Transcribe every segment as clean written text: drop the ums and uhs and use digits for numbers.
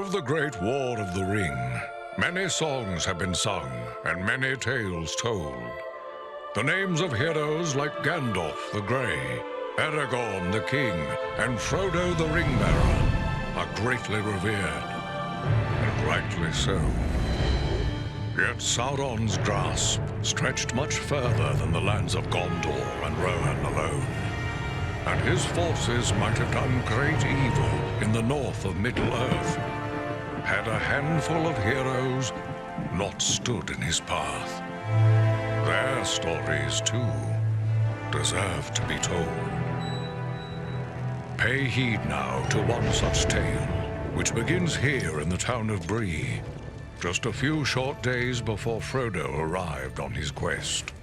Of the Great War of the Ring, many songs have been sung and many tales told. The names of heroes like Gandalf the Grey, Aragorn the King, and Frodo the Ring-bearer are greatly revered, and rightly so. Yet Sauron's grasp stretched much further than the lands of Gondor and Rohan alone, and his forces might have done great evil in the north of Middle-earth, had a handful of heroes not stood in his path. Their stories, too, deserve to be told. Pay heed now to one such tale, which begins here in the town of Bree, just a few short days before Frodo arrived on his quest.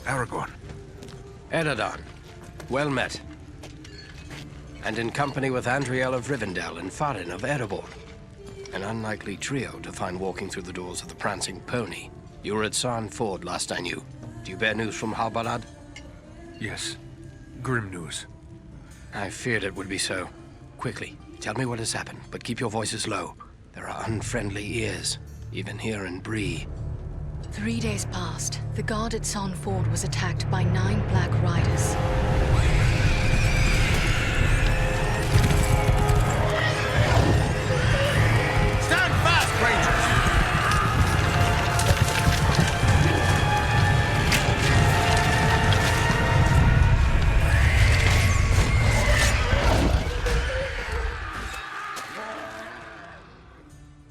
Aragorn. Eredon, well met. And in company with Andriel of Rivendell and Farin of Erebor. An unlikely trio to find walking through the doors of the Prancing Pony. You were at Sarn Ford last I knew. Do you bear news from Halbarad? Yes. Grim news. I feared it would be so. Quickly, tell me what has happened, but keep your voices low. There are unfriendly ears, even here in Bree. 3 days passed. The guard at Sarn Ford was attacked by 9 Black Riders. Stand fast, Rangers!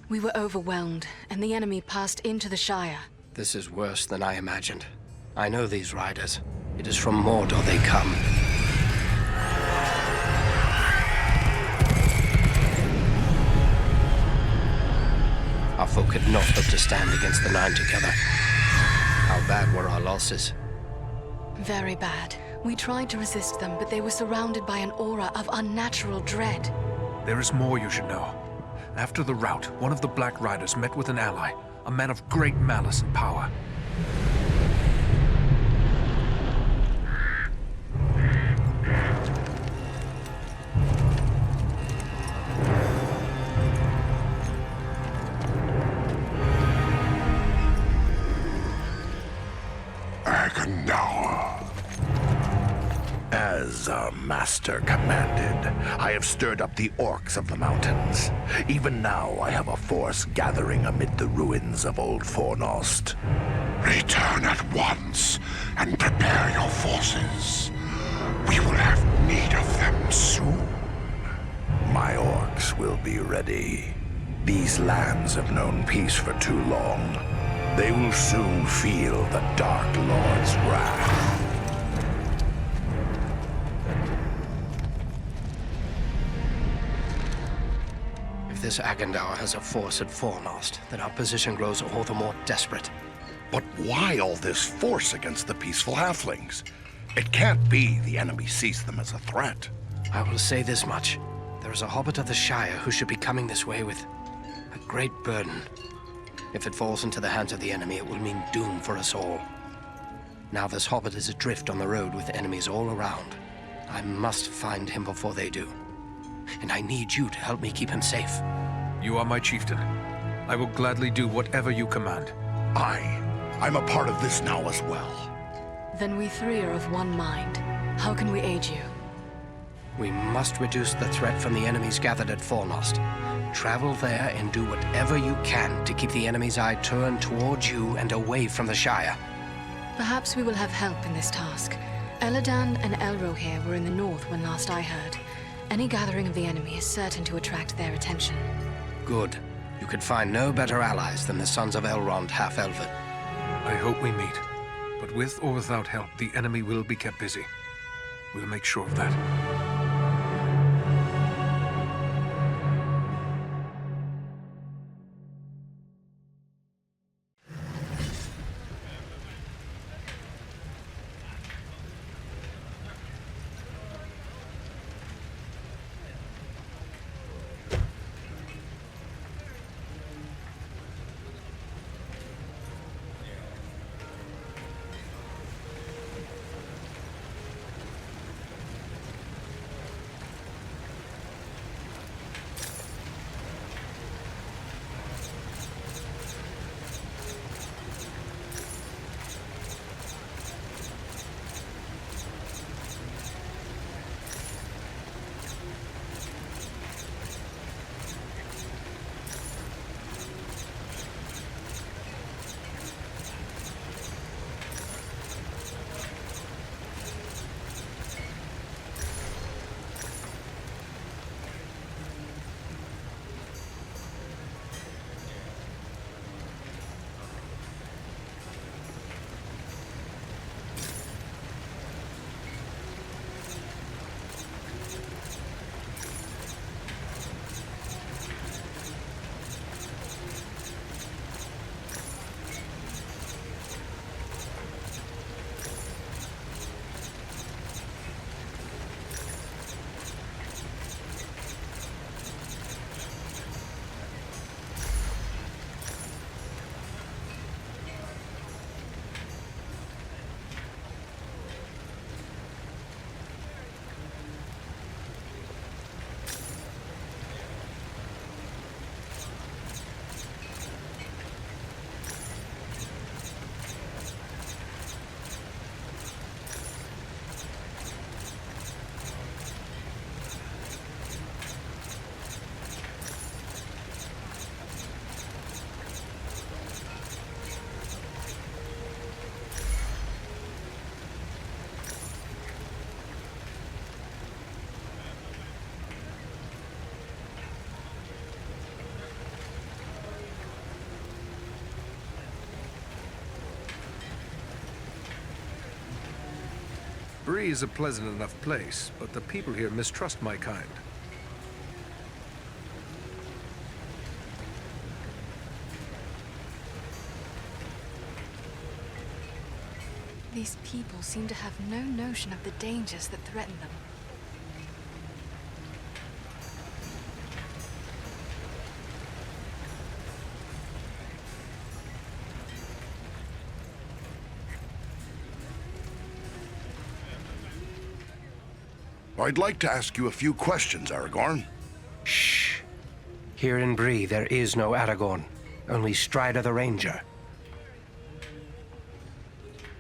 We were overwhelmed, and the enemy passed into the Shire. This is worse than I imagined. I know these riders. It is from Mordor they come. Our folk could not hope to stand against the 9 together. How bad were our losses? Very bad. We tried to resist them, but they were surrounded by an aura of unnatural dread. There is more you should know. After the rout, one of the Black Riders met with an ally, a man of great malice and power. Agandaûr. As our master commanded, I have stirred up the orcs of the mountains. Even now I have a force gathering amid the ruins of old Fornost. Return at once and prepare your forces. We will have need of them soon. My orcs will be ready. These lands have known peace for too long. They will soon feel the Dark Lord's wrath. This Agandaûr has a force at Fornost, then our position grows all the more desperate. But why all this force against the peaceful halflings? It can't be the enemy sees them as a threat. I will say this much. There is a hobbit of the Shire who should be coming this way with a great burden. If it falls into the hands of the enemy, it will mean doom for us all. Now this hobbit is adrift on the road with enemies all around. I must find him before they do. And I need you to help me keep him safe. You are my chieftain. I will gladly do whatever you command. I'm a part of this now as well. Then we 3 are of one mind. How can we aid you? We must reduce the threat from the enemies gathered at Fornost. Travel there and do whatever you can to keep the enemy's eye turned towards you and away from the Shire. Perhaps we will have help in this task. Elladan and Elro here were in the north when last I heard. Any gathering of the enemy is certain to attract their attention. Good. You could find no better allies than the sons of Elrond half-elven. I hope we meet. But with or without help, the enemy will be kept busy. We'll make sure of that. Bree is a pleasant enough place, but the people here mistrust my kind. These people seem to have no notion of the dangers that threaten them. I'd like to ask you a few questions, Aragorn. Shh. Here in Bree, there is no Aragorn, only Strider the Ranger.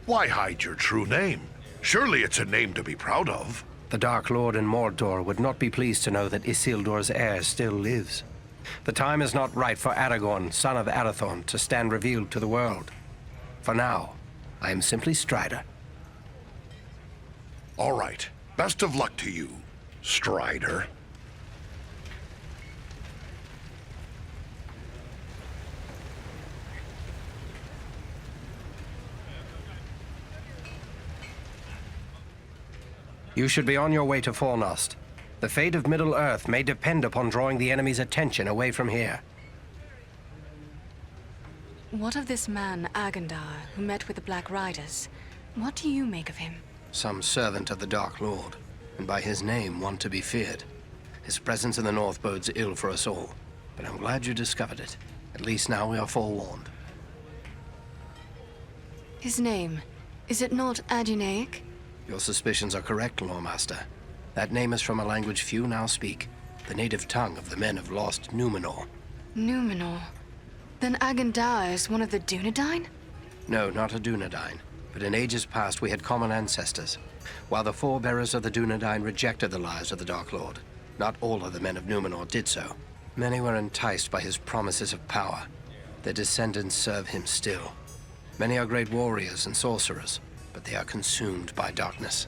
Why hide your true name? Surely it's a name to be proud of. The Dark Lord in Mordor would not be pleased to know that Isildur's heir still lives. The time is not right for Aragorn, son of Arathorn, to stand revealed to the world. For now, I am simply Strider. All right. Best of luck to you, Strider. You should be on your way to Fornost. The fate of Middle-earth may depend upon drawing the enemy's attention away from here. What of this man, Agandaûr, who met with the Black Riders? What do you make of him? Some servant of the Dark Lord, and by his name one to be feared. His presence in the north bodes ill for us all, but I'm glad you discovered it. At least now we are forewarned. His name, is it not Adunaic? Your suspicions are correct, Lawmaster. That name is from a language few now speak, the native tongue of the men of lost Númenor. Númenor? Then Agandaûr is one of the Dunedain? No, not a Dunedain. But in ages past we had common ancestors. While the forebearers of the Dunedain rejected the lies of the Dark Lord, not all of the men of Númenor did so. Many were enticed by his promises of power. Their descendants serve him still. Many are great warriors and sorcerers, but they are consumed by darkness.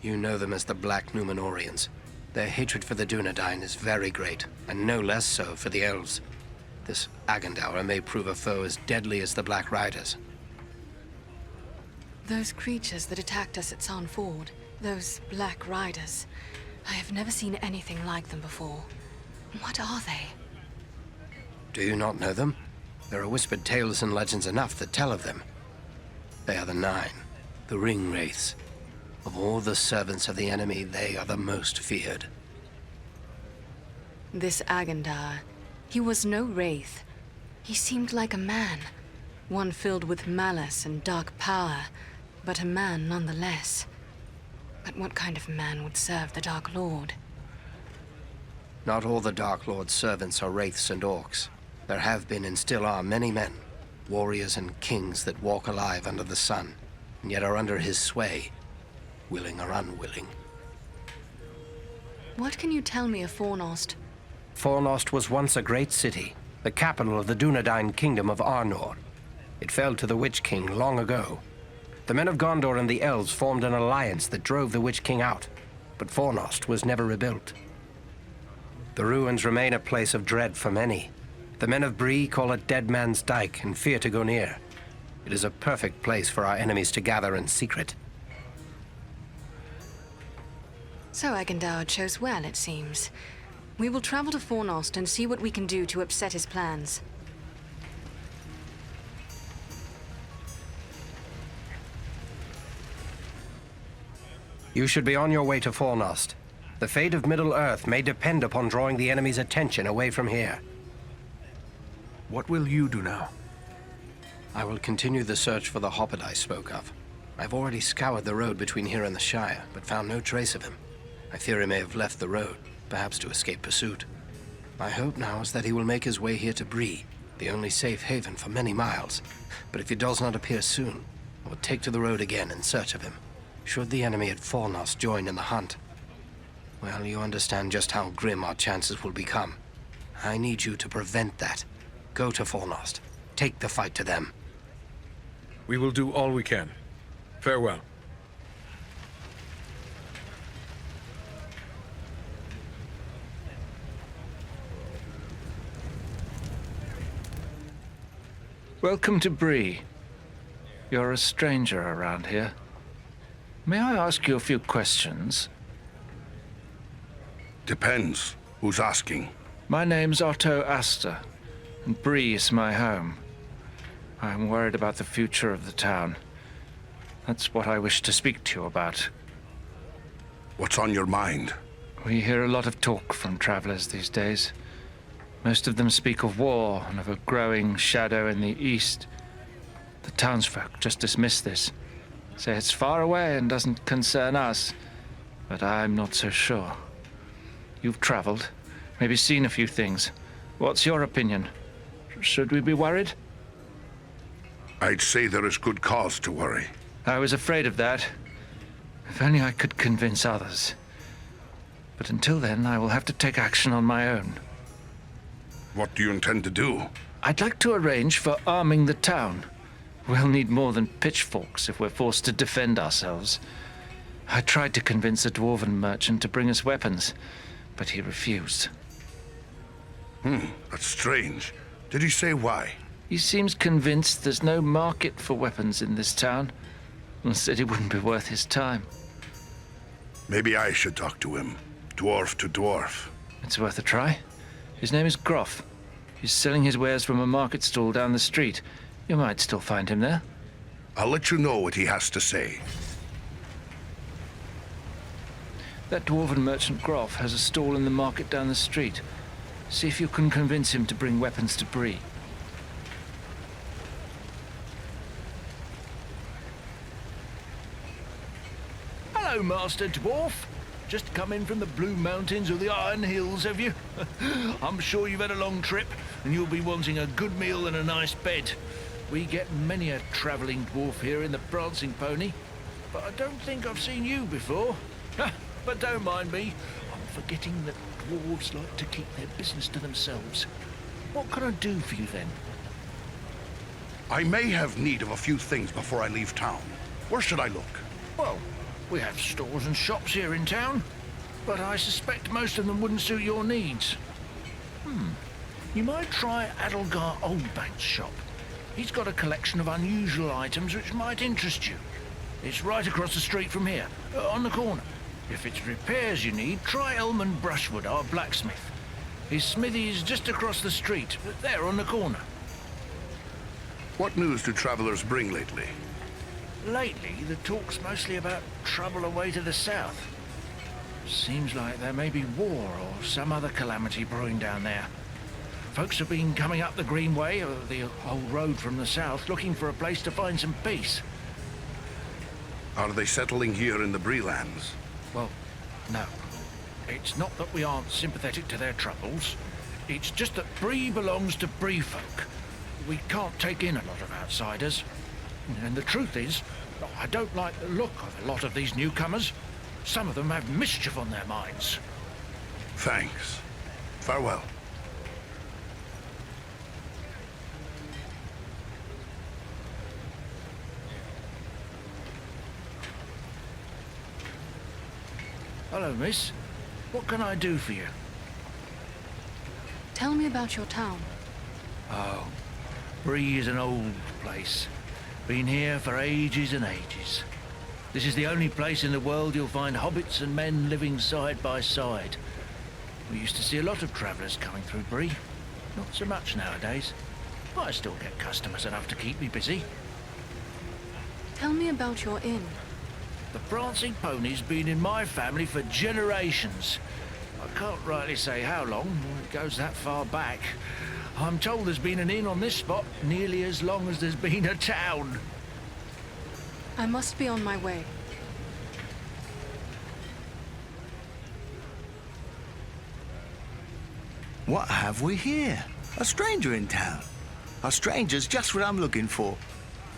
You know them as the Black Númenorians. Their hatred for the Dunedain is very great, and no less so for the elves. This Agandaûr may prove a foe as deadly as the Black Riders. Those creatures that attacked us at Sarn Ford, those Black Riders, I have never seen anything like them before. What are they? Do you not know them? There are whispered tales and legends enough that tell of them. They are the Nine, the Ring Wraiths. Of all the servants of the enemy, they are the most feared. This Agandaûr, he was no wraith. He seemed like a man, one filled with malice and dark power, but a man nonetheless. But what kind of man would serve the Dark Lord? Not all the Dark Lord's servants are wraiths and orcs. There have been and still are many men, warriors and kings that walk alive under the sun, and yet are under his sway, willing or unwilling. What can you tell me of Fornost? Fornost was once a great city, the capital of the Dunedain kingdom of Arnor. It fell to the Witch King long ago. The men of Gondor and the elves formed an alliance that drove the Witch King out, but Fornost was never rebuilt. The ruins remain a place of dread for many. The men of Bree call it Dead Man's Dyke and fear to go near. It is a perfect place for our enemies to gather in secret. So Agandaûr chose well, it seems. We will travel to Fornost and see what we can do to upset his plans. You should be on your way to Fornost. The fate of Middle-earth may depend upon drawing the enemy's attention away from here. What will you do now? I will continue the search for the hobbit I spoke of. I've already scoured the road between here and the Shire, but found no trace of him. I fear he may have left the road, perhaps to escape pursuit. My hope now is that he will make his way here to Bree, the only safe haven for many miles. But if he does not appear soon, I will take to the road again in search of him. Should the enemy at Fornost join in the hunt, well, you understand just how grim our chances will become. I need you to prevent that. Go to Fornost. Take the fight to them. We will do all we can. Farewell. Welcome to Bree. You're a stranger around here. May I ask you a few questions? Depends. Who's asking? My name's Otto Aster, and Bree is my home. I'm worried about the future of the town. That's what I wish to speak to you about. What's on your mind? We hear a lot of talk from travelers these days. Most of them speak of war and of a growing shadow in the east. The townsfolk just dismiss this, say it's far away and doesn't concern us, but I'm not so sure. You've traveled, maybe seen a few things. What's your opinion? Should we be worried? I'd say there is good cause to worry. I was afraid of that. If only I could convince others. But until then, I will have to take action on my own. What do you intend to do? I'd like to arrange for arming the town. We'll need more than pitchforks if we're forced to defend ourselves. I tried to convince a dwarven merchant to bring us weapons, but he refused. That's strange. Did he say why? He seems convinced there's no market for weapons in this town, and said it wouldn't be worth his time. Maybe I should talk to him. Dwarf to dwarf. It's worth a try. His name is Groff. He's selling his wares from a market stall down the street. You might still find him there. I'll let you know what he has to say. That dwarven merchant Groff has a stall in the market down the street. See if you can convince him to bring weapons to Bree. Hello, Master Dwarf. Just come in from the Blue Mountains or the Iron Hills, have you? I'm sure you've had a long trip, and you'll be wanting a good meal and a nice bed. We get many a travelling dwarf here in the Prancing pony, but I don't think I've seen you before. But don't mind me. I'm forgetting that dwarves like to keep their business to themselves. What can I do for you, then? I may have need of a few things before I leave town. Where should I look? Well, we have stores and shops here in town, but I suspect most of them wouldn't suit your needs. You might try Adalgar Oldbank's shop. He's got a collection of unusual items which might interest you. It's right across the street from here, on the corner. If it's repairs you need, try Elman Brushwood, our blacksmith. His smithy is just across the street, there on the corner. What news do travelers bring lately? Lately, the talk's mostly about trouble away to the south. Seems like there may be war or some other calamity brewing down there. Folks have been coming up the Greenway, or the old road from the south, looking for a place to find some peace. Are they settling here in the Bree lands? Well, no. It's not that we aren't sympathetic to their troubles. It's just that Bree belongs to Bree folk. We can't take in a lot of outsiders. And the truth is, I don't like the look of a lot of these newcomers. Some of them have mischief on their minds. Thanks. Farewell. Hello, miss. What can I do for you? Tell me about your town. Oh, Bree is an old place. Been here for ages and ages. This is the only place in the world you'll find hobbits and men living side by side. We used to see a lot of travellers coming through Bree. Not so much nowadays. But I still get customers enough to keep me busy. Tell me about your inn. The Prancing pony's been in my family for generations. I can't rightly say how long, it goes that far back. I'm told there's been an inn on this spot nearly as long as there's been a town. I must be on my way. What have we here? A stranger in town. A stranger's just what I'm looking for.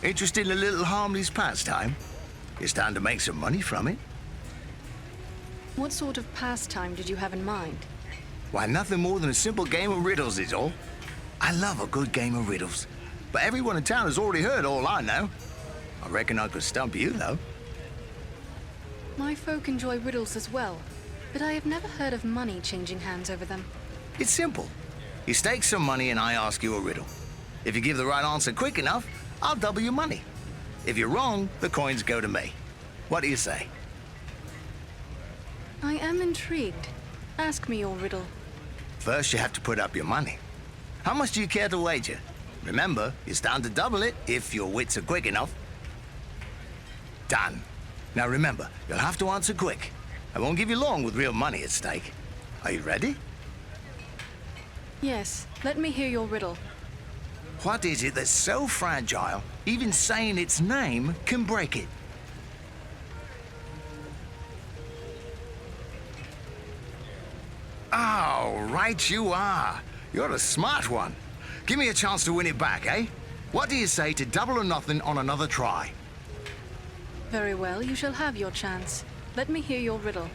Interested in a little harmless pastime? It's time to make some money from it. What sort of pastime did you have in mind? Why, nothing more than a simple game of riddles is all. I love a good game of riddles. But everyone in town has already heard all I know. I reckon I could stump you, though. My folk enjoy riddles as well, but I have never heard of money changing hands over them. It's simple. You stake some money and I ask you a riddle. If you give the right answer quick enough, I'll double your money. If you're wrong, the coins go to me. What do you say? I am intrigued. Ask me your riddle. First, you have to put up your money. How much do you care to wager? Remember, you stand to double it if your wits are quick enough. Done. Now remember, you'll have to answer quick. I won't give you long with real money at stake. Are you ready? Yes, let me hear your riddle. What is it that's so fragile, even saying its name can break it? Oh, right you are. You're a smart one. Give me a chance to win it back, eh? What do you say to double or nothing on another try? Very well, you shall have your chance. Let me hear your riddle.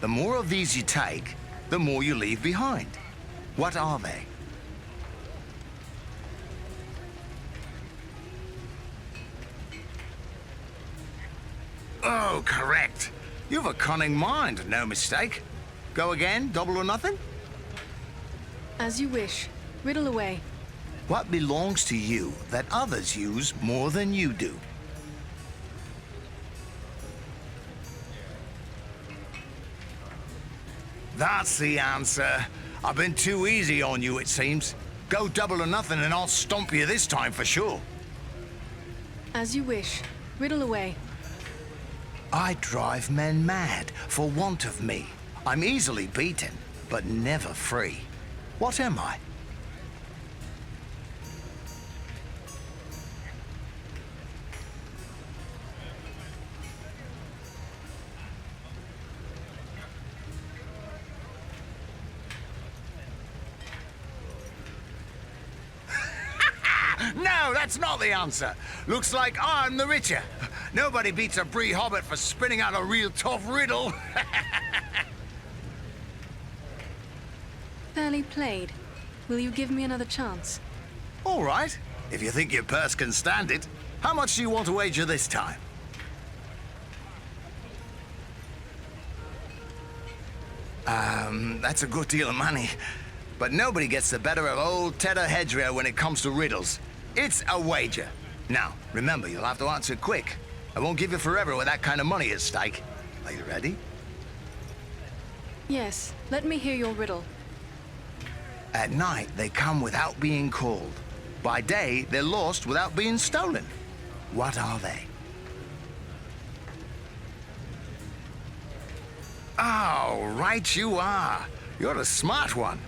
The more of these you take, the more you leave behind. What are they? Oh, correct. You've a cunning mind, no mistake. Go again, double or nothing? As you wish. Riddle away. What belongs to you that others use more than you do? That's the answer. I've been too easy on you, it seems. Go double or nothing and I'll stomp you this time for sure. As you wish. Riddle away. I drive men mad for want of me. I'm easily beaten, but never free. What am I? No, that's not the answer. Looks like I'm the richer. Nobody beats a Bree hobbit for spinning out a real tough riddle. Fairly played. Will you give me another chance? All right, if you think your purse can stand it. How much do you want to wager this time? That's a good deal of money. But nobody gets the better of old Tedder Hedgerow when it comes to riddles. It's a wager. Now, remember, you'll have to answer quick. I won't give you forever with that kind of money at stake. Are you ready? Yes, let me hear your riddle. At night, they come without being called. By day, they're lost without being stolen. What are they? Oh, right you are. You're a smart one.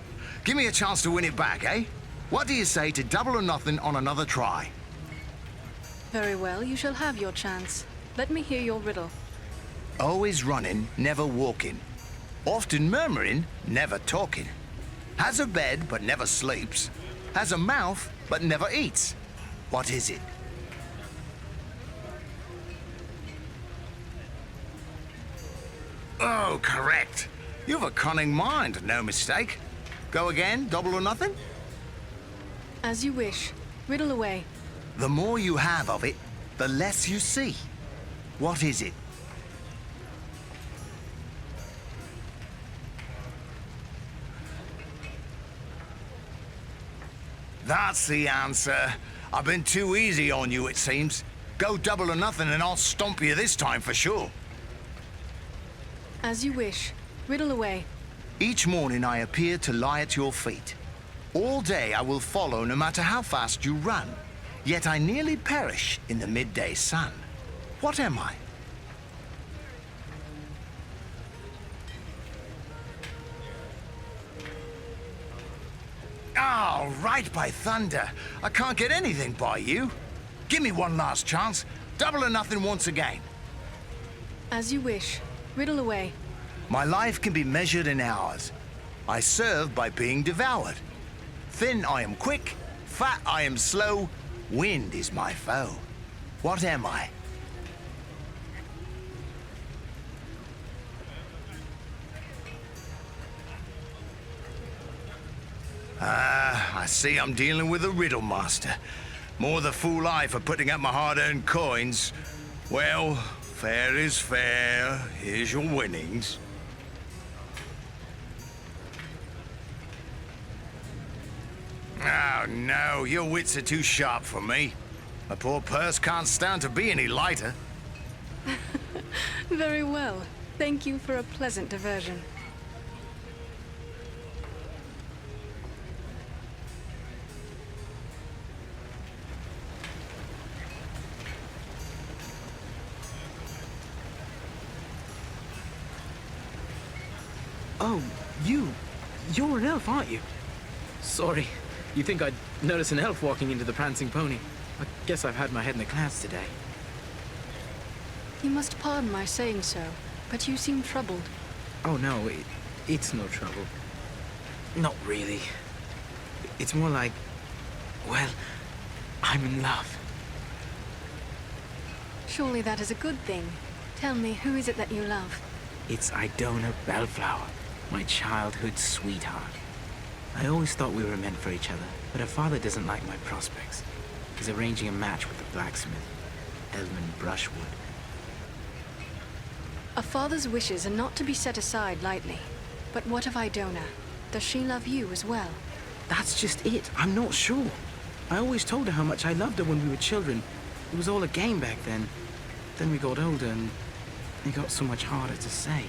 Give me a chance to win it back, eh? What do you say to double or nothing on another try? Very well, you shall have your chance. Let me hear your riddle. Always running, never walking. Often murmuring, never talking. Has a bed, but never sleeps. Has a mouth, but never eats. What is it? Oh, correct. You've a cunning mind, no mistake. Go again, double or nothing? As you wish. Riddle away. The more you have of it, the less you see. What is it? That's the answer. I've been too easy on you, it seems. Go double or nothing and I'll stomp you this time for sure. As you wish. Riddle away. Each morning I appear to lie at your feet. All day I will follow no matter how fast you run. Yet I nearly perish in the midday sun. What am I? Oh, right by thunder. I can't get anything by you. Give me one last chance. Double or nothing once again. As you wish. Riddle away. My life can be measured in hours. I serve by being devoured. Thin I am quick, fat I am slow, wind is my foe. What am I? I see I'm dealing with a riddle master. More the fool I for putting up my hard-earned coins. Well, fair is fair. Here's your winnings. Oh, no, your wits are too sharp for me. My poor purse can't stand to be any lighter. Very well. Thank you for a pleasant diversion. Oh, you're an elf, aren't you? Sorry. You think I'd notice an elf walking into the Prancing Pony? I guess I've had my head in the clouds today. You must pardon my saying so, but you seem troubled. Oh no, it's no trouble. Not really. It's more like, well, I'm in love. Surely that is a good thing. Tell me, who is it that you love? It's Idona Bellflower, my childhood sweetheart. I always thought we were meant for each other, but her father doesn't like my prospects. He's arranging a match with the blacksmith, Elman Brushwood. A father's wishes are not to be set aside lightly. But what of Idona? Does she love you as well? That's just it. I'm not sure. I always told her how much I loved her when we were children. It was all a game back then. Then we got older and it got so much harder to say.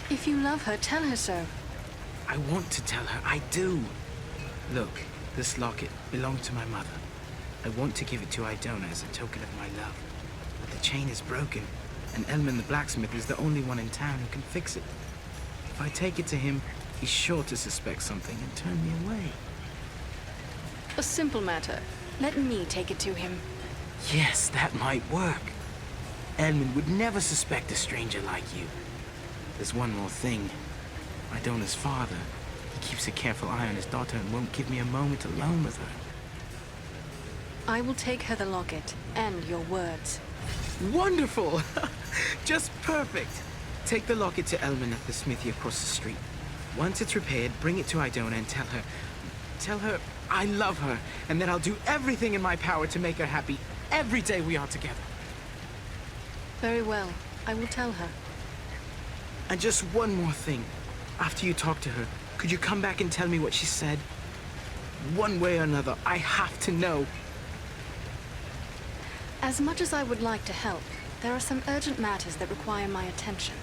If you love her, tell her so. I want to tell her. I do. Look, this locket belonged to my mother. I want to give it to Idona as a token of my love. But the chain is broken, and Elman the blacksmith is the only one in town who can fix it. If I take it to him, he's sure to suspect something and turn me away. A simple matter. Let me take it to him. Yes, that might work. Elman would never suspect a stranger like you. There's one more thing. Idona's father. He keeps a careful eye on his daughter and won't give me a moment alone with her. I will take her the locket, and your words. Wonderful! Just perfect! Take the locket to Elman at the smithy across the street. Once it's repaired, bring it to Idona and tell her I love her, and that I'll do everything in my power to make her happy every day we are together. Very well. I will tell her. And just one more thing. After you talk to her, could you come back and tell me what she said? One way or another, I have to know. As much as I would like to help, there are some urgent matters that require my attention.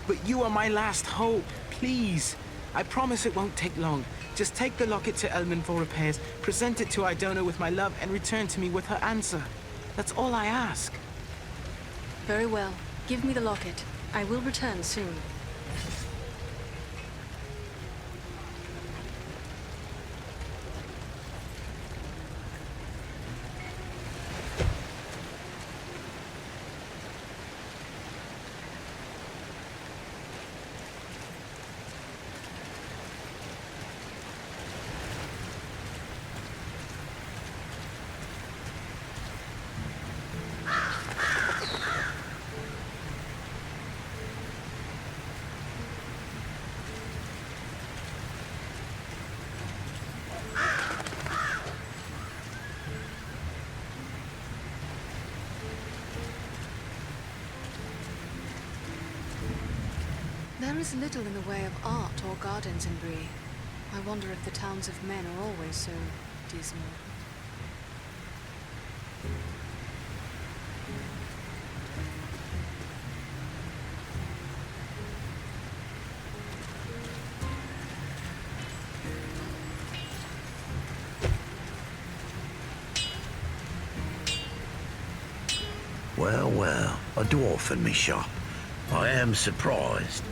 But you are my last hope. Please. I promise it won't take long. Just take the locket to Elman for repairs, present it to Idona with my love, and return to me with her answer. That's all I ask. Very well. Give me the locket. I will return soon. There is little in the way of art or gardens in Bree. I wonder if the towns of men are always so dismal. Well, well, a dwarf in me shop. I am surprised.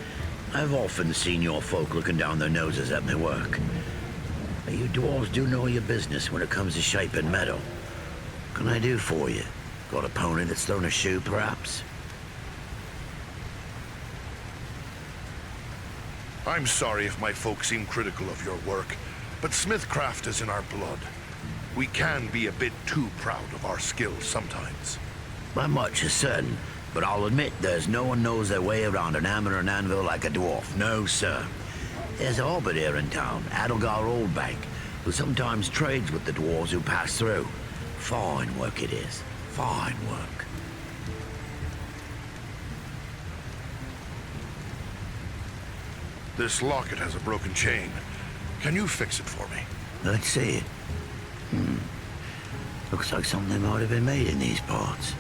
I've often seen your folk looking down their noses at my work. But you dwarves do know your business when it comes to shaping metal. What can I do for you? Got a pony that's thrown a shoe, perhaps? I'm sorry if my folk seem critical of your work, but smithcraft is in our blood. We can be a bit too proud of our skills sometimes. By much is certain, but I'll admit there's no one knows their way around an hammer or an anvil like a dwarf. No, sir. There's a hobbit here in town, Adelgar Oldbank, who sometimes trades with the dwarves who pass through. Fine work it is. Fine work. This locket has a broken chain. Can you fix it for me? Let's see it. Looks like something might have been made in these parts.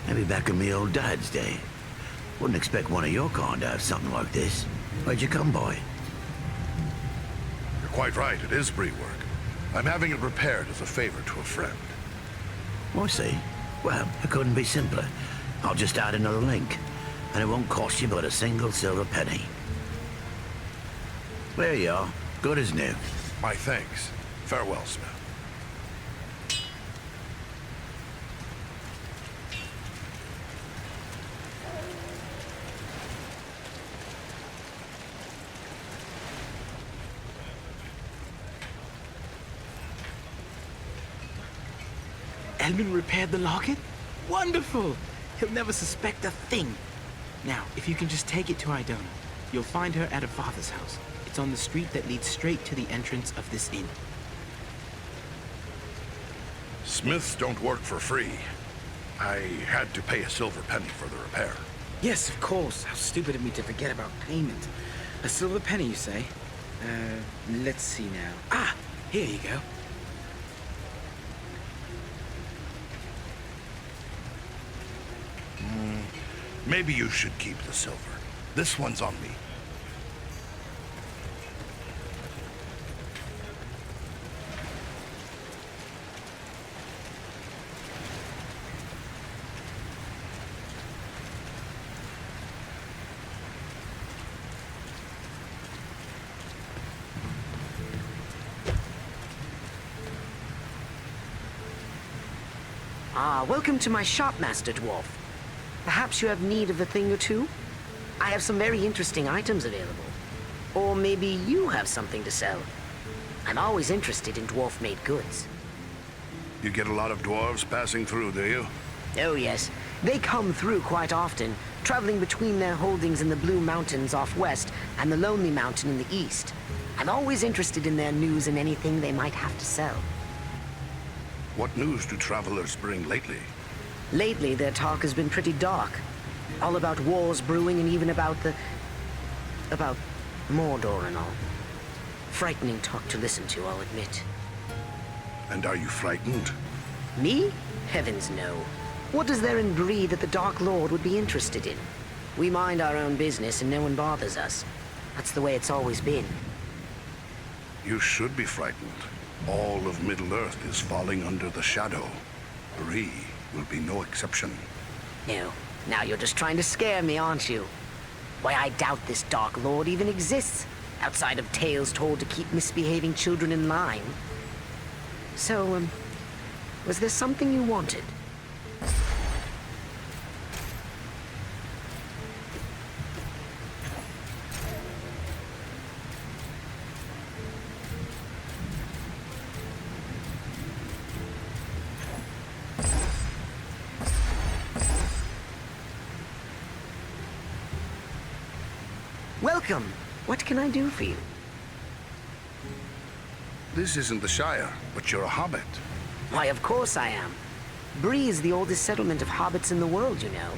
Maybe back in me old dad's day. Wouldn't expect one of your kind to have something like this. Where'd you come by? You're quite right, it is Bree work. I'm having it repaired as a favor to a friend. I see. Well, it couldn't be simpler. I'll just add another link, and it won't cost you but a single silver penny. There you are. Good as new. My thanks. Farewell, Smith. Elmin repaired the locket? Wonderful! He'll never suspect a thing. Now, if you can just take it to Idona, you'll find her at her father's house. It's on the street that leads straight to the entrance of this inn. Smiths don't work for free. I had to pay a silver penny for the repair. Yes, of course. How stupid of me to forget about payment. A silver penny, you say? Let's see now. Ah, here you go. Maybe you should keep the silver. This one's on me. Welcome to my shop, Master Dwarf. Perhaps you have need of a thing or two? I have some very interesting items available. Or maybe you have something to sell. I'm always interested in dwarf-made goods. You get a lot of dwarves passing through, do you? Oh yes, they come through quite often, traveling between their holdings in the Blue Mountains off west and the Lonely Mountain in the east. I'm always interested in their news and anything they might have to sell. What news do travelers bring lately? Lately, their talk has been pretty dark. All about wars brewing and even about Mordor and all. Frightening talk to listen to, I'll admit. And are you frightened? Me? Heavens no. What is there in Bree that the Dark Lord would be interested in? We mind our own business and no one bothers us. That's the way it's always been. You should be frightened. All of Middle-earth is falling under the shadow. Bree will be no exception. No. Now you're just trying to scare me, aren't you? Why, I doubt this Dark Lord even exists, outside of tales told to keep misbehaving children in line. So, was there something you wanted? Welcome. What can I do for you? This isn't the Shire, but you're a hobbit. Why, of course I am. Bree is the oldest settlement of hobbits in the world, you know.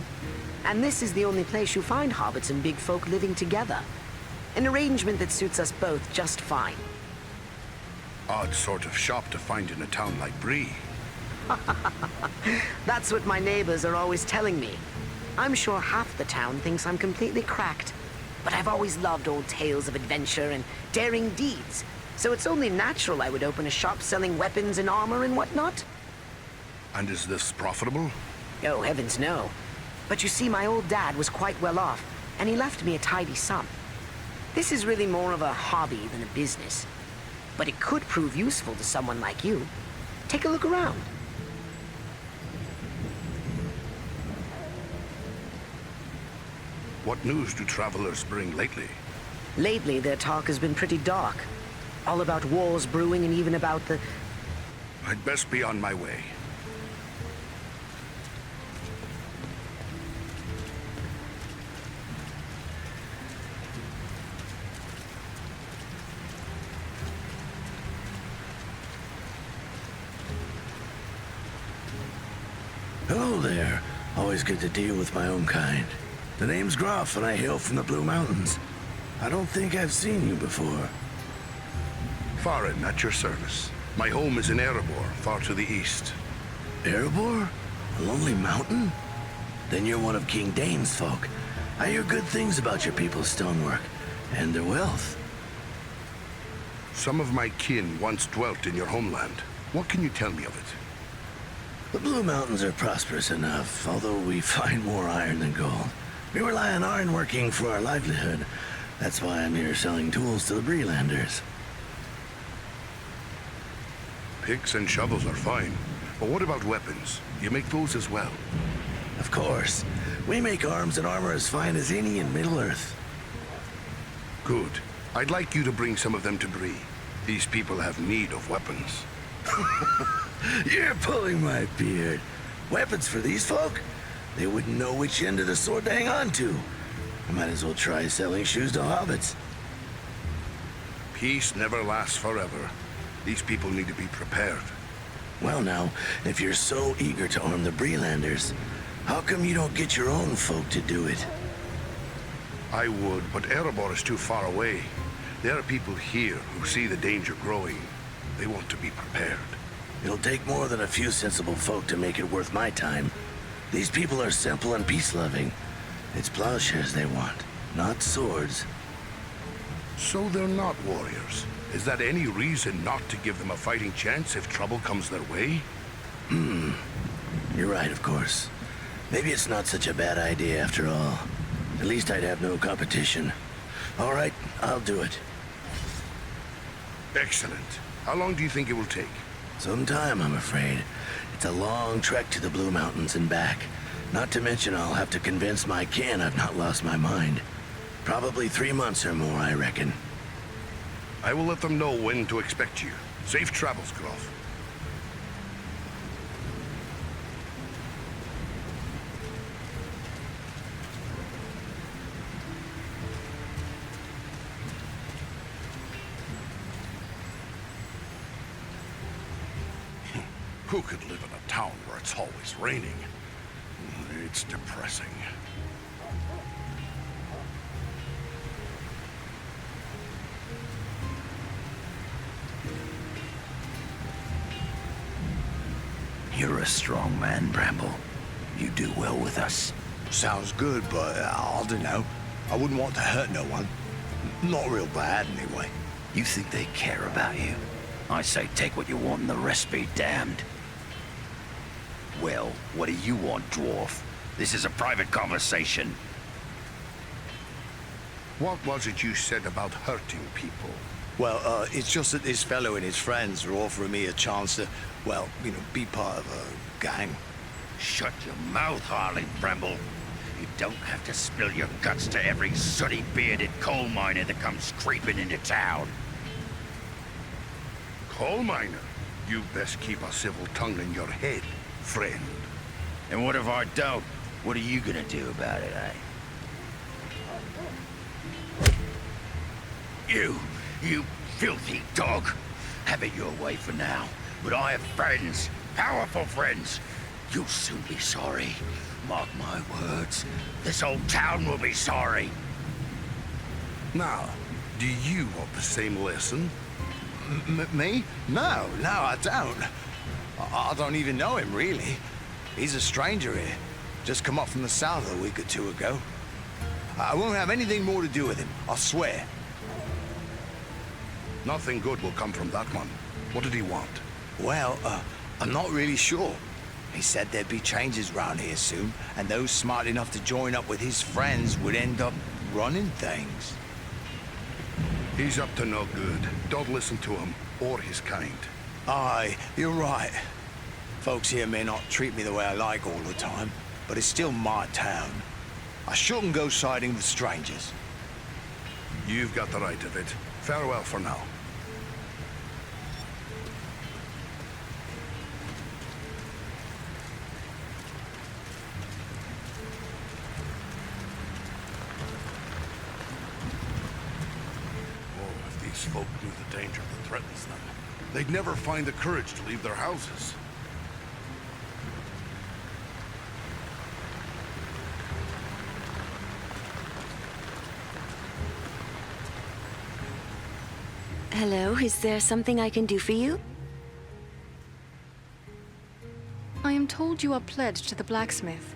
And this is the only place you find hobbits and big folk living together. An arrangement that suits us both just fine. Odd sort of shop to find in a town like Bree. That's what my neighbors are always telling me. I'm sure half the town thinks I'm completely cracked. But I've always loved old tales of adventure and daring deeds, so it's only natural I would open a shop selling weapons and armor and whatnot. And is this profitable? Oh, heavens no. But you see, my old dad was quite well off, and he left me a tidy sum. This is really more of a hobby than a business. But it could prove useful to someone like you. Take a look around. What news do travelers bring lately? Lately, their talk has been pretty dark. All about wars brewing and even about the... I'd best be on my way. Hello there. Always good to deal with my own kind. The name's Groff, and I hail from the Blue Mountains. I don't think I've seen you before. Farin, at your service. My home is in Erebor, far to the east. Erebor? A lonely mountain? Then you're one of King Dane's folk. I hear good things about your people's stonework and their wealth. Some of my kin once dwelt in your homeland. What can you tell me of it? The Blue Mountains are prosperous enough, although we find more iron than gold. We rely on iron working for our livelihood. That's why I'm here selling tools to the Breelanders. Picks and shovels are fine, but what about weapons? You make those as well? Of course. We make arms and armor as fine as any in Middle-earth. Good. I'd like you to bring some of them to Bree. These people have need of weapons. You're pulling my beard. Weapons for these folk? They wouldn't know which end of the sword to hang on to. I might as well try selling shoes to hobbits. Peace never lasts forever. These people need to be prepared. Well now, if you're so eager to arm the Breelanders, how come you don't get your own folk to do it? I would, but Erebor is too far away. There are people here who see the danger growing. They want to be prepared. It'll take more than a few sensible folk to make it worth my time. These people are simple and peace-loving. It's plowshares they want, not swords. So they're not warriors. Is that any reason not to give them a fighting chance if trouble comes their way? You're right, of course. Maybe it's not such a bad idea after all. At least I'd have no competition. All right, I'll do it. Excellent. How long do you think it will take? Some time, I'm afraid. It's a long trek to the Blue Mountains and back. Not to mention I'll have to convince my kin I've not lost my mind. Probably 3 months or more, I reckon. I will let them know when to expect you. Safe travels, Groff. Who could live in a town where it's always raining? It's depressing. You're a strong man, Bramble. You do well with us. Sounds good, but I don't know. I wouldn't want to hurt no one. Not real bad, anyway. You think they care about you? I say take what you want and the rest be damned. Well, what do you want, dwarf? This is a private conversation. What was it you said about hurting people? Well, it's just that this fellow and his friends are offering me a chance to, well, you know, be part of a gang. Shut your mouth, Harley Bramble. You don't have to spill your guts to every sooty-bearded coal miner that comes creeping into town. Coal miner? You best keep a civil tongue in your head, friend. And what if I don't? What are you gonna do about it, eh? You filthy dog. Have it your way for now. But I have friends, powerful friends. You'll soon be sorry. Mark my words. This whole town will be sorry. Now, do you want the same lesson? Me? No, I don't. I don't even know him, really. He's a stranger here. Just come up from the south a week or two ago. I won't have anything more to do with him, I swear. Nothing good will come from that one. What did he want? Well, I'm not really sure. He said there'd be changes round here soon, and those smart enough to join up with his friends would end up running things. He's up to no good. Don't listen to him, or his kind. Aye, you're right. Folks here may not treat me the way I like all the time, but it's still my town. I shouldn't go siding with strangers. You've got the right of it. Farewell for now. These folk knew the danger that threatens them. They'd never find the courage to leave their houses. Hello, is there something I can do for you? I am told you are pledged to the blacksmith.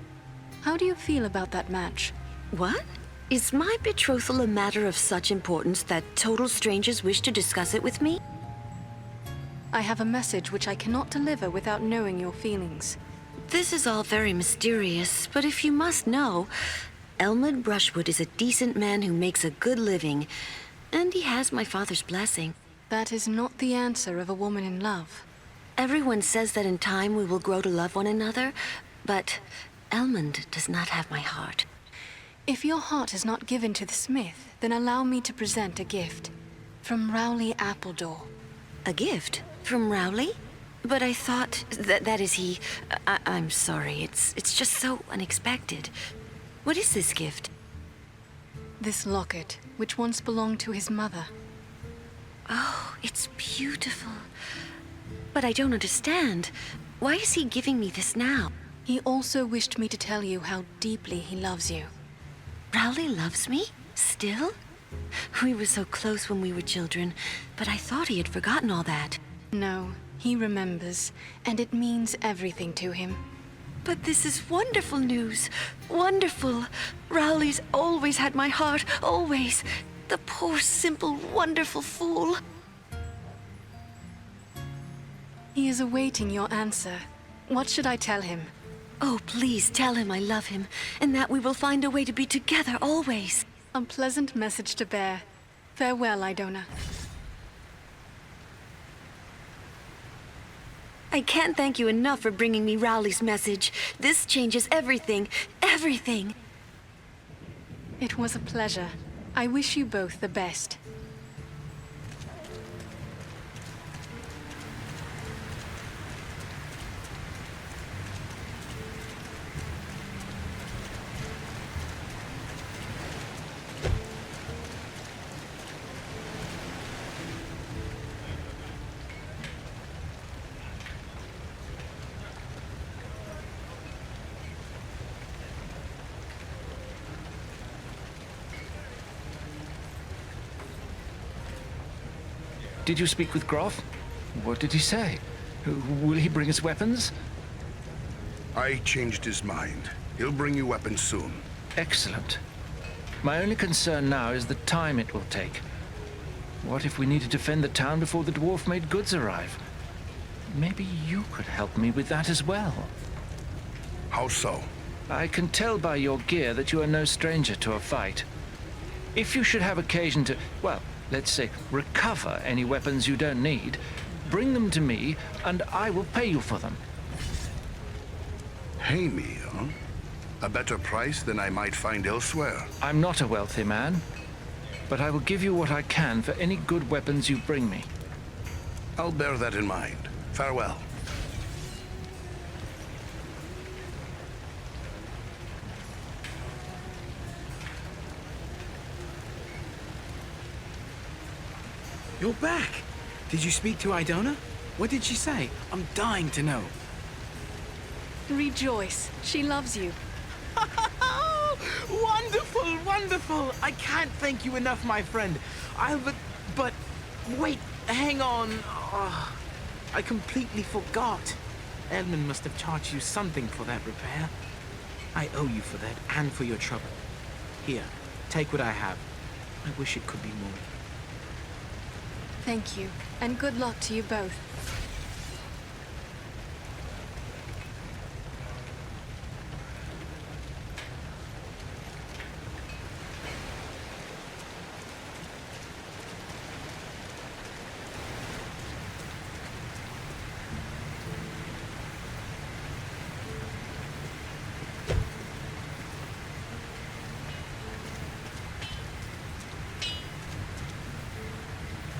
How do you feel about that match? What? Is my betrothal a matter of such importance that total strangers wish to discuss it with me? I have a message which I cannot deliver without knowing your feelings. This is all very mysterious, but if you must know, Elmund Brushwood is a decent man who makes a good living, and he has my father's blessing. That is not the answer of a woman in love. Everyone says that in time we will grow to love one another, but Elmund does not have my heart. If your heart is not given to the smith, then allow me to present a gift. From Rowley Appledore. A gift? From Rowley? But I thought that is he... I'm sorry, it's just so unexpected. What is this gift? This locket, which once belonged to his mother. Oh, it's beautiful. But I don't understand. Why is he giving me this now? He also wished me to tell you how deeply he loves you. Rowley loves me? Still? We were so close when we were children, but I thought he had forgotten all that. No, he remembers, and it means everything to him. But this is wonderful news. Wonderful. Rowley's always had my heart, always. The poor, simple, wonderful fool. He is awaiting your answer. What should I tell him? Oh, please tell him I love him, and that we will find a way to be together always. A pleasant message to bear. Farewell, Idona. I can't thank you enough for bringing me Rowley's message. This changes everything. Everything. It was a pleasure. I wish you both the best. Did you speak with Groff? What did he say? Will he bring us weapons? I changed his mind. He'll bring you weapons soon. Excellent. My only concern now is the time it will take. What if we need to defend the town before the dwarf-made goods arrive? Maybe you could help me with that as well. How so? I can tell by your gear that you are no stranger to a fight. If you should have occasion to, well, let's say, recover any weapons you don't need, bring them to me, and I will pay you for them. Pay me, huh? A better price than I might find elsewhere. I'm not a wealthy man, but I will give you what I can for any good weapons you bring me. I'll bear that in mind. Farewell. You're back! Did you speak to Idona? What did she say? I'm dying to know. Rejoice. She loves you. Wonderful, wonderful! I can't thank you enough, my friend. But wait, hang on. Oh, I completely forgot. Edmund must have charged you something for that repair. I owe you for that and for your trouble. Here, take what I have. I wish it could be more. Thank you, and good luck to you both.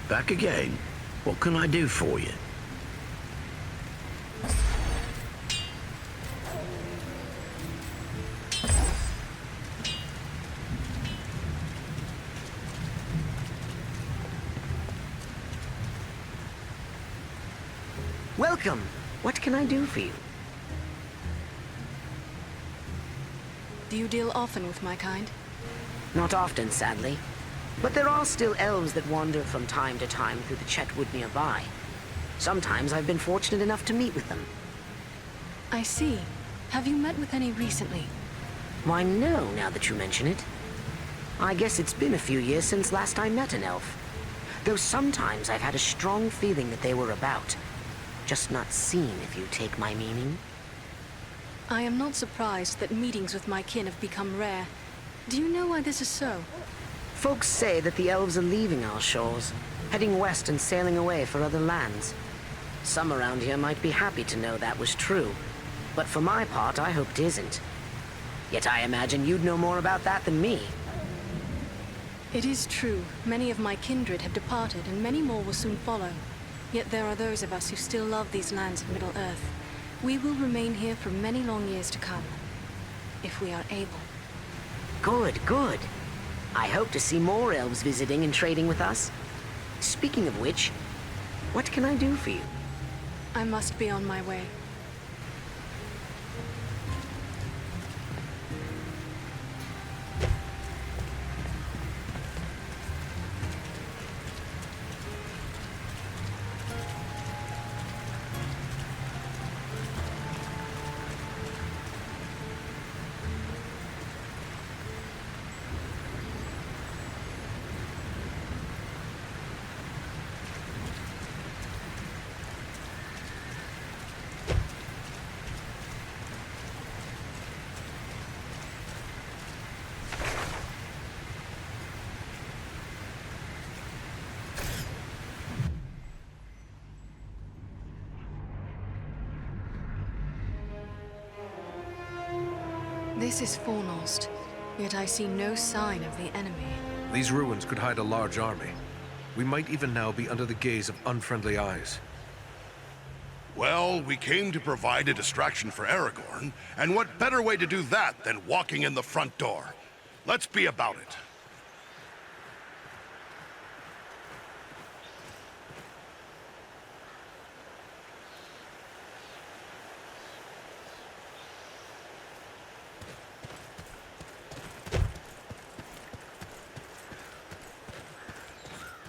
Back again? What can I do for you? Welcome. What can I do for you? Do you deal often with my kind? Not often, sadly. But there are still elves that wander from time to time through the Chetwood nearby. Sometimes I've been fortunate enough to meet with them. I see. Have you met with any recently? Why, no, now that you mention it. I guess it's been a few years since last I met an elf. Though sometimes I've had a strong feeling that they were about. Just not seen, if you take my meaning. I am not surprised that meetings with my kin have become rare. Do you know why this is so? Folks say that the elves are leaving our shores, heading west and sailing away for other lands. Some around here might be happy to know that was true, but for my part, I hope it isn't. Yet I imagine you'd know more about that than me. It is true. Many of my kindred have departed, and many more will soon follow. Yet there are those of us who still love these lands of Middle-earth. We will remain here for many long years to come, if we are able. Good, good. I hope to see more elves visiting and trading with us. Speaking of which, what can I do for you? I must be on my way. This is Fornost, yet I see no sign of the enemy. These ruins could hide a large army. We might even now be under the gaze of unfriendly eyes. Well, we came to provide a distraction for Aragorn, and what better way to do that than walking in the front door? Let's be about it.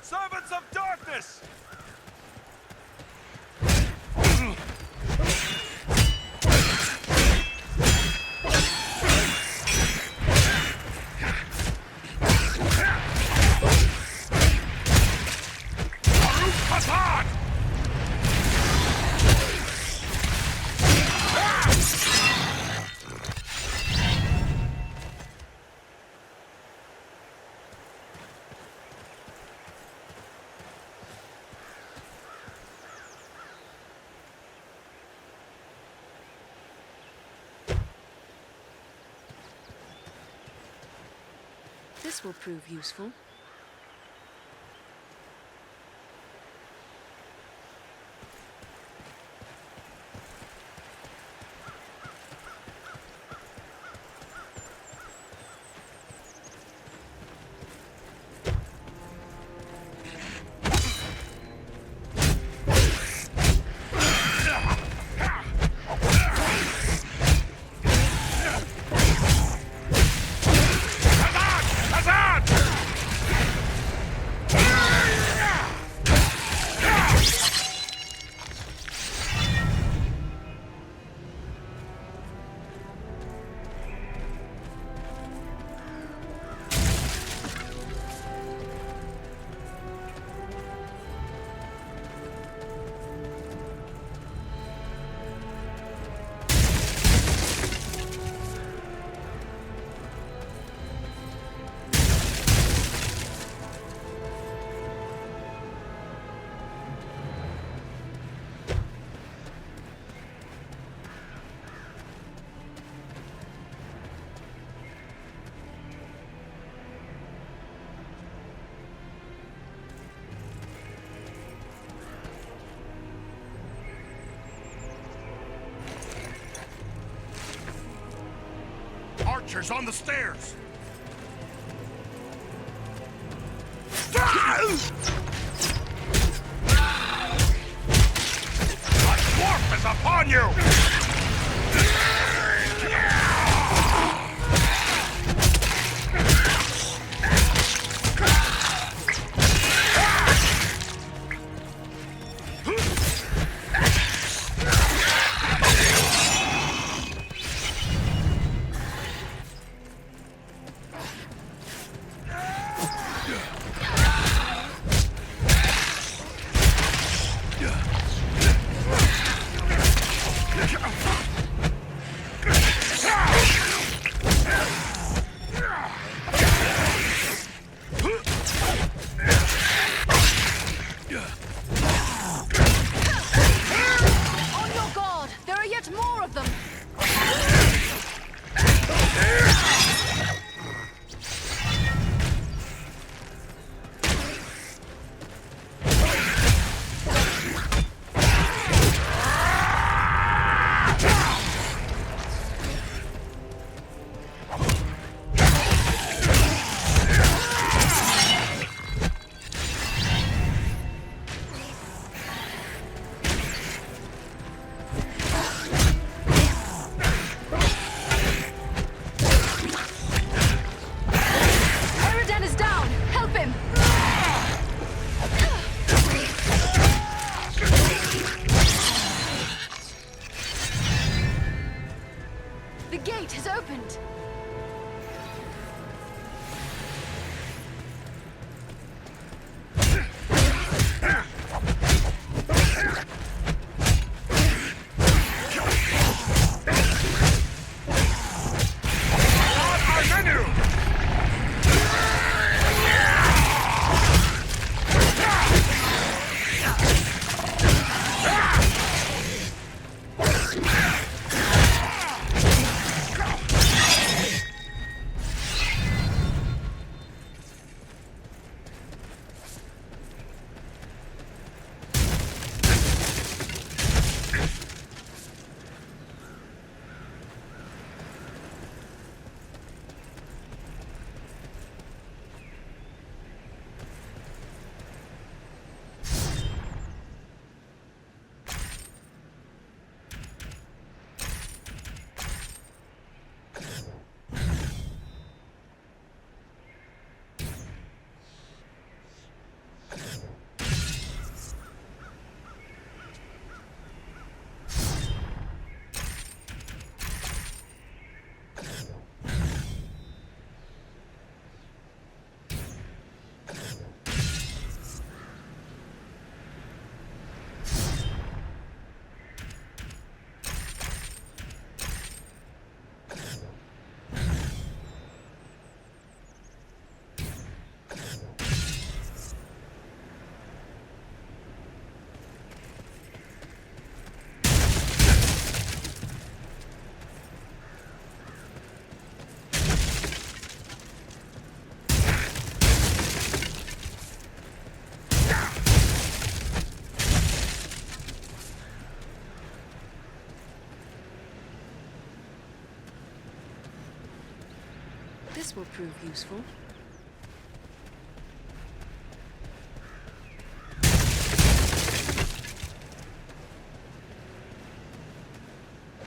Servants of darkness! This will prove useful. Archers on the stairs! The dwarf is upon you! On your guard! There are yet more of them! This will prove useful.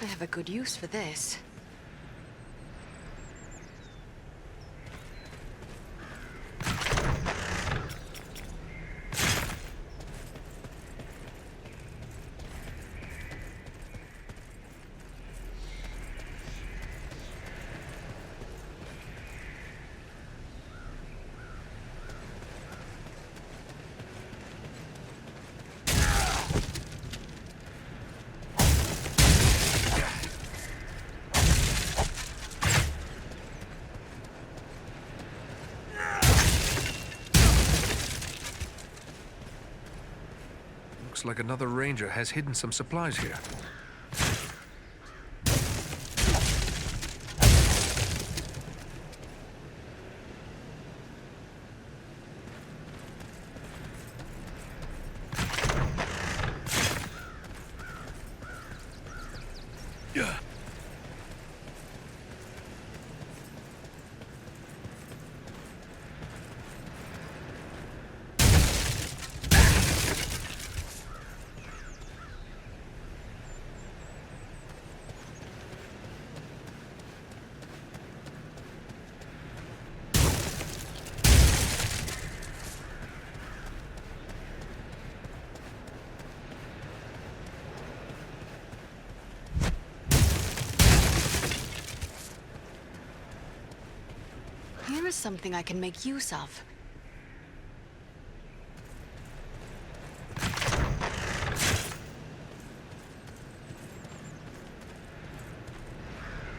I have a good use for this. Looks like another ranger has hidden some supplies here. Here is something I can make use of.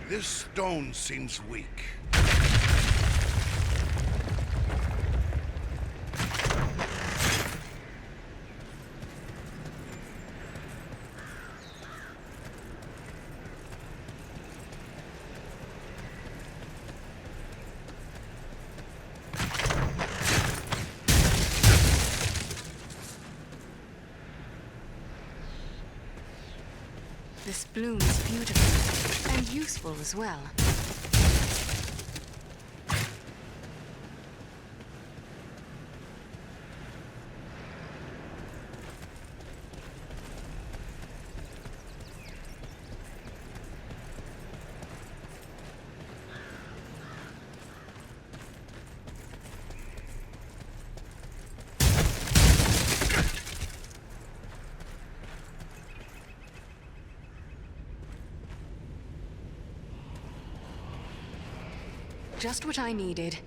This stone seems weak. This bloom is beautiful and useful as well. Just what I needed.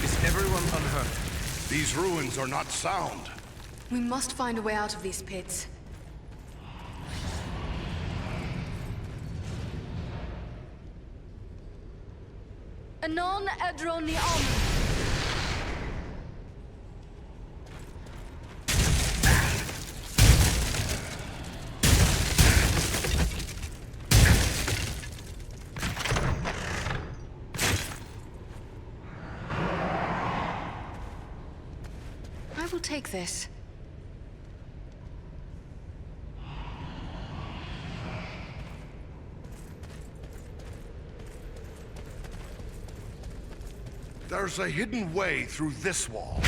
Is everyone unhurt? These ruins are not sound. We must find a way out of these pits. Anon Edron the Almond. I will take this. There's a hidden way through this wall.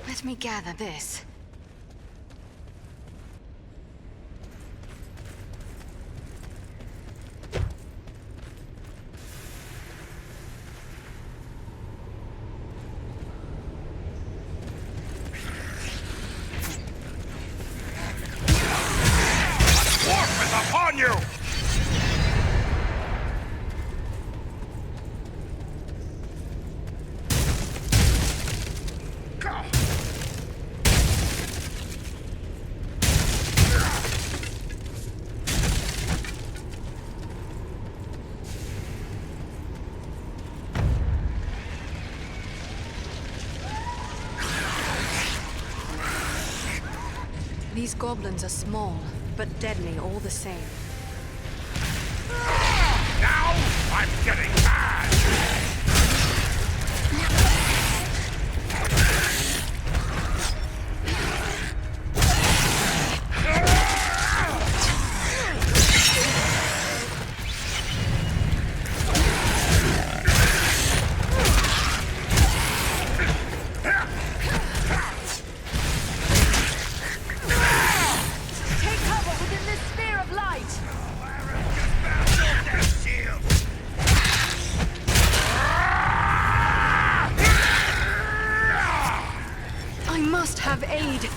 Let me gather this. Upon you! These goblins are small, but deadly all the same. Now I'm getting mad! Take cover within this sphere of light! I must have aid.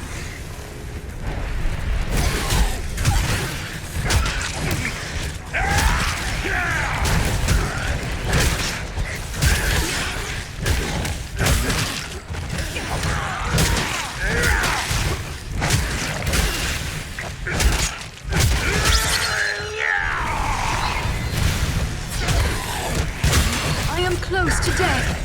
I am close to death.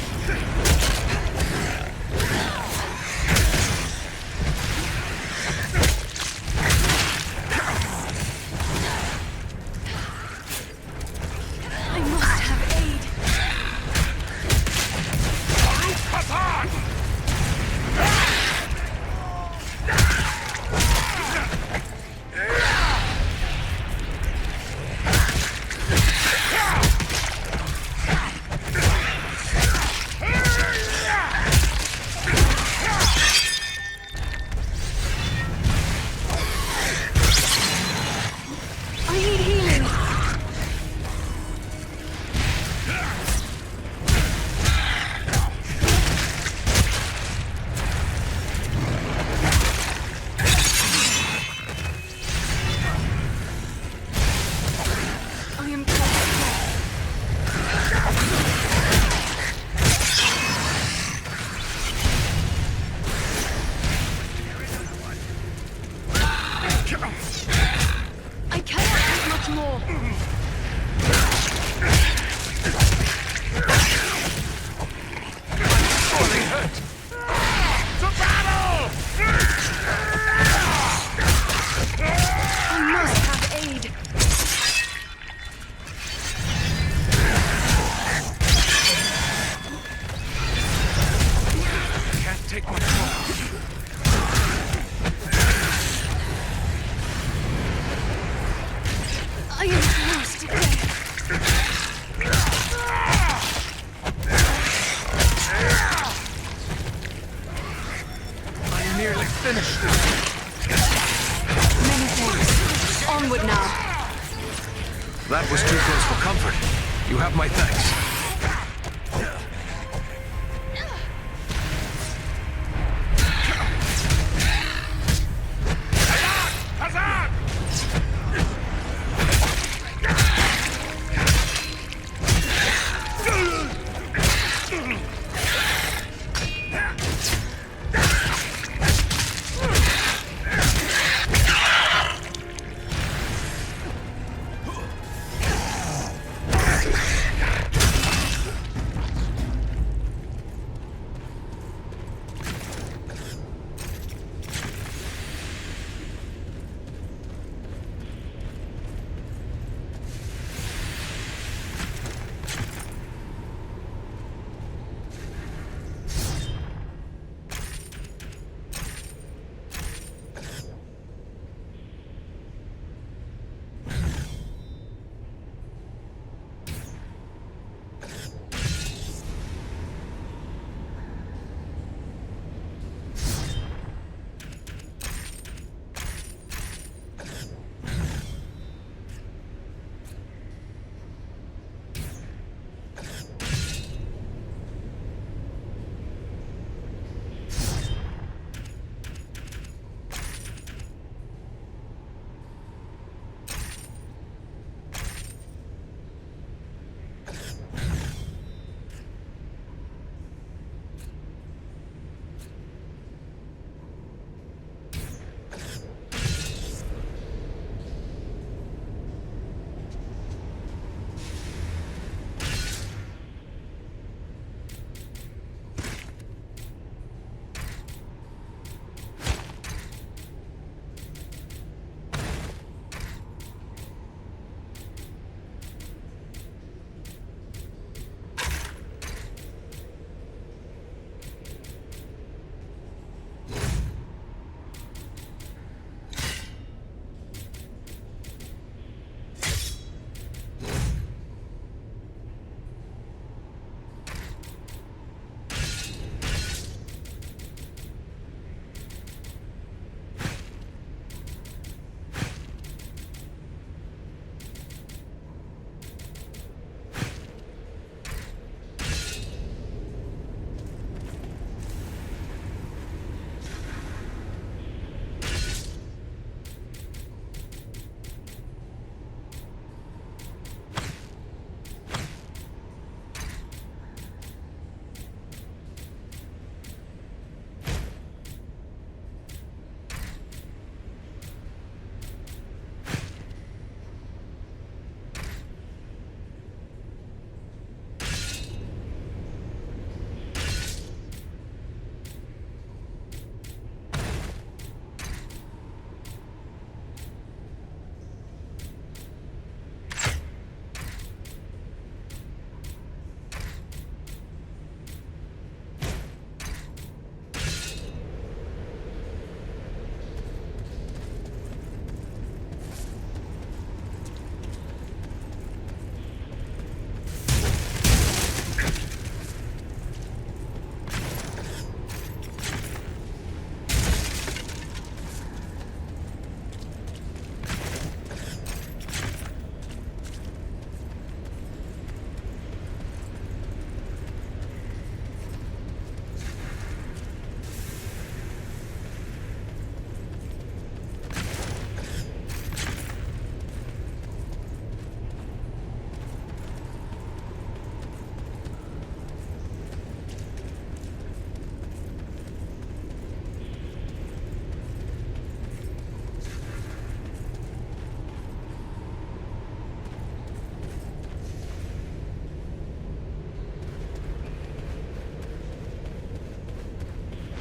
finished. Many thanks. Onward now. That was too close for comfort. You have my thanks.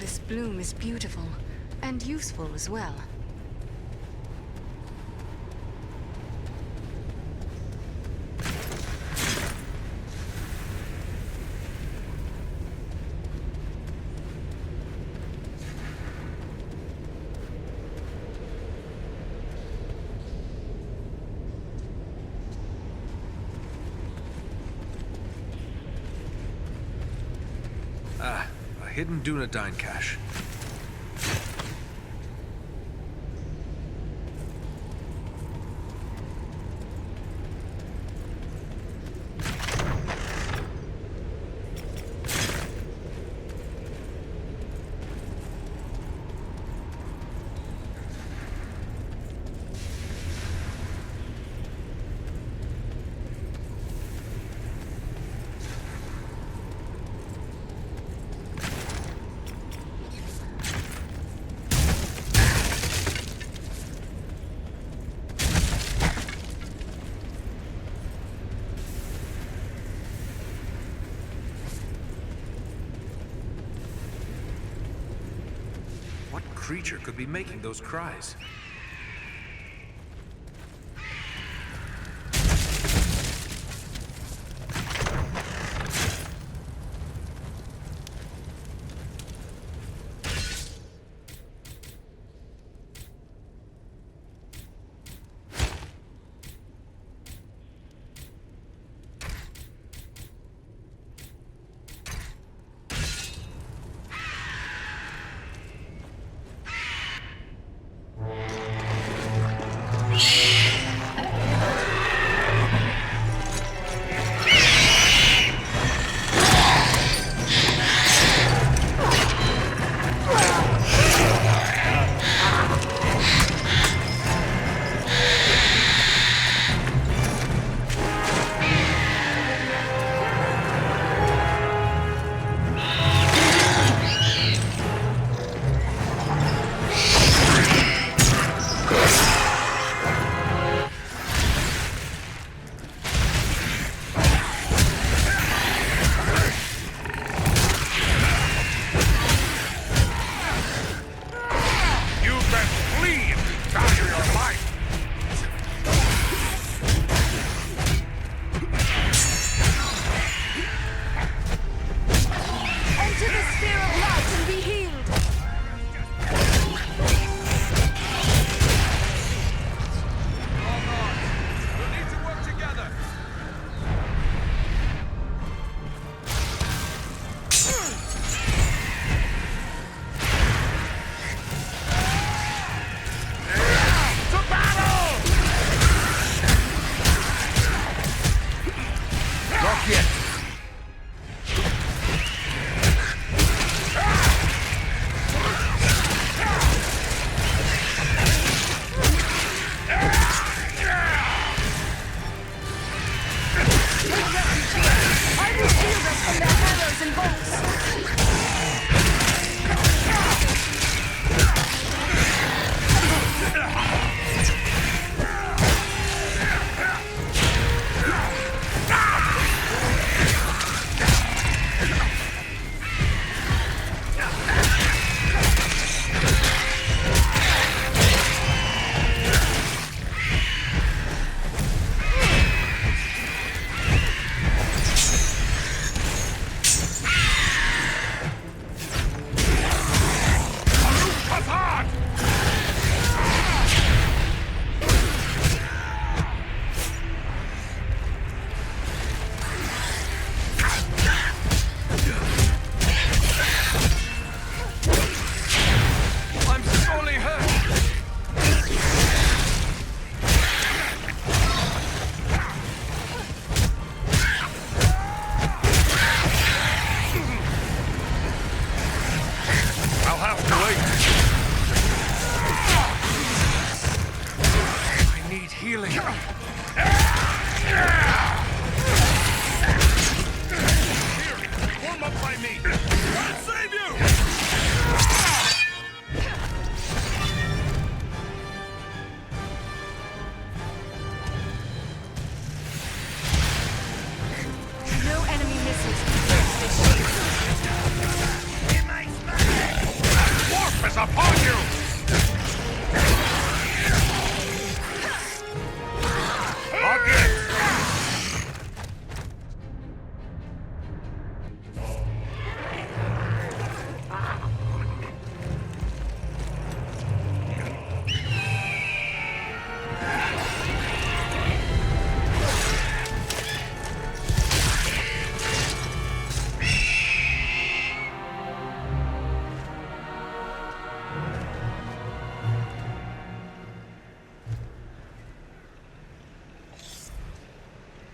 This bloom is beautiful, and useful as well. Ah, a hidden Dunedain cache. creature could be making those cries?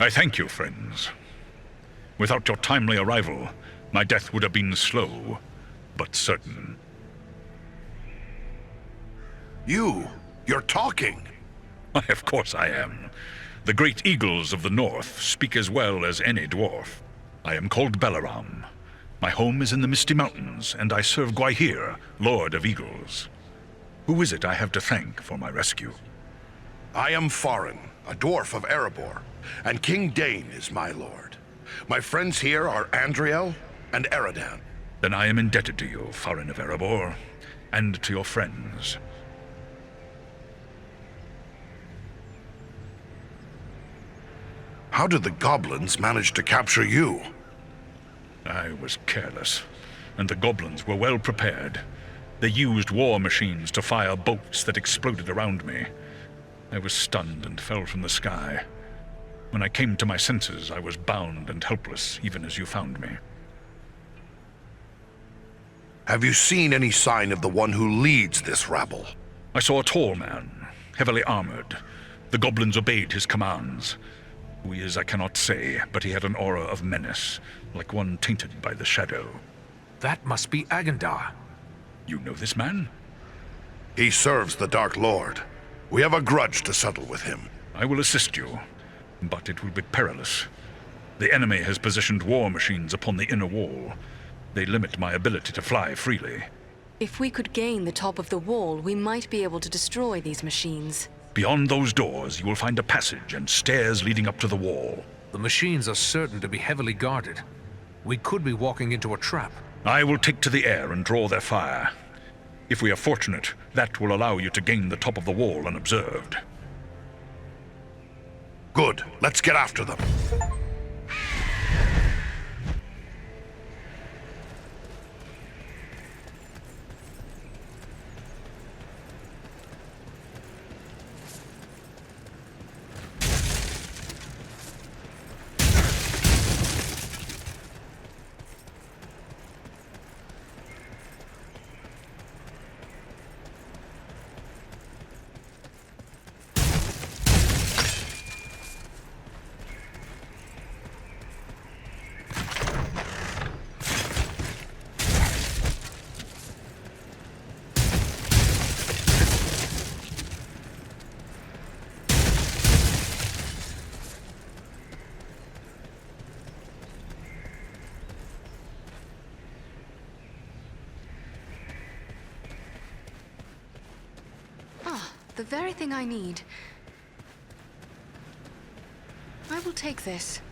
I thank you, friends. Without your timely arrival, my death would have been slow, but certain. You're talking. Of course I am. The great eagles of the north speak as well as any dwarf. I am called Beleram. My home is in the Misty Mountains, and I serve Gwaihir, Lord of Eagles. Who is it I have to thank for my rescue? I am Farin, a dwarf of Erebor, and King Dane is my lord. My friends here are Andriel and Eridan. Then I am indebted to you, Farin of Erebor. and to your friends. How did the goblins manage to capture you? I was careless, and the goblins were well prepared. They used war machines to fire bolts that exploded around me. I was stunned and fell from the sky. When I came to my senses, I was bound and helpless, even as you found me. Have you seen any sign of the one who leads this rabble? I saw a tall man, heavily armored. The goblins obeyed his commands. Who he is, I cannot say, but he had an aura of menace, like one tainted by the shadow. That must be Agandaûr. You know this man? He serves the Dark Lord. We have a grudge to settle with him. I will assist you, but it will be perilous. The enemy has positioned war machines upon the inner wall. They limit my ability to fly freely. If we could gain the top of the wall, we might be able to destroy these machines. Beyond those doors, you will find a passage and stairs leading up to the wall. The machines are certain to be heavily guarded. We could be walking into a trap. I will take to the air and draw their fire. If we are fortunate, that will allow you to gain the top of the wall unobserved. Good. Let's get after them. The very thing I need. I will take this.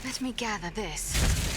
Let me gather this.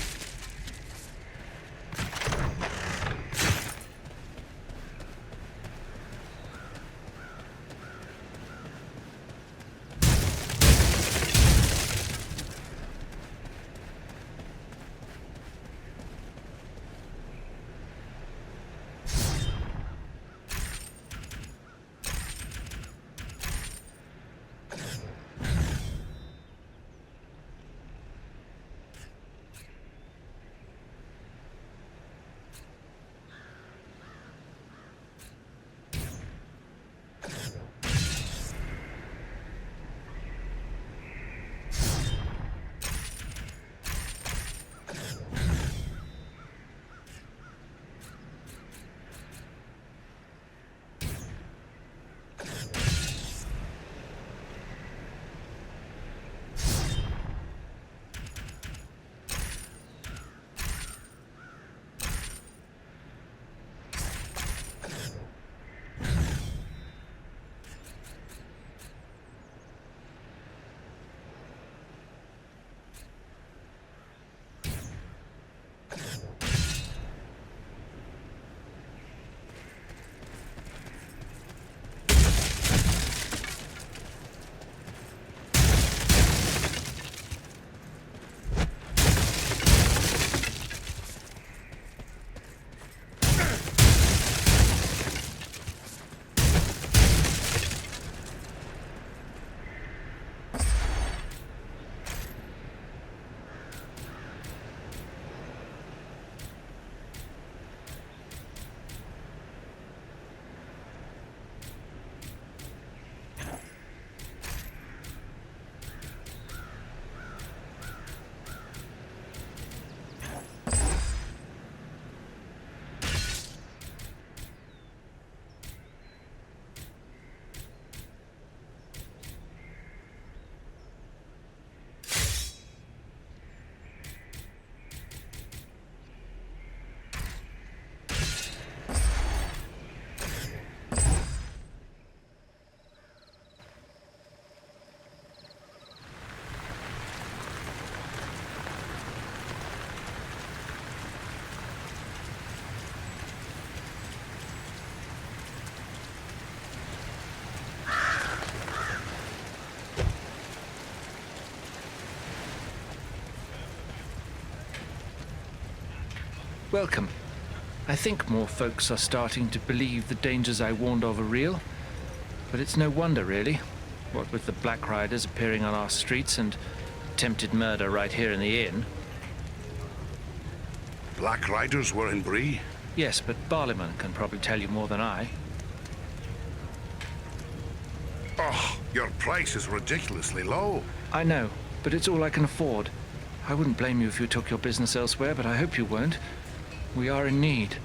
Welcome. I think more folks are starting to believe the dangers I warned of are real. But it's no wonder, really. What with the Black Riders appearing on our streets and attempted murder right here in the inn. Black Riders were in Bree? Yes, but Barliman can probably tell you more than I. Oh, your price is ridiculously low. I know, but it's all I can afford. I wouldn't blame you if you took your business elsewhere, but I hope you won't. We are in need.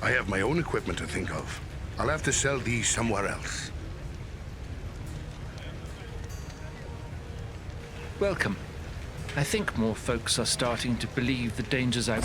I have my own equipment to think of. I'll have to sell these somewhere else. Welcome. I think more folks are starting to believe the dangers I...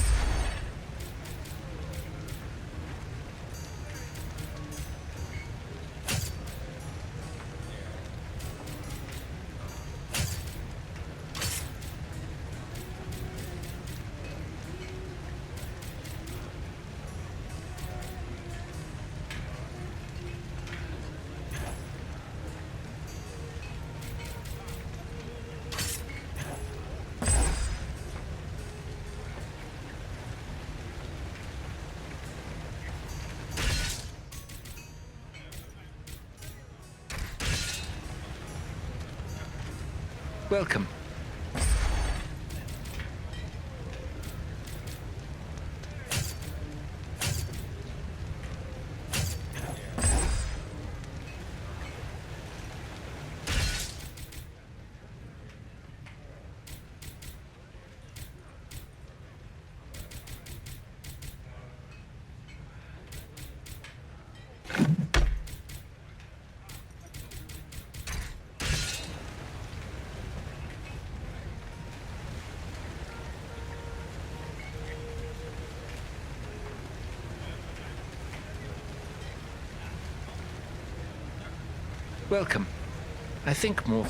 Welcome. Welcome. I think more...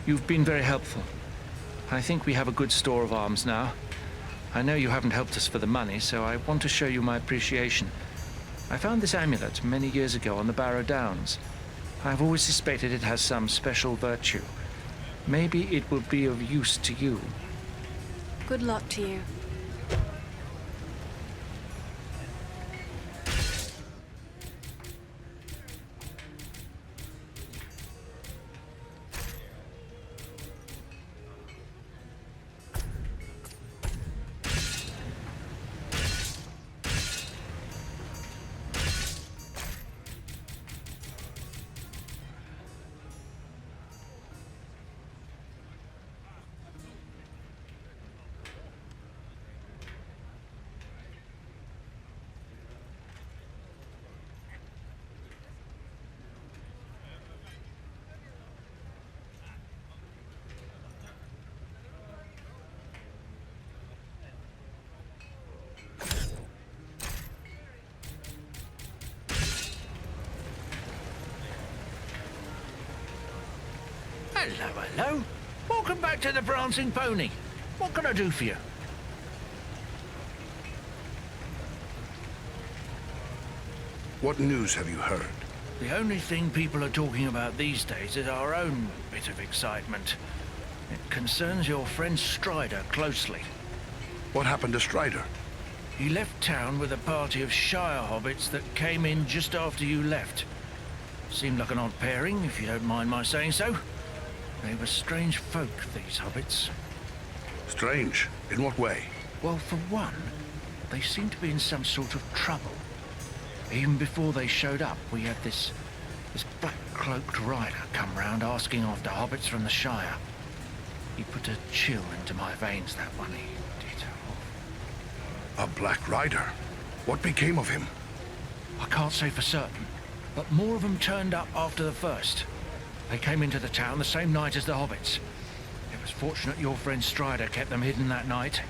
You've been very helpful. I think we have a good store of arms now. I know you haven't helped us for the money, so I want to show you my appreciation. I found this amulet many years ago on the Barrow Downs. I've always suspected it has some special virtue. Maybe it will be of use to you. Good luck to you. Hello, hello. Welcome back to the Prancing Pony. What can I do for you? What news have you heard? The only thing people are talking about these days is our own bit of excitement. It concerns your friend Strider closely. What happened to Strider? He left town with a party of Shire hobbits that came in just after you left. Seemed like an odd pairing, if you don't mind my saying so. They were strange folk, these hobbits. Strange? In what way? Well, for one, they seemed to be in some sort of trouble. Even before they showed up, we had this black-cloaked rider come round asking after hobbits from the Shire. He put a chill into my veins, that one, he did. A Black Rider? What became of him? I can't say for certain, but more of them turned up after the first. They came into the town the same night as the hobbits. It was fortunate your friend Strider kept them hidden that night.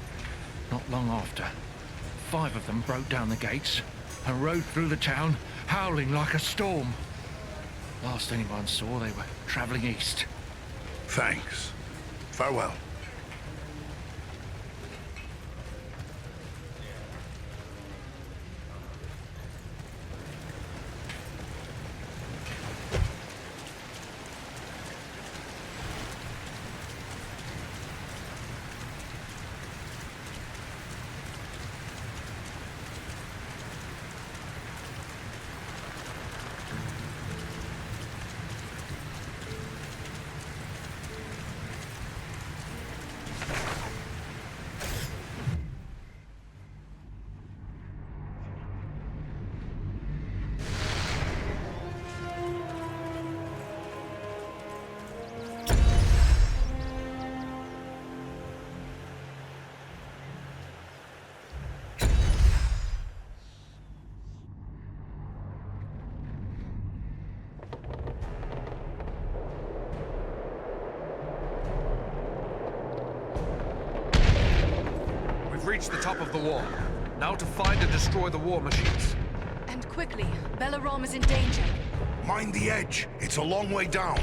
Not long after, 5 of them broke down the gates and rode through the town, howling like a storm. Last anyone saw, they were traveling east. Thanks. Farewell. We've reached the top of the wall. Now to find and destroy the war machines. And quickly, Beleram is in danger. Mind the edge. It's a long way down.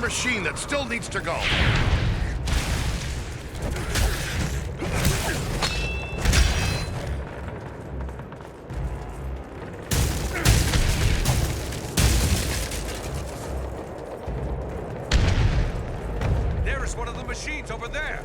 Machine that still needs to go. There is one of the machines over there.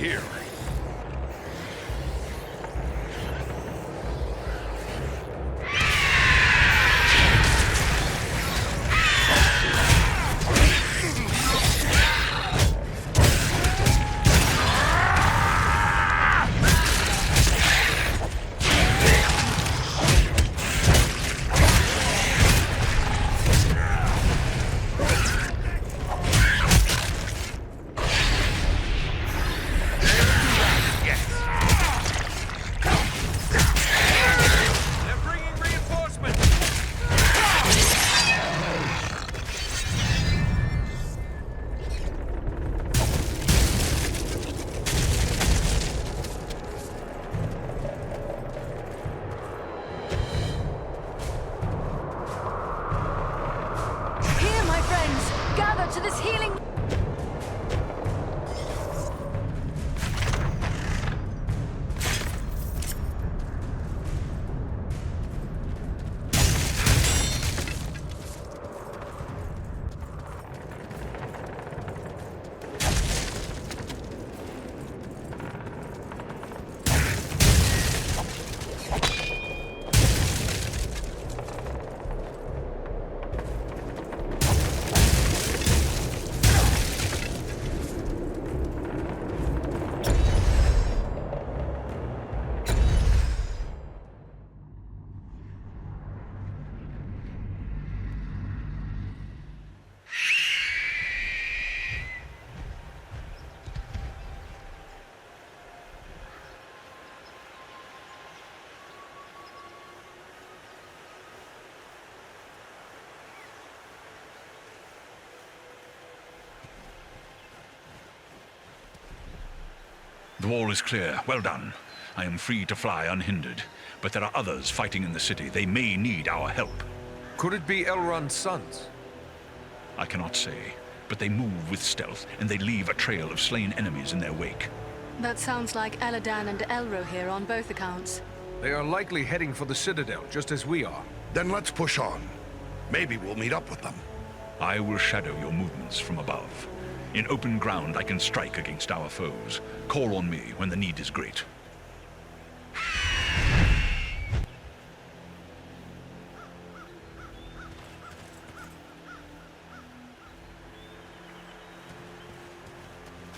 Here. to this healing... The wall is clear. Well done. I am free to fly unhindered. But there are others fighting in the city. They may need our help. Could it be Elrond's sons? I cannot say, but they move with stealth, and they leave a trail of slain enemies in their wake. That sounds like Elladan and Elro here on both accounts. They are likely heading for the Citadel, just as we are. Then let's push on. Maybe we'll meet up with them. I will shadow your movements from above. In open ground, I can strike against our foes. Call on me when the need is great.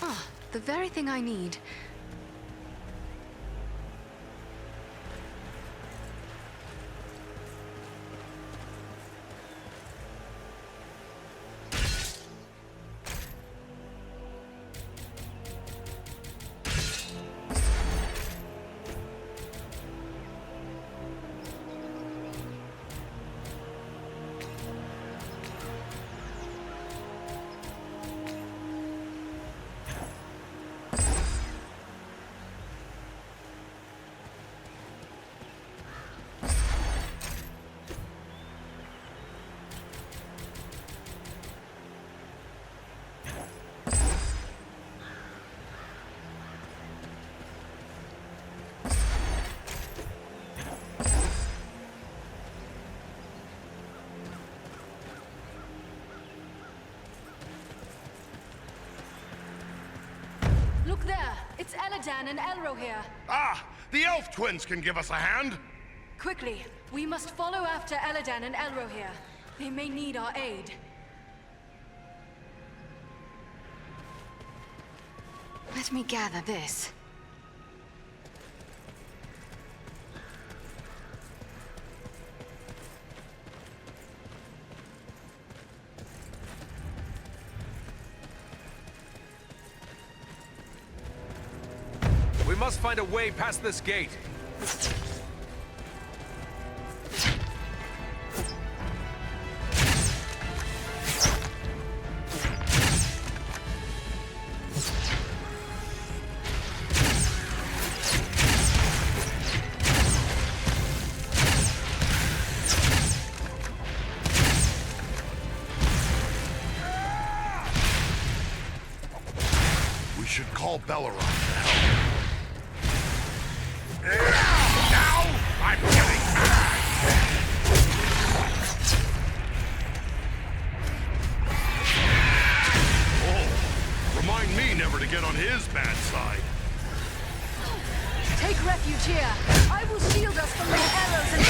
Ah, the very thing I need. Look there! It's Elladan and Elro here. Ah! The elf twins can give us a hand! Quickly, we must follow after Elladan and Elro here. They may need our aid. Let me gather this. We must find a way past this gate. We should call Beleram to help. Now I'm getting mad! Oh, remind me never to get on his bad side. Take refuge here. I will shield us from their arrows and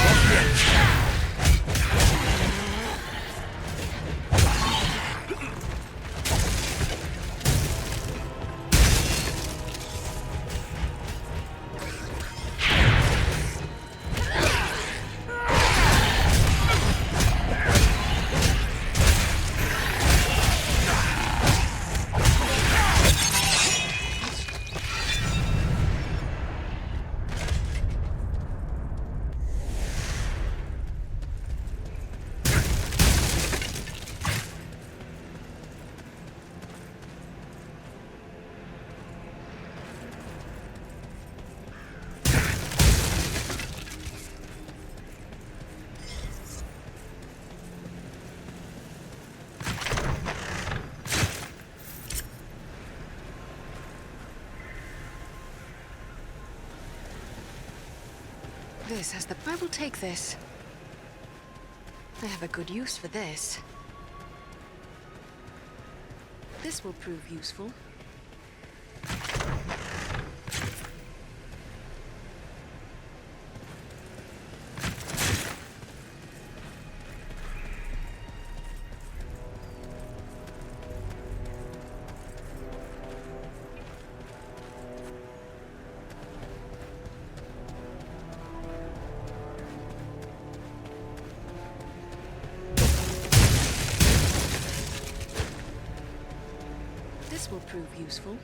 this as the... I will take this. I have a good use for this. This will prove useful. This will prove useful.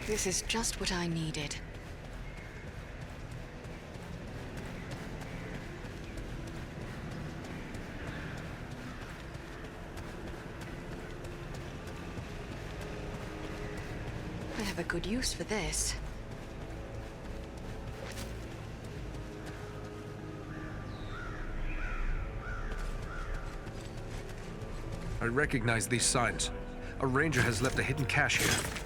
This is just what I needed. have a good use for this. I recognize these signs. A ranger has left a hidden cache here.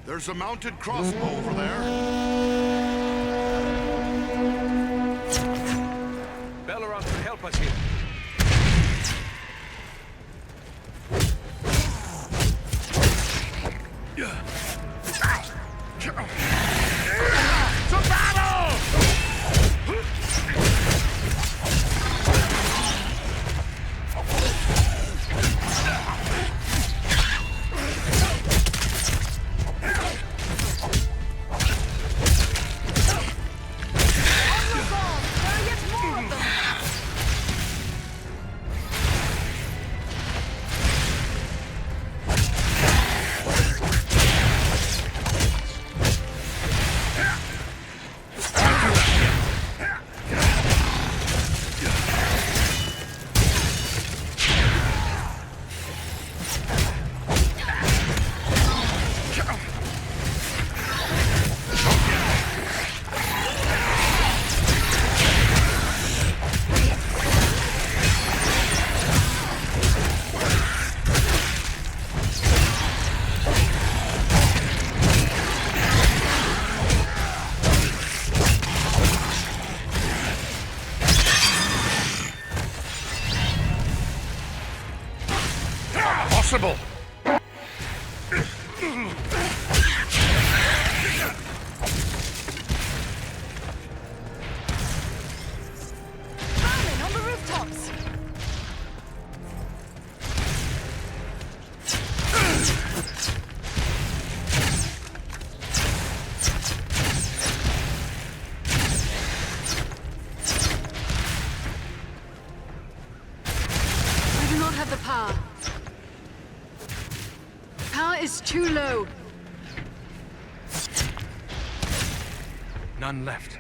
There's a mounted crossbow over there. Beleram can help us here. To battle! Possible. Firemen on the rooftops! I do not have the power. Power is too low. None left.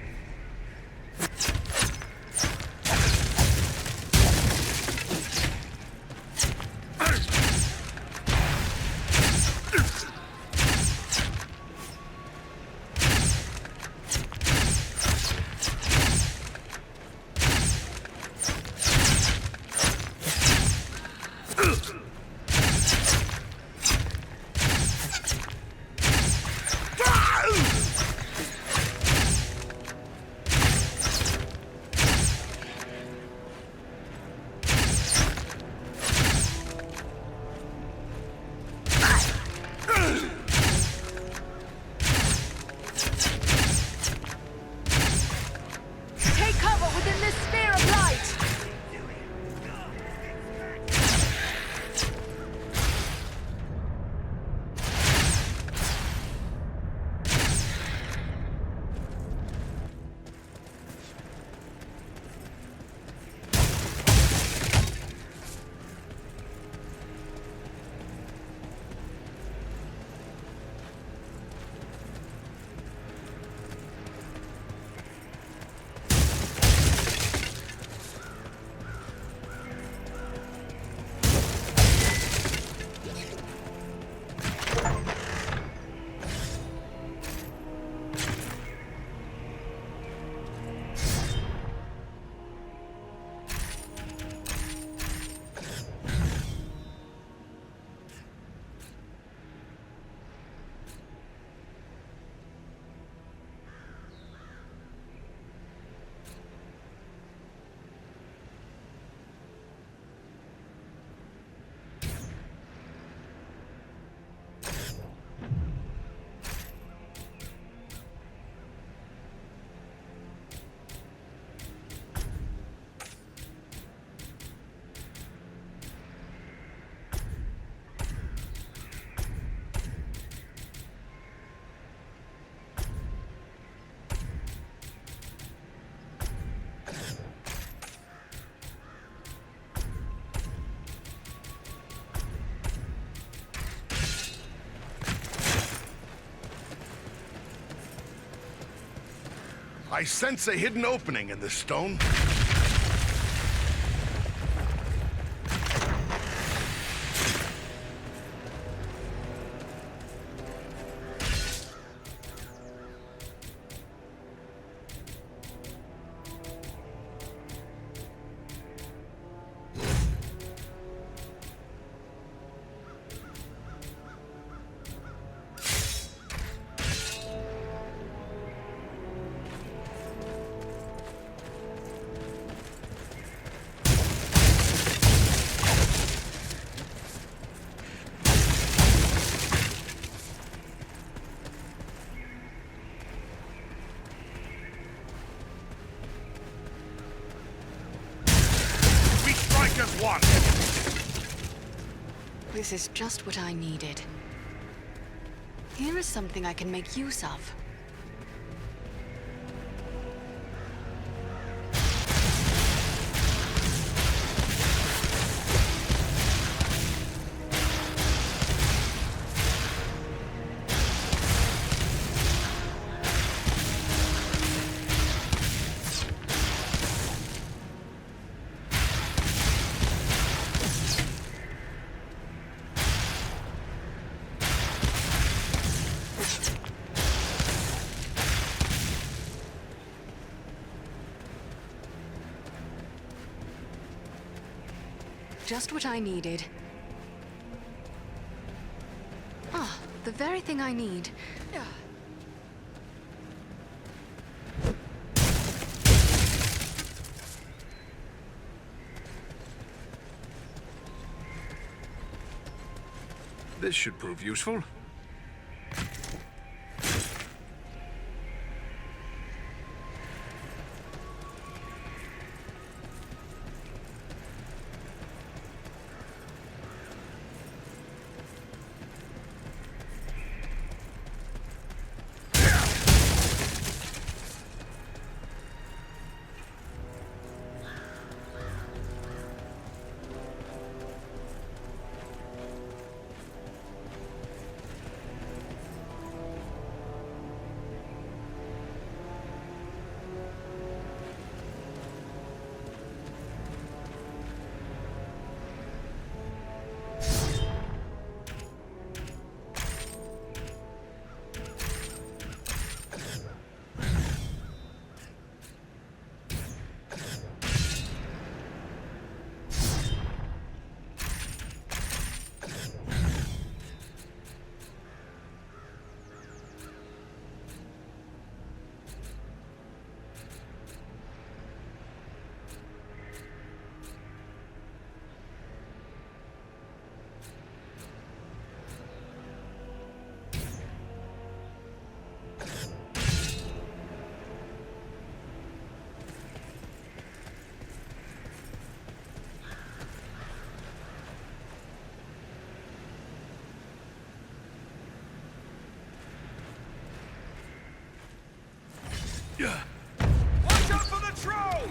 I sense a hidden opening in this stone. One. This is just what I needed. Here is something I can make use of. Just what I needed. Ah, the very thing I need. This should prove useful. Watch out for the troll!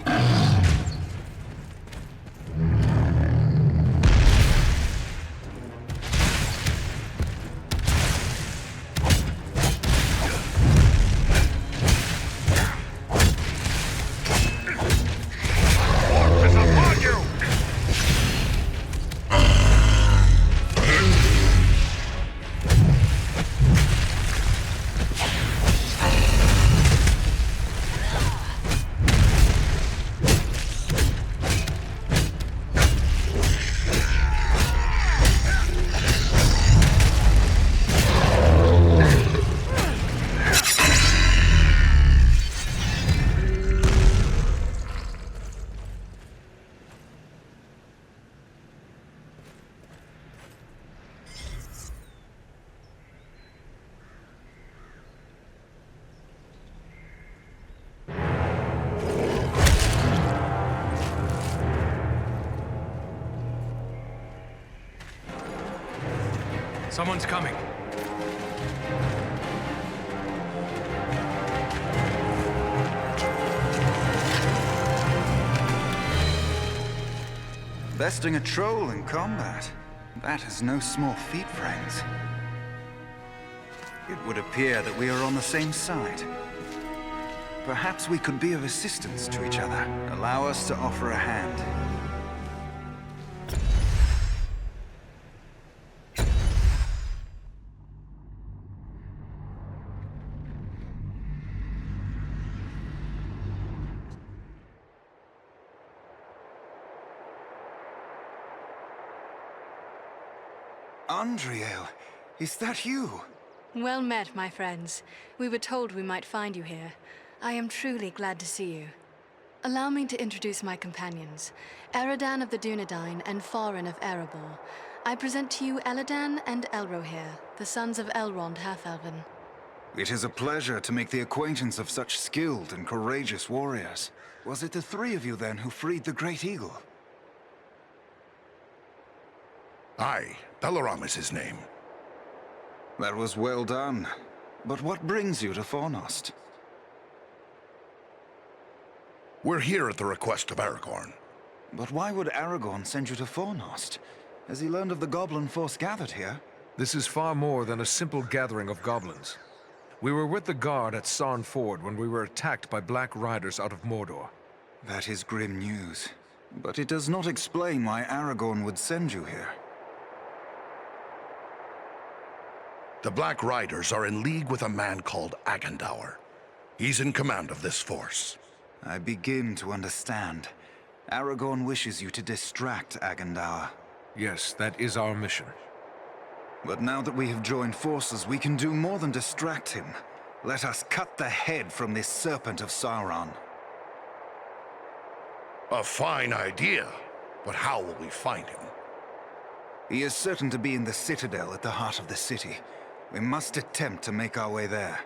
Someone's coming. Besting a troll in combat. That is no small feat, friends. It would appear that we are on the same side. Perhaps we could be of assistance to each other. Allow us to offer a hand. Andriel, is that you? Well met, my friends. We were told we might find you here. I am truly glad to see you. Allow me to introduce my companions, Eredan of the Dunedain and Farin of Erebor. I present to you Elladan and Elrohir, the sons of Elrond Half-Elven. It is a pleasure to make the acquaintance of such skilled and courageous warriors. Was it the three of you then who freed the Great Eagle? Aye, Beleram is his name. That was well done. But what brings you to Fornost? We're here at the request of Aragorn. But why would Aragorn send you to Fornost? Has he learned of the goblin force gathered here? This is far more than a simple gathering of goblins. We were with the guard at Sarn Ford when we were attacked by Black Riders out of Mordor. That is grim news. But it does not explain why Aragorn would send you here. The Black Riders are in league with a man called Agandaûr. He's in command of this force. I begin to understand. Aragorn wishes you to distract Agandaûr. Yes, that is our mission. But now that we have joined forces, we can do more than distract him. Let us cut the head from this serpent of Sauron. A fine idea, but how will we find him? He is certain to be in the Citadel at the heart of the city. We must attempt to make our way there.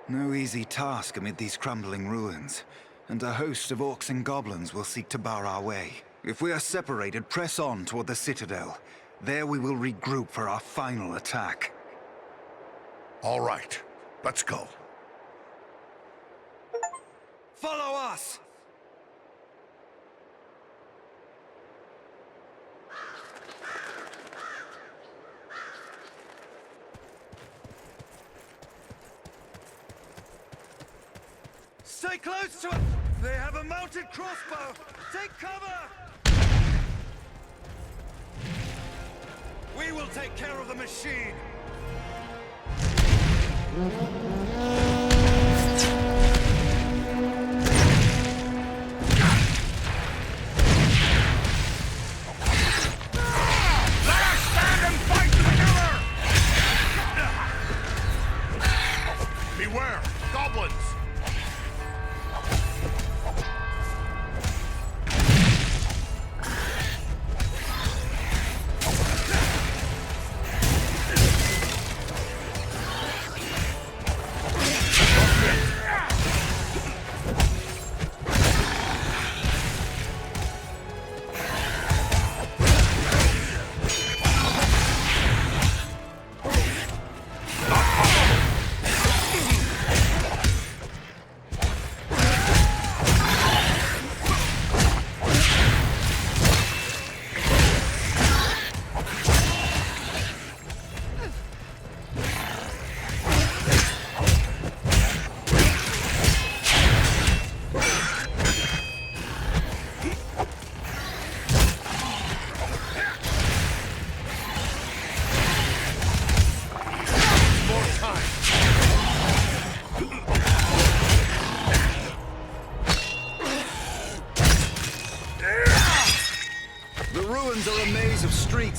No easy task amid these crumbling ruins, and a host of orcs and goblins will seek to bar our way. If we are separated, press on toward the Citadel. There we will regroup for our final attack. All right, let's go. Follow us! Stay close to it! They have a mounted crossbow! Take cover! We will take care of the machine! Let us stand and fight together! Beware, goblins!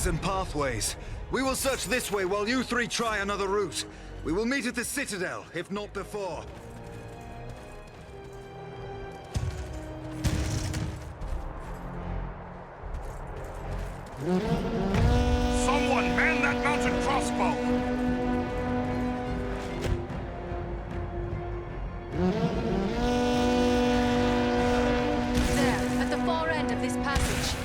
And pathways. We will search this way while you three try another route. We will meet at the Citadel, if not before. Someone man that mounted crossbow! There, at the far end of this passage.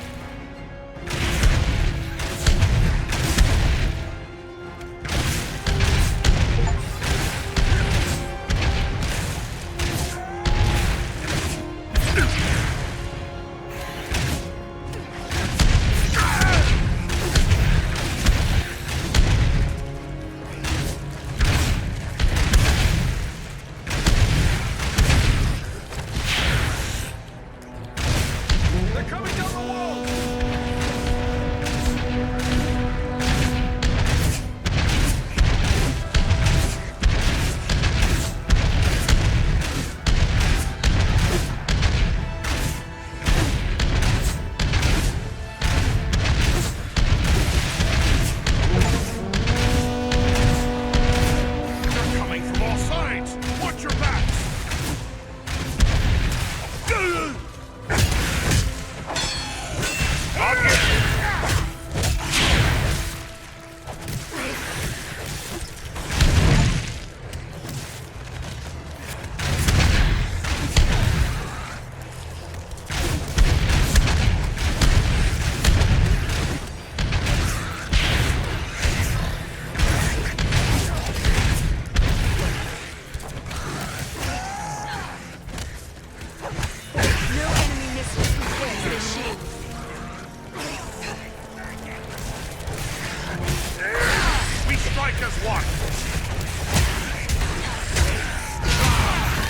strike as one!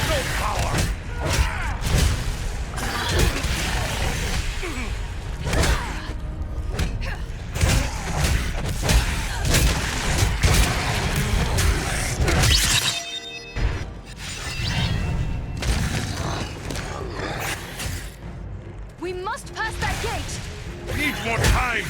No power! We must pass that gate! Need more time!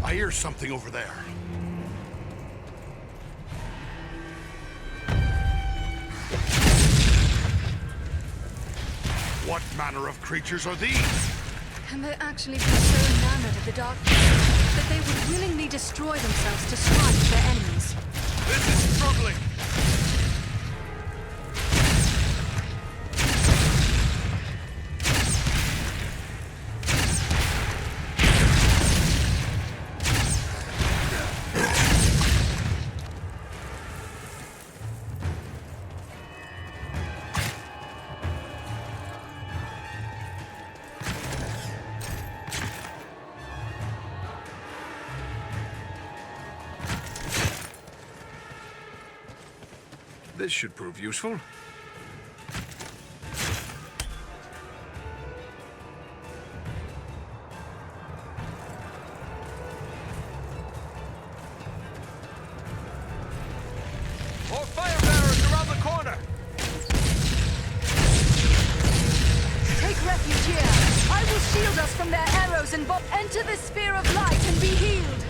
I hear something over there. What manner of creatures are these? Can they actually be so enamored of the darkness that they would willingly destroy themselves to strike their enemies? This is troubling! This should prove useful. More fire bearers around the corner! Take refuge here. I will shield us from their arrows and enter the sphere of light and be healed.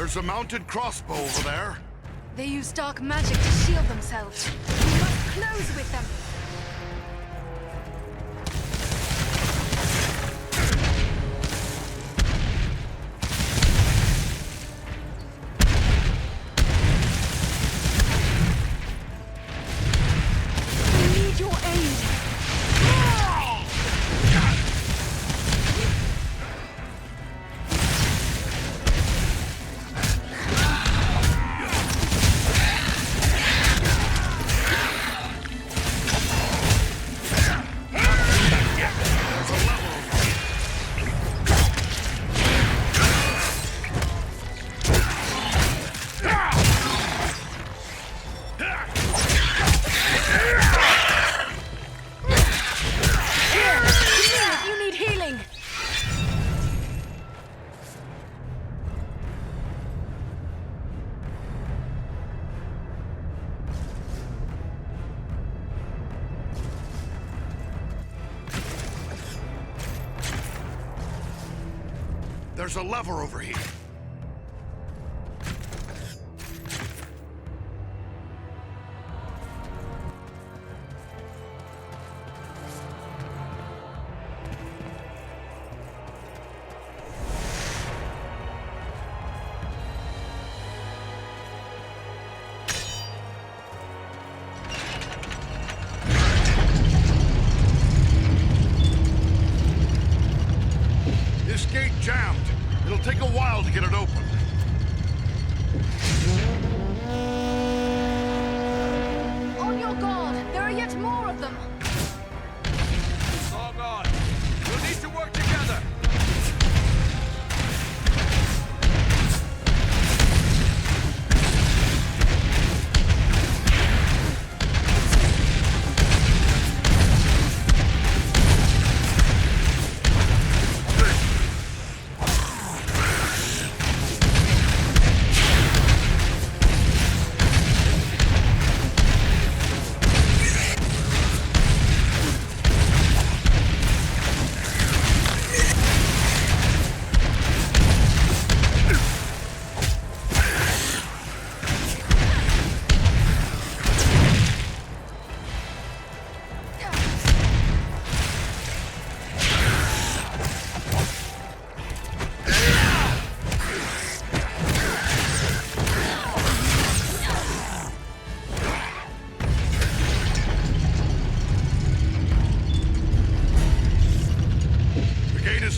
There's a mounted crossbow over there. They use dark magic to shield themselves. We must close with them. We need your aid. There's a lever over here. This gate jammed. It'll take a while to get it open. On your guard! There are yet more of them! Long on. We'll need to work together.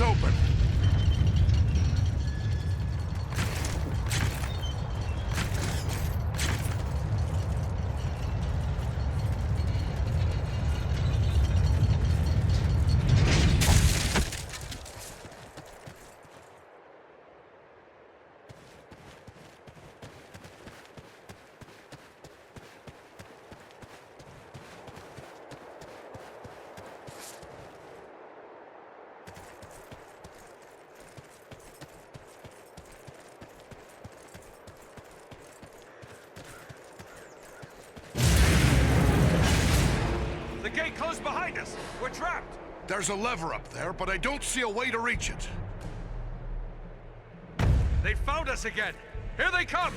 Open. The gate closed behind us. We're trapped. There's a lever up there, but I don't see a way to reach it. They found us again. Here they come.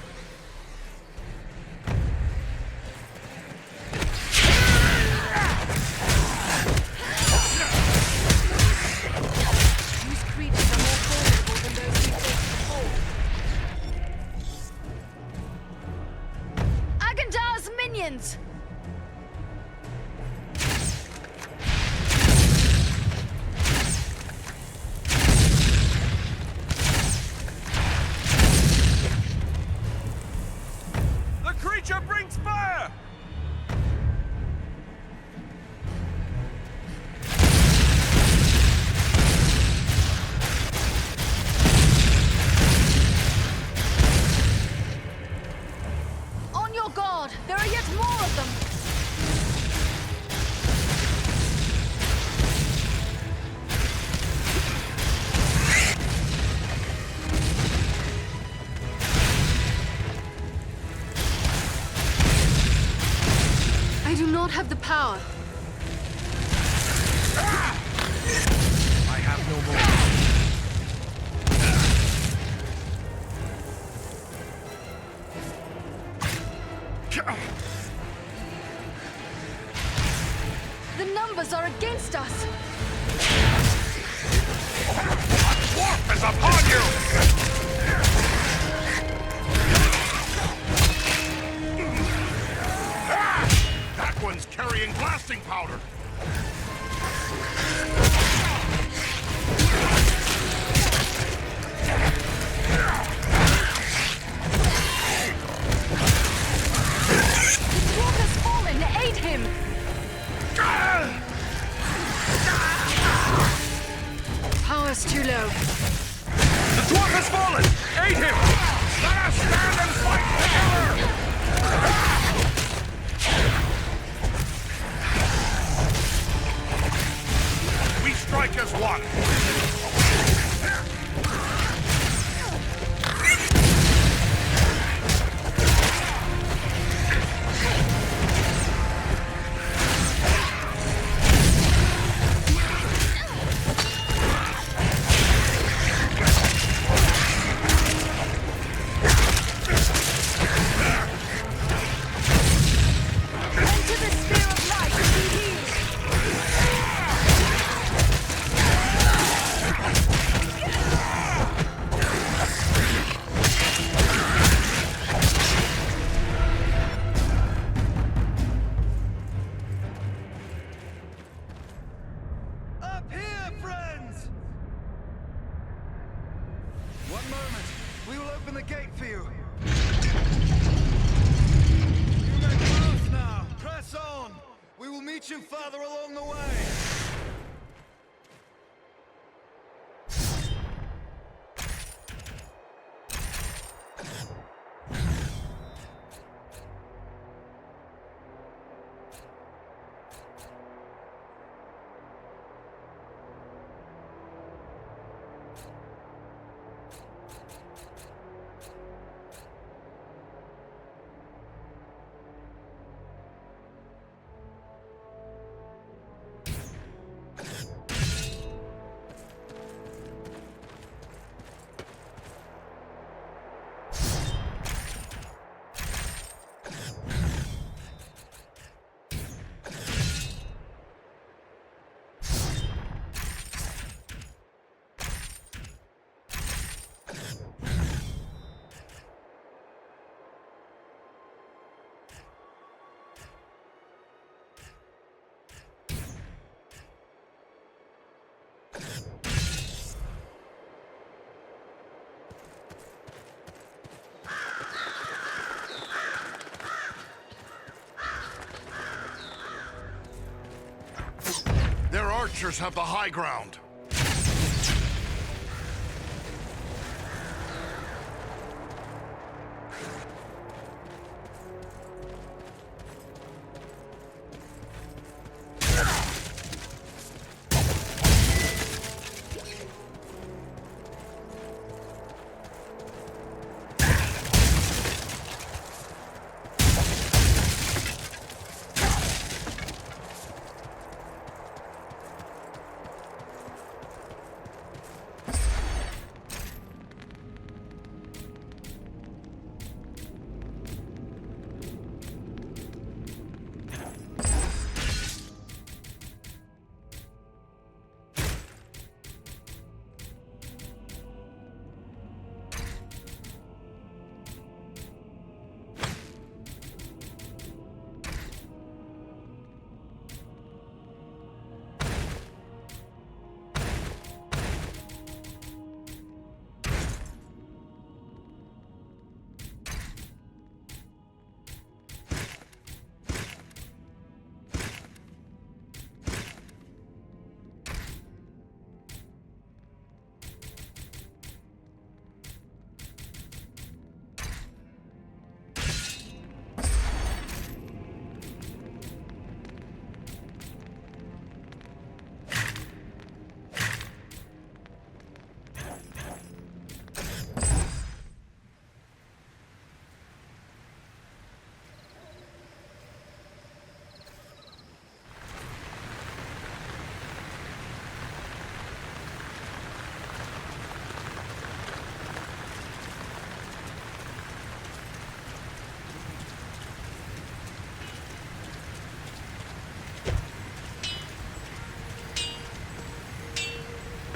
These creatures are more formidable than those we faced before. Agandaûr's minions! Brings fire! On your guard! There are yet more of them! I do not have the power. I have no more. odds are against us. Dwarf is upon you! That one's carrying blasting powder! The dwarf has fallen! Aid him! Power's too low. The dwarf has fallen! Aid him! Let us stand and fight together! We strike as one! Their archers have the high ground.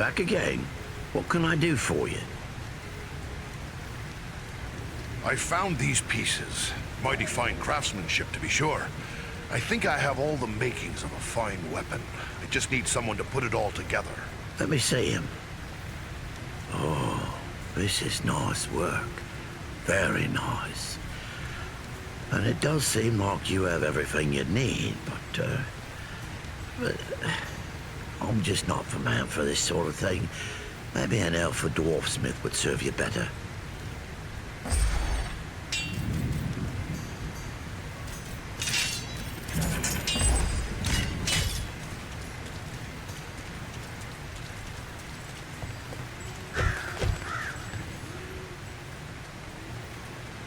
back again. What can I do for you? I found these pieces. Mighty fine craftsmanship, to be sure. I think I have all the makings of a fine weapon. I just need someone to put it all together. Let me see him. Oh, this is nice work. Very nice. And it does seem like you have everything you need, but I'm just not the man for this sort of thing. Maybe an elf or dwarf smith would serve you better.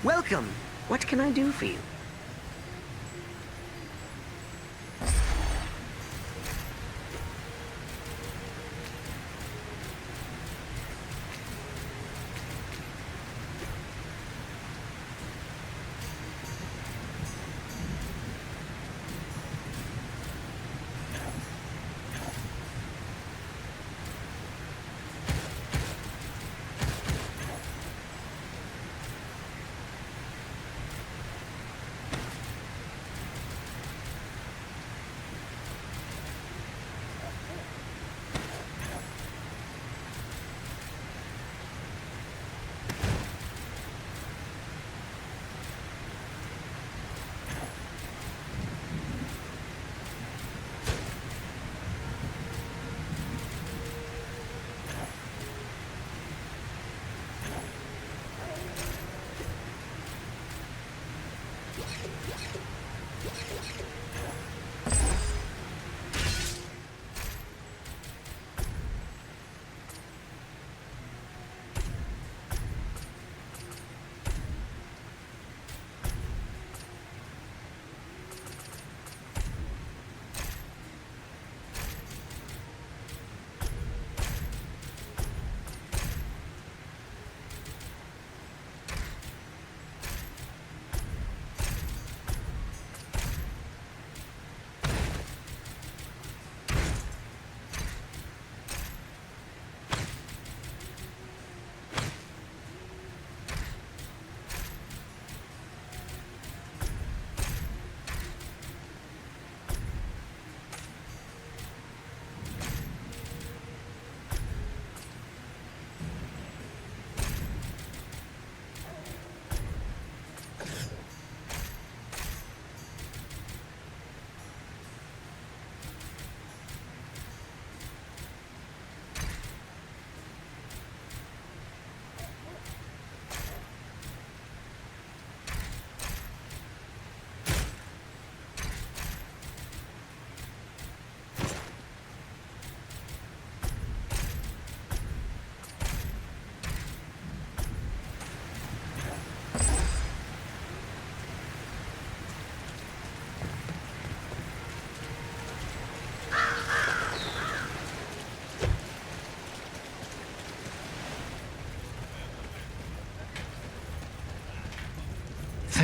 Welcome. What can I do for you?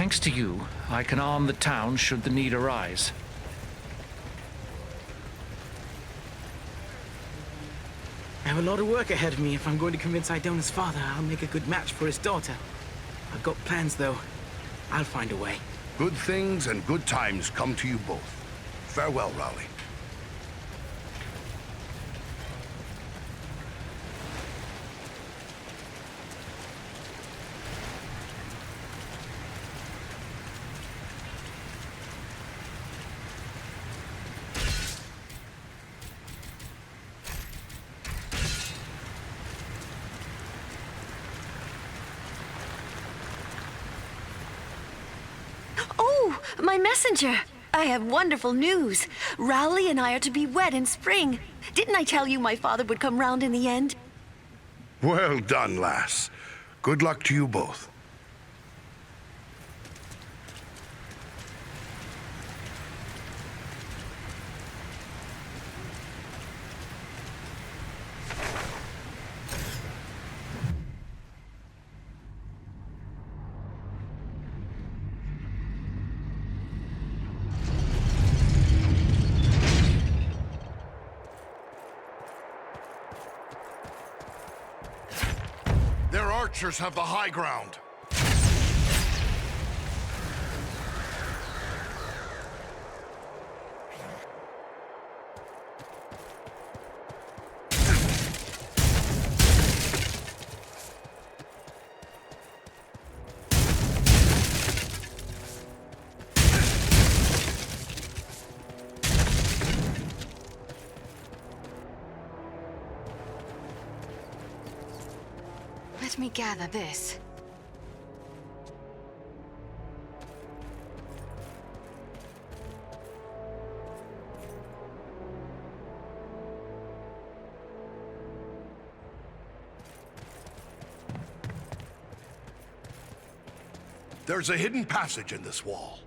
Thanks to you, I can arm the town should the need arise. I have a lot of work ahead of me if I'm going to convince Idona's father I'll make a good match for his daughter. I've got plans, though. I'll find a way. Good things and good times come to you both. Farewell, Rowley. My messenger! I have wonderful news. Rowley and I are to be wed in spring. Didn't I tell you my father would come round in the end? Well done, lass. Good luck to you both. Their archers have the high ground. Let me gather this. There's a hidden passage in this wall.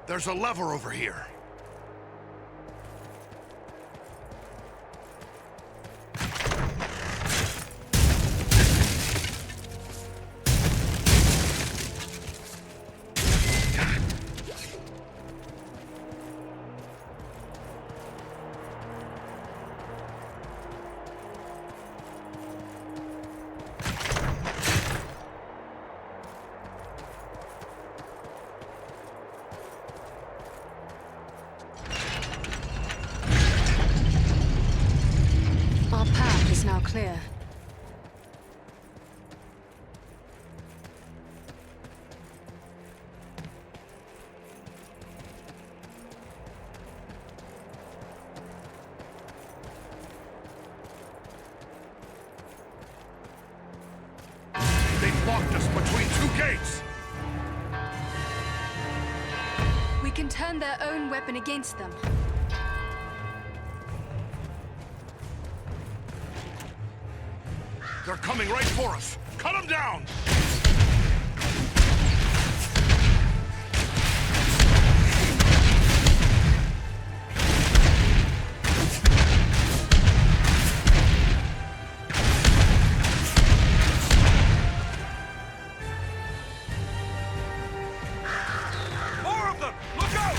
There's a lever over here. Our path is now clear. They've locked us between two gates! We can turn their own weapon against them. They're coming right for us! Cut them down! More of them! Look out!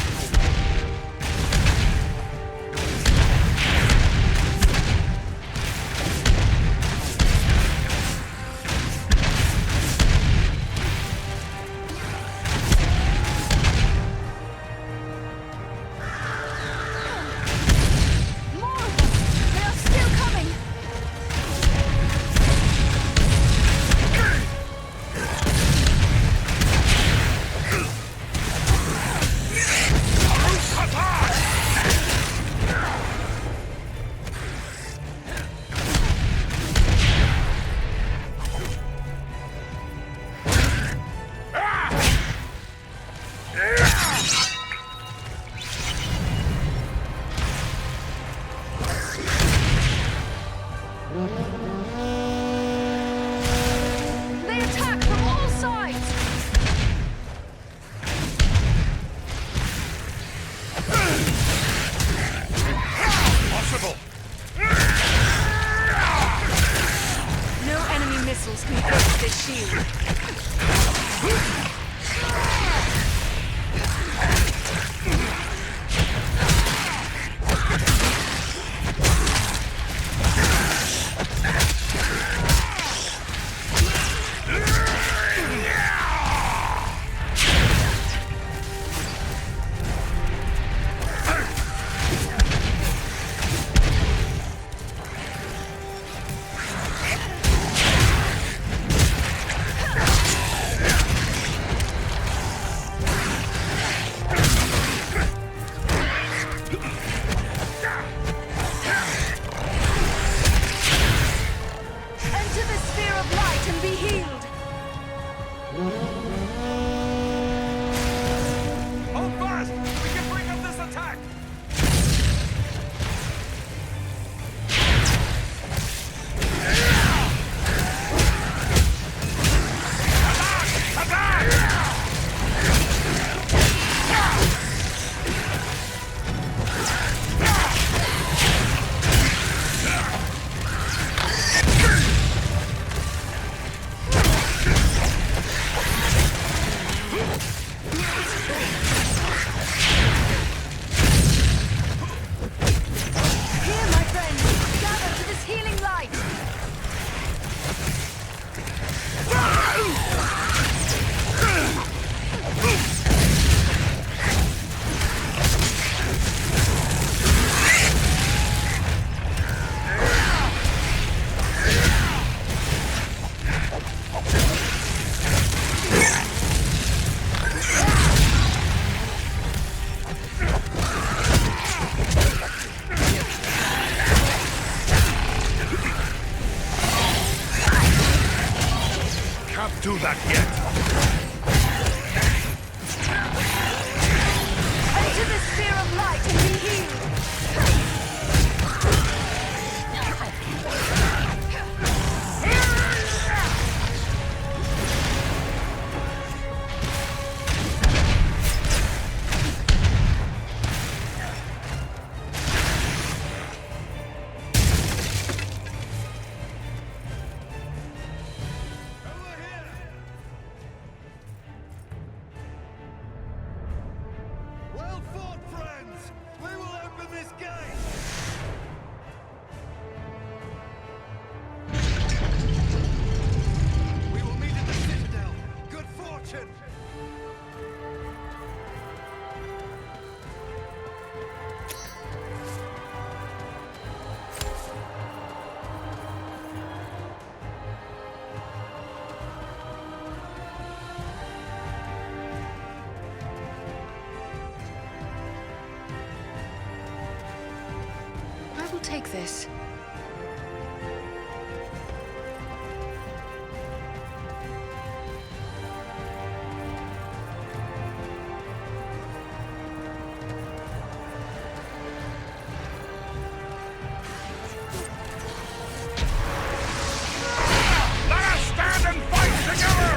that yet! Enter the sphere of light and be healed! Take this. Let us stand and fight together!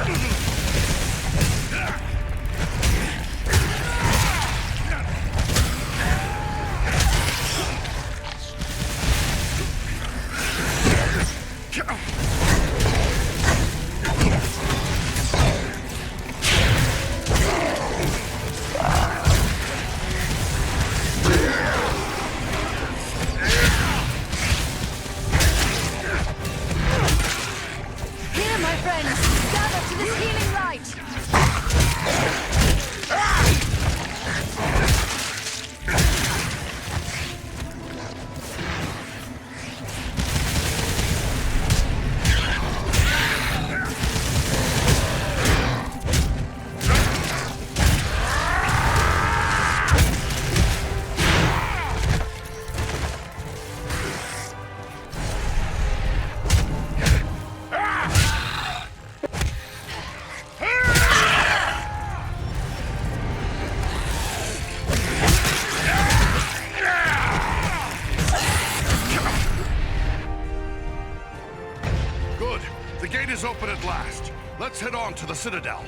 Open at last. Let's head on to the Citadel.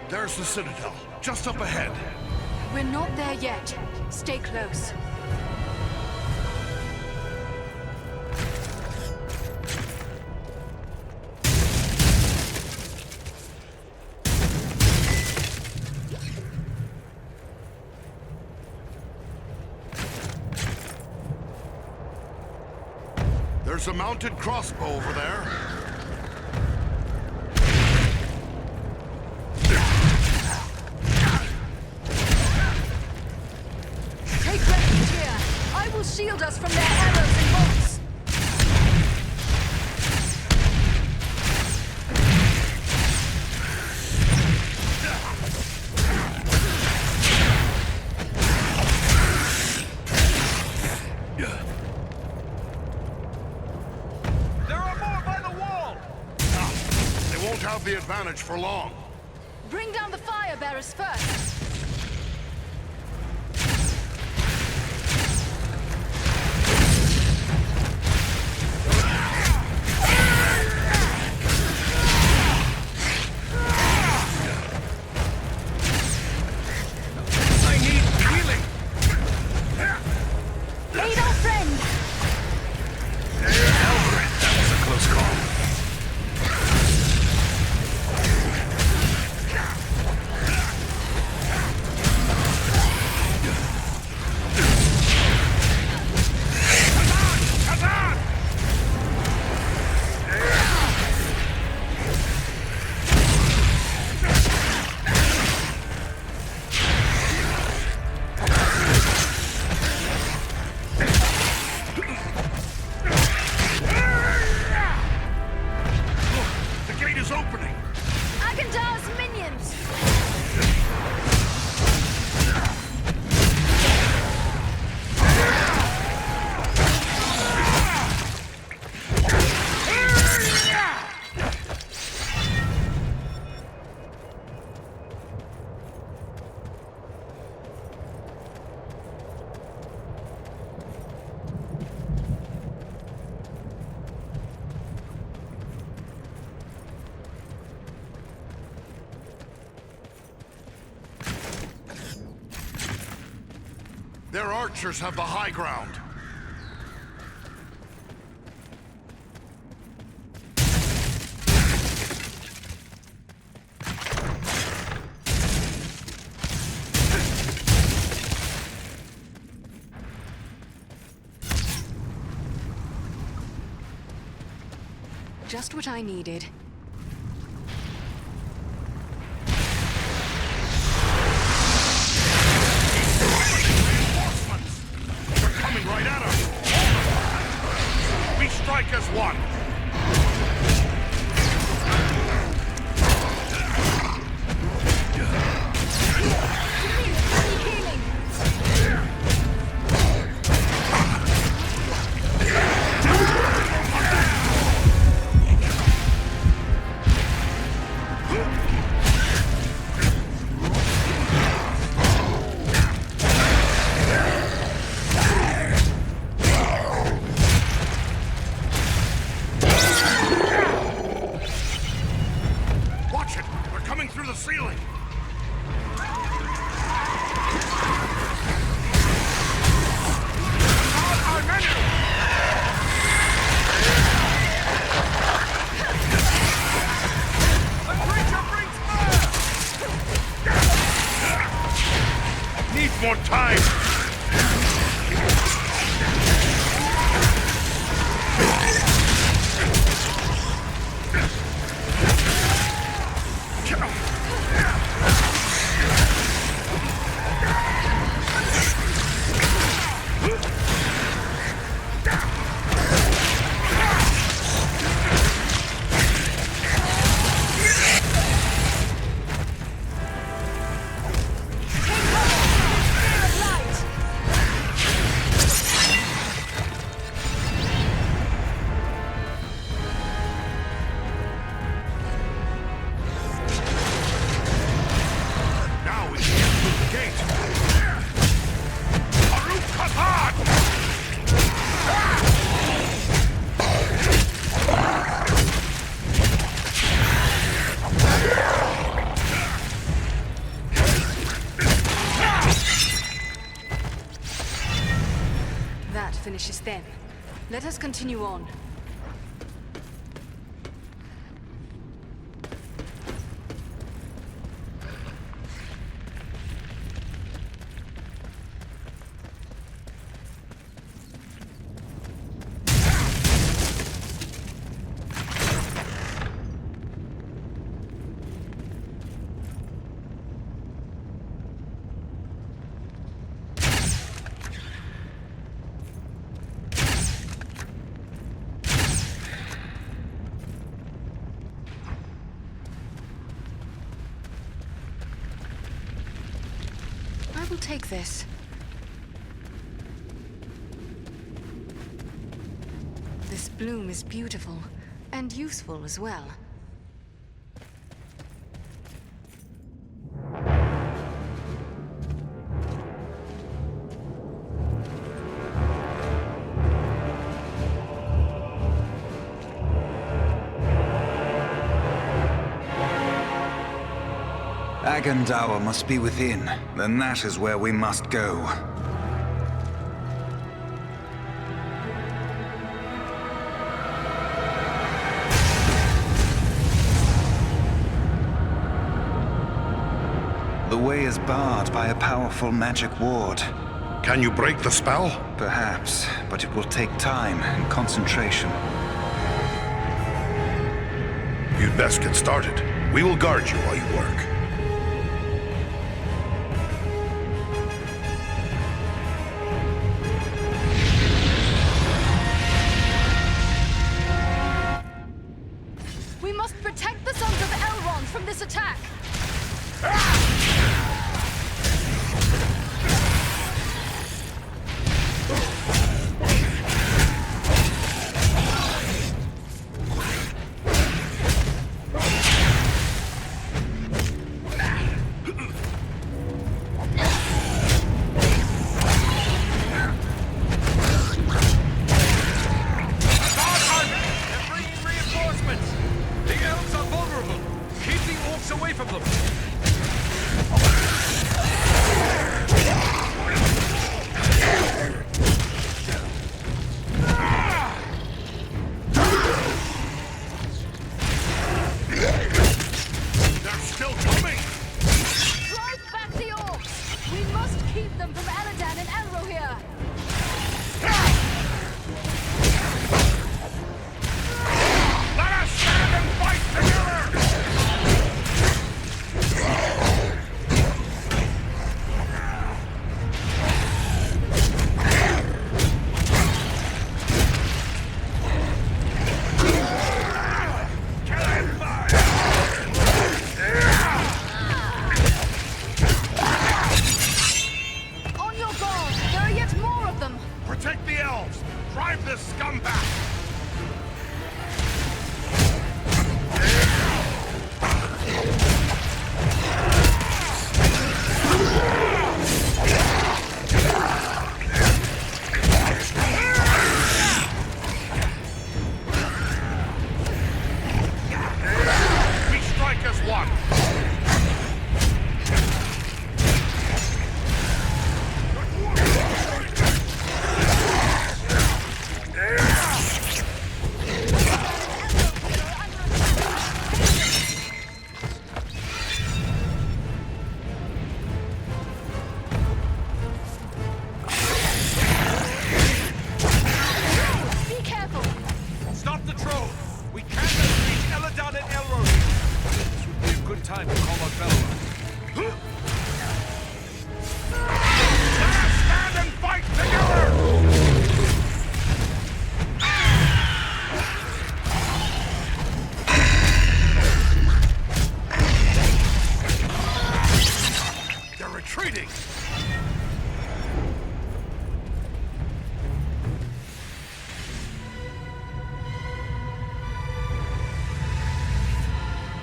There's the Citadel, just up ahead. We're not there yet. Stay close. There's a mounted crossbow over there. Take refuge here. I will shield us from their arrows and bolts. The advantage for long. Bring down the fire bearers first. I need healing. Aid our friend. That was a close call. Their archers have the high ground. Just what I needed. Right at us! We strike as one! More time! finishes then. Let us continue on. I will take this. This bloom is beautiful, and useful as well. Agandaûr must be within, then that is where we must go. The way is barred by a powerful magic ward. Can you break the spell? Perhaps, but it will take time and concentration. You'd best get started. We will guard you while you work. We must protect the sons of Elrond from this attack!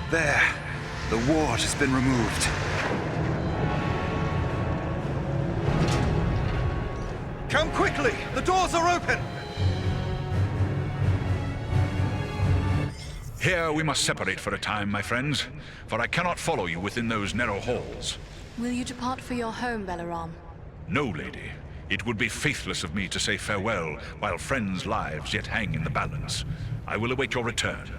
There. The ward has been removed. Come quickly! The doors are open! Here we must separate for a time, my friends, for I cannot follow you within those narrow halls. Will you depart for your home, Beleram? No, lady. It would be faithless of me to say farewell while friends' lives yet hang in the balance. I will await your return.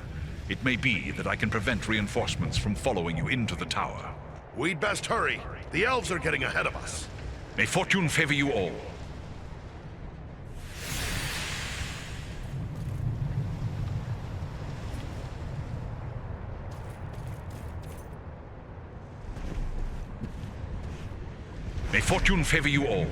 It may be that I can prevent reinforcements from following you into the tower. We'd best hurry. The elves are getting ahead of us. May fortune favor you all. May fortune favor you all.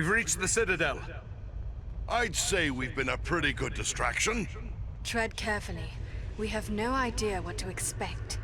We've reached the Citadel. I'd say we've been a pretty good distraction. Tread carefully. We have no idea what to expect.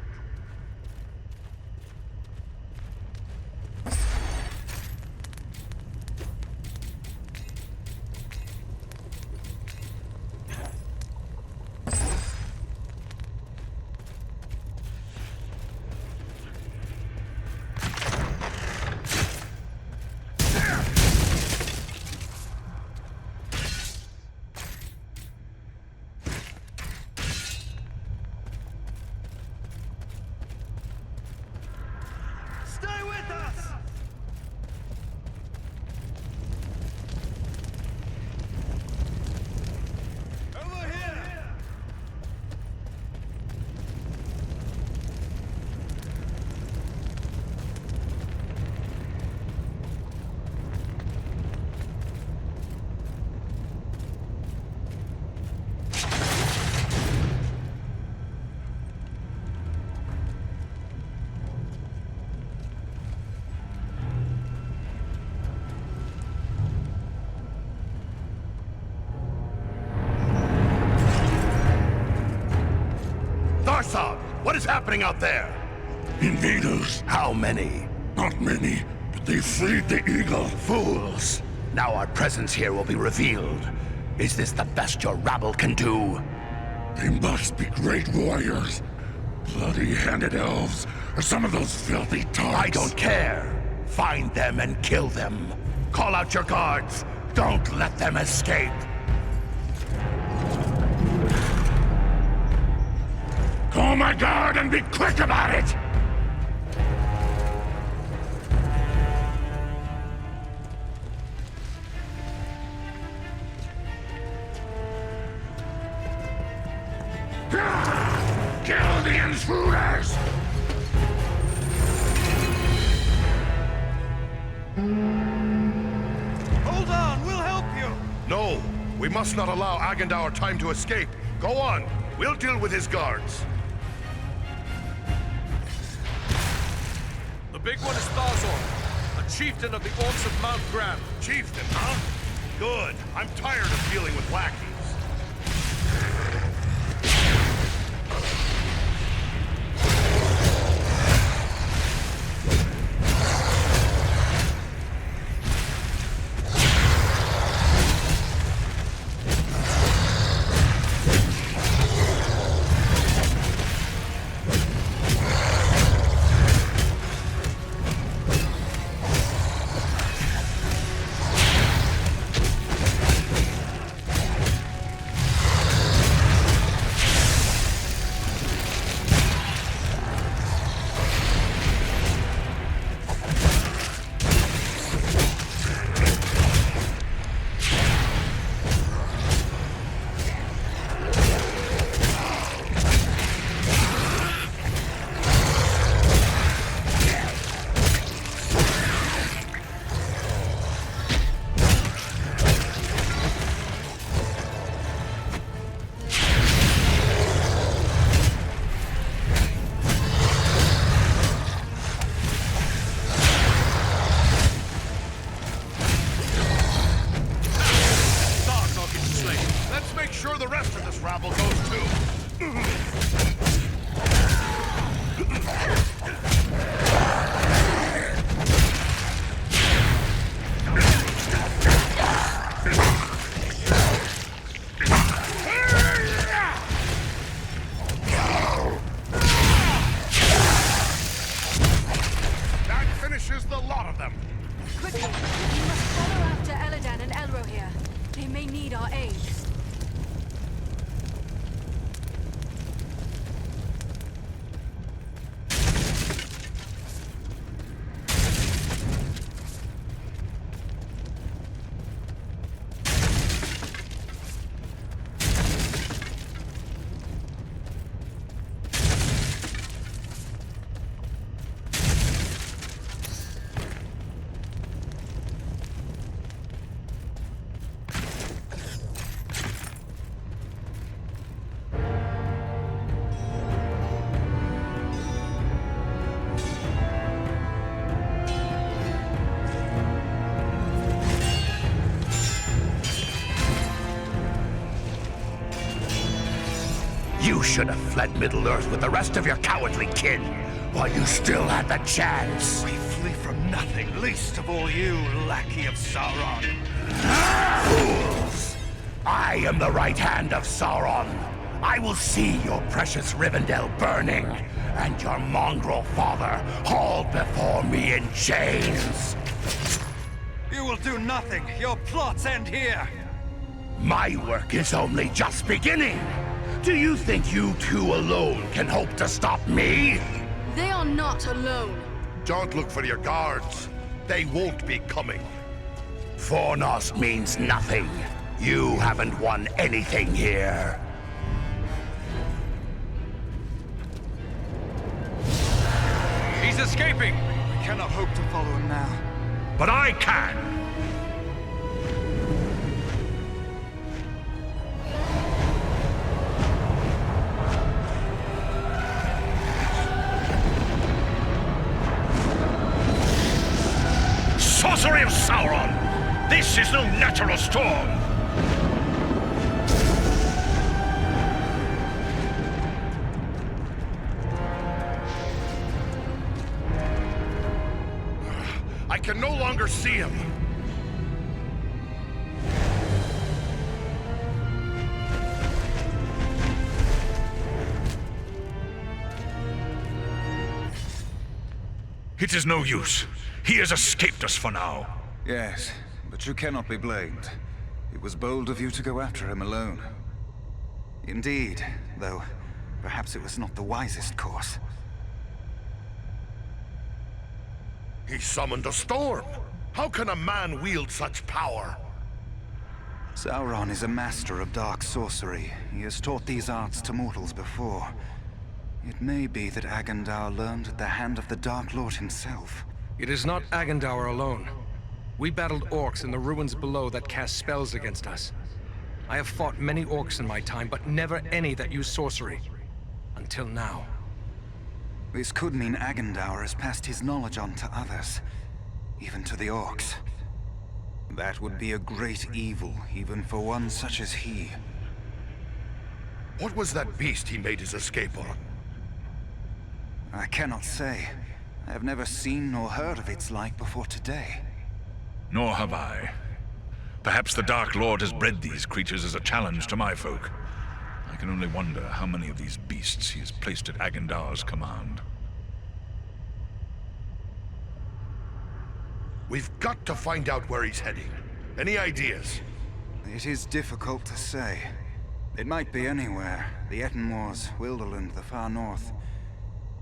Tharzog, what is happening out there? Invaders. How many? Not many, but they freed the eagle. Fools! Now our presence here will be revealed. Is this the best your rabble can do? They must be great warriors. Bloody-handed elves, or some of those filthy tarts. I don't care. Find them and kill them. Call out your guards. Don't let them escape. Call my guard and be quick about it! Kill the intruders! Hold on, we'll help you! No, we must not allow Agandaûr time to escape. Go on, we'll deal with his guards. The big one is Tharzog, a chieftain of the Orcs of Mount Gundabad. Chieftain, huh? Good. I'm tired of dealing with lackeys. You should have fled Middle-earth with the rest of your cowardly kin, while you still had the chance. We flee from nothing, least of all you, lackey of Sauron. Fools! I am the right hand of Sauron. I will see your precious Rivendell burning, and your mongrel father hauled before me in chains. You will do nothing. Your plots end here. My work is only just beginning. Do you think you two alone can hope to stop me? They are not alone. Don't look for your guards. They won't be coming. Fornost means nothing. You haven't won anything here. He's escaping! We cannot hope to follow him now. But I can! Sorcery of Sauron! This is no natural storm! can no longer see him! It is no use. He has escaped us for now. Yes, but you cannot be blamed. It was bold of you to go after him alone. Indeed, though perhaps it was not the wisest course. He summoned a storm! How can a man wield such power? Sauron is a master of dark sorcery. He has taught these arts to mortals before. It may be that Agandaûr learned at the hand of the Dark Lord himself. It is not Agandaûr alone. We battled orcs in the ruins below that cast spells against us. I have fought many orcs in my time, but never any that use sorcery. Until now. This could mean Agandaûr has passed his knowledge on to others. Even to the orcs. That would be a great evil, even for one such as he. What was that beast he made his escape on? I cannot say. I have never seen nor heard of its like before today. Nor have I. Perhaps the Dark Lord has bred these creatures as a challenge to my folk. I can only wonder how many of these beasts he has placed at Agandaûr's command. We've got to find out where he's heading. Any ideas? It is difficult to say. It might be anywhere. The Ettenmoors, Wilderland, the far north.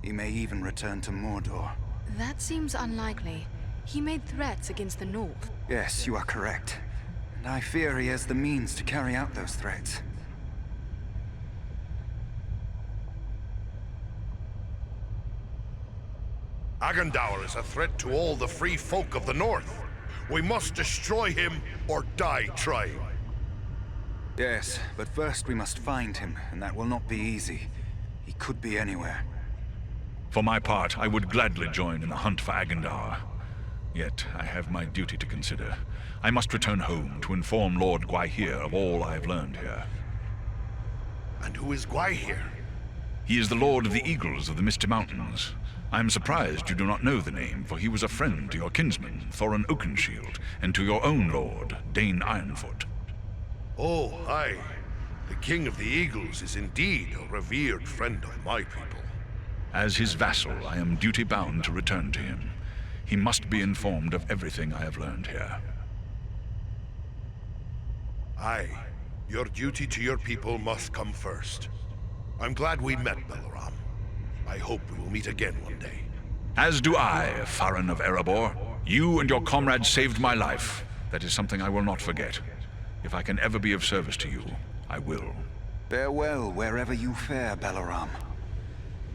He may even return to Mordor. That seems unlikely. He made threats against the north. Yes, you are correct. And I fear he has the means to carry out those threats. Agandaûr is a threat to all the free folk of the north. We must destroy him or die trying. Yes, but first we must find him, and that will not be easy. He could be anywhere. For my part, I would gladly join in the hunt for Agandaûr. Yet, I have my duty to consider. I must return home to inform Lord Gwaihir of all I have learned here. And who is Gwaihir? He is the Lord of the Eagles of the Misty Mountains. I am surprised you do not know the name, for he was a friend to your kinsman, Thorin Oakenshield, and to your own lord, Dane Ironfoot. Oh, aye. The King of the Eagles is indeed a revered friend of my people. As his vassal, I am duty-bound to return to him. He must be informed of everything I have learned here. Aye. Your duty to your people must come first. I'm glad we met, Beleram. I hope we will meet again one day. As do I, Farron of Erebor. You and your comrades saved my life. That is something I will not forget. If I can ever be of service to you, I will. Farewell wherever you fare, Beleram.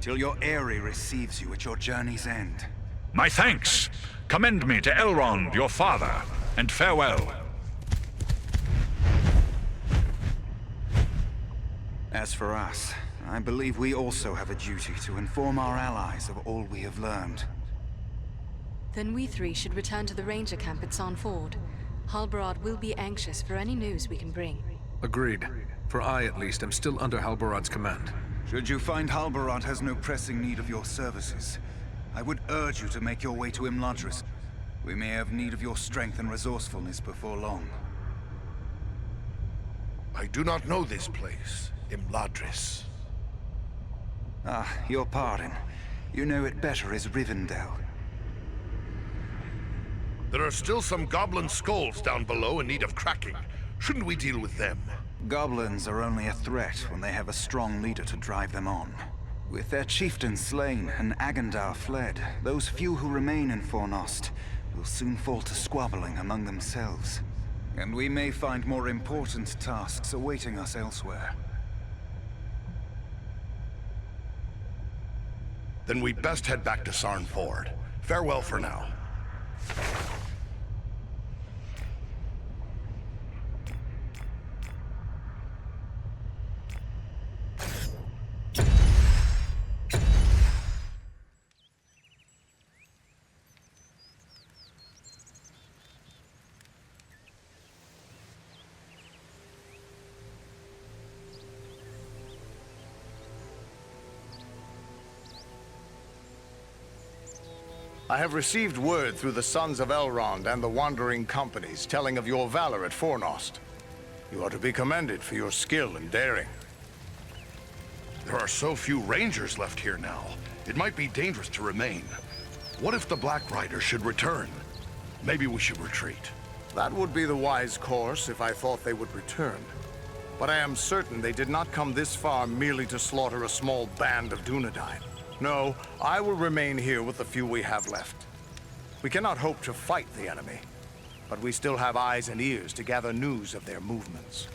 Till your Eyrie receives you at your journey's end. My thanks! Commend me to Elrond, your father, and farewell. As for us, I believe we also have a duty to inform our allies of all we have learned. Then we three should return to the ranger camp at Sarn Ford. Halbarad will be anxious for any news we can bring. Agreed. For I, at least, am still under Halbarad's command. Should you find Halbarad has no pressing need of your services, I would urge you to make your way to Imladris. We may have need of your strength and resourcefulness before long. I do not know this place, Imladris. Ah, your pardon. You know it better as Rivendell. There are still some goblin skulls down below in need of cracking. Shouldn't we deal with them? Goblins are only a threat when they have a strong leader to drive them on. With their chieftain slain and Agandaûr fled, those few who remain in Fornost will soon fall to squabbling among themselves. And we may find more important tasks awaiting us elsewhere. Then we best head back to Sarn Ford. Farewell for now. I have received word through the sons of Elrond and the wandering companies telling of your valor at Fornost. You are to be commended for your skill and daring. There are so few rangers left here now. It might be dangerous to remain. What if the Black Riders should return? Maybe we should retreat. That would be the wise course if I thought they would return. But I am certain they did not come this far merely to slaughter a small band of Dúnedain. No, I will remain here with the few we have left. We cannot hope to fight the enemy, but we still have eyes and ears to gather news of their movements.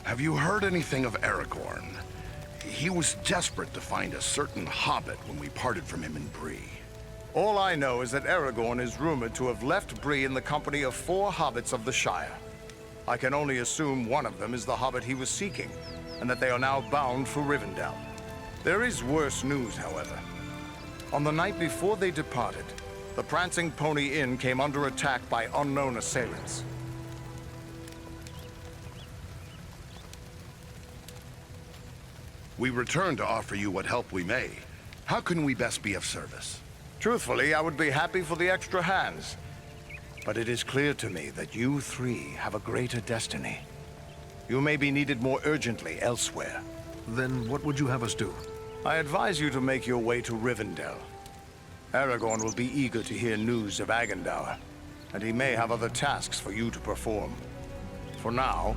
Have you heard anything of Aragorn? He was desperate to find a certain hobbit when we parted from him in Bree. All I know is that Aragorn is rumored to have left Bree in the company of 4 hobbits of the Shire. I can only assume one of them is the hobbit he was seeking, and that they are now bound for Rivendell. There is worse news, however. On the night before they departed, the Prancing Pony Inn came under attack by unknown assailants. We return to offer you what help we may. How can we best be of service? Truthfully, I would be happy for the extra hands. But it is clear to me that you 3 have a greater destiny. You may be needed more urgently elsewhere. Then what would you have us do? I advise you to make your way to Rivendell. Aragorn will be eager to hear news of Agandaûr, and he may have other tasks for you to perform. For now,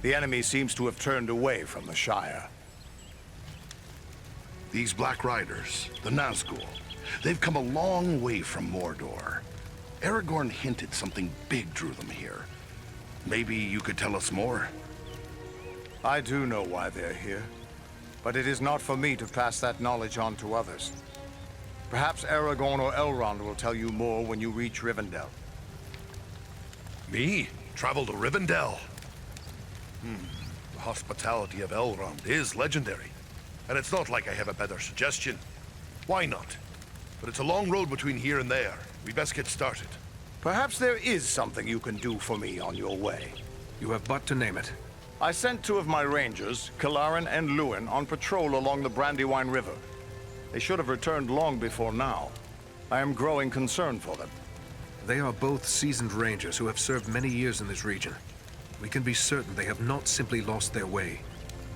the enemy seems to have turned away from the Shire. These Black Riders, the Nazgûl, they've come a long way from Mordor. Aragorn hinted something big drew them here. Maybe you could tell us more? I do know why they're here, but it is not for me to pass that knowledge on to others. Perhaps Aragorn or Elrond will tell you more when you reach Rivendell. Me? Travel to Rivendell? The hospitality of Elrond is legendary. And it's not like I have a better suggestion. Why not? But it's a long road between here and there. We best get started. Perhaps there is something you can do for me on your way. You have but to name it. I sent 2 of my rangers, Kalarin and Lúin, on patrol along the Brandywine River. They should have returned long before now. I am growing concerned for them. They are both seasoned rangers who have served many years in this region. We can be certain they have not simply lost their way.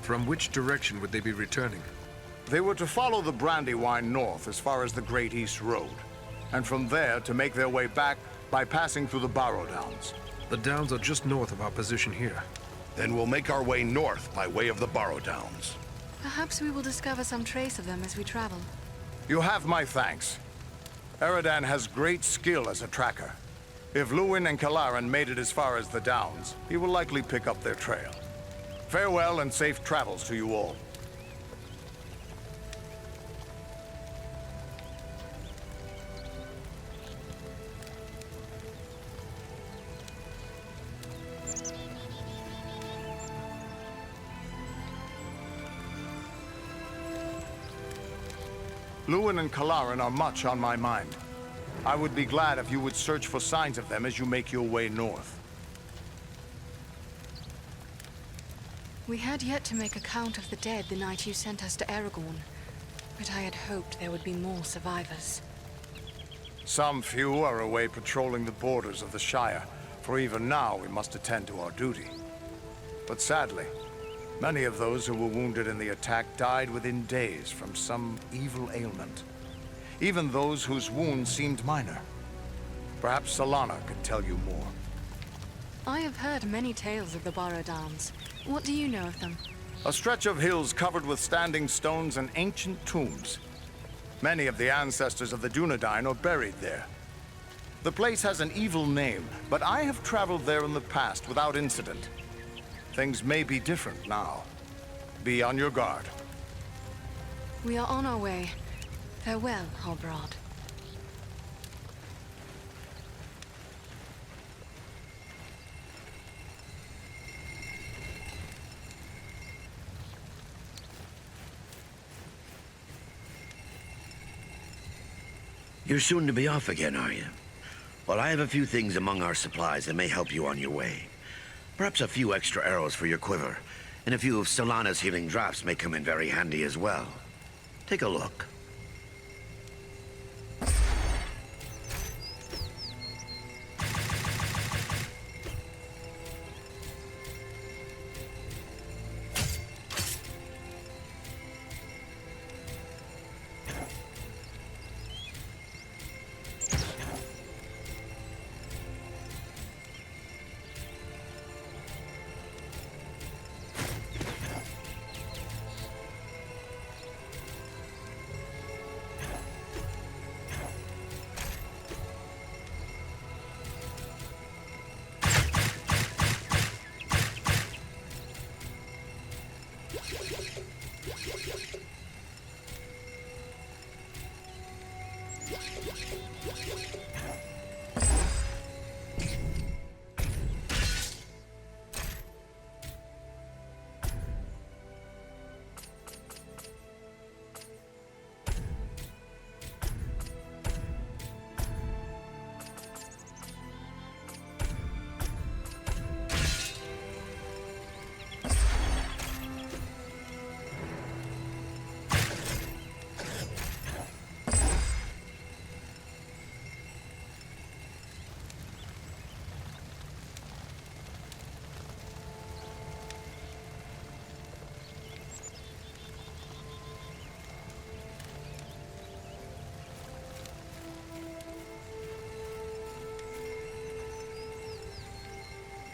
From which direction would they be returning? They were to follow the Brandywine north as far as the Great East Road, and from there to make their way back by passing through the Barrow Downs. The Downs are just north of our position here. Then we'll make our way north by way of the Barrow Downs. Perhaps we will discover some trace of them as we travel. You have my thanks. Eredan has great skill as a tracker. If Lúin and Kalarin made it as far as the Downs, he will likely pick up their trail. Farewell and safe travels to you all. Lúin and Kalarin are much on my mind. I would be glad if you would search for signs of them as you make your way north. We had yet to make a count of the dead the night you sent us to Aragorn, but I had hoped there would be more survivors. Some few are away patrolling the borders of the Shire, for even now we must attend to our duty. But sadly, many of those who were wounded in the attack died within days from some evil ailment. Even those whose wounds seemed minor. Perhaps Solana could tell you more. I have heard many tales of the Barrow Downs. What do you know of them? A stretch of hills covered with standing stones and ancient tombs. Many of the ancestors of the Dúnedain are buried there. The place has an evil name, but I have traveled there in the past without incident. Things may be different now. Be on your guard. We are on our way. Farewell, Halbrand. You're soon to be off again, are you? Well, I have a few things among our supplies that may help you on your way. Perhaps a few extra arrows for your quiver, and a few of Solana's healing drops may come in very handy as well. Take a look.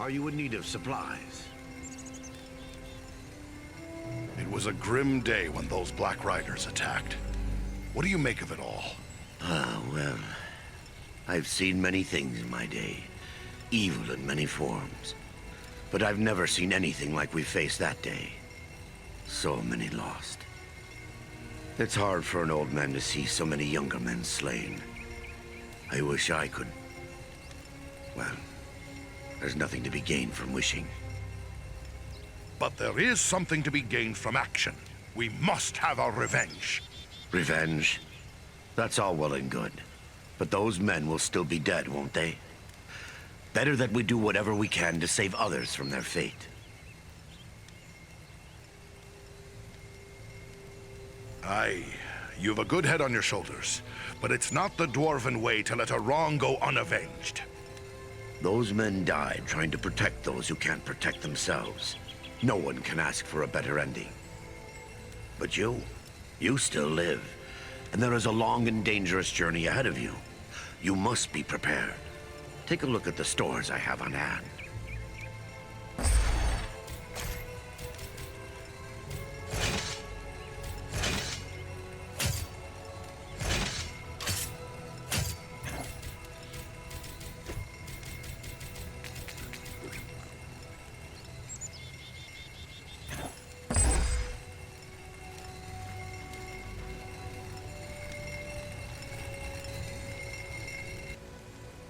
Are you in need of supplies? It was a grim day when those Black Riders attacked. What do you make of it all? Ah, well, I've seen many things in my day. Evil in many forms. But I've never seen anything like we faced that day. So many lost. It's hard for an old man to see so many younger men slain. I wish I could... Well, there's nothing to be gained from wishing. But there is something to be gained from action. We must have our revenge. Revenge? That's all well and good. But those men will still be dead, won't they? Better that we do whatever we can to save others from their fate. Aye, you've a good head on your shoulders, but it's not the dwarven way to let a wrong go unavenged. Those men died trying to protect those who can't protect themselves. No one can ask for a better ending. But you still live, and there is a long and dangerous journey ahead of you. You must be prepared. Take a look at the stores I have on hand.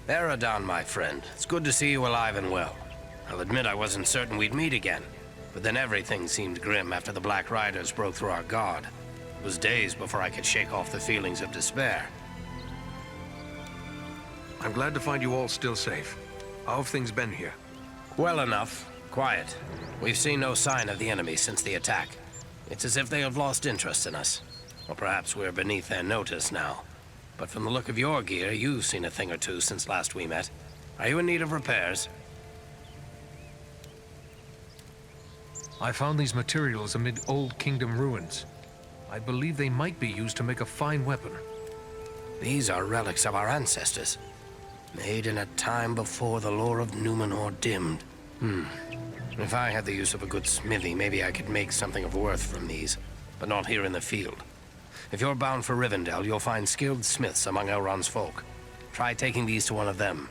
Eredon, my friend. It's good to see you alive and well. I'll admit I wasn't certain we'd meet again, but then everything seemed grim after the Black Riders broke through our guard. It was days before I could shake off the feelings of despair. I'm glad to find you all still safe. How have things been here? Well enough. Quiet. We've seen no sign of the enemy since the attack. It's as if they have lost interest in us. Or perhaps we're beneath their notice now. But from the look of your gear, you've seen a thing or two since last we met. Are you in need of repairs? I found these materials amid old kingdom ruins. I believe they might be used to make a fine weapon. These are relics of our ancestors. Made in a time before the lore of Númenor dimmed. If I had the use of a good smithy, maybe I could make something of worth from these. But not here in the field. If you're bound for Rivendell, you'll find skilled smiths among Elrond's folk. Try taking these to one of them.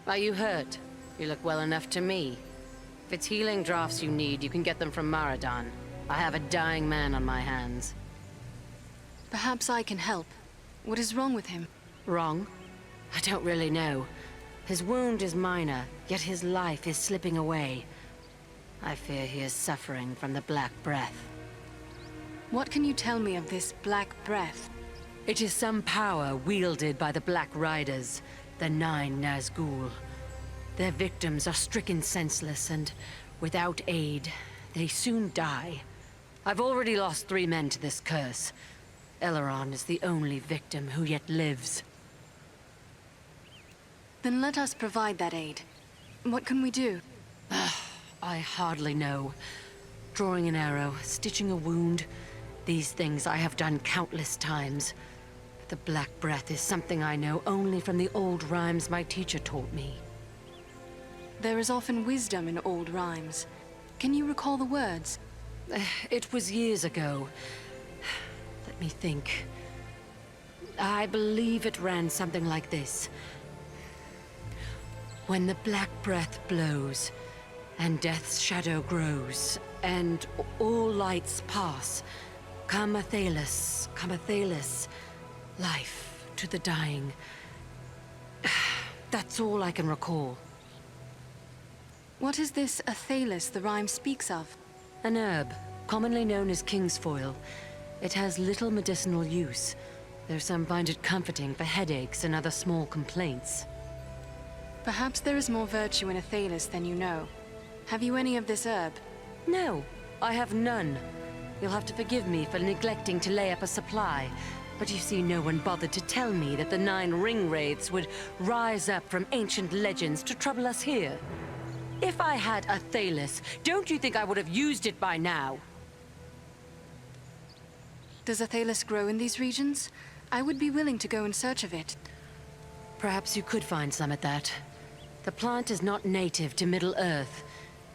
Are you hurt? You look well enough to me. If it's healing draughts you need, you can get them from Maradon. I have a dying man on my hands. Perhaps I can help. What is wrong with him? Wrong? I don't really know. His wound is minor, yet his life is slipping away. I fear he is suffering from the Black Breath. What can you tell me of this Black Breath? It is some power wielded by the Black Riders, the 9 Nazgûl. Their victims are stricken senseless, and without aid, they soon die. I've already lost 3 men to this curse. Elrond is the only victim who yet lives. Then let us provide that aid. What can we do? I hardly know. Drawing an arrow, stitching a wound. These things I have done countless times. The Black Breath is something I know only from the old rhymes my teacher taught me. There is often wisdom in old rhymes. Can you recall the words? It was years ago. Let me think. I believe it ran something like this. When the Black Breath blows, and death's shadow grows, and all lights pass, come a Thalos, life to the dying. That's all I can recall. What is this Athalis the rhyme speaks of? An herb, commonly known as kingsfoil. It has little medicinal use, though some find it comforting for headaches and other small complaints. Perhaps there is more virtue in Athalis than you know. Have you any of this herb? No, I have none. You'll have to forgive me for neglecting to lay up a supply. But you see, no one bothered to tell me that the 9 ring wraiths would rise up from ancient legends to trouble us here. If I had a Thalis, don't you think I would have used it by now? Does Athalis grow in these regions? I would be willing to go in search of it. Perhaps you could find some at that. The plant is not native to Middle-earth.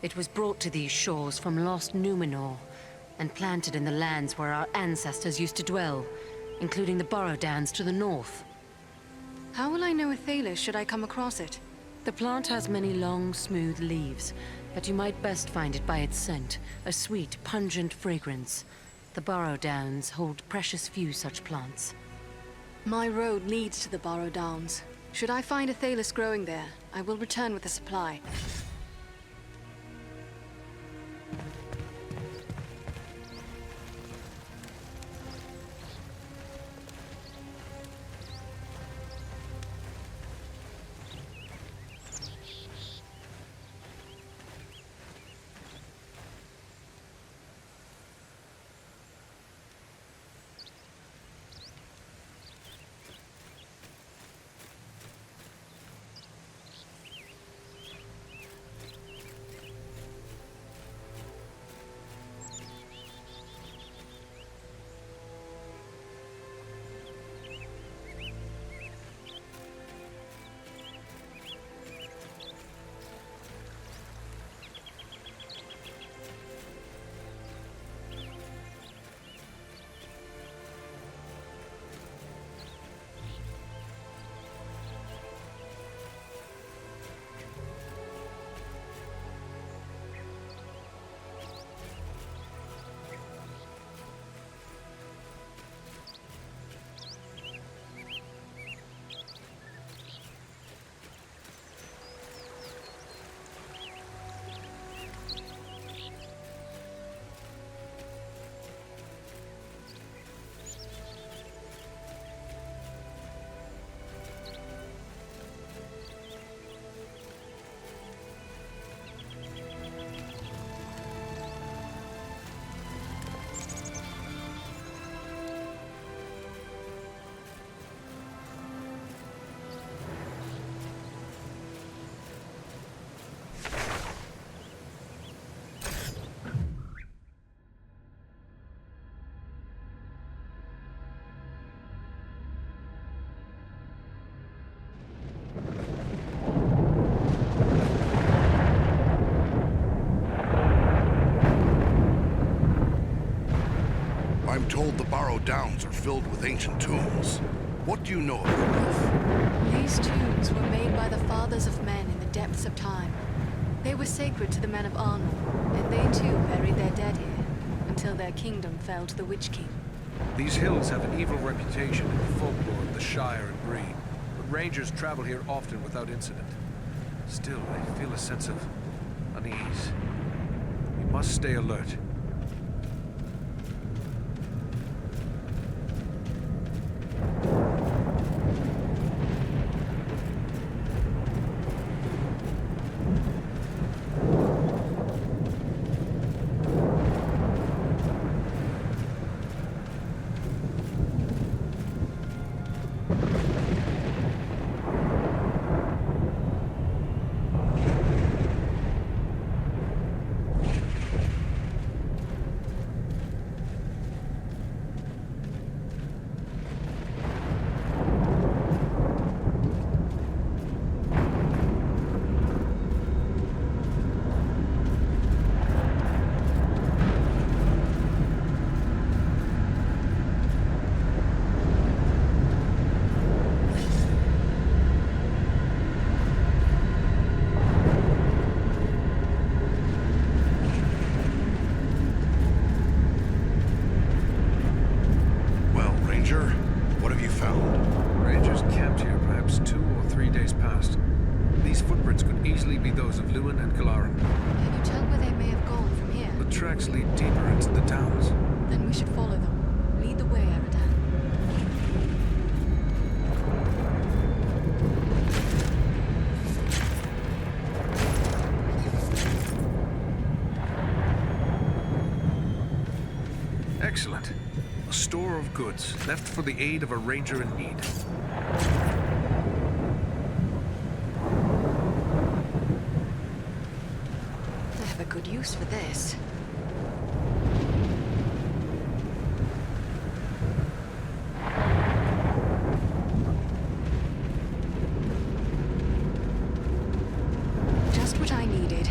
It was brought to these shores from lost Númenor, and planted in the lands where our ancestors used to dwell, including the Barrow Downs to the north. How will I know Athalis should I come across it? The plant has many long, smooth leaves, but you might best find it by its scent, a sweet, pungent fragrance. The Barrow Downs hold precious few such plants. My road leads to the Barrow Downs. Should I find Athalis growing there, I will return with a supply. I'm told the Barrow Downs are filled with ancient tombs. What do you know of them? These tombs were made by the fathers of men in the depths of time. They were sacred to the men of Arnor, and they too buried their dead here. until their kingdom fell to the Witch King. These hills have an evil reputation in the folklore of the Shire and Bree, but rangers travel here often without incident. Still, I feel a sense of unease. We must stay alert. Excellent. A store of goods, left for the aid of a ranger in need. I have a good use for this. Just what I needed.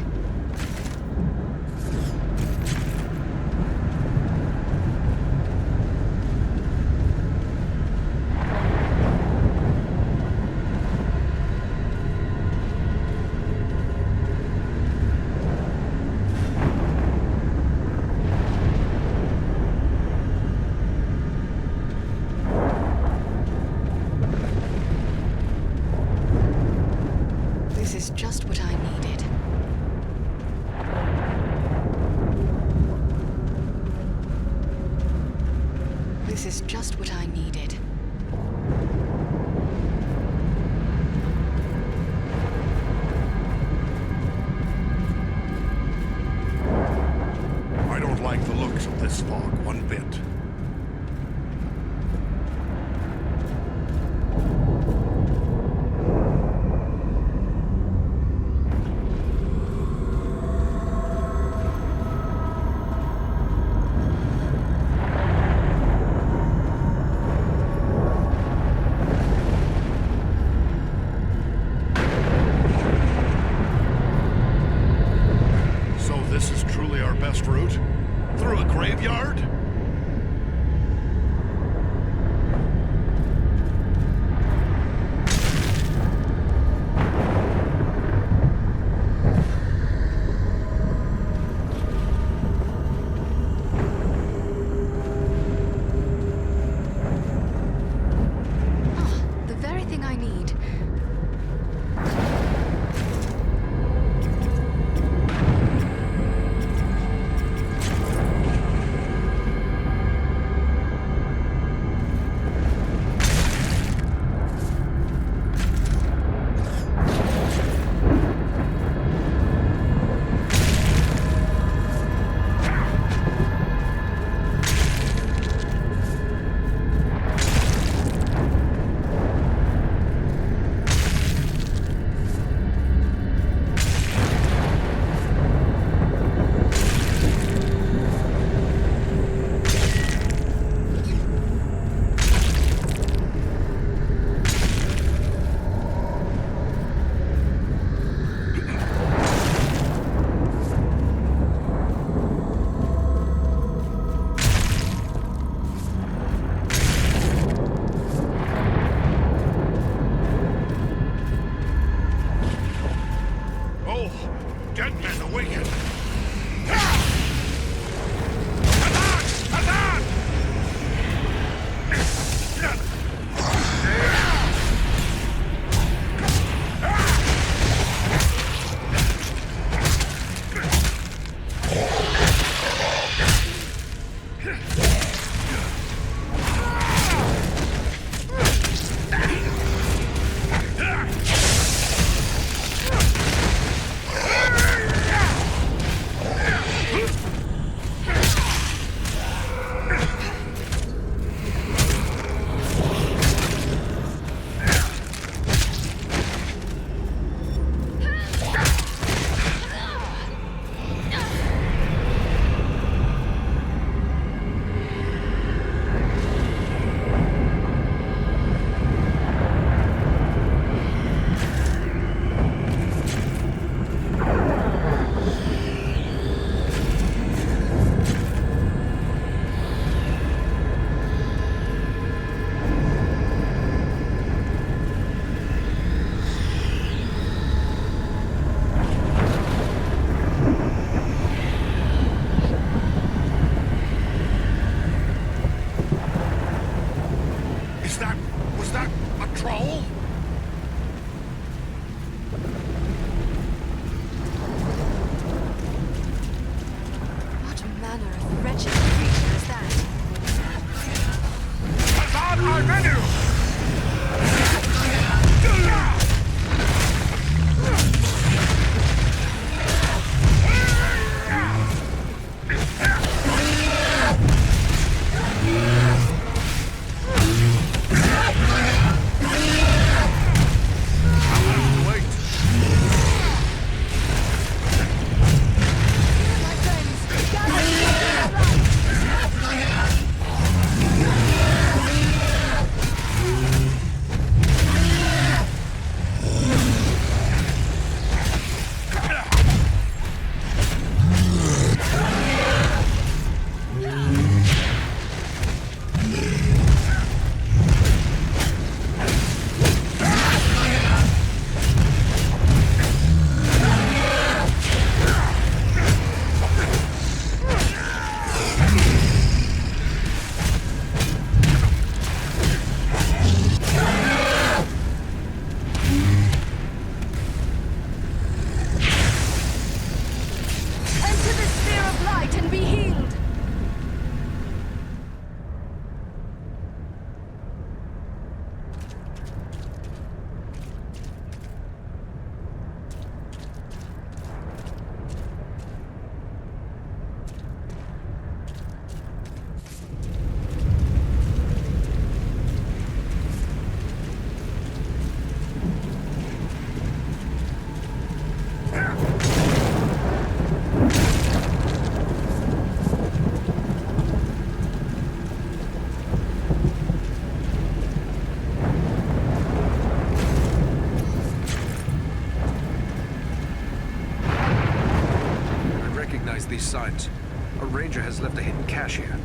ranger has left a hidden cache here.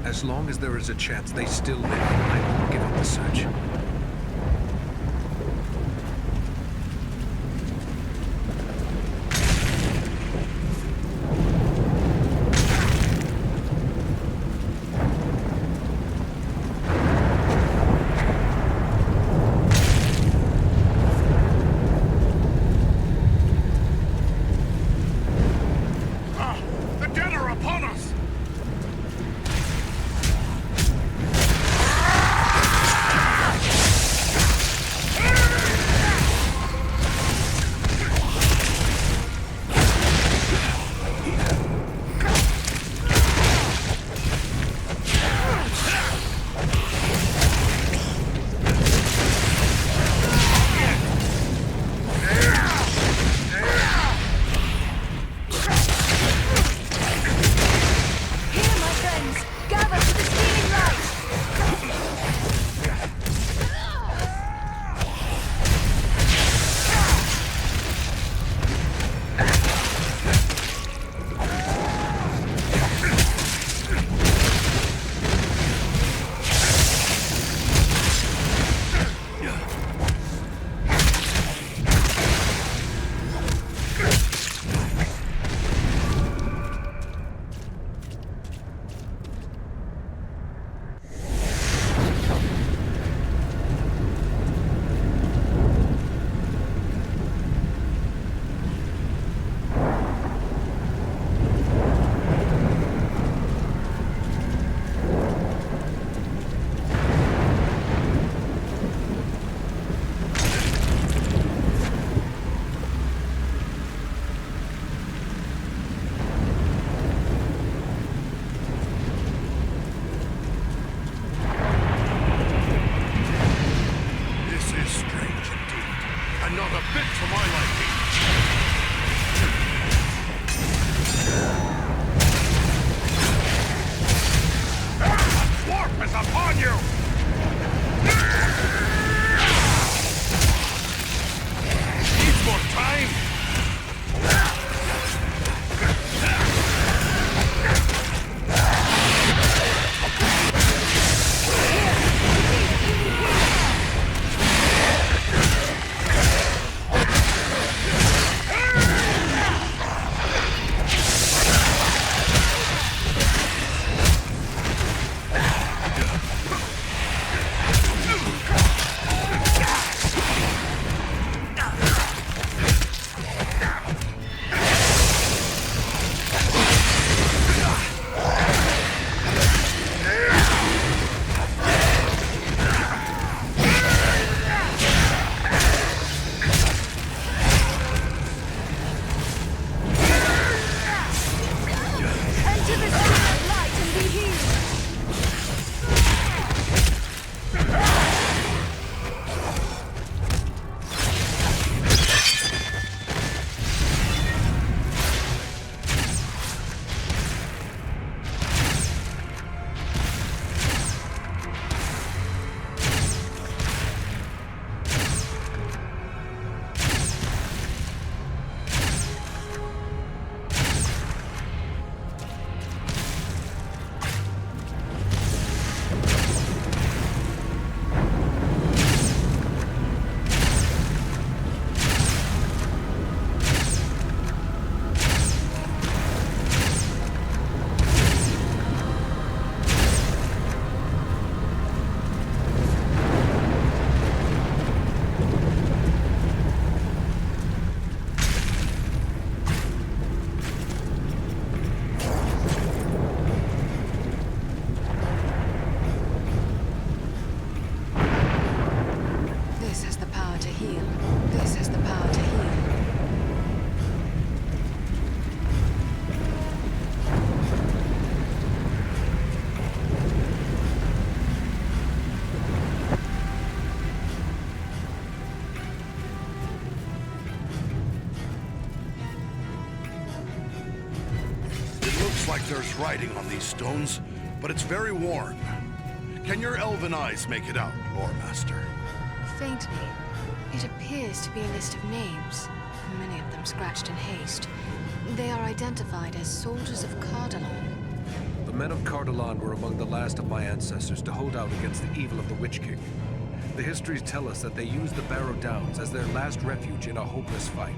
As long as there is a chance they still live, I won't give up the search. horse riding on these stones, but it's very worn. Can your elven eyes make it out, Lore Master? Faintly. It appears to be a list of names, many of them scratched in haste. They are identified as soldiers of Cardolan. The men of Cardolan were among the last of my ancestors to hold out against the evil of the Witch King. The histories tell us that they used the Barrow Downs as their last refuge in a hopeless fight.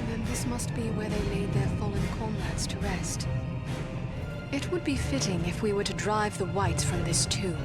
Then this must be where they laid their fallen comrades to rest. It would be fitting if we were to drive the Wights from this tomb.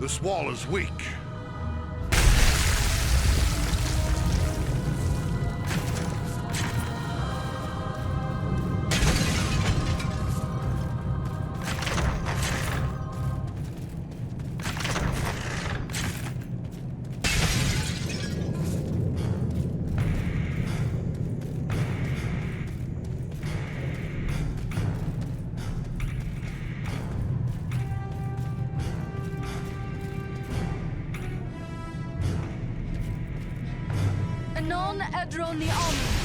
This wall is weak. Non Edron the Army.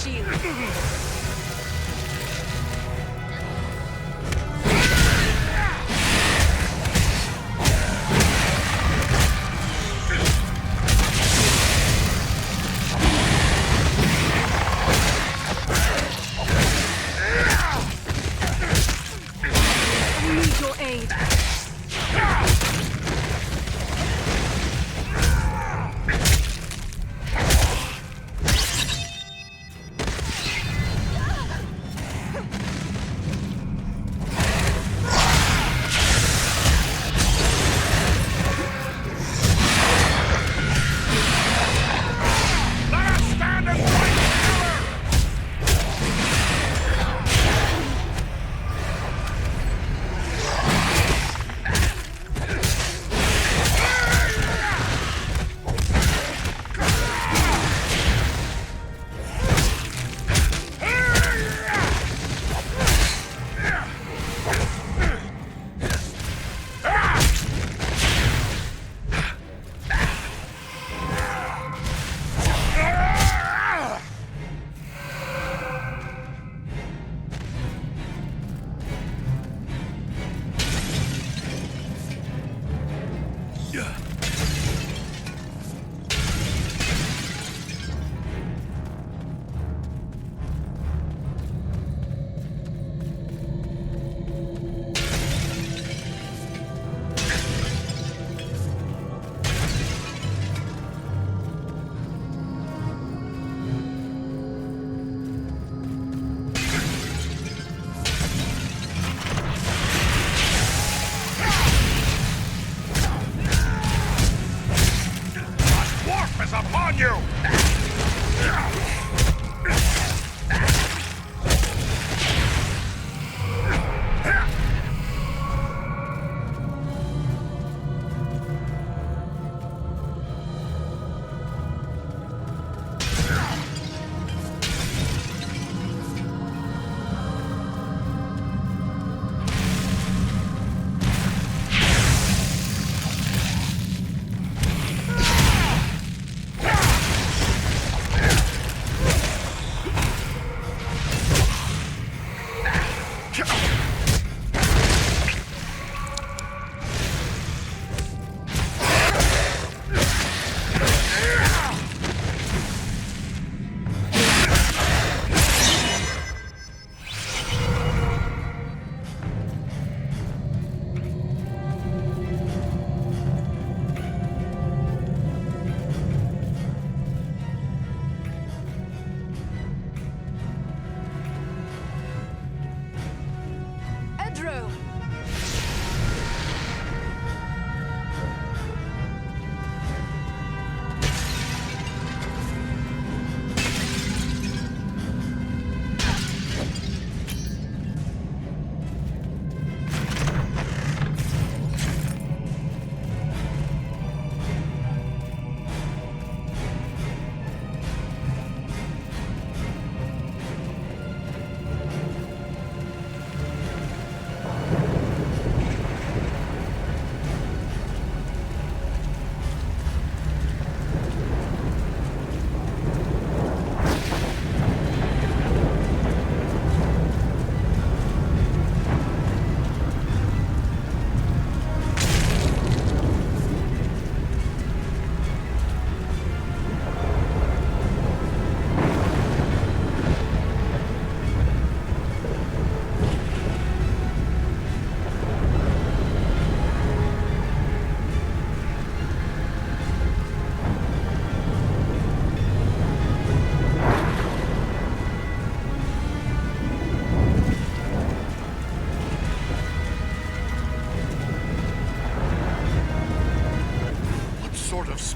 shield. I need your aid.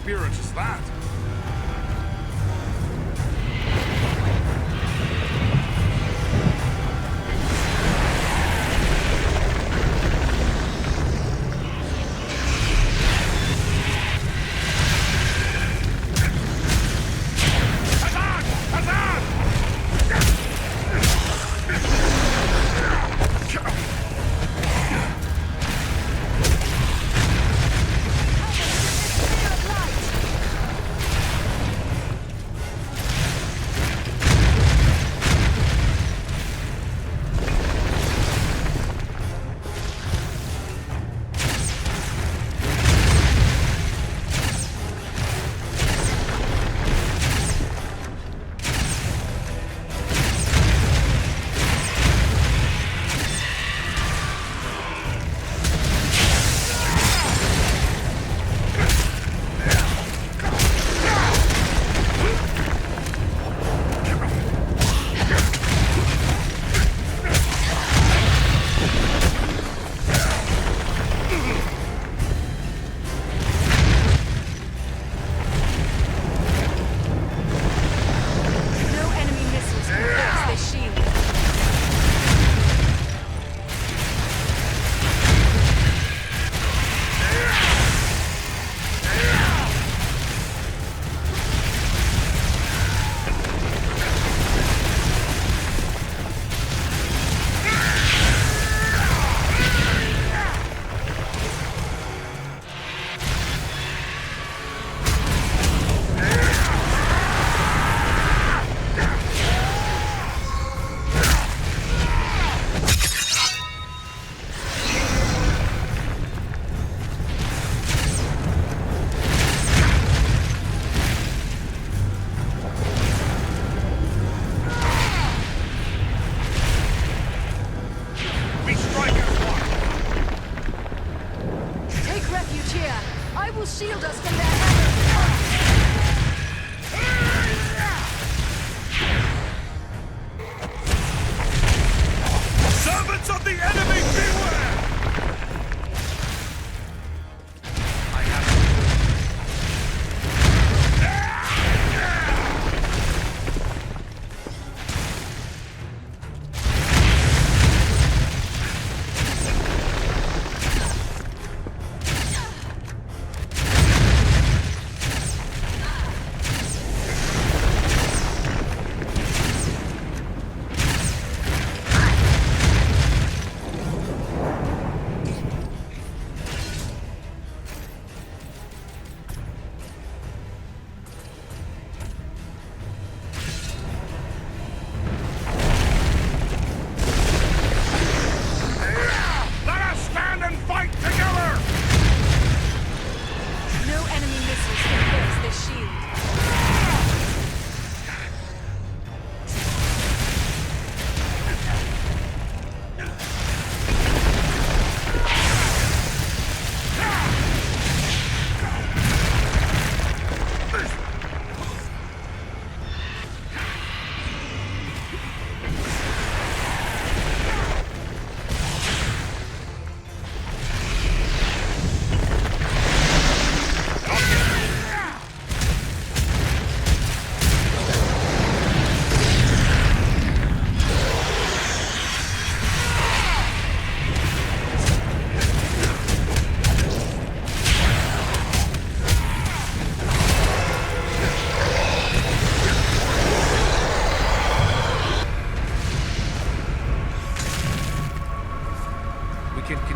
spirit is that?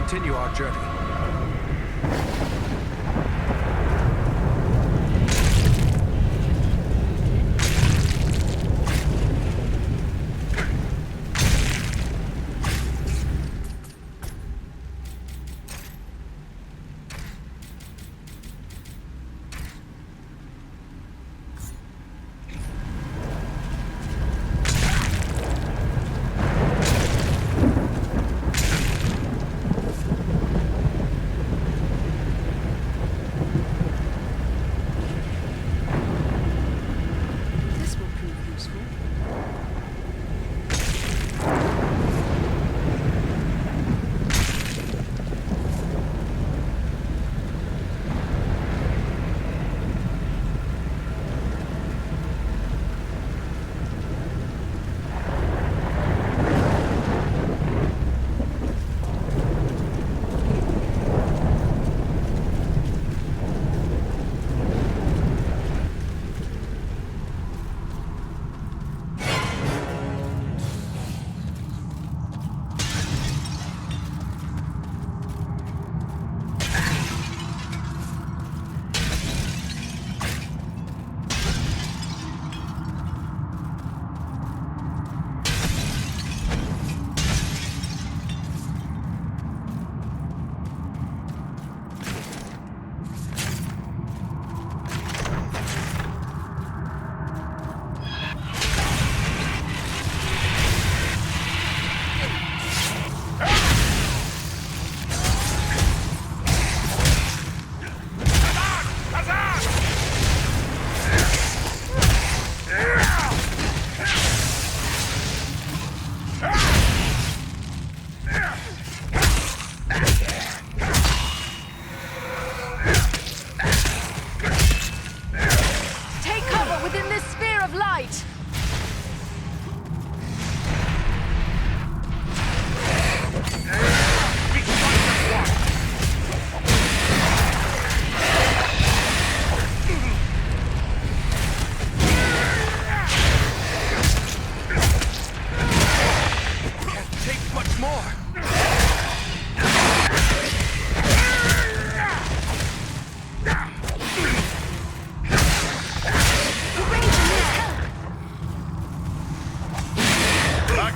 continue our journey.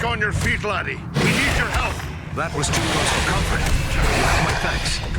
On your feet, laddie. We need your help. That was too close for comfort. You have my thanks.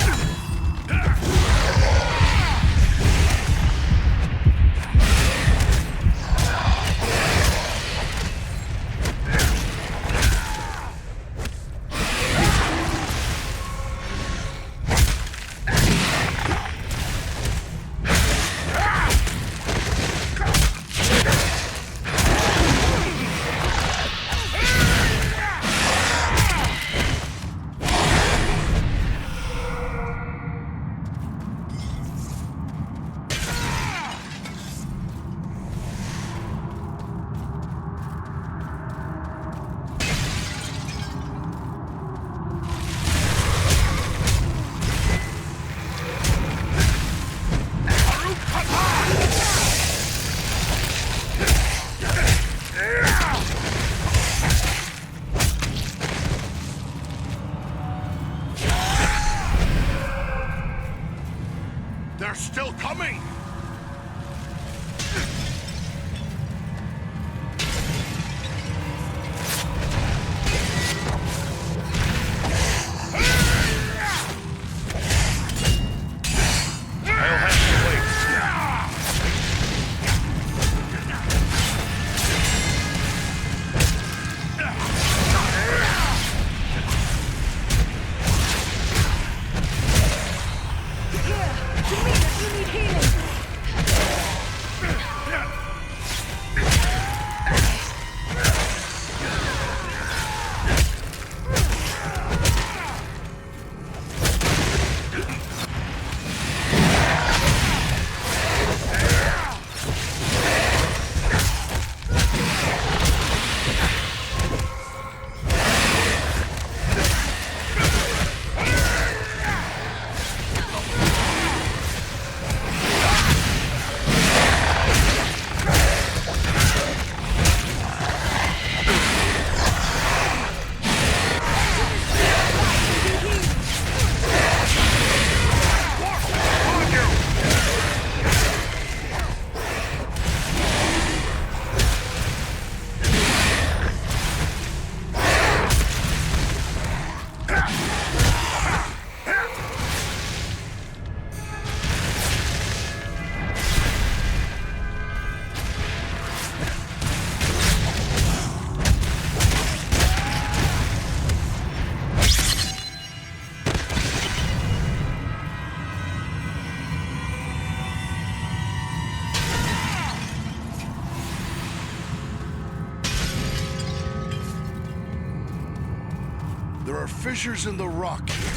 are fissures in the rock here.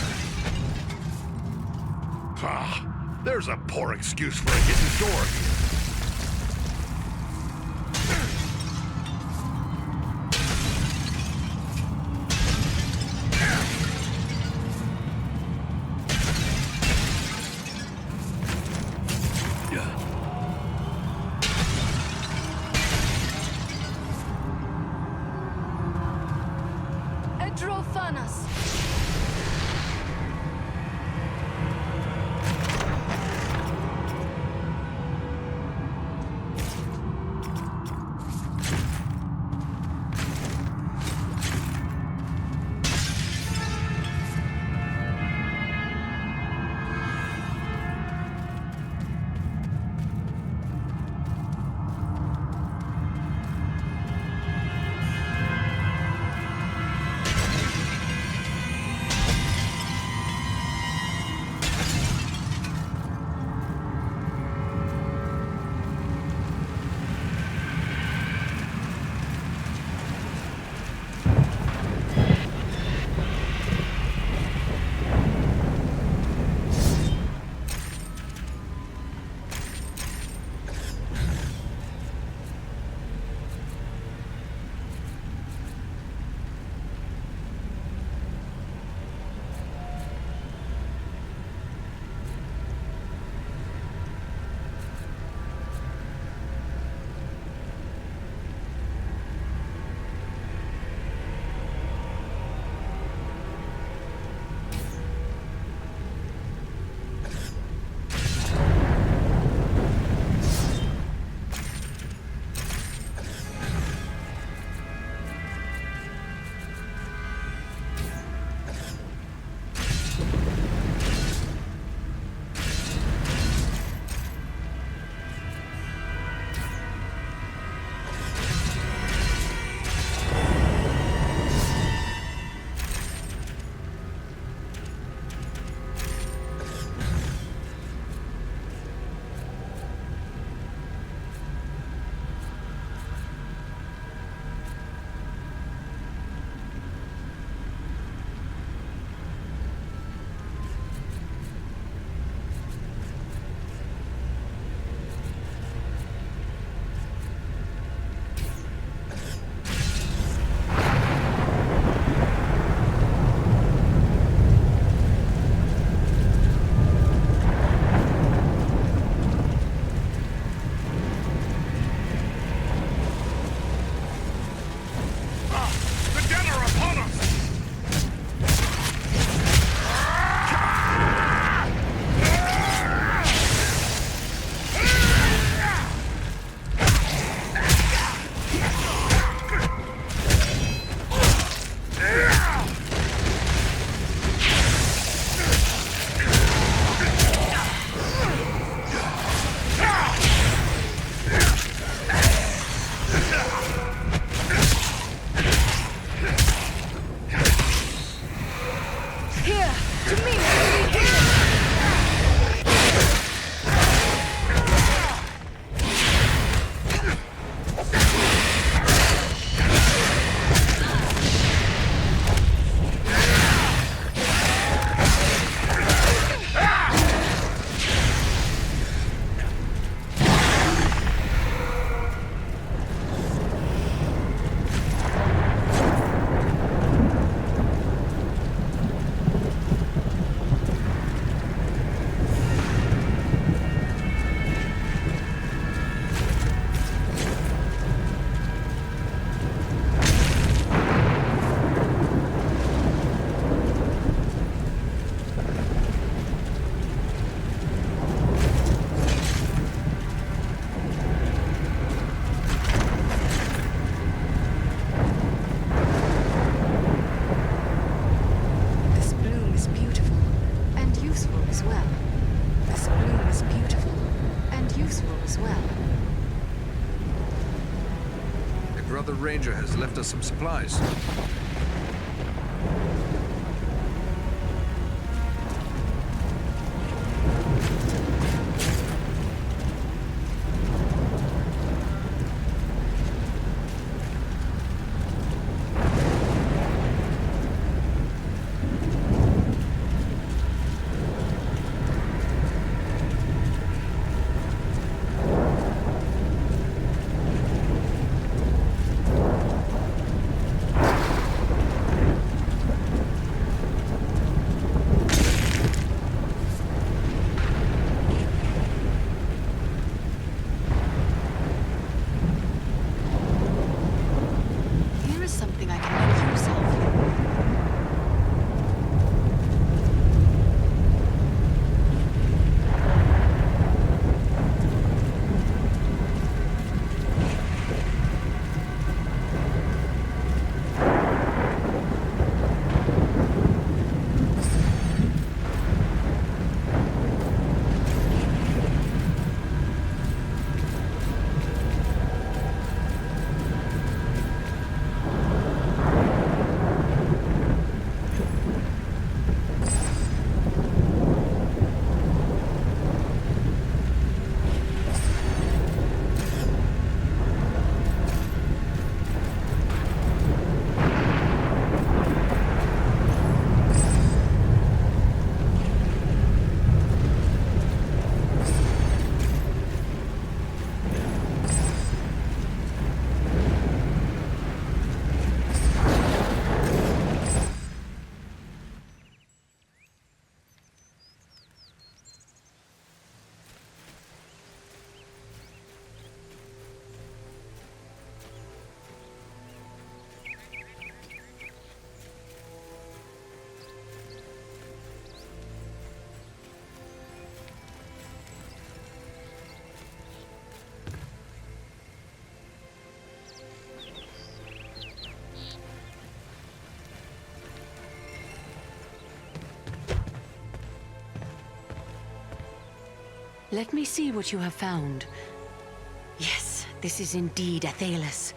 Ah, there's a poor excuse for a hidden door here. Brother Ranger has left us some supplies. Let me see what you have found. Yes, this is indeed Athelas.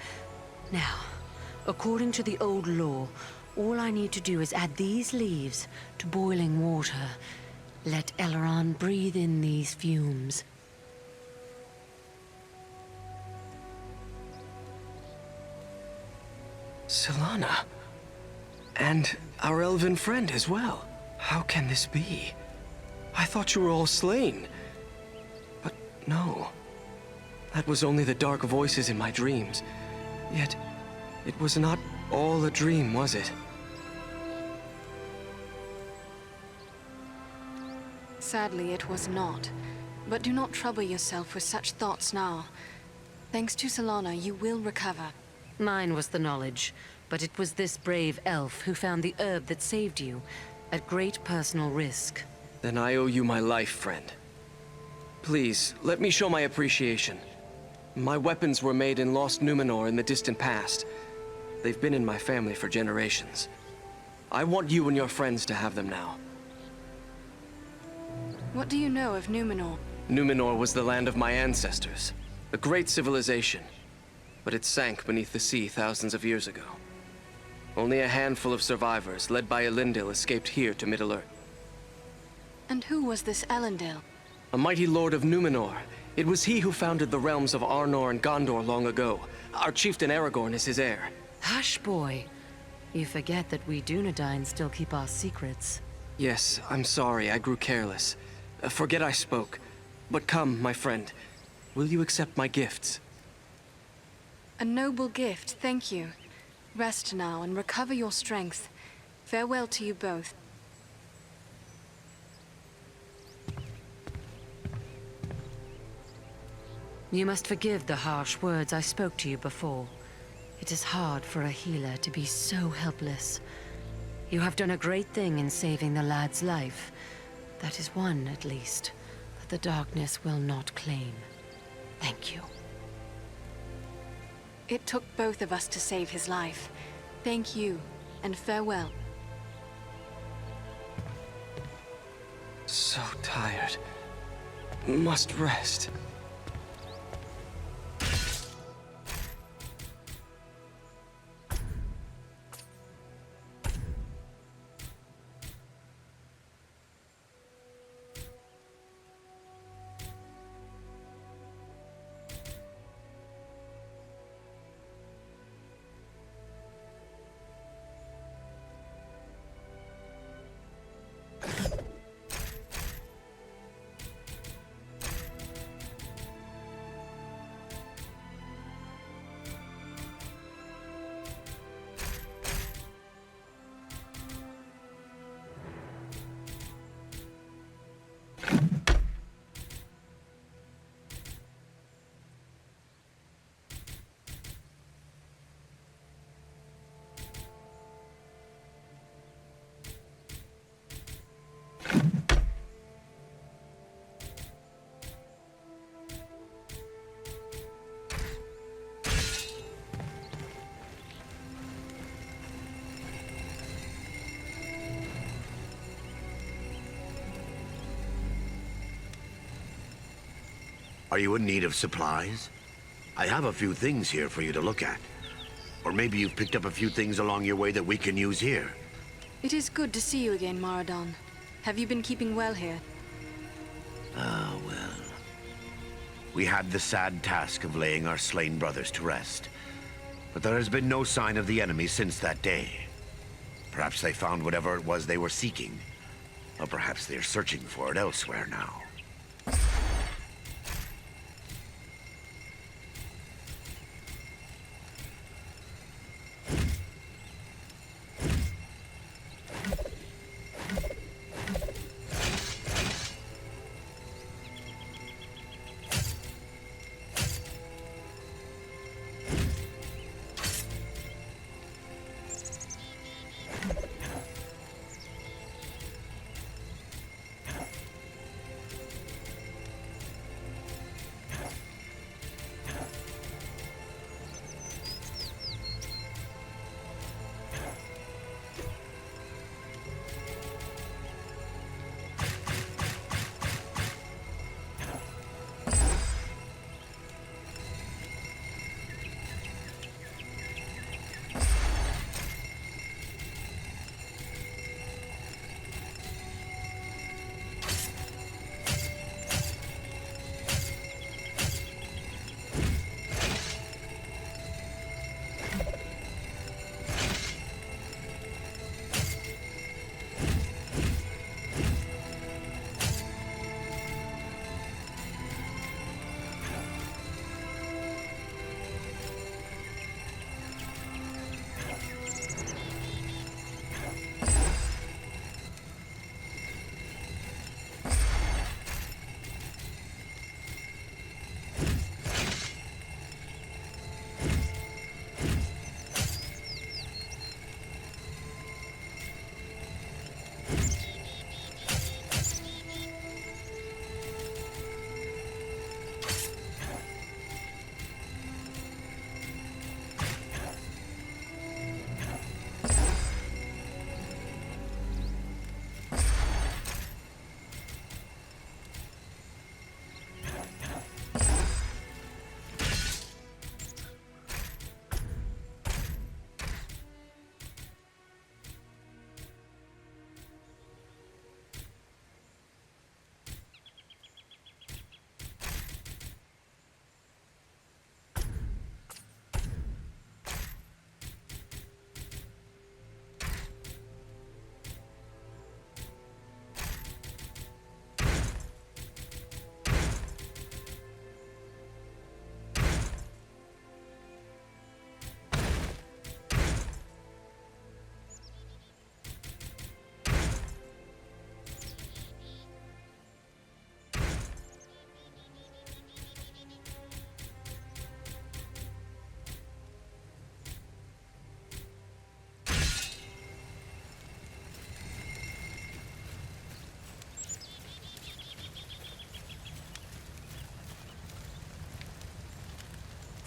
Now, according to the old law, all I need to do is add these leaves to boiling water. Let Elrond breathe in these fumes. Selana. And our elven friend as well. How can this be? I thought you were all slain. But no. That was only the dark voices in my dreams. Yet, it was not all a dream, was it? Sadly, it was not. But do not trouble yourself with such thoughts now. Thanks to Selana, you will recover. Mine was the knowledge, but it was this brave elf who found the herb that saved you, at great personal risk. Then I owe you my life, friend. Please, let me show my appreciation. My weapons were made in Lost Numenor in the distant past. They've been in my family for generations. I want you and your friends to have them now. What do you know of Numenor? Numenor was the land of my ancestors. A great civilization. But it sank beneath the sea thousands of years ago. Only a handful of survivors, led by Elendil, escaped here to Middle-earth. And who was this Elendil? A mighty lord of Numenor. It was he who founded the realms of Arnor and Gondor long ago. Our chieftain Aragorn is his heir. Hush, boy. You forget that we Dunedain still keep our secrets. Yes, I'm sorry, I grew careless. Forget I spoke. But come, my friend. Will you accept my gifts? A noble gift, thank you. Rest now and recover your strength. Farewell to you both. You must forgive the harsh words I spoke to you before. It is hard for a healer to be so helpless. You have done a great thing in saving the lad's life. That is one, at least, that the darkness will not claim. Thank you. It took both of us to save his life. Thank you, and farewell. So tired. Must rest. Are you in need of supplies? I have a few things here for you to look at. Or maybe you've picked up a few things along your way that we can use here. It is good to see you again, Maradon. Have you been keeping well here? Ah, well. We had the sad task of laying our slain brothers to rest. But there has been no sign of the enemy since that day. Perhaps they found whatever it was they were seeking. Or perhaps they're searching for it elsewhere now.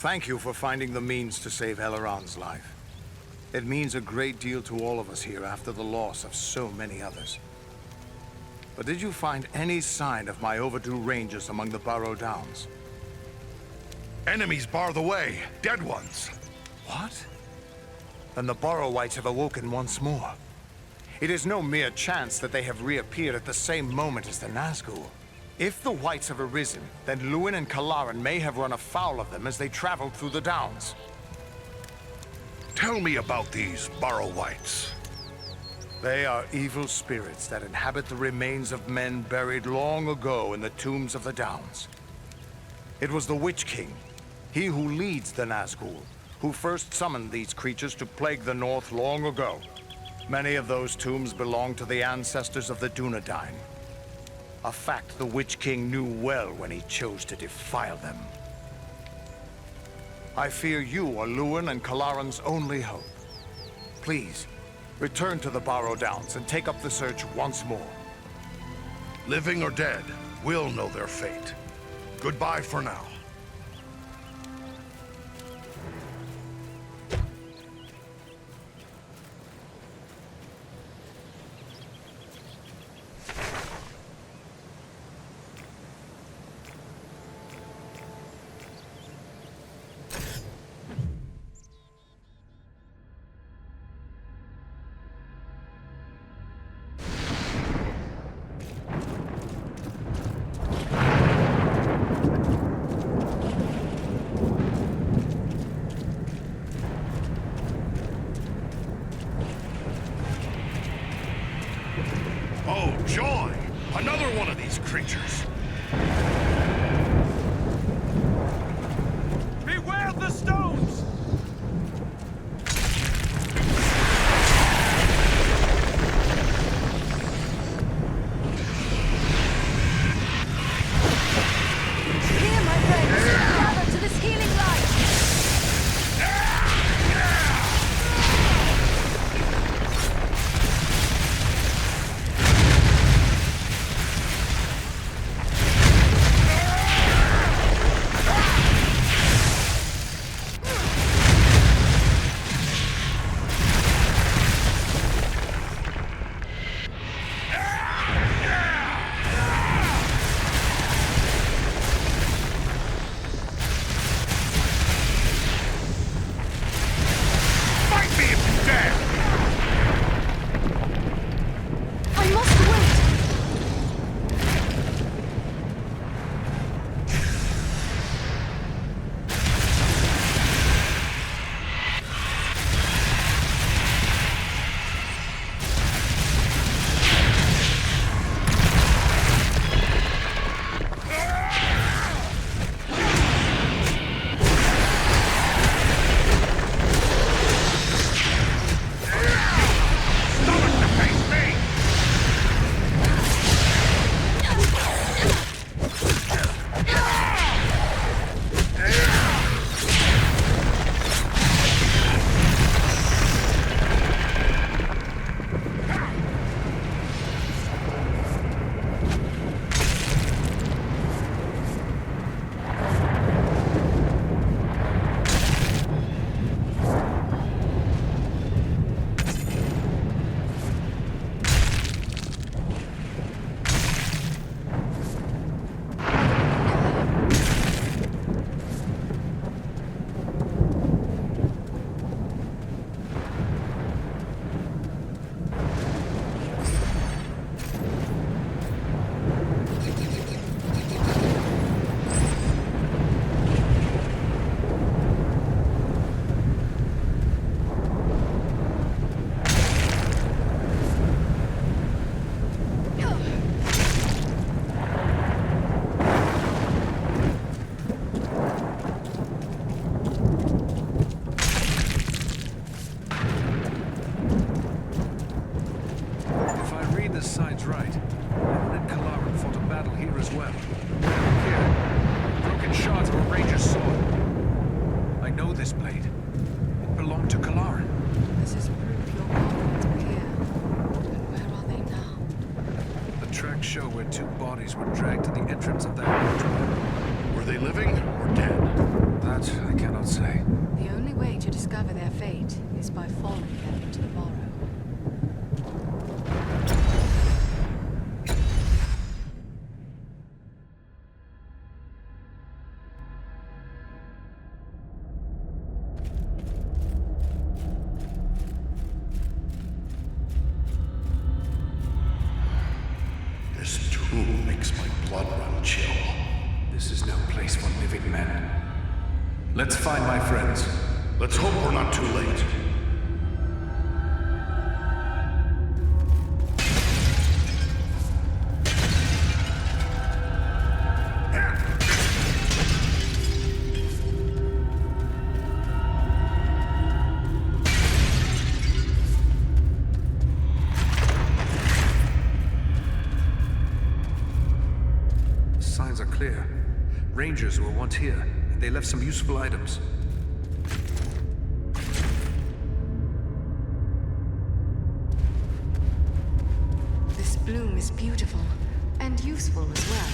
Thank you for finding the means to save Elrond's life. It means a great deal to all of us here after the loss of so many others. But did you find any sign of my overdue rangers among the Barrow Downs? Enemies bar the way. Dead ones. What? Then the Barrow-wights have awoken once more. It is no mere chance that they have reappeared at the same moment as the Nazgûl. If the Whites have arisen, then Glóin and Carn may have run afoul of them as they traveled through the Downs. Tell me about these Barrow-wights. They are evil spirits that inhabit the remains of men buried long ago in the tombs of the Downs. It was the Witch King, he who leads the Nazgûl, who first summoned these creatures to plague the North long ago. Many of those tombs belong to the ancestors of the Dúnedain. A fact the Witch King knew well when he chose to defile them. I fear you are Glóin and Carn's only hope. Please, return to the Barrow Downs and take up the search once more. Living or dead, we'll know their fate. Goodbye for now. Creatures. Beware of the stones! Here, my friends! Gather to this healing light! Bodies were dragged to the entrance of that mountain. Were they living or dead? That I cannot blood run chill. This is no place for living men. Let's find my friends. Let's hope we're not too late. Signs are clear. Rangers were once here, and they left some useful items. This bloom is beautiful, and useful as well.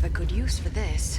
a good use for this.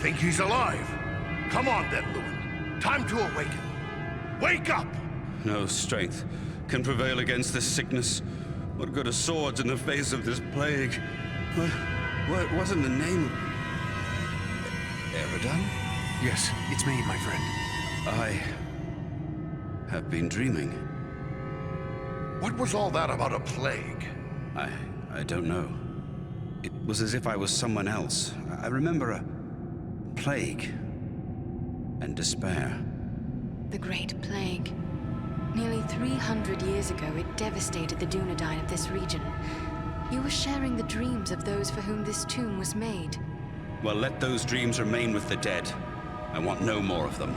Think he's alive? Come on then, Lúin. Time to awaken. Wake up! No strength can prevail against this sickness. What good are swords in the face of this plague? What wasn't the name? Eredon? Yes, it's me, my friend. I have been dreaming. What was all that about a plague? I don't know. It was as if I was someone else. I remember a plague and despair. The Great Plague. Nearly 300 years ago, it devastated the Dunedain of this region. You were sharing the dreams of those for whom this tomb was made. Well, let those dreams remain with the dead. I want no more of them.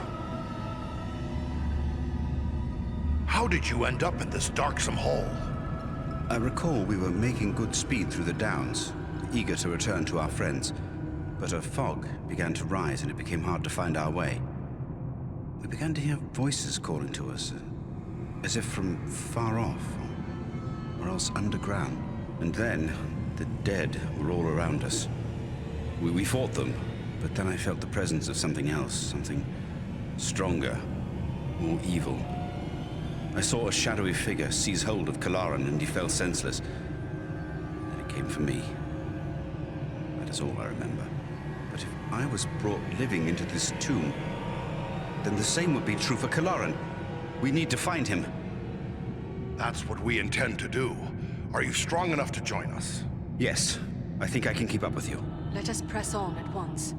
How did you end up in this darksome hole? I recall we were making good speed through the Downs, eager to return to our friends. But a fog began to rise and it became hard to find our way. We began to hear voices calling to us, as if from far off, or else underground. And then, the dead were all around us. We fought them, but then I felt the presence of something else, something stronger, more evil. I saw a shadowy figure seize hold of Kalaran and he fell senseless. Then it came for me. That is all I remember. But if I was brought living into this tomb, then the same would be true for Kalaran. We need to find him. That's what we intend to do. Are you strong enough to join us? Yes, I think I can keep up with you. Let us press on at once.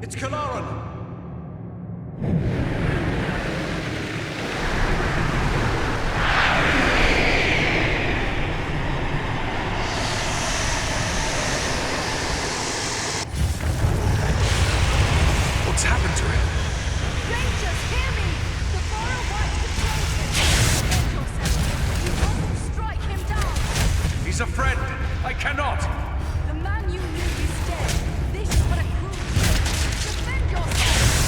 It's Kalaran! a friend. I cannot. The man you knew is dead. This is but a cruel trick. Defend yourself!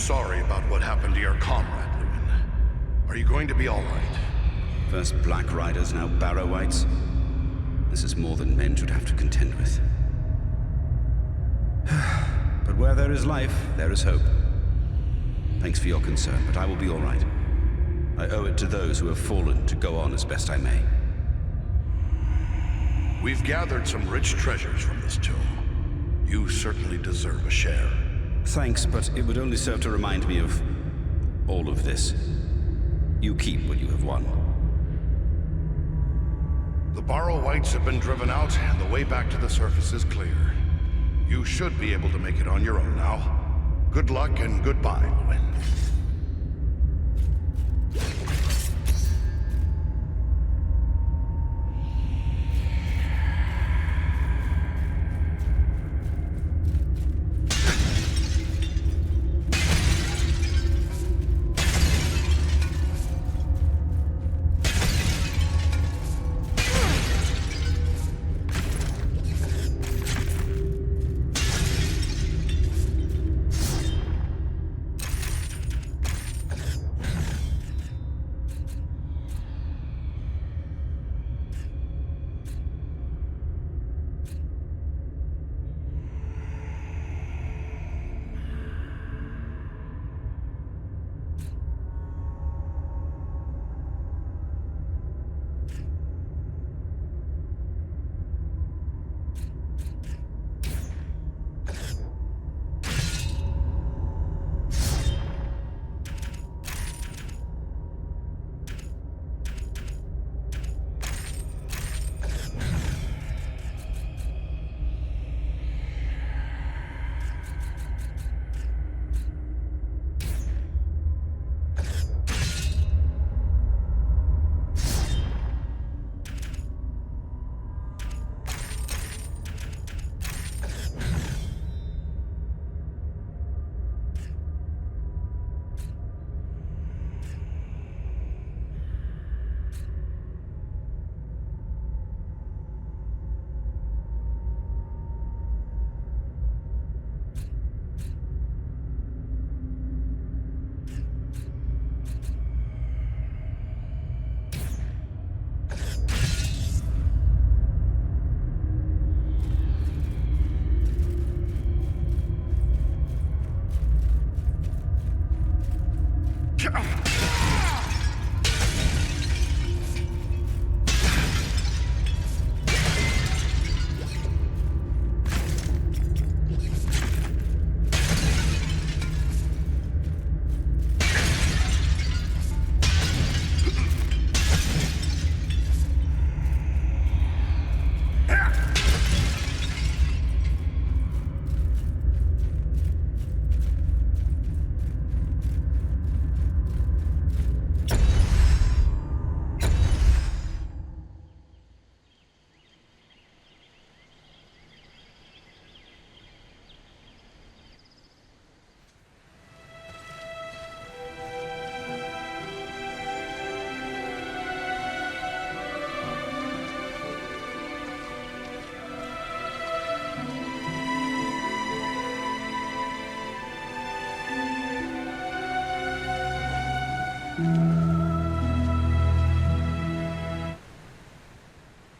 sorry about what happened to your comrade, Glóin. Are you going to be all right? First Black Riders, now Barrow-wights. This is more than men should have to contend with. But where there is life, there is hope. Thanks for your concern, but I will be all right. I owe it to those who have fallen to go on as best I may. We've gathered some rich treasures from this tomb. You certainly deserve a share. Thanks, but it would only serve to remind me of all of this. You keep what you have won. The Barrow-wights have been driven out, and the way back to the surface is clear. You should be able to make it on your own now. Good luck and goodbye, Glóin.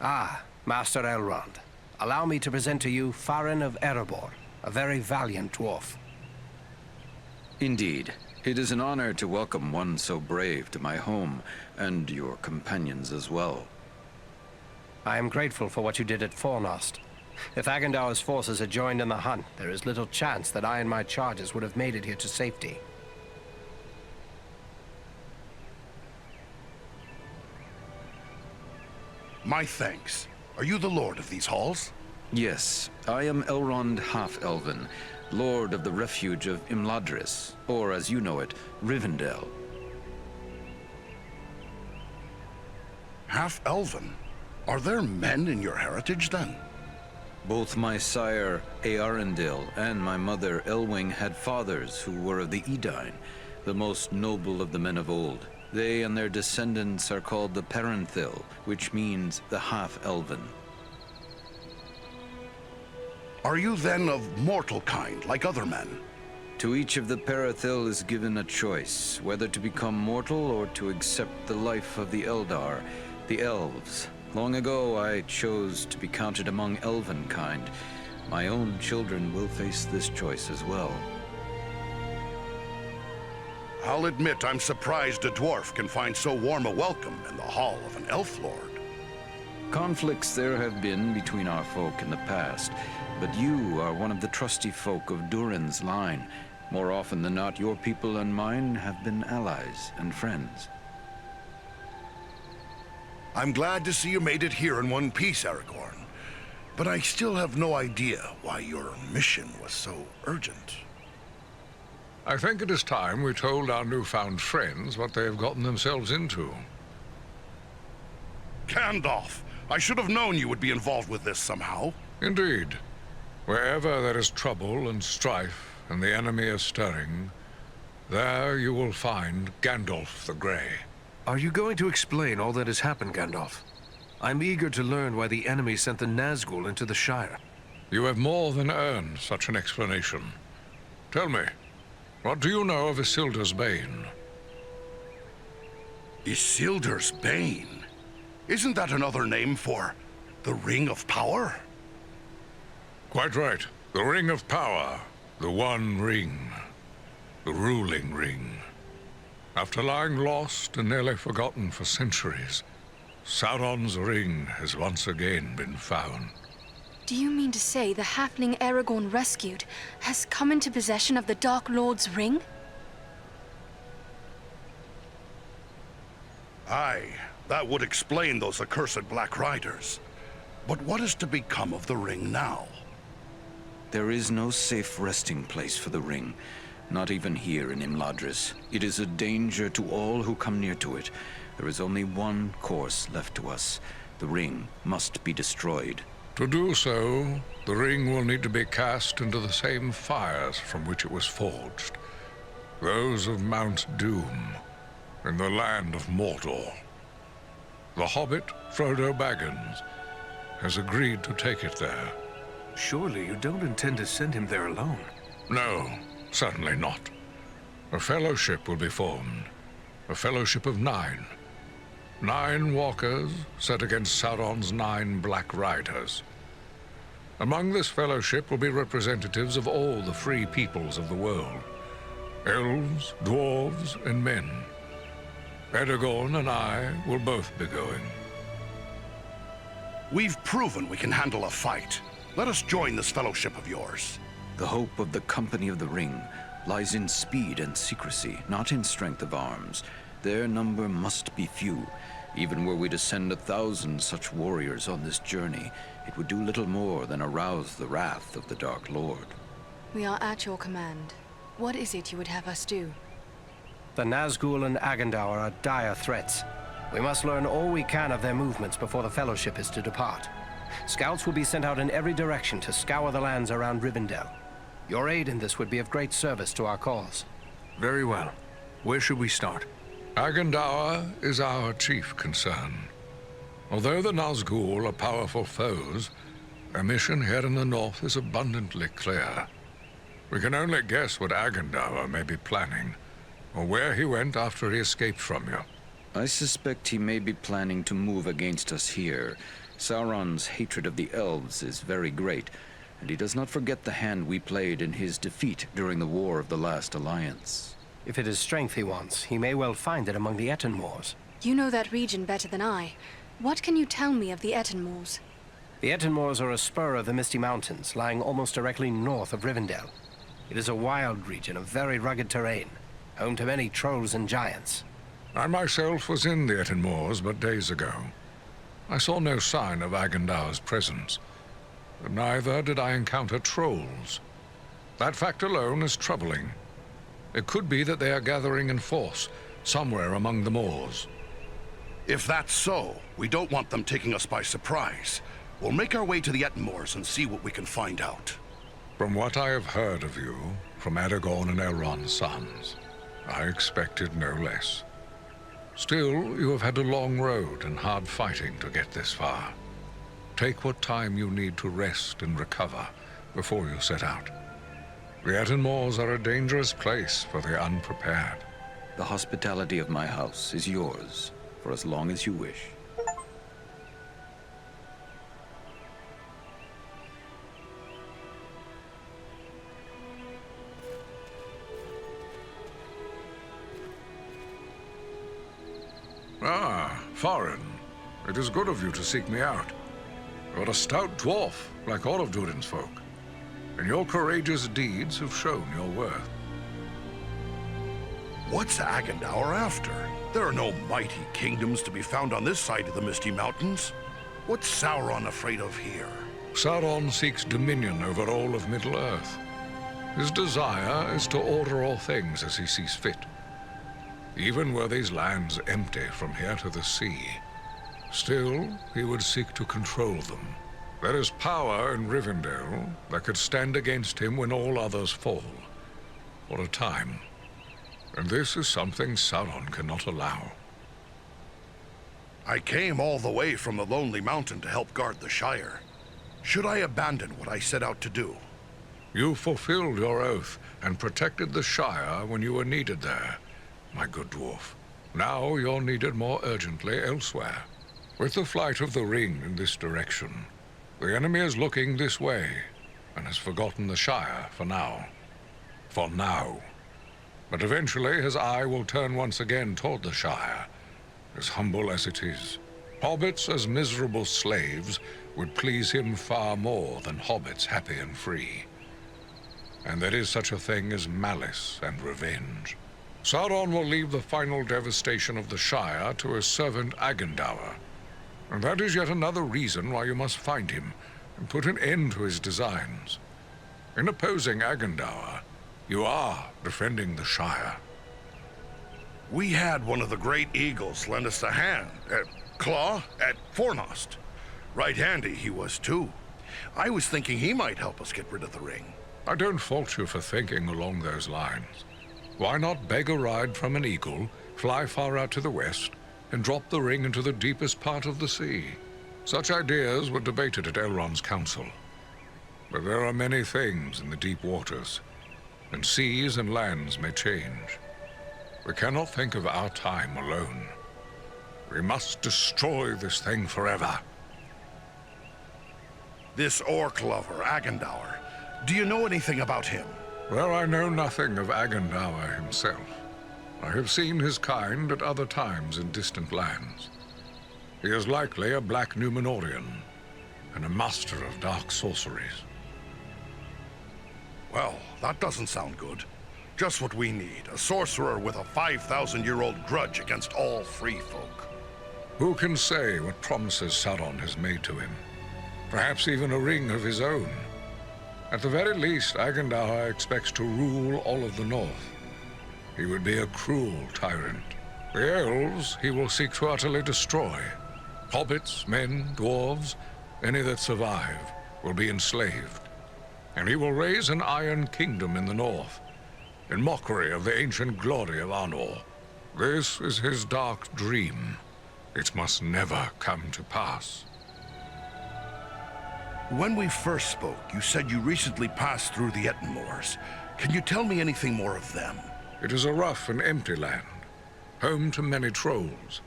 Ah, Master Elrond. Allow me to present to you Farin of Erebor, a very valiant dwarf. Indeed. It is an honor to welcome one so brave to my home, and your companions as well. I am grateful for what you did at Fornost. If Agandaûr's forces had joined in the hunt, there is little chance that I and my charges would have made it here to safety. My thanks. Are you the lord of these halls? Yes, I am Elrond Half-Elven, Lord of the Refuge of Imladris, or as you know it, Rivendell. Half-Elven? Are there men in your heritage, then? Both my sire, Eärendil, and my mother, Elwing, had fathers who were of the Edain, the most noble of the men of old. They and their descendants are called the Parenthil, which means the Half-Elven. Are you then of mortal kind, like other men? To each of the Parathil is given a choice, whether to become mortal or to accept the life of the Eldar, the elves. Long ago, I chose to be counted among elven kind. My own children will face this choice as well. I'll admit I'm surprised a dwarf can find so warm a welcome in the hall of an elf lord. Conflicts there have been between our folk in the past, but you are one of the trusty folk of Durin's line. More often than not, your people and mine have been allies and friends. I'm glad to see you made it here in one piece, Aragorn. But I still have no idea why your mission was so urgent. I think it is time we told our newfound friends what they have gotten themselves into. Gandalf! I should have known you would be involved with this somehow. Indeed. Wherever there is trouble and strife, and the enemy is stirring, there you will find Gandalf the Grey. Are you going to explain all that has happened, Gandalf? I'm eager to learn why the enemy sent the Nazgûl into the Shire. You have more than earned such an explanation. Tell me, what do you know of Isildur's Bane? Isildur's Bane? Isn't that another name for the Ring of Power? Quite right. The Ring of Power. The One Ring. The ruling ring. After lying lost and nearly forgotten for centuries, Sauron's ring has once again been found. Do you mean to say the halfling Aragorn rescued has come into possession of the Dark Lord's ring? Aye, that would explain those accursed Black Riders. But what is to become of the ring now? There is no safe resting place for the ring, not even here in Imladris. It is a danger to all who come near to it. There is only one course left to us. The ring must be destroyed. To do so, the ring will need to be cast into the same fires from which it was forged. Those of Mount Gundabad, in the land of Mordor. The hobbit, Frodo Baggins, has agreed to take it there. Surely you don't intend to send him there alone? No, certainly not. A fellowship will be formed. A fellowship of 9. 9 walkers set against Sauron's 9 Black Riders. Among this fellowship will be representatives of all the free peoples of the world. Elves, dwarves, and men. Aragorn and I will both be going. We've proven we can handle a fight. Let us join this fellowship of yours. The hope of the Company of the Ring lies in speed and secrecy, not in strength of arms. Their number must be few. Even were we to send 1,000 such warriors on this journey, it would do little more than arouse the wrath of the Dark Lord. We are at your command. What is it you would have us do? The Nazgûl and Agandaûr are dire threats. We must learn all we can of their movements before the Fellowship is to depart. Scouts will be sent out in every direction to scour the lands around Rivendell. Your aid in this would be of great service to our cause. Very well. Where should we start? Agandaûr is our chief concern. Although the Nazgûl are powerful foes, their mission here in the north is abundantly clear. We can only guess what Agandaûr may be planning, or where he went after he escaped from you. I suspect he may be planning to move against us here, Sauron's hatred of the elves is very great, and he does not forget the hand we played in his defeat during the War of the Last Alliance. If it is strength he wants, he may well find it among the Ettenmoors. You know that region better than I. What can you tell me of the Ettenmoors? The Ettenmoors are a spur of the Misty Mountains, lying almost directly north of Rivendell. It is a wild region of very rugged terrain, home to many trolls and giants. I myself was in the Ettenmoors but days ago. I saw no sign of Agandaûr's presence, but neither did I encounter trolls. That fact alone is troubling. It could be that they are gathering in force, somewhere among the moors. If that's so, we don't want them taking us by surprise. We'll make our way to the Ettenmoors and see what we can find out. From what I have heard of you, from Aragorn and Elrond's sons, I expected no less. Still, you have had a long road and hard fighting to get this far. Take what time you need to rest and recover before you set out. The Ettenmoors are a dangerous place for the unprepared. The hospitality of my house is yours, for as long as you wish. Ah, foreign. It is good of you to seek me out. You're a stout dwarf, like all of Durin's folk, and your courageous deeds have shown your worth. What's Agandaûr after? There are no mighty kingdoms to be found on this side of the Misty Mountains. What's Sauron afraid of here? Sauron seeks dominion over all of Middle-earth. His desire is to order all things as he sees fit. Even were these lands empty from here to the sea, still he would seek to control them. There is power in Rivendell that could stand against him when all others fall, for a time. And this is something Sauron cannot allow. I came all the way from the Lonely Mountain to help guard the Shire. Should I abandon what I set out to do? You fulfilled your oath and protected the Shire when you were needed there, my good dwarf. Now you're needed more urgently elsewhere. With the flight of the ring in this direction, the enemy is looking this way and has forgotten the Shire for now. For now. But eventually his eye will turn once again toward the Shire, as humble as it is. Hobbits as miserable slaves would please him far more than hobbits happy and free. And there is such a thing as malice and revenge. Sauron will leave the final devastation of the Shire to his servant Agandaûr. And that is yet another reason why you must find him and put an end to his designs. In opposing Agandaûr, you are defending the Shire. We had one of the great eagles lend us a hand, claw, at Fornost. Right handy he was too. I was thinking he might help us get rid of the ring. I don't fault you for thinking along those lines. Why not beg a ride from an eagle, fly far out to the west, and drop the ring into the deepest part of the sea? Such ideas were debated at Elrond's council. But there are many things in the deep waters, and seas and lands may change. We cannot think of our time alone. We must destroy this thing forever. This orc lover, Agandaûr, do you know anything about him? Well, I know nothing of Agandaûr himself. I have seen his kind at other times in distant lands. He is likely a black Númenórean, and a master of dark sorceries. Well, that doesn't sound good. Just what we need, a sorcerer with a 5,000-year-old grudge against all free folk. Who can say what promises Sauron has made to him? Perhaps even a ring of his own. At the very least, Agandaûr expects to rule all of the north. He would be a cruel tyrant. The elves he will seek to utterly destroy. Hobbits, men, dwarves, any that survive, will be enslaved. And he will raise an iron kingdom in the north, in mockery of the ancient glory of Arnor. This is his dark dream. It must never come to pass. When we first spoke, you said you recently passed through the Ettenmoors. Can you tell me anything more of them? It is a rough and empty land, home to many trolls.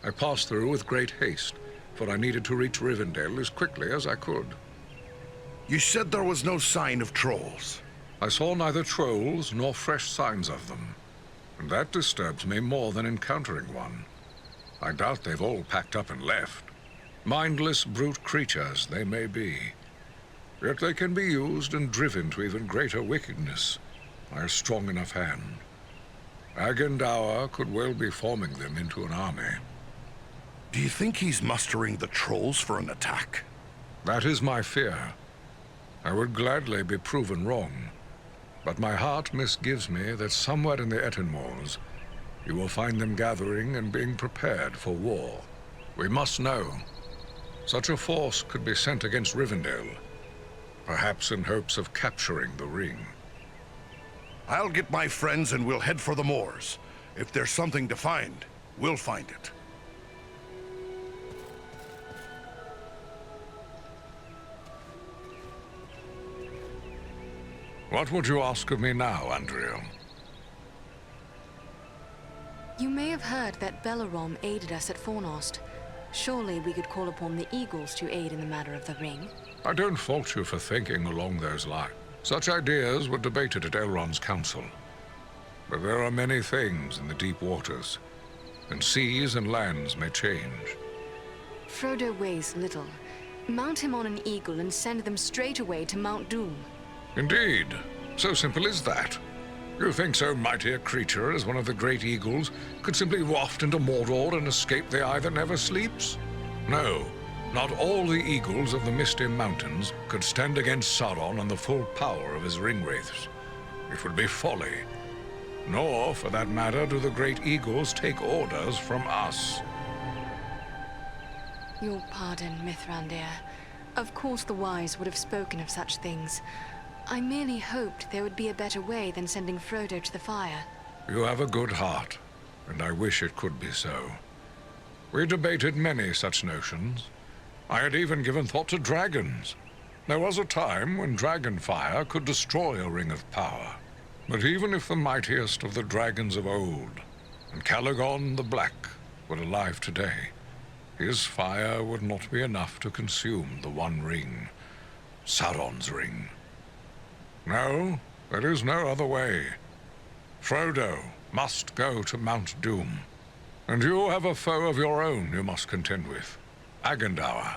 I passed through with great haste, for I needed to reach Rivendell as quickly as I could. You said there was no sign of trolls. I saw neither trolls nor fresh signs of them, and that disturbs me more than encountering one. I doubt they've all packed up and left. Mindless brute creatures they may be, yet they can be used and driven to even greater wickedness by a strong enough hand. Agandaûr could well be forming them into an army. Do you think he's mustering the trolls for an attack? That is my fear. I would gladly be proven wrong, but my heart misgives me that somewhere in the Ettenmoors you will find them gathering and being prepared for war. We must know. Such a force could be sent against Rivendell, perhaps in hopes of capturing the ring. I'll get my friends and we'll head for the moors. If there's something to find, we'll find it. What would you ask of me now, Andriel? You may have heard that Beleram aided us at Fornost. Surely we could call upon the Eagles to aid in the matter of the ring. I don't fault you for thinking along those lines. Such ideas were debated at Elrond's council. But there are many things in the deep waters, and seas and lands may change. Frodo weighs little. Mount him on an eagle and send them straight away to Mount Gundabad. Indeed. So simple as that. You think so mighty a creature as one of the great eagles could simply waft into Mordor and escape the eye that never sleeps? No. Not all the eagles of the Misty Mountains could stand against Sauron and the full power of his ringwraiths. It would be folly. Nor, for that matter, do the great eagles take orders from us. Your pardon, Mithrandir. Of course the wise would have spoken of such things. I merely hoped there would be a better way than sending Frodo to the fire. You have a good heart, and I wish it could be so. We debated many such notions. I had even given thought to dragons. There was a time when dragonfire could destroy a ring of power. But even if the mightiest of the dragons of old, and Calagon the Black, were alive today, his fire would not be enough to consume the One Ring, Sauron's ring. No, there is no other way. Frodo must go to Mount Gundabad, and you have a foe of your own you must contend with, Agandaûr,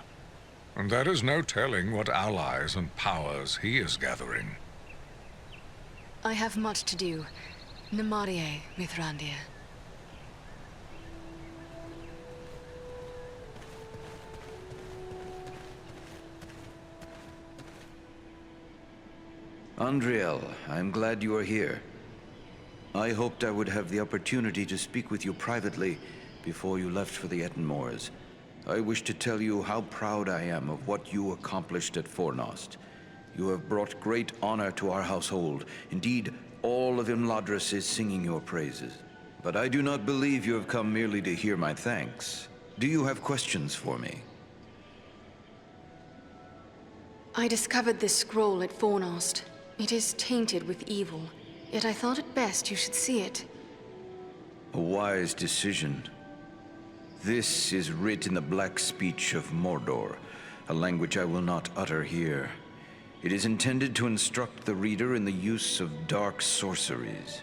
and there is no telling what allies and powers he is gathering. I have much to do. Namarie, Mithrandir. Andriel, I'm glad you are here. I hoped I would have the opportunity to speak with you privately before you left for the Ettenmoors. I wish to tell you how proud I am of what you accomplished at Fornost. You have brought great honor to our household. Indeed, all of Imladris is singing your praises. But I do not believe you have come merely to hear my thanks. Do you have questions for me? I discovered this scroll at Fornost. It is tainted with evil, yet I thought it best you should see it. A wise decision. This is writ in the black speech of Mordor, a language I will not utter here. It is intended to instruct the reader in the use of dark sorceries.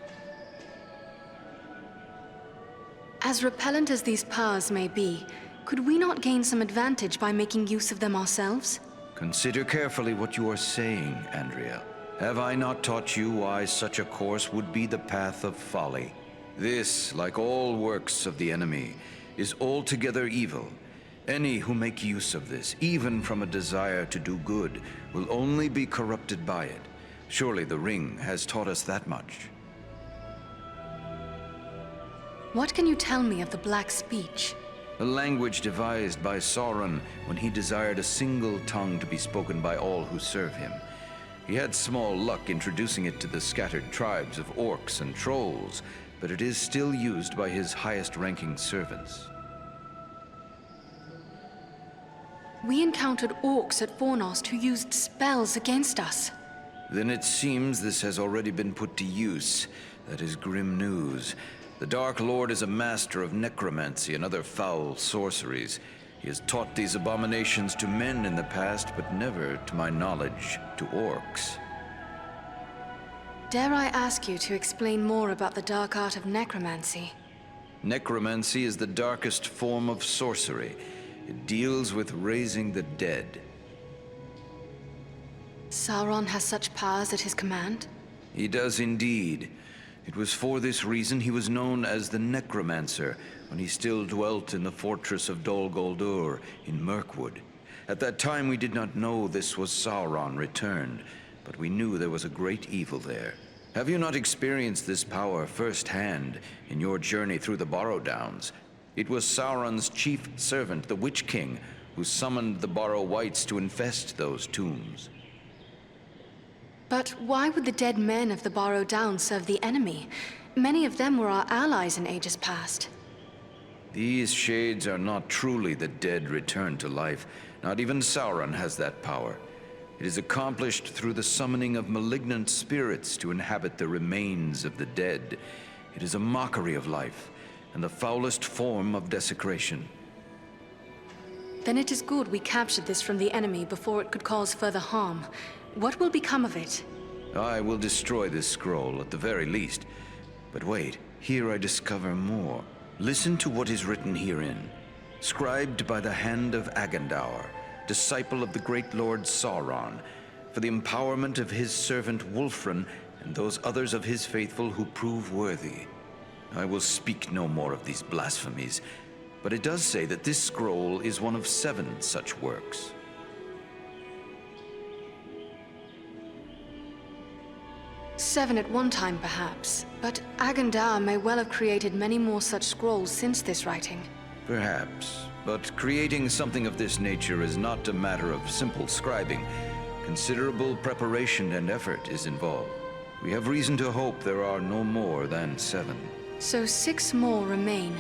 As repellent as these powers may be, could we not gain some advantage by making use of them ourselves? Consider carefully what you are saying, Andriel. Have I not taught you why such a course would be the path of folly? This, like all works of the enemy, is altogether evil. Any who make use of this, even from a desire to do good, will only be corrupted by it. Surely the ring has taught us that much. What can you tell me of the Black Speech? A language devised by Sauron when he desired a single tongue to be spoken by all who serve him. He had small luck introducing it to the scattered tribes of orcs and trolls, but it is still used by his highest-ranking servants. We encountered orcs at Fornost who used spells against us. Then it seems this has already been put to use. That is grim news. The Dark Lord is a master of necromancy and other foul sorceries. He has taught these abominations to men in the past, but never, to my knowledge, to orcs. Dare I ask you to explain more about the dark art of necromancy? Necromancy is the darkest form of sorcery. It deals with raising the dead. Sauron has such powers at his command? He does indeed. It was for this reason he was known as the Necromancer when he still dwelt in the fortress of Dol Guldur in Mirkwood. At that time we did not know this was Sauron returned, but we knew there was a great evil there. Have you not experienced this power firsthand in your journey through the Barrow Downs? It was Sauron's chief servant, the Witch King, who summoned the Barrow-wights to infest those tombs. But why would the dead men of the Barrow Downs serve the enemy? Many of them were our allies in ages past. These shades are not truly the dead returned to life. Not even Sauron has that power. It is accomplished through the summoning of malignant spirits to inhabit the remains of the dead. It is a mockery of life, and the foulest form of desecration. Then it is good we captured this from the enemy before it could cause further harm. What will become of it? I will destroy this scroll at the very least. But wait, here I discover more. Listen to what is written herein. Scribed by the hand of Agandaûr, disciple of the great Lord Sauron, for the empowerment of his servant Wulfrun and those others of his faithful who prove worthy. I will speak no more of these blasphemies, but it does say that this scroll is one of 7 such works. Seven at one time, perhaps, but Agandaûr may well have created many more such scrolls since this writing. Perhaps, but creating something of this nature is not a matter of simple scribing. Considerable preparation and effort is involved. We have reason to hope there are no more than 7. So 6 more remain.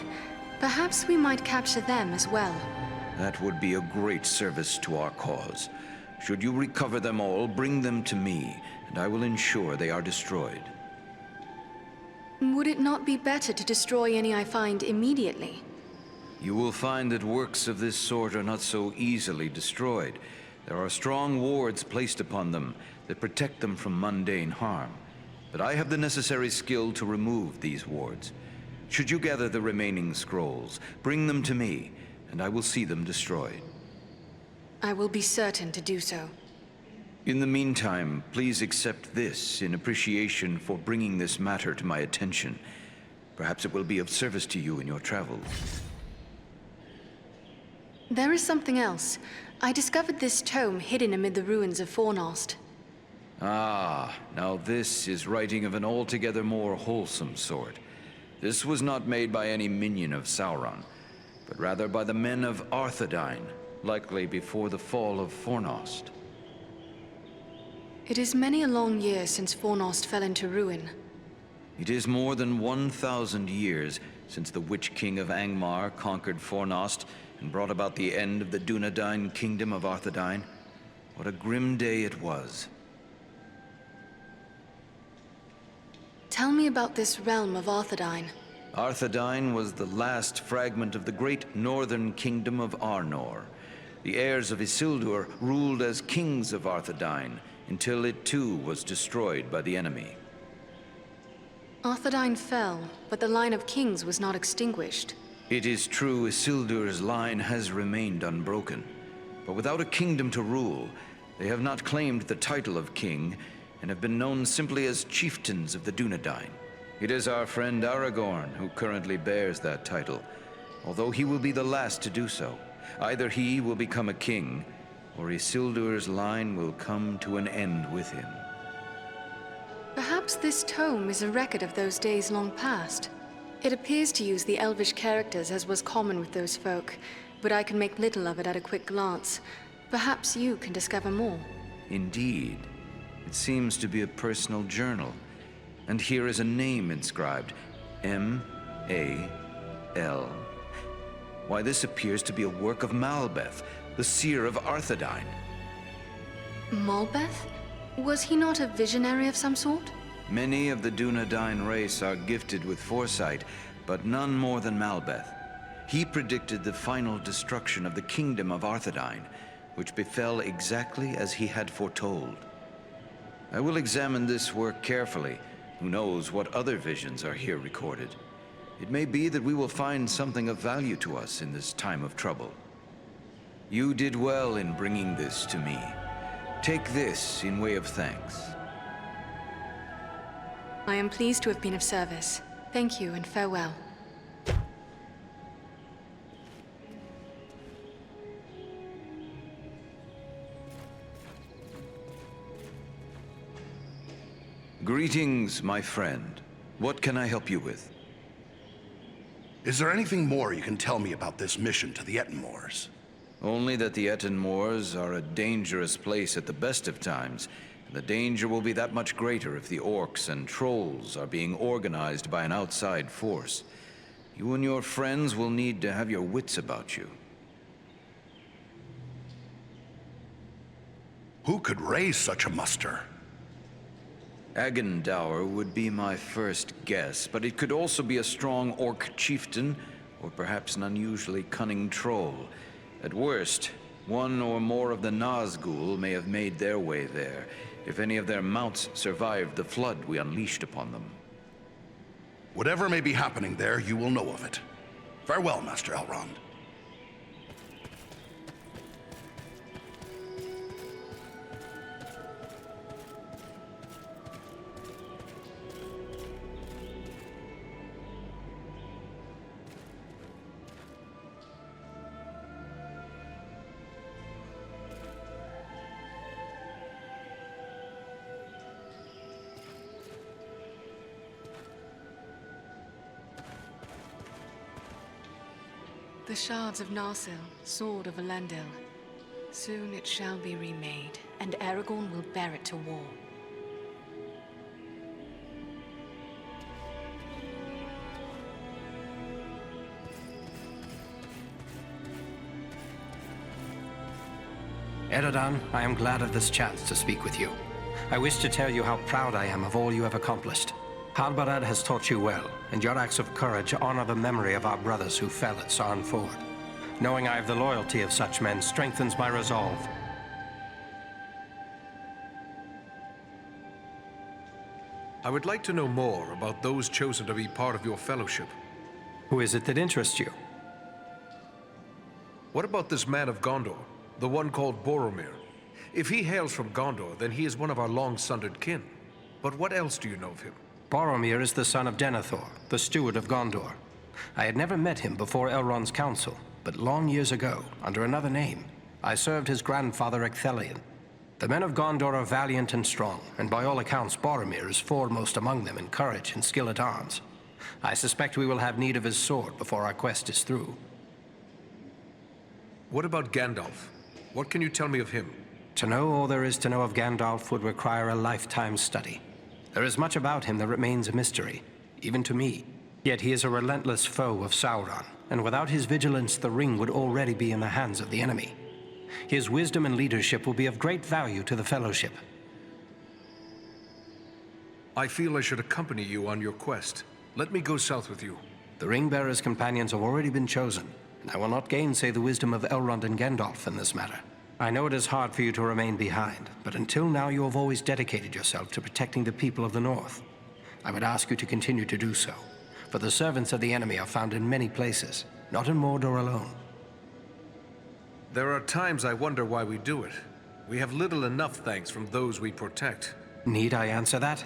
Perhaps we might capture them as well. That would be a great service to our cause. Should you recover them all, bring them to me, and I will ensure they are destroyed. Would it not be better to destroy any I find immediately? You will find that works of this sort are not so easily destroyed. There are strong wards placed upon them that protect them from mundane harm. But I have the necessary skill to remove these wards. Should you gather the remaining scrolls, bring them to me, and I will see them destroyed. I will be certain to do so. In the meantime, please accept this in appreciation for bringing this matter to my attention. Perhaps it will be of service to you in your travels. There is something else. I discovered this tome hidden amid the ruins of Fornost. Ah, now this is writing of an altogether more wholesome sort. This was not made by any minion of Sauron, but rather by the men of Arthedain, likely before the fall of Fornost. It is many a long year since Fornost fell into ruin. It is more than 1,000 years since the Witch King of Angmar conquered Fornost and brought about the end of the Dunedain kingdom of Arthedain. What a grim day it was. Tell me about this realm of Arthedain. Arthedain was the last fragment of the great northern kingdom of Arnor. The heirs of Isildur ruled as kings of Arthedain until it too was destroyed by the enemy. Arthedain fell, but the line of kings was not extinguished. It is true Isildur's line has remained unbroken, but without a kingdom to rule, they have not claimed the title of king and have been known simply as chieftains of the Dunedain. It is our friend Aragorn who currently bears that title, although he will be the last to do so. Either he will become a king, or Isildur's line will come to an end with him. Perhaps this tome is a record of those days long past. It appears to use the Elvish characters as was common with those folk, but I can make little of it at a quick glance. Perhaps you can discover more. Indeed. It seems to be a personal journal. And here is a name inscribed, M-A-L. Why, this appears to be a work of Malbeth, the seer of Arthedain. Malbeth? Was he not a visionary of some sort? Many of the Dunedain race are gifted with foresight, but none more than Malbeth. He predicted the final destruction of the kingdom of Arthedain, which befell exactly as he had foretold. I will examine this work carefully. Who knows what other visions are here recorded? It may be that we will find something of value to us in this time of trouble. You did well in bringing this to me. Take this in way of thanks. I am pleased to have been of service. Thank you and farewell. Greetings, my friend. What can I help you with? Is there anything more you can tell me about this mission to the Ettenmoors? Only that the Ettenmoors are a dangerous place at the best of times, and the danger will be that much greater if the orcs and trolls are being organized by an outside force. You and your friends will need to have your wits about you. Who could raise such a muster? Agandaûr would be my first guess, but it could also be a strong orc chieftain, or perhaps an unusually cunning troll. At worst, one or more of the Nazgûl may have made their way there, if any of their mounts survived the flood we unleashed upon them. Whatever may be happening there, you will know of it. Farewell, Master Elrond. The shards of Narsil, sword of Elendil. Soon it shall be remade, and Aragorn will bear it to war. Eredon, I am glad of this chance to speak with you. I wish to tell you how proud I am of all you have accomplished. Halbarad has taught you well, and your acts of courage honor the memory of our brothers who fell at Sarn Ford. Knowing I have the loyalty of such men strengthens my resolve. I would like to know more about those chosen to be part of your fellowship. Who is it that interests you? What about this man of Gondor, the one called Boromir? If he hails from Gondor, then he is one of our long-sundered kin. But what else do you know of him? Boromir is the son of Denethor, the steward of Gondor. I had never met him before Elrond's council, but long years ago, under another name, I served his grandfather Ecthelion. The men of Gondor are valiant and strong, and by all accounts Boromir is foremost among them in courage and skill at arms. I suspect we will have need of his sword before our quest is through. What about Gandalf? What can you tell me of him? To know all there is to know of Gandalf would require a lifetime study. There is much about him that remains a mystery, even to me. Yet he is a relentless foe of Sauron, and without his vigilance, the ring would already be in the hands of the enemy. His wisdom and leadership will be of great value to the Fellowship. I feel I should accompany you on your quest. Let me go south with you. The Ring-bearer's companions have already been chosen, and I will not gainsay the wisdom of Elrond and Gandalf in this matter. I know it is hard for you to remain behind, but until now you have always dedicated yourself to protecting the people of the North. I would ask you to continue to do so, for the servants of the enemy are found in many places, not in Mordor alone. There are times I wonder why we do it. We have little enough thanks from those we protect. Need I answer that?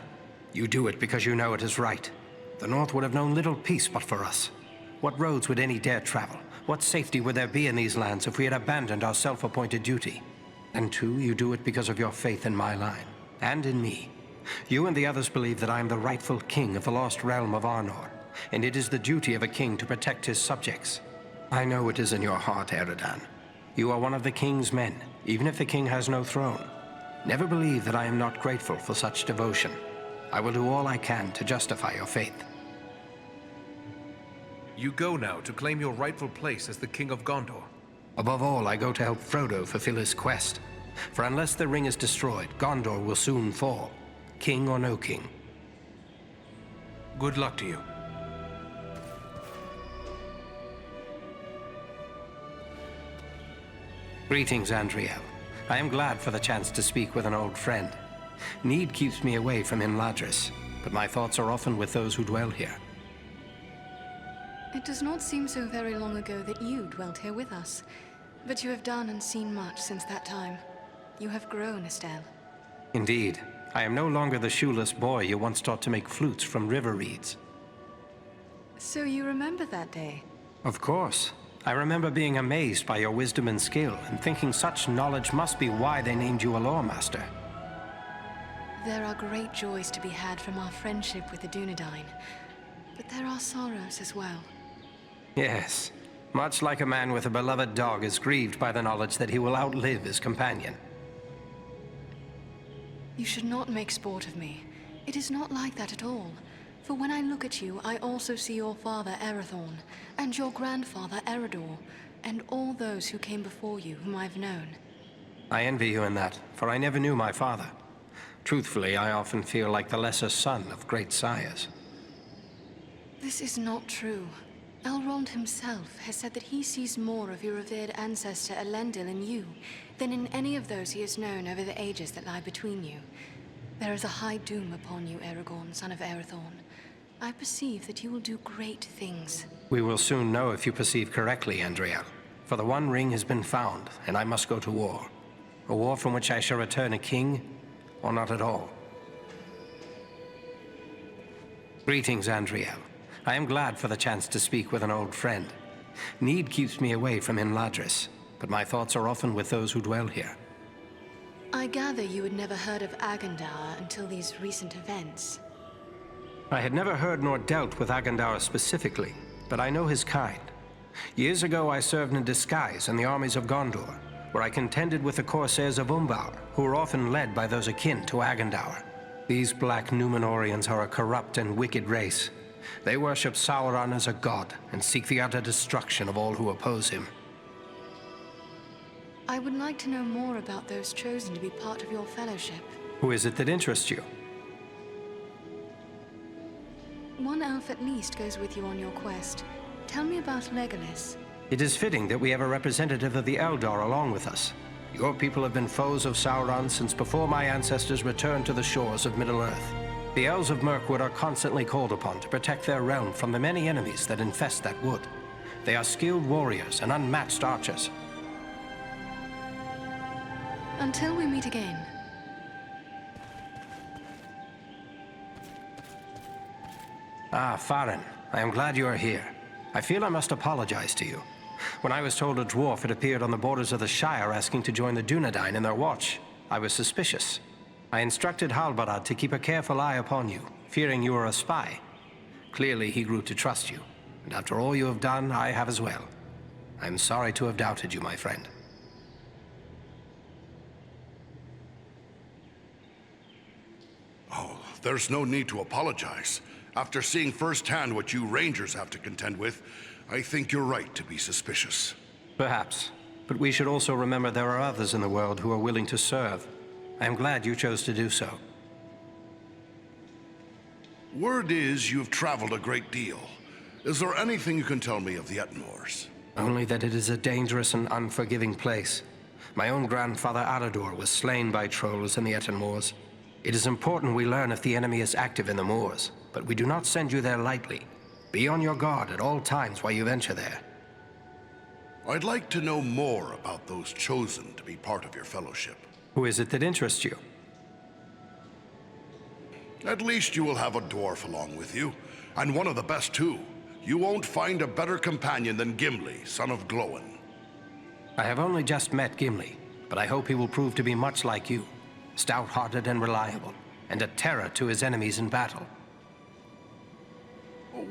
You do it because you know it is right. The North would have known little peace but for us. What roads would any dare travel? What safety would there be in these lands if we had abandoned our self-appointed duty? And two, you do it because of your faith in my line, and in me. You and the others believe that I am the rightful king of the lost realm of Arnor, and it is the duty of a king to protect his subjects. I know it is in your heart, Eredon. You are one of the king's men, even if the king has no throne. Never believe that I am not grateful for such devotion. I will do all I can to justify your faith. You go now to claim your rightful place as the King of Gondor. Above all, I go to help Frodo fulfill his quest. For unless the ring is destroyed, Gondor will soon fall, king or no king. Good luck to you. Greetings, Andriel. I am glad for the chance to speak with an old friend. Need keeps me away from Imladris, but my thoughts are often with those who dwell here. It does not seem so very long ago that you dwelt here with us, but you have done and seen much since that time. You have grown, Estelle. Indeed. I am no longer the shoeless boy you once taught to make flutes from river reeds. So you remember that day? Of course. I remember being amazed by your wisdom and skill, and thinking such knowledge must be why they named you a lore master. There are great joys to be had from our friendship with the Dunedain, but there are sorrows as well. Yes. Much like a man with a beloved dog is grieved by the knowledge that he will outlive his companion. You should not make sport of me. It is not like that at all. For when I look at you, I also see your father Arathorn, and your grandfather Eredor, and all those who came before you whom I've known. I envy you in that, for I never knew my father. Truthfully, I often feel like the lesser son of great sires. This is not true. Elrond himself has said that he sees more of your revered ancestor Elendil in you than in any of those he has known over the ages that lie between you. There is a high doom upon you, Aragorn, son of Arathorn. I perceive that you will do great things. We will soon know if you perceive correctly, Andriel. For the One Ring has been found, and I must go to war. A war from which I shall return a king, or not at all. Greetings, Andriel. I am glad for the chance to speak with an old friend. Need keeps me away from Imladris, but my thoughts are often with those who dwell here. I gather you had never heard of Agandaûr until these recent events. I had never heard nor dealt with Agandaûr specifically, but I know his kind. Years ago I served in disguise in the armies of Gondor, where I contended with the corsairs of Umbar, who were often led by those akin to Agandaûr. These black Númenóreans are a corrupt and wicked race. They worship Sauron as a god and seek the utter destruction of all who oppose him. I would like to know more about those chosen to be part of your fellowship. Who is it that interests you? One elf at least goes with you on your quest. Tell me about Legolas. It is fitting that we have a representative of the Eldar along with us. Your people have been foes of Sauron since before my ancestors returned to the shores of Middle-earth. The Elves of Mirkwood are constantly called upon to protect their realm from the many enemies that infest that wood. They are skilled warriors and unmatched archers. Until we meet again. Ah, Farin, I am glad you are here. I feel I must apologize to you. When I was told a dwarf had appeared on the borders of the Shire asking to join the Dunedain in their watch, I was suspicious. I instructed Halbarad to keep a careful eye upon you, fearing you were a spy. Clearly he grew to trust you, and after all you have done, I have as well. I am sorry to have doubted you, my friend. Oh, there's no need to apologize. After seeing firsthand what you Rangers have to contend with, I think you're right to be suspicious. Perhaps, but we should also remember there are others in the world who are willing to serve. I am glad you chose to do so. Word is you've traveled a great deal. Is there anything you can tell me of the Ettenmoors? Only that it is a dangerous and unforgiving place. My own grandfather Arador was slain by trolls in the Ettenmoors. It is important we learn if the enemy is active in the moors, but we do not send you there lightly. Be on your guard at all times while you venture there. I'd like to know more about those chosen to be part of your fellowship. Who is it that interests you? At least you will have a dwarf along with you, and one of the best too. You won't find a better companion than Gimli, son of Glóin. I have only just met Gimli, but I hope he will prove to be much like you. Stout-hearted and reliable, and a terror to his enemies in battle.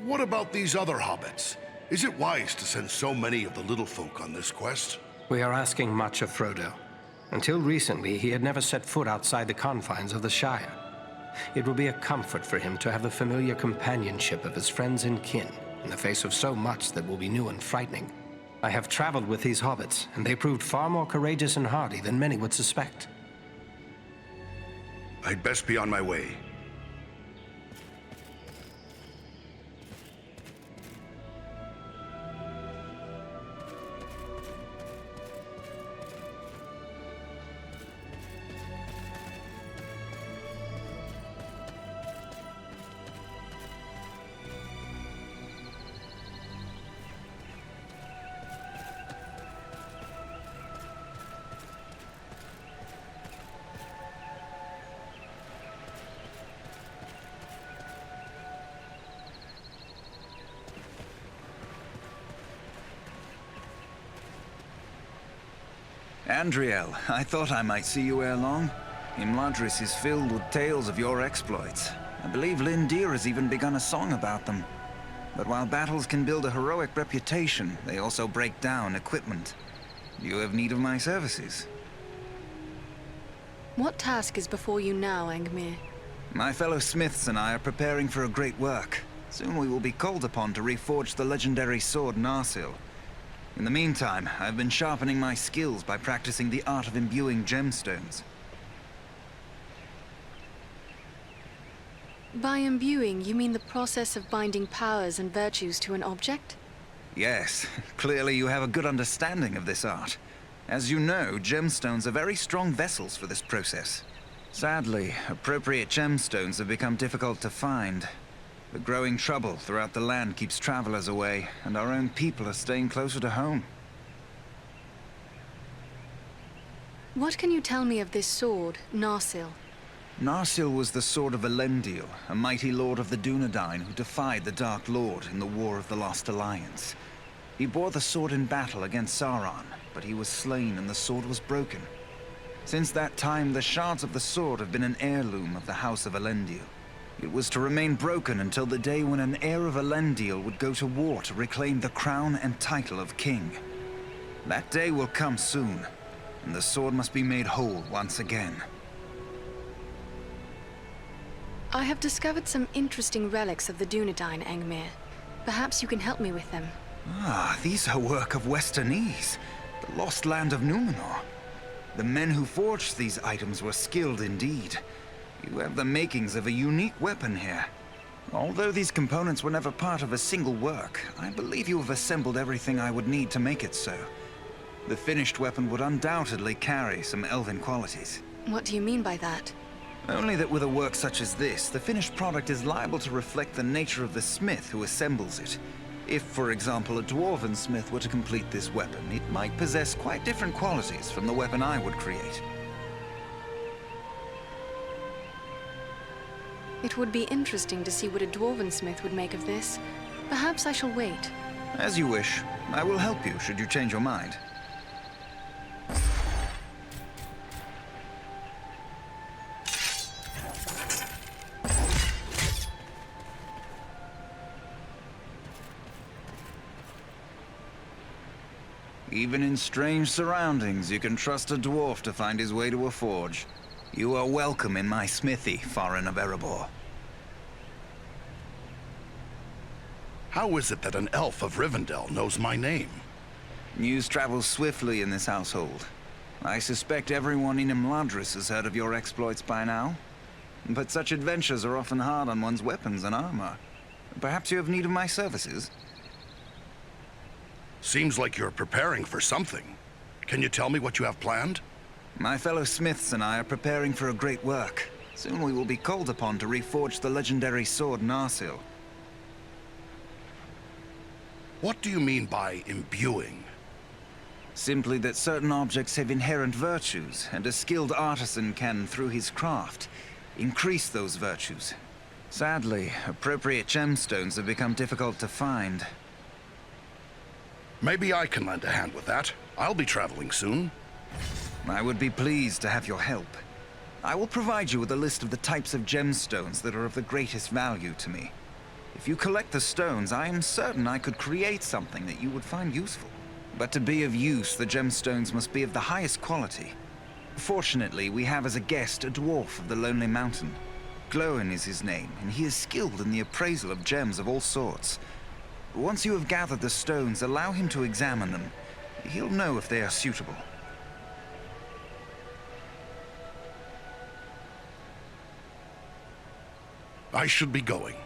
What about these other hobbits? Is it wise to send so many of the little folk on this quest? We are asking much of Frodo. Until recently, he had never set foot outside the confines of the Shire. It will be a comfort for him to have the familiar companionship of his friends and kin, in the face of so much that will be new and frightening. I have traveled with these hobbits, and they proved far more courageous and hardy than many would suspect. I'd best be on my way. Andriel, I thought I might see you ere long. Imladris is filled with tales of your exploits. I believe Lindir has even begun a song about them. But while battles can build a heroic reputation, they also break down equipment. You have need of my services. What task is before you now, Angmir? My fellow smiths and I are preparing for a great work. Soon we will be called upon to reforge the legendary sword Narsil. In the meantime, I've been sharpening my skills by practicing the art of imbuing gemstones. By imbuing, you mean the process of binding powers and virtues to an object? Yes, clearly you have a good understanding of this art. As you know, gemstones are very strong vessels for this process. Sadly, appropriate gemstones have become difficult to find. The growing trouble throughout the land keeps travelers away, and our own people are staying closer to home. What can you tell me of this sword, Narsil? Narsil was the sword of Elendil, a mighty lord of the Dunedain who defied the Dark Lord in the War of the Lost Alliance. He bore the sword in battle against Sauron, but he was slain and the sword was broken. Since that time, the shards of the sword have been an heirloom of the House of Elendil. It was to remain broken until the day when an heir of Elendil would go to war to reclaim the crown and title of king. That day will come soon, and the sword must be made whole once again. I have discovered some interesting relics of the Dunedain, Angmir. Perhaps you can help me with them. Ah, these are work of Westernese, the lost land of Númenor. The men who forged these items were skilled indeed. You have the makings of a unique weapon here. Although these components were never part of a single work, I believe you have assembled everything I would need to make it so. The finished weapon would undoubtedly carry some elven qualities. What do you mean by that? Only that with a work such as this, the finished product is liable to reflect the nature of the smith who assembles it. If, for example, a dwarven smith were to complete this weapon, it might possess quite different qualities from the weapon I would create. It would be interesting to see what a dwarven smith would make of this. Perhaps I shall wait. As you wish. I will help you should you change your mind. Even in strange surroundings, you can trust a dwarf to find his way to a forge. You are welcome in my smithy, Farin of Erebor. How is it that an elf of Rivendell knows my name? News travels swiftly in this household. I suspect everyone in Imladris has heard of your exploits by now. But such adventures are often hard on one's weapons and armor. Perhaps you have need of my services? Seems like you're preparing for something. Can you tell me what you have planned? My fellow smiths and I are preparing for a great work. Soon we will be called upon to reforge the legendary sword Narsil. What do you mean by imbuing? Simply that certain objects have inherent virtues, and a skilled artisan can, through his craft, increase those virtues. Sadly, appropriate gemstones have become difficult to find. Maybe I can lend a hand with that. I'll be traveling soon. I would be pleased to have your help. I will provide you with a list of the types of gemstones that are of the greatest value to me. If you collect the stones, I am certain I could create something that you would find useful. But to be of use, the gemstones must be of the highest quality. Fortunately, we have as a guest a dwarf of the Lonely Mountain. Glóin is his name, and he is skilled in the appraisal of gems of all sorts. Once you have gathered the stones, allow him to examine them. He'll know if they are suitable. I should be going.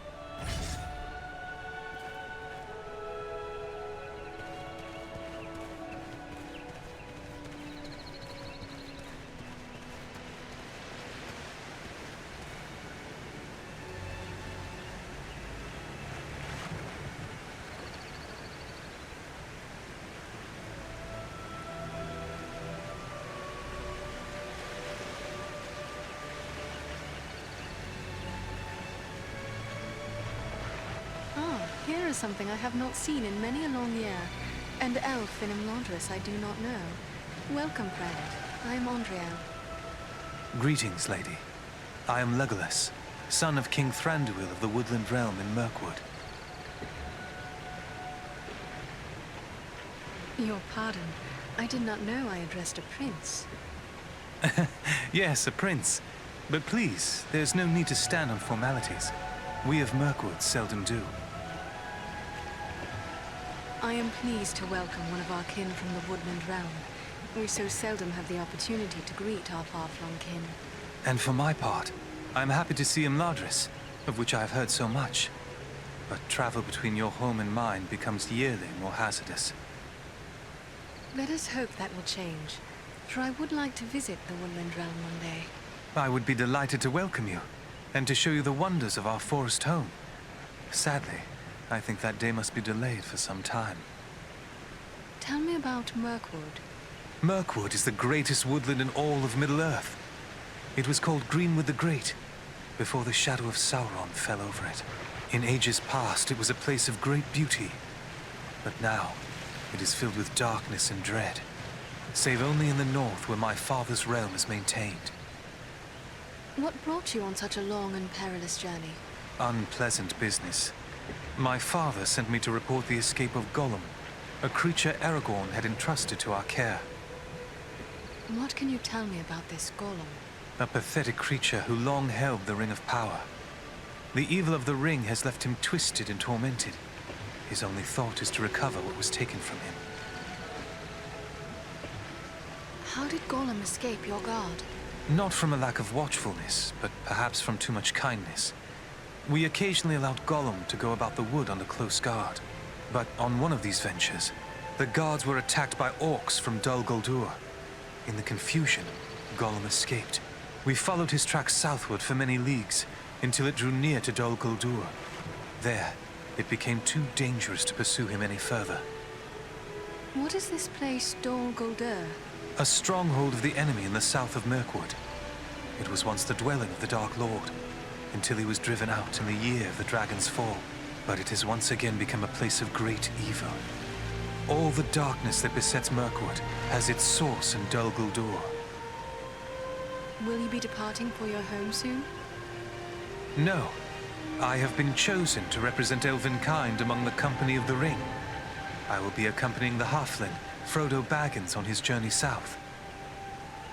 Here is something I have not seen in many a long year. An elf in Imladris I do not know. Welcome, friend. I am Andriel. Greetings, lady. I am Legolas, son of King Thranduil of the Woodland Realm in Mirkwood. Your pardon. I did not know I addressed a prince. Yes, a prince. But please, there's no need to stand on formalities. We of Mirkwood seldom do. I am pleased to welcome one of our kin from the Woodland Realm. We so seldom have the opportunity to greet our far-flung kin. And for my part, I'm happy to see Imladris, of which I have heard so much. But travel between your home and mine becomes yearly more hazardous. Let us hope that will change, for I would like to visit the Woodland Realm one day. I would be delighted to welcome you, and to show you the wonders of our forest home. Sadly, I think that day must be delayed for some time. Tell me about Mirkwood. Mirkwood is the greatest woodland in all of Middle-earth. It was called Greenwood the Great, before the shadow of Sauron fell over it. In ages past, it was a place of great beauty. But now, it is filled with darkness and dread, save only in the north where my father's realm is maintained. What brought you on such a long and perilous journey? Unpleasant business. My father sent me to report the escape of Gollum, a creature Aragorn had entrusted to our care. What can you tell me about this Gollum? A pathetic creature who long held the Ring of Power. The evil of the ring has left him twisted and tormented. His only thought is to recover what was taken from him. How did Gollum escape your guard? Not from a lack of watchfulness, but perhaps from too much kindness. We occasionally allowed Gollum to go about the wood under close guard. But on one of these ventures, the guards were attacked by orcs from Dol Guldur. In the confusion, Gollum escaped. We followed his tracks southward for many leagues, until it drew near to Dol Guldur. There, it became too dangerous to pursue him any further. What is this place, Dol Guldur? A stronghold of the enemy in the south of Mirkwood. It was once the dwelling of the Dark Lord, until he was driven out in the year of the Dragon's Fall. But it has once again become a place of great evil. All the darkness that besets Mirkwood has its source in Dol Guldur. Will you be departing for your home soon? No. I have been chosen to represent elvenkind among the Company of the Ring. I will be accompanying the halfling, Frodo Baggins, on his journey south.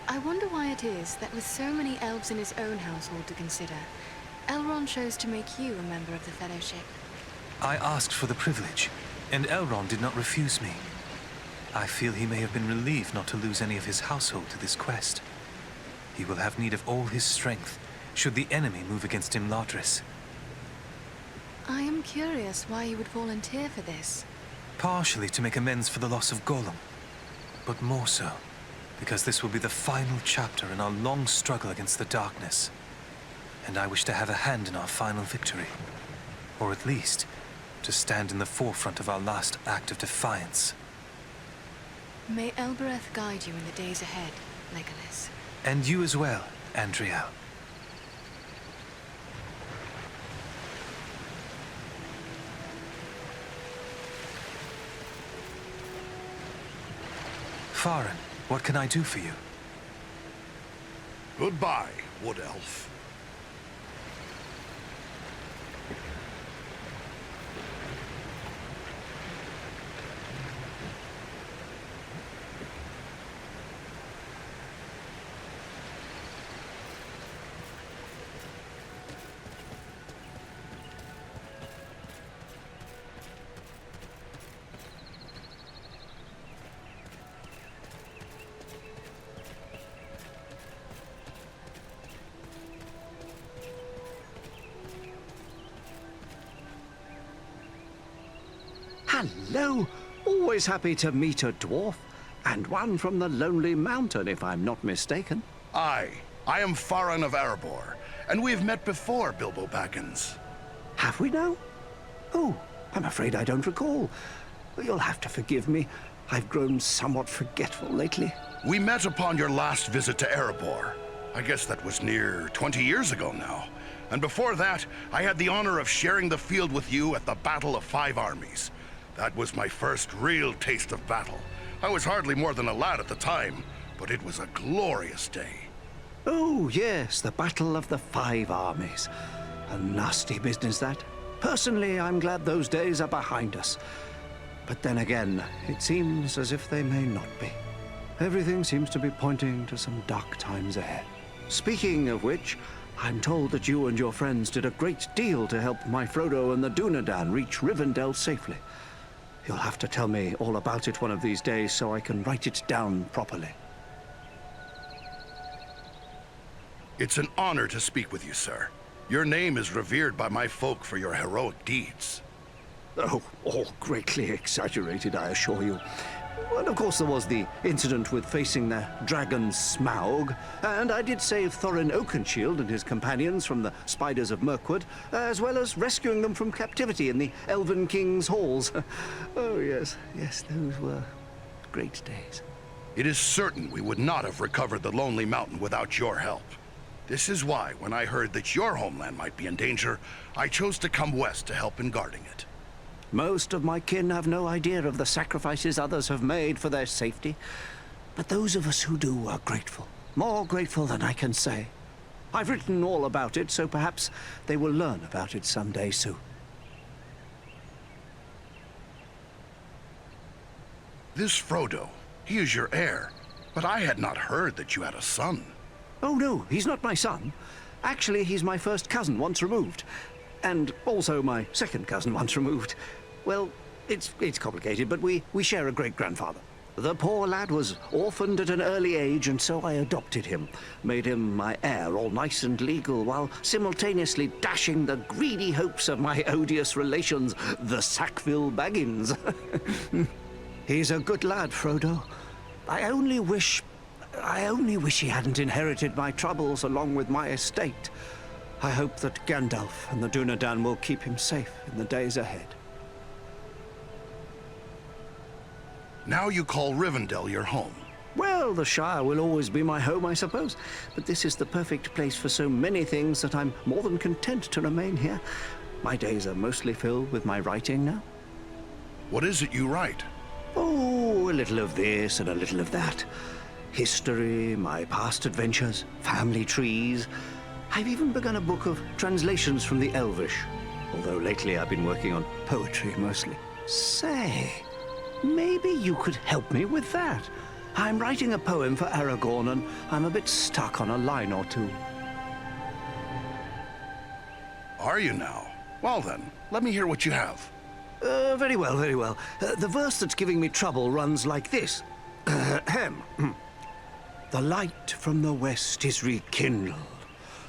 I wonder why it is that with so many elves in his own household to consider, Elrond chose to make you a member of the Fellowship. I asked for the privilege, and Elrond did not refuse me. I feel he may have been relieved not to lose any of his household to this quest. He will have need of all his strength, should the enemy move against Imladris. I am curious why you would volunteer for this. Partially to make amends for the loss of Gollum, but more so because this will be the final chapter in our long struggle against the darkness. And I wish to have a hand in our final victory. Or at least, to stand in the forefront of our last act of defiance. May Elbereth guide you in the days ahead, Legolas. And you as well, Andriel. Farin, what can I do for you? Goodbye, Wood Elf. Hello! Always happy to meet a dwarf. And one from the Lonely Mountain, if I'm not mistaken. I am Farin of Erebor, and we've met before, Bilbo Baggins. Have we now? Oh, I'm afraid I don't recall. You'll have to forgive me. I've grown somewhat forgetful lately. We met upon your last visit to Erebor. I guess that was near 20 years ago now. And before that, I had the honor of sharing the field with you at the Battle of Five Armies. That was my first real taste of battle, I was hardly more than a lad at the time, but it was a glorious day. Oh, yes, the Battle of the Five Armies. A nasty business, that. Personally, I'm glad those days are behind us. But then again, it seems as if they may not be. Everything seems to be pointing to some dark times ahead. Speaking of which, I'm told that you and your friends did a great deal to help my Frodo and the Dunedain reach Rivendell safely. You'll have to tell me all about it one of these days so I can write it down properly. It's an honor to speak with you, sir. Your name is revered by my folk for your heroic deeds. Oh, all greatly exaggerated, I assure you. And of course there was the incident with facing the dragon Smaug, and I did save Thorin Oakenshield and his companions from the spiders of Mirkwood, as well as rescuing them from captivity in the Elven King's halls. Oh yes, yes, those were great days. It is certain we would not have recovered the Lonely Mountain without your help. This is why, when I heard that your homeland might be in danger, I chose to come west to help in guarding it. Most of my kin have no idea of the sacrifices others have made for their safety, but those of us who do are grateful. More grateful than I can say. I've written all about it, so perhaps they will learn about it someday soon. This Frodo, he is your heir, but I had not heard that you had a son. Oh no, he's not my son. Actually, he's my first cousin once removed. And also my second cousin once removed. Well, it's complicated, but we share a great-grandfather. The poor lad was orphaned at an early age, and so I adopted him. Made him my heir, all nice and legal, while simultaneously dashing the greedy hopes of my odious relations, the Sackville Baggins. He's a good lad, Frodo. I only wish he hadn't inherited my troubles along with my estate. I hope that Gandalf and the Dunedain will keep him safe in the days ahead. Now you call Rivendell your home. Well, the Shire will always be my home, I suppose. But this is the perfect place for so many things that I'm more than content to remain here. My days are mostly filled with my writing now. What is it you write? Oh, a little of this and a little of that. History, my past adventures, family trees. I've even begun a book of translations from the Elvish, although lately I've been working on poetry mostly. Say, maybe you could help me with that. I'm writing a poem for Aragorn, and I'm a bit stuck on a line or two. Are you now? Well then, let me hear what you have. Very well, very well. The verse that's giving me trouble runs like this. The light from the west is rekindled.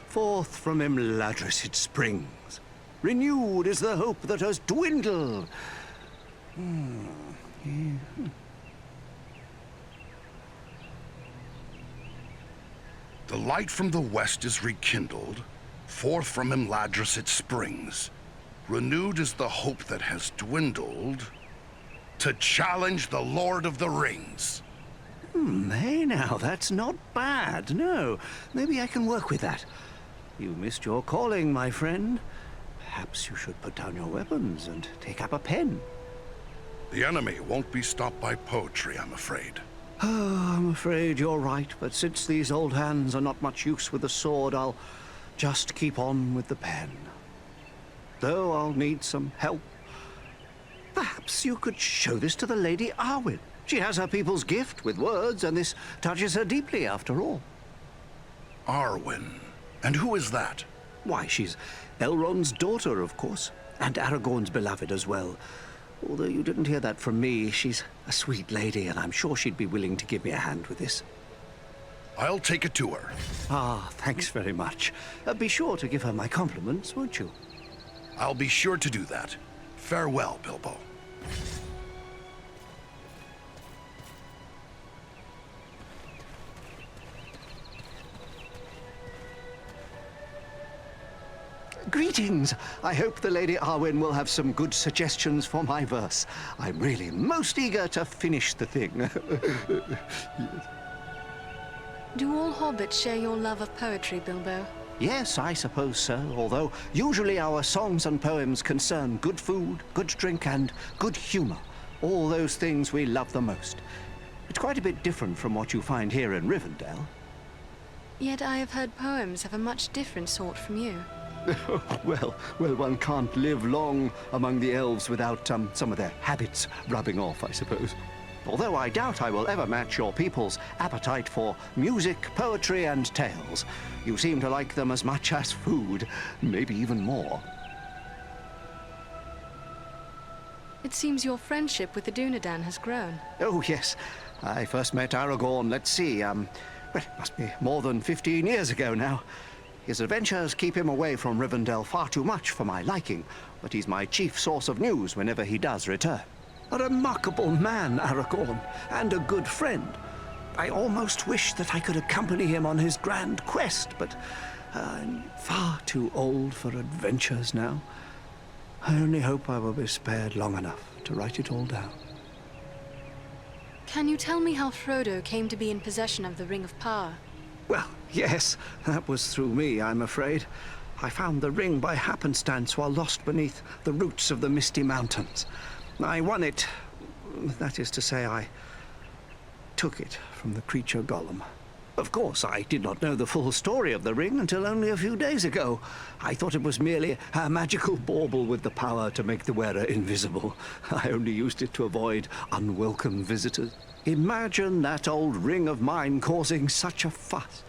Forth from Imladris it springs. Renewed is the hope that has dwindled. The light from the west is rekindled. Forth from Imladris it springs. Renewed is the hope that has dwindled. To challenge the Lord of the Rings. Hey now, that's not bad. No, maybe I can work with that. You missed your calling, my friend. Perhaps you should put down your weapons and take up a pen. The enemy won't be stopped by poetry, I'm afraid. Oh, I'm afraid you're right, but since these old hands are not much use with the sword, I'll just keep on with the pen. Though I'll need some help. Perhaps you could show this to the Lady Arwen. She has her people's gift with words, and this touches her deeply, after all. Arwen? And who is that? Why, she's Elrond's daughter, of course, and Aragorn's beloved as well. Although you didn't hear that from me, she's a sweet lady, and I'm sure she'd be willing to give me a hand with this. I'll take it to her. Ah, thanks very much. Be sure to give her my compliments, won't you? I'll be sure to do that. Farewell, Bilbo. Greetings! I hope the Lady Arwen will have some good suggestions for my verse. I'm really most eager to finish the thing. Yes. Do all hobbits share your love of poetry, Bilbo? Yes, I suppose so, although usually our songs and poems concern good food, good drink, and good humor. All those things we love the most. It's quite a bit different from what you find here in Rivendell. Yet I have heard poems of a much different sort from you. Well, one can't live long among the elves without some of their habits rubbing off, I suppose. Although I doubt I will ever match your people's appetite for music, poetry, and tales. You seem to like them as much as food, maybe even more. It seems your friendship with the Dunedain has grown. Oh, yes. I first met Aragorn, let's see, well, it must be more than 15 years ago now. His adventures keep him away from Rivendell far too much for my liking, but he's my chief source of news whenever he does return. A remarkable man, Aragorn, and a good friend. I almost wish that I could accompany him on his grand quest, but I'm far too old for adventures now. I only hope I will be spared long enough to write it all down. Can you tell me how Frodo came to be in possession of the Ring of Power? Well, yes, that was through me, I'm afraid. I found the ring by happenstance while lost beneath the roots of the Misty Mountains. I won it. That is to say, I took it from the creature Gollum. Of course, I did not know the full story of the ring until only a few days ago. I thought it was merely a magical bauble with the power to make the wearer invisible. I only used it to avoid unwelcome visitors. Imagine that old ring of mine causing such a fuss.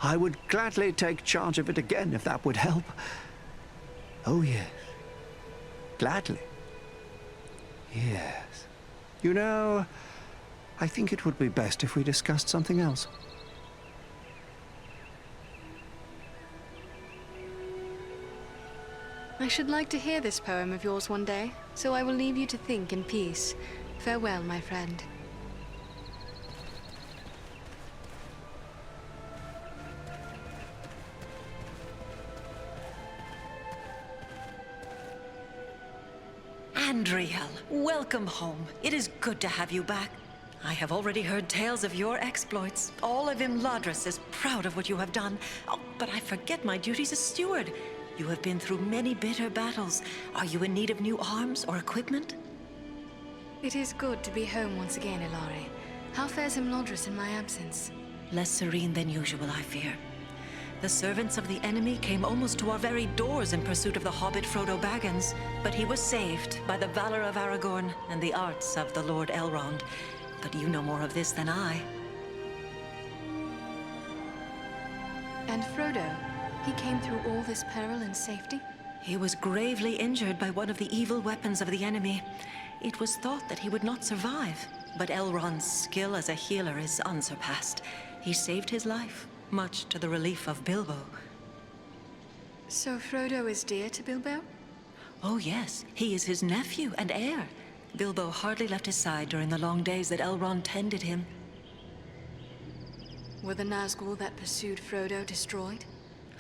I would gladly take charge of it again if that would help. Oh, yes. Gladly. Yes. You know, I think it would be best if we discussed something else. I should like to hear this poem of yours one day, so I will leave you to think in peace. Farewell, my friend. Andriel, welcome home. It is good to have you back. I have already heard tales of your exploits. All of Imladris is proud of what you have done. Oh, but I forget my duties as steward. You have been through many bitter battles. Are you in need of new arms or equipment? It is good to be home once again, Ilari. How fares Imladris in my absence? Less serene than usual, I fear. The servants of the enemy came almost to our very doors in pursuit of the hobbit Frodo Baggins, but he was saved by the valor of Aragorn and the arts of the Lord Elrond. But you know more of this than I. And Frodo? He came through all this peril in safety? He was gravely injured by one of the evil weapons of the enemy. It was thought that he would not survive, but Elrond's skill as a healer is unsurpassed. He saved his life, much to the relief of Bilbo. So Frodo is dear to Bilbo? Oh yes, he is his nephew and heir. Bilbo hardly left his side during the long days that Elrond tended him. Were the Nazgûl that pursued Frodo destroyed?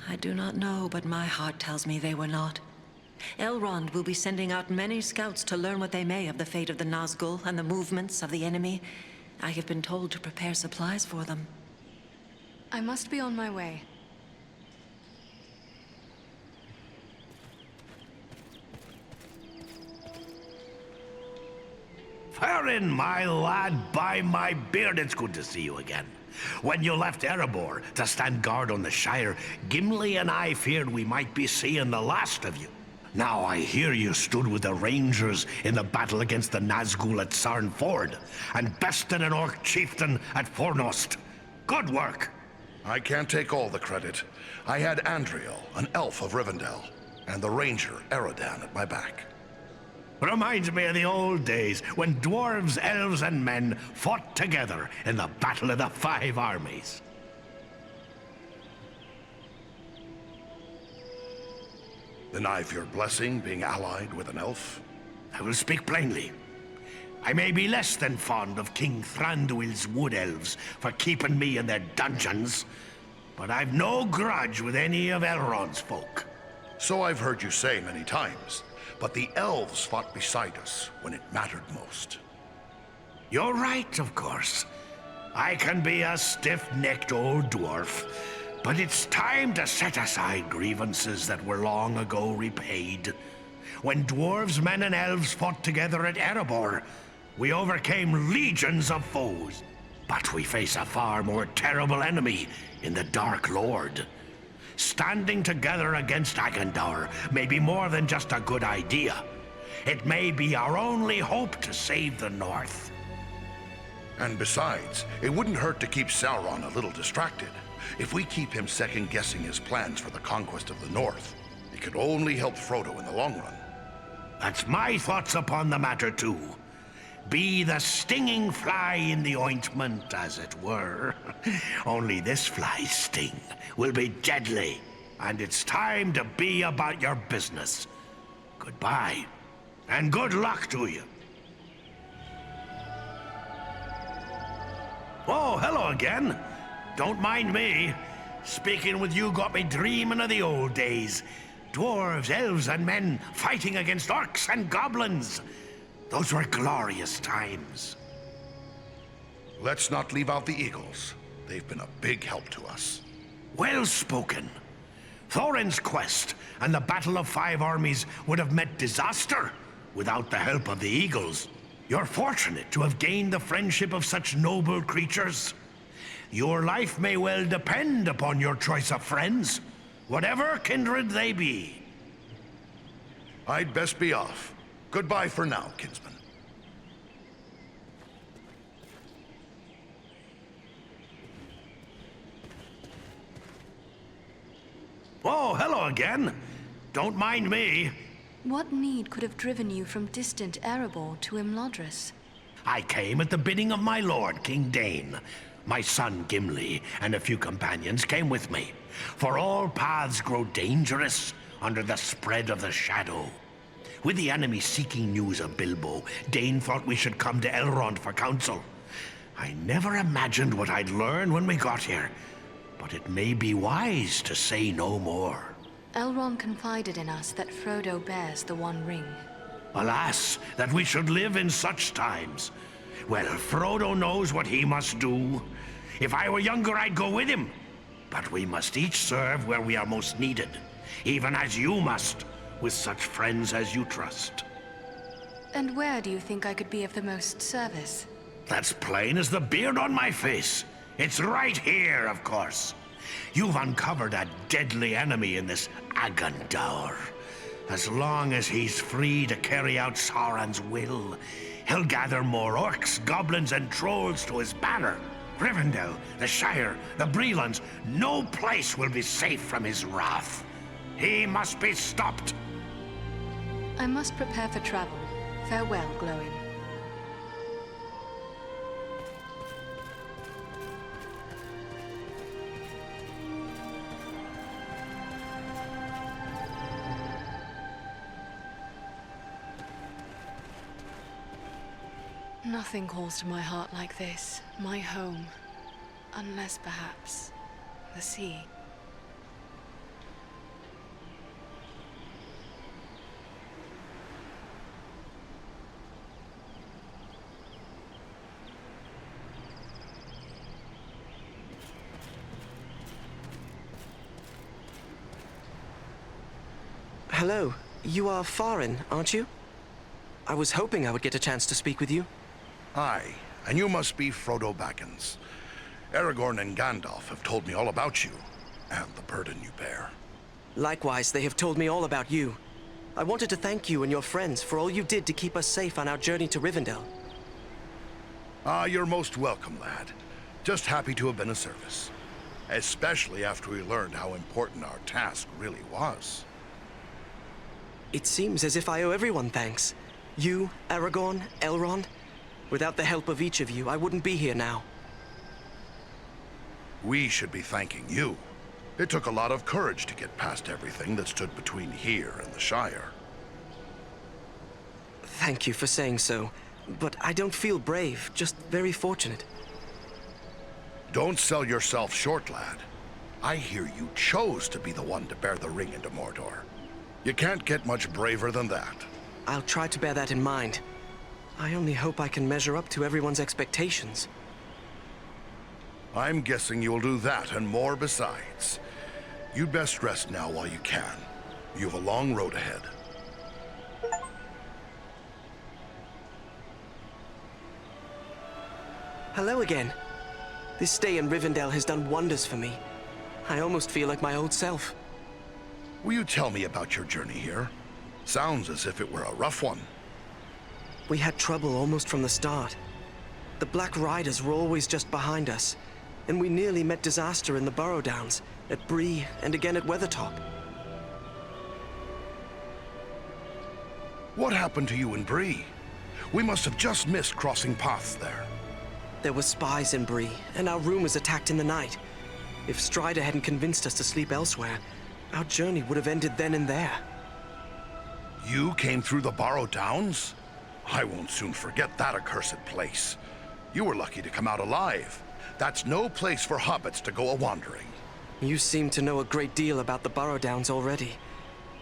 I do not know, but my heart tells me they were not. Elrond will be sending out many scouts to learn what they may of the fate of the Nazgûl and the movements of the enemy. I have been told to prepare supplies for them. I must be on my way. Farin, my lad, by my beard, it's good to see you again. When you left Erebor to stand guard on the Shire, Gimli and I feared we might be seeing the last of you. Now I hear you stood with the Rangers in the battle against the Nazgûl at Sarn Ford, and bested an Orc chieftain at Fornost. Good work! I can't take all the credit. I had Andriel, an elf of Rivendell, and the Ranger, Erodan, at my back. Reminds me of the old days when dwarves, elves, and men fought together in the Battle of the Five Armies. Then I've your blessing being allied with an elf? I will speak plainly. I may be less than fond of King Thranduil's wood elves for keeping me in their dungeons, but I've no grudge with any of Elrond's folk. So I've heard you say many times, but the elves fought beside us when it mattered most. You're right, of course. I can be a stiff-necked old dwarf, but it's time to set aside grievances that were long ago repaid. When dwarves, men, and elves fought together at Erebor, We overcame legions of foes. But we face a far more terrible enemy in the Dark Lord. Standing together against Agandaûr may be more than just a good idea. It may be our only hope to save the North. And besides, it wouldn't hurt to keep Sauron a little distracted. If we keep him second-guessing his plans for the conquest of the North, it could only help Frodo in the long run. That's my thoughts upon the matter, too. Be the stinging fly in the ointment, as it were. Only this fly's sting will be deadly, and it's time to be about your business. Goodbye, and good luck to you. Oh, hello again. Don't mind me. Speaking with you got me dreaming of the old days. Dwarves, elves, and men fighting against orcs and goblins. Those were glorious times. Let's not leave out the Eagles. They've been a big help to us. Well spoken. Thorin's quest and the Battle of Five Armies would have met disaster without the help of the Eagles. You're fortunate to have gained the friendship of such noble creatures. Your life may well depend upon your choice of friends, whatever kindred they be. I'd best be off. Goodbye for now, kinsman. Oh, hello again. Don't mind me. What need could have driven you from distant Erebor to Imladris? I came at the bidding of my lord, King Dain. My son Gimli and a few companions came with me. For all paths grow dangerous under the spread of the shadow. With the enemy seeking news of Bilbo, Dain thought we should come to Elrond for counsel. I never imagined what I'd learn when we got here, but it may be wise to say no more. Elrond confided in us that Frodo bears the One Ring. Alas, that we should live in such times. Well, Frodo knows what he must do. If I were younger, I'd go with him. But we must each serve where we are most needed, even as you must, with such friends as you trust. And where do you think I could be of the most service? That's plain as the beard on my face. It's right here, of course. You've uncovered a deadly enemy in this Agandaûr. As long as he's free to carry out Sauron's will, he'll gather more orcs, goblins, and trolls to his banner. Rivendell, the Shire, the Bree lands, no place will be safe from his wrath. He must be stopped. I must prepare for travel. Farewell, Glóin. Nothing calls to my heart like this, my home. Unless, perhaps, the sea. Hello. You are Farin, aren't you? I was hoping I would get a chance to speak with you. Aye, and you must be Frodo Baggins. Aragorn and Gandalf have told me all about you, and the burden you bear. Likewise, they have told me all about you. I wanted to thank you and your friends for all you did to keep us safe on our journey to Rivendell. Ah, you're most welcome, lad. Just happy to have been of service. Especially after we learned how important our task really was. It seems as if I owe everyone thanks. You, Aragorn, Elrond. Without the help of each of you, I wouldn't be here now. We should be thanking you. It took a lot of courage to get past everything that stood between here and the Shire. Thank you for saying so, but I don't feel brave, just very fortunate. Don't sell yourself short, lad. I hear you chose to be the one to bear the ring into Mordor. You can't get much braver than that. I'll try to bear that in mind. I only hope I can measure up to everyone's expectations. I'm guessing you'll do that and more besides. You'd best rest now while you can. You have a long road ahead. Hello again. This stay in Rivendell has done wonders for me. I almost feel like my old self. Will you tell me about your journey here? Sounds as if it were a rough one. We had trouble almost from the start. The Black Riders were always just behind us, and we nearly met disaster in the Barrow Downs, at Bree, and again at Weathertop. What happened to you in Bree? We must have just missed crossing paths there. There were spies in Bree, and our room was attacked in the night. If Strider hadn't convinced us to sleep elsewhere, our journey would have ended then and there. You came through the Barrow Downs? I won't soon forget that accursed place. You were lucky to come out alive. That's no place for hobbits to go a-wandering. You seem to know a great deal about the Barrow Downs already.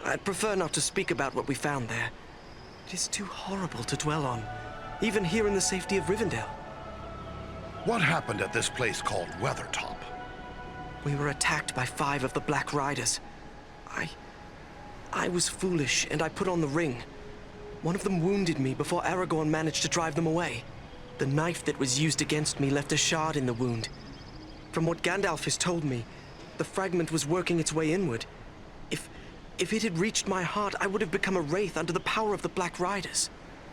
I'd prefer not to speak about what we found there. It is too horrible to dwell on, even here in the safety of Rivendell. What happened at this place called Weathertop? We were attacked by 5 of the Black Riders. I was foolish, and I put on the ring. One of them wounded me before Aragorn managed to drive them away. The knife that was used against me left a shard in the wound. From what Gandalf has told me, the fragment was working its way inward. If it had reached my heart, I would have become a wraith under the power of the Black Riders.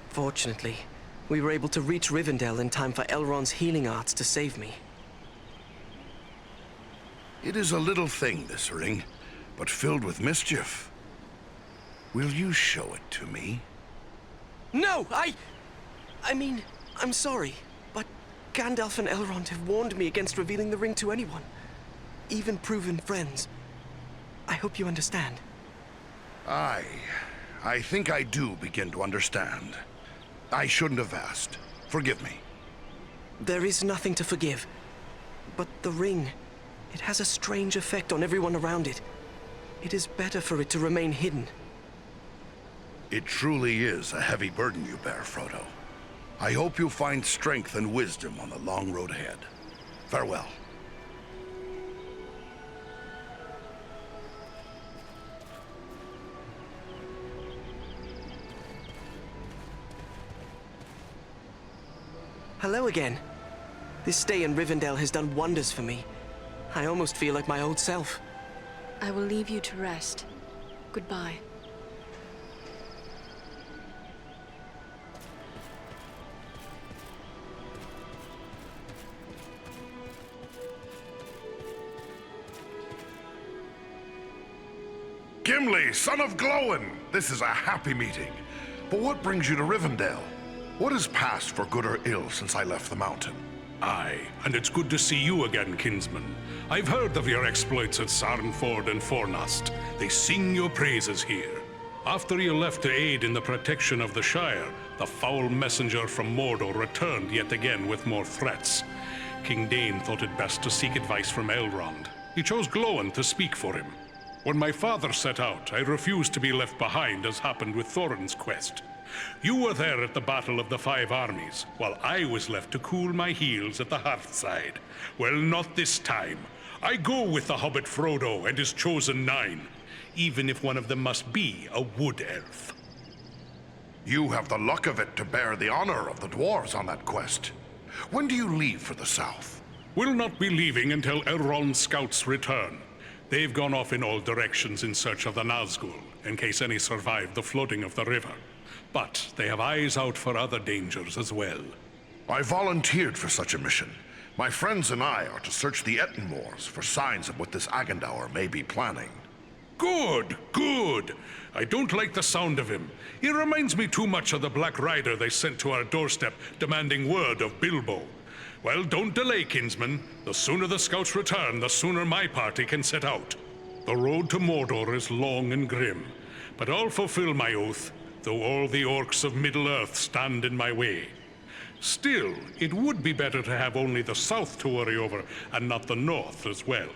Fortunately, we were able to reach Rivendell in time for Elrond's healing arts to save me. It is a little thing, this ring, but filled with mischief. Will you show it to me? No, I mean, I'm sorry, but Gandalf and Elrond have warned me against revealing the ring to anyone, even proven friends. I hope you understand. I think I do begin to understand. I shouldn't have asked. Forgive me. There is nothing to forgive. But the ring, it has a strange effect on everyone around it. It is better for it to remain hidden. It truly is a heavy burden you bear, Frodo. I hope you find strength and wisdom on the long road ahead. Farewell. Hello again. This stay in Rivendell has done wonders for me. I almost feel like my old self. I will leave you to rest. Goodbye. Gimli, son of Glóin! This is a happy meeting. But what brings you to Rivendell? What has passed for good or ill since I left the mountain? Aye, and it's good to see you again, kinsman. I've heard of your exploits at Sarn Ford and Fornost. They sing your praises here. After you left to aid in the protection of the Shire, the foul messenger from Mordor returned yet again with more threats. King Dain thought it best to seek advice from Elrond. He chose Glóin to speak for him. When my father set out, I refused to be left behind, as happened with Thorin's quest. You were there at the Battle of the Five Armies, while I was left to cool my heels at the hearthside. Well, not this time. I go with the hobbit Frodo and his chosen 9, even if one of them must be a wood elf. You have the luck of it to bear the honor of the dwarves on that quest. When do you leave for the south? We'll not be leaving until Elrond's scouts return. They've gone off in all directions in search of the Nazgul, in case any survive the flooding of the river. But they have eyes out for other dangers as well. I volunteered for such a mission. My friends and I are to search the Ettenmoors for signs of what this Agandaûr may be planning. Good, good. I don't like the sound of him. He reminds me too much of the Black Rider they sent to our doorstep demanding word of Bilbo. Well, don't delay, kinsman. The sooner the scouts return, the sooner my party can set out. The road to Mordor is long and grim, but I'll fulfill my oath, though all the orcs of Middle-earth stand in my way. Still, it would be better to have only the south to worry over, and not the north as well.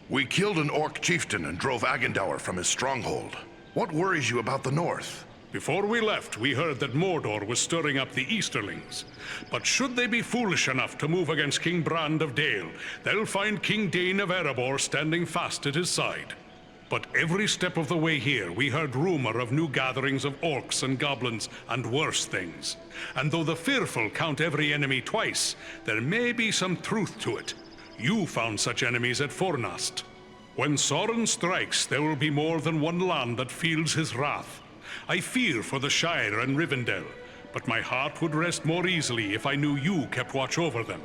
We killed an orc chieftain and drove Agandaûr from his stronghold. What worries you about the north? Before we left, we heard that Mordor was stirring up the Easterlings. But should they be foolish enough to move against King Brand of Dale, they'll find King Dain of Erebor standing fast at his side. But every step of the way here, we heard rumor of new gatherings of orcs and goblins and worse things. And though the fearful count every enemy twice, there may be some truth to it. You found such enemies at Fornost. When Sauron strikes, there will be more than one land that feels his wrath. I fear for the Shire and Rivendell, but my heart would rest more easily if I knew you kept watch over them.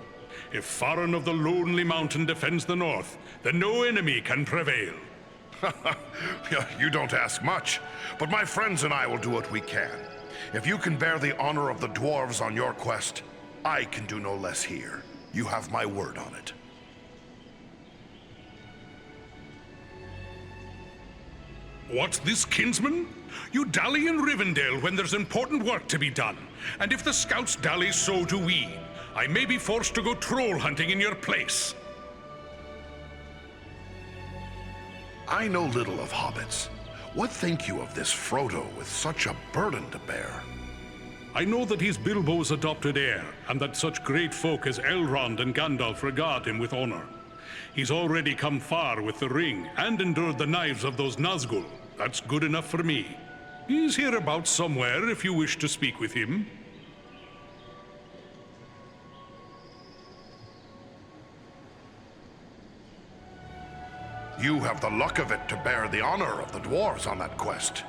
If Farron of the Lonely Mountain defends the north, then no enemy can prevail. You don't ask much, but my friends and I will do what we can. If you can bear the honor of the dwarves on your quest, I can do no less here. You have my word on it. What's this, kinsman? You dally in Rivendell when there's important work to be done. And if the scouts dally, so do we. I may be forced to go troll hunting in your place. I know little of hobbits. What think you of this Frodo with such a burden to bear? I know that he's Bilbo's adopted heir, and that such great folk as Elrond and Gandalf regard him with honor. He's already come far with the ring, and endured the knives of those Nazgûl. That's good enough for me. He's hereabouts somewhere if you wish to speak with him. You have the luck of it to bear the honor of the dwarves on that quest.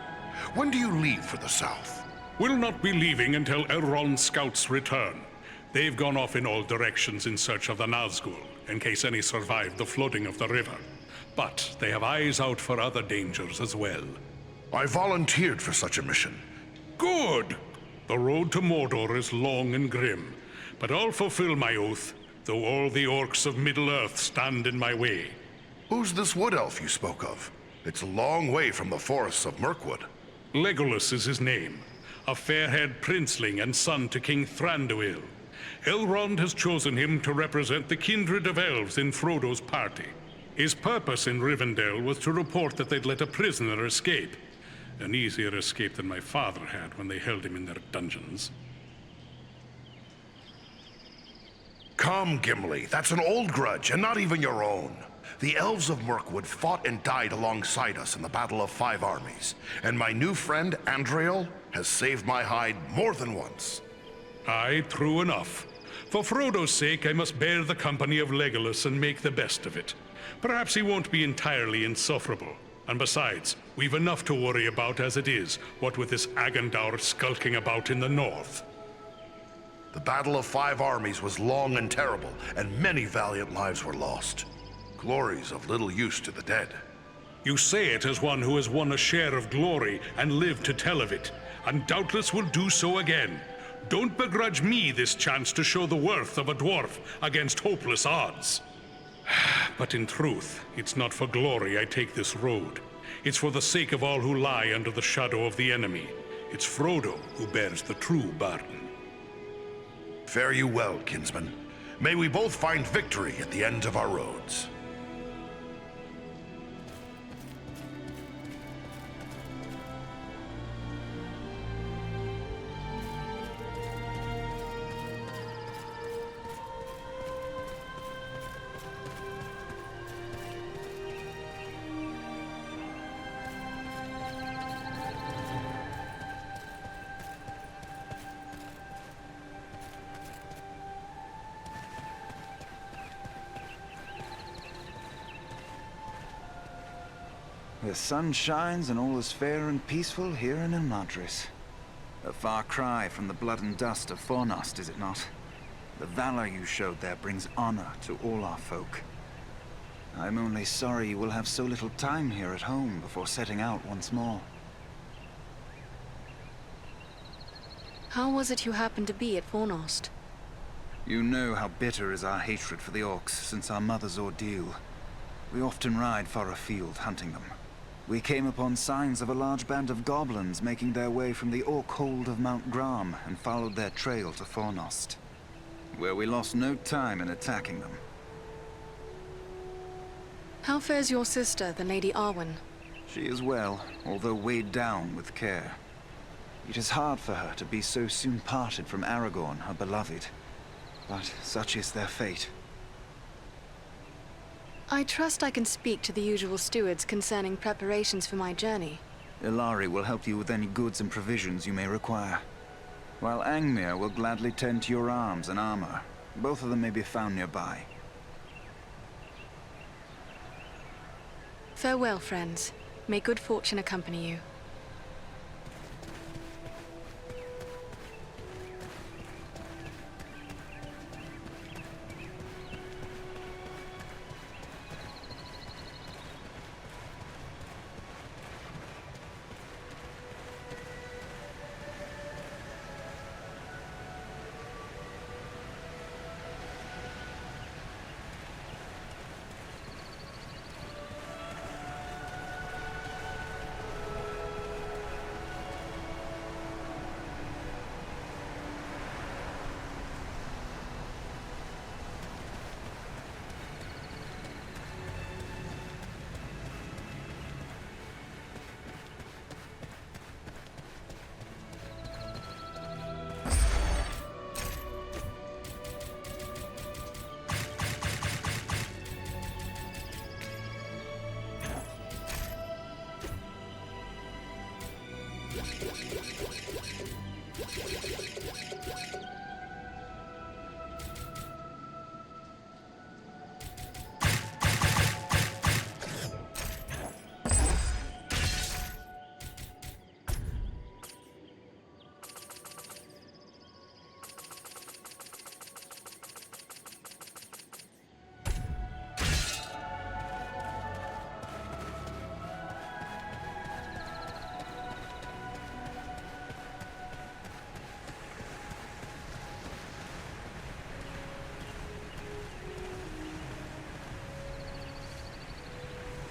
When do you leave for the south? We'll not be leaving until Elrond's scouts return. They've gone off in all directions in search of the Nazgûl, in case any survive the flooding of the river. But they have eyes out for other dangers as well. I volunteered for such a mission. Good! The road to Mordor is long and grim, but I'll fulfill my oath, though all the orcs of Middle-earth stand in my way. Who's this wood elf you spoke of? It's a long way from the forests of Mirkwood. Legolas is his name, a fair-haired princeling and son to King Thranduil. Elrond has chosen him to represent the kindred of elves in Frodo's party. His purpose in Rivendell was to report that they'd let a prisoner escape. An easier escape than my father had when they held him in their dungeons. Come, Gimli, that's an old grudge, and not even your own. The elves of Mirkwood fought and died alongside us in the Battle of Five Armies, and my new friend, Andriel, has saved my hide more than once. Aye, true enough. For Frodo's sake, I must bear the company of Legolas and make the best of it. Perhaps he won't be entirely insufferable. And besides, we've enough to worry about as it is, what with this Agandaûr skulking about in the north. The Battle of Five Armies was long and terrible, and many valiant lives were lost. Glory's of little use to the dead. You say it as one who has won a share of glory and lived to tell of it, and doubtless will do so again. Don't begrudge me this chance to show the worth of a dwarf against hopeless odds. But in truth, it's not for glory I take this road. It's for the sake of all who lie under the shadow of the enemy. It's Frodo who bears the true burden. Fare you well, kinsman. May we both find victory at the end of our roads. The sun shines and all is fair and peaceful here in Elmadris. A far cry from the blood and dust of Fornost, is it not? The valor you showed there brings honor to all our folk. I'm only sorry you will have so little time here at home before setting out once more. How was it you happened to be at Fornost? You know how bitter is our hatred for the orcs since our mother's ordeal. We often ride far afield hunting them. We came upon signs of a large band of goblins making their way from the orc hold of Mount Gundabad and followed their trail to Fornost, where we lost no time in attacking them. How fares your sister, the Lady Arwen? She is well, although weighed down with care. It is hard for her to be so soon parted from Aragorn, her beloved, but such is their fate. I trust I can speak to the usual stewards concerning preparations for my journey. Ilari will help you with any goods and provisions you may require, while Angmir will gladly tend to your arms and armor. Both of them may be found nearby. Farewell, friends. May good fortune accompany you.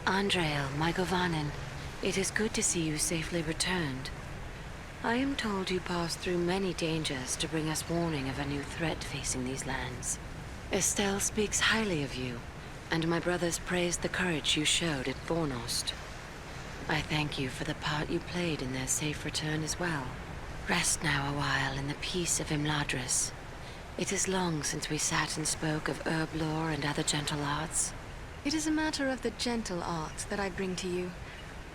Andreil, my Govanen, it is good to see you safely returned. I am told you passed through many dangers to bring us warning of a new threat facing these lands. Estelle speaks highly of you, and my brothers praised the courage you showed at Fornost. I thank you for the part you played in their safe return as well. Rest now a while in the peace of Imladris. It is long since we sat and spoke of herb lore and other gentle arts. It is a matter of the gentle arts that I bring to you.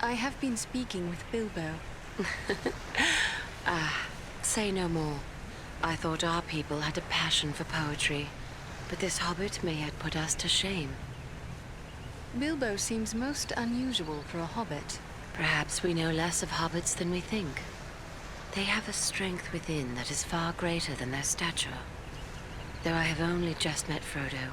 I have been speaking with Bilbo. Say no more. I thought our people had a passion for poetry, but this hobbit may yet put us to shame. Bilbo seems most unusual for a hobbit. Perhaps we know less of hobbits than we think. They have a strength within that is far greater than their stature. Though I have only just met Frodo,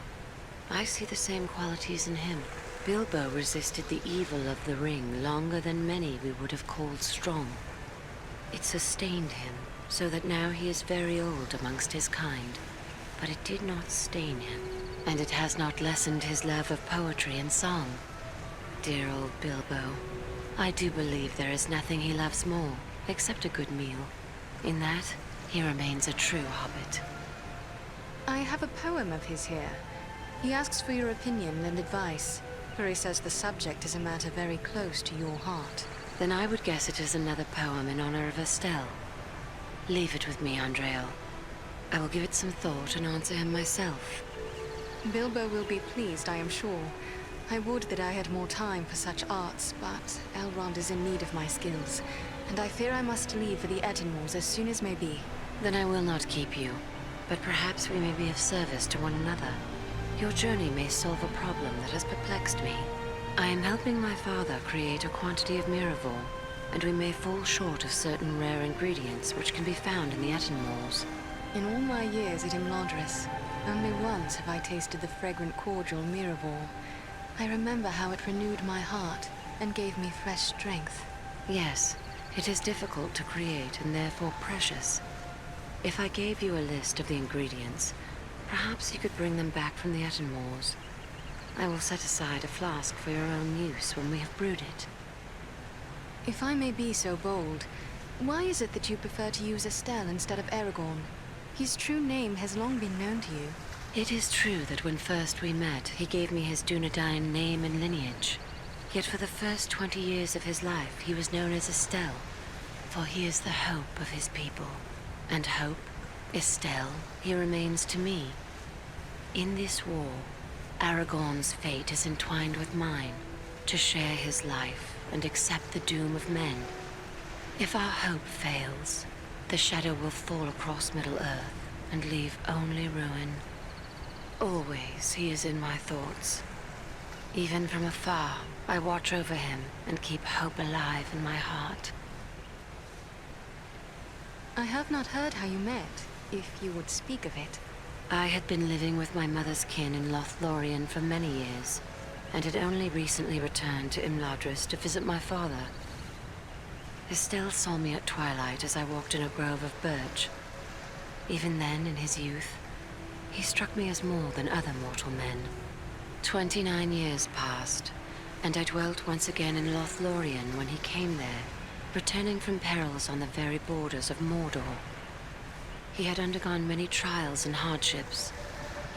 I see the same qualities in him. Bilbo resisted the evil of the ring longer than many we would have called strong. It sustained him, so that now he is very old amongst his kind. But it did not stain him, and it has not lessened his love of poetry and song. Dear old Bilbo. I do believe there is nothing he loves more, except a good meal. In that, he remains a true hobbit. I have a poem of his here. He asks for your opinion and advice, for he says the subject is a matter very close to your heart. Then I would guess it is another poem in honor of Estelle. Leave it with me, Andreil. I will give it some thought and answer him myself. Bilbo will be pleased, I am sure. I would that I had more time for such arts, but Elrond is in need of my skills, and I fear I must leave for the Ettenmoors as soon as may be. Then I will not keep you, but perhaps we may be of service to one another. Your journey may solve a problem that has perplexed me. I am helping my father create a quantity of Miraval, and we may fall short of certain rare ingredients which can be found in the Ettenmoors. In all my years at Imladris, only once have I tasted the fragrant cordial Miraval. I remember how it renewed my heart and gave me fresh strength. Yes, it is difficult to create and therefore precious. If I gave you a list of the ingredients, perhaps you could bring them back from the Ettenmoors. I will set aside a flask for your own use when we have brewed it. If I may be so bold, why is it that you prefer to use Estelle instead of Aragorn? His true name has long been known to you. It is true that when first we met, he gave me his Dunedain name and lineage. Yet for the first 20 years of his life, he was known as Estelle, for he is the hope of his people. And hope, Estelle, he remains to me. In this war, Aragorn's fate is entwined with mine, to share his life and accept the doom of men. If our hope fails, the shadow will fall across Middle-earth and leave only ruin. Always he is in my thoughts. Even from afar, I watch over him and keep hope alive in my heart. I have not heard how you met, if you would speak of it. I had been living with my mother's kin in Lothlórien for many years, and had only recently returned to Imladris to visit my father. Estelle saw me at twilight as I walked in a grove of birch. Even then, in his youth, he struck me as more than other mortal men. 29 years passed, and I dwelt once again in Lothlórien when he came there, returning from perils on the very borders of Mordor. He had undergone many trials and hardships,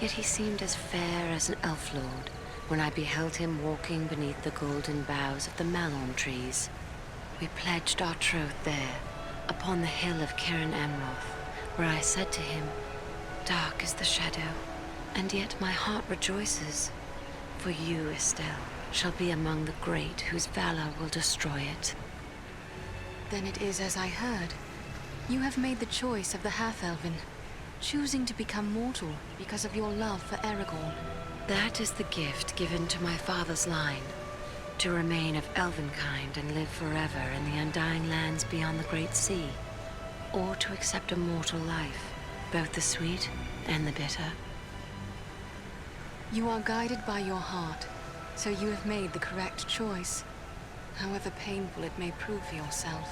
yet he seemed as fair as an elf lord when I beheld him walking beneath the golden boughs of the malorn trees. We pledged our troth there, upon the hill of Cairn Amroth, where I said to him, "Dark is the shadow, and yet my heart rejoices, for you, Estelle, shall be among the great whose valor will destroy it." Then it is as I heard. You have made the choice of the half-elven, choosing to become mortal because of your love for Aragorn. That is the gift given to my father's line, to remain of elvenkind and live forever in the undying lands beyond the Great Sea, or to accept a mortal life, both the sweet and the bitter. You are guided by your heart, so you have made the correct choice, however painful it may prove for yourself,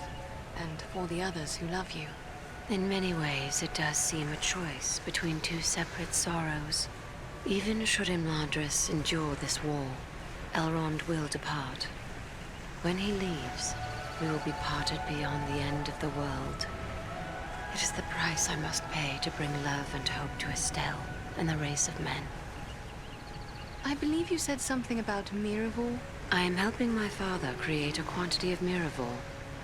and for the others who love you. In many ways, it does seem a choice between two separate sorrows. Even should Imladris endure this war, Elrond will depart. When he leaves, we will be parted beyond the end of the world. It is the price I must pay to bring love and hope to Estelle and the race of men. I believe you said something about Miraval? I am helping my father create a quantity of Miraval,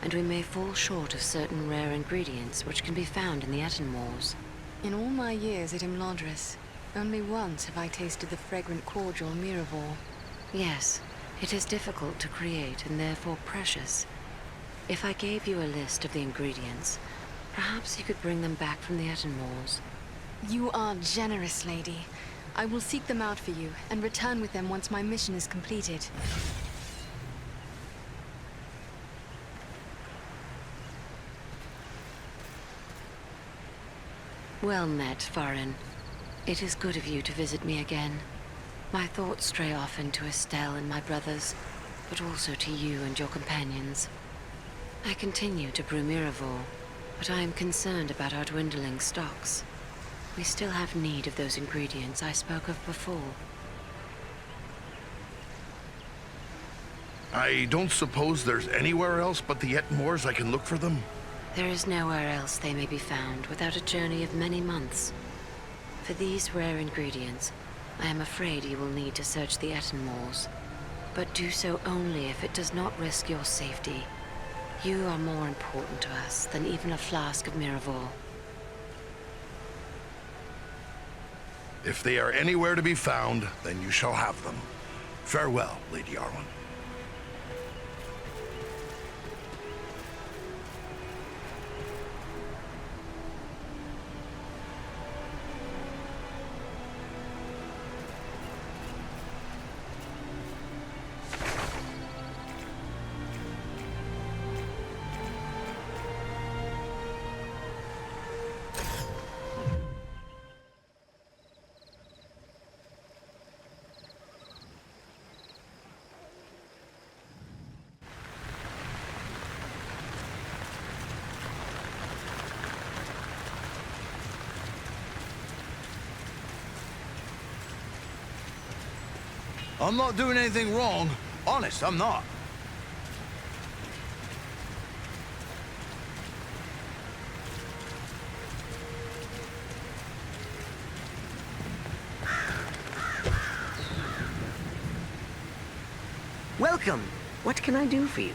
and we may fall short of certain rare ingredients which can be found in the Ettenmoors. In all my years at Imladris, only once have I tasted the fragrant cordial Miraval. Yes, it is difficult to create and therefore precious. If I gave you a list of the ingredients, perhaps you could bring them back from the Ettenmoors. You are generous, lady. I will seek them out for you and return with them once my mission is completed. Well met, Farin. It is good of you to visit me again. My thoughts stray often to Estelle and my brothers, but also to you and your companions. I continue to brew Miraval, but I am concerned about our dwindling stocks. We still have need of those ingredients I spoke of before. I don't suppose there's anywhere else but the Ettenmoors I can look for them? There is nowhere else they may be found without a journey of many months. For these rare ingredients, I am afraid you will need to search the Ettenmoors. But do so only if it does not risk your safety. You are more important to us than even a flask of Miraval. If they are anywhere to be found, then you shall have them. Farewell, Lady Arwen. I'm not doing anything wrong. Honest, I'm not. Welcome. What can I do for you?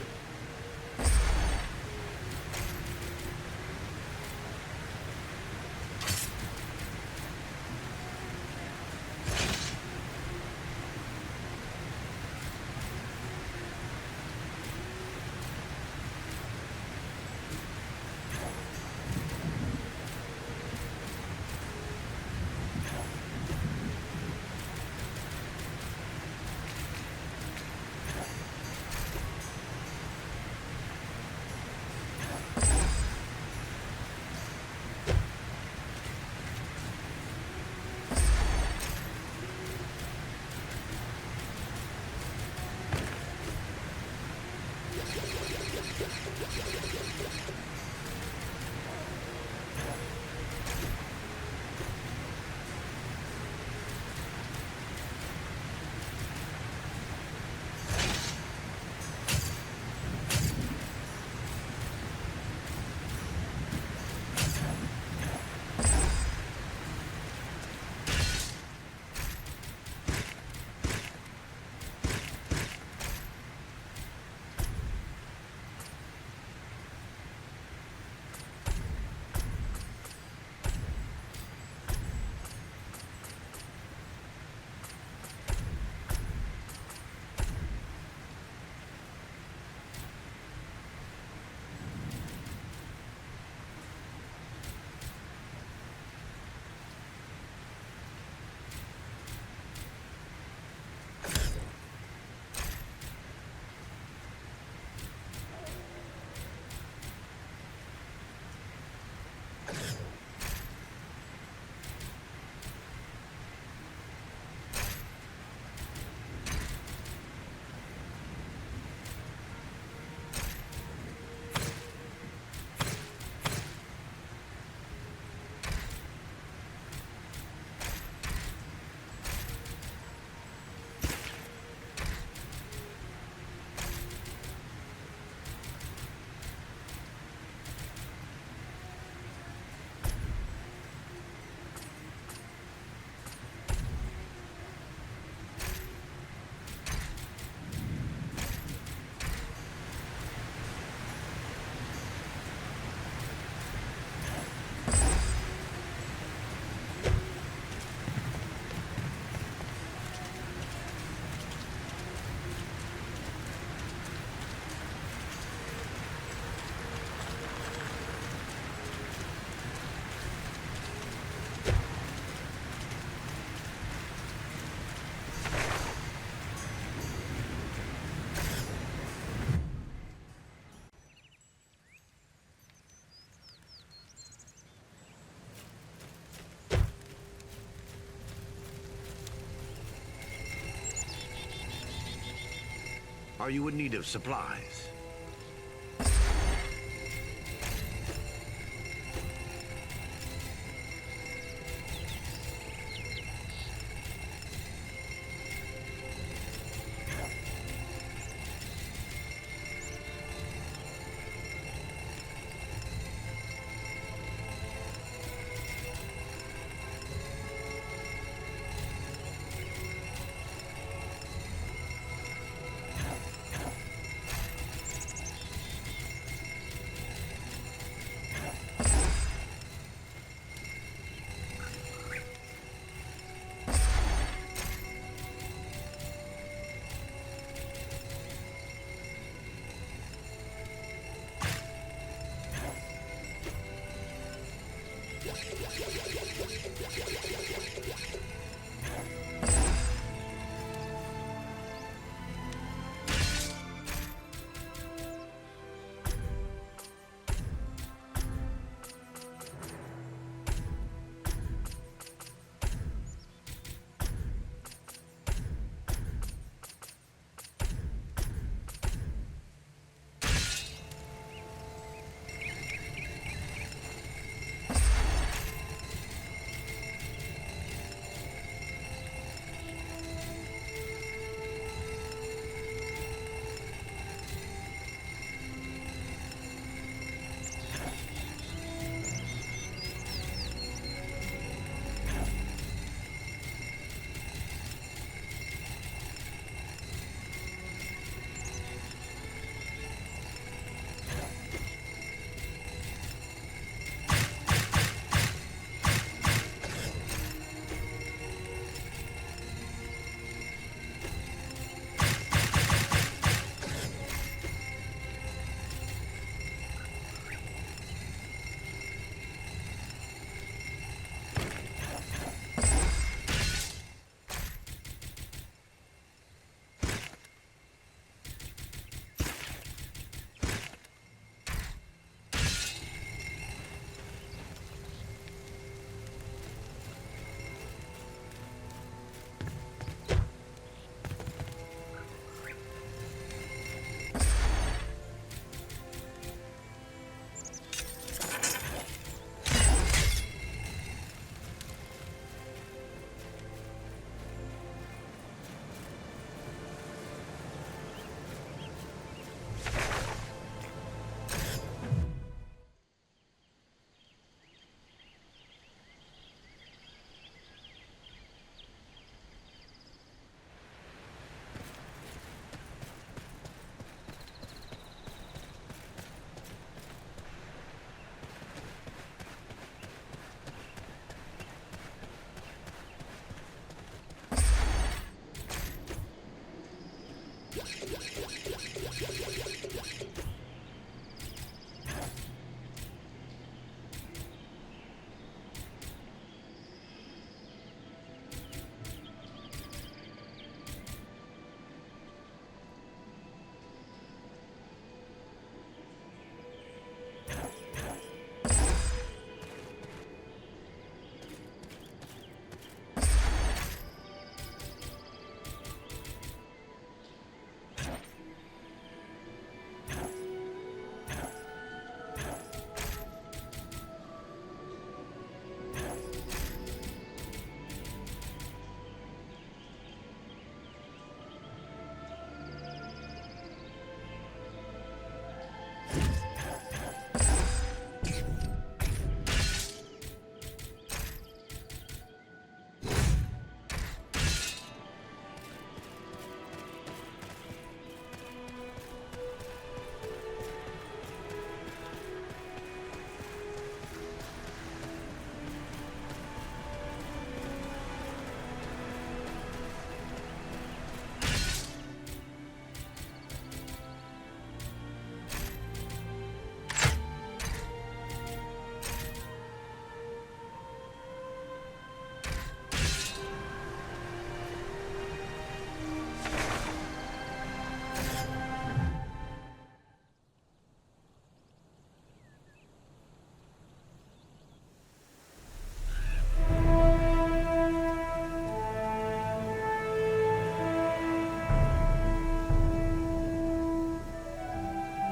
Are you in need of supplies?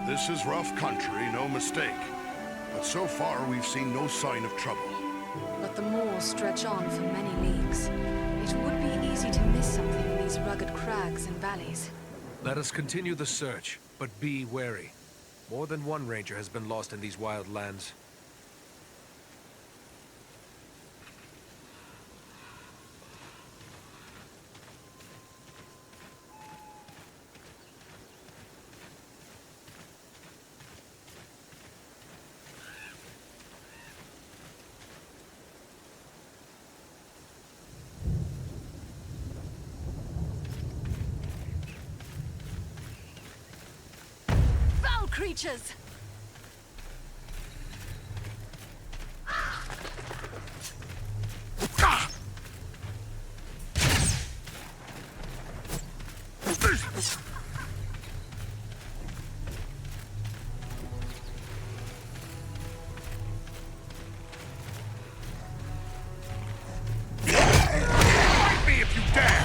This is rough country, no mistake. But so far, we've seen no sign of trouble. But the moors stretch on for many leagues. It would be easy to miss something in these rugged crags and valleys. Let us continue the search, but be wary. More than one ranger has been lost in these wild lands. Creatures! Fight me if you dare!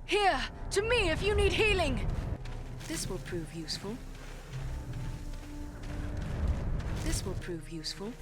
Here, to me if you need healing. This will prove useful. This will prove useful.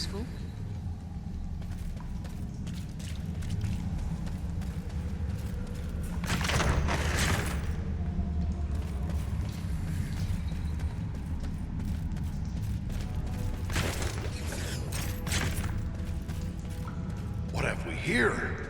useful. What have we here?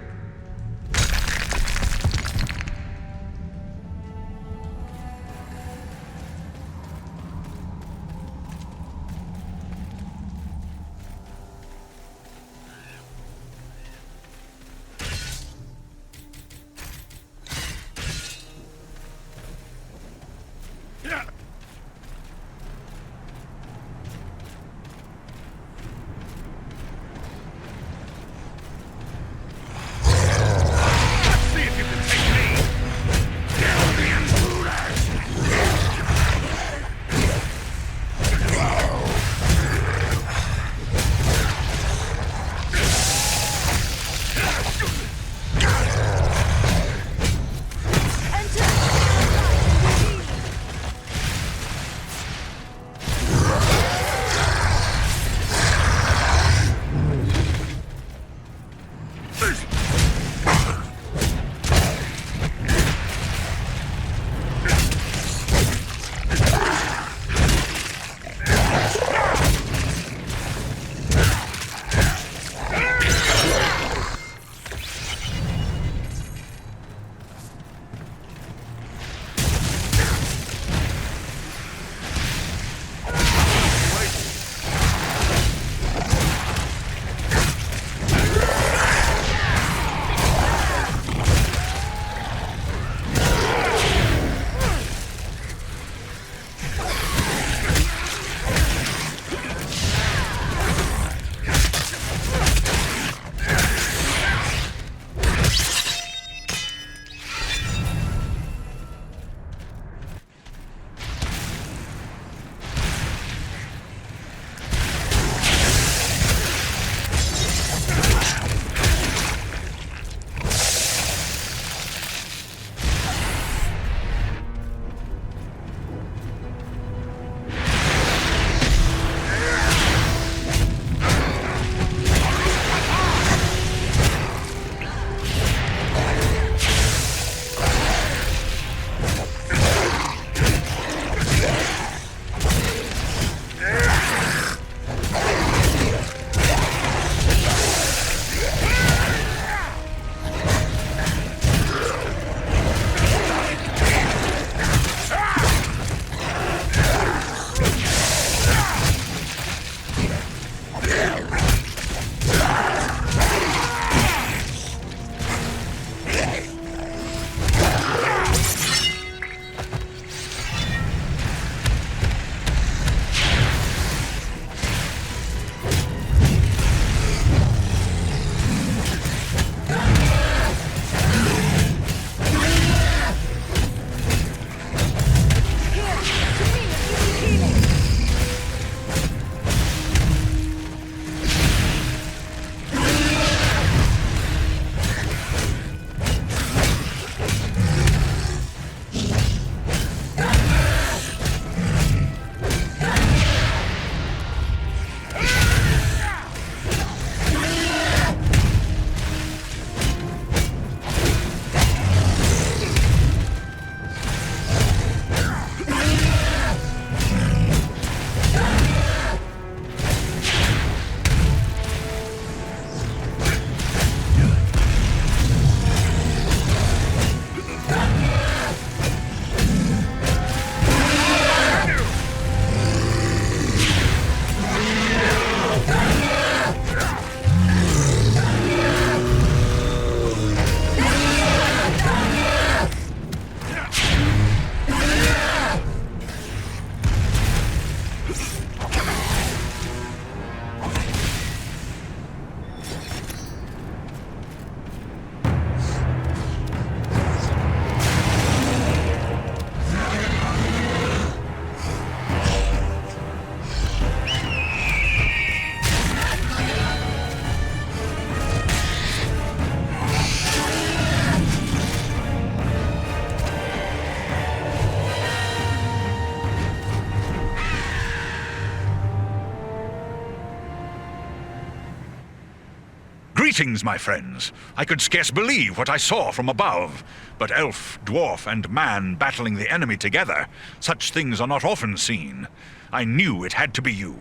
Greetings, my friends. I could scarce believe what I saw from above. But elf, dwarf, and man battling the enemy together, such things are not often seen. I knew it had to be you.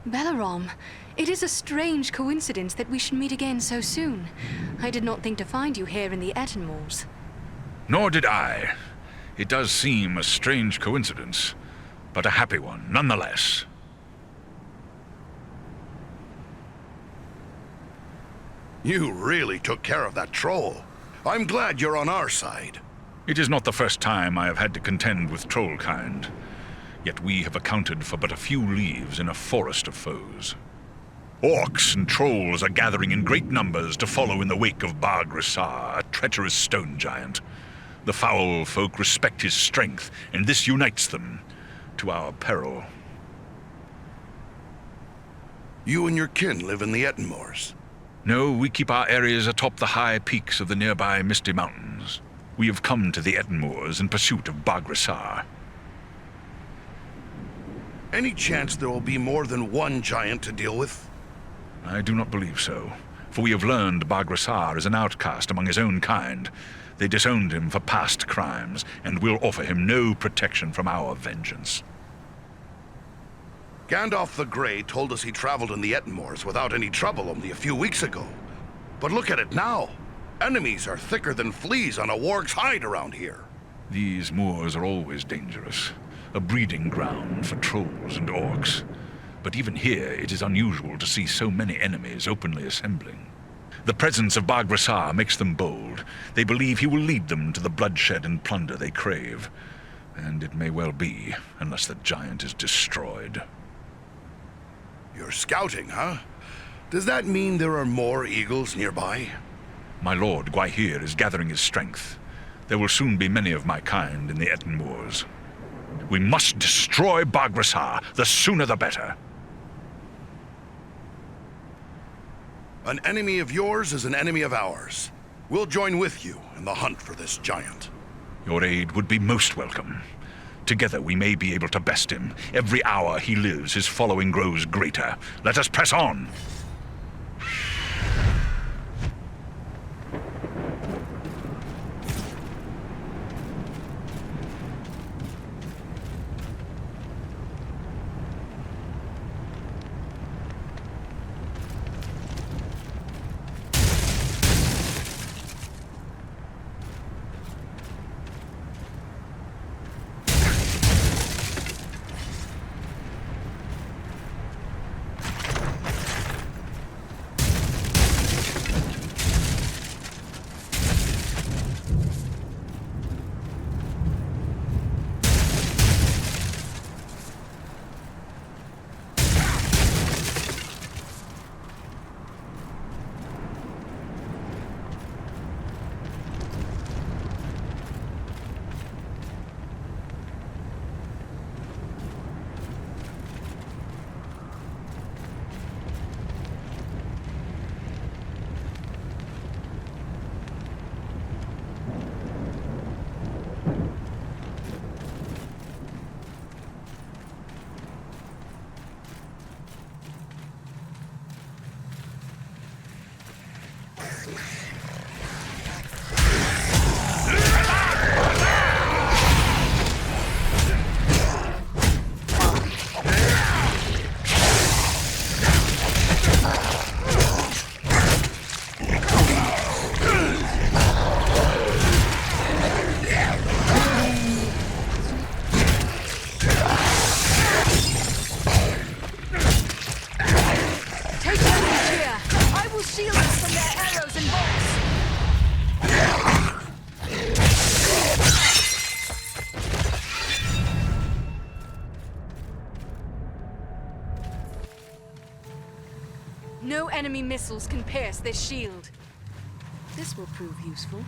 Beleram, it is a strange coincidence that we should meet again so soon. I did not think to find you here in the Ettenmoors. Nor did I. It does seem a strange coincidence, but a happy one nonetheless. You really took care of that troll. I'm glad you're on our side. It is not the first time I have had to contend with troll kind. Yet we have accounted for but a few leaves in a forest of foes. Orcs and trolls are gathering in great numbers to follow in the wake of Bargrissar, a treacherous stone giant. The foul folk respect his strength, and this unites them, to our peril. You and your kin live in the Ettenmoors? No, we keep our areas atop the high peaks of the nearby Misty Mountains. We have come to the Ettenmoors in pursuit of Bargrissar. Any chance there will be more than one giant to deal with? I do not believe so, for we have learned Bargrissar is an outcast among his own kind. They disowned him for past crimes, and will offer him no protection from our vengeance. Gandalf the Grey told us he traveled in the Ettenmoors without any trouble only a few weeks ago. But look at it now. Enemies are thicker than fleas on a warg's hide around here. These moors are always dangerous, a breeding ground for trolls and orcs. But even here, it is unusual to see so many enemies openly assembling. The presence of Bargrissar makes them bold. They believe he will lead them to the bloodshed and plunder they crave. And it may well be, unless the giant is destroyed. You're scouting, huh? Does that mean there are more eagles nearby? My lord Gwaihir is gathering his strength. There will soon be many of my kind in the Ettenmoors. We must destroy Bargrissar. The sooner the better. An enemy of yours is an enemy of ours. We'll join with you in the hunt for this giant. Your aid would be most welcome. Together we may be able to best him. Every hour he lives, his following grows greater. Let us press on! No enemy missiles can pierce this shield. This will prove useful.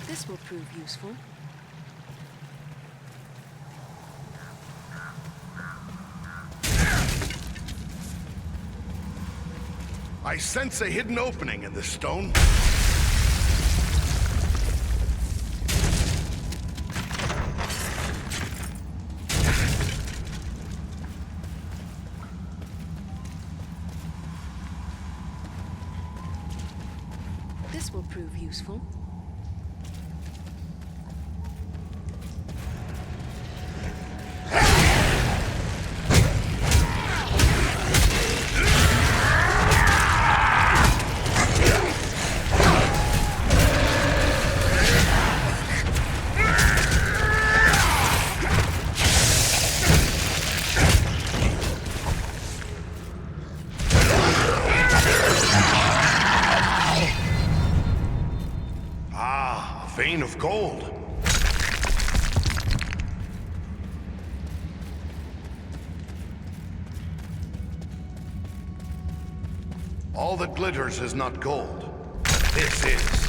This will prove useful. I sense a hidden opening in this stone. This will prove useful. Vein of gold. All that glitters is not gold. This is.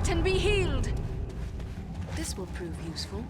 And be healed. This will prove useful.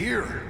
Here.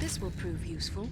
This will prove useful.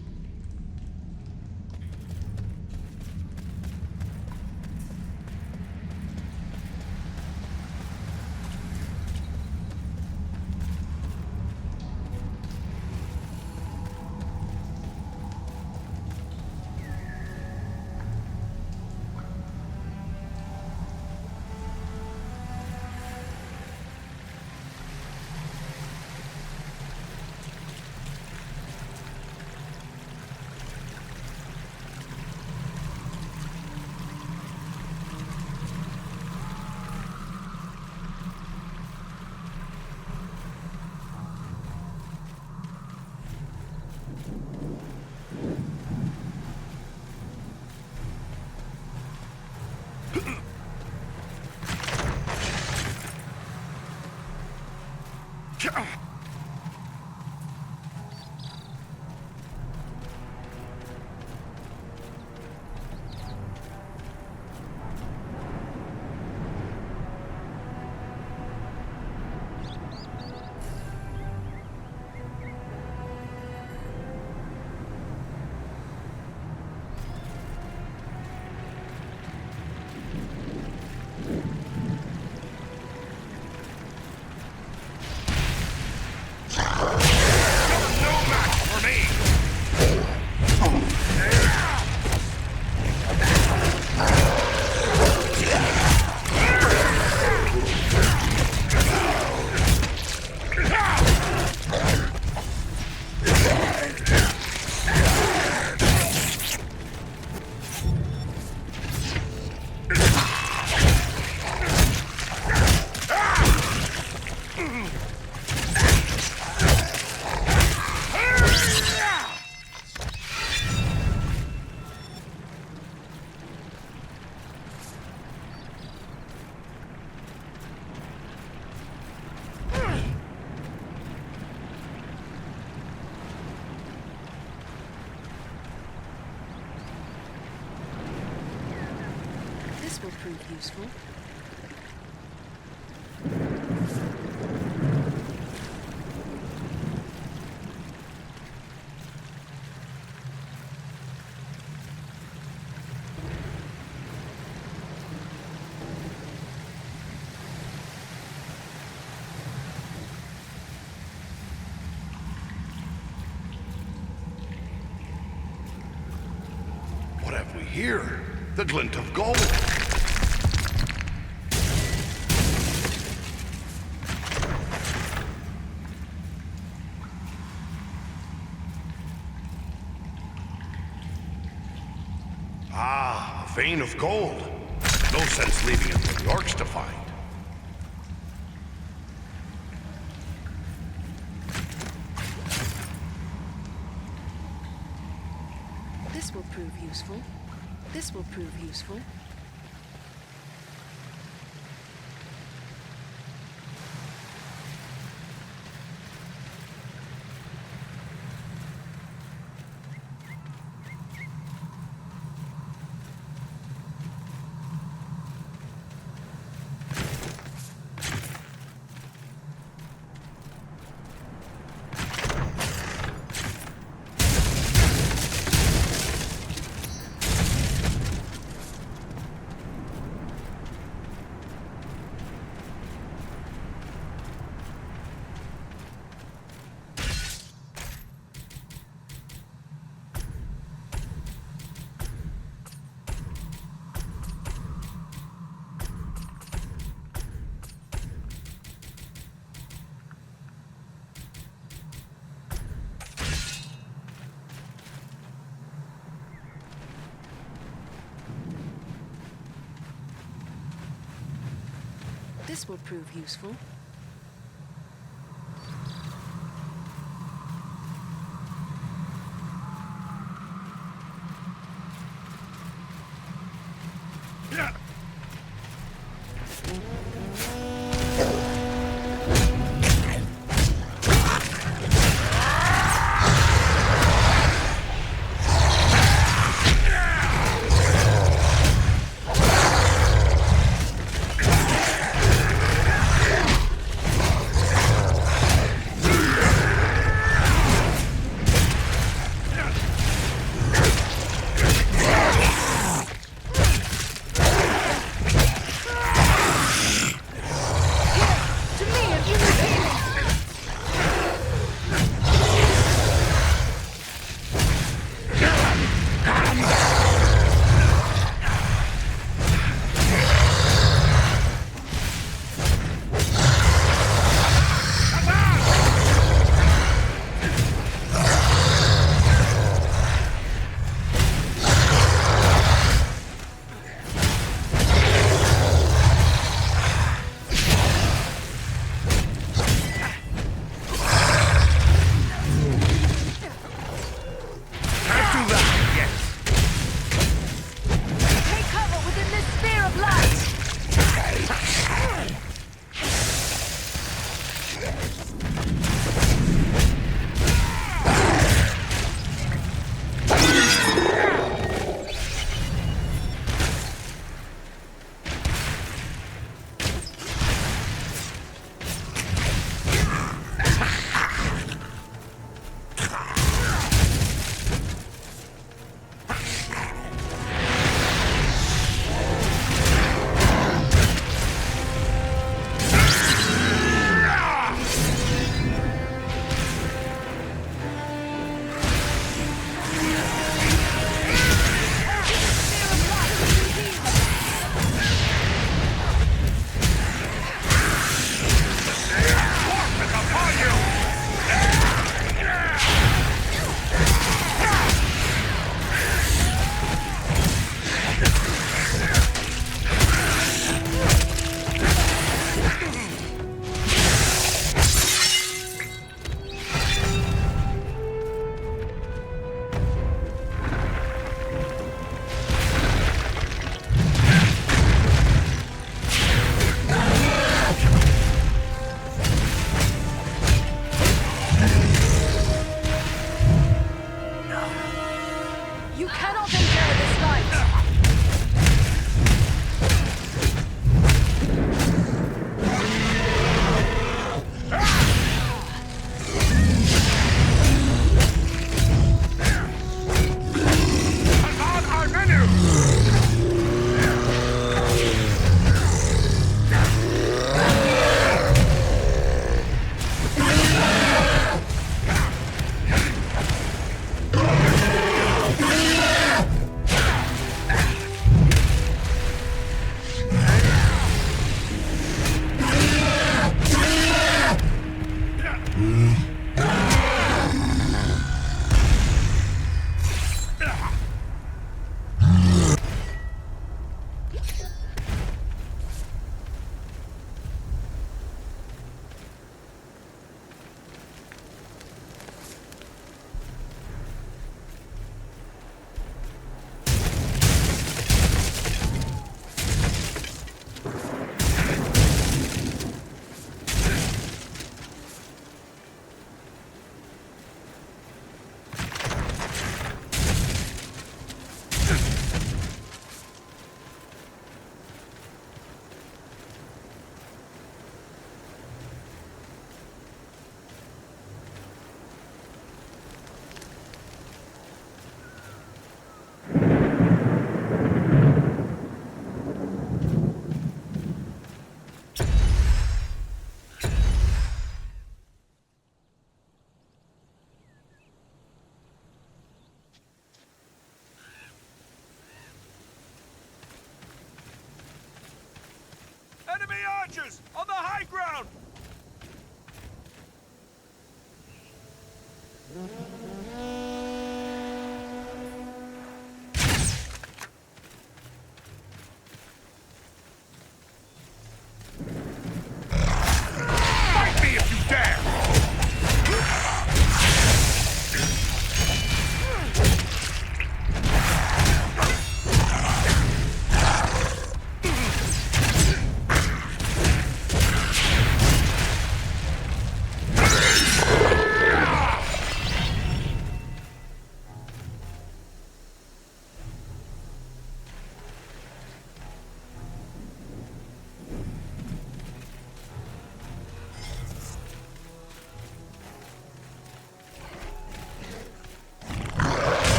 prove useful. What have we here? The glint of gold. Ah, a vein of gold. No sense leaving it for the orcs to find. This will prove useful. This will prove useful. This will prove useful. archers! On the high ground! Fight me if you dare!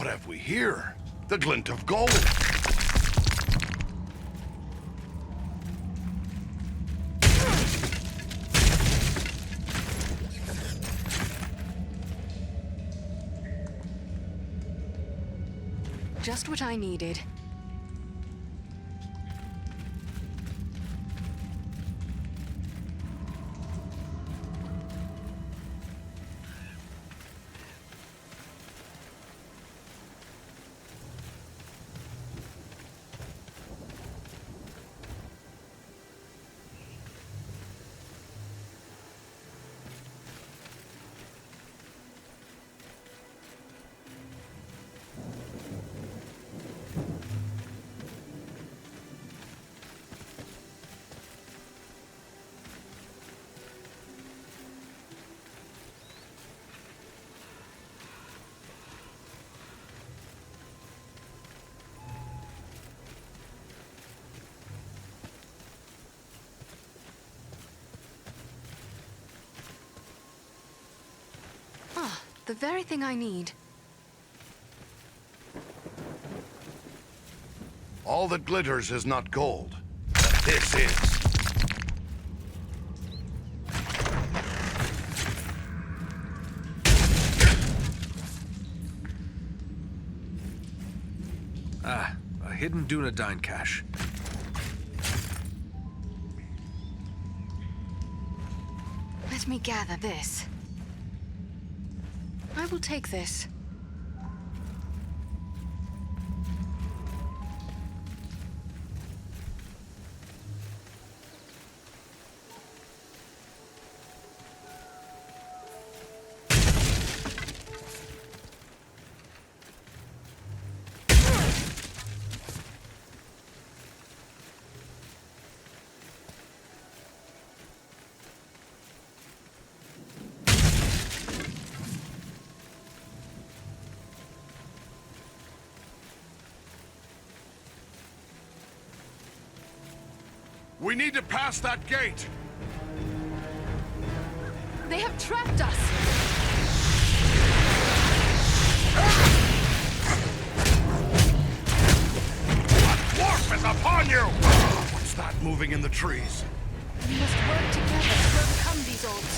What have we here? The glint of gold! Just what I needed. The very thing I need. All that glitters is not gold. But this is. Ah, a hidden Dunedain cache. Let me gather this. I will take this. We need to pass that gate! They have trapped us! A dwarf is upon you! What's that moving in the trees? We must work together to overcome these orcs.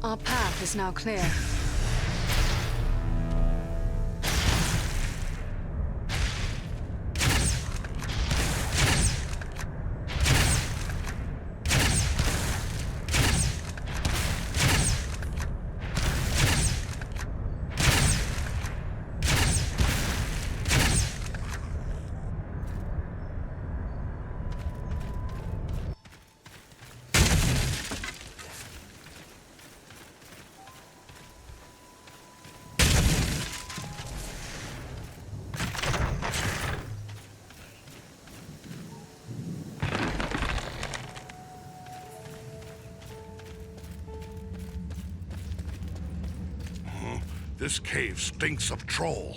Our path is now clear. This cave stinks of troll.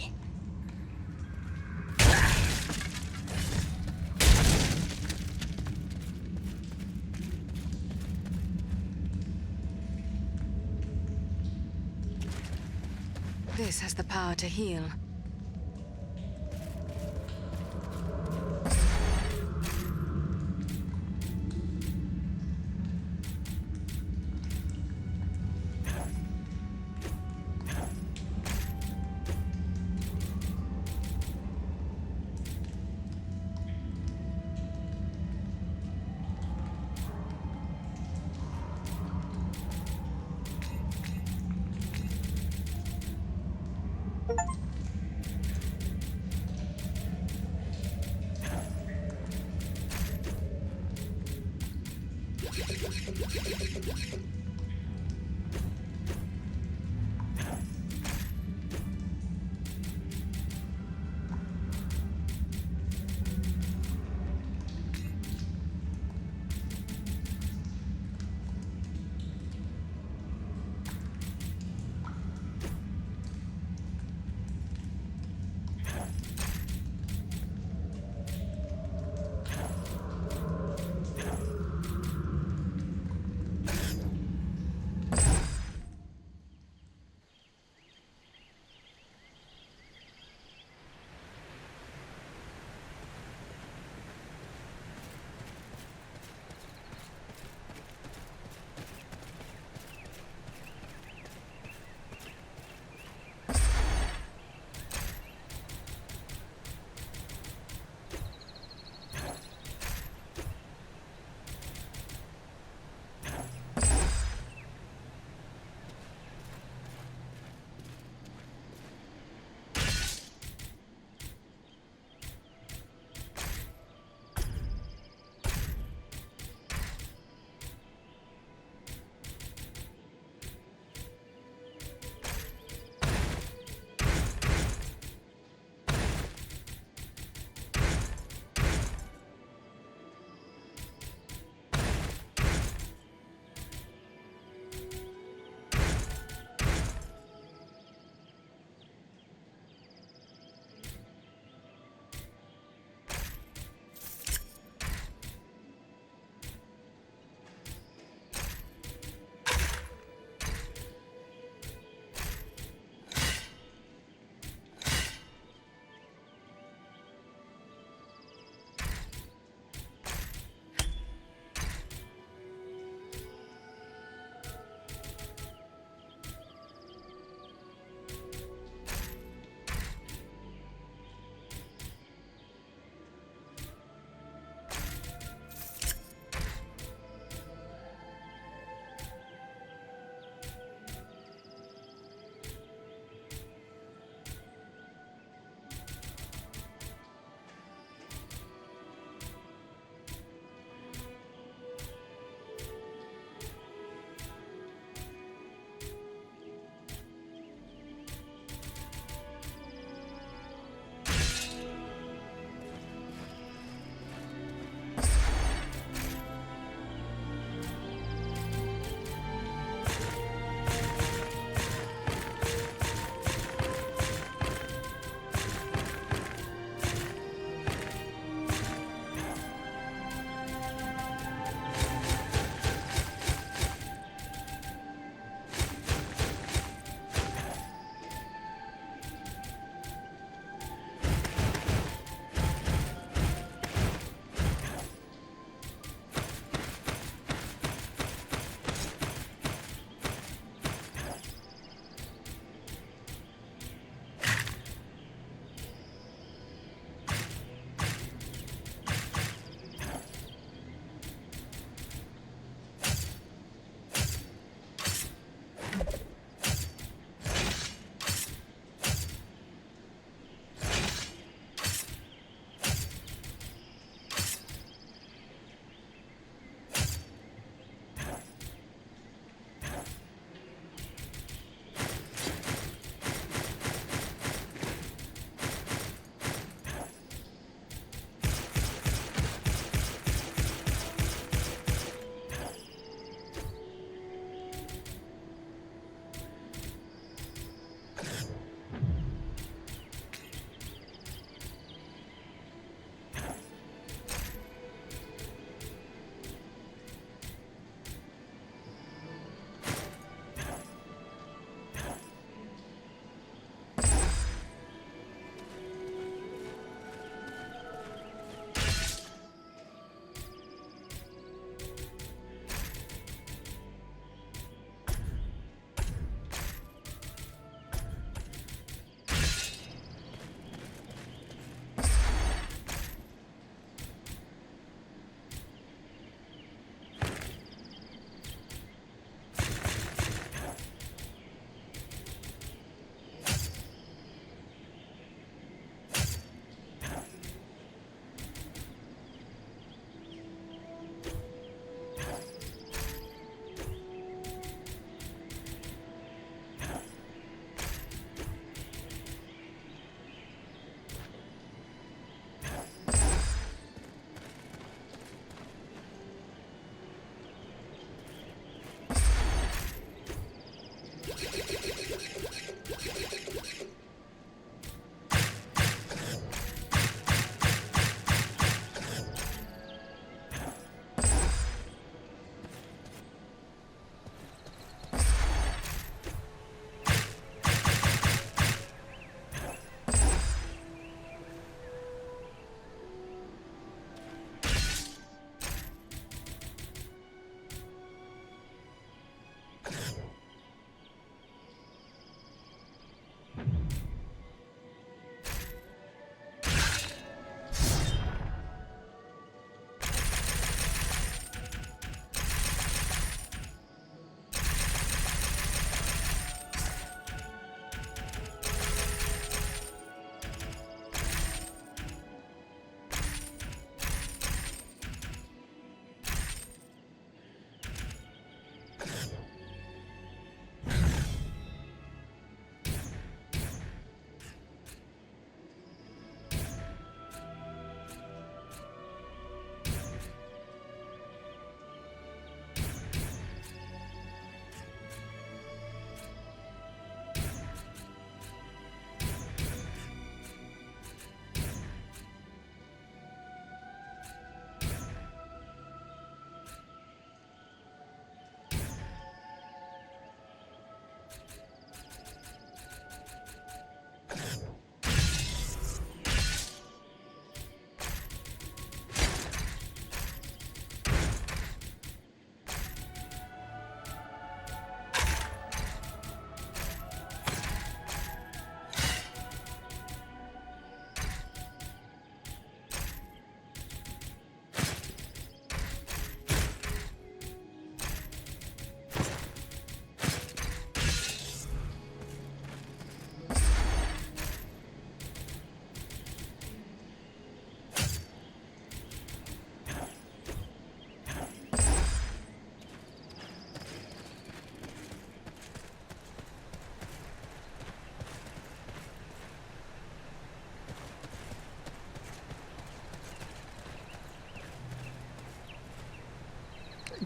This has the power to heal.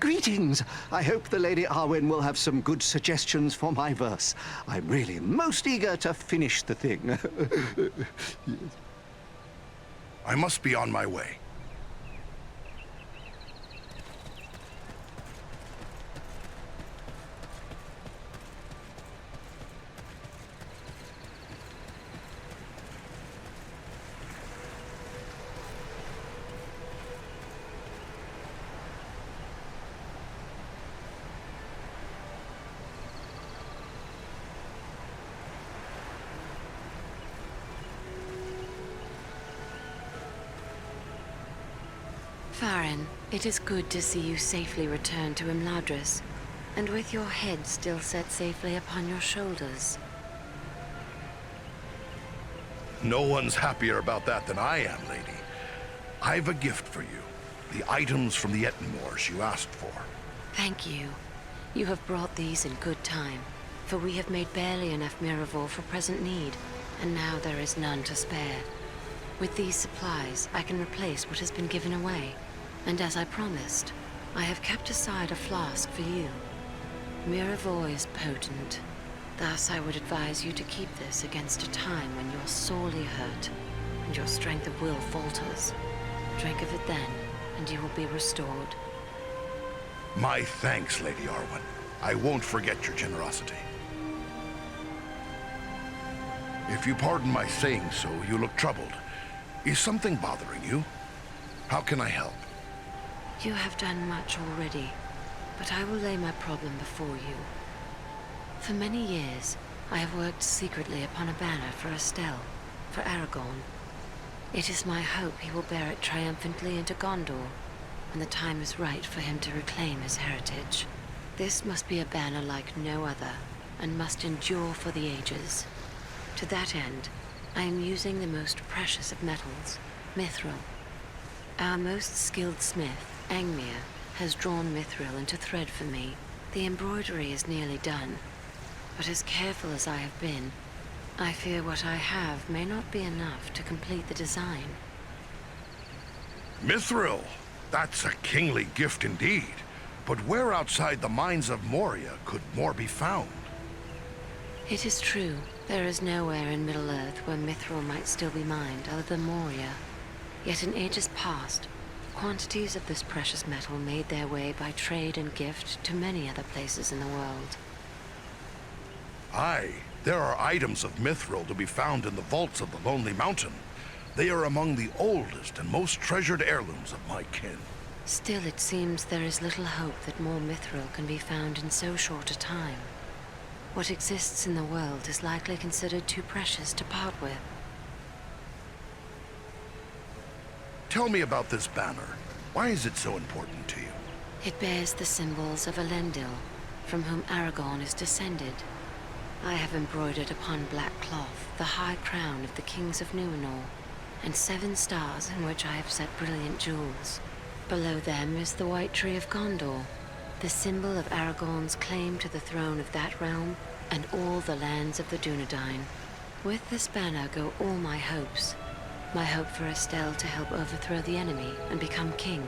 Greetings! I hope the Lady Arwen will have some good suggestions for my verse. I'm really most eager to finish the thing. I must be on my way. Farin, it is good to see you safely return to Imladris, and with your head still set safely upon your shoulders. No one's happier about that than I am, lady. I've a gift for you. The items from the Ettenmoors you asked for. Thank you. You have brought these in good time, for we have made barely enough Miraval for present need, and now there is none to spare. With these supplies, I can replace what has been given away. And as I promised, I have kept aside a flask for you. Miraval is potent. Thus, I would advise you to keep this against a time when you're sorely hurt, and your strength of will falters. Drink of it then, and you will be restored. My thanks, Lady Arwen. I won't forget your generosity. If you pardon my saying so, you look troubled. Is something bothering you? How can I help? You have done much already, but I will lay my problem before you. For many years, I have worked secretly upon a banner for Estelle, for Aragorn. It is my hope he will bear it triumphantly into Gondor, when the time is right for him to reclaim his heritage. This must be a banner like no other, and must endure for the ages. To that end, I am using the most precious of metals, mithril. Our most skilled smith, Angmir, has drawn mithril into thread for me. The embroidery is nearly done, but as careful as I have been, I fear what I have may not be enough to complete the design. Mithril! That's a kingly gift indeed. But where outside the mines of Moria could more be found? It is true, there is nowhere in Middle-earth where mithril might still be mined other than Moria. Yet in ages past, quantities of this precious metal made their way by trade and gift to many other places in the world. Aye, there are items of mithril to be found in the vaults of the Lonely Mountain. They are among the oldest and most treasured heirlooms of my kin. Still, it seems there is little hope that more mithril can be found in so short a time. What exists in the world is likely considered too precious to part with. Tell me about this banner. Why is it so important to you? It bears the symbols of Elendil, from whom Aragorn is descended. I have embroidered upon black cloth the high crown of the kings of Numenor, and 7 stars in which I have set brilliant jewels. Below them is the White Tree of Gondor, the symbol of Aragorn's claim to the throne of that realm and all the lands of the Dunedain. With this banner go all my hopes. My hope for Estelle to help overthrow the enemy and become king,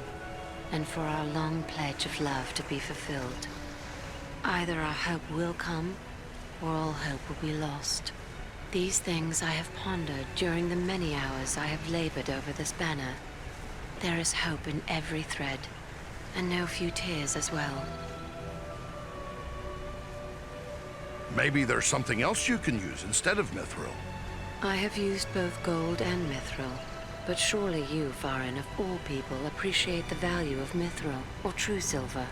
and for our long pledge of love to be fulfilled. Either our hope will come, or all hope will be lost. These things I have pondered during the many hours I have labored over this banner. There is hope in every thread, and no few tears as well. Maybe there's something else you can use instead of mithril. I have used both gold and mithril, but surely you, Farin, of all people, appreciate the value of mithril, or true silver.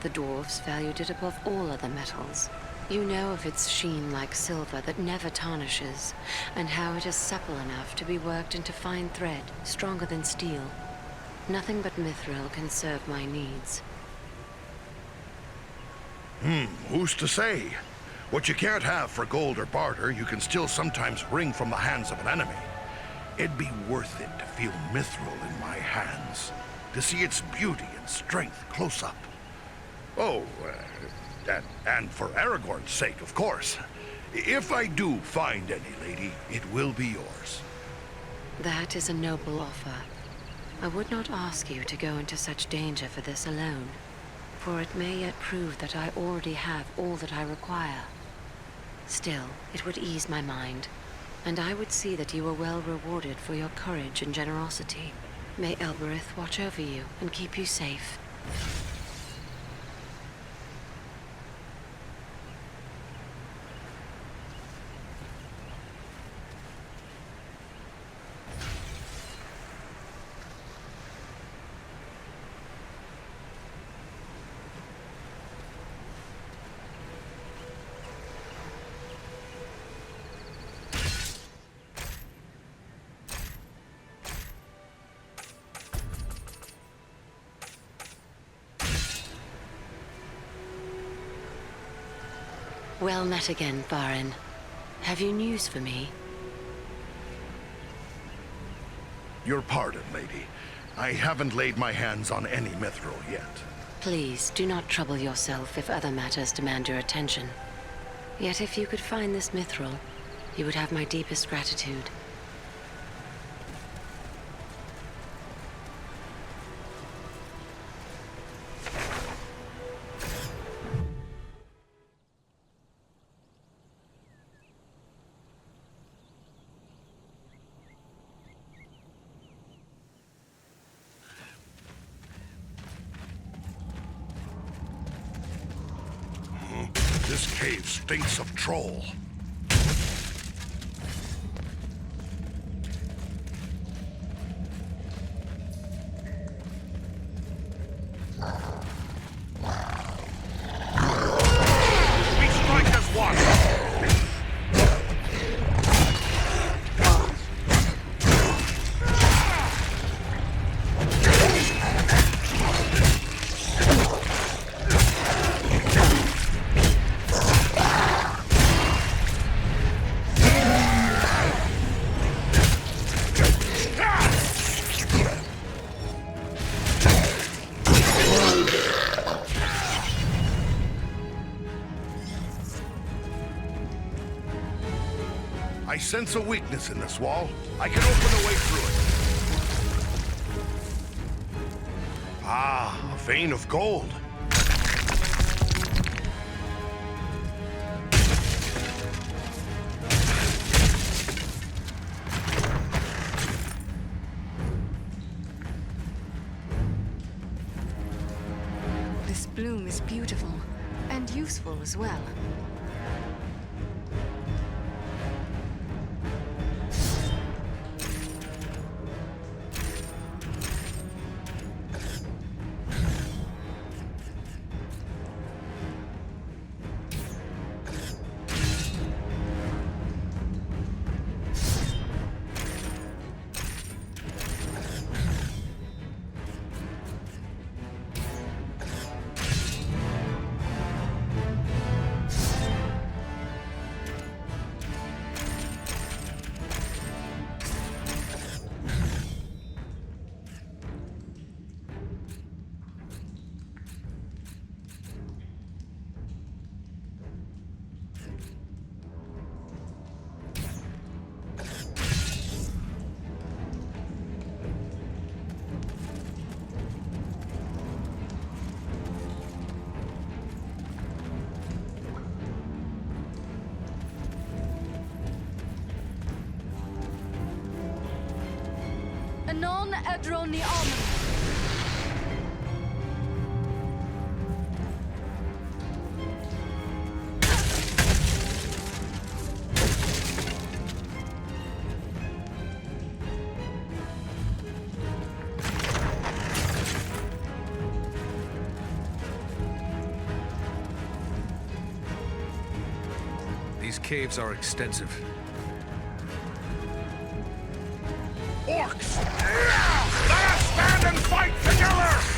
The dwarves valued it above all other metals. You know of its sheen like silver that never tarnishes, and how it is supple enough to be worked into fine thread, stronger than steel. Nothing but mithril can serve my needs. Who's to say? What you can't have for gold or barter, you can still sometimes wring from the hands of an enemy. It'd be worth it to feel mithril in my hands, to see its beauty and strength close up. Oh, and for Aragorn's sake, of course. If I do find any, lady, it will be yours. That is a noble offer. I would not ask you to go into such danger for this alone. for it may yet prove that I already have all that I require. Still, it would ease my mind, and I would see that you are well rewarded for your courage and generosity. May Elbereth watch over you and keep you safe. Well met again, Barin. Have you news for me? Your pardon, lady. I haven't laid my hands on any mithril yet. Please, do not trouble yourself if other matters demand your attention. Yet if you could find this mithril, you would have my deepest gratitude. This cave stinks of troll. We strike as one! I sense a weakness in this wall. I can open a way through it. Ah, a vein of gold. This bloom is beautiful and useful as well. Non Edroni Almond. These caves are extensive. Orcs! Let us stand and fight together!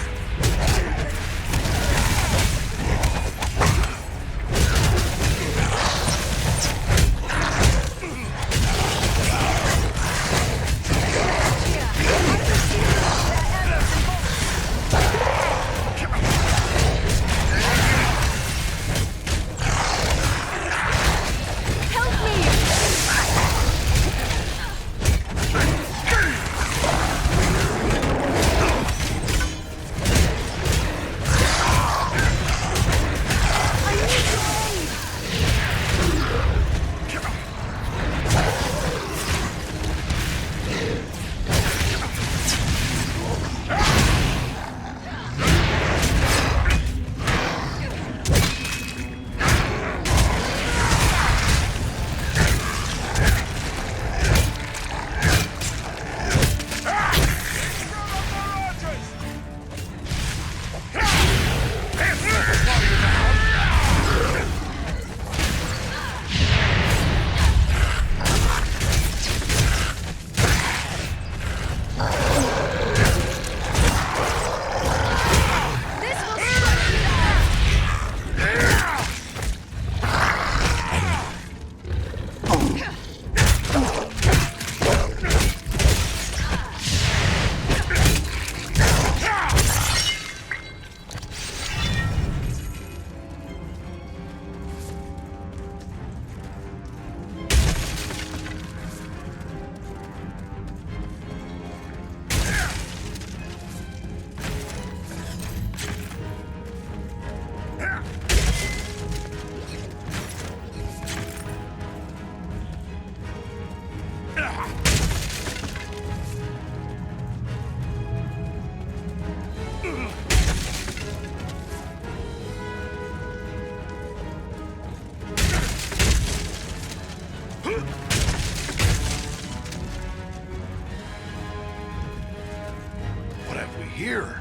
What have we here?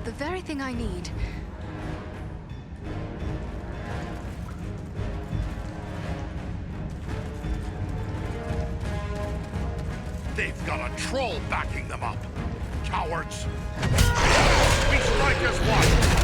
The very thing I need. They've got a troll backing them up. Cowards. We strike as one.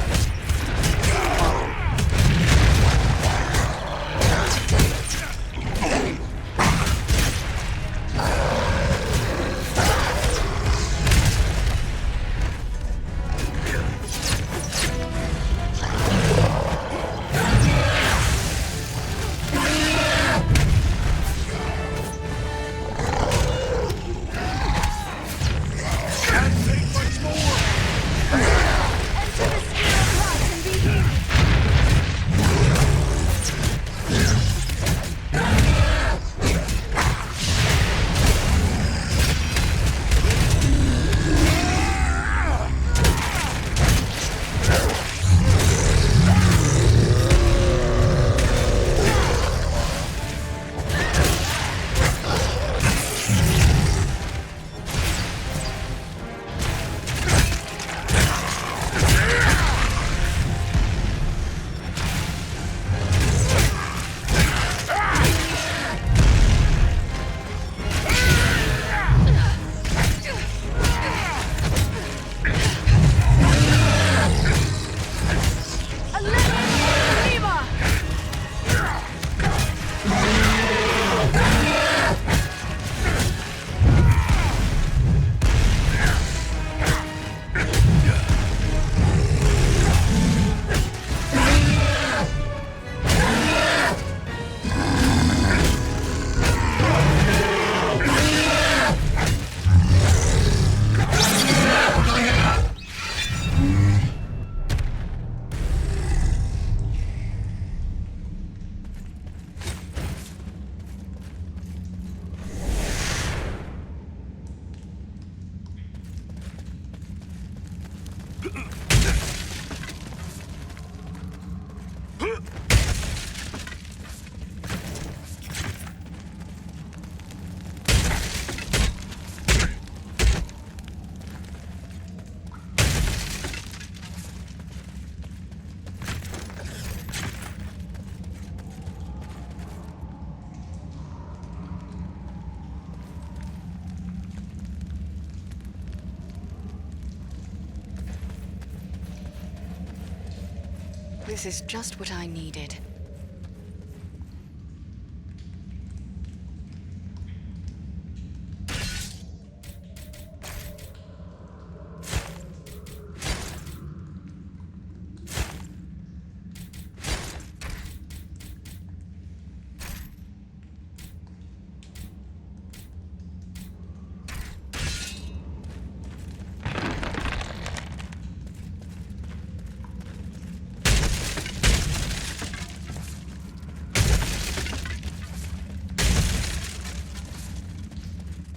This is just what I needed.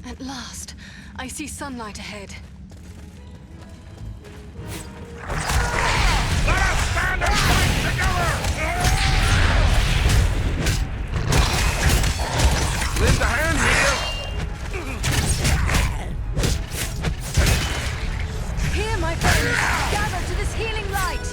At last, I see sunlight ahead. Let us stand and fight together! Lend a hand here! Here, my friends! Gather to this healing light!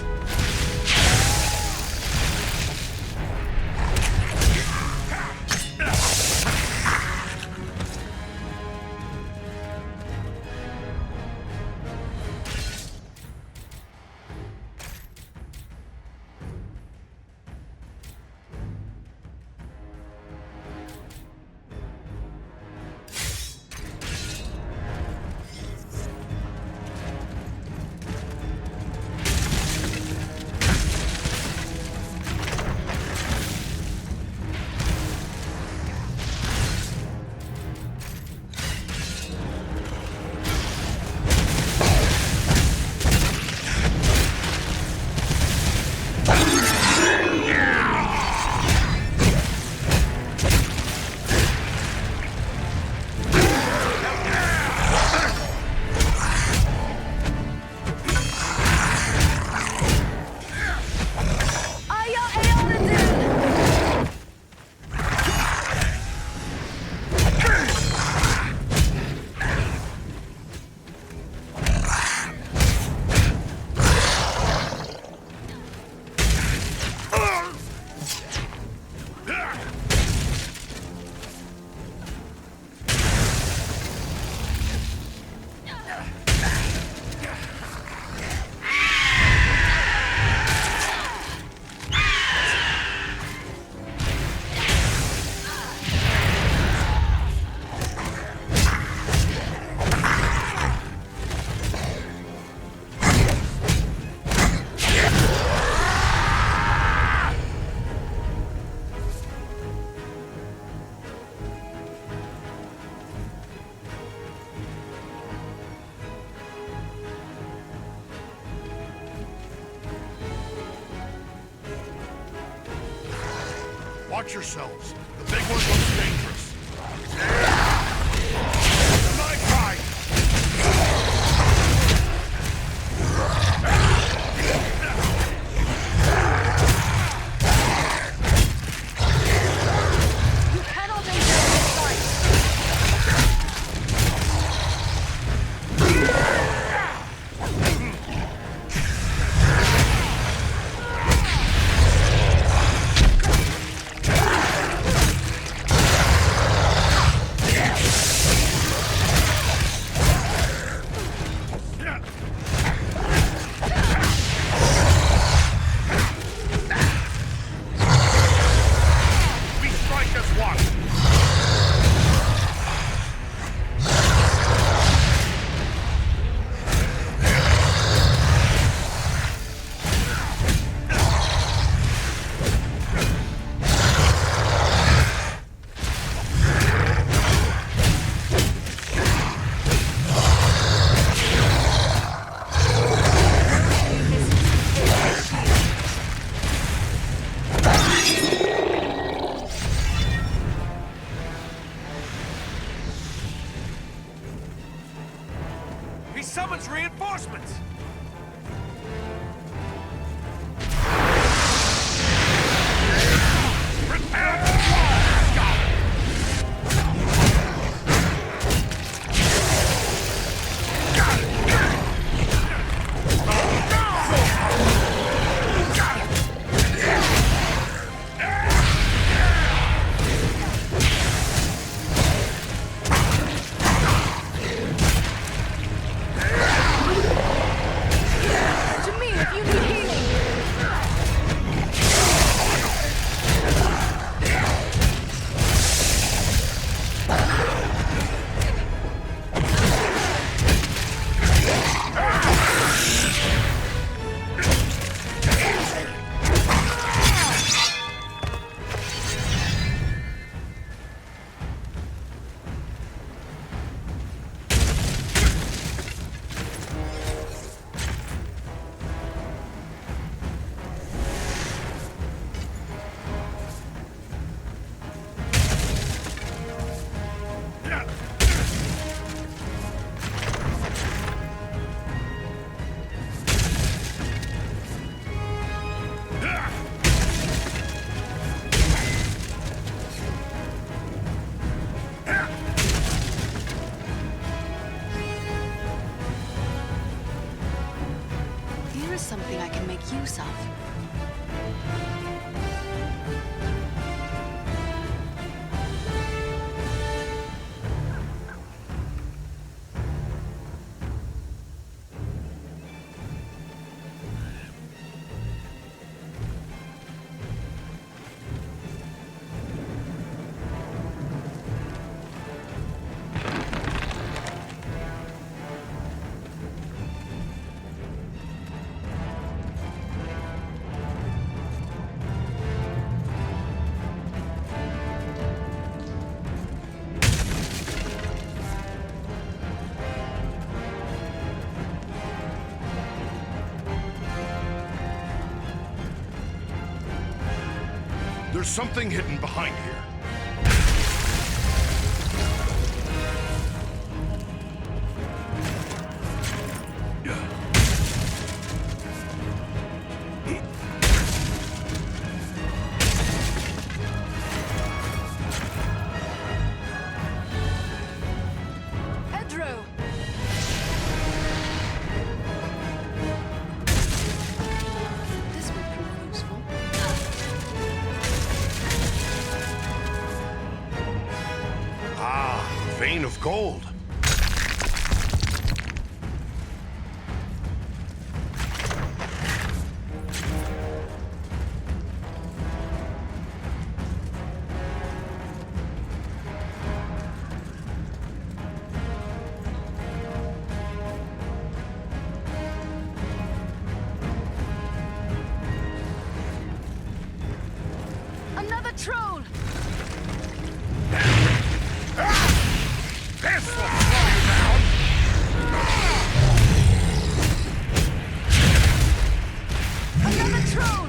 Watch yourselves. The big one looks dangerous. My side! You cannot enter this fight! summons reinforcements! Prepare to fly, Something I can make use of. There's something hidden behind here. Vein of gold. Another troll! This will slow you down! Another troll!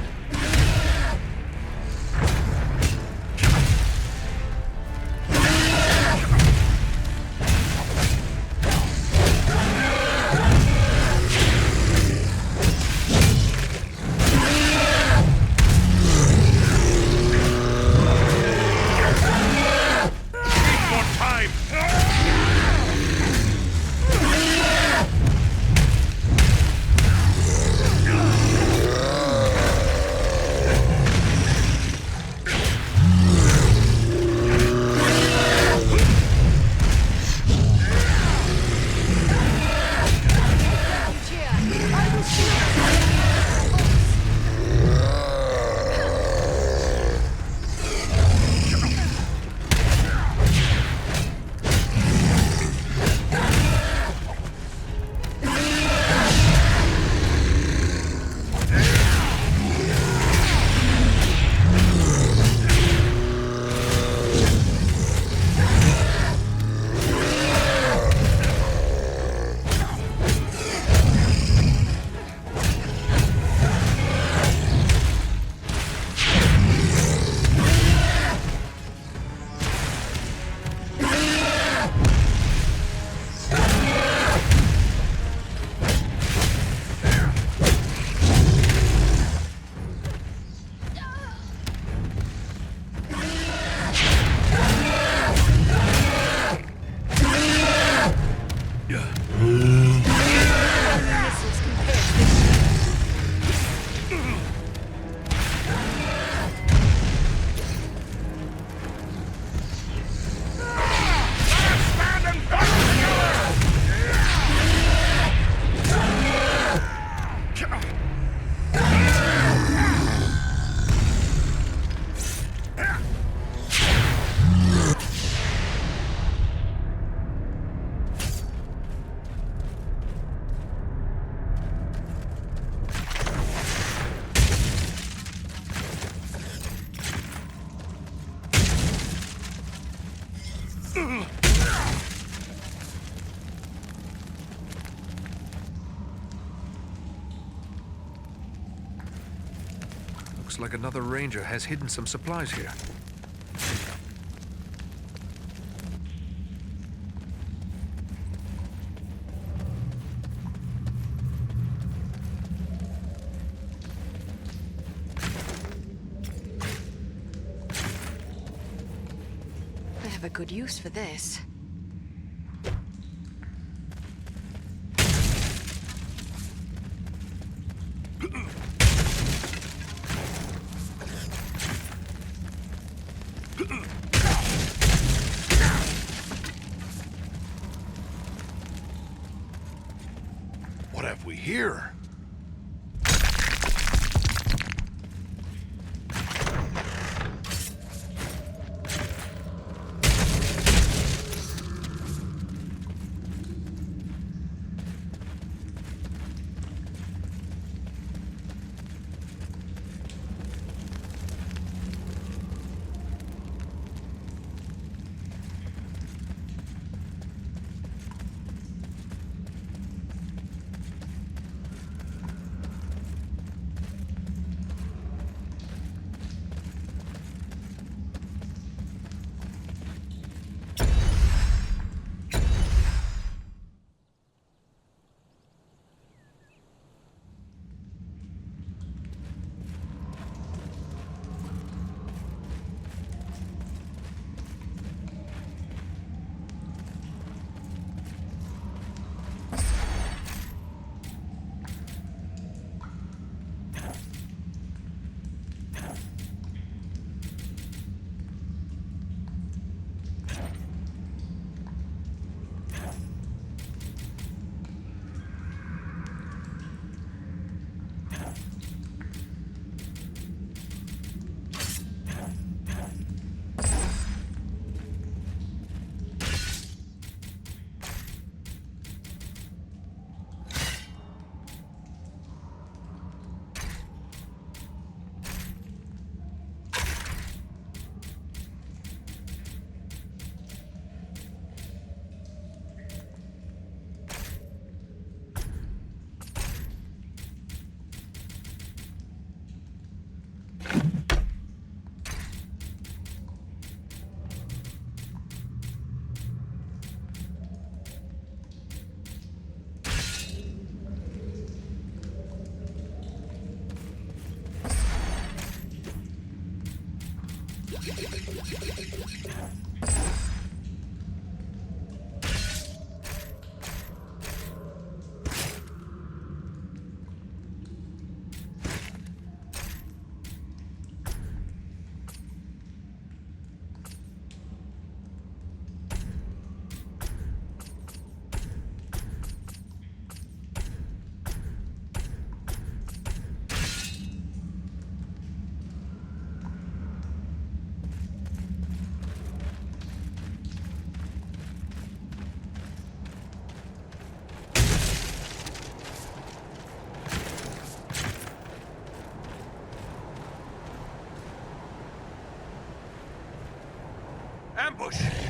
Looks like another ranger has hidden some supplies here. I have a good use for this. What have we here? Ambush!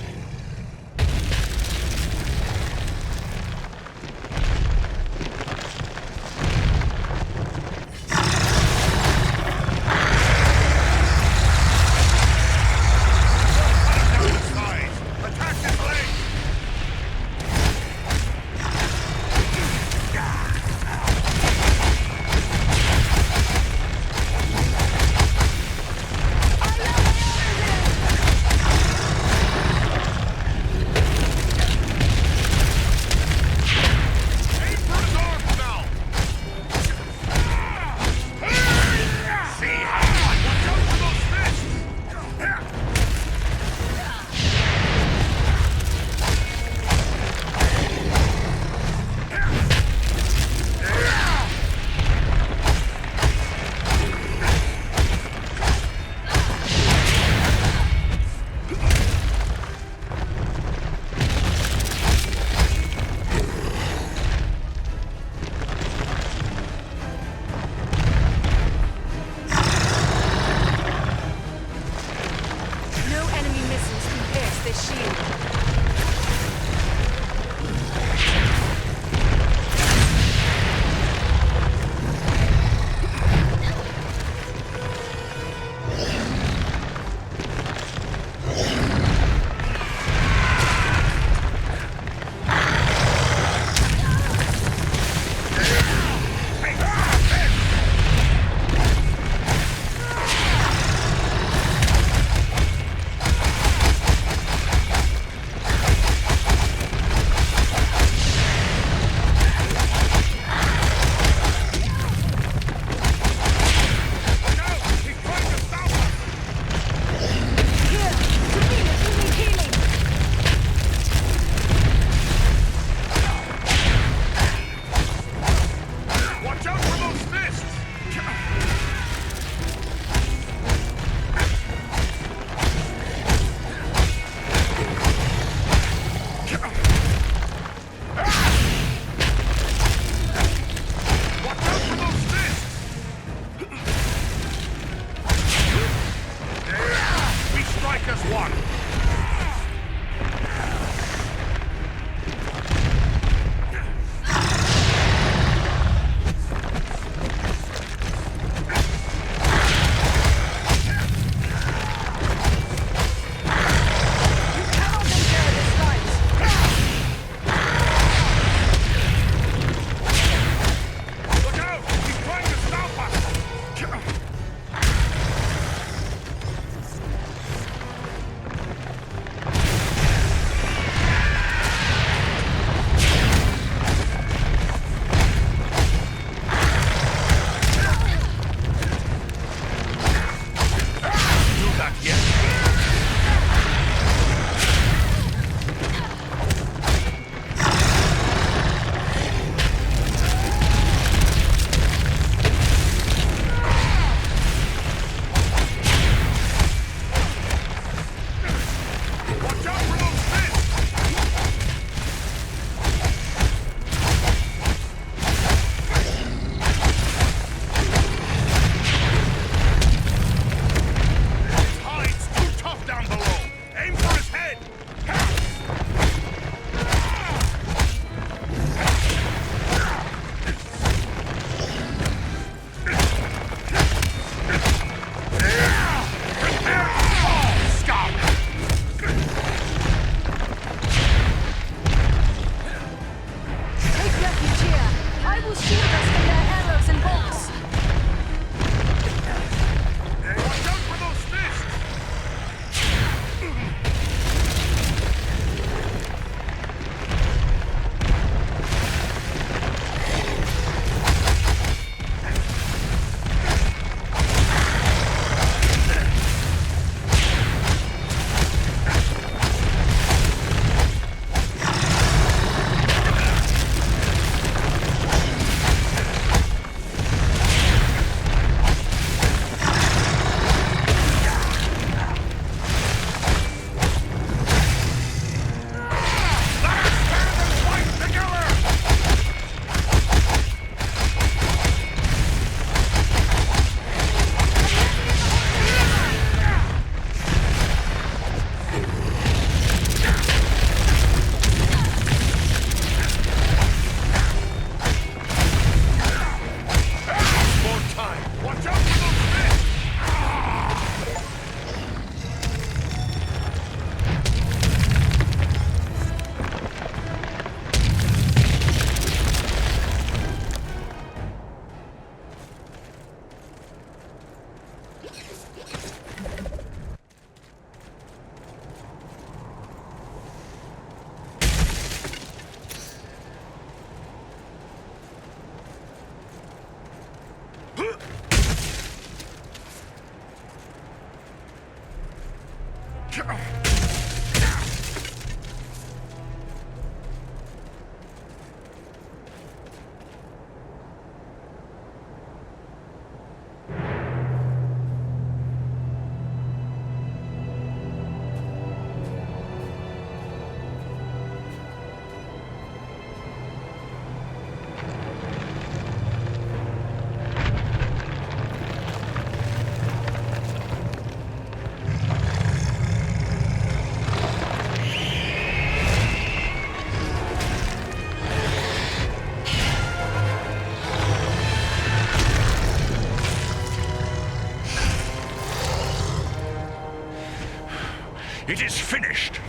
It is finished!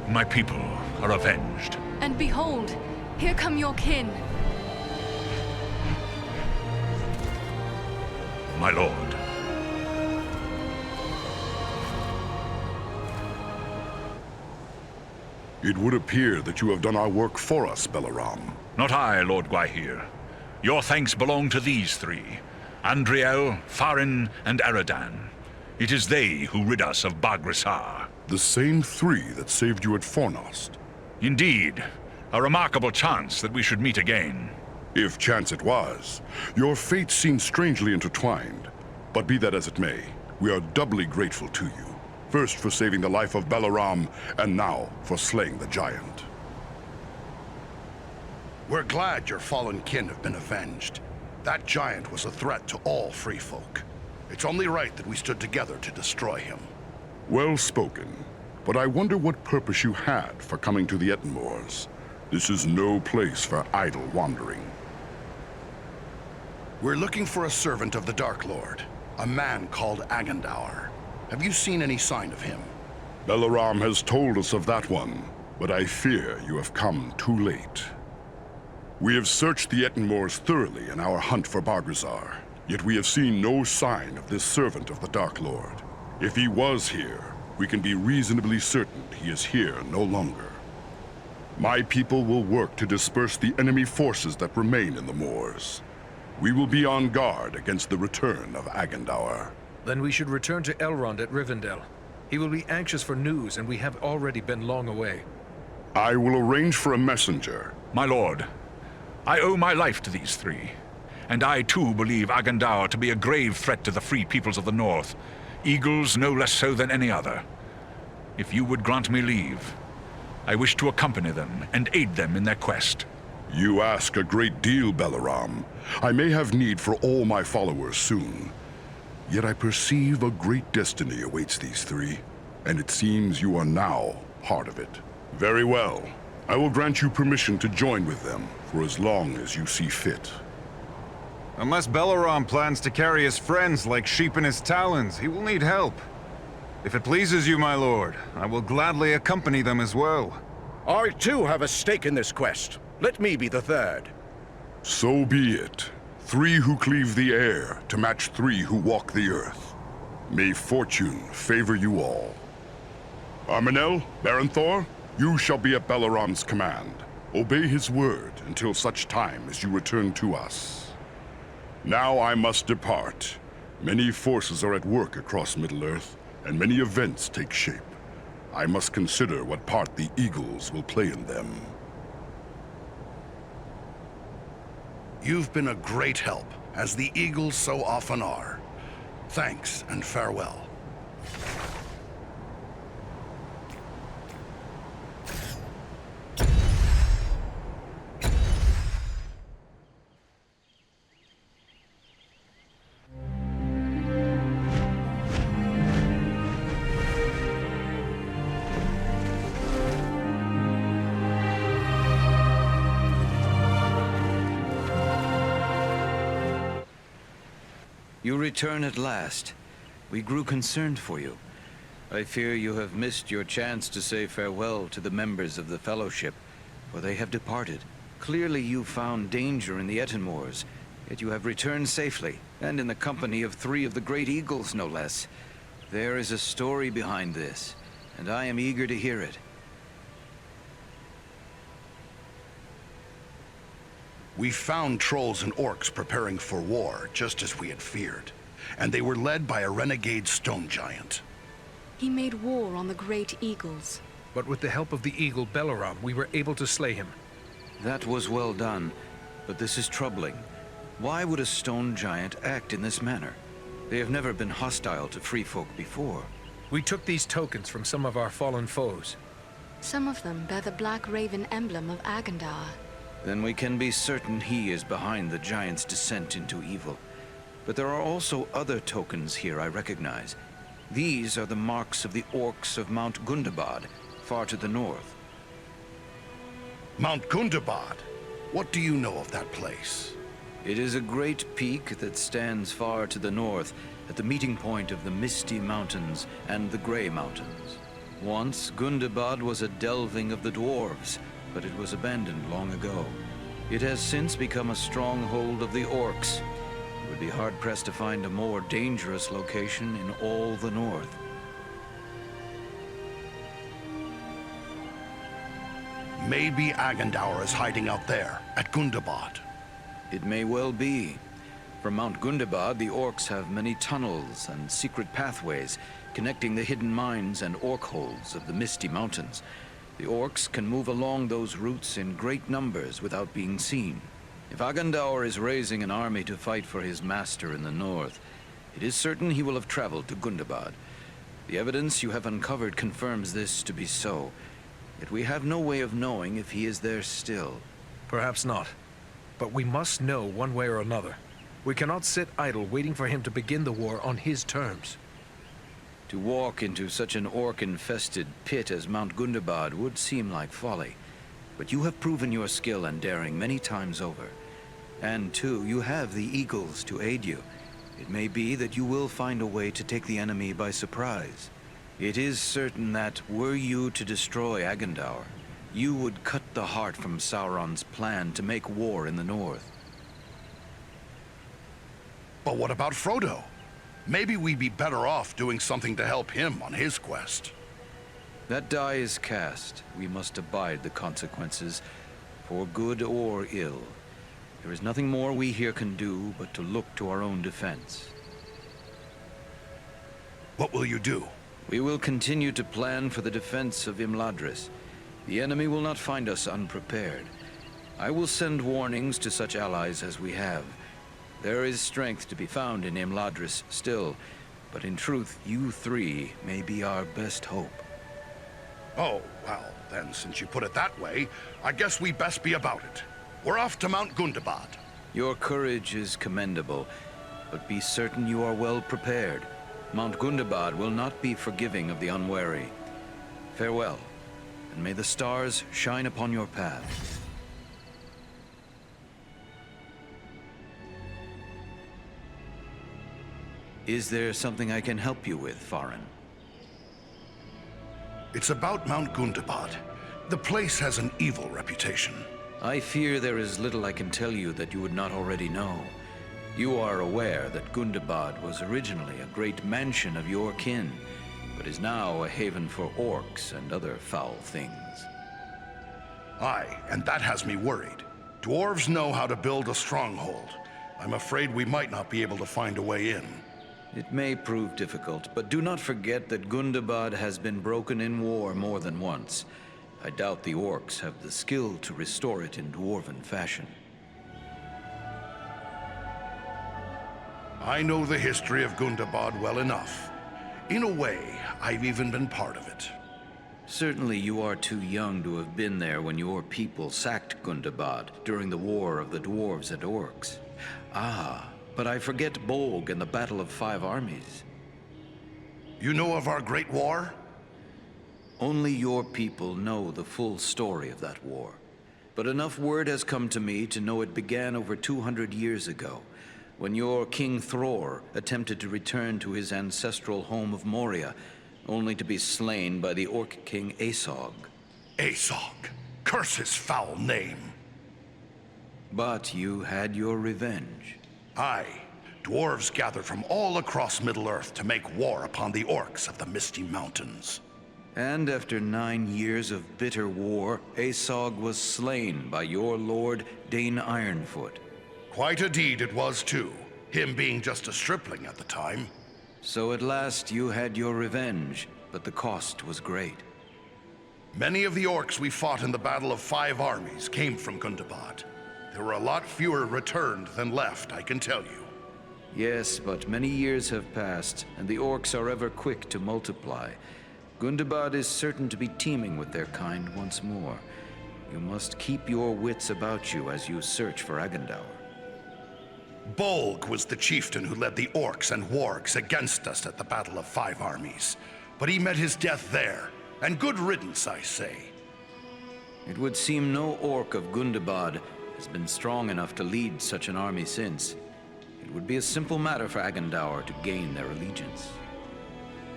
My people are avenged. And behold, here come your kin. My lord. It would appear that you have done our work for us, Beleram. Not I, Lord Gwaihir. Your thanks belong to these three, Andriel, Farin, and Aradan. It is they who rid us of Baghrissar. The same three that saved you at Fornost. Indeed. A remarkable chance that we should meet again. If chance it was. Your fates seem strangely intertwined. But be that as it may, we are doubly grateful to you. First for saving the life of Beleram, and now for slaying the giant. We're glad your fallen kin have been avenged. That giant was a threat to all free folk. It's only right that we stood together to destroy him. Well spoken. But I wonder what purpose you had for coming to the Ettenmoors. This is no place for idle wandering. We're looking for a servant of the Dark Lord, a man called Agandaûr. Have you seen any sign of him? Beleram has told us of that one, but I fear you have come too late. We have searched the Ettenmoors thoroughly in our hunt for Baghrissar. Yet we have seen no sign of this servant of the Dark Lord. If he was here, we can be reasonably certain he is here no longer. My people will work to disperse the enemy forces that remain in the moors. We will be on guard against the return of Agandaûr. Then we should return to Elrond at Rivendell. He will be anxious for news, and we have already been long away. I will arrange for a messenger. My lord, I owe my life to these three. And I too believe Agandaûr to be a grave threat to the free peoples of the north. Eagles no less so than any other. If you would grant me leave, I wish to accompany them and aid them in their quest. You ask a great deal, Beleram. I may have need for all my followers soon. Yet I perceive a great destiny awaits these three, and it seems you are now part of it. Very well. I will grant you permission to join with them for as long as you see fit. Unless Beleram plans to carry his friends like sheep in his talons, he will need help. If it pleases you, my lord, I will gladly accompany them as well. I too have a stake in this quest. Let me be the third. So be it. Three who cleave the air to match three who walk the earth. May fortune favor you all. Armenel, Baranthor, you shall be at Beleram's command. Obey his word until such time as you return to us. Now I must depart. Many forces are at work across Middle-earth, and many events take shape. I must consider what part the Eagles will play in them. You've been a great help, as the Eagles so often are. Thanks and farewell. You return at last. We grew concerned for you. I fear you have missed your chance to say farewell to the members of the Fellowship, for they have departed. Clearly you found danger in the Ettenmoors, Yet you have returned safely, and in the company of 3 of the great eagles, no less. There is a story behind this, and I am eager to hear it. We found trolls and orcs preparing for war, just as we had feared. And they were led by a renegade stone giant. He made war on the great eagles. But with the help of the eagle Beleram, we were able to slay him. That was well done, but this is troubling. Why would a stone giant act in this manner? They have never been hostile to free folk before. We took these tokens from some of our fallen foes. Some of them bear the black raven emblem of Agandaûr. Then we can be certain he is behind the giant's descent into evil. But there are also other tokens here I recognize. These are the marks of the orcs of Mount Gundabad, far to the north. Mount Gundabad? What do you know of that place? It is a great peak that stands far to the north, at the meeting point of the Misty Mountains and the Grey Mountains. Once, Gundabad was a delving of the dwarves, but it was abandoned long ago. It has since become a stronghold of the orcs. It would be hard-pressed to find a more dangerous location in all the north. Maybe Agandaûr is hiding out there, at Gundabad. It may well be. From Mount Gundabad, the orcs have many tunnels and secret pathways connecting the hidden mines and orc holes of the Misty Mountains. The orcs can move along those routes in great numbers without being seen. If Agandaûr is raising an army to fight for his master in the north, it is certain he will have traveled to Gundabad. The evidence you have uncovered confirms this to be so, yet we have no way of knowing if he is there still. Perhaps not. But we must know one way or another. We cannot sit idle waiting for him to begin the war on his terms. To walk into such an orc-infested pit as Mount Gundabad would seem like folly. But you have proven your skill and daring many times over. And too, you have the eagles to aid you. It may be that you will find a way to take the enemy by surprise. It is certain that, were you to destroy Agandaûr, you would cut the heart from Sauron's plan to make war in the north. But what about Frodo? Maybe we'd be better off doing something to help him on his quest. That die is cast. We must abide the consequences, for good or ill. There is nothing more we here can do but to look to our own defense. What will you do? We will continue to plan for the defense of Imladris. The enemy will not find us unprepared. I will send warnings to such allies as we have. There is strength to be found in Imladris still, but in truth, you 3 may be our best hope. Oh, well, then since you put it that way, I guess we best be about it. We're off to Mount Gundabad. Your courage is commendable, but be certain you are well prepared. Mount Gundabad will not be forgiving of the unwary. Farewell, and may the stars shine upon your path. Is there something I can help you with, Farin? It's about Mount Gundabad. The place has an evil reputation. I fear there is little I can tell you that you would not already know. You are aware that Gundabad was originally a great mansion of your kin, but is now a haven for orcs and other foul things. Aye, and that has me worried. Dwarves know how to build a stronghold. I'm afraid we might not be able to find a way in. It may prove difficult, but do not forget that Gundabad has been broken in war more than once. I doubt the orcs have the skill to restore it in dwarven fashion. I know the history of Gundabad well enough. In a way, I've even been part of it. Certainly you are too young to have been there when your people sacked Gundabad during the War of the Dwarves and Orcs. Ah, but I forget Bolg and the Battle of 5 Armies. You know of our Great War? Only your people know the full story of that war. But enough word has come to me to know it began over 200 years ago, when your King Thror attempted to return to his ancestral home of Moria, only to be slain by the Orc King Aesog. Aesog. Curse his foul name. But you had your revenge. Aye. Dwarves gathered from all across Middle-earth to make war upon the orcs of the Misty Mountains. And after 9 years of bitter war, Aesog was slain by your lord, Dane Ironfoot. Quite a deed it was, too. Him being just a stripling at the time. So at last you had your revenge, but the cost was great. Many of the orcs we fought in the Battle of 5 Armies came from Gundabad. There were a lot fewer returned than left, I can tell you. Yes, but many years have passed, and the orcs are ever quick to multiply. Gundabad is certain to be teeming with their kind once more. You must keep your wits about you as you search for Agandaûr. Bolg was the chieftain who led the orcs and wargs against us at the Battle of 5 Armies. But he met his death there, and good riddance, I say. It would seem no orc of Gundabad has been strong enough to lead such an army since. It would be a simple matter for Agandaûr to gain their allegiance.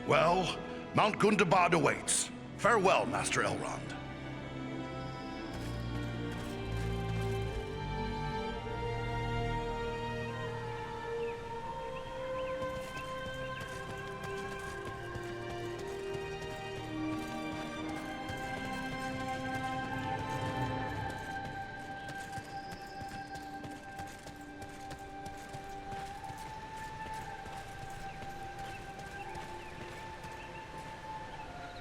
Well, Mount Gundabad awaits. Farewell, Master Elrond.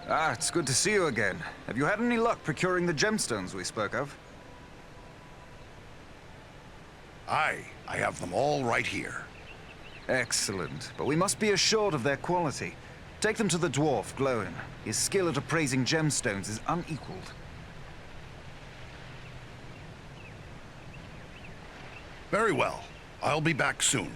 Ah, it's good to see you again. Have you had any luck procuring the gemstones we spoke of? Aye, I have them all right here. Excellent, but we must be assured of their quality. Take them to the dwarf, Glóin. His skill at appraising gemstones is unequaled. Very well. I'll be back soon.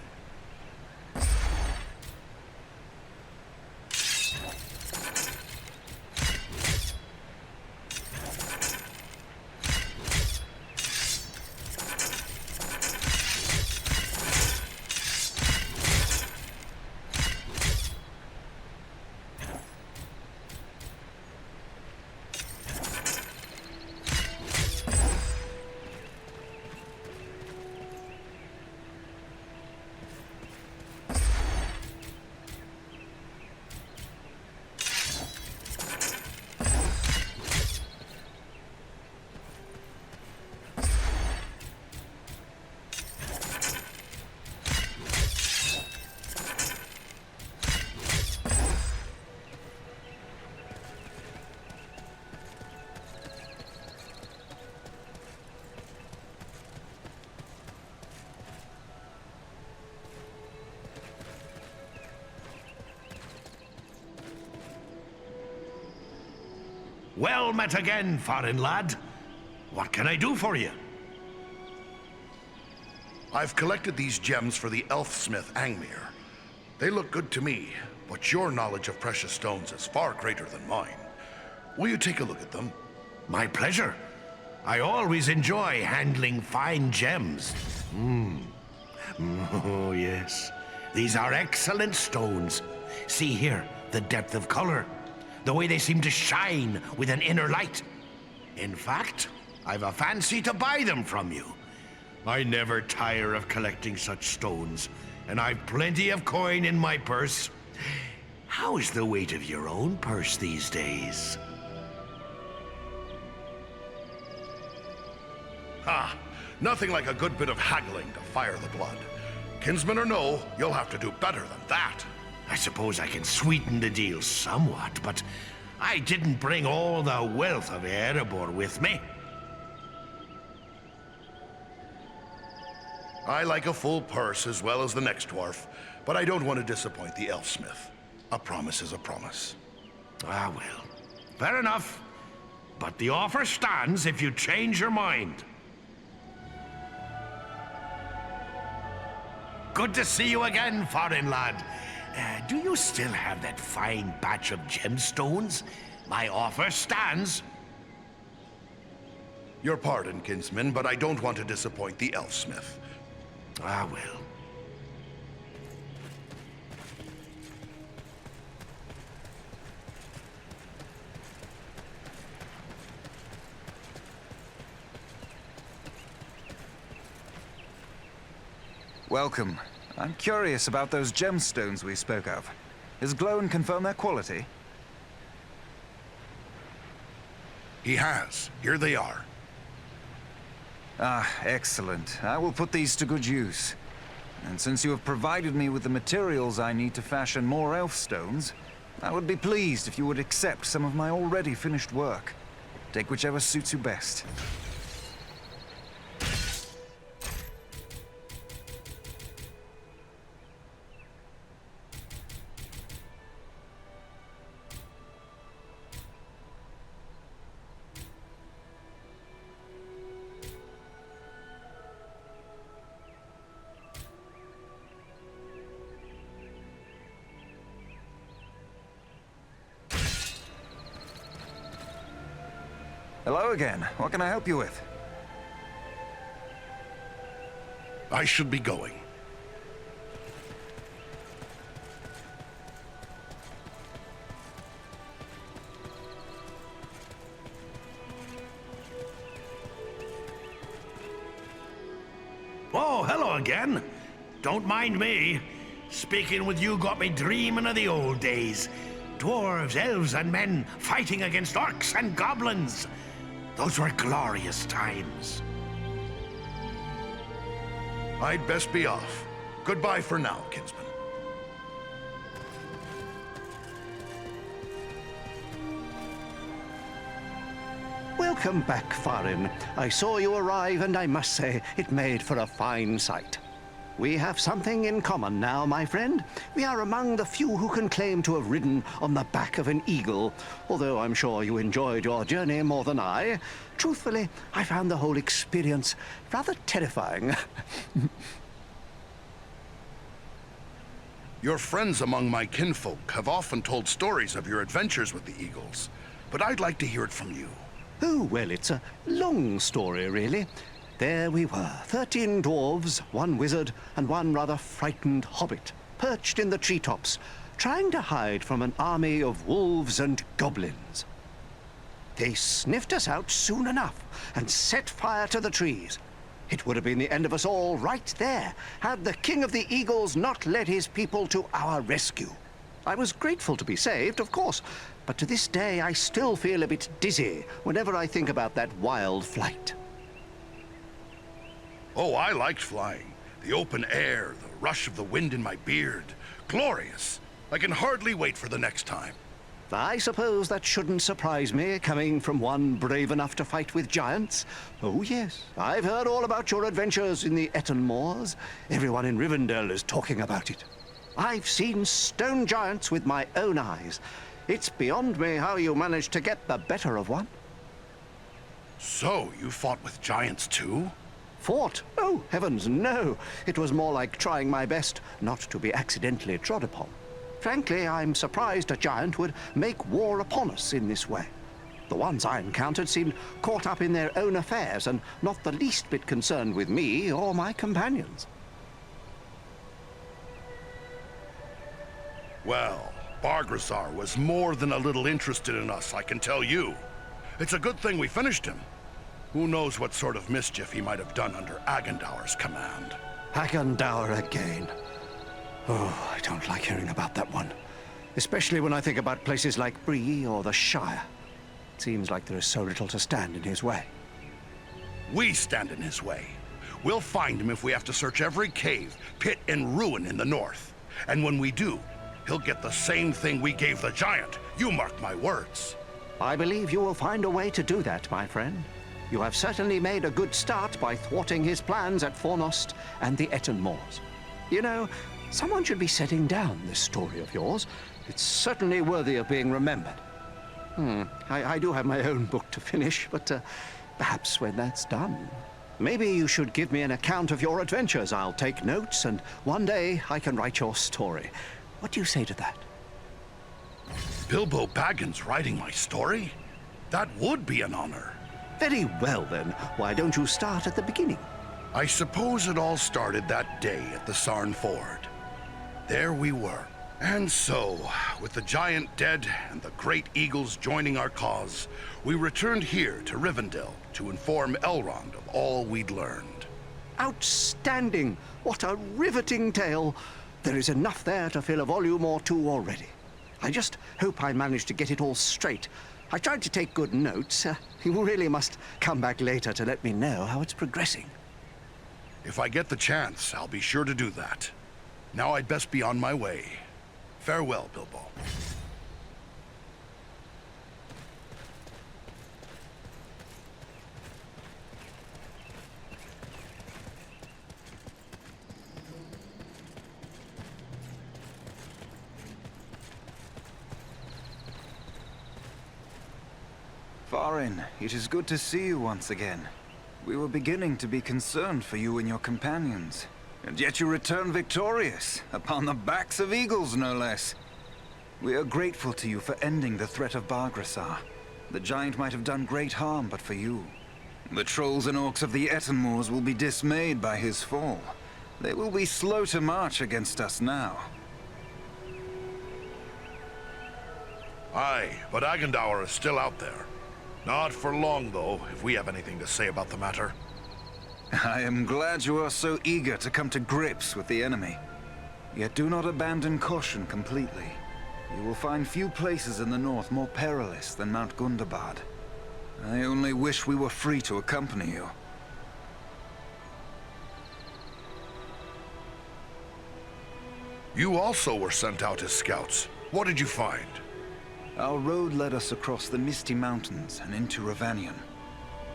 Well met again, foreign lad. What can I do for you? I've collected these gems for the elfsmith Angmir. They look good to me, but your knowledge of precious stones is far greater than mine. Will you take a look at them? My pleasure. I always enjoy handling fine gems. Oh, yes. These are excellent stones. See here, the depth of color. The way they seem to shine with an inner light. In fact, I've a fancy to buy them from you. I never tire of collecting such stones, and I've plenty of coin in my purse. How is the weight of your own purse these days? Ah, nothing like a good bit of haggling to fire the blood. Kinsman or no, you'll have to do better than that. I suppose I can sweeten the deal somewhat, but I didn't bring all the wealth of Erebor with me. I like a full purse as well as the next dwarf, but I don't want to disappoint the elfsmith. A promise is a promise. Ah, well. Fair enough. But the offer stands if you change your mind. Good to see you again, foreign lad. Do you still have that fine batch of gemstones? My offer stands. Your pardon, kinsman, but I don't want to disappoint the elfsmith. Ah, well. Welcome. I'm curious about those gemstones we spoke of. Has Glóin confirmed their quality? He has. Here they are. Ah, excellent. I will put these to good use. And since you have provided me with the materials I need to fashion more elf stones, I would be pleased if you would accept some of my already finished work. Take whichever suits you best. Hello again. What can I help you with? I should be going. Oh, hello again. Don't mind me. Speaking with you got me dreaming of the old days. Dwarves, elves, and men fighting against orcs and goblins. Those were glorious times. I'd best be off. Goodbye for now, kinsman. Welcome back, Farin. I saw you arrive, and I must say, it made for a fine sight. We have something in common now, my friend. We are among the few who can claim to have ridden on the back of an eagle, although I'm sure you enjoyed your journey more than I. Truthfully, I found the whole experience rather terrifying. Your friends among my kinfolk have often told stories of your adventures with the eagles, but I'd like to hear it from you. Oh, well, it's a long story, really. There we were, 13 dwarves, 1 wizard, and 1 rather frightened hobbit, perched in the treetops, trying to hide from an army of wolves and goblins. They sniffed us out soon enough and set fire to the trees. It would have been the end of us all right there, had the King of the Eagles not led his people to our rescue. I was grateful to be saved, of course, but to this day I still feel a bit dizzy whenever I think about that wild flight. Oh, I liked flying. The open air, the rush of the wind in my beard. Glorious. I can hardly wait for the next time. I suppose that shouldn't surprise me, coming from one brave enough to fight with giants. Oh yes, I've heard all about your adventures in the Ettenmoors. Everyone in Rivendell is talking about it. I've seen stone giants with my own eyes. It's beyond me how you managed to get the better of one. So, you fought with giants too? Fought? Oh, heavens, no. It was more like trying my best not to be accidentally trod upon. Frankly, I'm surprised a giant would make war upon us in this way. The ones I encountered seemed caught up in their own affairs and not the least bit concerned with me or my companions. Well, Barghrazar was more than a little interested in us, I can tell you. It's a good thing we finished him. Who knows what sort of mischief he might have done under Agandaûr's command. Agandaûr again. Oh, I don't like hearing about that one. Especially when I think about places like Bree or the Shire. It seems like there is so little to stand in his way. We stand in his way. We'll find him if we have to search every cave, pit, and ruin in the north. And when we do, he'll get the same thing we gave the giant. You mark my words. I believe you will find a way to do that, my friend. You have certainly made a good start by thwarting his plans at Fornost and the Ettenmoors. You know, someone should be setting down this story of yours. It's certainly worthy of being remembered. I do have my own book to finish, but perhaps when that's done, maybe you should give me an account of your adventures. I'll take notes, and one day I can write your story. What do you say to that? Bilbo Baggins writing my story? That would be an honor. Very well, then. Why don't you start at the beginning? I suppose it all started that day at the Sarn Ford. There we were. And so, with the giant dead and the great eagles joining our cause, we returned here to Rivendell to inform Elrond of all we'd learned. outstanding! What a riveting tale! There is enough there to fill a volume or two already. I just hope I managed to get it all straight. I tried to take good notes. You really must come back later to let me know how it's progressing. If I get the chance, I'll be sure to do that. Now I'd best be on my way. Farewell, Bilbo. Farin, it is good to see you once again. We were beginning to be concerned for you and your companions. And yet you return victorious, upon the backs of eagles, no less. We are grateful to you for ending the threat of Bargrassar. The giant might have done great harm but for you. The trolls and orcs of the Ettenmoors will be dismayed by his fall. They will be slow to march against us now. Aye, but Agandaûr is still out there. Not for long, though, if we have anything to say about the matter. I am glad you are so eager to come to grips with the enemy. Yet do not abandon caution completely. You will find few places in the north more perilous than Mount Gundabad. I only wish we were free to accompany you. You also were sent out as scouts. What did you find? Our road led us across the Misty Mountains and into Rivendell.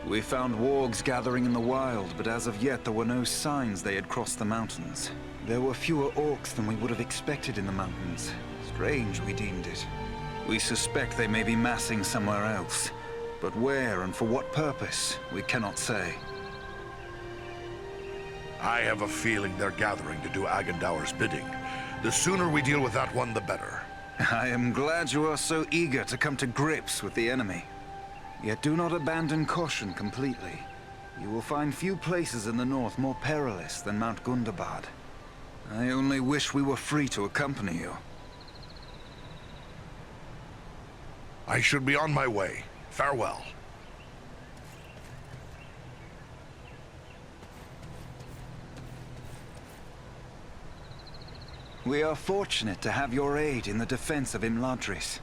We found wargs gathering in the wild, but as of yet there were no signs they had crossed the mountains. There were fewer orcs than we would have expected in the mountains. Strange, we deemed it. We suspect they may be massing somewhere else, but where and for what purpose, we cannot say. I have a feeling they're gathering to do Agandaûr's bidding. The sooner we deal with that one, the better. I am glad you are so eager to come to grips with the enemy. Yet do not abandon caution completely. You will find few places in the north more perilous than Mount Gundabad. I only wish we were free to accompany you. I should be on my way. Farewell. We are fortunate to have your aid in the defense of Imladris.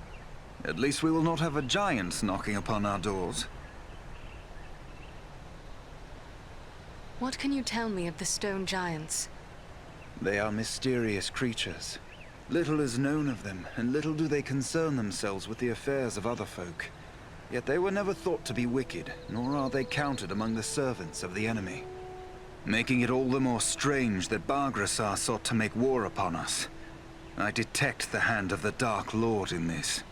At least we will not have a giant knocking upon our doors. What can you tell me of the stone giants? They are mysterious creatures. Little is known of them, and little do they concern themselves with the affairs of other folk. Yet they were never thought to be wicked, nor are they counted among the servants of the enemy. Making it all the more strange that Bargrassar sought to make war upon us. I detect the hand of the Dark Lord in this.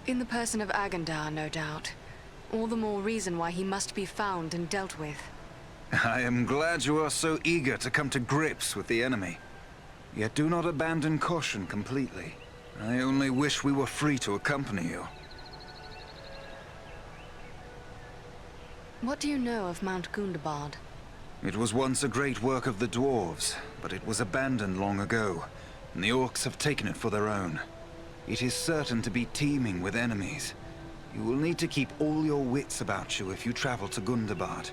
In the person of Agandaûr, no doubt. All the more reason why he must be found and dealt with. I am glad you are so eager to come to grips with the enemy. Yet do not abandon caution completely. I only wish we were free to accompany you. What do you know of Mount Gundabad? It was once a great work of the dwarves, but it was abandoned long ago, and the orcs have taken it for their own. It is certain to be teeming with enemies. You will need to keep all your wits about you if you travel to Gundabad.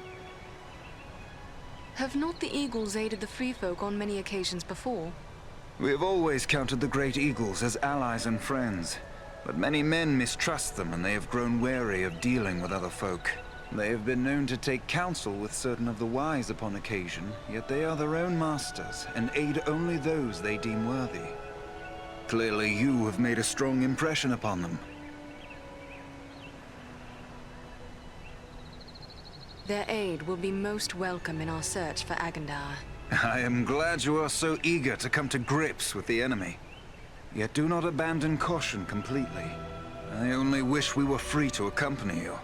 Have not the Eagles aided the Free Folk on many occasions before? We have always counted the Great Eagles as allies and friends, but many men mistrust them and they have grown wary of dealing with other folk. They have been known to take counsel with certain of the wise upon occasion, yet they are their own masters, and aid only those they deem worthy. Clearly you have made a strong impression upon them. Their aid will be most welcome in our search for Agandaûr. I am glad you are so eager to come to grips with the enemy. Yet do not abandon caution completely. I only wish we were free to accompany you.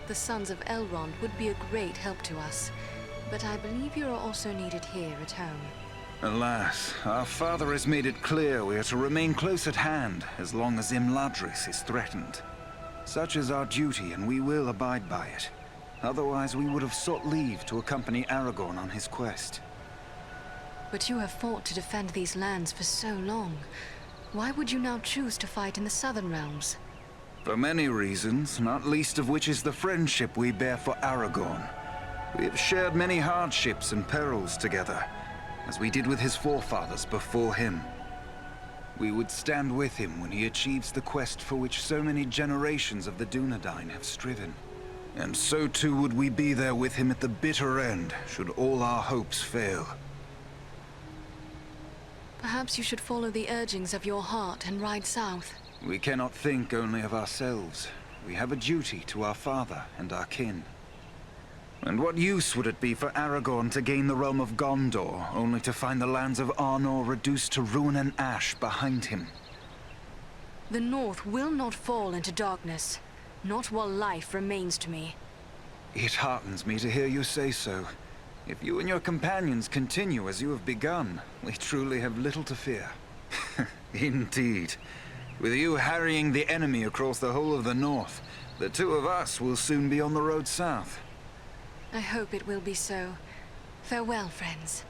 The sons of Elrond would be a great help to us, but I believe you are also needed here at home. Alas, our father has made it clear we are to remain close at hand as long as Imladris is threatened. Such is our duty, and we will abide by it. Otherwise, we would have sought leave to accompany Aragorn on his quest. But you have fought to defend these lands for so long. Why would you now choose to fight in the southern realms? For many reasons, not least of which is the friendship we bear for Aragorn. We have shared many hardships and perils together, as we did with his forefathers before him. We would stand with him when he achieves the quest for which so many generations of the Dunedain have striven. And so too would we be there with him at the bitter end, should all our hopes fail. Perhaps you should follow the urgings of your heart and ride south. We cannot think only of ourselves. We have a duty to our father and our kin. And what use would it be for Aragorn to gain the realm of Gondor, only to find the lands of Arnor reduced to ruin and ash behind him? The North will not fall into darkness, not while life remains to me. It heartens me to hear you say so. If you and your companions continue as you have begun, we truly have little to fear. Indeed. With you harrying the enemy across the whole of the North, the two of us will soon be on the road south. I hope it will be so. Farewell, friends.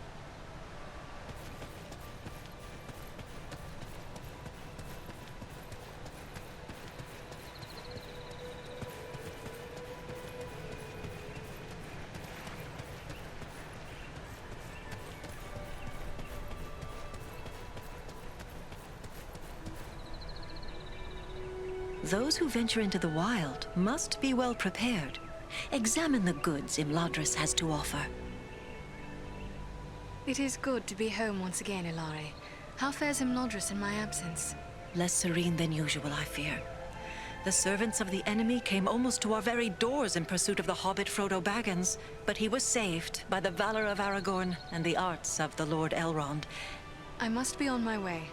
Those who venture into the wild must be well prepared. Examine the goods Imladris has to offer. It is good to be home once again, Ilari. How fares Imladris in my absence? Less serene than usual, I fear. The servants of the enemy came almost to our very doors in pursuit of the hobbit Frodo Baggins, but he was saved by the valor of Aragorn and the arts of the Lord Elrond. I must be on my way.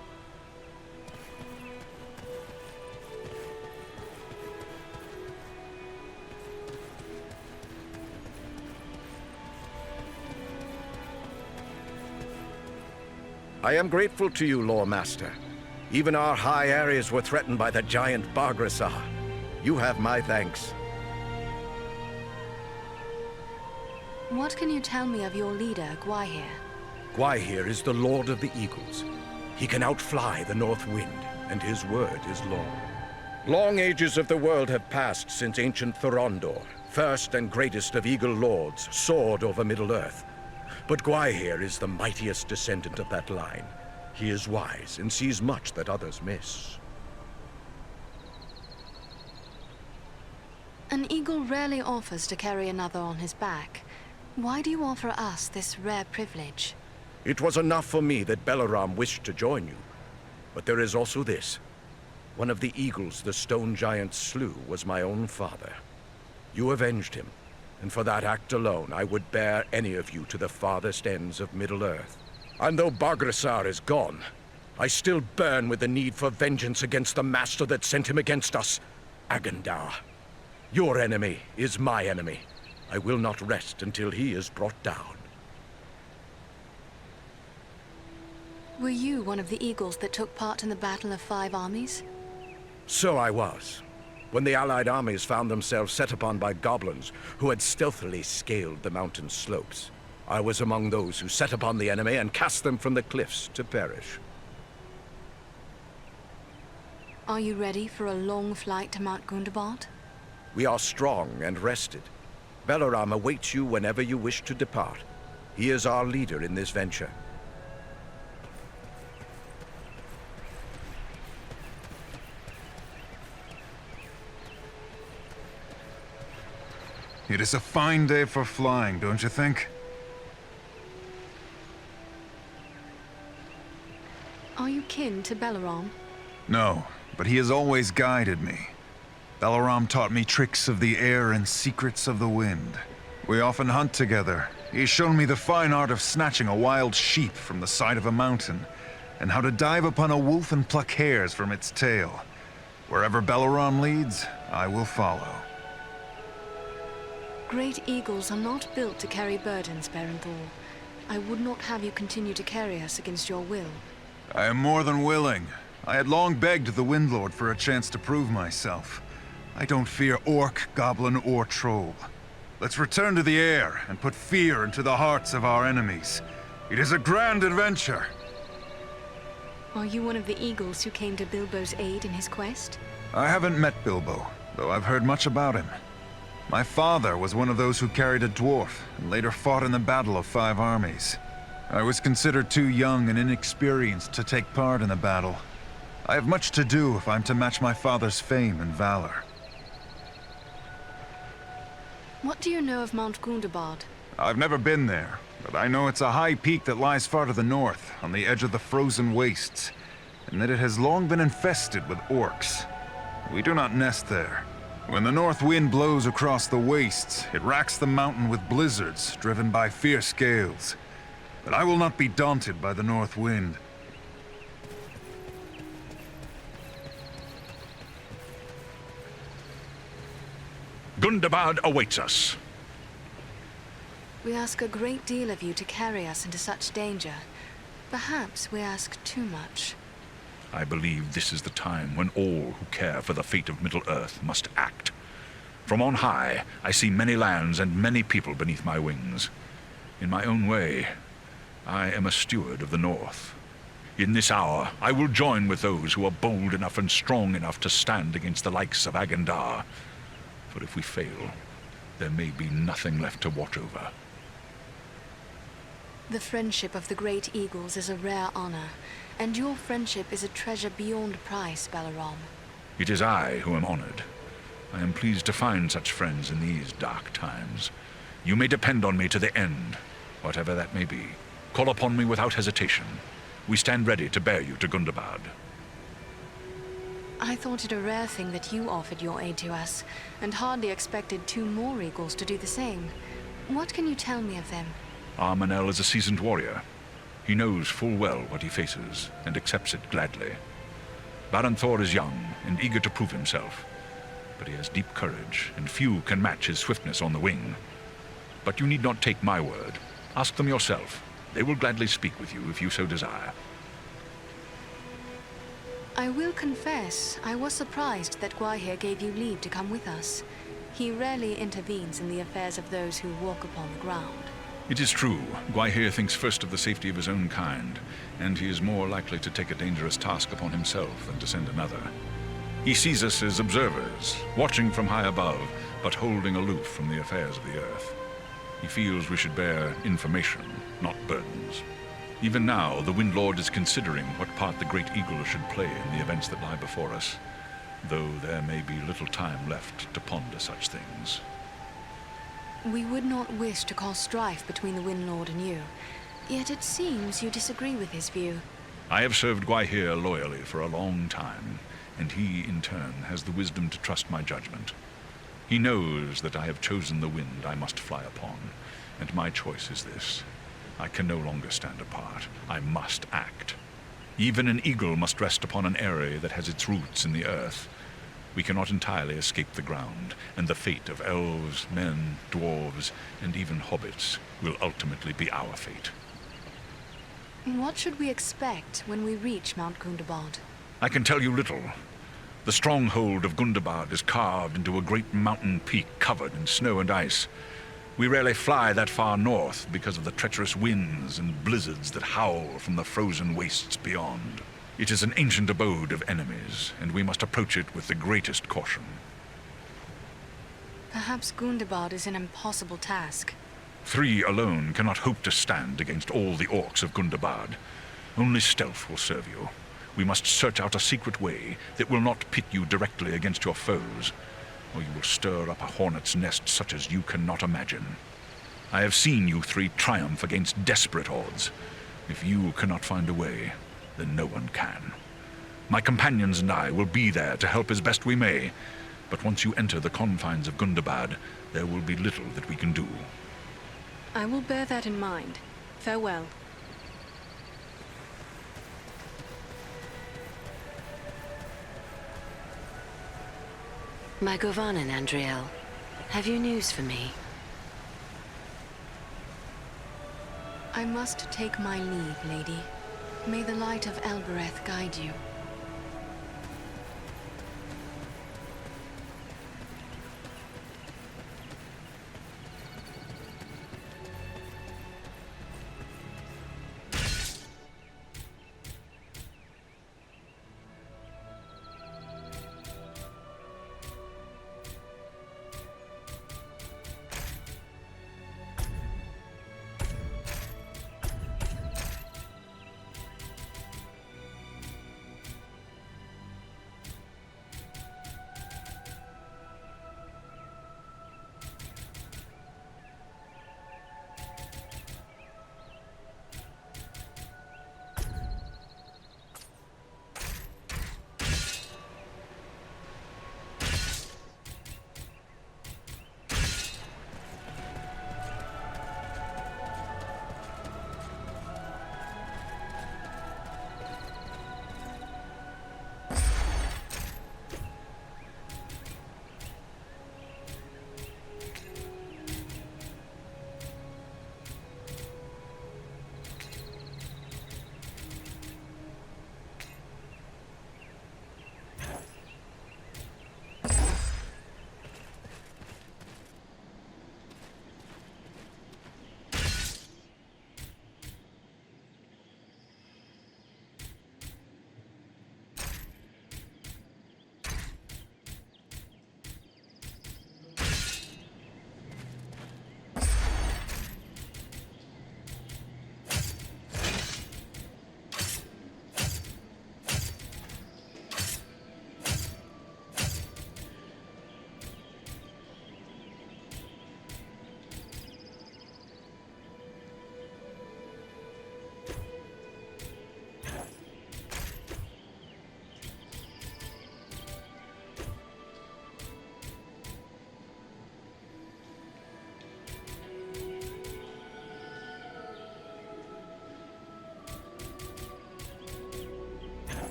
I am grateful to you, Lore Master. Even our high areas were threatened by the giant Bargrasar. You have my thanks. What can you tell me of your leader, Gwaihir? Gwaihir is the Lord of the Eagles. He can outfly the North Wind, and his word is law. Long ages of the world have passed since ancient Thorondor, first and greatest of Eagle Lords, soared over Middle-earth. But Gwaihir is the mightiest descendant of that line. He is wise and sees much that others miss. An eagle rarely offers to carry another on his back. Why do you offer us this rare privilege? It was enough for me that Beleram wished to join you. But there is also this. One of the eagles the stone giant slew was my own father. You avenged him. And for that act alone, I would bear any of you to the farthest ends of Middle-earth. And though Bargrasar is gone, I still burn with the need for vengeance against the master that sent him against us, Agandaûr. Your enemy is my enemy. I will not rest until he is brought down. Were you one of the eagles that took part in the Battle of Five Armies? So I was. When the Allied armies found themselves set upon by goblins who had stealthily scaled the mountain slopes, I was among those who set upon the enemy and cast them from the cliffs to perish. Are you ready for a long flight to Mount Gundabad? We are strong and rested. Beleram awaits you whenever you wish to depart. He is our leader in this venture. It is a fine day for flying, don't you think? Are you kin to Beleram? No, but he has always guided me. Beleram taught me tricks of the air and secrets of the wind. We often hunt together. He's shown me the fine art of snatching a wild sheep from the side of a mountain, and how to dive upon a wolf and pluck hairs from its tail. Wherever Beleram leads, I will follow. Great eagles are not built to carry burdens, Berenthor. I would not have you continue to carry us against your will. I am more than willing. I had long begged the Windlord for a chance to prove myself. I don't fear orc, goblin, or troll. Let's return to the air and put fear into the hearts of our enemies. It is a grand adventure. Are you one of the eagles who came to Bilbo's aid in his quest? I haven't met Bilbo, though I've heard much about him. My father was one of those who carried a dwarf, and later fought in the Battle of Five Armies. I was considered too young and inexperienced to take part in the battle. I have much to do if I'm to match my father's fame and valor. What do you know of Mount Gundabad? I've never been there, but I know it's a high peak that lies far to the north, on the edge of the frozen wastes, and that it has long been infested with orcs. We do not nest there. When the north wind blows across the wastes, it racks the mountain with blizzards driven by fierce gales. But I will not be daunted by the north wind. Gundabad awaits us. We ask a great deal of you to carry us into such danger. Perhaps we ask too much. I believe this is the time when all who care for the fate of Middle-earth must act. From on high, I see many lands and many people beneath my wings. In my own way, I am a steward of the North. In this hour, I will join with those who are bold enough and strong enough to stand against the likes of Agandaûr. For if we fail, there may be nothing left to watch over. The friendship of the Great Eagles is a rare honor, and your friendship is a treasure beyond price, Beleram. It is I who am honored. I am pleased to find such friends in these dark times. You may depend on me to the end, whatever that may be. Call upon me without hesitation. We stand ready to bear you to Gundabad. I thought it a rare thing that you offered your aid to us, and hardly expected 2 more Eagles to do the same. What can you tell me of them? Armanel is a seasoned warrior. He knows full well what he faces, and accepts it gladly. Baranthor is young, and eager to prove himself. But he has deep courage, and few can match his swiftness on the wing. But you need not take my word. Ask them yourself. They will gladly speak with you if you so desire. I will confess, I was surprised that Gwaihir gave you leave to come with us. He rarely intervenes in the affairs of those who walk upon the ground. It is true, Gwaihir thinks first of the safety of his own kind, and he is more likely to take a dangerous task upon himself than to send another. He sees us as observers, watching from high above, but holding aloof from the affairs of the earth. He feels we should bear information, not burdens. Even now, the Windlord is considering what part the Great Eagle should play in the events that lie before us, though there may be little time left to ponder such things. We would not wish to cause strife between the Windlord and you, yet it seems you disagree with his view. I have served Gwaihir loyally for a long time, and he, in turn, has the wisdom to trust my judgment. He knows that I have chosen the wind I must fly upon, and my choice is this. I can no longer stand apart. I must act. Even an eagle must rest upon an eyrie that has its roots in the earth. We cannot entirely escape the ground, and the fate of elves, men, dwarves, and even hobbits will ultimately be our fate. What should we expect when we reach Mount Gundabad? I can tell you little. The stronghold of Gundabad is carved into a great mountain peak covered in snow and ice. We rarely fly that far north because of the treacherous winds and blizzards that howl from the frozen wastes beyond. It is an ancient abode of enemies, and we must approach it with the greatest caution. Perhaps Gundabad is an impossible task. 3 alone cannot hope to stand against all the orcs of Gundabad. Only stealth will serve you. We must search out a secret way that will not pit you directly against your foes, or you will stir up a hornet's nest such as you cannot imagine. I have seen you 3 triumph against desperate odds. If you cannot find a way, then no one can. My companions and I will be there to help as best we may, but once you enter the confines of Gundabad, there will be little that we can do. I will bear that in mind. Farewell. My Govanen, Andriel. Have you news for me? I must take my leave, lady. May the light of Elbereth guide you.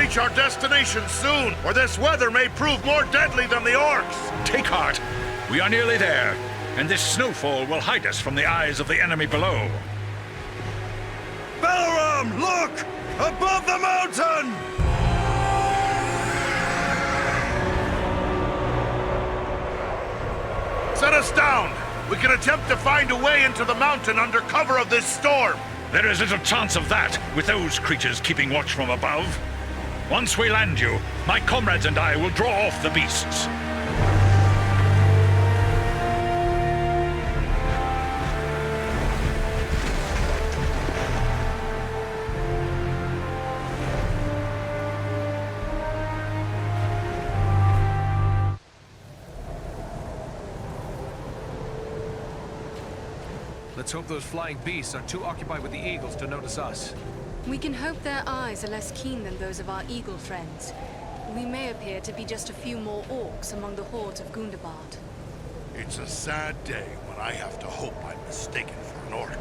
reach our destination soon, or this weather may prove more deadly than the orcs! Take heart. We are nearly there, and this snowfall will hide us from the eyes of the enemy below. Beleram, look! Above the mountain! Set us down! We can attempt to find a way into the mountain under cover of this storm! There is little chance of that, with those creatures keeping watch from above. Once we land you, my comrades and I will draw off the beasts. Let's hope those flying beasts are too occupied with the eagles to notice us. We can hope their eyes are less keen than those of our eagle friends. We may appear to be just a few more orcs among the hordes of Gundabad. It's a sad day when I have to hope I'm mistaken for an orc.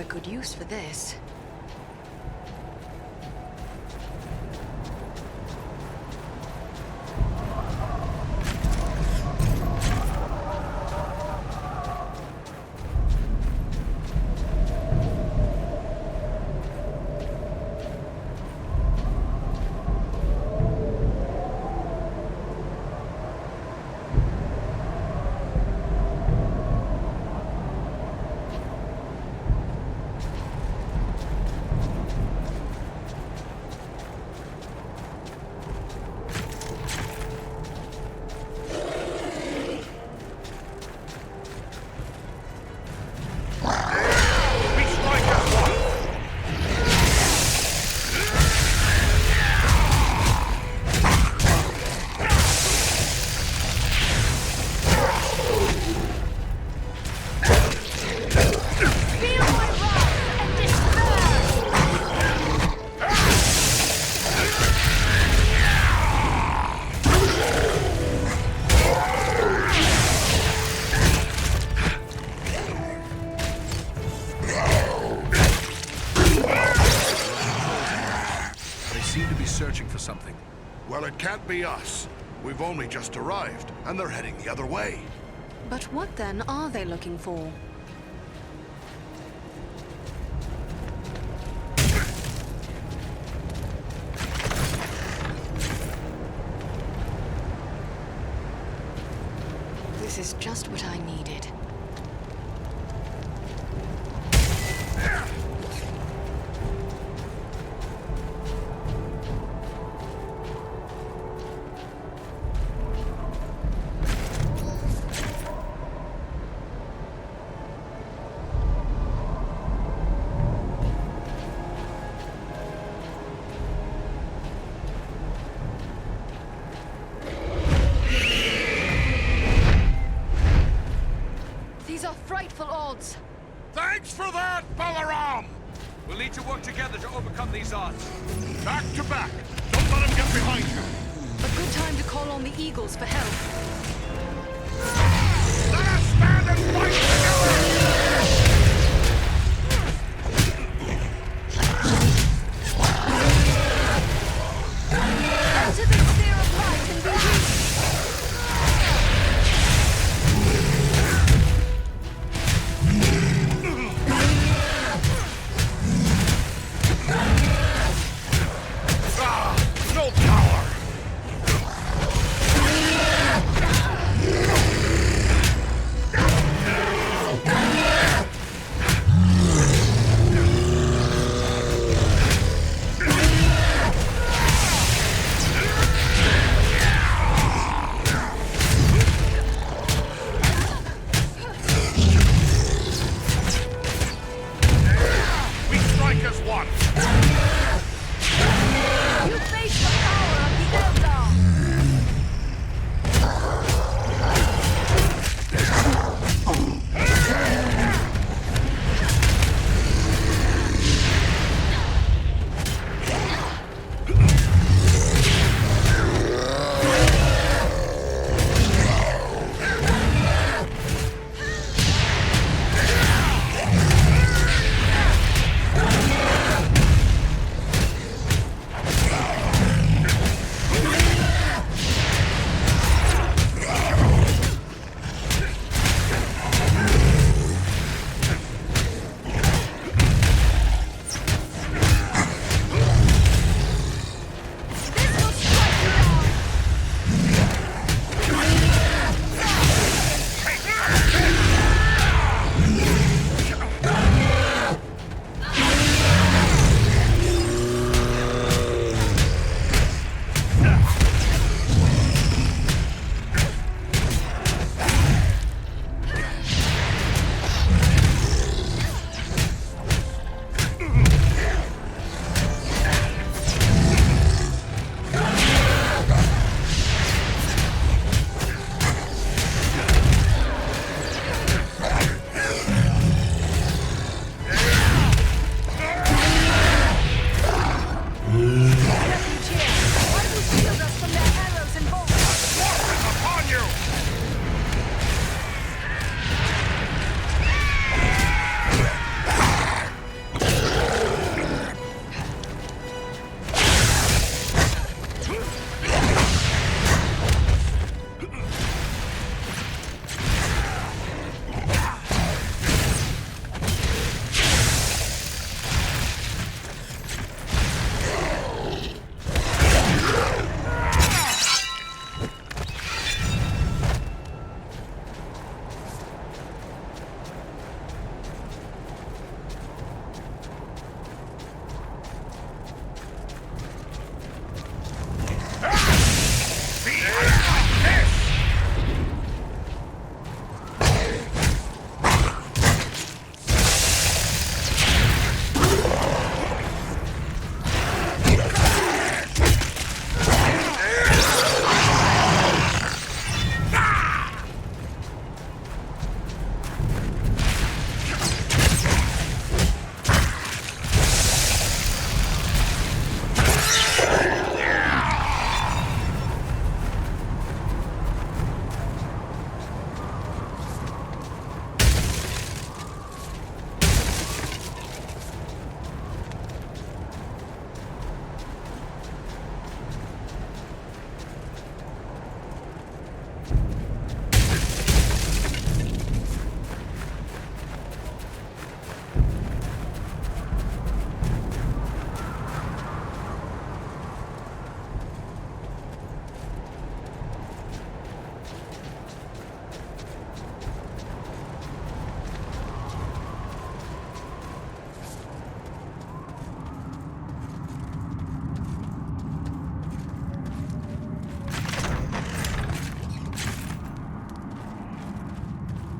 good use for this. Something. Well, it can't be us. We've only just arrived, and they're heading the other way. But what then are they looking for? This is just what I needed. Thanks for that, Beleram! We'll need to work together to overcome these odds. Back to back! Don't let him get behind you! A good time to call on the Eagles for help. Let us stand and fight together! Enter the sphere of light and be weak! No power!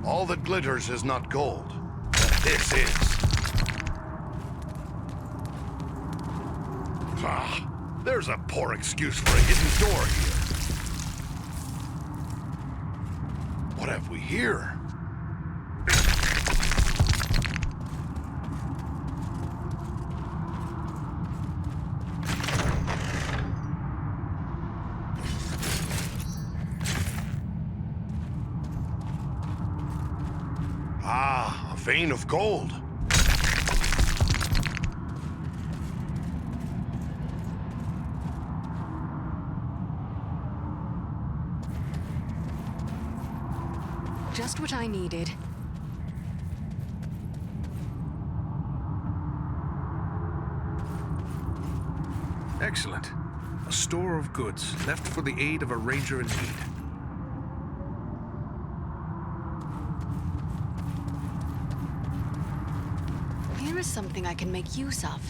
All that glitters is not gold. This is. Ah, there's a poor excuse for a hidden door here. What have we here? Ah, a vein of gold. Just what I needed. Excellent. A store of goods, left for the aid of a ranger in need. Here is something I can make use of.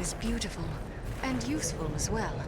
is beautiful, and useful as well.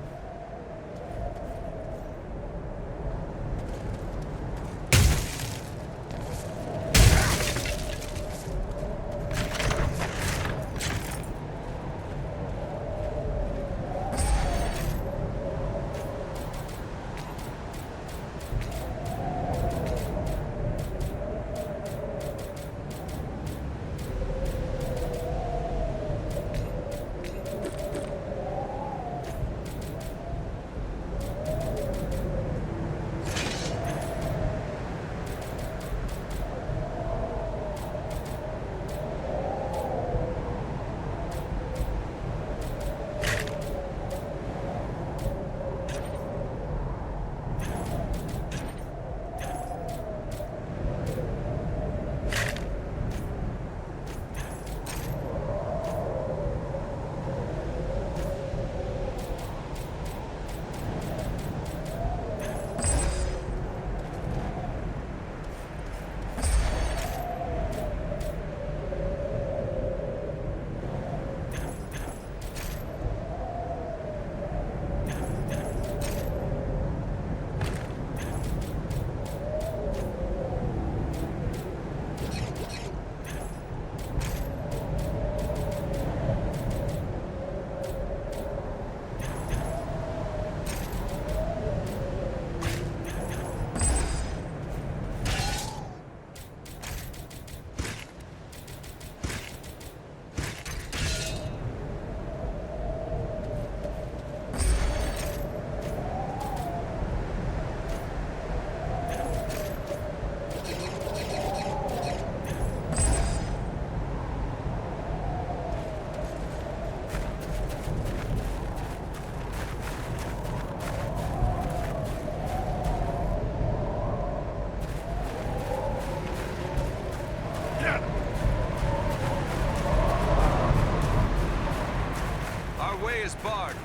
is barred.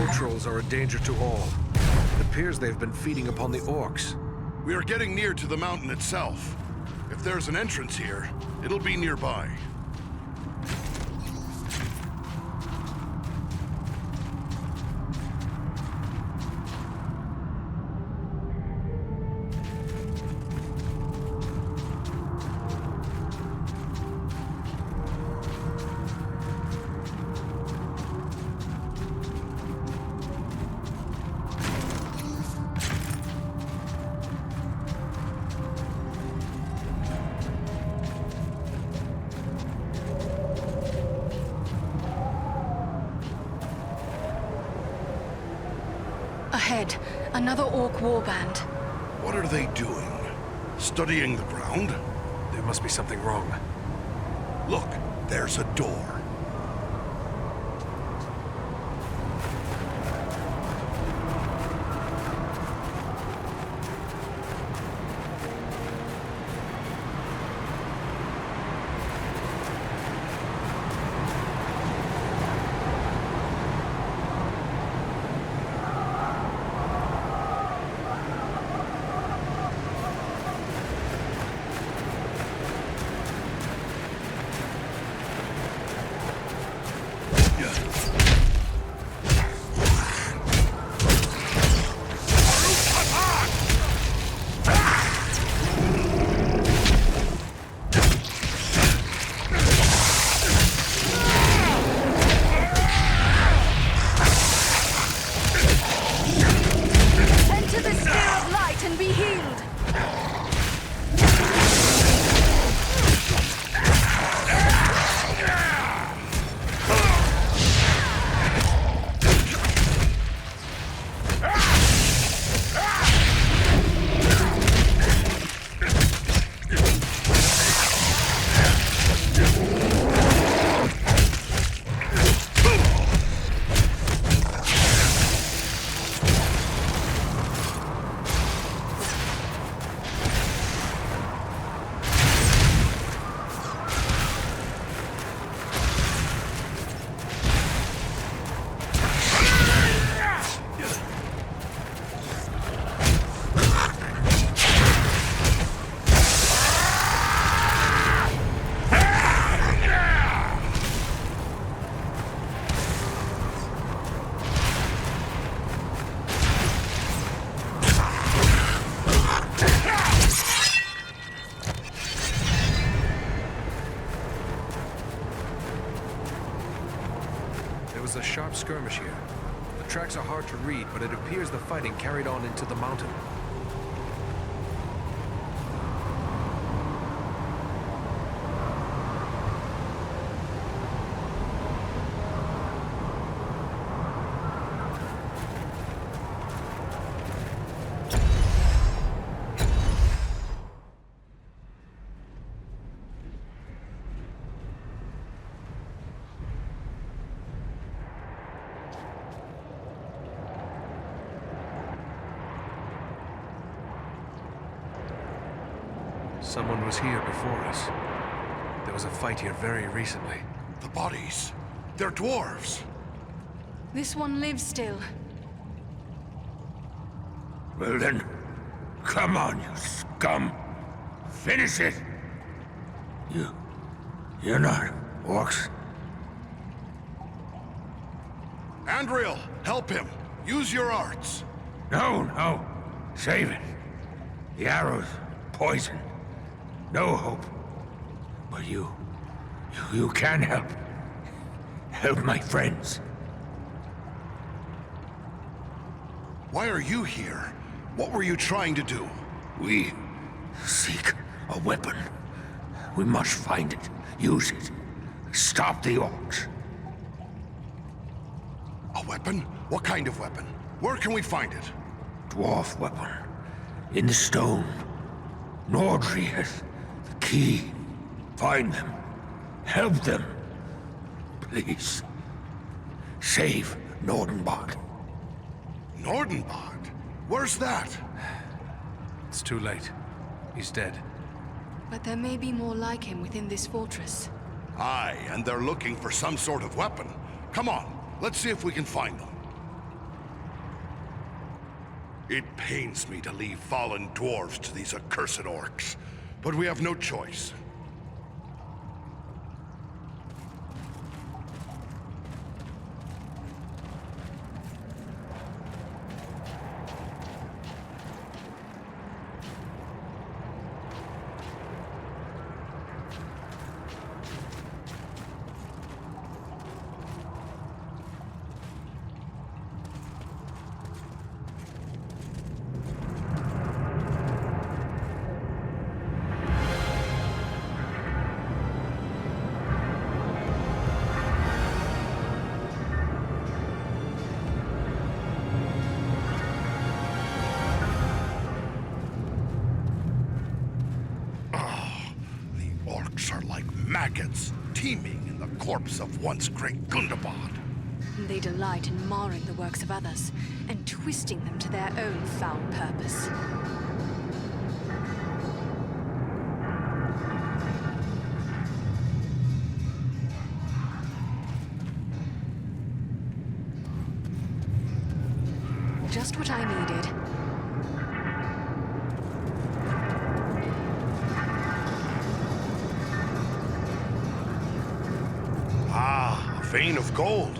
snow trolls are a danger to all. It appears they've been feeding upon the orcs. We are getting near to the mountain itself. If there's an entrance here, it'll be nearby. Ahead, another orc warband. What are they doing? Studying the ground? There must be something wrong. Look, there's a door. A sharp skirmish here. The tracks are hard to read, but it appears the fighting carried on into the mountain. Someone was here before us. There was a fight here very recently. The bodies. They're dwarves. This one lives still. Well then, come on, you scum. Finish it. You're not orcs. Andriel, help him. Use your arts. No. Save it. The arrows, poison. No hope. But you can help. Help my friends. Why are you here? What were you trying to do? We seek a weapon. We must find it. Use it. Stop the orcs. A weapon? What kind of weapon? Where can we find it? Dwarf weapon. In the stone. Nordri has the key. Find them. Help them. Please. Save Nordinbad. Nordinbad? Where's that? It's too late. He's dead. But there may be more like him within this fortress. Aye, and they're looking for some sort of weapon. Come on, let's see if we can find them. It pains me to leave fallen dwarves to these accursed orcs, but we have no choice. Maggots teeming in the corpse of once great Gundabad. They delight in marring the works of others and twisting them to their own foul purpose. Just what I needed. Vein of gold.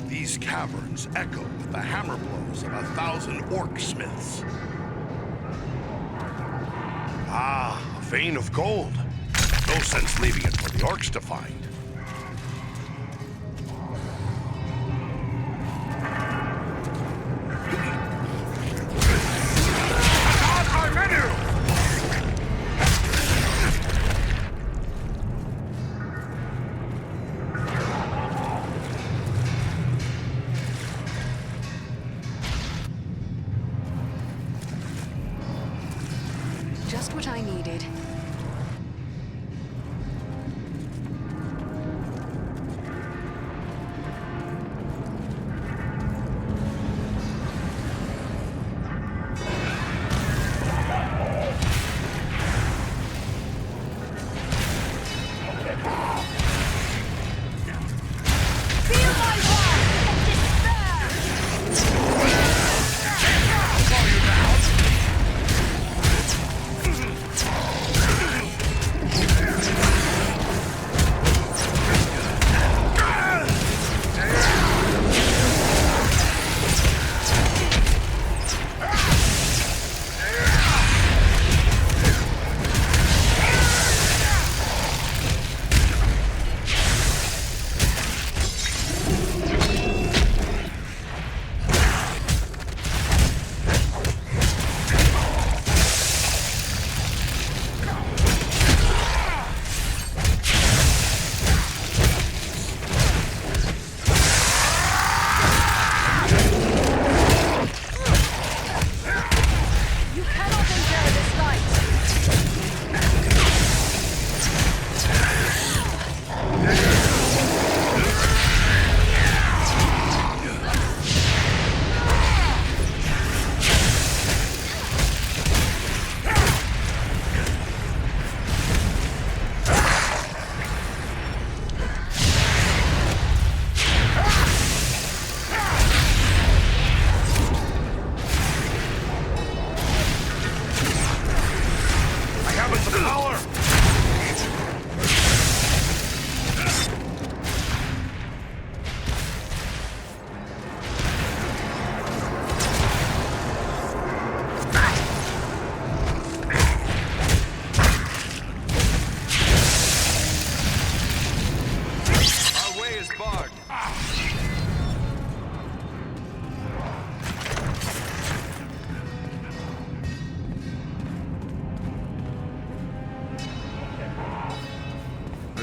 These caverns echo with the hammer blows of 1,000 orc smiths. A vein of gold. No sense leaving it for the orcs to find. Just what I needed.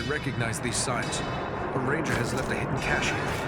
Recognize these signs. A ranger has left a hidden cache here.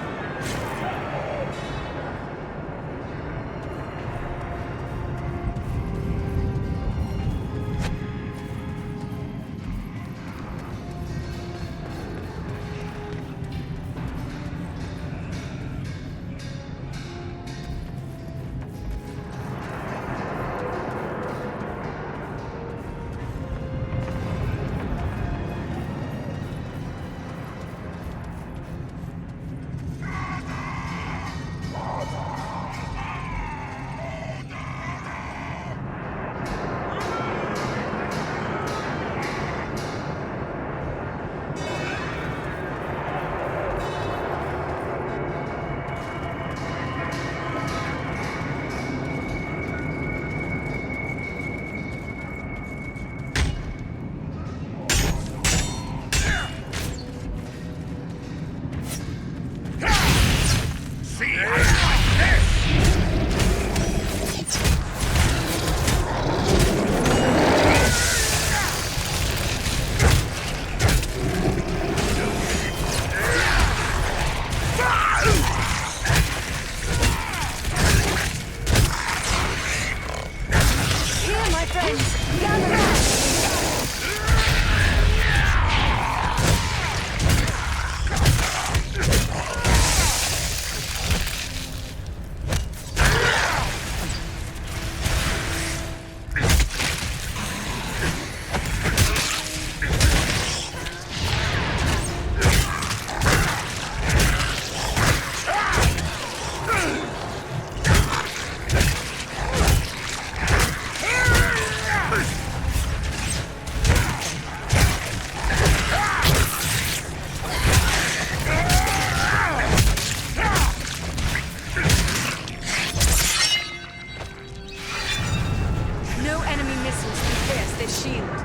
this shield.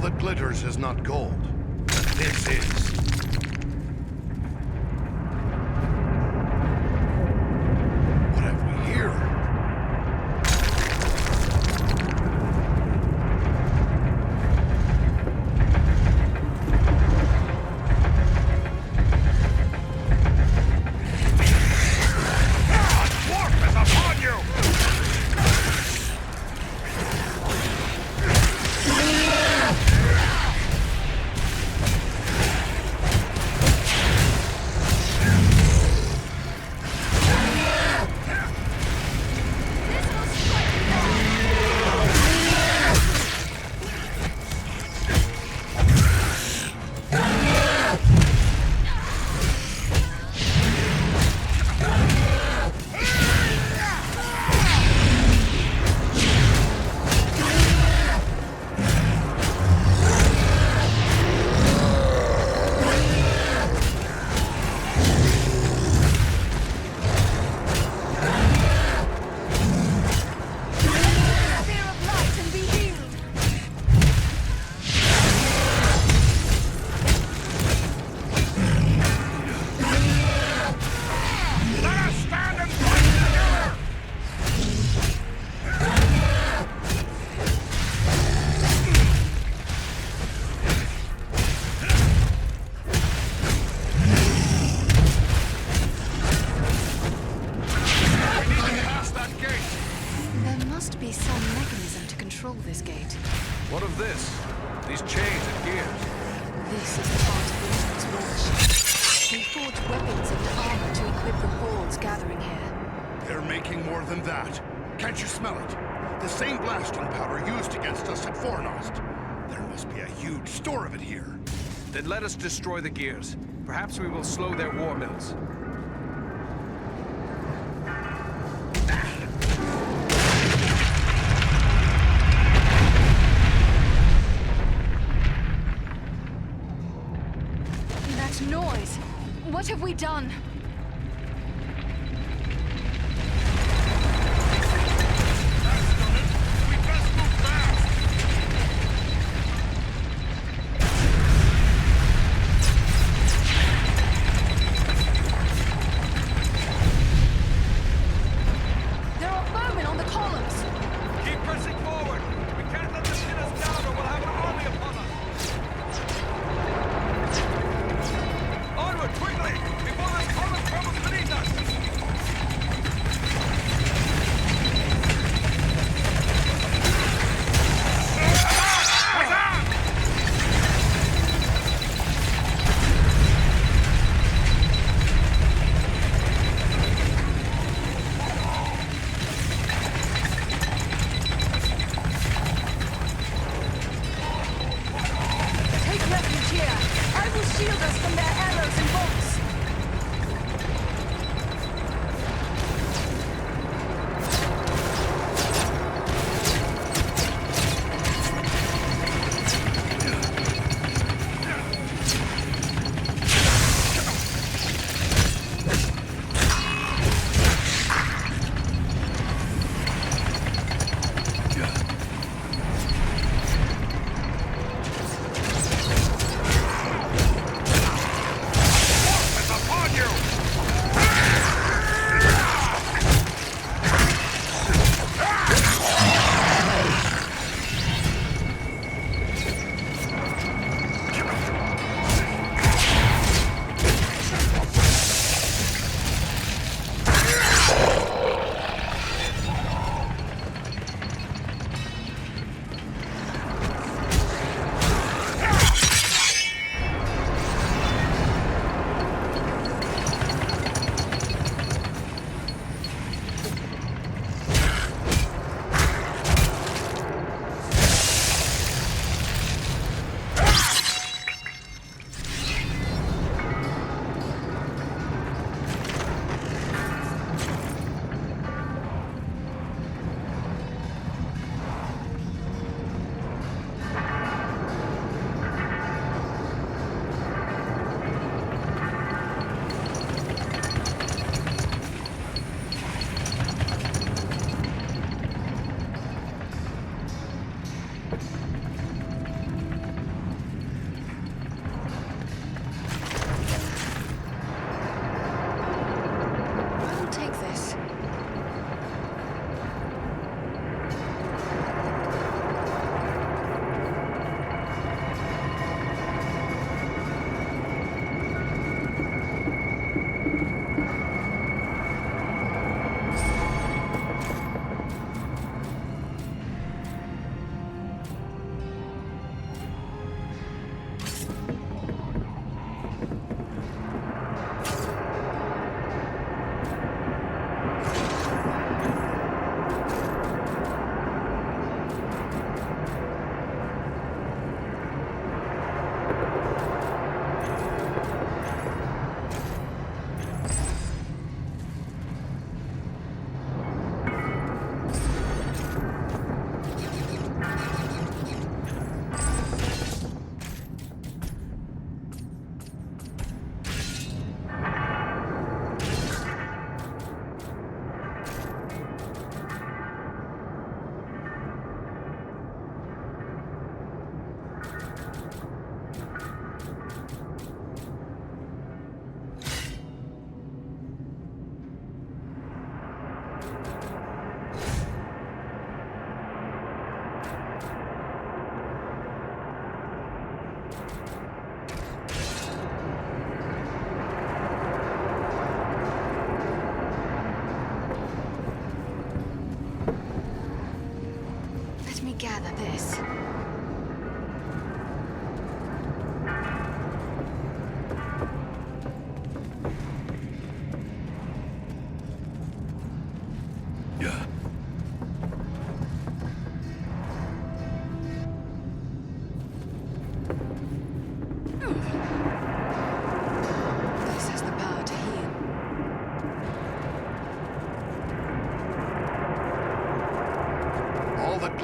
that glitters is not gold. This is. What have we here? A dwarf is upon you! Then let us destroy the gears. Perhaps we will slow their war mills. That noise! What have we done?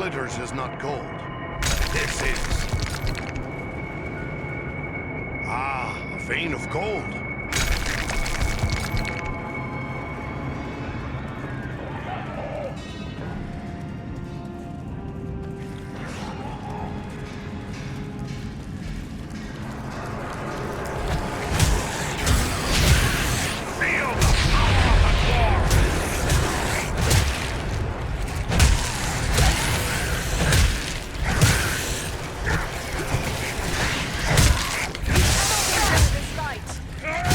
glitters is not gold. This is. Ah, a vein of gold. This light.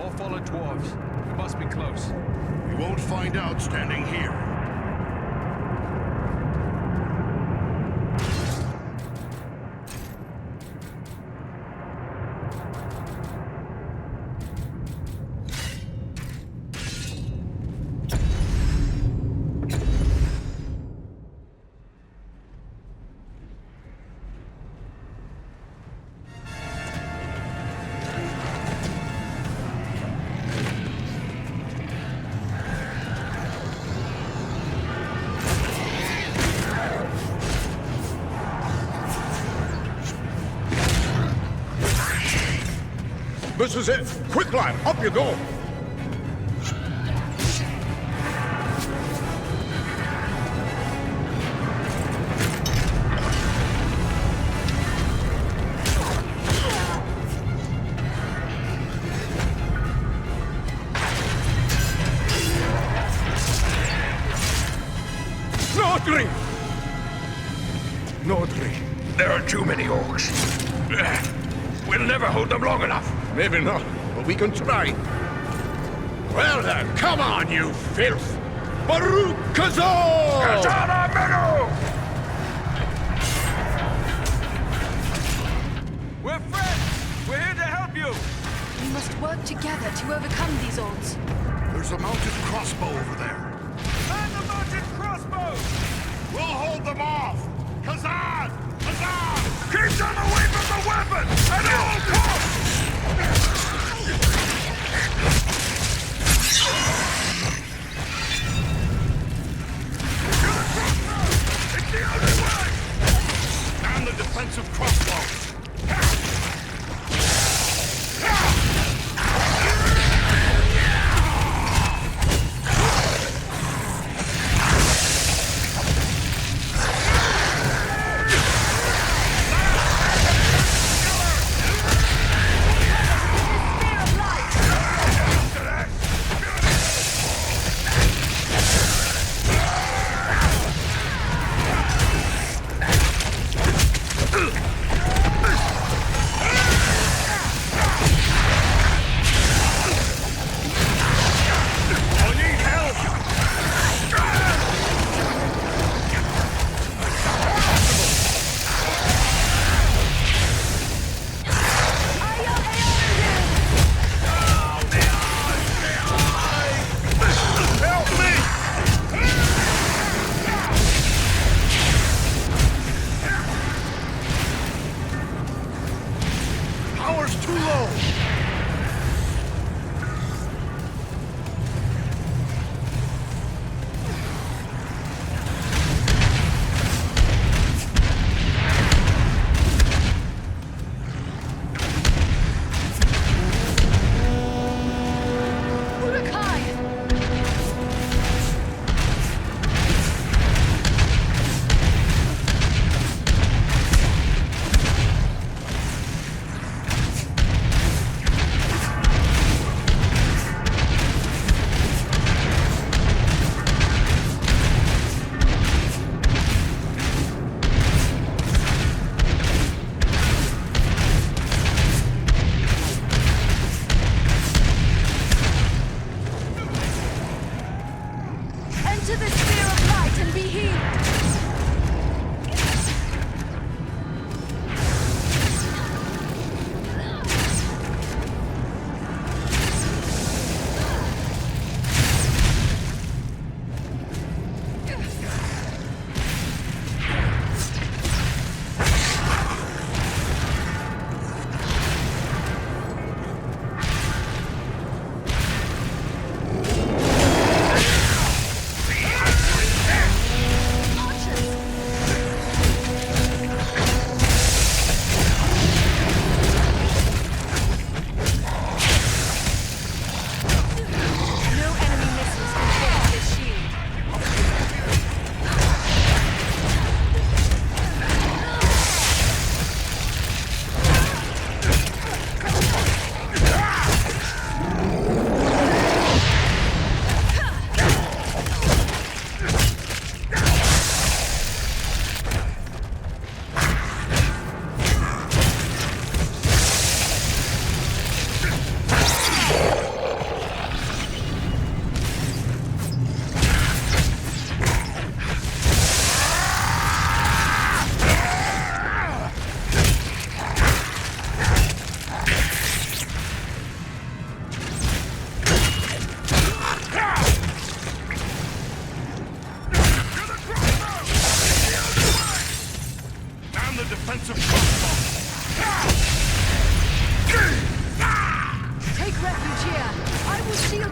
All fallen dwarves. We must be close. We won't find out standing here. This is it! Quick, lad! Up you go! Nordri! Nordri! There are too many orcs. We'll never hold them long enough. Maybe not, but we can try. Well then, come on, you filth! Baruch Kazor! Katana Meadow! We're friends! We're here to help you! We must work together to overcome these odds. There's a mounted crossbow over there. Man the mounted crossbow! We'll hold them off! Kazan! Kazan! Keep them away from the weapon! At all costs! It's the only way! Stand the defensive crossbow!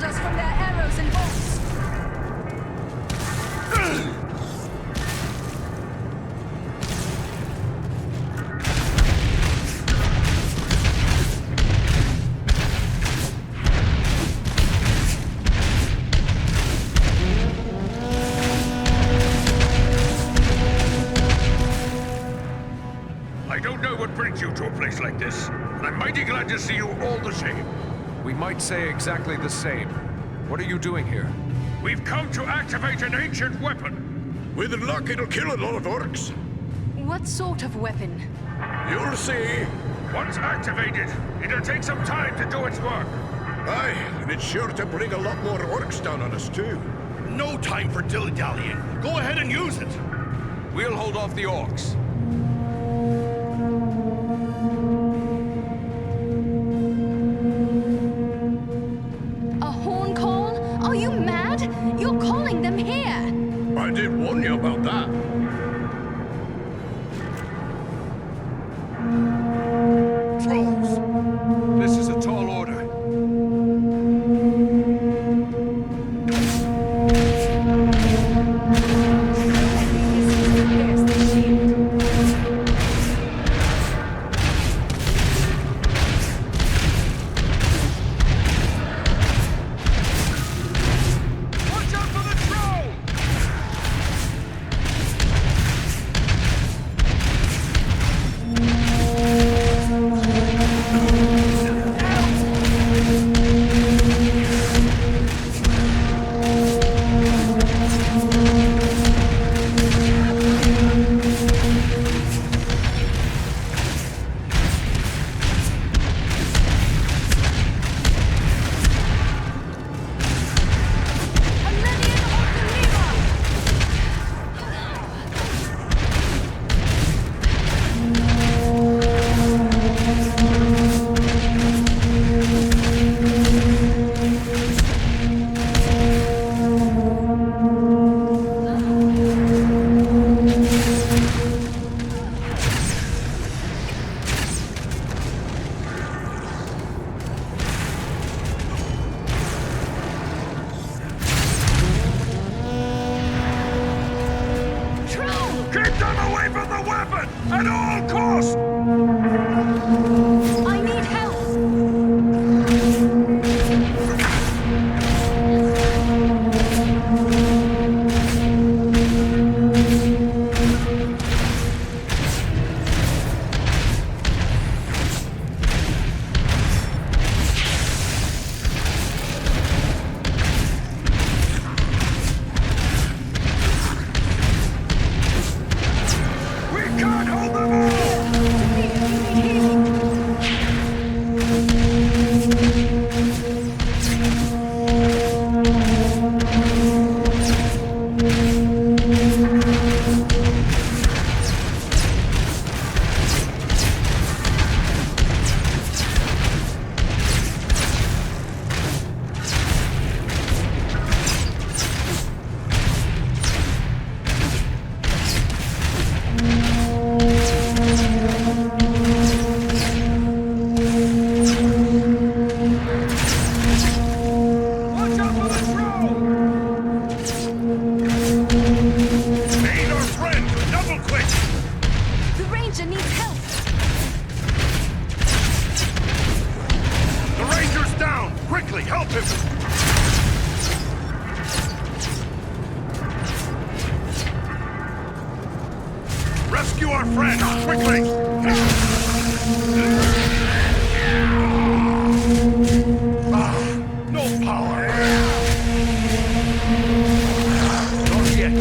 shield us from their arrows and bolts. I don't know what brings you to a place like this. I'm mighty glad to see you all the same. We might say exactly the same. What are you doing here? We've come to activate an ancient weapon. With luck, it'll kill a lot of orcs. What sort of weapon? You'll see. Once activated, it'll take some time to do its work. Aye, and it's sure to bring a lot more orcs down on us, too. No time for dilly-dallying. Go ahead and use it. We'll hold off the orcs. A horn call? Are you mad? You're calling them here! I did warn you about that. Trolls! This is a tall order. Rescue our friend, quickly! No power! Not yet.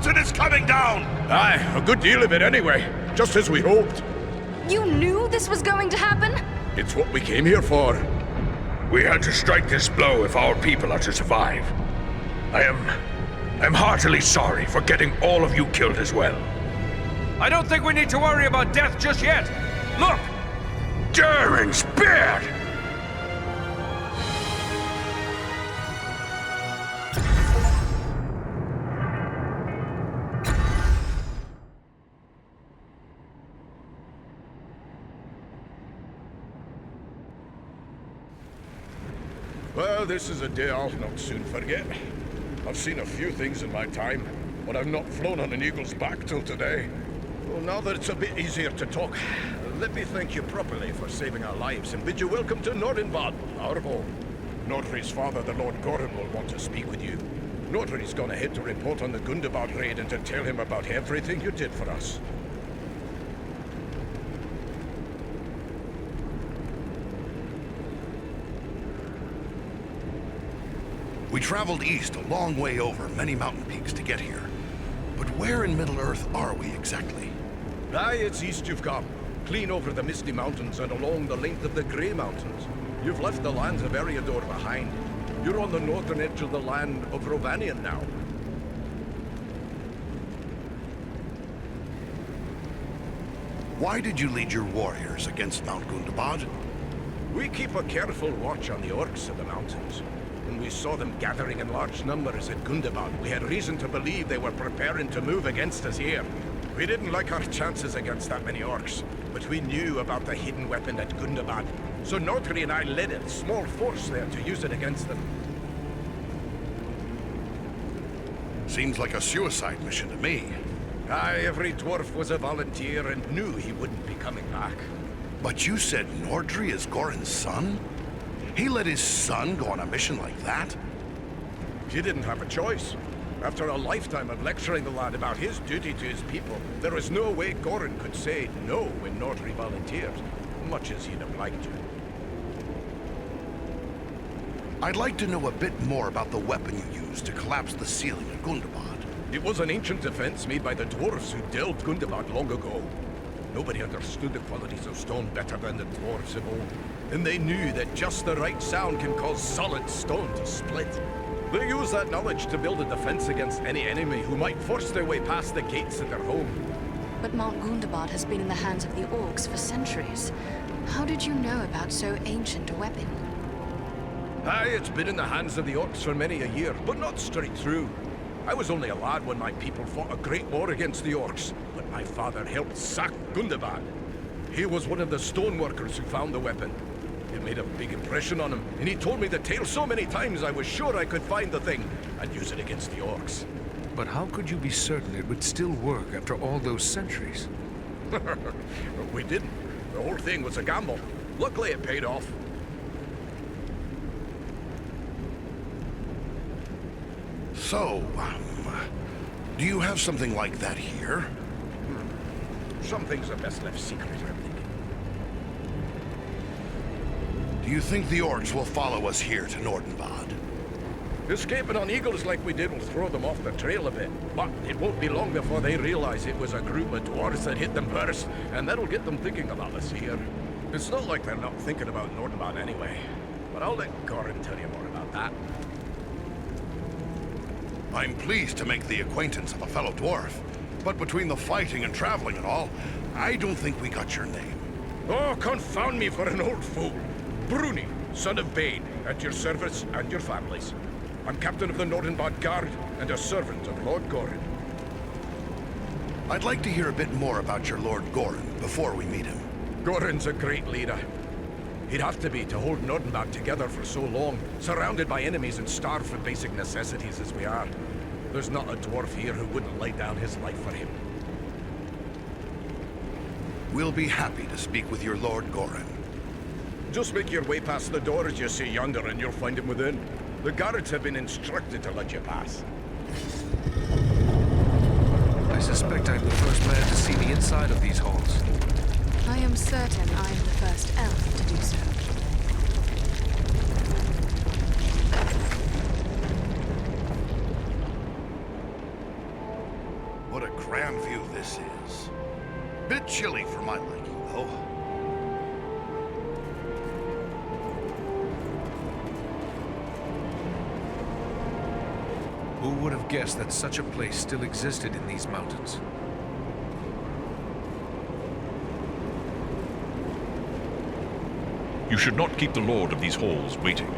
mountain is coming down! Aye, a good deal of it anyway. Just as we hoped. You knew this was going to happen? It's what we came here for. We had to strike this blow if our people are to survive. I'm heartily sorry for getting all of you killed as well. I don't think we need to worry about death just yet. Look! Durin's beard! Well, this is a day I'll not soon forget. I've seen a few things in my time, but I've not flown on an eagle's back till today. Well, now that it's a bit easier to talk, let me thank you properly for saving our lives and bid you welcome to Nordinbad, our home. Nordri's father, the Lord Gorin, will want to speak with you. Nordri's gone ahead to report on the Gundabad raid and to tell him about everything you did for us. We traveled east a long way over many mountain peaks to get here. But where in Middle-earth are we exactly? Aye, it's east you've come. Clean over the Misty Mountains and along the length of the Grey Mountains. You've left the lands of Eriador behind. You're on the northern edge of the land of Rovanion now. Why did you lead your warriors against Mount Gundabad? We keep a careful watch on the orcs of the mountains. When we saw them gathering in large numbers at Gundabad, we had reason to believe they were preparing to move against us here. We didn't like our chances against that many orcs, but we knew about the hidden weapon at Gundabad, so Nordri and I led a small force there to use it against them. Seems like a suicide mission to me. Aye, every dwarf was a volunteer and knew he wouldn't be coming back. But you said Nordri is Gorin's son? He let his son go on a mission like that? He didn't have a choice. After a lifetime of lecturing the lad about his duty to his people, there was no way Gorin could say no when Nordri volunteered, much as he'd have liked to. I'd like to know a bit more about the weapon you used to collapse the ceiling of Gundabad. It was an ancient defense made by the dwarves who delved Gundabad long ago. Nobody understood the qualities of stone better than the dwarves of old, and they knew that just the right sound can cause solid stone to split. They used that knowledge to build a defense against any enemy who might force their way past the gates of their home. But Mount Gundabad has been in the hands of the orcs for centuries. How did you know about so ancient a weapon? Aye, it's been in the hands of the orcs for many a year, but not straight through. I was only a lad when my people fought a great war against the orcs, but my father helped sack Gundabad. He was one of the stoneworkers who found the weapon. It made a big impression on him, and he told me the tale so many times I was sure I could find the thing and use it against the orcs. But how could you be certain it would still work after all those centuries? We didn't. The whole thing was a gamble. Luckily it paid off. So, do you have something like that here? Some things are best left secret, I'm thinking. Do you think the orcs will follow us here to Nordinbad? Escaping on eagles like we did will throw them off the trail a bit, but it won't be long before they realize it was a group of dwarves that hit them first, and that'll get them thinking about us here. It's not like they're not thinking about Nordinbad anyway, but I'll let Gorin tell you more about that. I'm pleased to make the acquaintance of a fellow dwarf, but between the fighting and traveling and all, I don't think we got your name. Oh, confound me for an old fool. Bruni, son of Bane, at your service and your families. I'm captain of the Nordinbad Guard and a servant of Lord Gorin. I'd like to hear a bit more about your Lord Gorin before we meet him. Gorin's a great leader. He'd have to be to hold Nordinbad together for so long, surrounded by enemies and starved for basic necessities as we are. There's not a dwarf here who wouldn't lay down his life for him. We'll be happy to speak with your Lord Gorin. Just make your way past the door as you see yonder and you'll find him within. The guards have been instructed to let you pass. I suspect I'm the first man to see the inside of these halls. I am certain I am the first elf to do so. grand view this is. Bit chilly for my liking, though. Who would have guessed that such a place still existed in these mountains? You should not keep the lord of these halls waiting.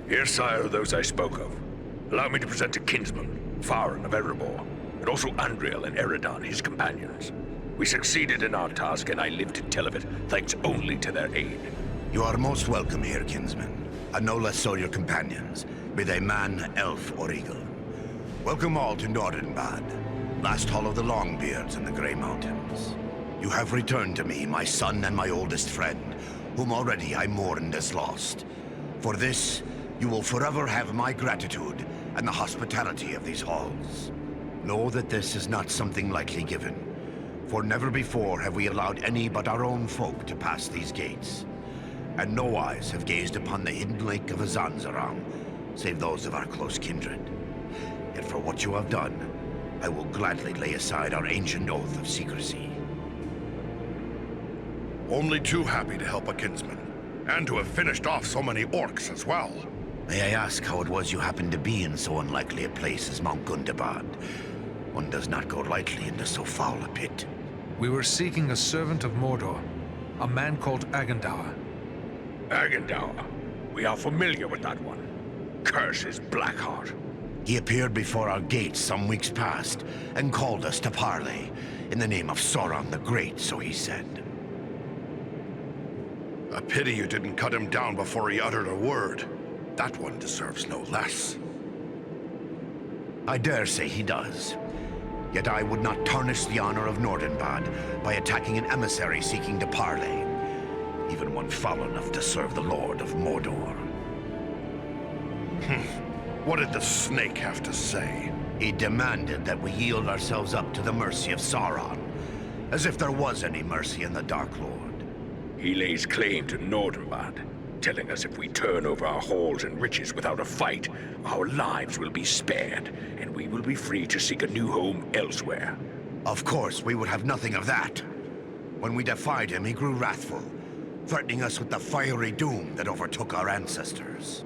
Here, sire, are those I spoke of. Allow me to present to kinsman, Farin of Erebor, and also Andriel and Eredon, his companions. We succeeded in our task, and I live to tell of it, thanks only to their aid. You are most welcome here, kinsman, and no less so your companions, be they man, elf, or eagle. Welcome all to Nordinbad, last hall of the Longbeards in the Grey Mountains. You have returned to me, my son and my oldest friend, whom already I mourned as lost. For this, you will forever have my gratitude and the hospitality of these halls. Know that this is not something lightly given, for never before have we allowed any but our own folk to pass these gates, and no eyes have gazed upon the hidden lake of Azanzaram, save those of our close kindred. Yet for what you have done, I will gladly lay aside our ancient oath of secrecy. Only too happy to help a kinsman, and to have finished off so many orcs as well. May I ask how it was you happened to be in so unlikely a place as Mount Gundabad? One does not go lightly into so foul a pit. We were seeking a servant of Mordor, a man called Agandaûr. Agandaûr. We are familiar with that one. Curse his Blackheart. He appeared before our gates some weeks past, and called us to parley, in the name of Sauron the Great, so he said. A pity you didn't cut him down before he uttered a word. That one deserves no less. I dare say he does. Yet I would not tarnish the honor of Nordinbad by attacking an emissary seeking to parley, even one foul enough to serve the Lord of Mordor. What did the snake have to say? He demanded that we yield ourselves up to the mercy of Sauron, as if there was any mercy in the Dark Lord. He lays claim to Nordinbad, telling us if we turn over our halls and riches without a fight, our lives will be spared, and we will be free to seek a new home elsewhere. Of course, we would have nothing of that. When we defied him, he grew wrathful, threatening us with the fiery doom that overtook our ancestors.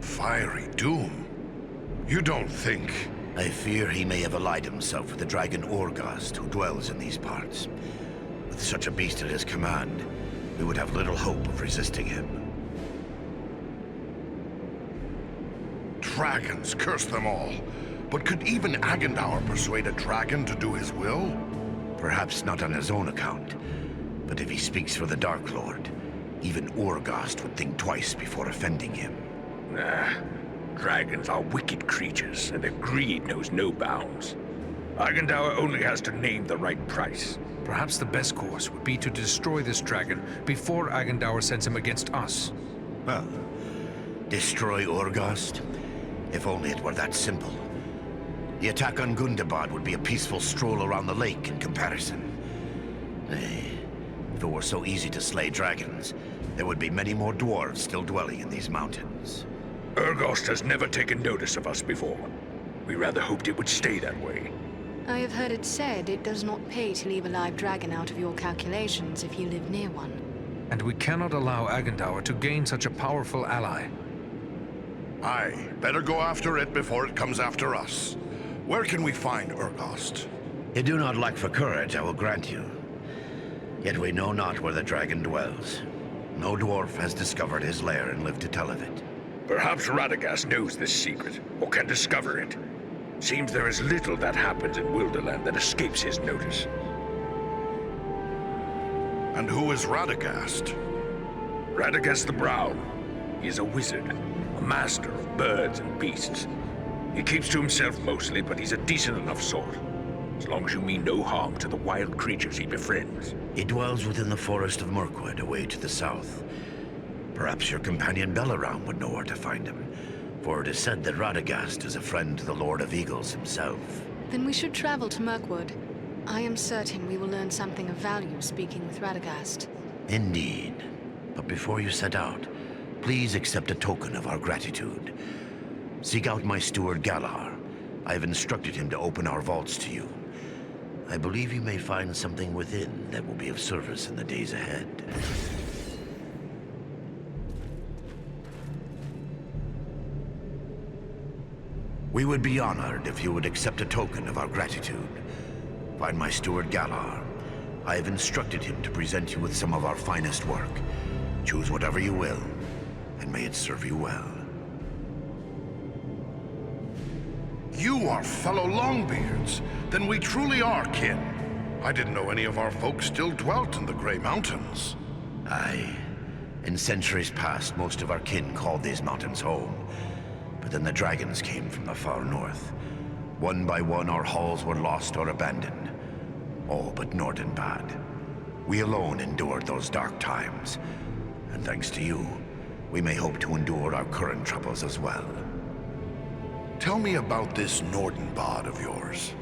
Fiery doom? You don't think... I fear he may have allied himself with the dragon Orgast who dwells in these parts. With such a beast at his command, we would have little hope of resisting him. Dragons, curse them all. But could even Agandaûr persuade a dragon to do his will? Perhaps not on his own account, but if he speaks for the Dark Lord, even Orgast would think twice before offending him. Nah, dragons are wicked creatures, and their greed knows no bounds. Agandaûr only has to name the right price. Perhaps the best course would be to destroy this dragon before Agandaûr sends him against us. Well, destroy Orgast? If only it were that simple. The attack on Gundabad would be a peaceful stroll around the lake in comparison. Nay, if it were so easy to slay dragons, there would be many more dwarves still dwelling in these mountains. Orgast has never taken notice of us before. We rather hoped it would stay that way. I have heard it said it does not pay to leave a live dragon out of your calculations if you live near one. And we cannot allow Agandaûr to gain such a powerful ally. Aye, better go after it before it comes after us. Where can we find Orgast? You do not lack for courage, I will grant you. Yet we know not where the dragon dwells. No dwarf has discovered his lair and lived to tell of it. Perhaps Radagast knows this secret, or can discover it. Seems there is little that happens in Wilderland that escapes his notice. And who is Radagast? Radagast the Brown. He is a wizard, a master of birds and beasts. He keeps to himself mostly, but he's a decent enough sort. as long as you mean no harm to the wild creatures he befriends. He dwells within the forest of Mirkwood, away to the south. Perhaps your companion Beleram would know where to find him, for it is said that Radagast is a friend to the Lord of Eagles himself. Then we should travel to Mirkwood. I am certain we will learn something of value speaking with Radagast. Indeed. But before you set out, please accept a token of our gratitude. Seek out my steward Galar. I have instructed him to open our vaults to you. I believe you may find something within that will be of service in the days ahead. We would be honored if you would accept a token of our gratitude. Find my steward Galar. I have instructed him to present you with some of our finest work. Choose whatever you will, and may it serve you well. You are fellow Longbeards. Then we truly are kin. I didn't know any of our folks still dwelt in the Grey Mountains. Aye. In centuries past, most of our kin called these mountains home. But then the dragons came from the far north. One by one, our halls were lost or abandoned. All but Nordinbad. We alone endured those dark times. And thanks to you, we may hope to endure our current troubles as well. Tell me about this Nordinbad of yours.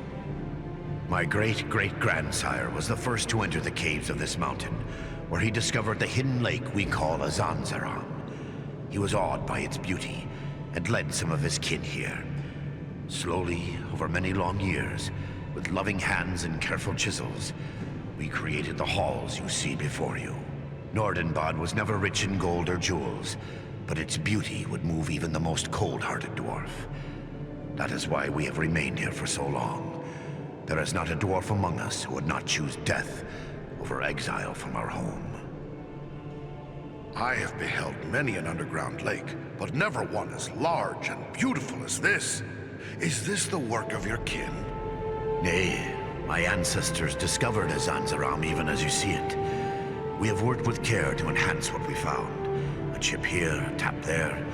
My great-great-grandsire was the first to enter the caves of this mountain, where he discovered the hidden lake we call Azanzaram. He was awed by its beauty, and led some of his kin here. Slowly, over many long years, with loving hands and careful chisels, we created the halls you see before you. Nordinbad was never rich in gold or jewels, but its beauty would move even the most cold-hearted dwarf. That is why we have remained here for so long. There is not a dwarf among us who would not choose death over exile from our home. I have beheld many an underground lake, but never one as large and beautiful as this. Is this the work of your kin? Nay, my ancestors discovered Azanzaram even as you see it. We have worked with care to enhance what we found. A chip here, a tap there,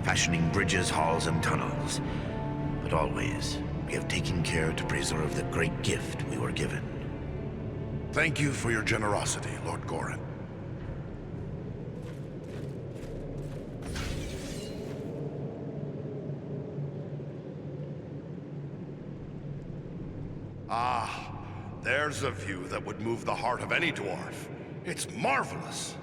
fashioning bridges, halls, and tunnels. But always, we have taken care to preserve the great gift we were given. Thank you for your generosity, Lord Gorin. Ah, there's a view that would move the heart of any dwarf. It's marvelous.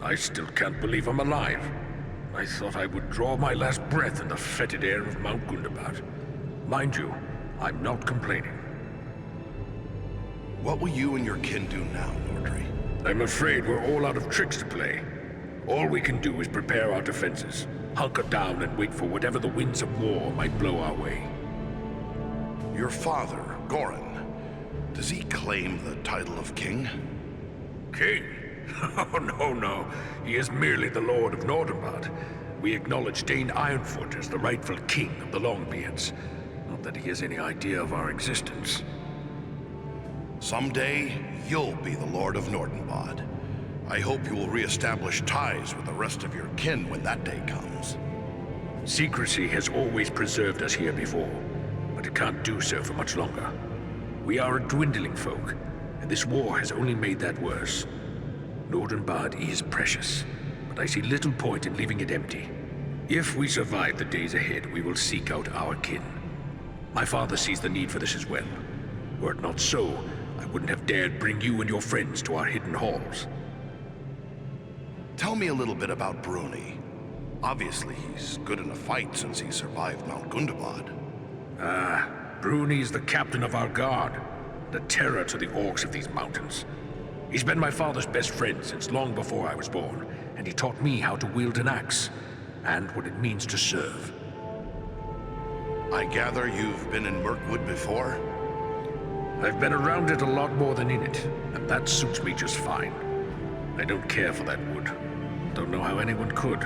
I still can't believe I'm alive. I thought I would draw my last breath in the fetid air of Mount Gundabad. Mind you, I'm not complaining. What will you and your kin do now, Nordri? I'm afraid we're all out of tricks to play. All we can do is prepare our defenses, hunker down and wait for whatever the winds of war might blow our way. Your father, Gorin, does he claim the title of king? King? Oh, no. He is merely the Lord of Nordinbad. We acknowledge Dane Ironfoot as the rightful king of the Longbeards. Not that he has any idea of our existence. Someday, you'll be the Lord of Nordinbad. I hope you will re-establish ties with the rest of your kin when that day comes. Secrecy has always preserved us here before, but it can't do so for much longer. We are a dwindling folk, and this war has only made that worse. Nordinbad is precious, but I see little point in leaving it empty. If we survive the days ahead, we will seek out our kin. My father sees the need for this as well. Were it not so, I wouldn't have dared bring you and your friends to our hidden halls. Tell me a little bit about Bruni. Obviously, he's good in a fight since he survived Mount Gundabad. Bruni is the captain of our guard, the terror to the orcs of these mountains. He's been my father's best friend since long before I was born, and he taught me how to wield an axe, and what it means to serve. I gather you've been in Mirkwood before? I've been around it a lot more than in it, and that suits me just fine. I don't care for that wood. Don't know how anyone could.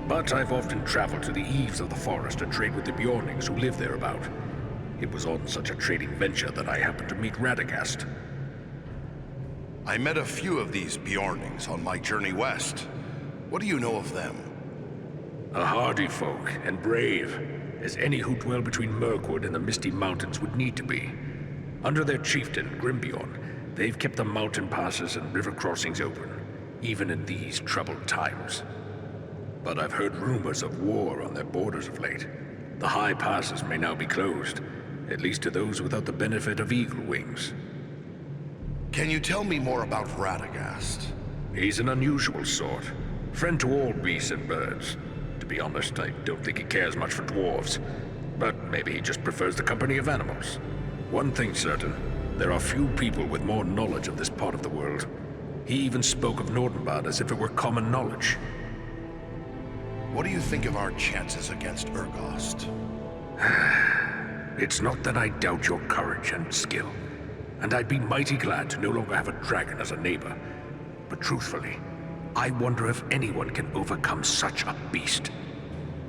But I've often traveled to the eaves of the forest to trade with the Bjornings who live thereabout. It was on such a trading venture that I happened to meet Radagast. I met a few of these Bjornings on my journey west. What do you know of them? A hardy folk, and brave, as any who dwell between Mirkwood and the Misty Mountains would need to be. Under their chieftain, Grimbeorn, they've kept the mountain passes and river crossings open, even in these troubled times. But I've heard rumors of war on their borders of late. The high passes may now be closed, at least to those without the benefit of eagle wings. Can you tell me more about Radagast? He's an unusual sort. Friend to all beasts and birds. To be honest, I don't think he cares much for dwarves. But maybe he just prefers the company of animals. One thing's certain, there are few people with more knowledge of this part of the world. He even spoke of Nordinbad as if it were common knowledge. What do you think of our chances against Urgost? It's not that I doubt your courage and skill, and I'd be mighty glad to no longer have a dragon as a neighbor. But truthfully, I wonder if anyone can overcome such a beast.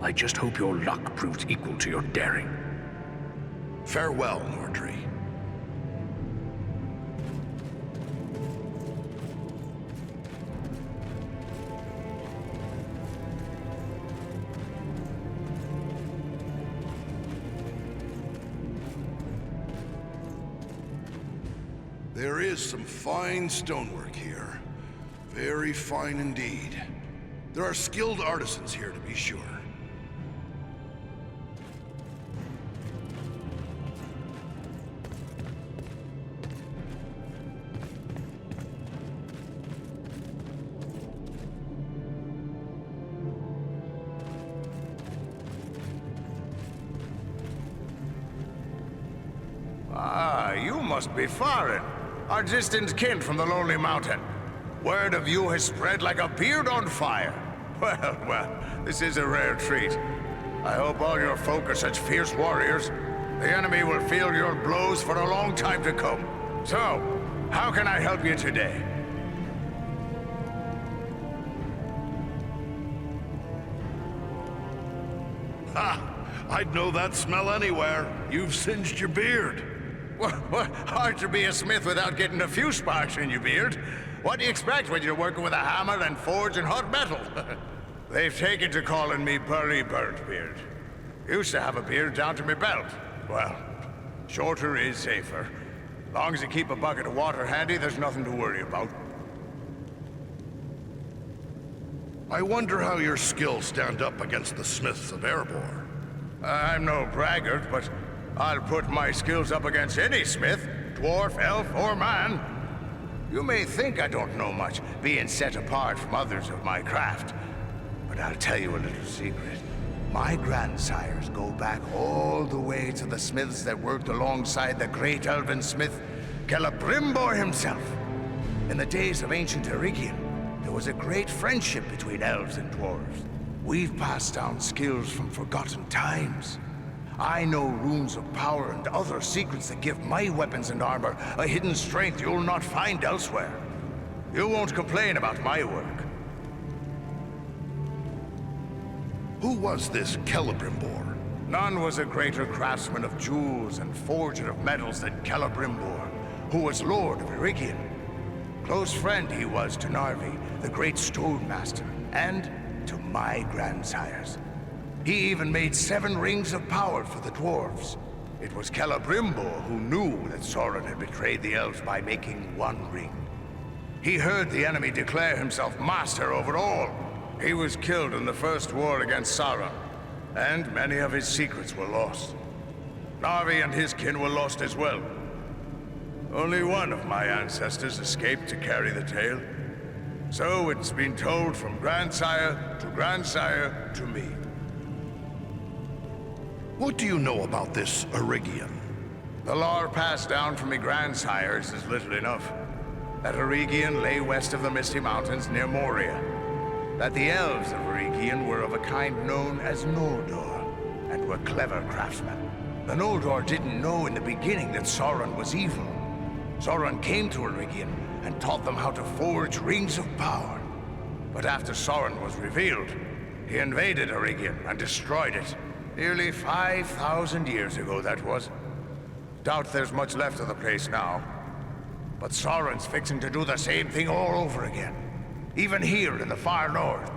I just hope your luck proves equal to your daring. Farewell, Nordri. There is some fine stonework here. Very fine indeed. There are skilled artisans here, to be sure. Ah, you must be Farin, our distant kin from the Lonely Mountain. Word of you has spread like a beard on fire. Well, this is a rare treat. I hope all your folk are such fierce warriors. The enemy will feel your blows for a long time to come. So, how can I help you today? Ha! I'd know that smell anywhere. You've singed your beard. Well, hard to be a smith without getting a few sparks in your beard. What do you expect when you're working with a hammer and forge and hot metal? They've taken to calling me Burly Birdbeard. Used to have a beard down to my belt. Well, shorter is safer. Long as you keep a bucket of water handy, there's nothing to worry about. I wonder how your skills stand up against the smiths of Erebor. I'm no braggart, but I'll put my skills up against any smith, dwarf, elf, or man. You may think I don't know much, being set apart from others of my craft. But I'll tell you a little secret. My grandsires go back all the way to the smiths that worked alongside the great elven smith, Celebrimbor himself. In the days of ancient Eregion, there was a great friendship between elves and dwarves. We've passed down skills from forgotten times. I know runes of power and other secrets that give my weapons and armor a hidden strength you'll not find elsewhere. You won't complain about my work. Who was this Celebrimbor? None was a greater craftsman of jewels and forger of metals than Celebrimbor, who was Lord of Eregion. Close friend he was to Narvi, the great stone master, and to my grandsires. He even made 7 rings of power for the dwarves. It was Celebrimbor who knew that Sauron had betrayed the elves by making 1 ring. He heard the enemy declare himself master over all. He was killed in the first war against Sauron, and many of his secrets were lost. Narvi and his kin were lost as well. Only one of my ancestors escaped to carry the tale. So it's been told from grandsire to me. What do you know about this Eregion? The lore passed down from me grandsires is little enough. That Eregion lay west of the Misty Mountains near Moria. That the elves of Eregion were of a kind known as Noldor, and were clever craftsmen. The Noldor didn't know in the beginning that Sauron was evil. Sauron came to Eregion and taught them how to forge rings of power. But after Sauron was revealed, he invaded Eregion and destroyed it. Nearly 5,000 years ago, that was. Doubt there's much left of the place now. But Sauron's fixing to do the same thing all over again. Even here in the far north.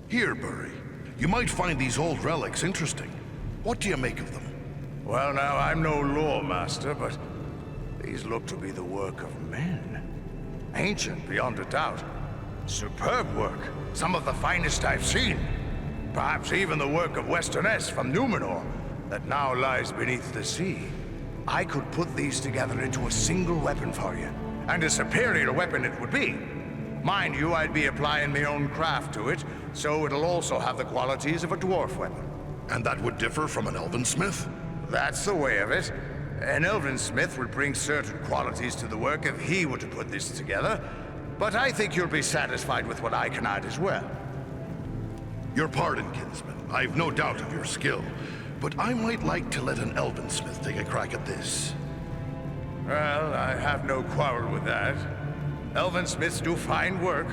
Here, Bree. You might find these old relics interesting. What do you make of them? Well, now, I'm no lore master, but these look to be the work of men. Ancient, beyond a doubt. Superb work. Some of the finest I've seen. Perhaps even the work of Westerness from Númenor, that now lies beneath the sea. I could put these together into a single weapon for you. And a superior weapon it would be. Mind you, I'd be applying my own craft to it, so it'll also have the qualities of a dwarf weapon. And that would differ from an elven smith? That's the way of it. An elven smith would bring certain qualities to the work if he were to put this together, but I think you'll be satisfied with what I can add as well. Your pardon, kinsman. I've no doubt of your skill, but I might like to let an elven smith take a crack at this. Well, I have no quarrel with that. Elven smiths do fine work,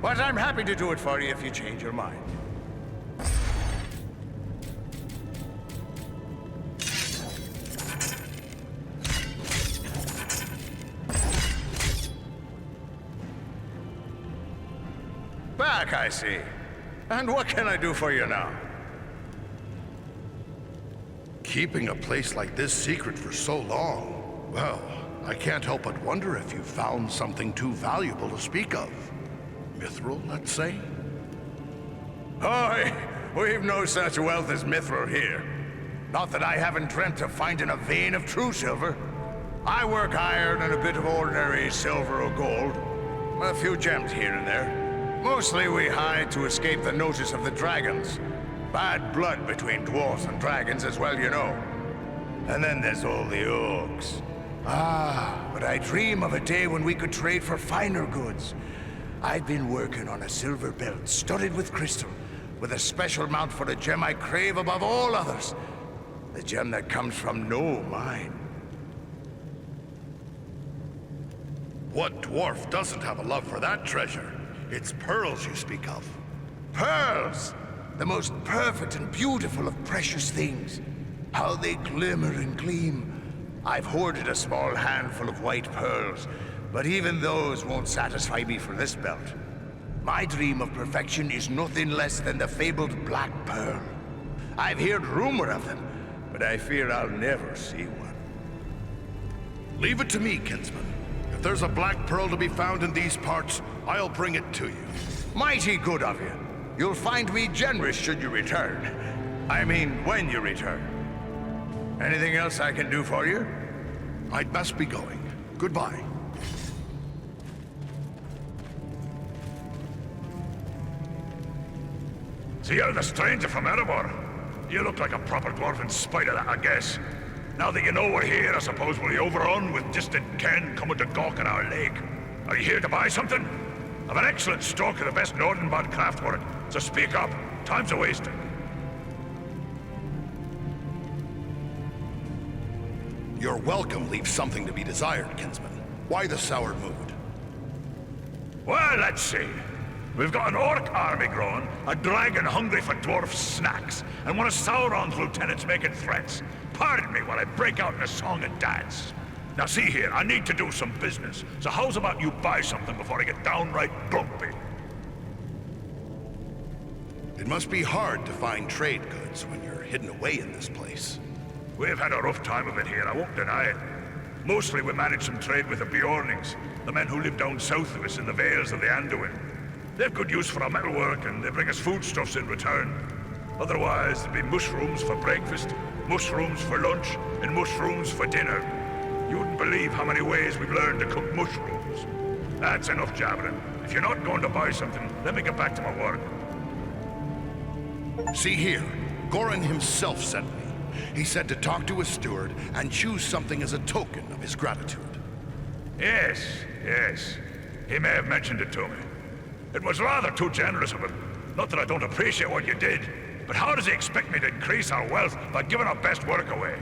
but I'm happy to do it for you if you change your mind. Back, I see. And what can I do for you now? Keeping a place like this secret for so long, well, I can't help but wonder if you found something too valuable to speak of. Mithril, let's say? Oh, we've no such wealth as mithril here. Not that I haven't dreamt of finding a vein of true silver. I work iron and a bit of ordinary silver or gold. A few gems here and there. Mostly we hide to escape the notice of the dragons. Bad blood between dwarves and dragons as well, you know. And then there's all the orcs. Ah, but I dream of a day when we could trade for finer goods. I've been working on a silver belt studded with crystal, with a special mount for a gem I crave above all others. The gem that comes from no mine. What dwarf doesn't have a love for that treasure? It's pearls you speak of. Pearls! The most perfect and beautiful of precious things. How they glimmer and gleam. I've hoarded a small handful of white pearls, but even those won't satisfy me for this belt. My dream of perfection is nothing less than the fabled Black Pearl. I've heard rumor of them, but I fear I'll never see one. Leave it to me, kinsman. If there's a black pearl to be found in these parts, I'll bring it to you. Mighty good of you. You'll find me generous should you return. I mean, when you return. Anything else I can do for you? I'd best be going. Goodbye. So you're the stranger from Erebor. You look like a proper dwarven spider, I guess. Now that you know we're here, I suppose we'll be overrun with distant ken coming to gawk at our lake. Are you here to buy something? I've an excellent stock of the best Nordinbad craftwork, so speak up. Time's a wasting. Your welcome leaves something to be desired, kinsman. Why the soured mood? Well, let's see. We've got an orc army growing, a dragon hungry for dwarf snacks, and one of Sauron's lieutenants making threats. Pardon me while I break out in a song and dance. Now see here, I need to do some business, so how's about you buy something before I get downright grumpy? It must be hard to find trade goods when you're hidden away in this place. We've had a rough time of it here, I won't deny it. Mostly we manage some trade with the Bjornings, the men who live down south of us in the vales of the Anduin. They've good use for our metalwork, and they bring us foodstuffs in return. Otherwise, there'd be mushrooms for breakfast, mushrooms for lunch, and mushrooms for dinner. You wouldn't believe how many ways we've learned to cook mushrooms. That's enough jabbering. If you're not going to buy something, let me get back to my work. See here, Goran himself sent me. He said to talk to his steward and choose something as a token of his gratitude. Yes, yes. He may have mentioned it to me. It was rather too generous of him. Not that I don't appreciate what you did, but how does he expect me to increase our wealth by giving our best work away?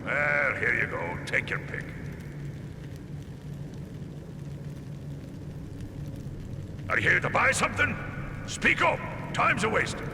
Well, here you go. Take your pick. Are you here to buy something? Speak up. Time's a wasting.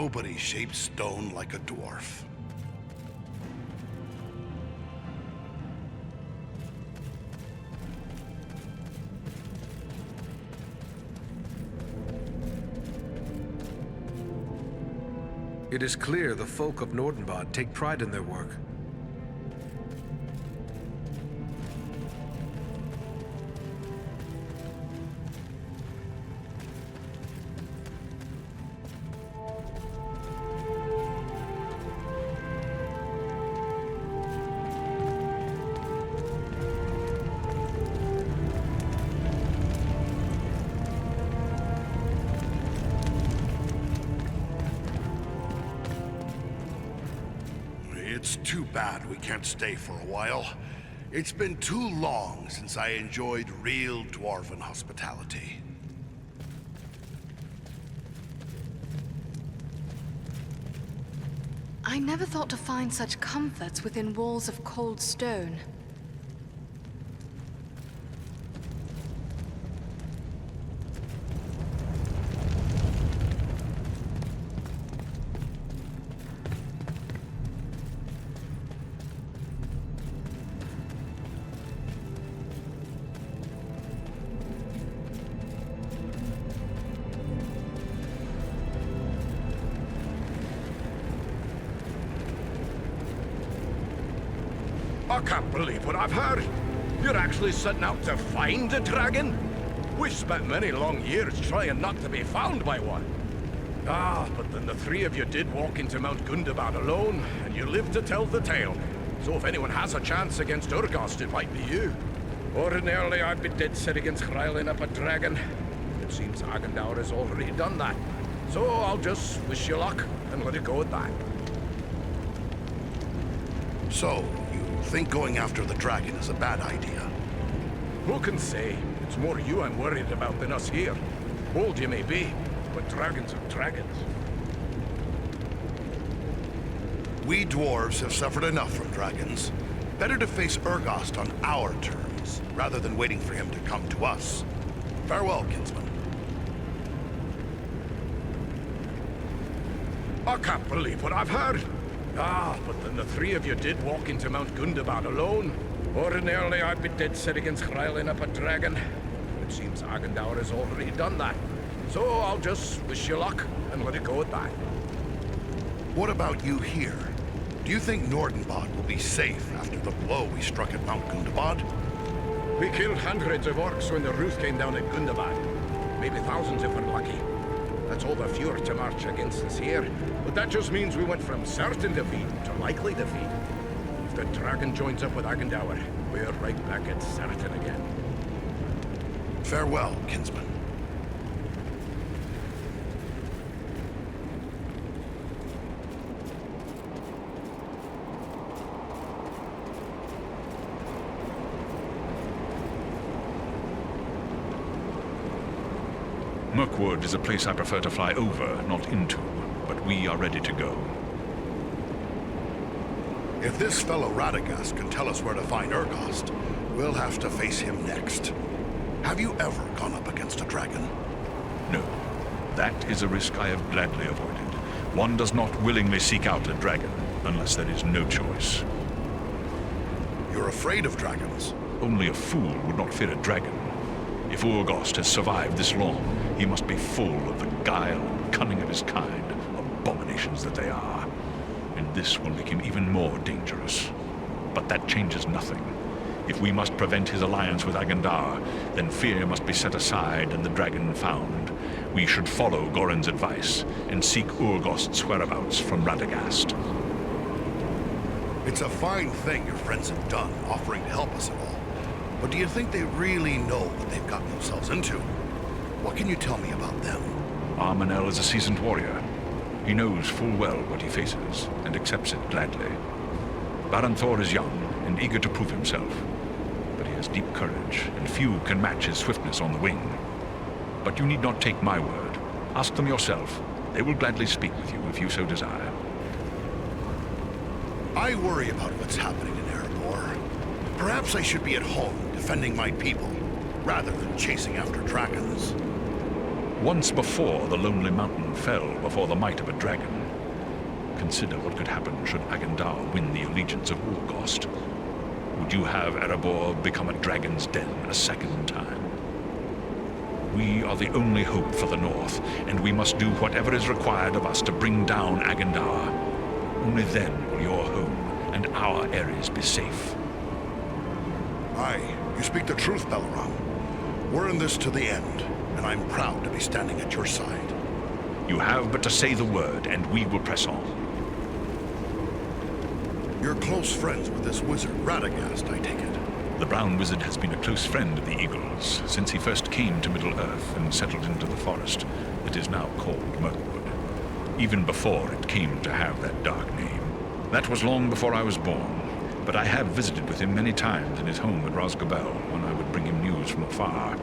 Nobody shapes stone like a dwarf. It is clear the folk of Nordinbad take pride in their work. It's too bad we can't stay for a while. It's been too long since I enjoyed real dwarven hospitality. I never thought to find such comforts within walls of cold stone. I can't believe what I've heard. You're actually setting out to find a dragon? We've spent many long years trying not to be found by one. Ah, but then the three of you did walk into Mount Gundabad alone, and you lived to tell the tale. So if anyone has a chance against Urgost, it might be you. Ordinarily, I'd be dead set against riling up a dragon. It seems Agandaûr has already done that. So I'll just wish you luck, and let it go at that. So, you think going after the dragon is a bad idea? Who can say? It's more you I'm worried about than us here. Bold you may be, but dragons are dragons. We dwarves have suffered enough from dragons. Better to face Urgost on our terms, rather than waiting for him to come to us. Farewell, kinsman. I can't believe what I've heard. Ah, but then the three of you did walk into Mount Gundabad alone. Ordinarily, I'd be dead set against riling up a dragon. It seems Agandaûr has already done that. So I'll just wish you luck, and let it go at that. What about you here? Do you think Nordinbad will be safe after the blow we struck at Mount Gundabad? We killed hundreds of orcs when the Ruth came down at Gundabad. Maybe thousands if we're lucky. That's all the fewer to march against us here. But that just means we went from certain defeat to likely defeat. If the dragon joins up with Agandaûr, we're right back at certain again. Farewell, kinsman. Mirkwood is a place I prefer to fly over, not into, but we are ready to go. If this fellow Radagast can tell us where to find Urgost, we'll have to face him next. Have you ever gone up against a dragon? No. That is a risk I have gladly avoided. One does not willingly seek out a dragon, unless there is no choice. You're afraid of dragons? Only a fool would not fear a dragon. If Urgost has survived this long, he must be full of the guile and cunning of his kind, abominations that they are. And this will make him even more dangerous. But that changes nothing. If we must prevent his alliance with Agandaûr, then fear must be set aside and the dragon found. We should follow Gorin's advice and seek Urgost's whereabouts from Radagast. It's a fine thing your friends have done, offering to help us at all. But do you think they really know what they've gotten themselves into? What can you tell me about them? Armanel is a seasoned warrior. He knows full well what he faces, and accepts it gladly. Baranthor is young, and eager to prove himself. But he has deep courage, and few can match his swiftness on the wing. But you need not take my word. Ask them yourself. They will gladly speak with you if you so desire. I worry about what's happening in Erebor. Perhaps I should be at home, defending my people, rather than chasing after dragons. Once before, the lonely mountain fell before the might of a dragon. Consider what could happen should Agandaûr win the allegiance of Ulgost. Would you have Erebor become a dragon's den a second time? We are the only hope for the North, and we must do whatever is required of us to bring down Agandaûr. Only then will your home and our areas be safe. Aye, you speak the truth, Beleram. We're in this to the end, and I'm proud to be standing at your side. You have but to say the word, and we will press on. You're close friends with this wizard, Radagast, I take it. The Brown Wizard has been a close friend of the Eagles since he first came to Middle-earth and settled into the forest that is now called Mirkwood, even before it came to have that dark name. That was long before I was born, but I have visited with him many times in his home at Rosgobel when I would bring him news from afar.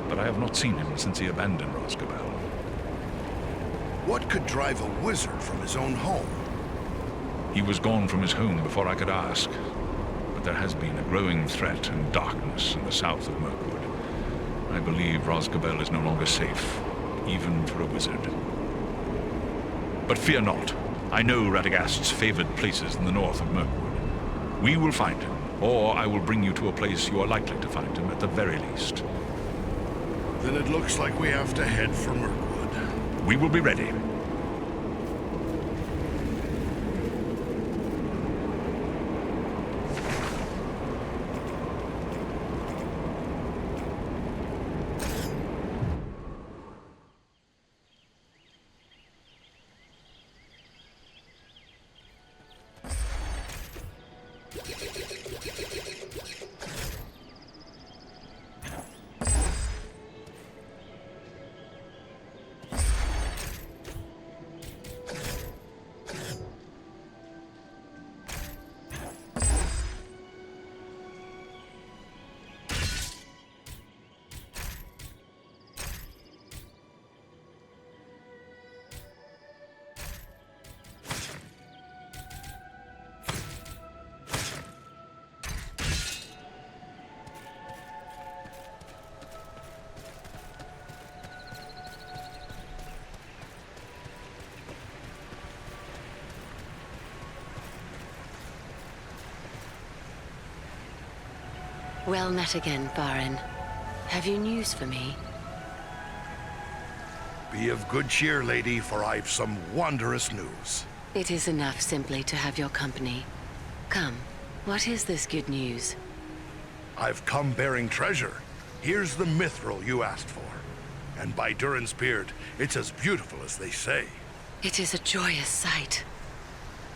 But I have not seen him since he abandoned Rosgobel. What could drive a wizard from his own home? He was gone from his home before I could ask. But there has been a growing threat and darkness in the south of Mirkwood. I believe Rosgobel is no longer safe, even for a wizard. But fear not. I know Radagast's favored places in the north of Mirkwood. We will find him, or I will bring you to a place you are likely to find him at the very least. Then it looks like we have to head for Mirkwood. We will be ready. Well met again, Barin. Have you news for me? Be of good cheer, lady, for I've some wondrous news. It is enough simply to have your company. Come, what is this good news? I've come bearing treasure. Here's the mithril you asked for. And by Durin's beard, it's as beautiful as they say. It is a joyous sight.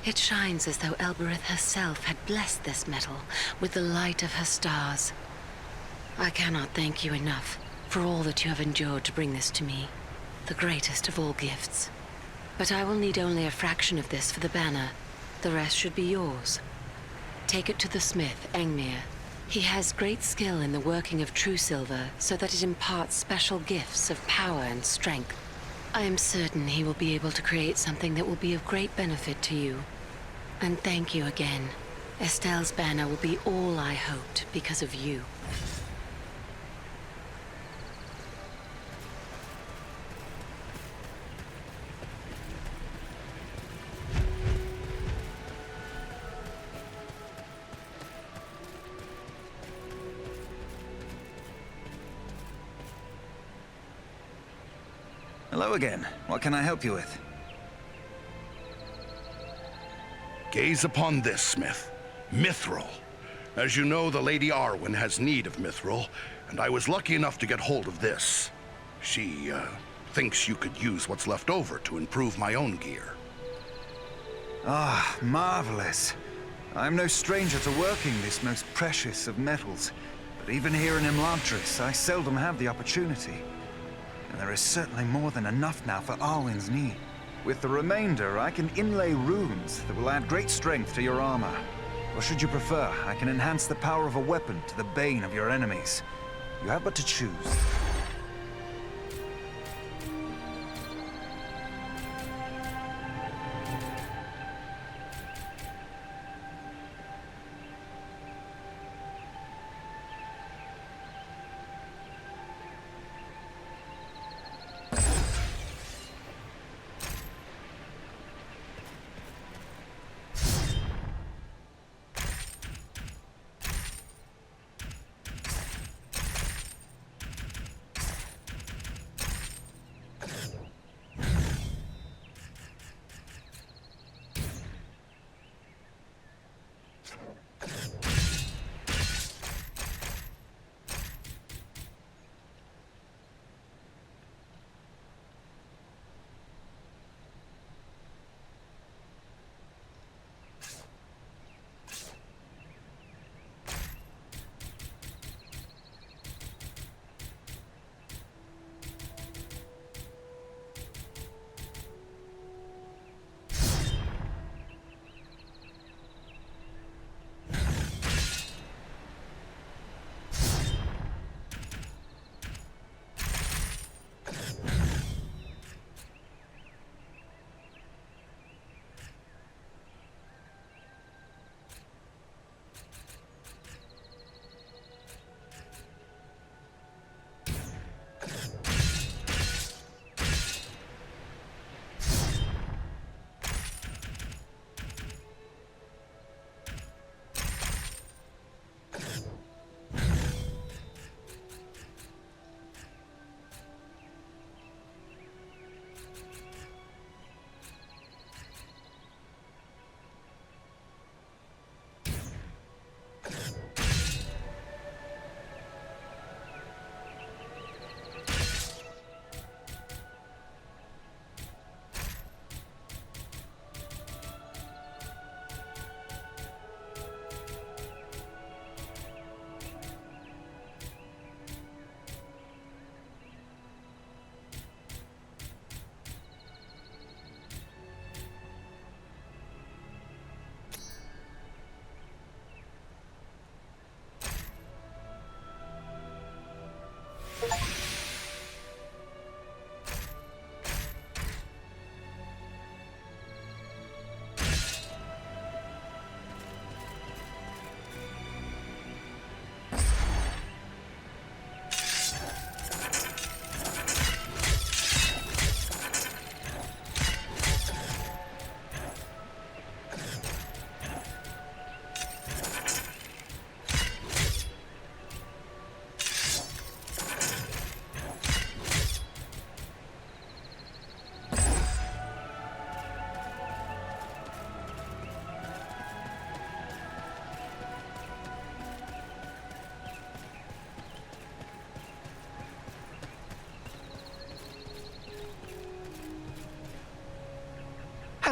It shines as though Elbereth herself had blessed this metal with the light of her stars. I cannot thank you enough for all that you have endured to bring this to me, the greatest of all gifts. But I will need only a fraction of this for the banner. The rest should be yours. Take it to the smith, Engmere. He has great skill in the working of true silver, so that it imparts special gifts of power and strength. I am certain he will be able to create something that will be of great benefit to you. And thank you again. Estelle's banner will be all I hoped because of you. Hello again. What can I help you with? Gaze upon this, Smith. Mithril. As you know, the Lady Arwen has need of mithril, and I was lucky enough to get hold of this. She, thinks you could use what's left over to improve my own gear. Ah, marvelous. I'm no stranger to working this most precious of metals, but even here in Imladris, I seldom have the opportunity. And there is certainly more than enough now for Arwen's need. With the remainder, I can inlay runes that will add great strength to your armor. Or should you prefer, I can enhance the power of a weapon to the bane of your enemies. You have but to choose.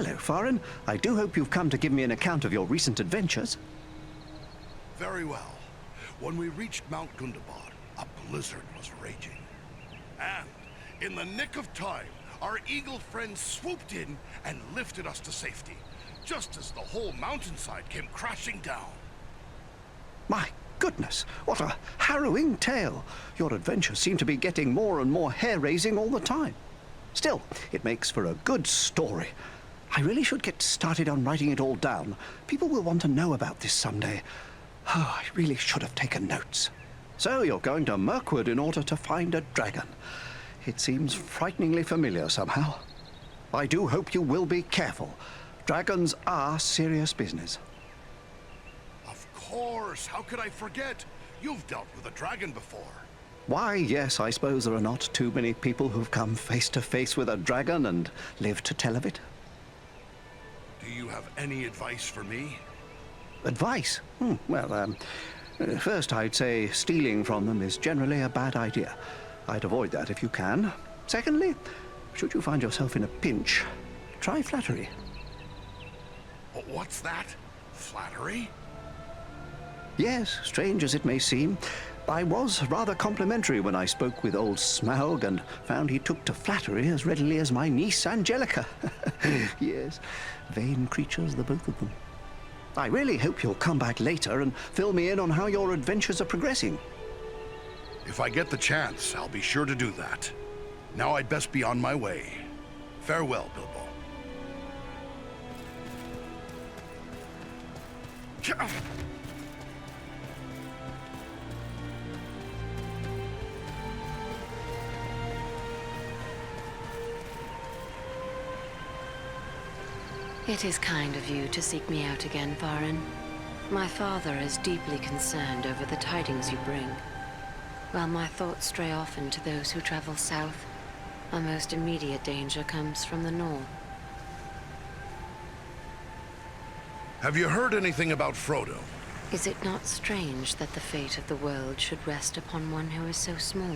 Hello, Farin. I do hope you've come to give me an account of your recent adventures. Very well. When we reached Mount Gundabad, a blizzard was raging. And, in the nick of time, our eagle friends swooped in and lifted us to safety, just as the whole mountainside came crashing down. My goodness, what a harrowing tale. Your adventures seem to be getting more and more hair-raising all the time. Still, it makes for a good story. I really should get started on writing it all down. People will want to know about this someday. Oh, I really should have taken notes. So you're going to Mirkwood in order to find a dragon. It seems frighteningly familiar somehow. I do hope you will be careful. Dragons are serious business. Of course, how could I forget? You've dealt with a dragon before. Why, yes, I suppose there are not too many people who've come face to face with a dragon and lived to tell of it. Do you have any advice for me? Advice? First I'd say stealing from them is generally a bad idea. I'd avoid that if you can. Secondly, should you find yourself in a pinch, try flattery. What's that? Flattery? Yes, strange as it may seem, I was rather complimentary when I spoke with old Smaug and found he took to flattery as readily as my niece Angelica. Yes, vain creatures, the both of them. I really hope you'll come back later and fill me in on how your adventures are progressing. If I get the chance, I'll be sure to do that. Now I'd best be on my way. Farewell, Bilbo. It is kind of you to seek me out again, Farin. My father is deeply concerned over the tidings you bring. While my thoughts stray often to those who travel south, our most immediate danger comes from the north. Have you heard anything about Frodo? Is it not strange that the fate of the world should rest upon one who is so small?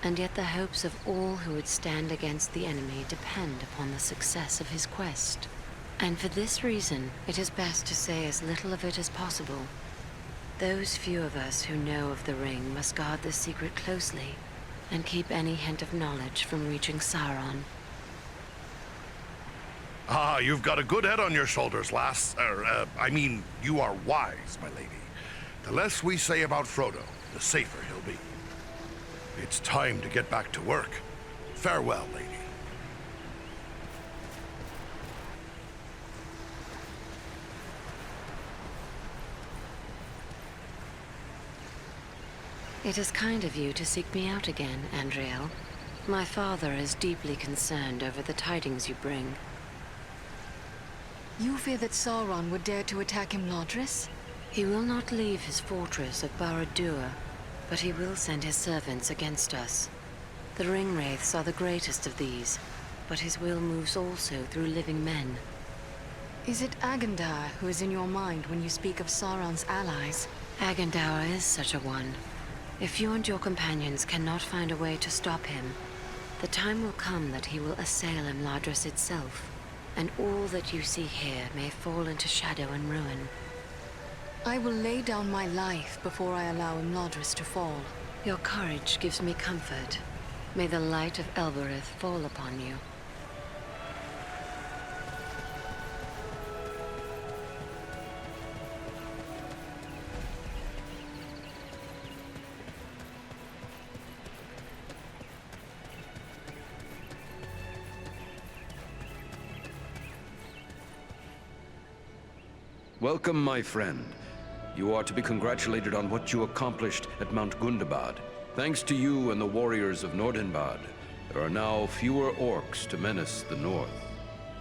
And yet the hopes of all who would stand against the enemy depend upon the success of his quest. And for this reason, it is best to say as little of it as possible. Those few of us who know of the ring must guard this secret closely, and keep any hint of knowledge from reaching Sauron. Ah, you've got a good head on your shoulders, lass. I mean, you are wise, my lady. The less we say about Frodo, the safer he'll be. It's time to get back to work. Farewell, lady. It is kind of you to seek me out again, Andriel. My father is deeply concerned over the tidings you bring. You fear that Sauron would dare to attack Imladris? He will not leave his fortress of Barrow Downs, but he will send his servants against us. The Ringwraiths are the greatest of these, but his will moves also through living men. Is it Agandaûr who is in your mind when you speak of Sauron's allies? Agandaûr is such a one. If you and your companions cannot find a way to stop him, the time will come that he will assail Imladris itself, and all that you see here may fall into shadow and ruin. I will lay down my life before I allow Imladris to fall. Your courage gives me comfort. May the light of Elbereth fall upon you. Welcome, my friend. You are to be congratulated on what you accomplished at Mount Gundabad. Thanks to you and the warriors of Nordinbad, there are now fewer orcs to menace the north.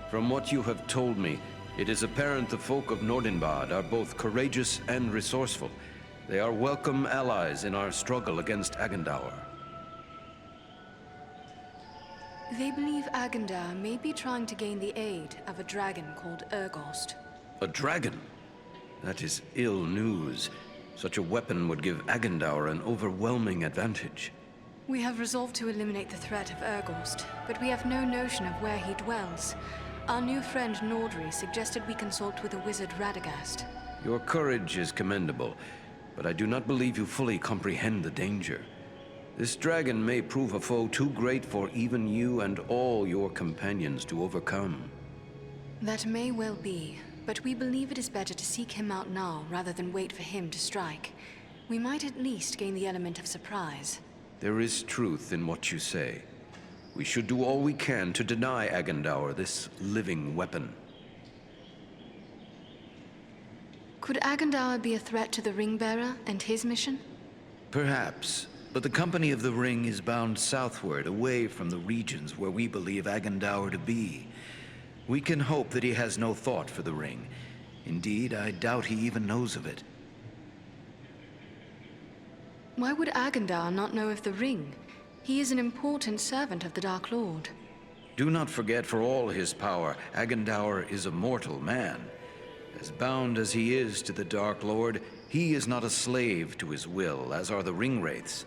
From what you have told me, it is apparent the folk of Nordinbad are both courageous and resourceful. They are welcome allies in our struggle against Agandaûr. They believe Agandaûr may be trying to gain the aid of a dragon called Urgost. A dragon? That is ill news. Such a weapon would give Agandaûr an overwhelming advantage. We have resolved to eliminate the threat of Urgost, but we have no notion of where he dwells. Our new friend Nordri suggested we consult with the wizard Radagast. Your courage is commendable, but I do not believe you fully comprehend the danger. This dragon may prove a foe too great for even you and all your companions to overcome. That may well be, but we believe it is better to seek him out now rather than wait for him to strike. We might at least gain the element of surprise. There is truth in what you say. We should do all we can to deny Agandaûr this living weapon. Could Agandaûr be a threat to the Ringbearer and his mission? Perhaps, but the Company of the Ring is bound southward, away from the regions where we believe Agandaûr to be. We can hope that he has no thought for the ring. Indeed, I doubt he even knows of it. Why would Agandaûr not know of the ring? He is an important servant of the Dark Lord. Do not forget, for all his power, Agandaûr is a mortal man. As bound as he is to the Dark Lord, he is not a slave to his will, as are the Ringwraiths.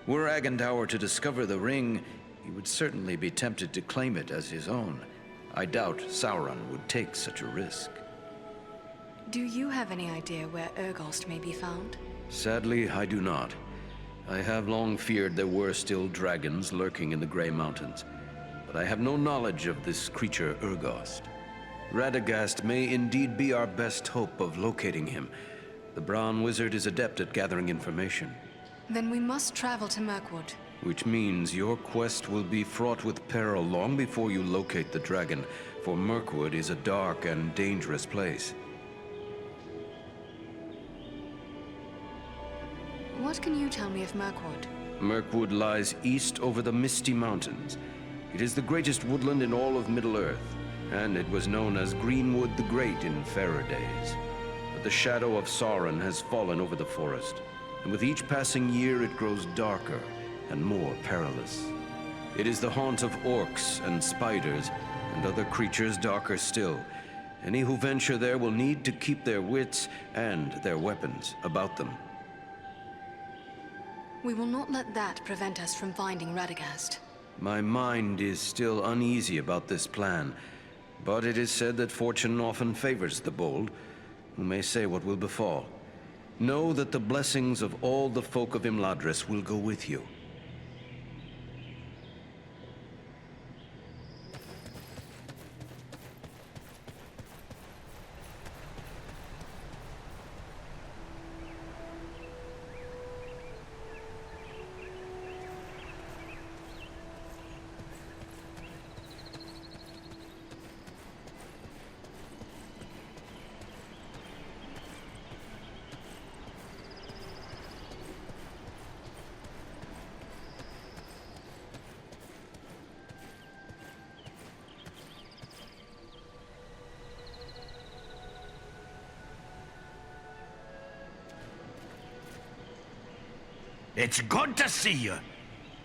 Were Agandaûr to discover the ring, he would certainly be tempted to claim it as his own. I doubt Sauron would take such a risk. Do you have any idea where Urgost may be found? Sadly, I do not. I have long feared there were still dragons lurking in the Grey Mountains, but I have no knowledge of this creature Urgost. Radagast may indeed be our best hope of locating him. The Brown Wizard is adept at gathering information. Then we must travel to Mirkwood. Which means your quest will be fraught with peril long before you locate the dragon, for Mirkwood is a dark and dangerous place. What can you tell me of Mirkwood? Mirkwood lies east over the Misty Mountains. It is the greatest woodland in all of Middle-earth, and it was known as Greenwood the Great in fairer days. But the shadow of Sauron has fallen over the forest, and with each passing year it grows darker and more perilous. It is the haunt of orcs and spiders and other creatures darker still. Any who venture there will need to keep their wits and their weapons about them. We will not let that prevent us from finding Radagast. My mind is still uneasy about this plan, but it is said that fortune often favors the bold, who may say what will befall. Know that the blessings of all the folk of Imladris will go with you. It's good to see you.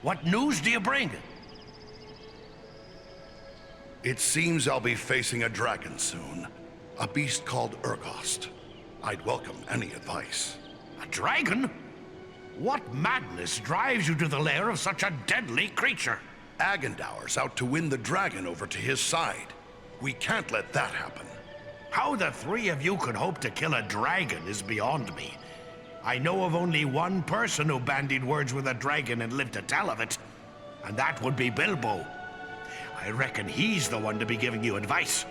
What news do you bring? It seems I'll be facing a dragon soon. A beast called Urgost. I'd welcome any advice. A dragon? What madness drives you to the lair of such a deadly creature? Agandaûr's out to win the dragon over to his side. We can't let that happen. How the three of you could hope to kill a dragon is beyond me. I know of only one person who bandied words with a dragon and lived to tell of it, and that would be Bilbo. I reckon he's the one to be giving you advice.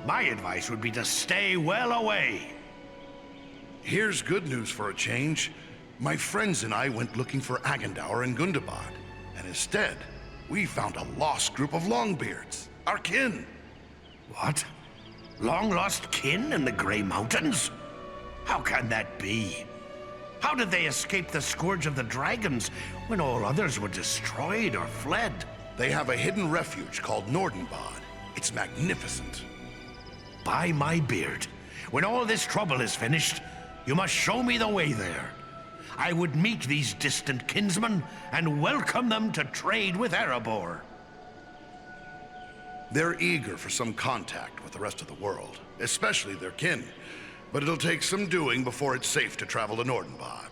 My advice would be to stay well away. Here's good news for a change. My friends and I went looking for Agandaûr and Gundabad, and instead, we found a lost group of Longbeards, our kin. What? Long-lost kin in the Grey Mountains? How can that be? How did they escape the scourge of the dragons when all others were destroyed or fled? They have a hidden refuge called Nordinbad. It's magnificent. By my beard, when all this trouble is finished, you must show me the way there. I would meet these distant kinsmen and welcome them to trade with Erebor. They're eager for some contact with the rest of the world, especially their kin. But it'll take some doing before it's safe to travel to Nordinbad.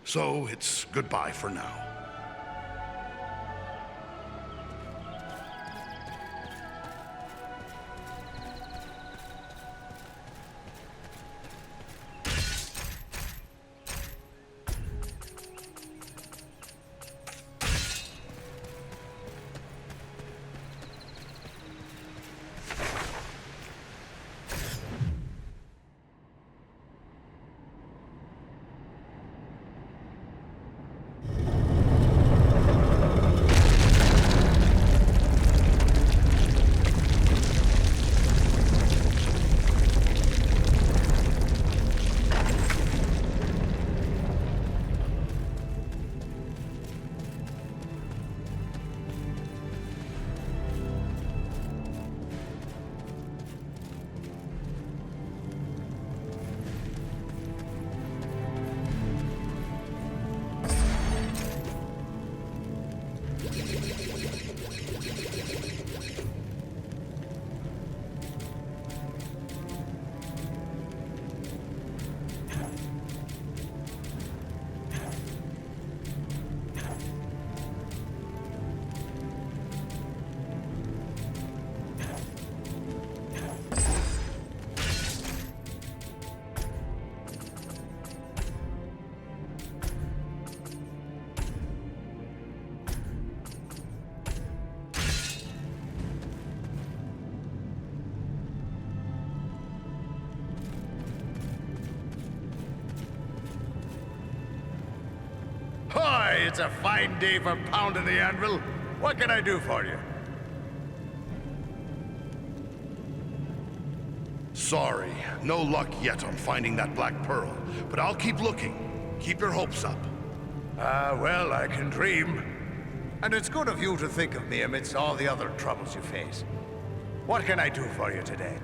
So it's goodbye for now. It's a fine day for pounding the anvil. What can I do for you? Sorry, no luck yet on finding that Black Pearl, but I'll keep looking. Keep your hopes up. Well, I can dream. And it's good of you to think of me amidst all the other troubles you face. What can I do for you today?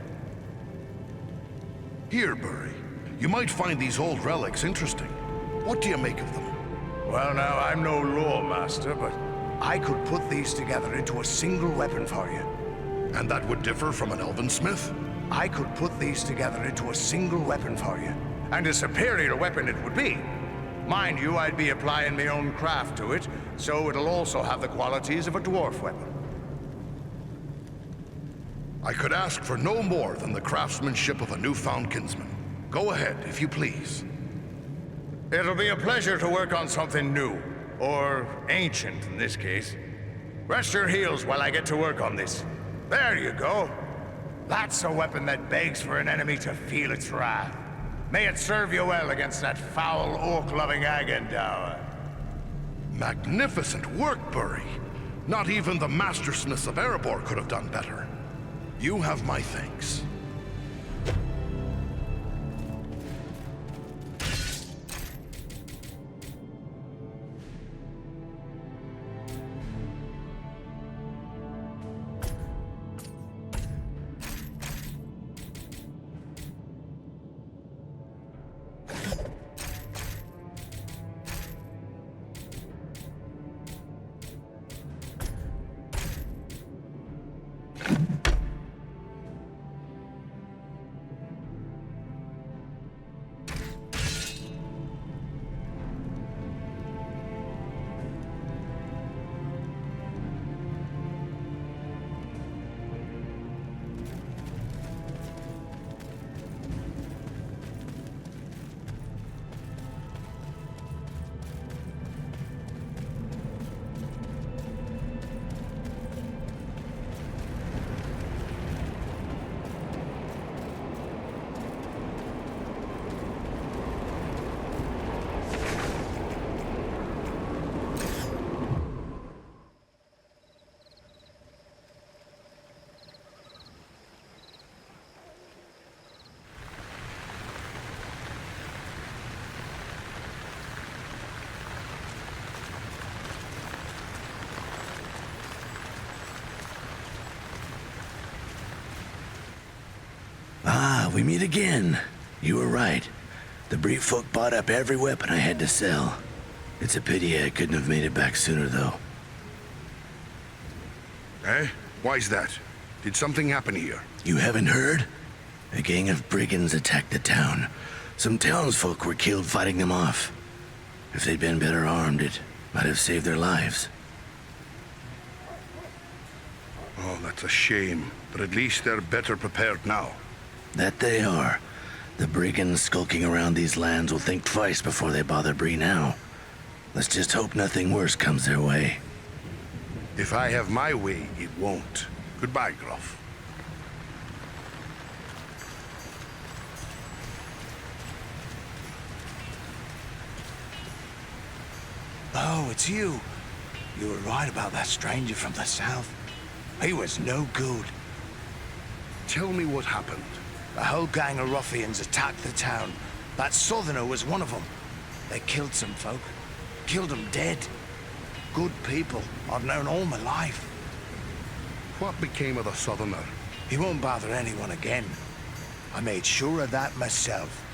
Here, Bree. You might find these old relics interesting. What do you make of them? Well, now, I'm no lore master, but I could put these together into a single weapon for you. And that would differ from an elven smith? I could put these together into a single weapon for you. And a superior weapon it would be. Mind you, I'd be applying my own craft to it, so it'll also have the qualities of a dwarf weapon. I could ask for no more than the craftsmanship of a newfound kinsman. Go ahead, if you please. It'll be a pleasure to work on something new. Or ancient, in this case. Rest your heels while I get to work on this. There you go. That's a weapon that begs for an enemy to feel its wrath. May it serve you well against that foul, orc-loving Agandaûr. Magnificent work, Bree. Not even the mastersmiths of Erebor could have done better. You have my thanks. We meet again. You were right. The Bree folk bought up every weapon I had to sell. It's a pity I couldn't have made it back sooner, though. Eh? Why's that? Did something happen here? You haven't heard? A gang of brigands attacked the town. Some townsfolk were killed fighting them off. If they'd been better armed, it might have saved their lives. Oh, that's a shame. But at least they're better prepared now. That they are. The brigands skulking around these lands will think twice before they bother Bree now. Let's just hope nothing worse comes their way. If I have my way, it won't. Goodbye, Gruff. Oh, it's you. You were right about that stranger from the south. He was no good. Tell me what happened. A whole gang of ruffians attacked the town. That southerner was one of them. They killed some folk. Killed them dead. Good people I've known all my life. What became of the southerner? He won't bother anyone again. I made sure of that myself.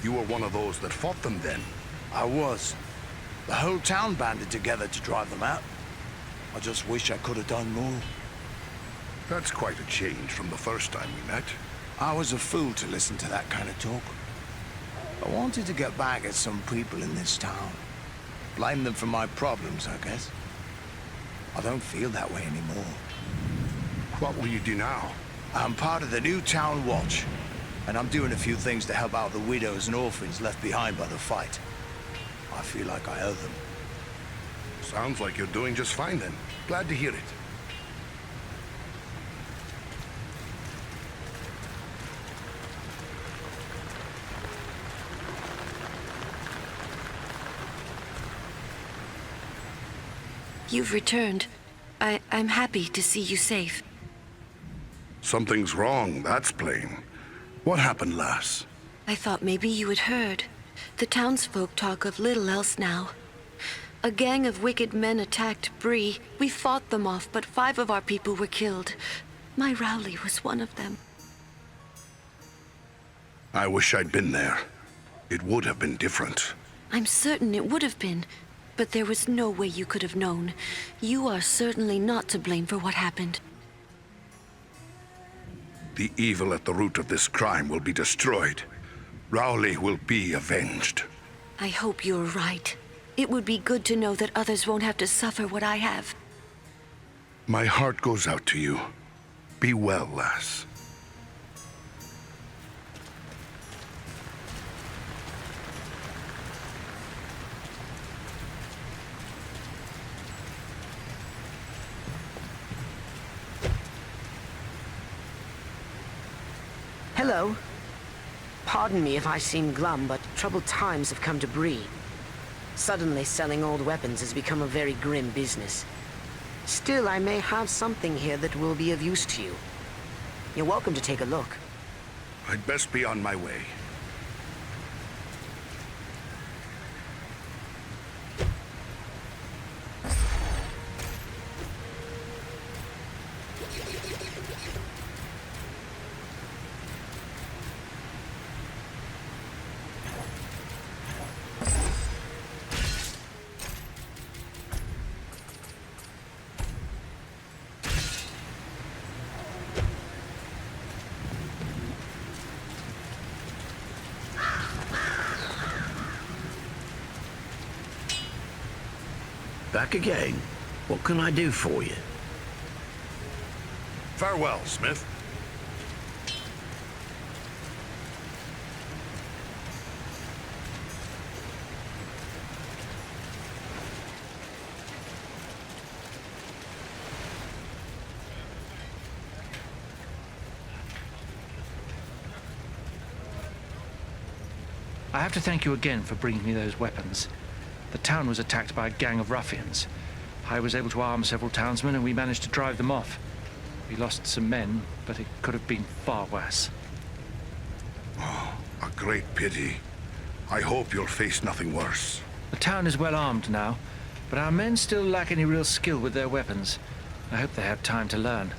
You were one of those that fought them then? I was. The whole town banded together to drive them out. I just wish I could have done more. That's quite a change from the first time we met. I was a fool to listen to that kind of talk. I wanted to get back at some people in this town. Blame them for my problems, I guess. I don't feel that way anymore. What will you do now? I'm part of the new town watch, and I'm doing a few things to help out the widows and orphans left behind by the fight. I feel like I owe them. Sounds like you're doing just fine then. Glad to hear it. You've returned. I'm happy to see you safe. Something's wrong, that's plain. What happened, lass? I thought maybe you had heard. The townsfolk talk of little else now. A gang of wicked men attacked Bree. We fought them off, but 5 of our people were killed. My Rowley was one of them. I wish I'd been there. It would have been different. I'm certain it would have been. But there was no way you could have known. You are certainly not to blame for what happened. The evil at the root of this crime will be destroyed. Rowley will be avenged. I hope you're right. It would be good to know that others won't have to suffer what I have. My heart goes out to you. Be well, lass. Hello. Pardon me if I seem glum, but troubled times have come to Bree. Suddenly selling old weapons has become a very grim business. Still, I may have something here that will be of use to you. You're welcome to take a look. I'd best be on my way. Back again. What can I do for you? Farewell, Smith. I have to thank you again for bringing me those weapons. The town was attacked by a gang of ruffians. I was able to arm several townsmen and we managed to drive them off. We lost some men, but it could have been far worse. Oh, a great pity. I hope you'll face nothing worse. The town is well armed now, but our men still lack any real skill with their weapons. I hope they have time to learn.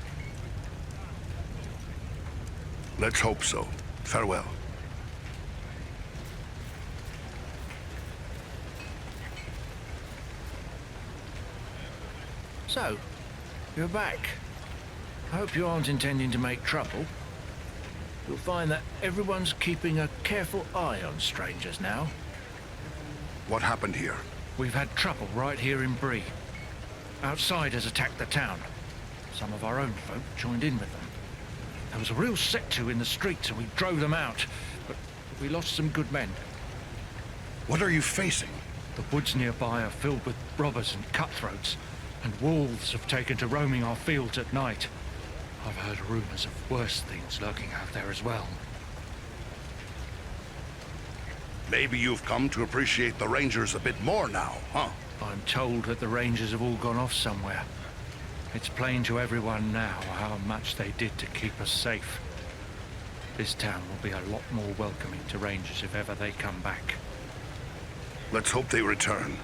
Let's hope so. Farewell. So, you're back. I hope you aren't intending to make trouble. You'll find that everyone's keeping a careful eye on strangers now. What happened here? We've had trouble right here in Bree. Outsiders attacked the town. Some of our own folk joined in with them. There was a real set-to in the streets and we drove them out, but we lost some good men. What are you facing? The woods nearby are filled with robbers and cutthroats, and wolves have taken to roaming our fields at night. I've heard rumors of worse things lurking out there as well. Maybe you've come to appreciate the Rangers a bit more now, huh? I'm told that the Rangers have all gone off somewhere. It's plain to everyone now how much they did to keep us safe. This town will be a lot more welcoming to Rangers if ever they come back. Let's hope they return.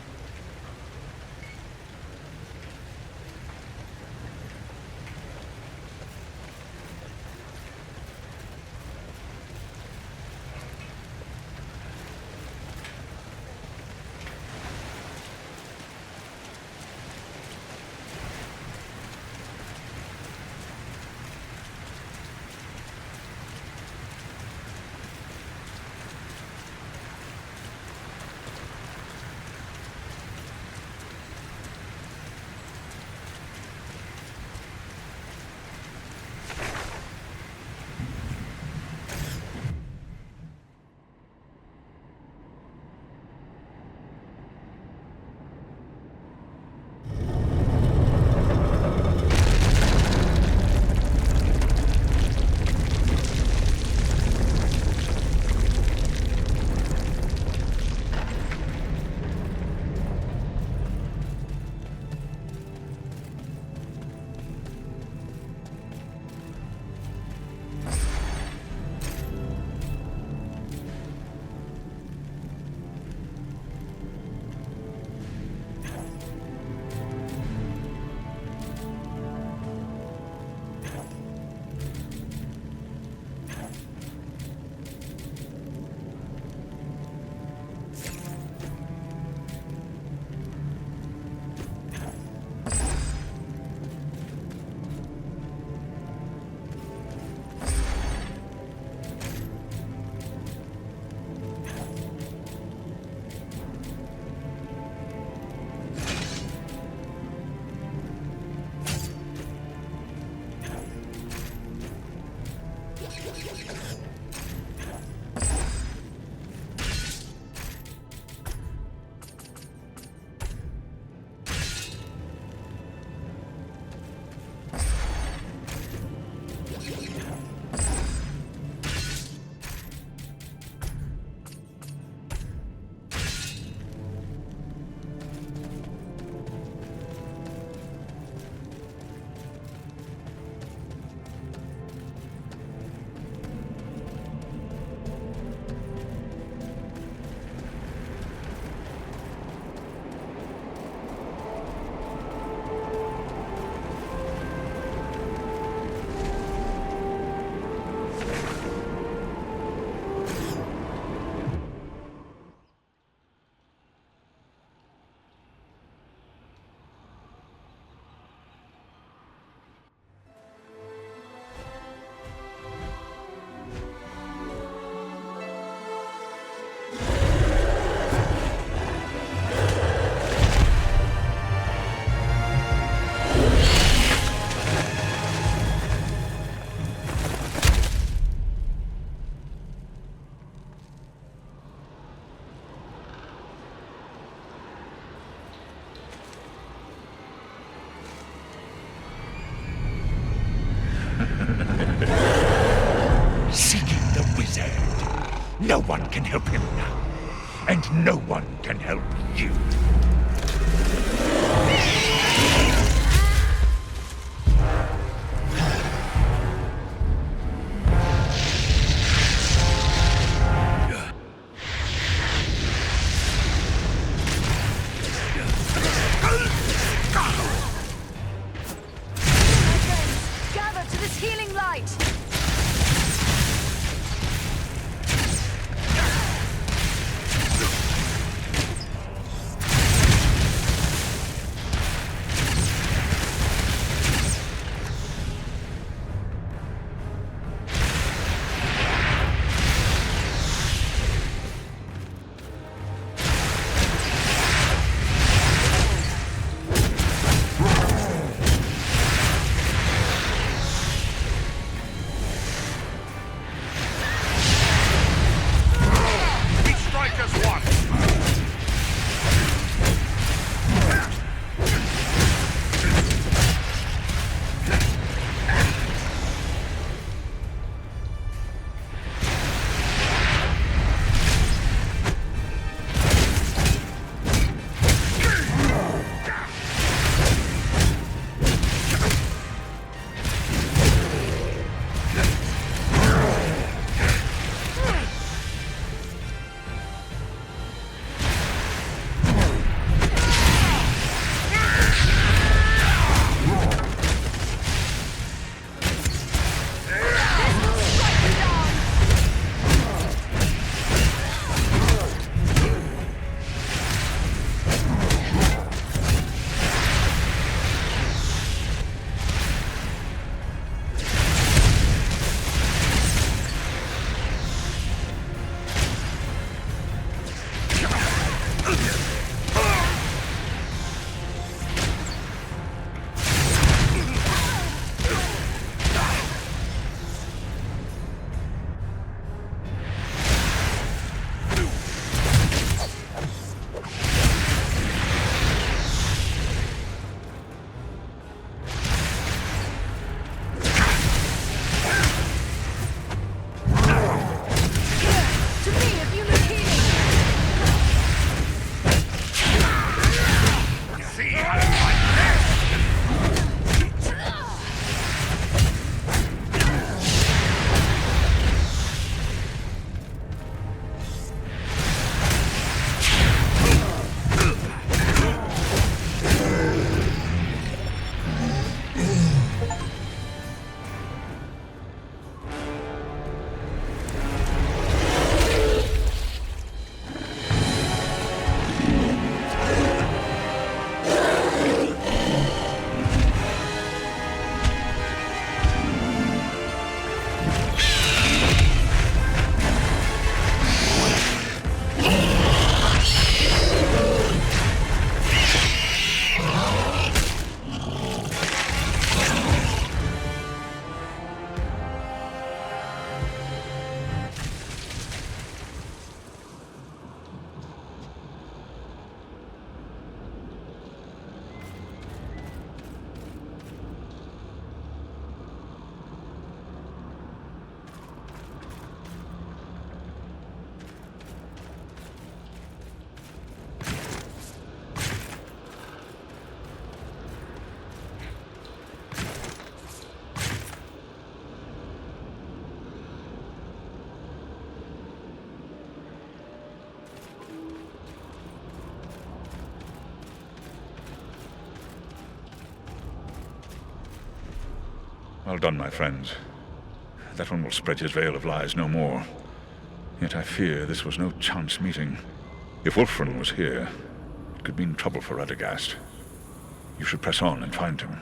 No one can help him now. And no one can help you. Well done, my friends. That one will spread his veil of lies no more. Yet I fear this was no chance meeting. If Wulfrun was here, it could mean trouble for Radagast. You should press on and find him.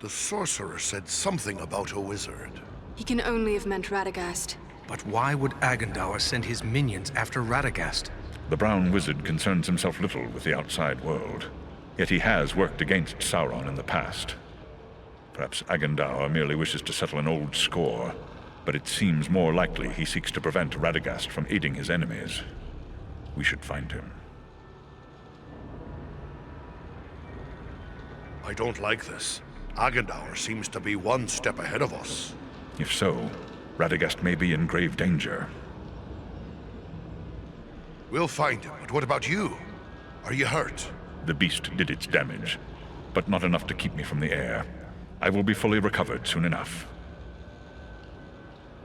The sorcerer said something about a wizard. He can only have meant Radagast. But why would Agandaûr send his minions after Radagast? The Brown Wizard concerns himself little with the outside world. Yet he has worked against Sauron in the past. Perhaps Agandaûr merely wishes to settle an old score, but it seems more likely he seeks to prevent Radagast from aiding his enemies. We should find him. I don't like this. Agandaûr seems to be one step ahead of us. If so, Radagast may be in grave danger. We'll find him, but what about you? Are you hurt? The beast did its damage, but not enough to keep me from the air. I will be fully recovered soon enough.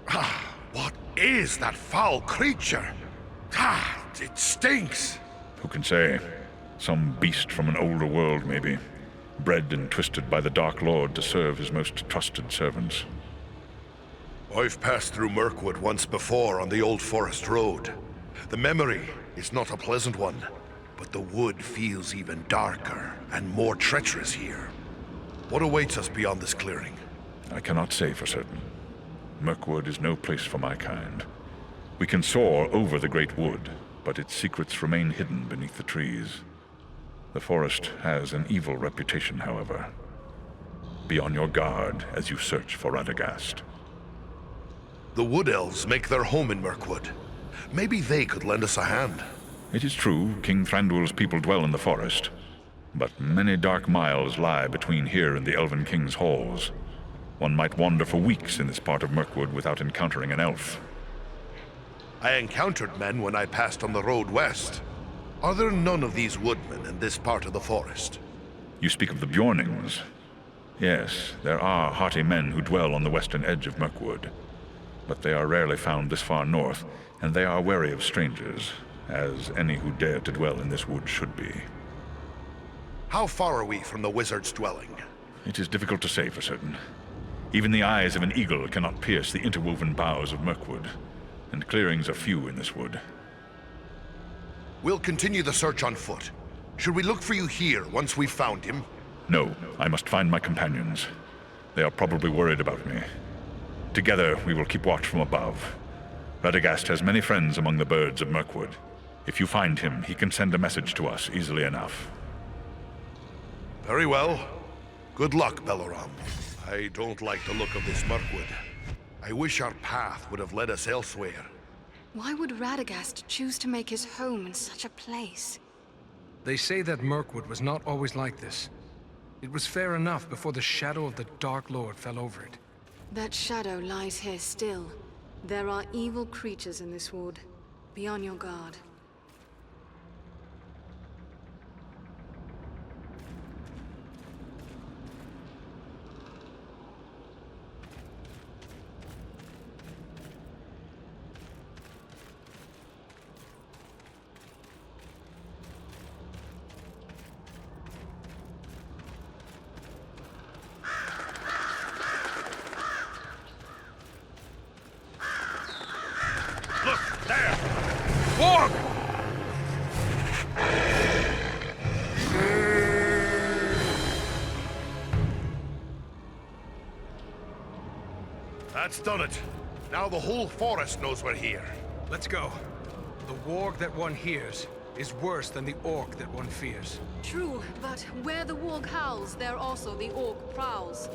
Ah, what is that foul creature? Ah, it stinks! Who can say? Some beast from an older world, maybe. Bred and twisted by the Dark Lord to serve his most trusted servants. I've passed through Mirkwood once before on the old forest road. The memory is not a pleasant one, but the wood feels even darker and more treacherous here. What awaits us beyond this clearing? I cannot say for certain. Mirkwood is no place for my kind. We can soar over the great wood, but its secrets remain hidden beneath the trees. The forest has an evil reputation, however. Be on your guard as you search for Radagast. The Wood Elves make their home in Mirkwood. Maybe they could lend us a hand. It is true, King Thranduil's people dwell in the forest, but many dark miles lie between here and the Elven King's halls. One might wander for weeks in this part of Mirkwood without encountering an elf. I encountered men when I passed on the road west. Are there none of these woodmen in this part of the forest? You speak of the Bjornings. Yes, there are hearty men who dwell on the western edge of Mirkwood, but they are rarely found this far north, and they are wary of strangers, as any who dare to dwell in this wood should be. How far are we from the wizard's dwelling? It is difficult to say for certain. Even the eyes of an eagle cannot pierce the interwoven boughs of Mirkwood, and clearings are few in this wood. We'll continue the search on foot. Should we look for you here once we've found him? No, I must find my companions. They are probably worried about me. Together, we will keep watch from above. Radagast has many friends among the birds of Mirkwood. If you find him, he can send a message to us easily enough. Very well. Good luck, Beleram. I don't like the look of this Mirkwood. I wish our path would have led us elsewhere. Why would Radagast choose to make his home in such a place? They say that Mirkwood was not always like this. It was fair enough before the shadow of the Dark Lord fell over it. That shadow lies here still. There are evil creatures in this wood. Be on your guard. That's done it. Now the whole forest knows we're here. Let's go. The warg that one hears is worse than the orc that one fears. True, but where the warg howls, there also the orc prowls.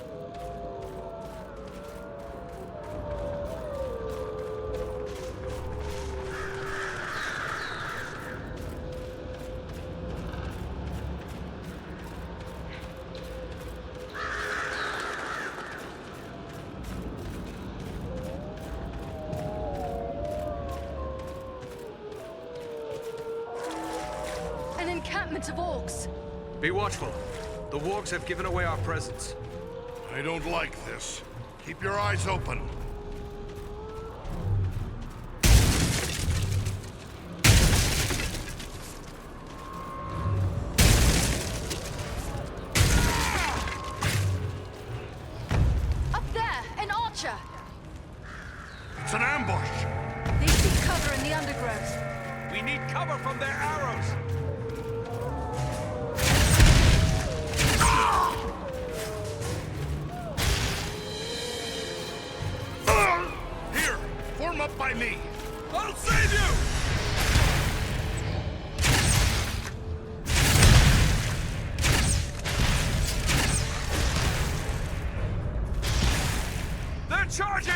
Of orcs. Be watchful. The wargs have given away our presence. I don't like this. Keep your eyes open. Up there, an archer. It's an ambush. They seek cover in the undergrowth. We need cover from their arrows. Form up by me. I'll save you! They're charging!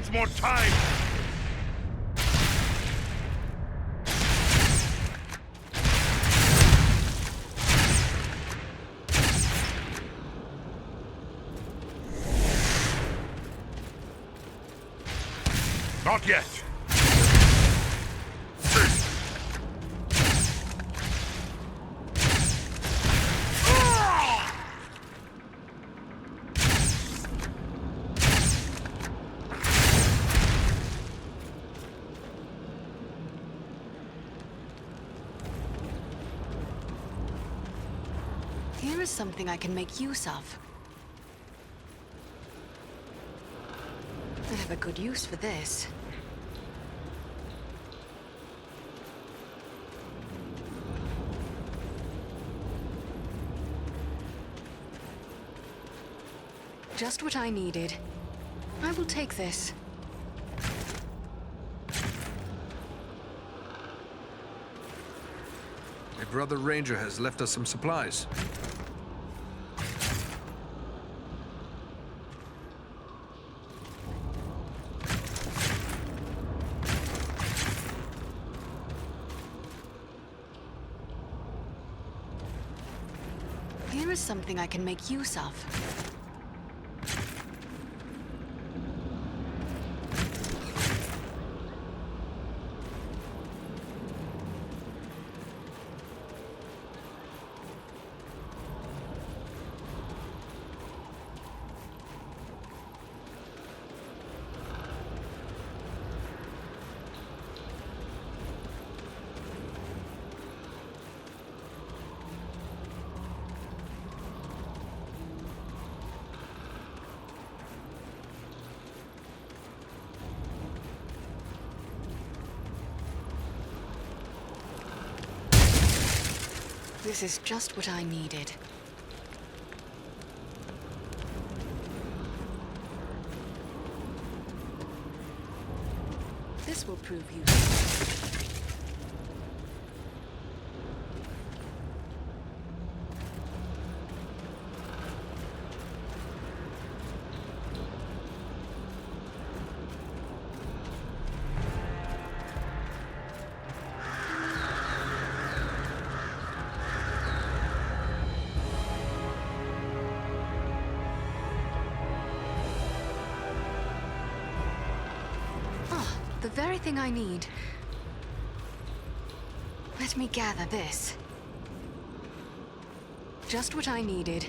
needs more time! Not yet! Here is something I can make use of. I have a good use for this. Just what I needed. I will take this. My brother Ranger has left us some supplies. Here is something I can make use of. This is just what I needed. This will prove useful. The very thing I need. Let me gather this. Just what I needed.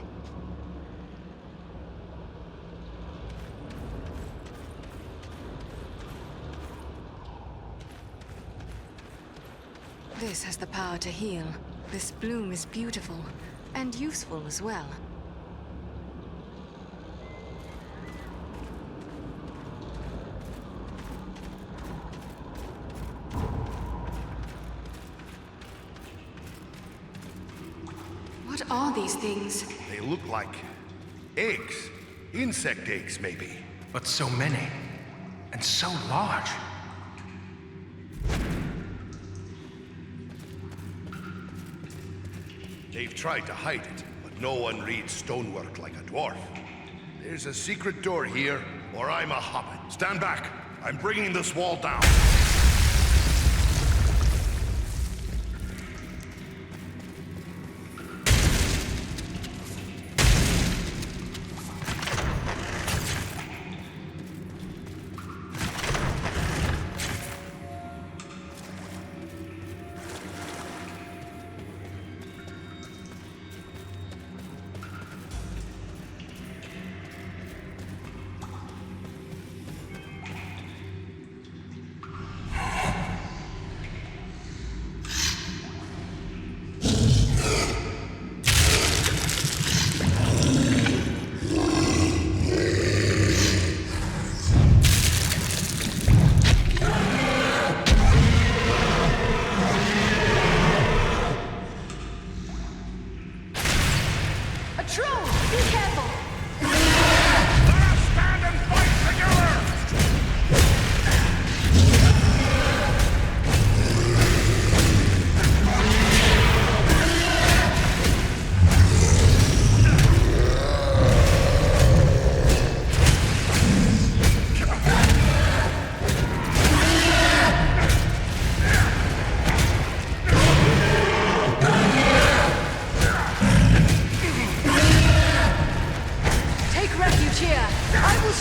This has the power to heal. This bloom is beautiful, and useful as well. What are these things? They look like eggs. Insect eggs, maybe. But so many. And so large. They've tried to hide it, but no one reads stonework like a dwarf. There's a secret door here, or I'm a hobbit. Stand back. I'm bringing this wall down.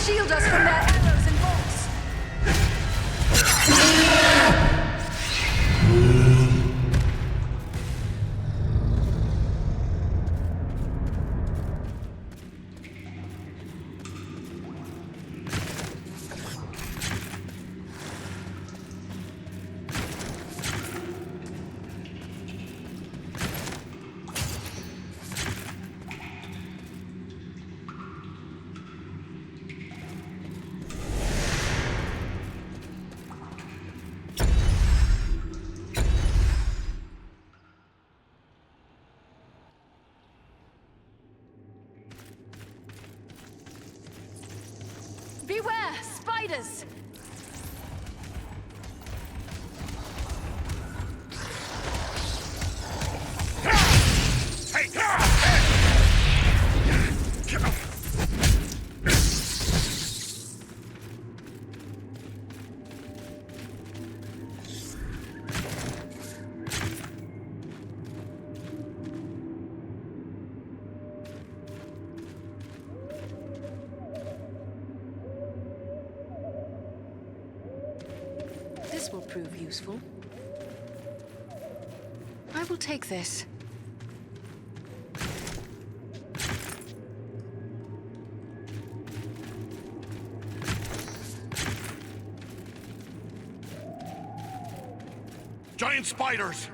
shield us from their arrows and bolts. Beware, spiders! This will prove useful. I will take this. Giant spiders!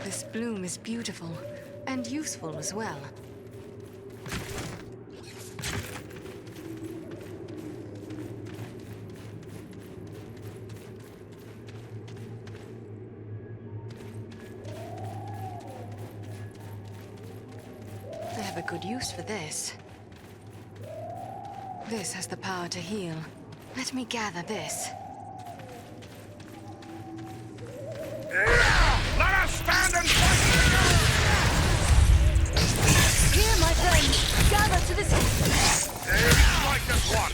This bloom is beautiful, and useful as well. I have a good use for this. This has the power to heal. Let me gather this. Let us stand and fight! Here, my friends! Gather to this... Strike as one!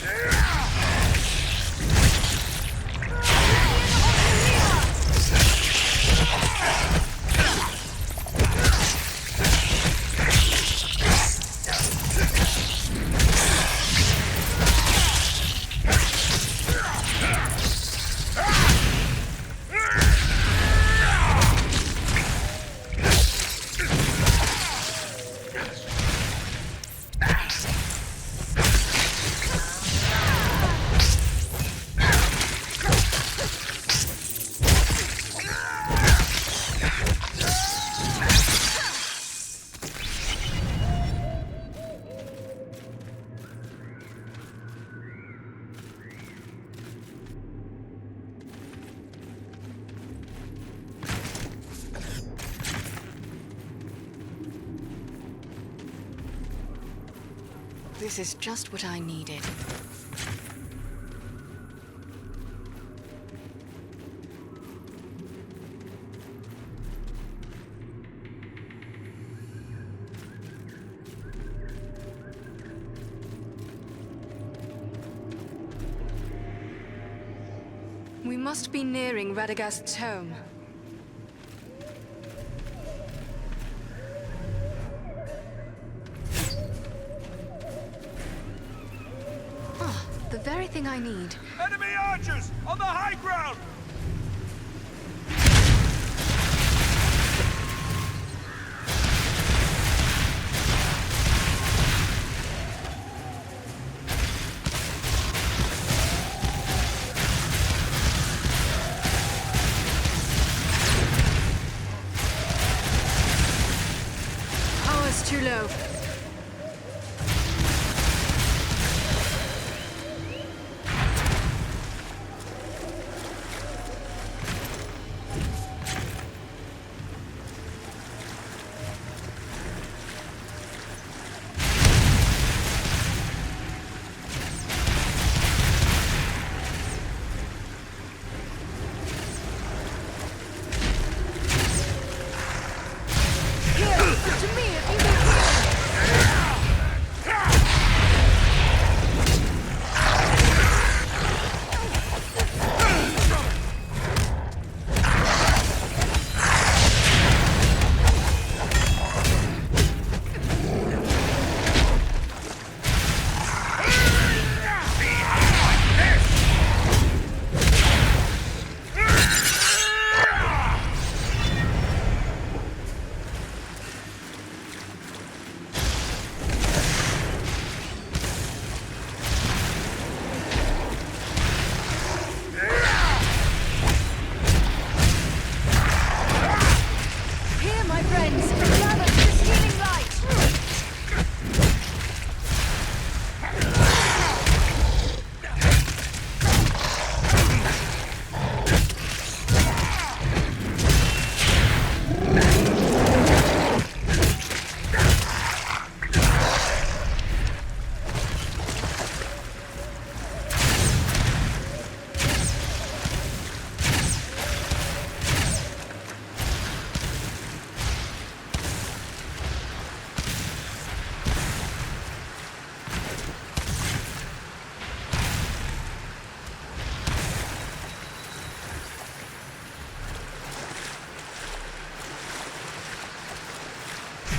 This is just what I needed. We must be nearing Radagast's home. Ah, the very thing I need. Enemy archers on the high ground! Too low.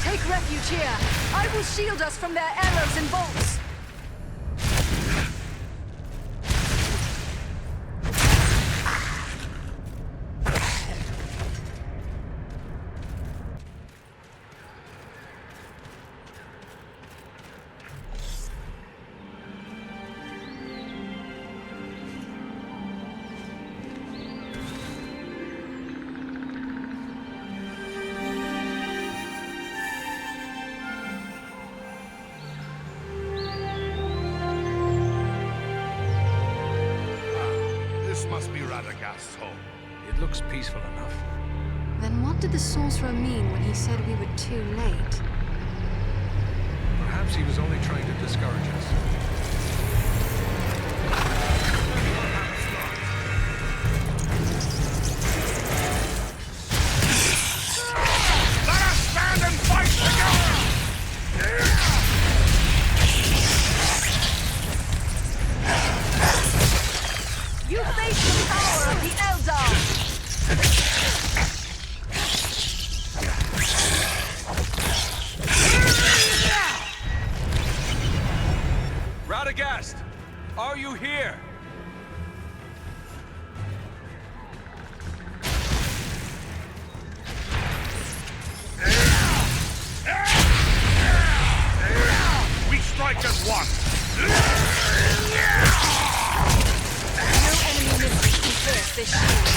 Take refuge here. I will shield us from their arrows and bolts. It looks peaceful enough. Then what did the sorcerer mean when he said we were too late? Perhaps he was only trying to discourage us. Let us stand and fight together! You face the power of the Eldar! Radagast! Are you here? We strike as one! No enemy missiles can pierce this shield.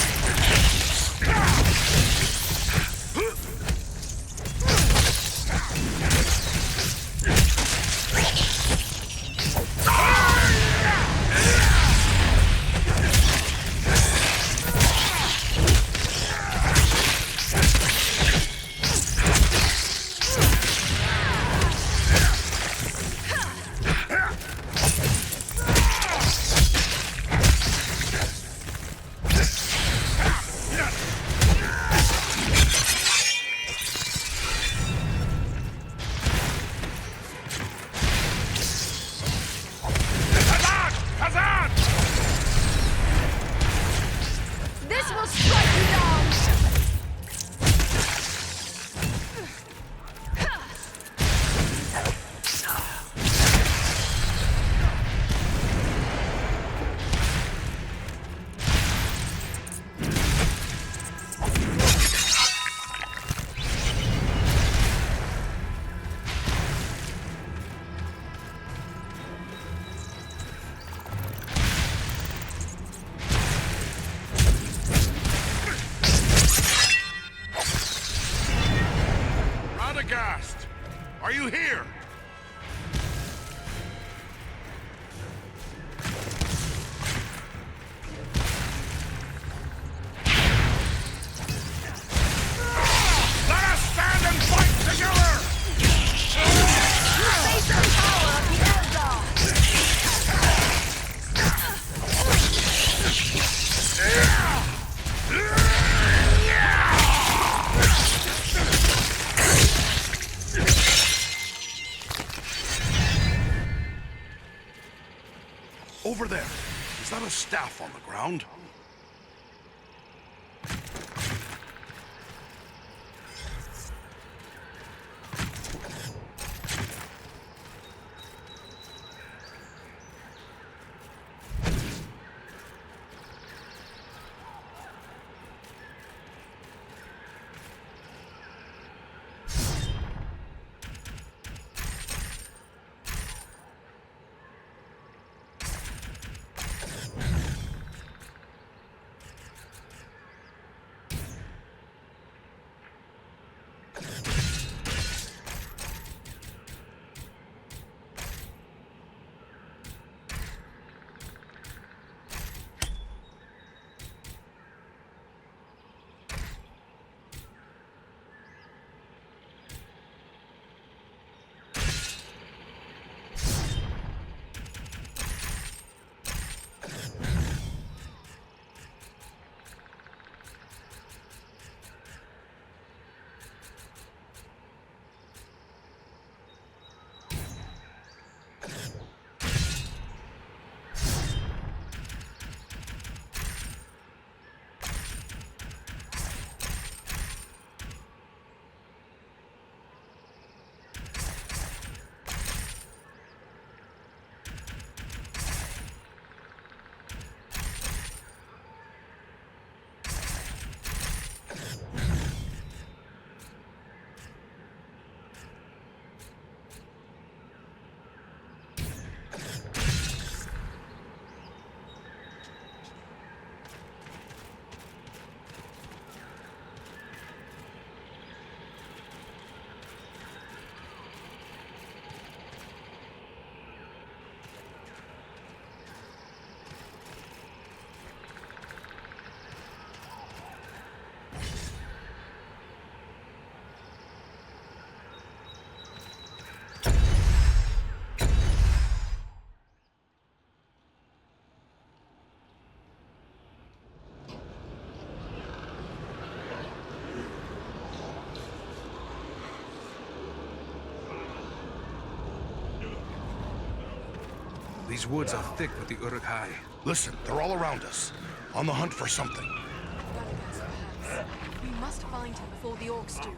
Are you here? Let us stand and fight together! Face the power of the Eldar! Over there. Is that a staff on the ground? These woods are thick with the Uruk-hai. Listen, they're all around us. On the hunt for something. We must find him before the orcs do.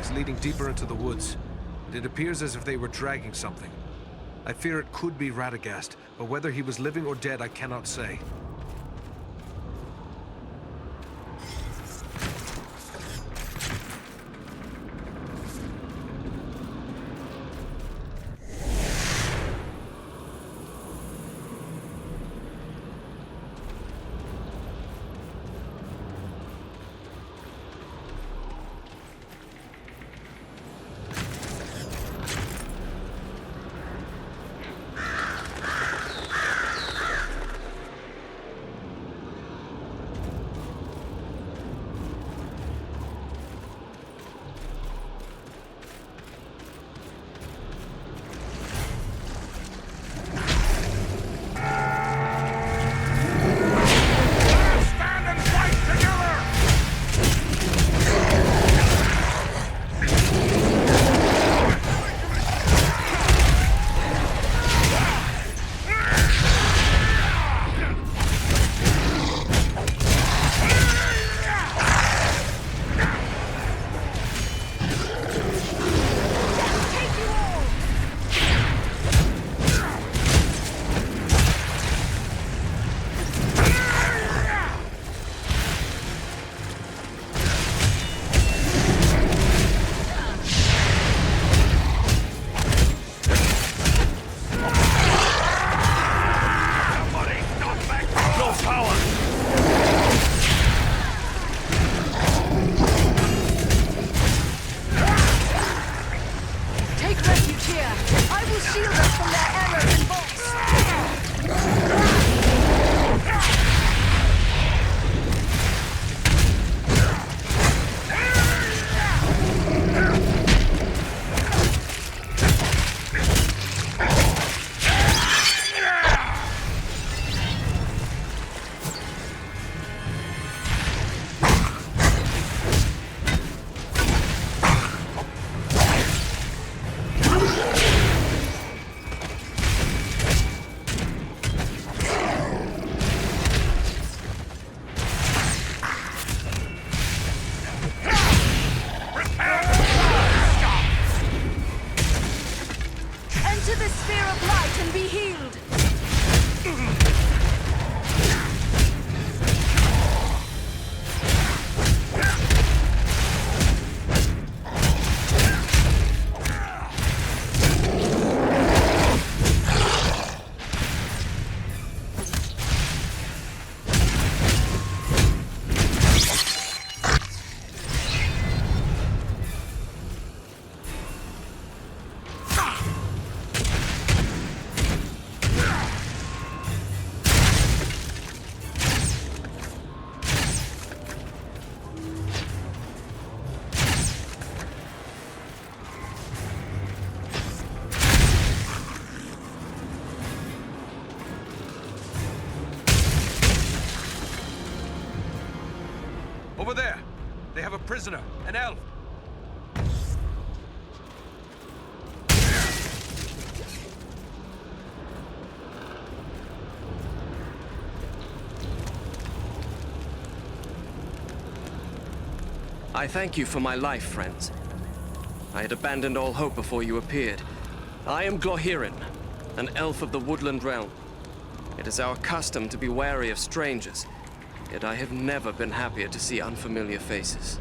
paths leading deeper into the woods. It appears as if they were dragging something. I fear it could be Radagast, but whether he was living or dead, I cannot say. Over there! They have a prisoner, an elf! I thank you for my life, friends. I had abandoned all hope before you appeared. I am Glóin, an elf of the woodland realm. It is our custom to be wary of strangers, yet I have never been happier to see unfamiliar faces.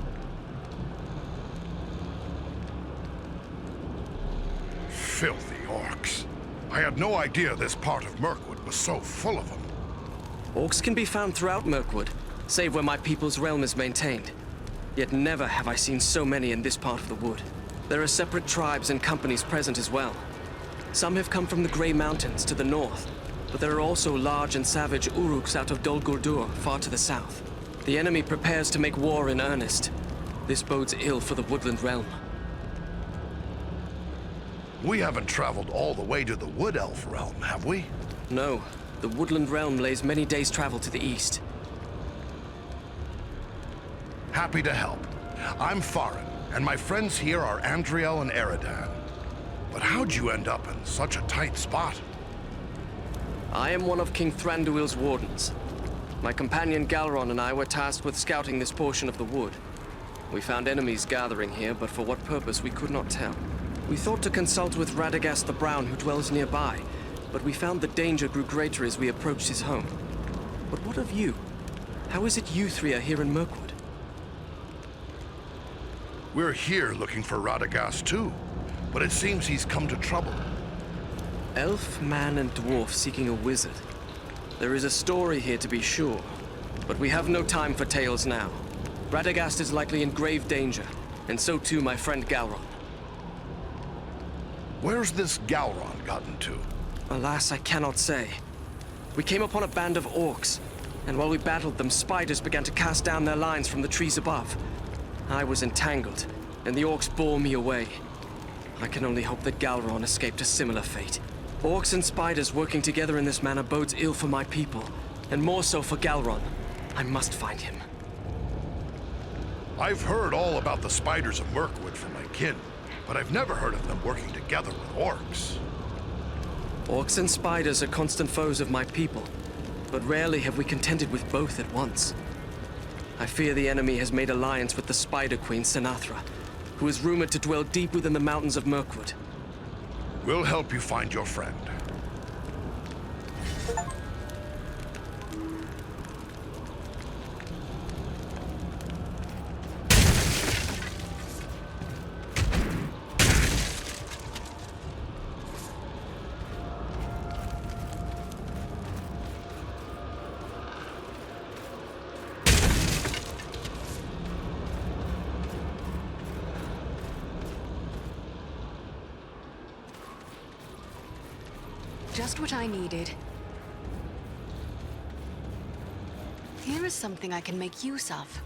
Filthy orcs. I had no idea this part of Mirkwood was so full of them. Orcs can be found throughout Mirkwood, save where my people's realm is maintained. Yet never have I seen so many in this part of the wood. There are separate tribes and companies present as well. Some have come from the Grey Mountains to the north, but there are also large and savage Uruks out of Dol Guldur, far to the south. The enemy prepares to make war in earnest. This bodes ill for the woodland realm. We haven't traveled all the way to the Wood Elf realm, have we? No. The woodland realm lays many days' travel to the east. Happy to help. I'm Farin, and my friends here are Andriel and Eridan. But how'd you end up in such a tight spot? I am one of King Thranduil's wardens. My companion Galron and I were tasked with scouting this portion of the wood. We found enemies gathering here, but for what purpose we could not tell. We thought to consult with Radagast the Brown, who dwells nearby, but we found the danger grew greater as we approached his home. But what of you? How is it you three are here in Mirkwood? We're here looking for Radagast too, but it seems he's come to trouble. Elf, man, and dwarf seeking a wizard. There is a story here to be sure, but we have no time for tales now. Radagast is likely in grave danger, and so too my friend Galron. Where's this Galron gotten to? Alas, I cannot say. We came upon a band of orcs, and while we battled them, spiders began to cast down their lines from the trees above. I was entangled, and the orcs bore me away. I can only hope that Galron escaped a similar fate. Orcs and spiders working together in this manner bodes ill for my people, and more so for Galron. I must find him. I've heard all about the spiders of Mirkwood from my kin, but I've never heard of them working together with orcs. Orcs and spiders are constant foes of my people, but rarely have we contended with both at once. I fear the enemy has made alliance with the Spider Queen Saenathra, who is rumored to dwell deep within the mountains of Mirkwood. We'll help you find your friend. Just what I needed. Here is something I can make use of.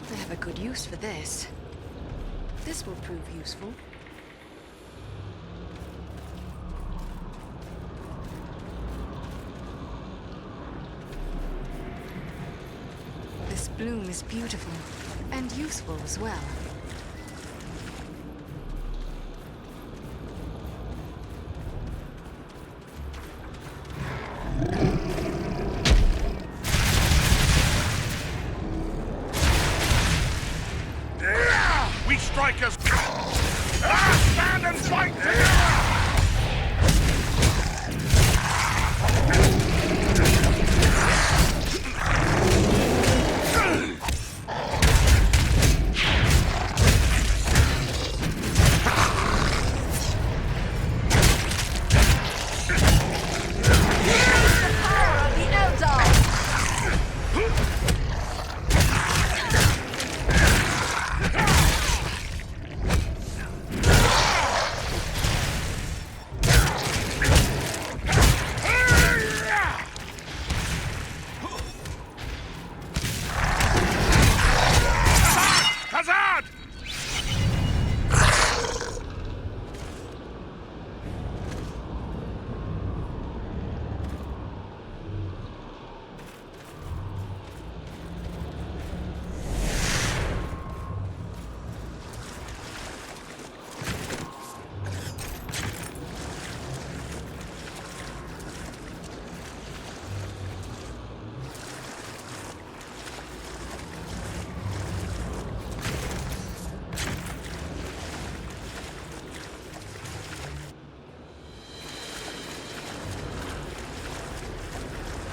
I have a good use for this. This will prove useful. This bloom is beautiful and useful as well. Strikers! Stand and fight!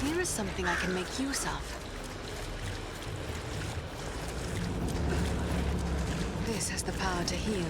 Here is something I can make use of. This has the power to heal.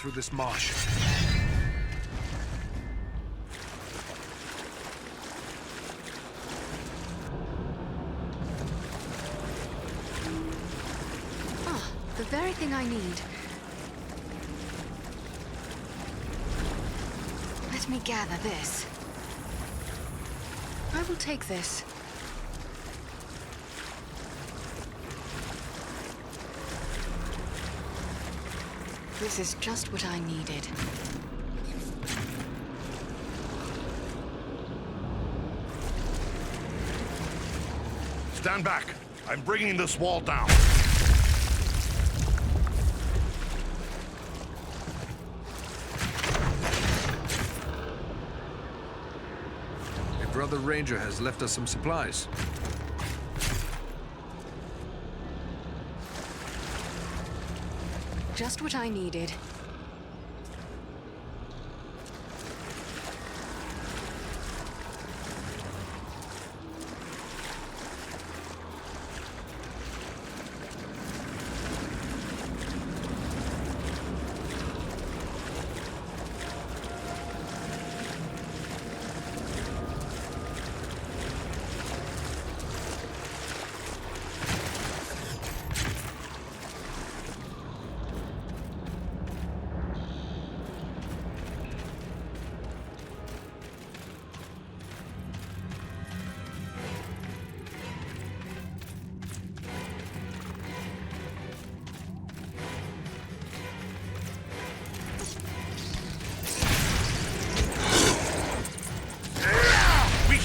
through this marsh. Ah, the very thing I need. Let me gather this. I will take this. This is just what I needed. Stand back. I'm bringing this wall down. A brother ranger has left us some supplies. Just what I needed.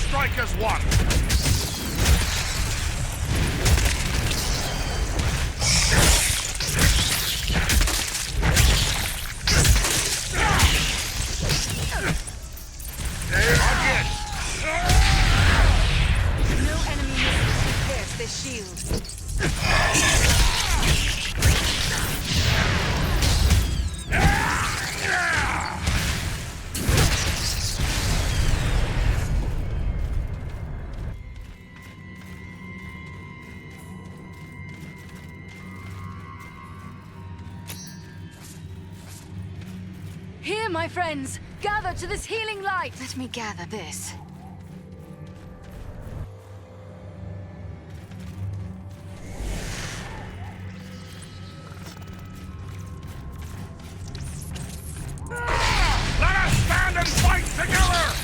Strike as one! No enemy missiles can pierce this shield. Here, my friends! Gather to this healing light! Let me gather this. Let us stand and fight together!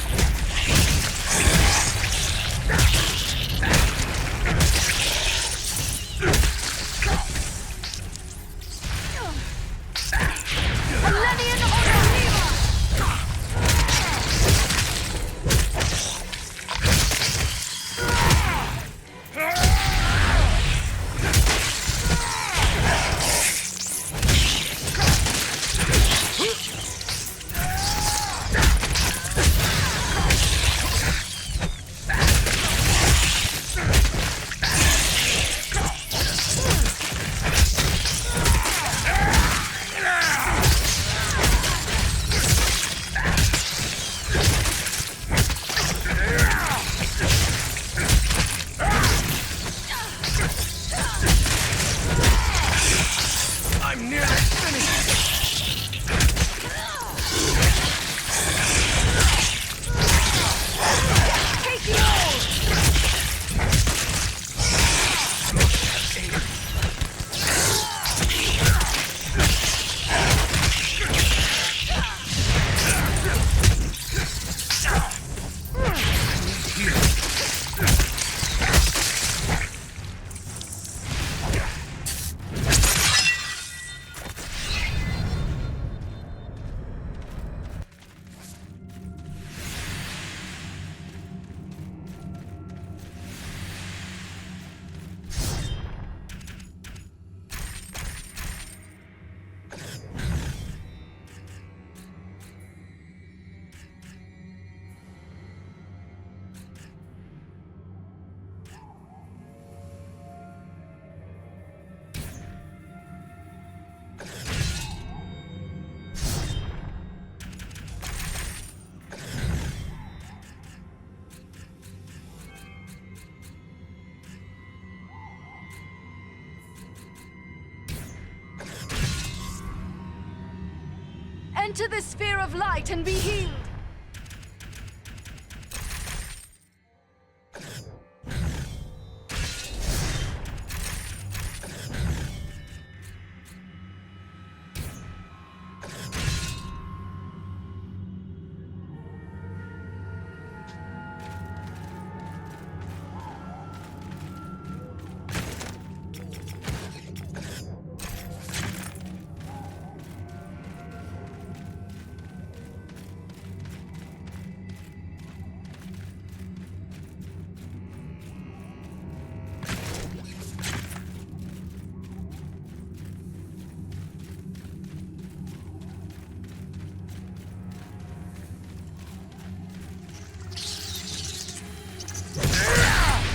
Enter the sphere of light and be healed!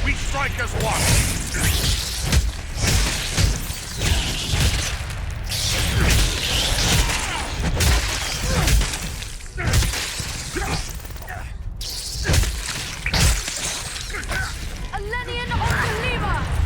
We strike as one! Alenian Osgiliath!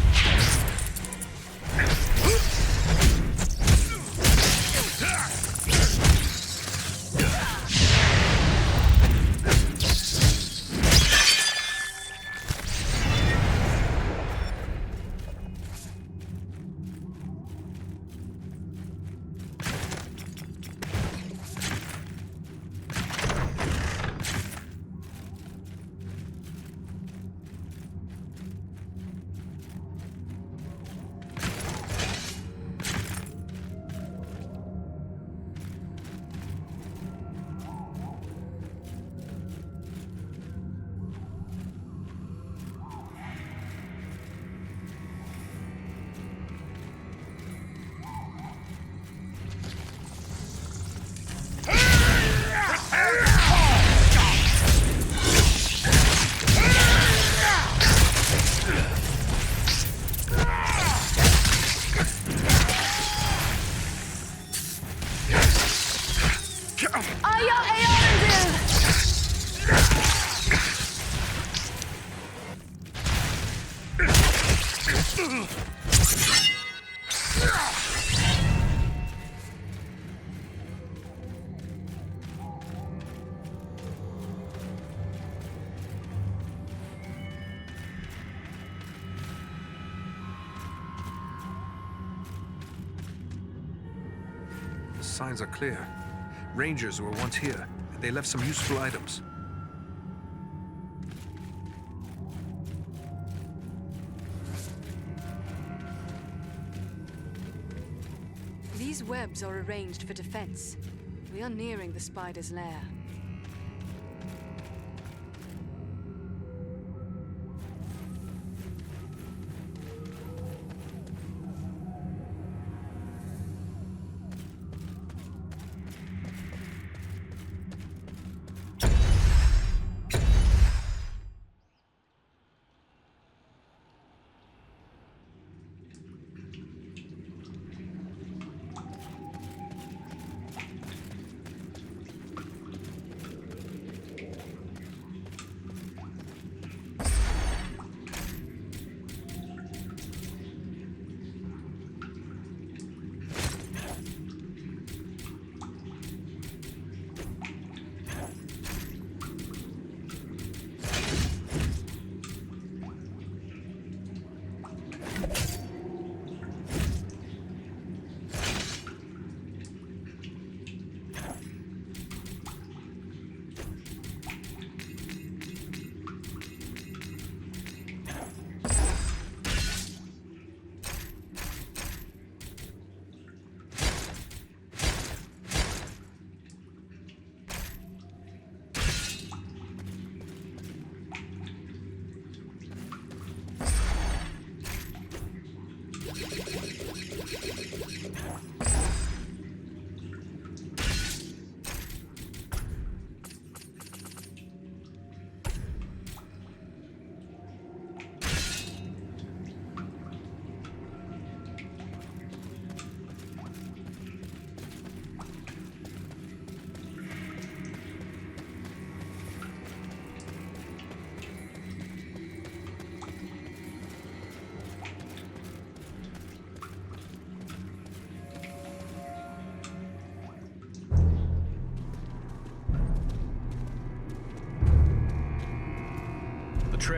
Signs are clear. Rangers were once here, and they left some useful items. These webs are arranged for defense. We are nearing the spider's lair.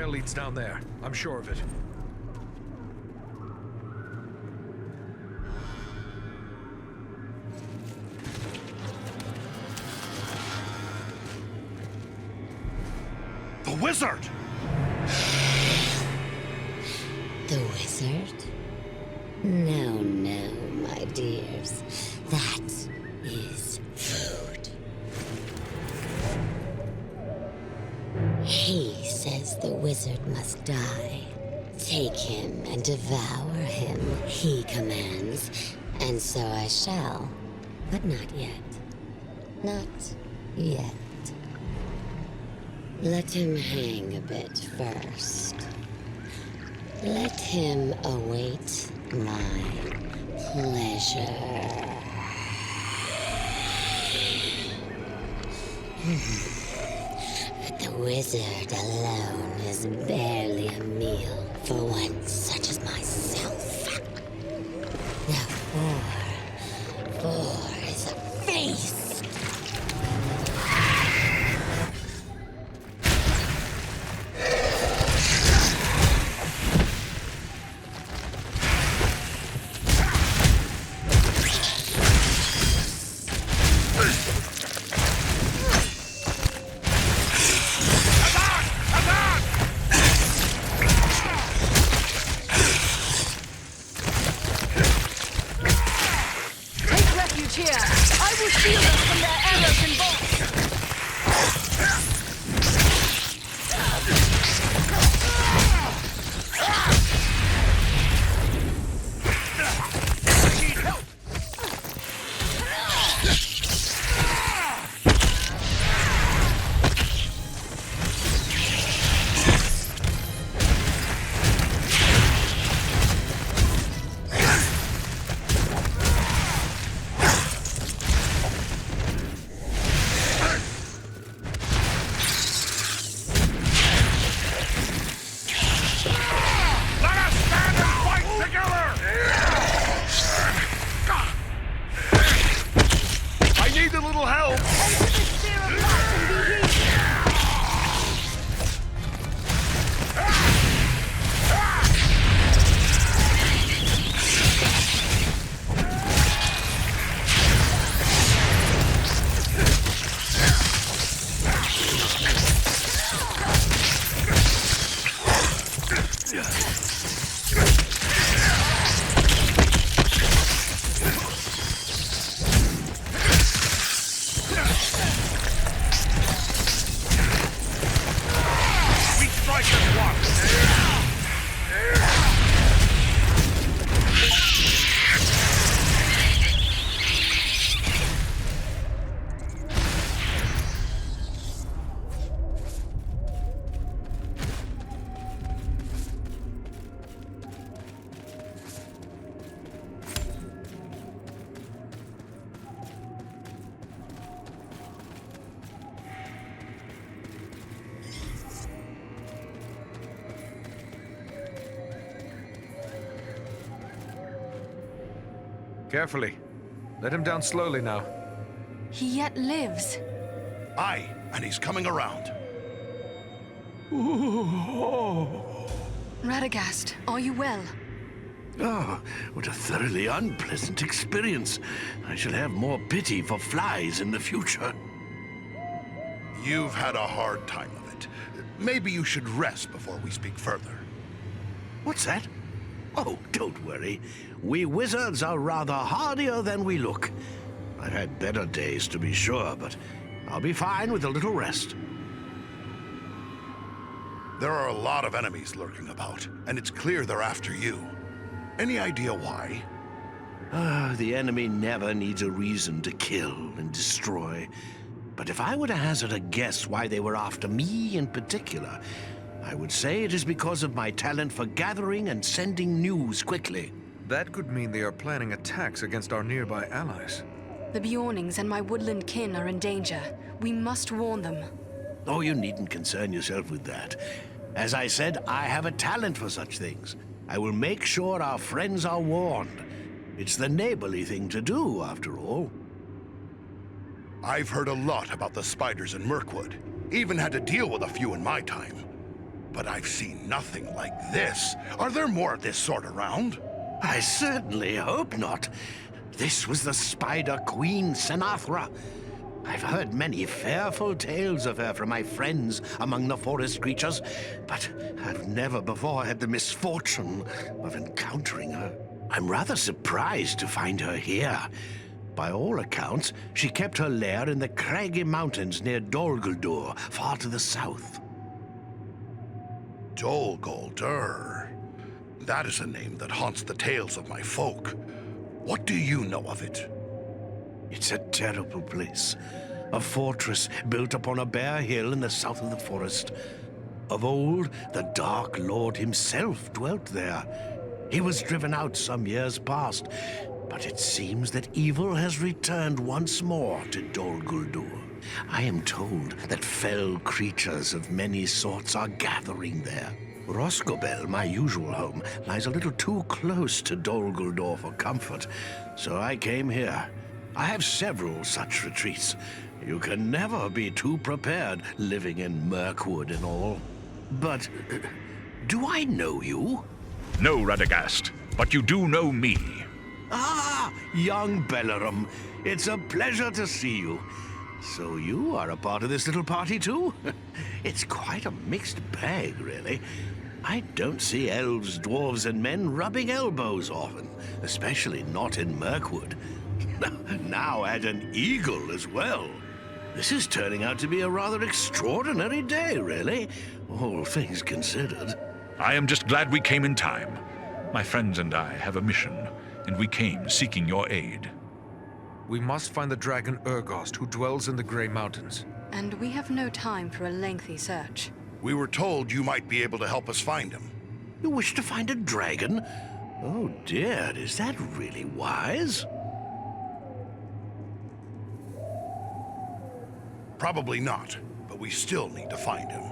trail leads down there. I'm sure of it. The wizard! The wizard? No, no, my dears. That is food. He says the wizard must die. Take him and devour him, he commands. And so I shall. But not yet. Not yet. Let him hang a bit first. Let him await my pleasure. But the wizard alone is barely a meal for one such as myself. Now four is a feast. Carefully. Let him down slowly now. He yet lives. Aye, and he's coming around. Radagast, are you well? Oh, what a thoroughly unpleasant experience. I shall have more pity for flies in the future. You've had a hard time of it. Maybe you should rest before we speak further. What's that? Oh, don't worry. We wizards are rather hardier than we look. I've had better days, to be sure, but I'll be fine with a little rest. There are a lot of enemies lurking about, and it's clear they're after you. Any idea why? The enemy never needs a reason to kill and destroy. But if I were to hazard a guess why they were after me in particular, I would say it is because of my talent for gathering and sending news quickly. That could mean they are planning attacks against our nearby allies. The Bjornings and my woodland kin are in danger. We must warn them. Oh, you needn't concern yourself with that. As I said, I have a talent for such things. I will make sure our friends are warned. It's the neighborly thing to do, after all. I've heard a lot about the spiders in Mirkwood. Even had to deal with a few in my time. But I've seen nothing like this. Are there more of this sort around? I certainly hope not. This was the Spider Queen, Saenathra. I've heard many fearful tales of her from my friends among the forest creatures, but I've never before had the misfortune of encountering her. I'm rather surprised to find her here. By all accounts, she kept her lair in the craggy mountains near Dol Guldur, far to the south. Dol Guldur. That is a name that haunts the tales of my folk. What do you know of it? It's a terrible place. A fortress built upon a bare hill in the south of the forest. Of old, the Dark Lord himself dwelt there. He was driven out some years past, but it seems that evil has returned once more to Dol Guldur. I am told that fell creatures of many sorts are gathering there. Rosgobel, my usual home, lies a little too close to Dol Guldur for comfort, so I came here. I have several such retreats. You can never be too prepared living in Mirkwood and all. But do I know you? No, Radagast, but you do know me. Ah, young Beleram. It's a pleasure to see you. So you are a part of this little party too? It's quite a mixed bag, really. I don't see elves, dwarves, and men rubbing elbows often, especially not in Mirkwood. Now add an eagle as well. This is turning out to be a rather extraordinary day, really, all things considered. I am just glad we came in time. My friends and I have a mission, and we came seeking your aid. We must find the dragon Urgost, who dwells in the Grey Mountains. And we have no time for a lengthy search. We were told you might be able to help us find him. You wish to find a dragon? Oh dear, is that really wise? Probably not, but we still need to find him.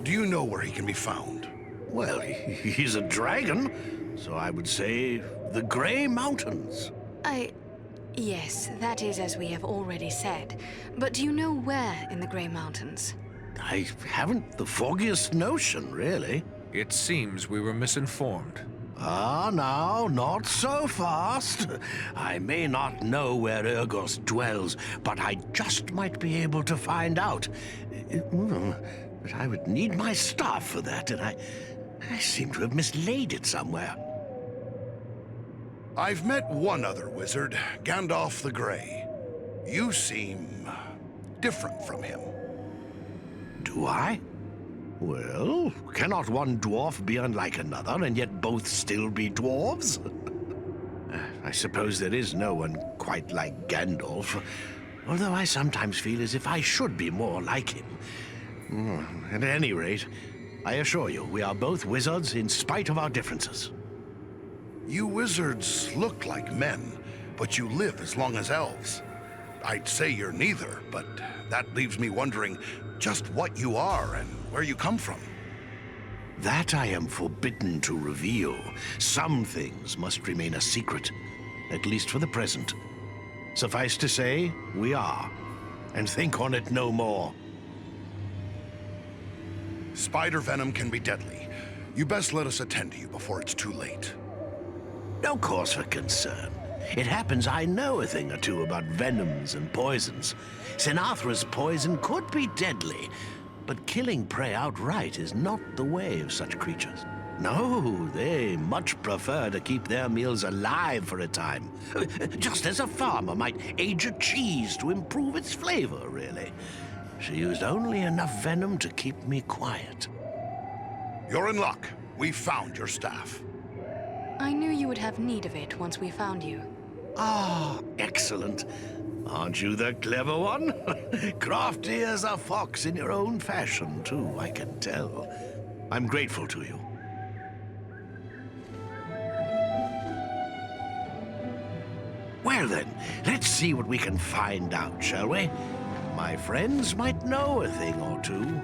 Do you know where he can be found? Well, he's a dragon, so I would say the Grey Mountains. Yes, that is as we have already said. But do you know where in the Grey Mountains? I haven't the foggiest notion, really. It seems we were misinformed. Ah, now, not so fast. I may not know where Urgost dwells, but I just might be able to find out. But I would need my staff for that, and I seem to have mislaid it somewhere. I've met one other wizard, Gandalf the Grey. You seem different from him. Do I? Well, cannot one dwarf be unlike another, and yet both still be dwarves? I suppose there is no one quite like Gandalf, although I sometimes feel as if I should be more like him. At any rate, I assure you, we are both wizards in spite of our differences. You wizards look like men, but you live as long as elves. I'd say you're neither, but that leaves me wondering just what you are and where you come from. That I am forbidden to reveal. Some things must remain a secret, at least for the present. Suffice to say, we are, and think on it no more. Spider venom can be deadly. You best let us attend to you before it's too late. No cause for concern. It happens I know a thing or two about venoms and poisons. Saenathra's poison could be deadly, but killing prey outright is not the way of such creatures. No, they much prefer to keep their meals alive for a time. Just as a farmer might age a cheese to improve its flavor, really. She used only enough venom to keep me quiet. You're in luck. We found your staff. I knew you would have need of it once we found you. Ah, excellent. Aren't you the clever one? Crafty as a fox in your own fashion, too, I can tell. I'm grateful to you. Well then, let's see what we can find out, shall we? My friends might know a thing or two.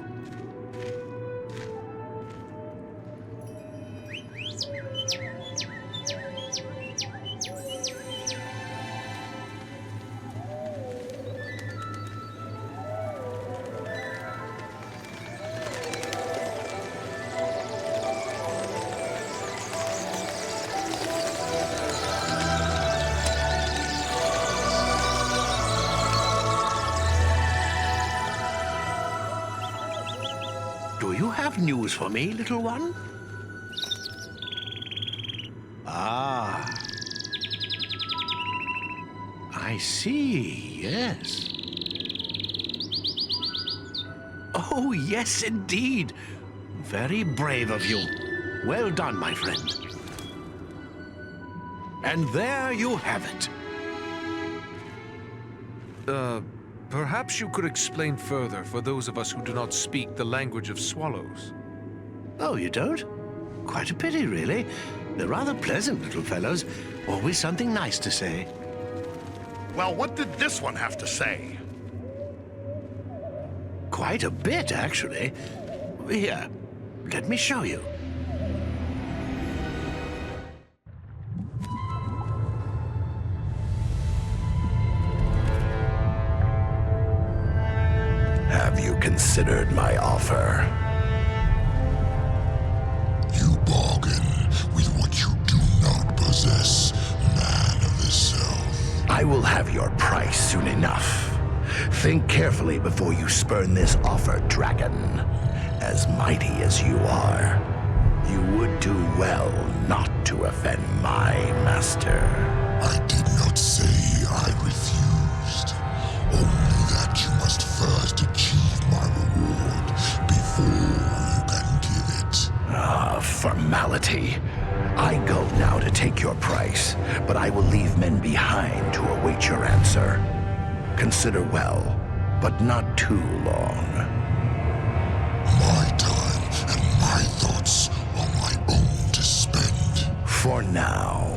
have news for me, little one? Ah. I see, yes. Oh, yes, indeed. Very brave of you. Well done, my friend. And there you have it. Perhaps you could explain further for those of us who do not speak the language of swallows. Oh, you don't? Quite a pity, really. They're rather pleasant little fellows. Always something nice to say. Well, what did this one have to say? Quite a bit, actually. Here, let me show you. Have you considered my offer? You bargain with what you do not possess, man of the South. I will have your price soon enough. Think carefully before you spurn this offer, dragon. As mighty as you are, you would do well not to offend my master. I did not say I refused. Only that you must first achieve my reward before you can give it. Ah, formality. I go now to take your price, but I will leave men behind to await your answer. Consider well, but not too long. My time and my thoughts are my own to spend. For now.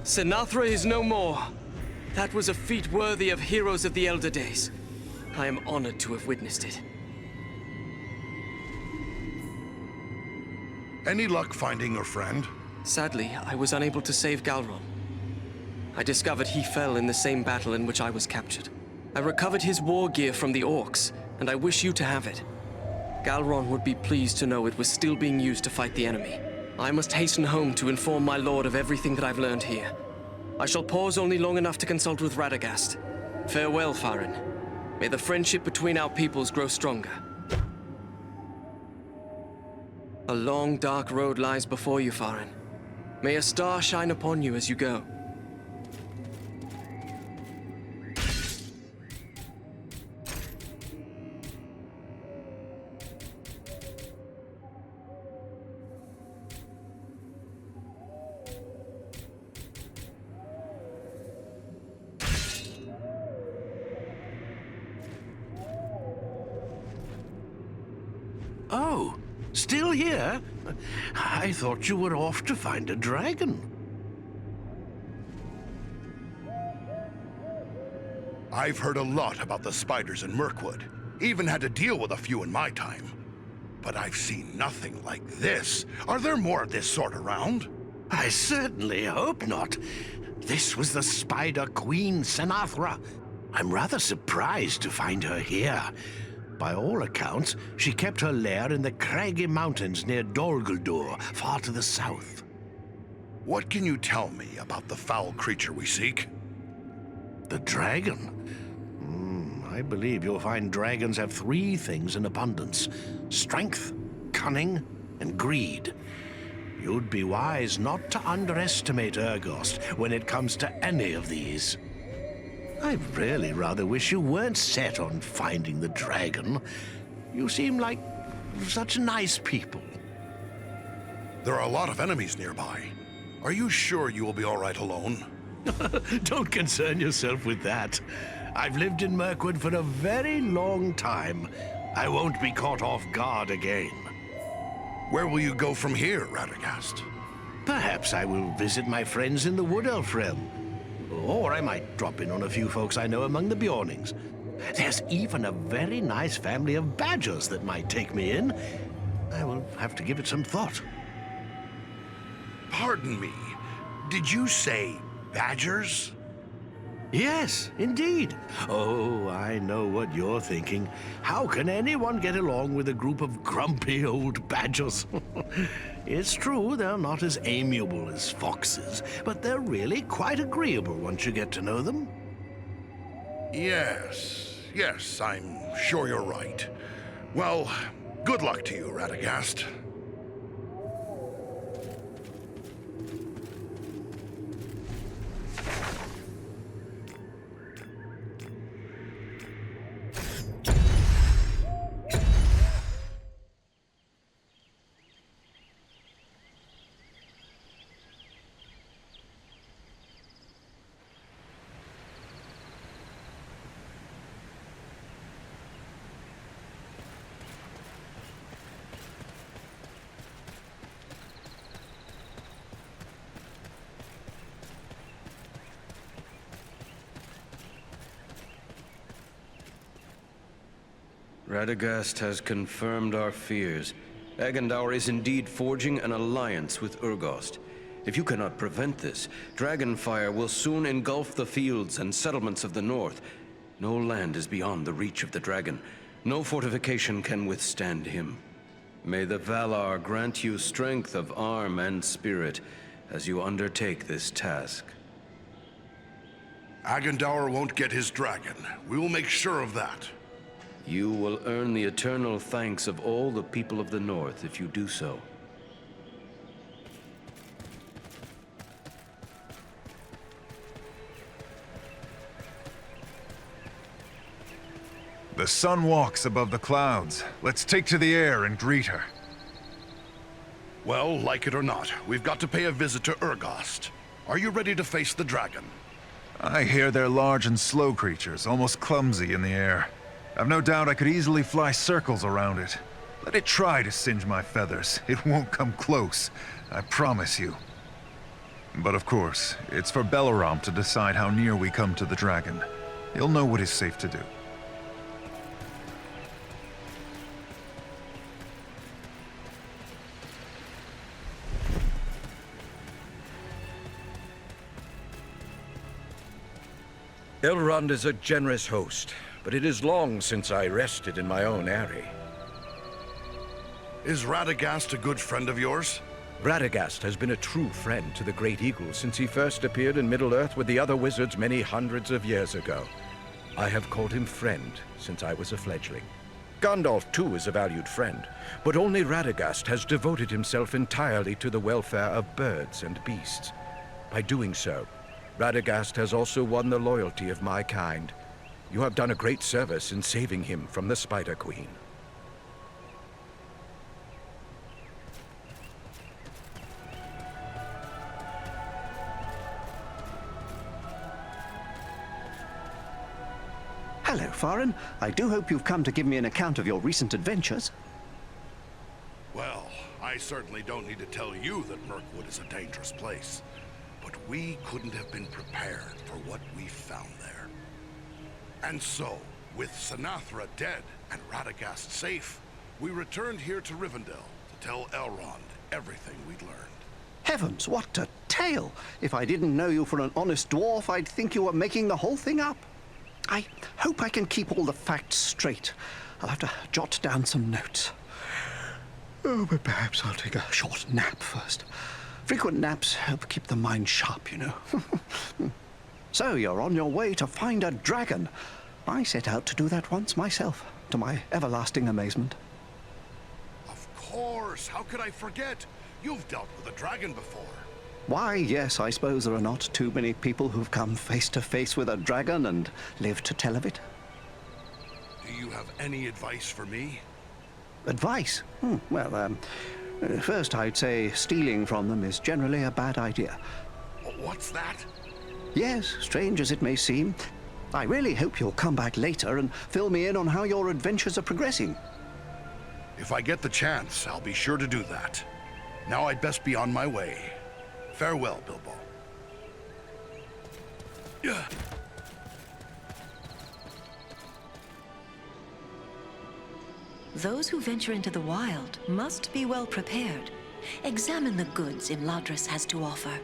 Saenathra is no more. That was a feat worthy of heroes of the elder days. I am honored to have witnessed it. Any luck finding your friend? Sadly, I was unable to save Galron. I discovered he fell in the same battle in which I was captured. I recovered his war gear from the orcs, and I wish you to have it. Galron would be pleased to know it was still being used to fight the enemy. I must hasten home to inform my lord of everything that I've learned here. I shall pause only long enough to consult with Radagast. Farewell, Farin. May the friendship between our peoples grow stronger. A long, dark road lies before you, Farin. May a star shine upon you as you go. Oh, still here? I thought you were off to find a dragon. I've heard a lot about the spiders in Mirkwood. Even had to deal with a few in my time. But I've seen nothing like this. Are there more of this sort around? I certainly hope not. This was the Spider Queen, Saenathra. I'm rather surprised to find her here. By all accounts, she kept her lair in the craggy mountains near Dol Guldur, far to the south. What can you tell me about the foul creature we seek? The dragon? I believe you'll find dragons have three things in abundance: strength, cunning, and greed. You'd be wise not to underestimate Urgost when it comes to any of these. I really rather wish you weren't set on finding the dragon. You seem like such nice people. There are a lot of enemies nearby. Are you sure you will be all right alone? Don't concern yourself with that. I've lived in Mirkwood for a very long time. I won't be caught off guard again. Where will you go from here, Radagast? Perhaps I will visit my friends in the Wood Elf realm. Or I might drop in on a few folks I know among the Bjornings. There's even a very nice family of badgers that might take me in. I will have to give it some thought. Pardon me, did you say badgers? Yes, indeed. Oh, I know what you're thinking. How can anyone get along with a group of grumpy old badgers? It's true, they're not as amiable as foxes, but they're really quite agreeable once you get to know them. Yes, I'm sure you're right. Well, good luck to you, Radagast. Radagast has confirmed our fears. Agandaûr is indeed forging an alliance with Urgost. If you cannot prevent this, Dragonfire will soon engulf the fields and settlements of the north. No land is beyond the reach of the dragon. No fortification can withstand him. May the Valar grant you strength of arm and spirit as you undertake this task. Agandaûr won't get his dragon. We will make sure of that. You will earn the eternal thanks of all the people of the North if you do so. The sun walks above the clouds. Let's take to the air and greet her. Well, like it or not, we've got to pay a visit to Urgost. Are you ready to face the dragon? I hear they're large and slow creatures, almost clumsy in the air. I've no doubt I could easily fly circles around it. Let it try to singe my feathers. It won't come close, I promise you. But of course, it's for Beleram to decide how near we come to the dragon. He'll know what is safe to do. Elrond is a generous host, but it is long since I rested in my own eyrie. Is Radagast a good friend of yours? Radagast has been a true friend to the Great Eagle since he first appeared in Middle-earth with the other wizards many hundreds of years ago. I have called him friend since I was a fledgling. Gandalf, too, is a valued friend, but only Radagast has devoted himself entirely to the welfare of birds and beasts. By doing so, Radagast has also won the loyalty of my kind. You have done a great service in saving him from the Spider Queen. Hello, Farin. I do hope you've come to give me an account of your recent adventures. Well, I certainly don't need to tell you that Mirkwood is a dangerous place. But we couldn't have been prepared for what we found there. And so, with Saenathra dead and Radagast safe, we returned here to Rivendell to tell Elrond everything we'd learned. Heavens, what a tale! If I didn't know you for an honest dwarf, I'd think you were making the whole thing up. I hope I can keep all the facts straight. I'll have to jot down some notes. Oh, but perhaps I'll take a short nap first. Frequent naps help keep the mind sharp, you know. So you're on your way to find a dragon. I set out to do that once myself, to my everlasting amazement. Of course! How could I forget? You've dealt with a dragon before. Why, yes, I suppose there are not too many people who've come face to face with a dragon and lived to tell of it. Do you have any advice for me? Advice? First I'd say stealing from them is generally a bad idea. What's that? Yes, strange as it may seem. I really hope you'll come back later and fill me in on how your adventures are progressing. If I get the chance, I'll be sure to do that. Now I'd best be on my way. Farewell, Bilbo. Yeah. Those who venture into the wild must be well prepared. Examine the goods Imladris has to offer.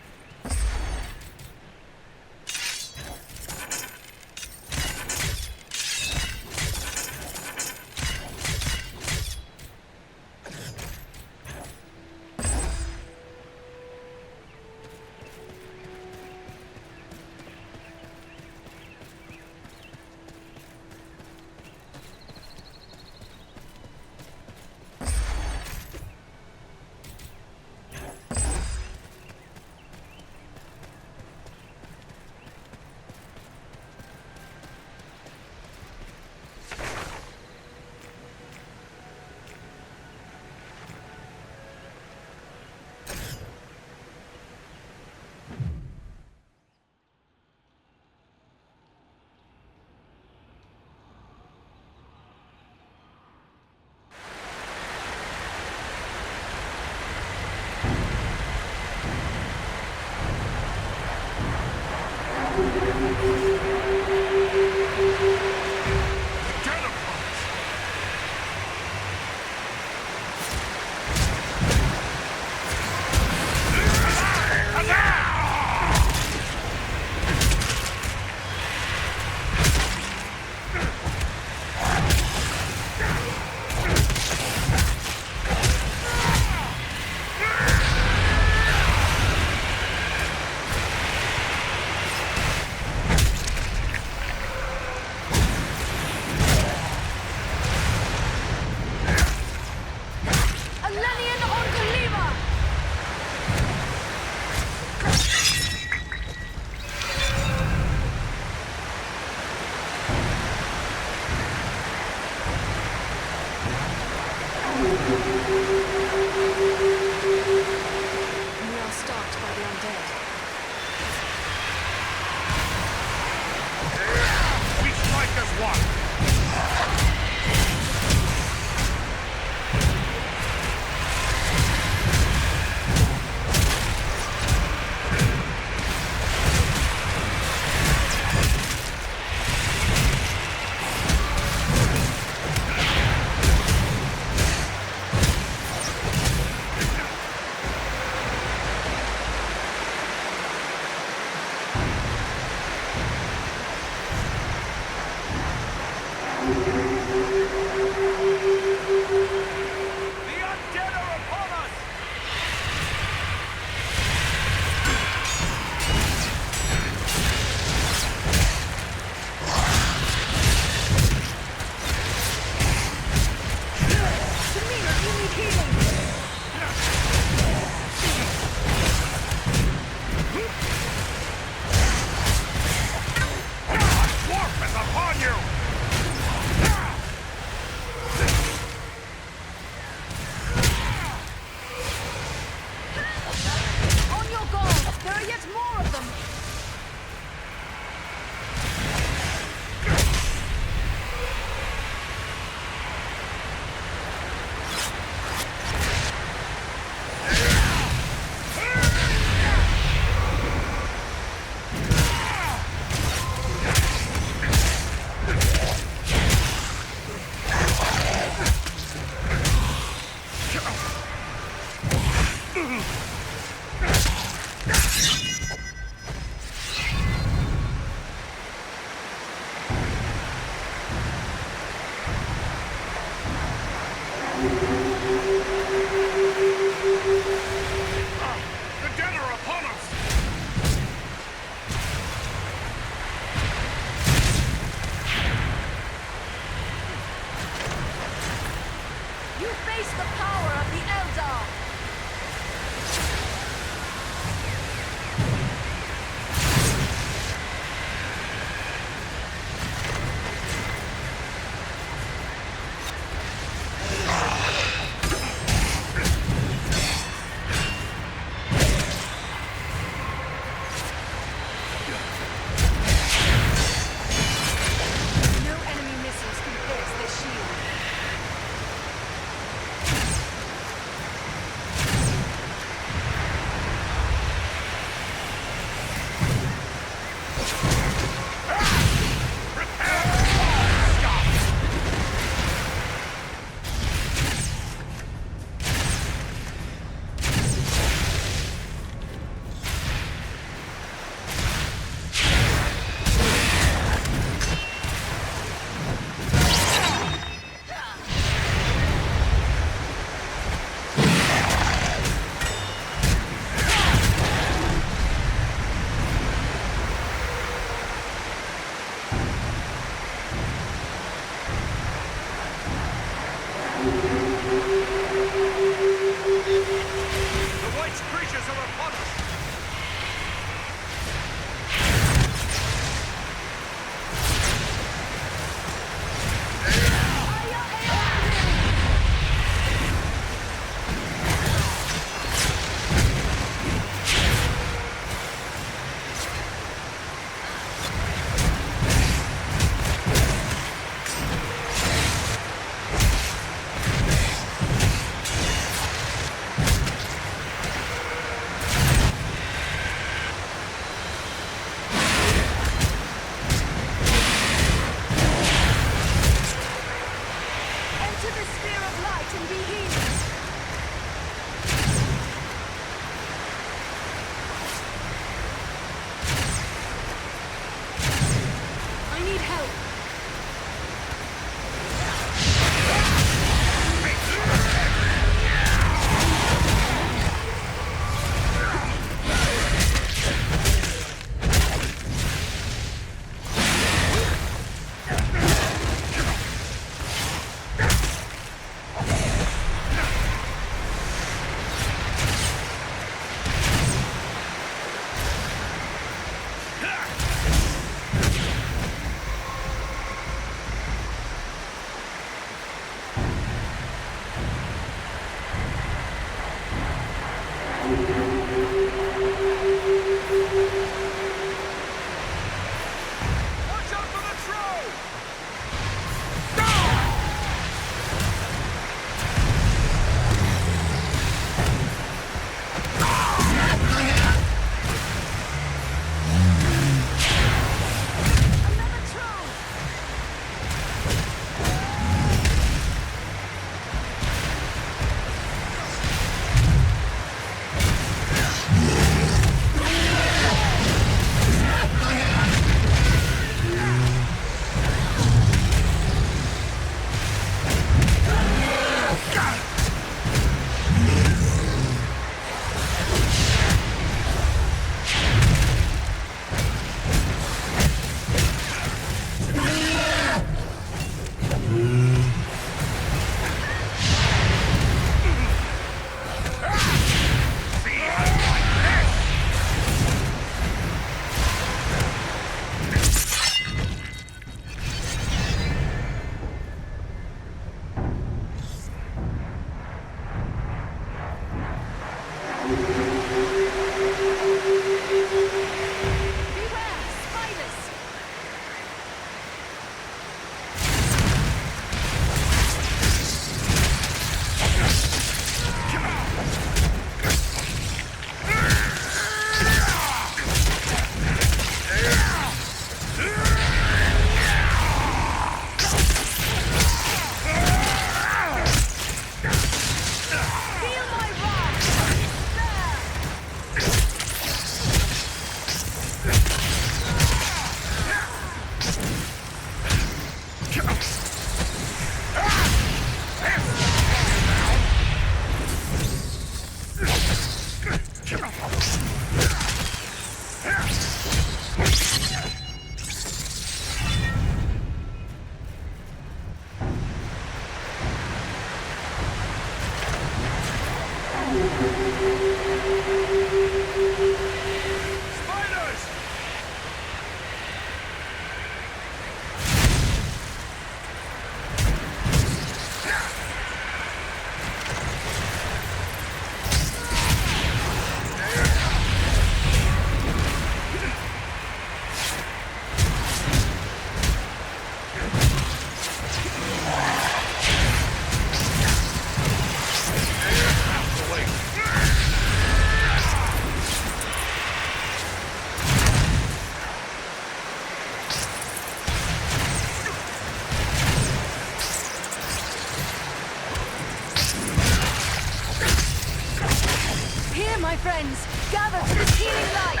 my friends! Gather to this healing light!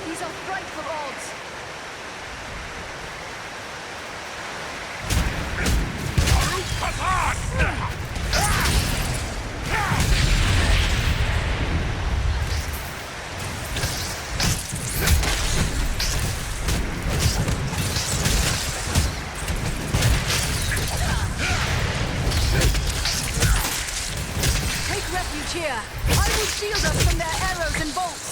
These are frightful odds. Take refuge here. I will shield us from their arrows and bolts.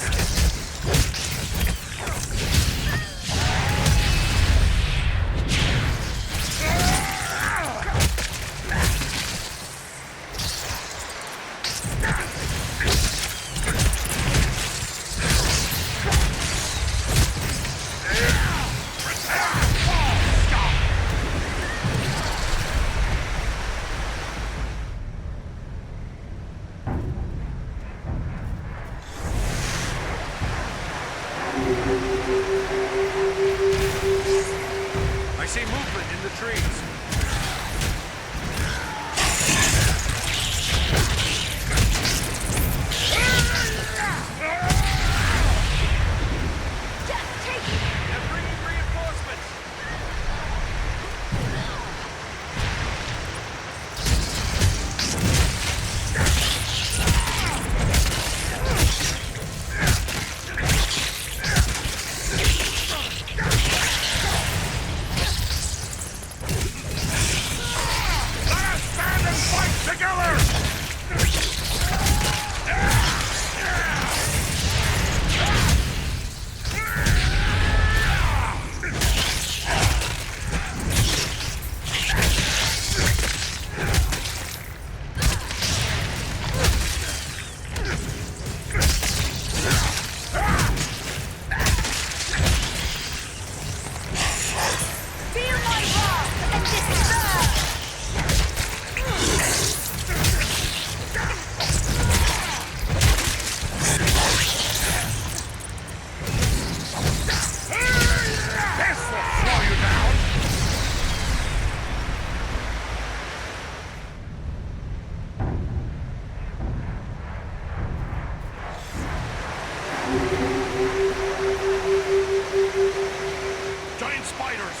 I see movement in the trees. They're bringing reinforcements. Giant spiders!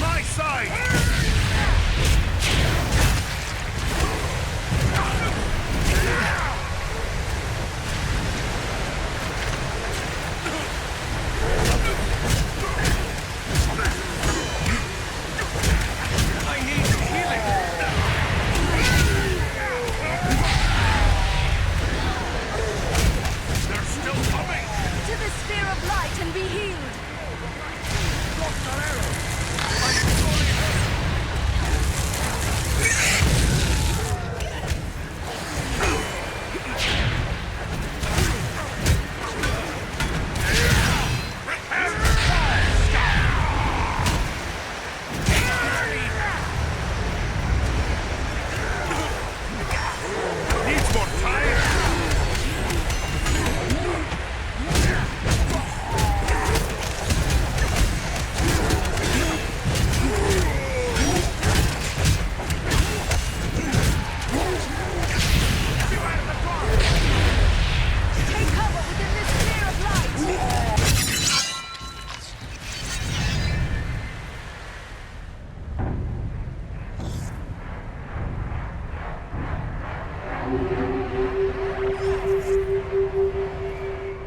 My side!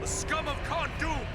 The scum of Carn Dûm!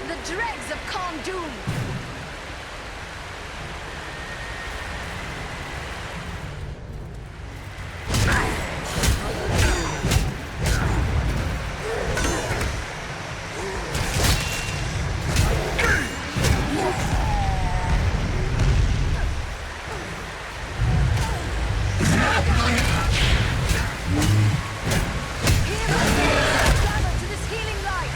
The dregs of Carn Dûm! Gather to this healing light!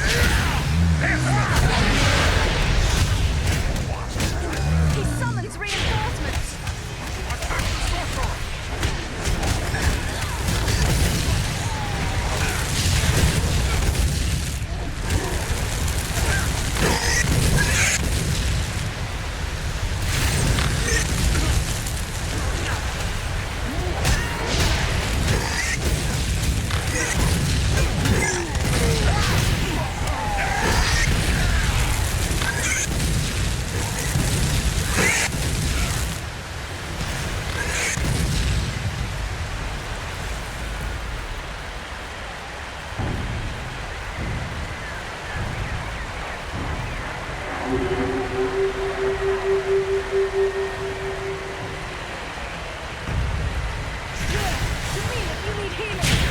need healing!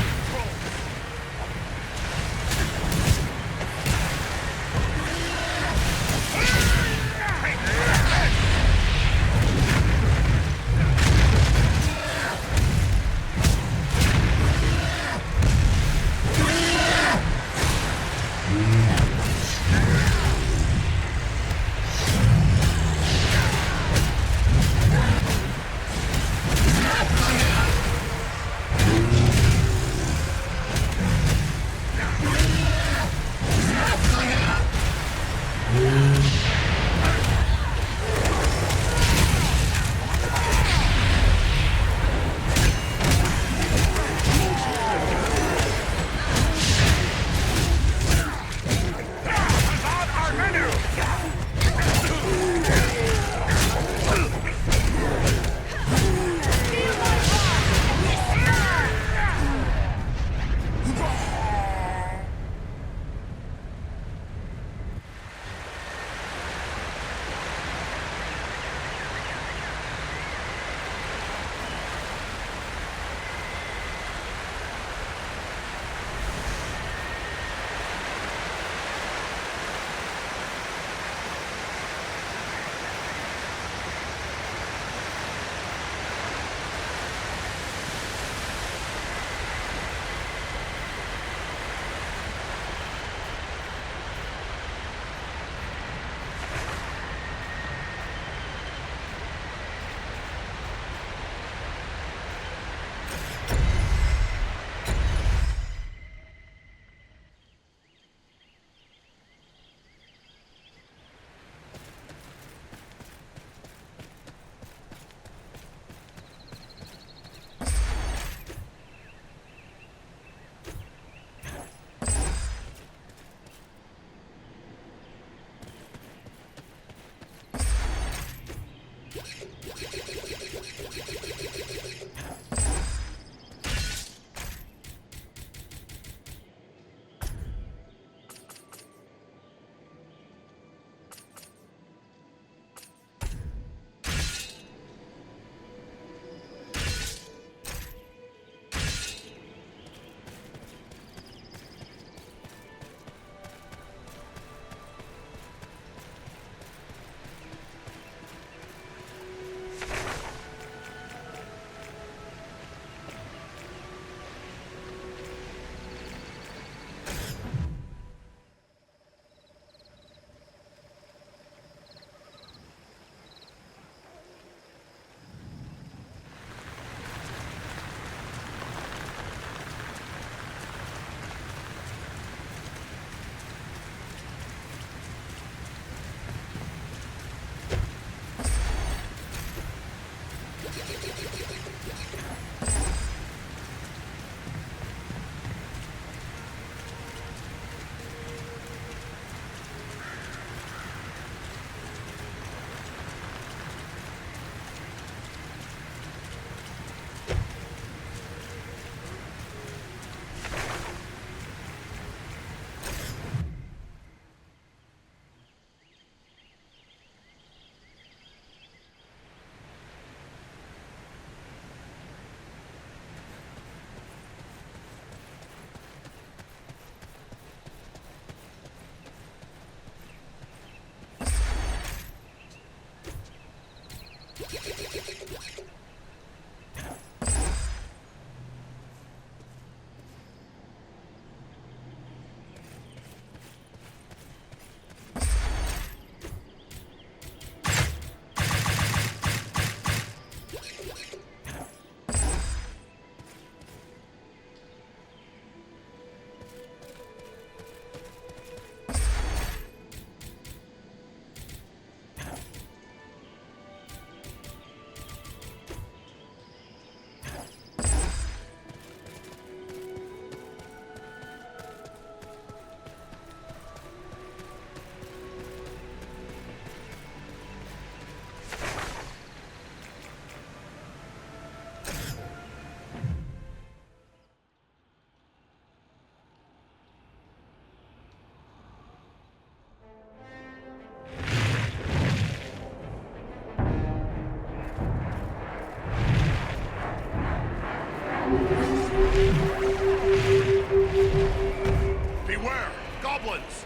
Beware! Goblins!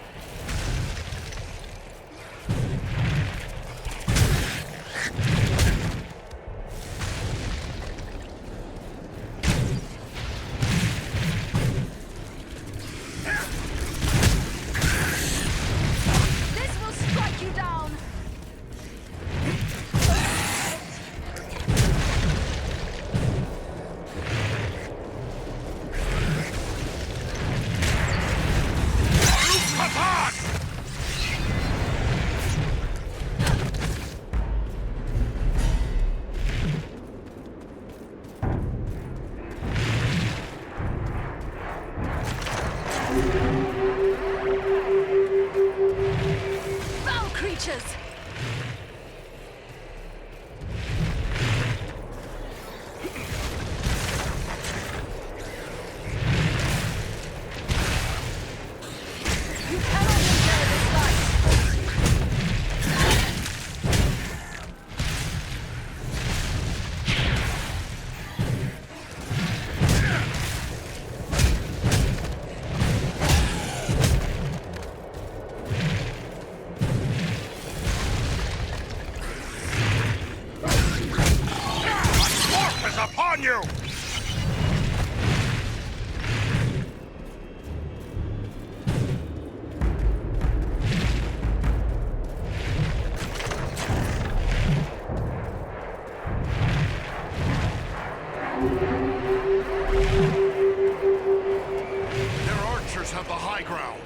This will strike you down! Foul creatures! You cannot endure this light! Dwarf is upon you! Their archers have the high ground.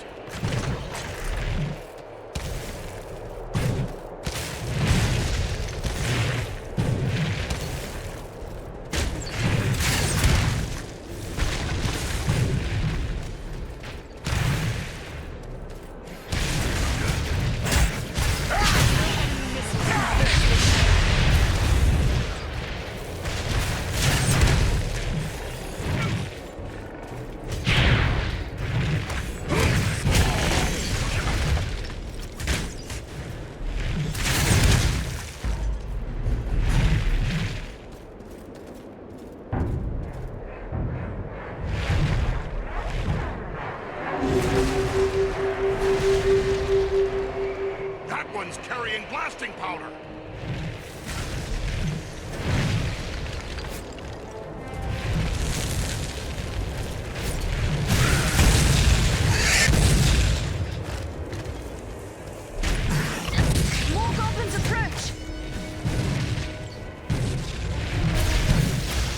That one's carrying blasting powder. More goblins approach!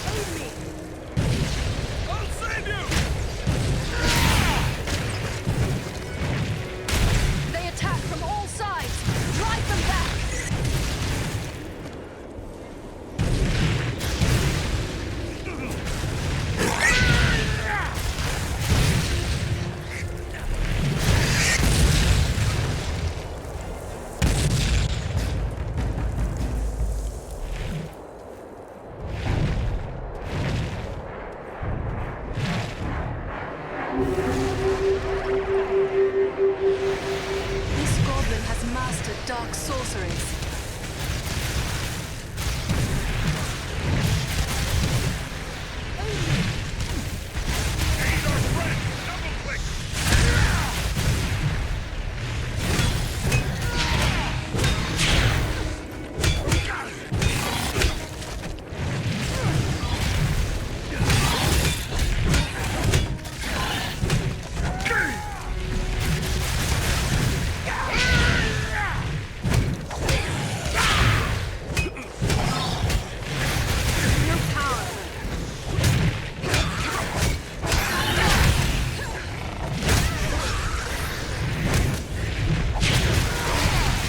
Aid me! I'll save you! They attack from all sides! Drive them back! This goblin has mastered dark sorceries. Aid our friend! Double click!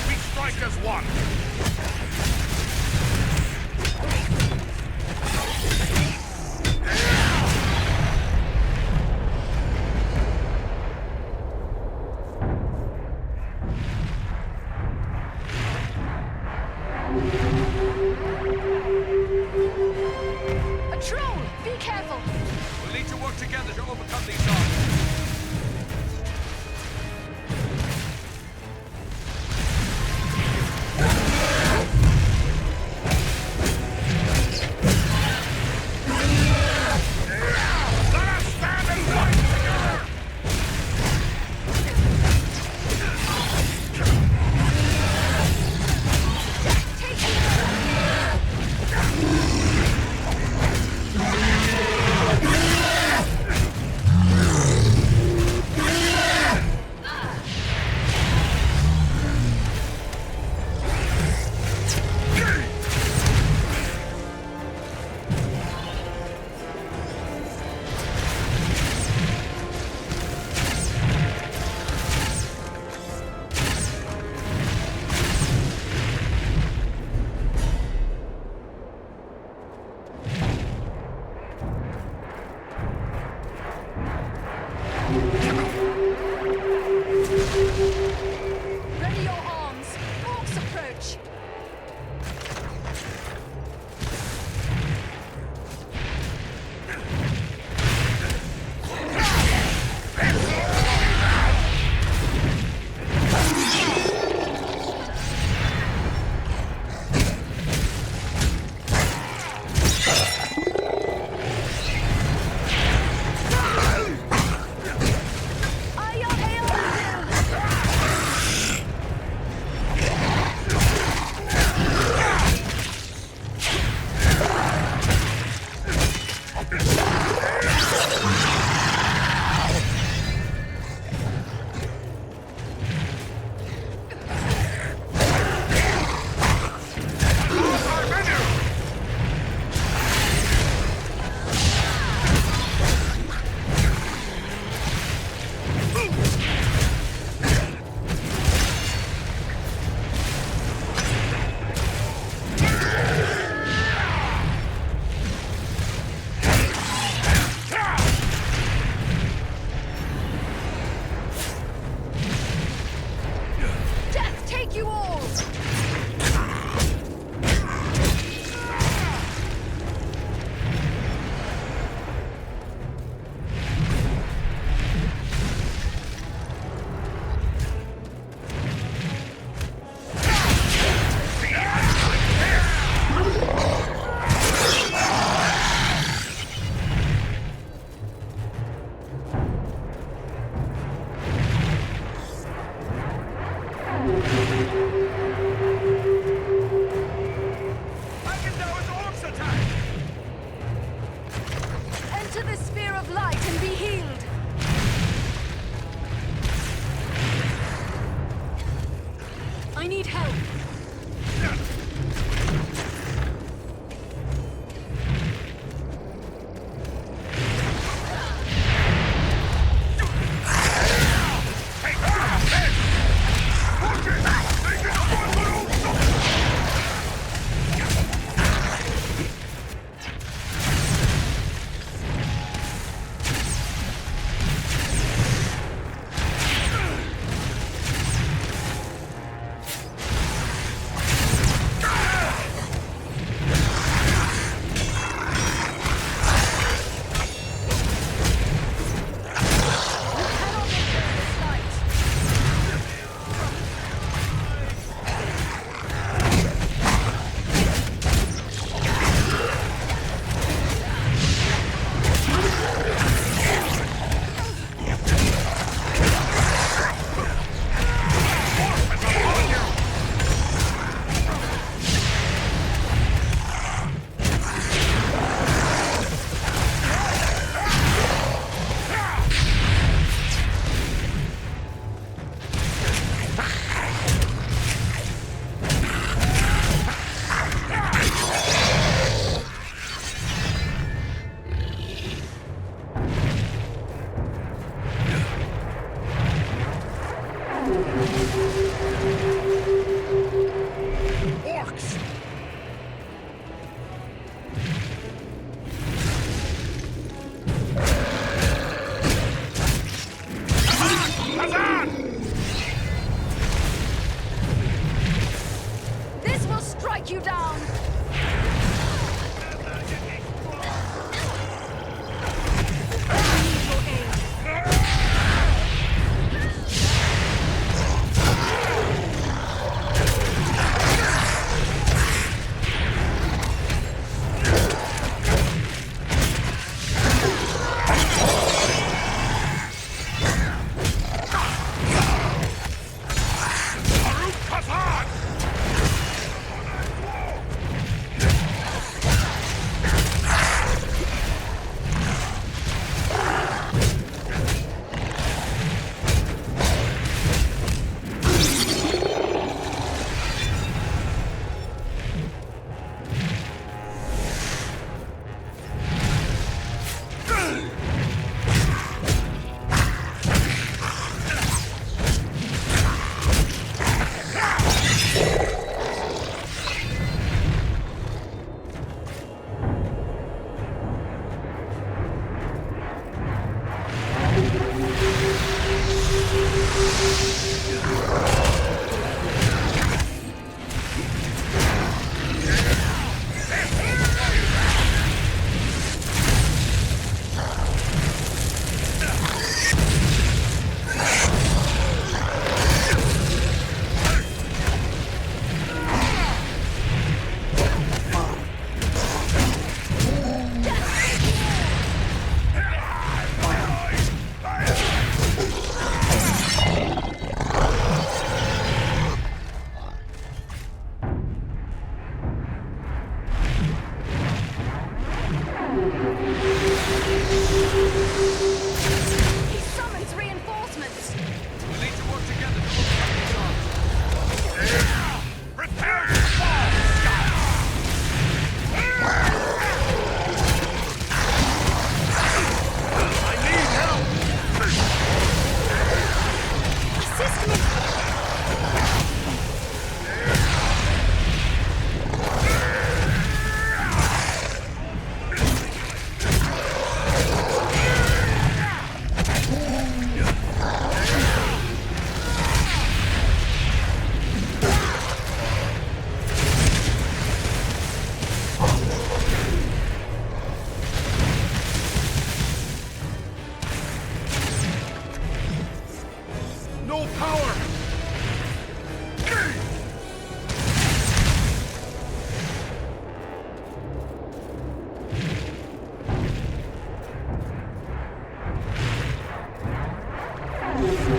We strike as one! A troll! Be careful! We'll need to work together to overcome these odds. Ready your arms. Orcs approach.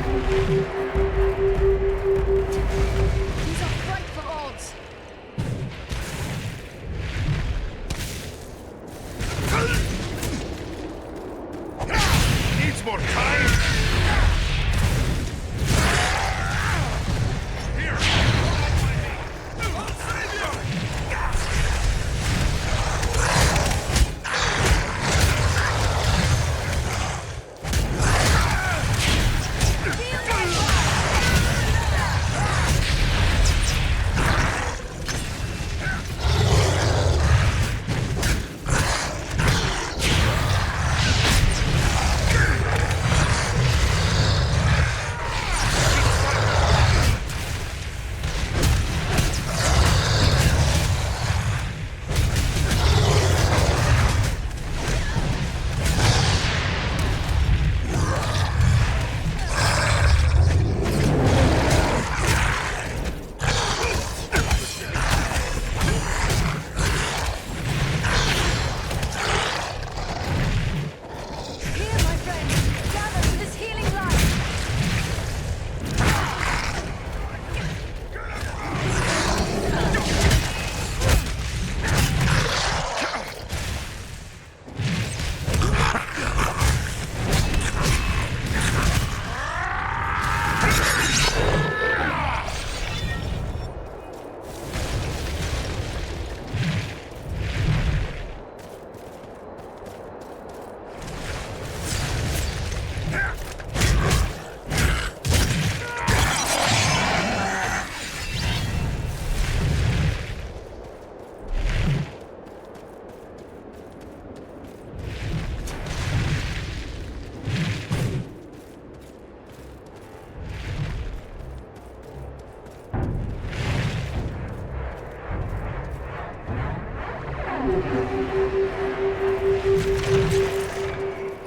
These are frightful odds. Needs more time.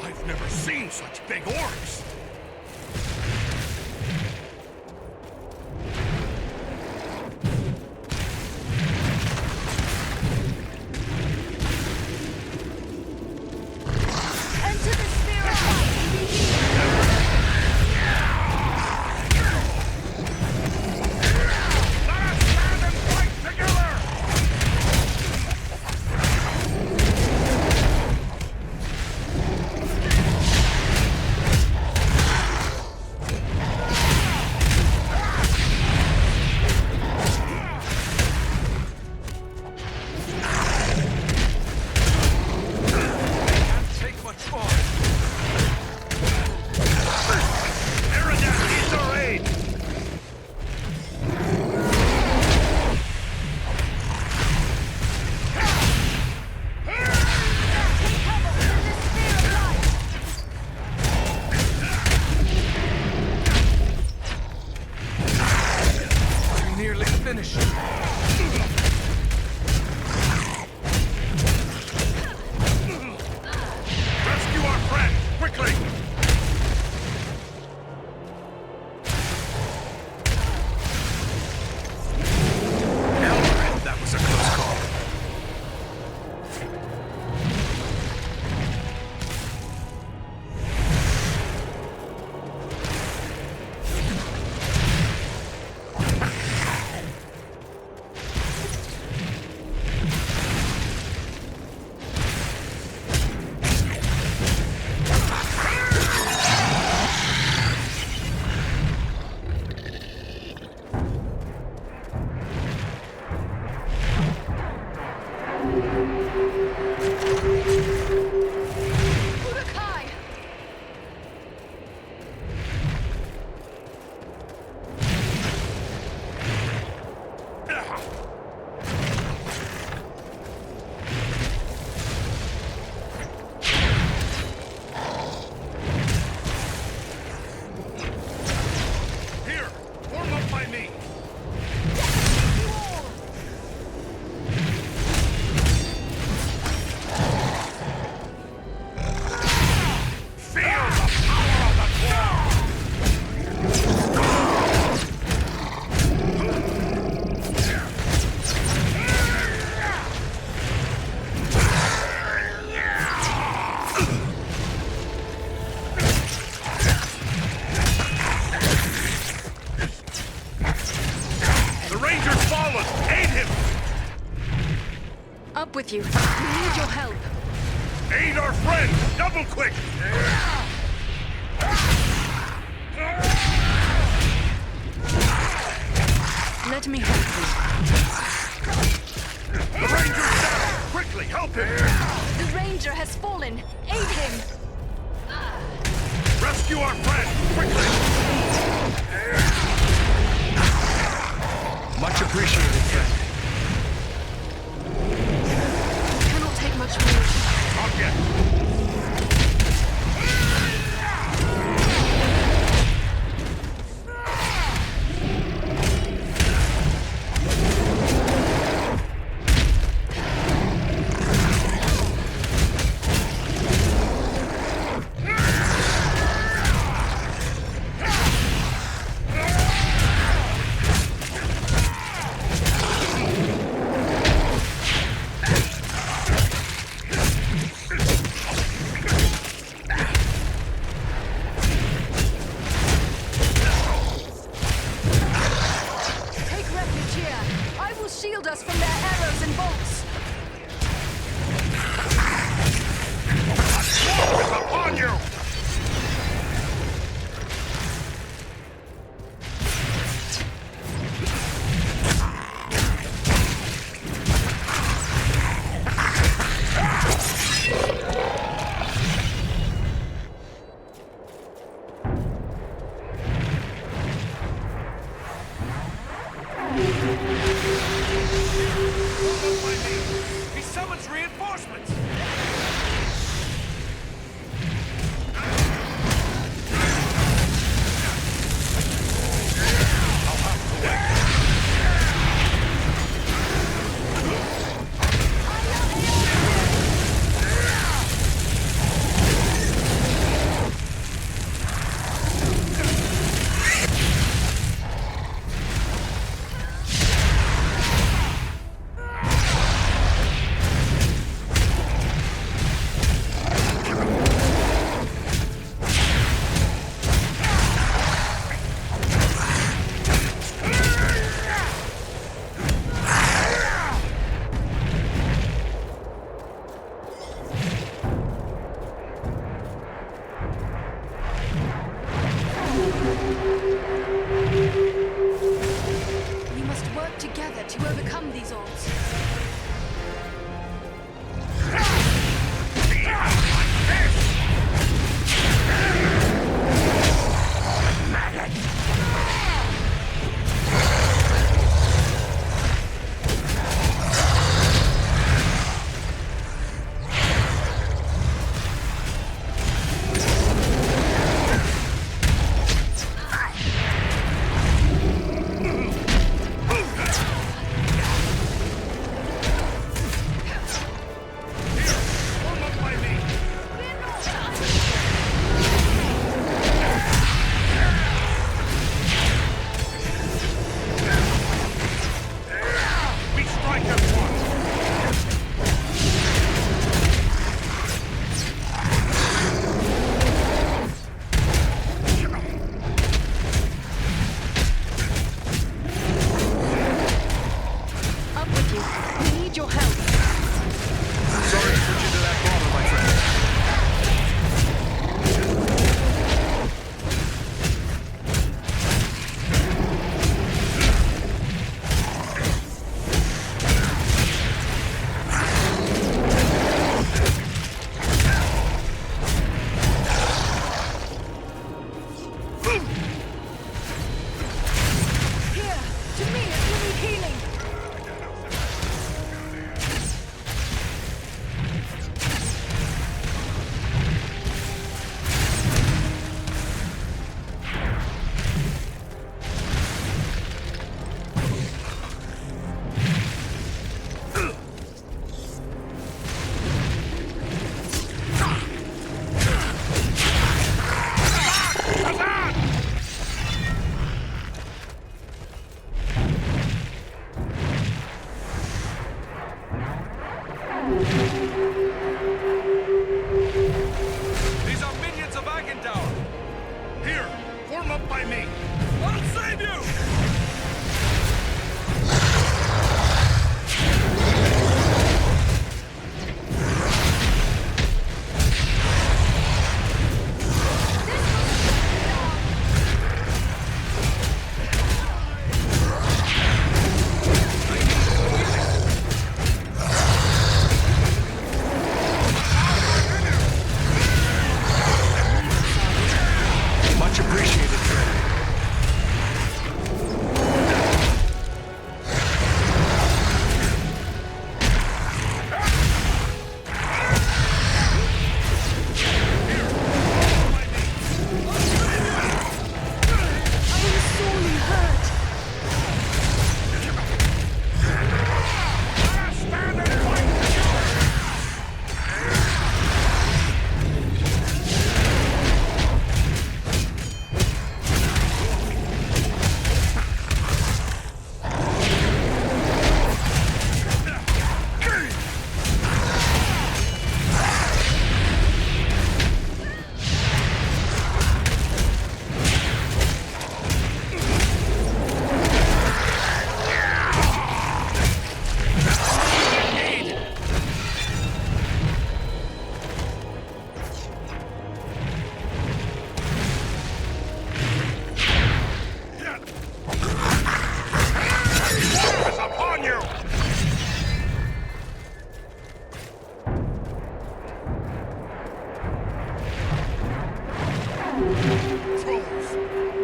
I've never seen such big orcs. Enter the sphere of light and be healed. Let us stand and fight together! with you. We need your help. Aid our friend! Double quick! Let me help you. The ranger's down! Quickly, help him! The ranger has fallen. Aid him. Rescue our friend! Quickly! Much appreciated, friend. Cannot take much more. Not yet.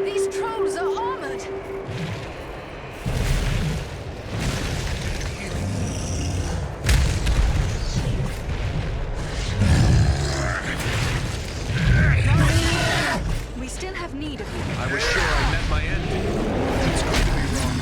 These trolls are armored! We still have need of you. I was sure I met my end. It's going to be wrong.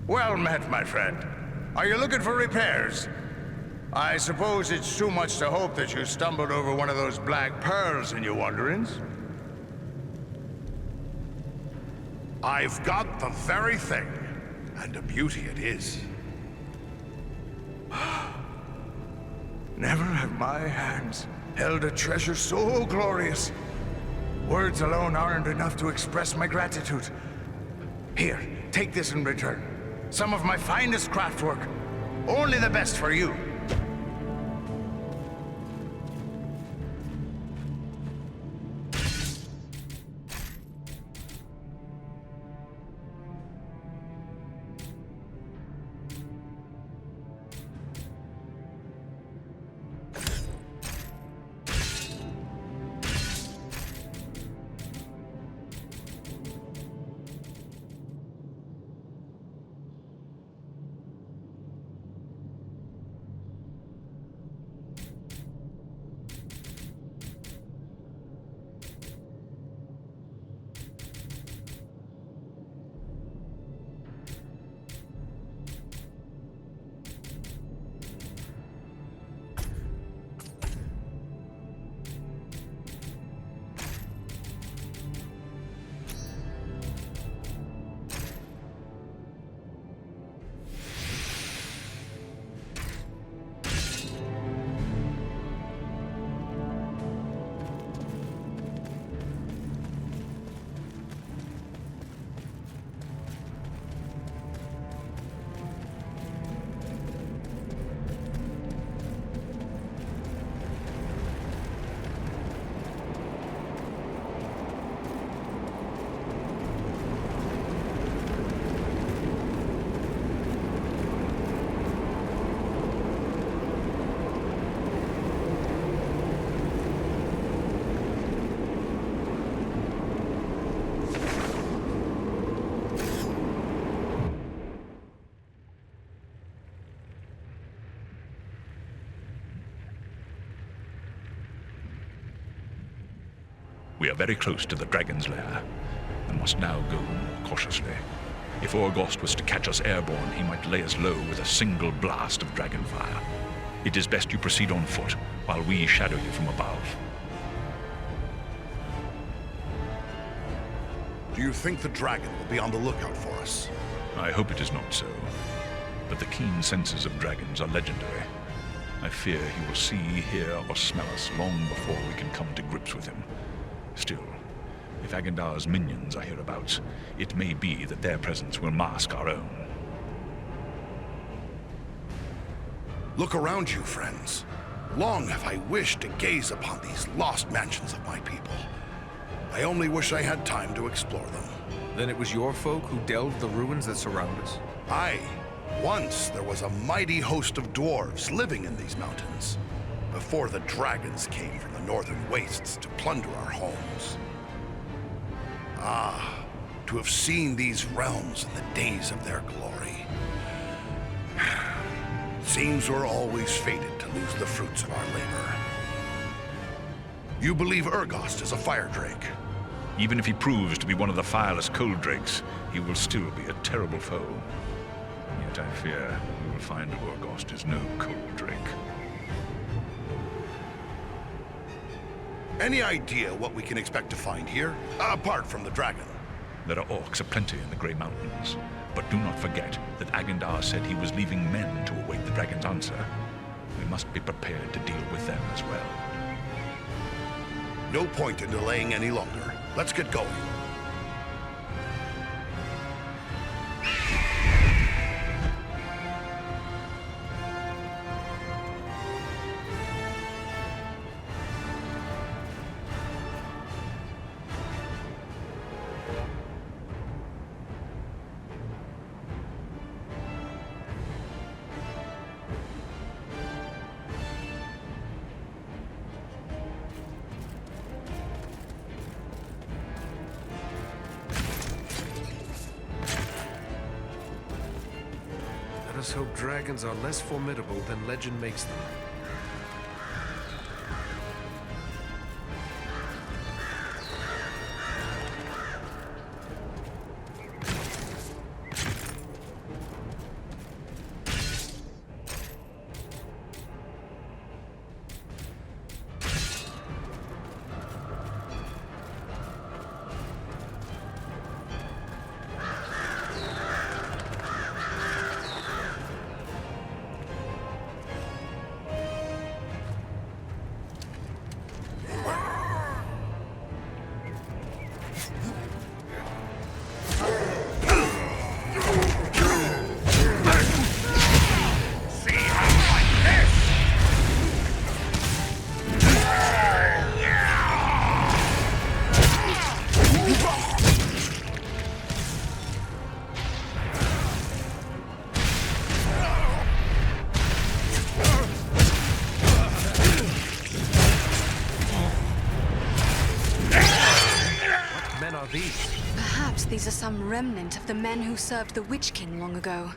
Well met, my friend. Are you looking for repairs? I suppose it's too much to hope that you stumbled over one of those black pearls in your wanderings. I've got the very thing, and a beauty it is. Never have my hands held a treasure so glorious. Words alone aren't enough to express my gratitude. Here, take this in return. Some of my finest craftwork. Only the best for you. We are very close to the dragon's lair, and must now go cautiously. If Orgost was to catch us airborne, he might lay us low with a single blast of dragon fire. It is best you proceed on foot, while we shadow you from above. Do you think the dragon will be on the lookout for us? I hope it is not so, but the keen senses of dragons are legendary. I fear he will see, hear, or smell us long before we can come to grips with him. Still, if Agandaûr's minions are hereabouts, it may be that their presence will mask our own. Look around you, friends. Long have I wished to gaze upon these lost mansions of my people. I only wish I had time to explore them. Then it was your folk who delved the ruins that surround us? Aye. Once there was a mighty host of dwarves living in these mountains, before the dragons came from the northern wastes to plunder our homes. Ah, to have seen these realms in the days of their glory. Seems we're always fated to lose the fruits of our labor. You believe Orgost is a fire drake? Even if he proves to be one of the fireless cold drakes, he will still be a terrible foe. Yet I fear we will find Orgost is no cold drake. Any idea what we can expect to find here, apart from the dragon? There are orcs aplenty in the Grey Mountains, but do not forget that Agandaûr said he was leaving men to await the dragon's answer. We must be prepared to deal with them as well. No point in delaying any longer. Let's get going. Let us hope dragons are less formidable than legend makes them. these are some remnant of the men who served the Witch King long ago.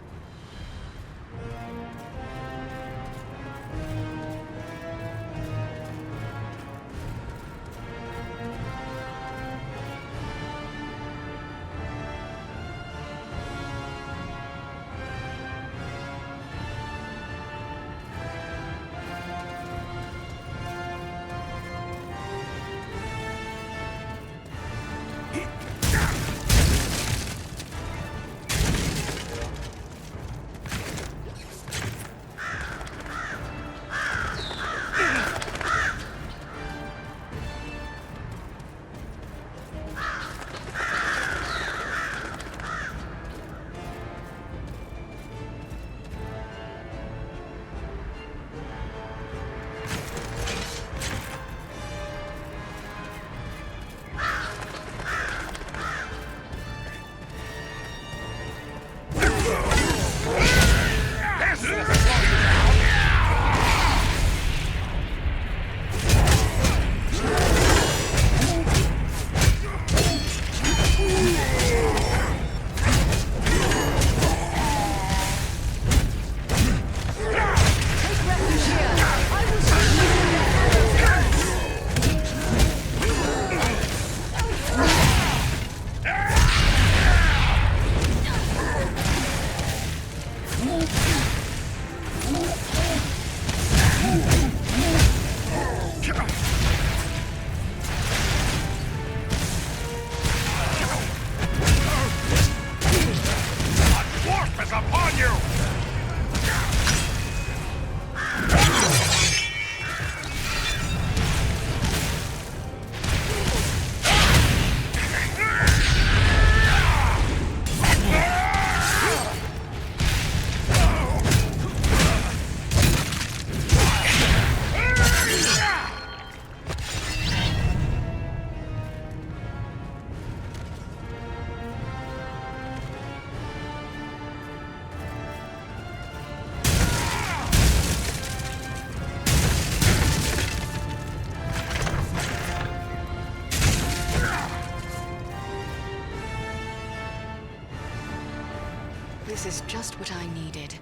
This is just what I needed.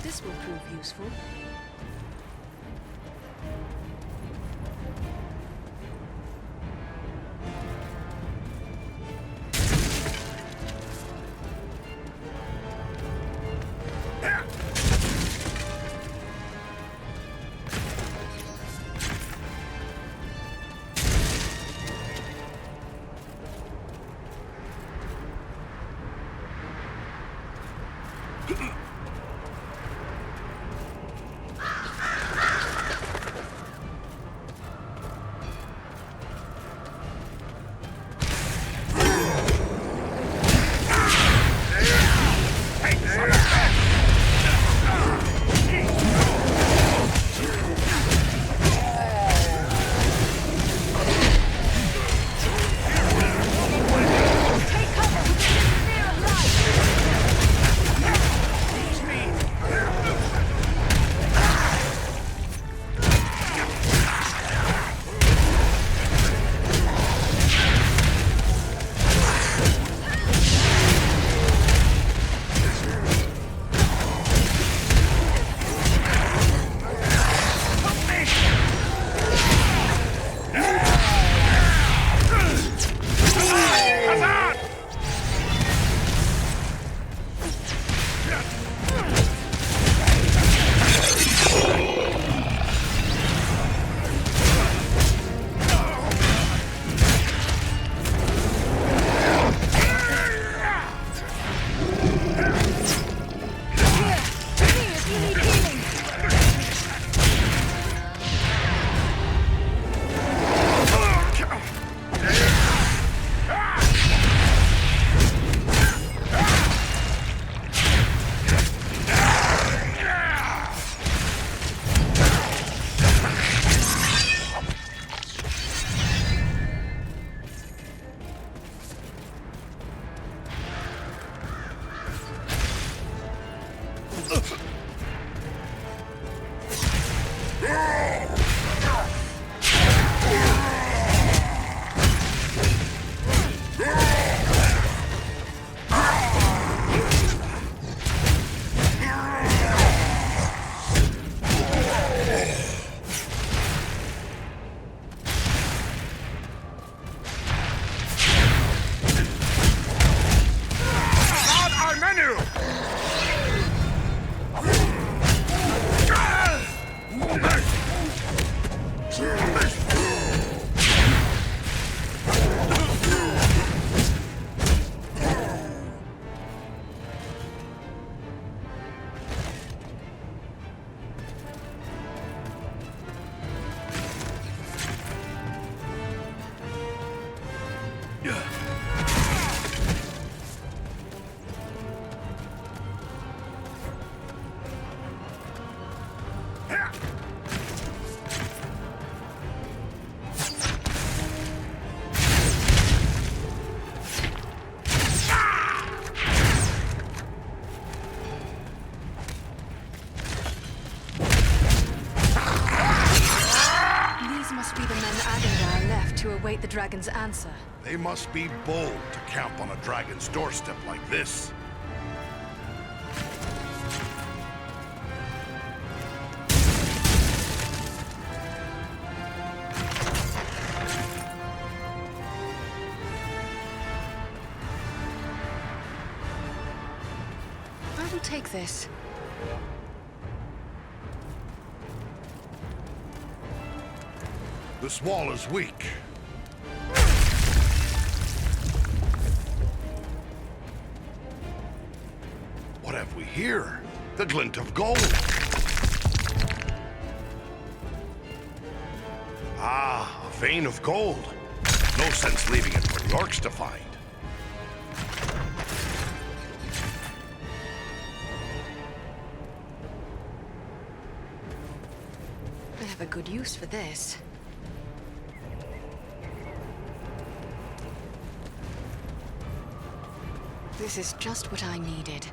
This will prove useful. Await the dragon's answer. They must be bold to camp on a dragon's doorstep like this. I will take this. This wall is weak. What have we here? The glint of gold. Ah, a vein of gold. No sense leaving it for the orcs to find. I have a good use for this. This is just what I needed.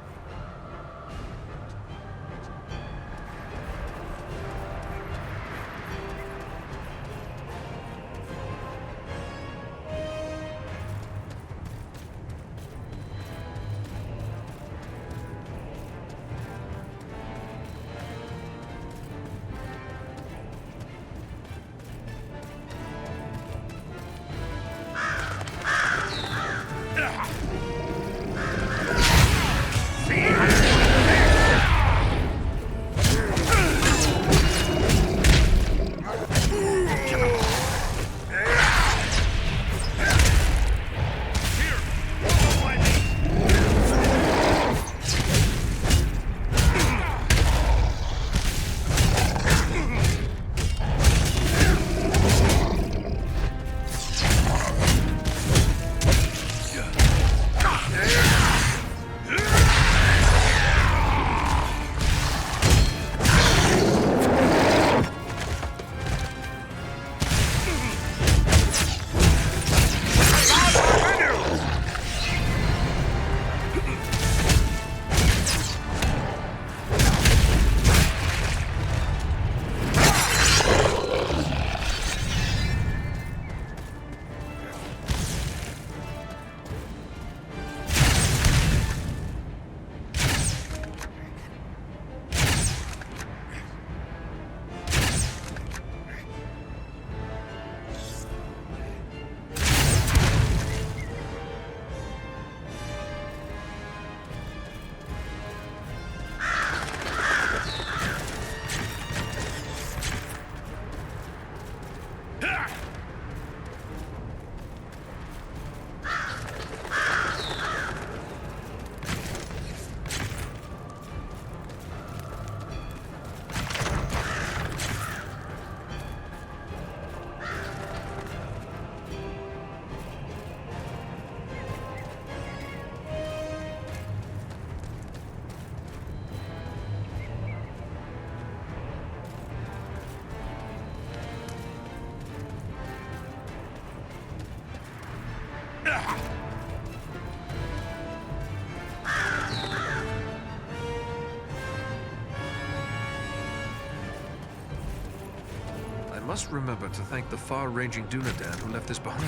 I must remember to thank the far-ranging Dunedain who left this behind.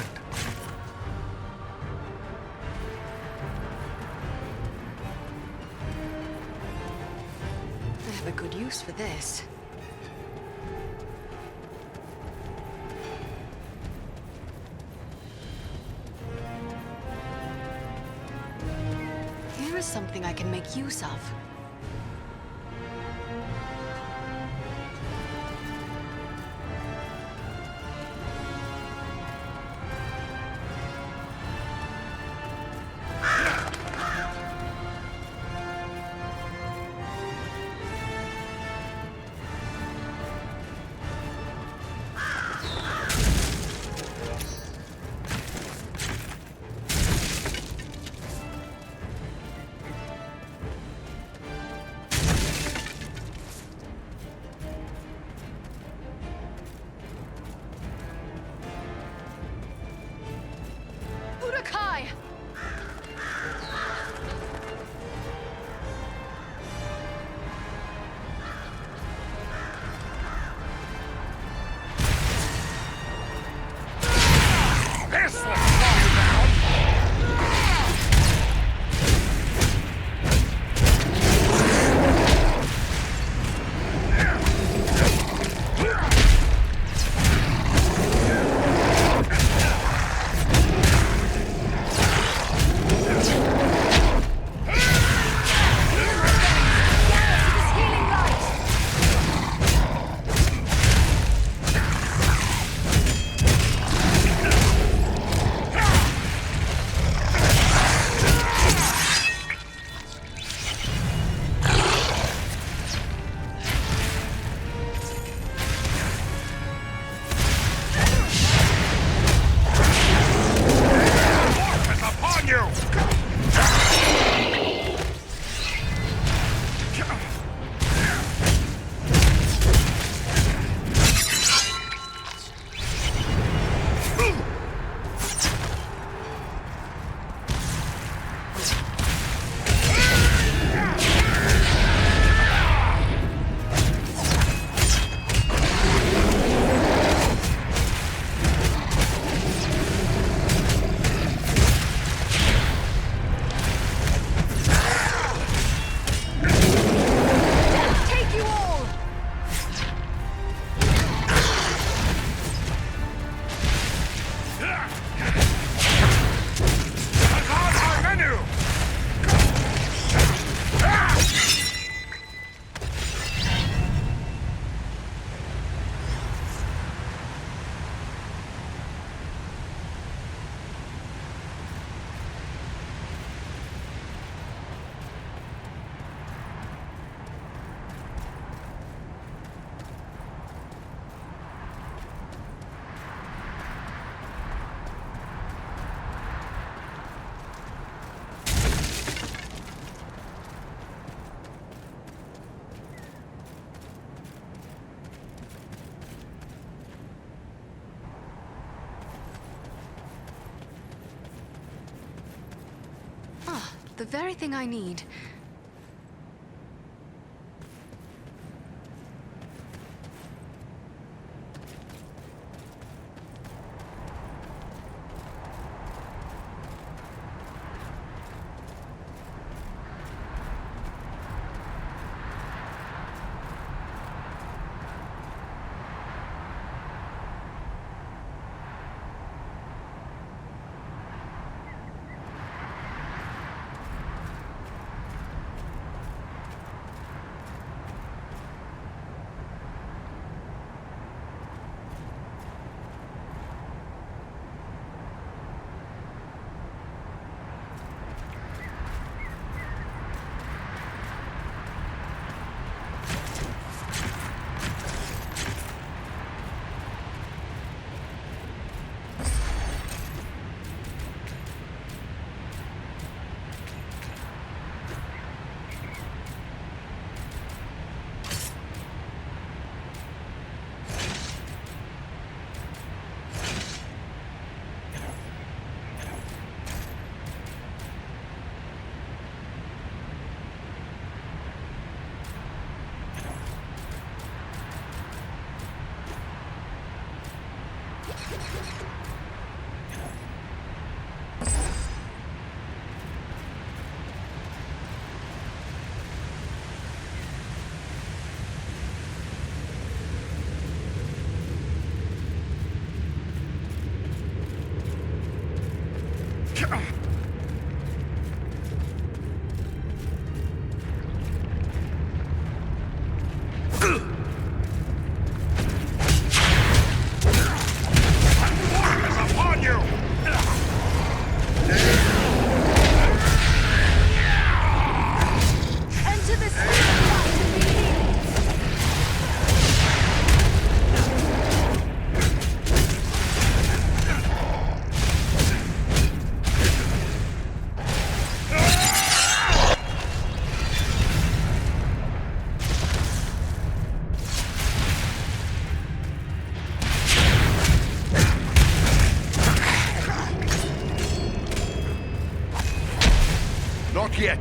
I have a good use for this. Here is something I can make use of. This will slow you down! The very thing I need. Not yet.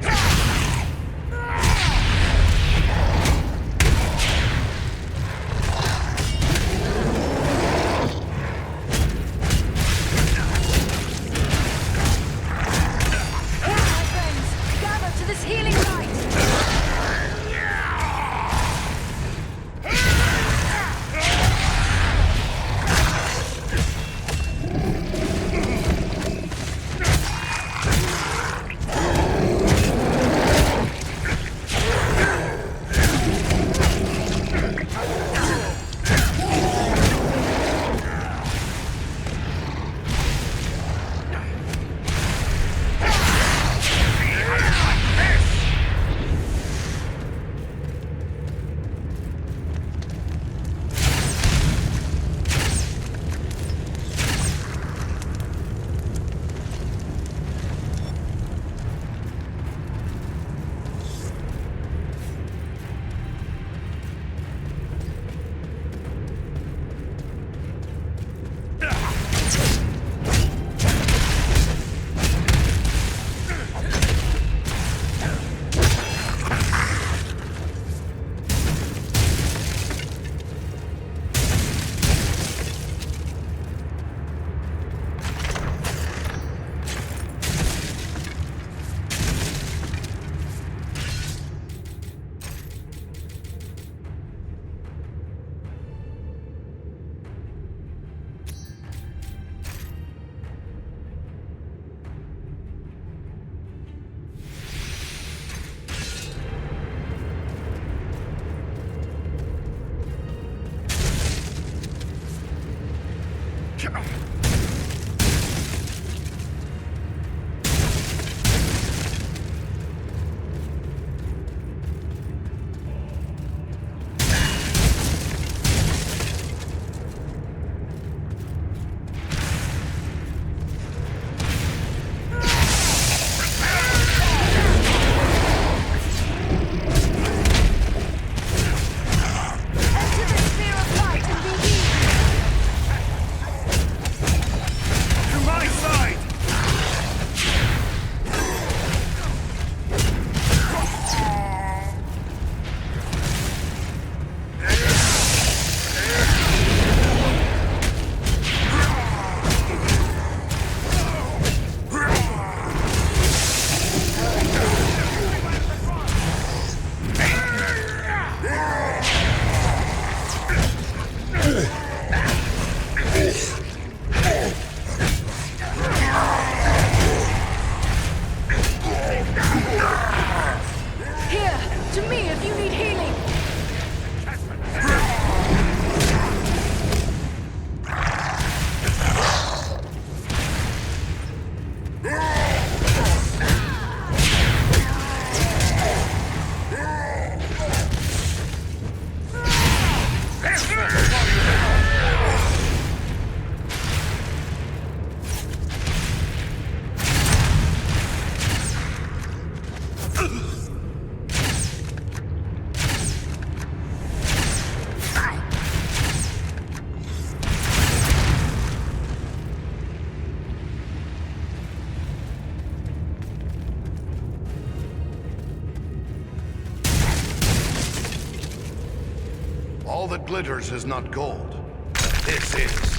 All that glitters is not gold, but this is.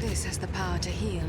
This has the power to heal.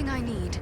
everything I need.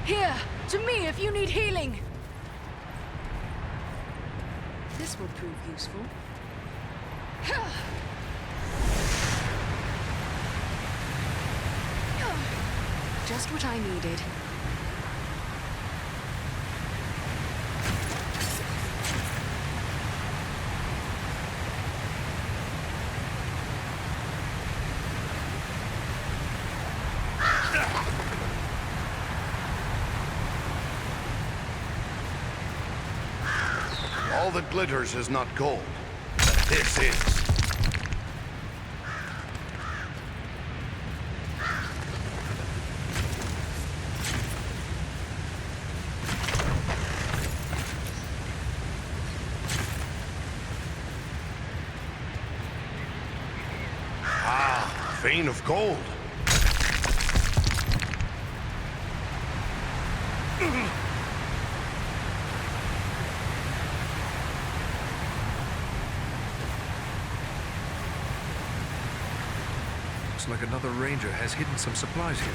Here, to me if you need healing. This will prove useful. Just what I needed. All that glitters is not gold. This is. Ah, vein of gold. Like another ranger has hidden some supplies here.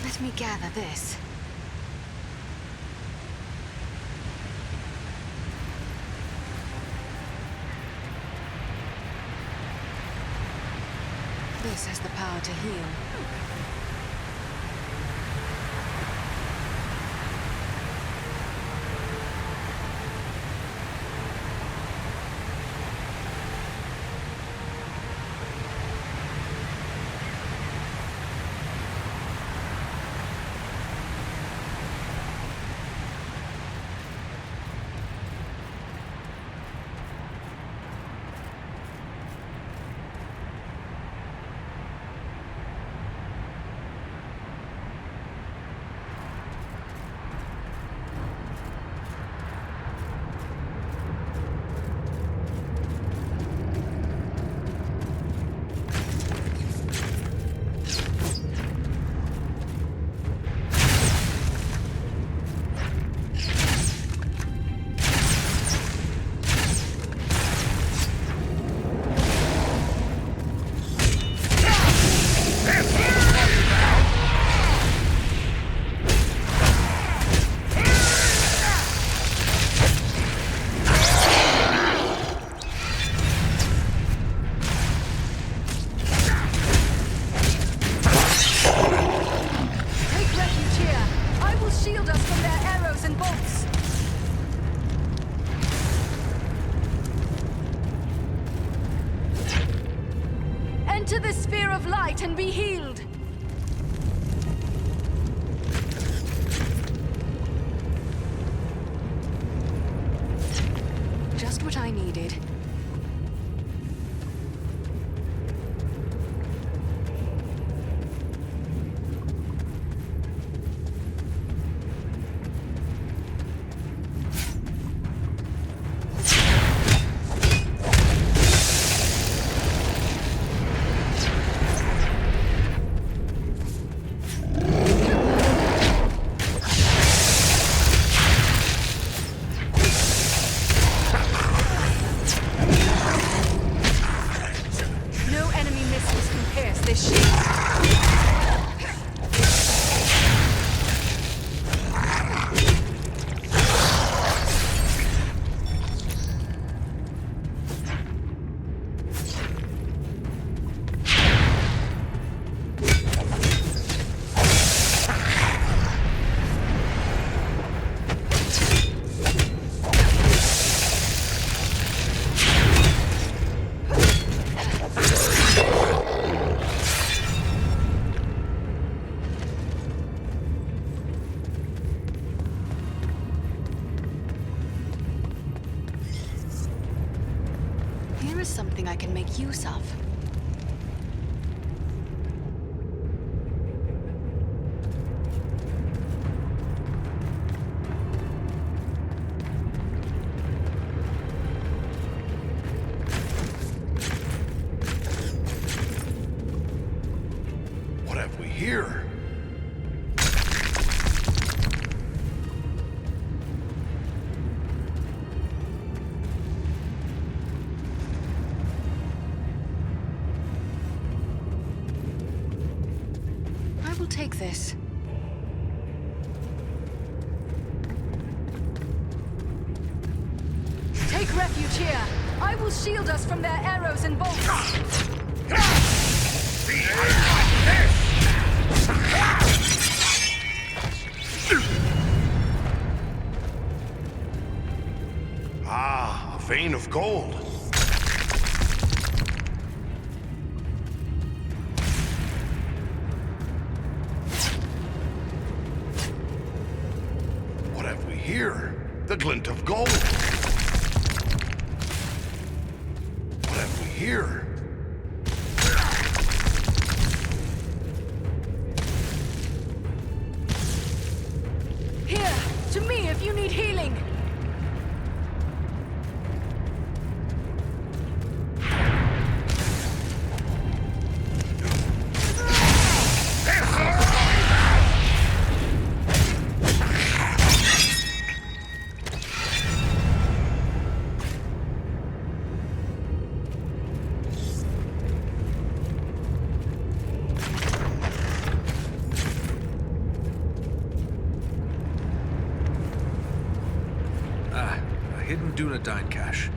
Let me gather this. This has the power to heal. of light and be healed! Just what I needed. Something I can make use of. What have we here? Take this. Take refuge here. I will shield us from their arrows and bolts. Ah, a vein of gold. Here, the glint of gold. What have we here? Here, to me if you need healing. Hidden Dunedain cache.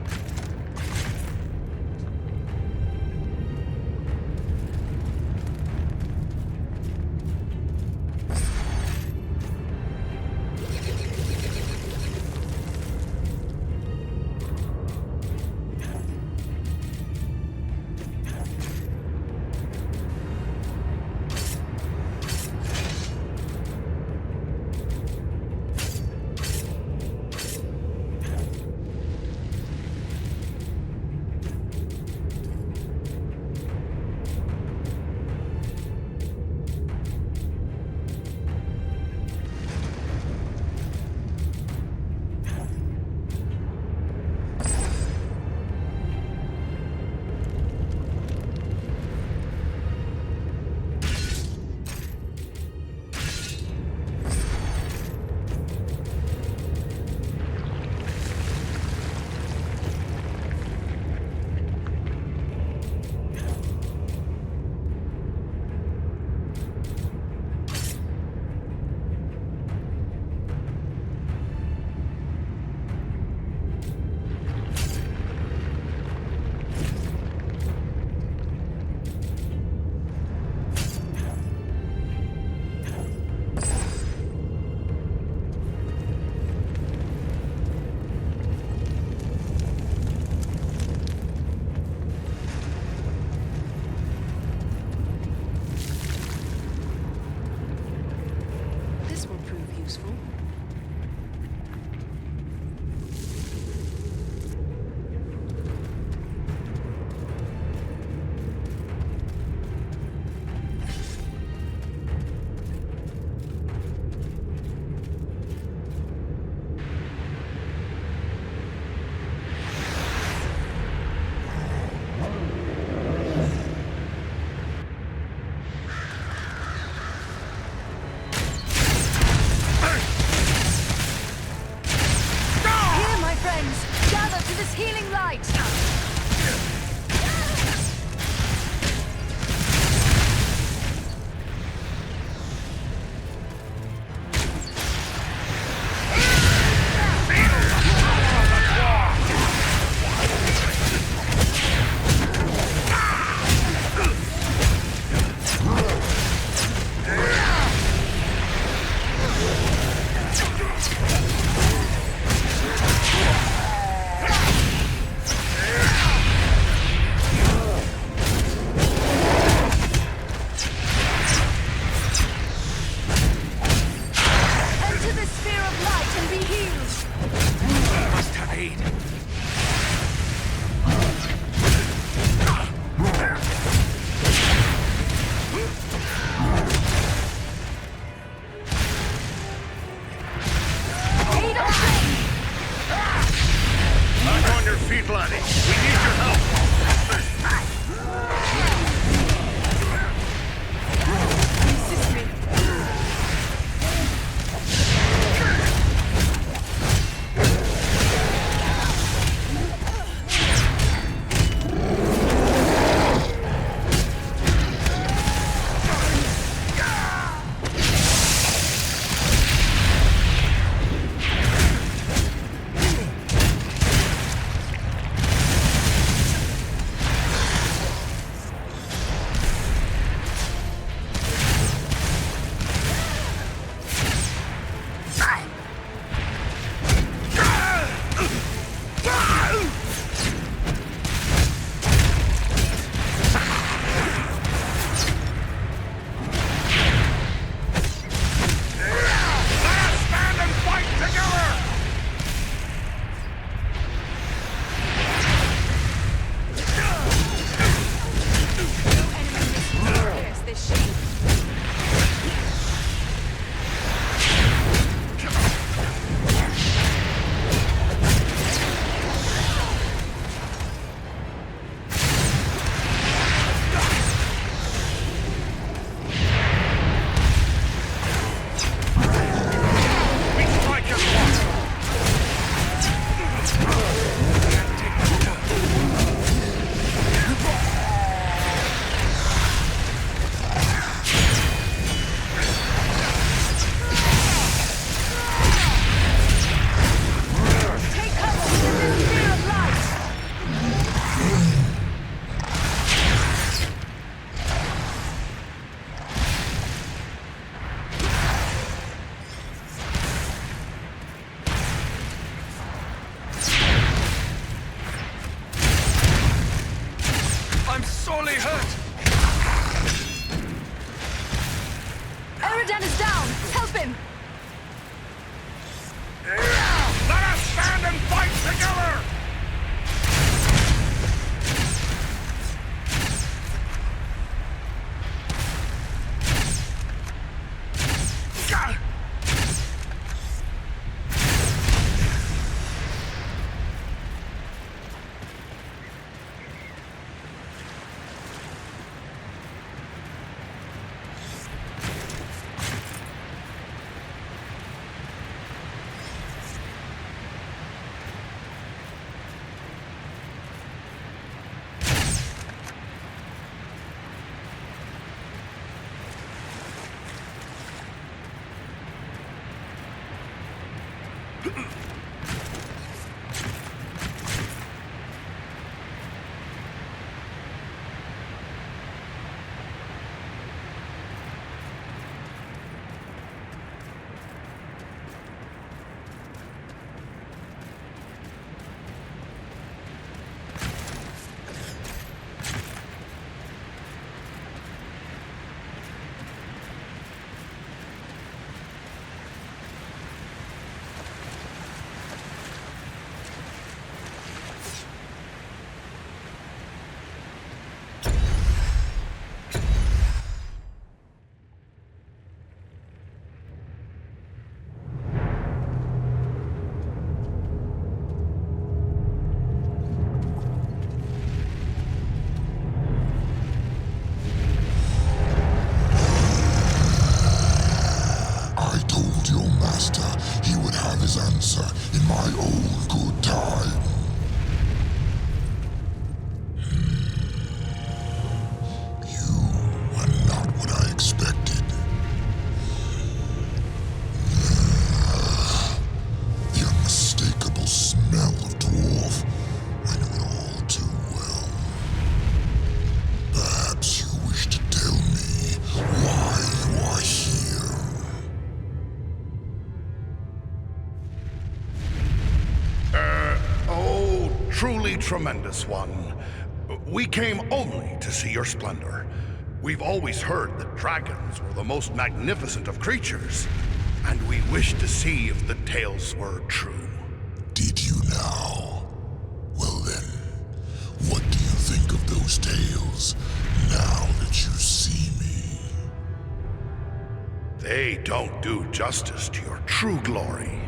Truly tremendous one. We came only to see your splendor. We've always heard that dragons were the most magnificent of creatures, and we wished to see if the tales were true. Did you now? Well then, what do you think of those tales, now that you see me? They don't do justice to your true glory.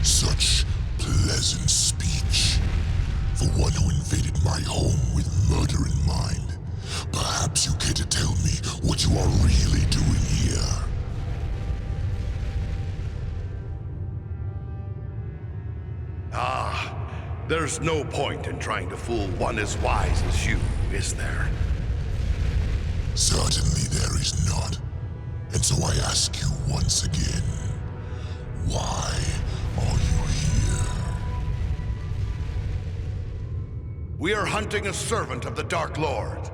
Such pleasant speech. For one who invaded my home with murder in mind. Perhaps you care to tell me what you are really doing here? There's no point in trying to fool one as wise as you, is there? Certainly there is not. And so I ask you once again, why are you here? We are hunting a servant of the Dark Lord,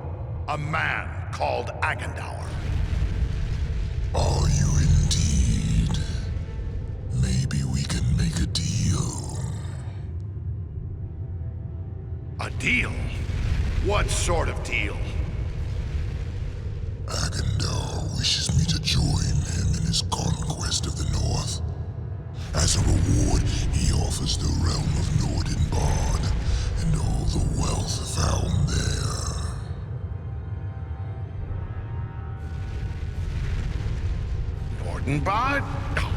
a man called Agandaûr. Are you indeed? Maybe we can make a deal. A deal? What sort of deal? Agandaûr wishes me to join him in his conquest of the North. As a reward, he offers the realm of Nordinbad and all the wealth found there. Nordinbad? No.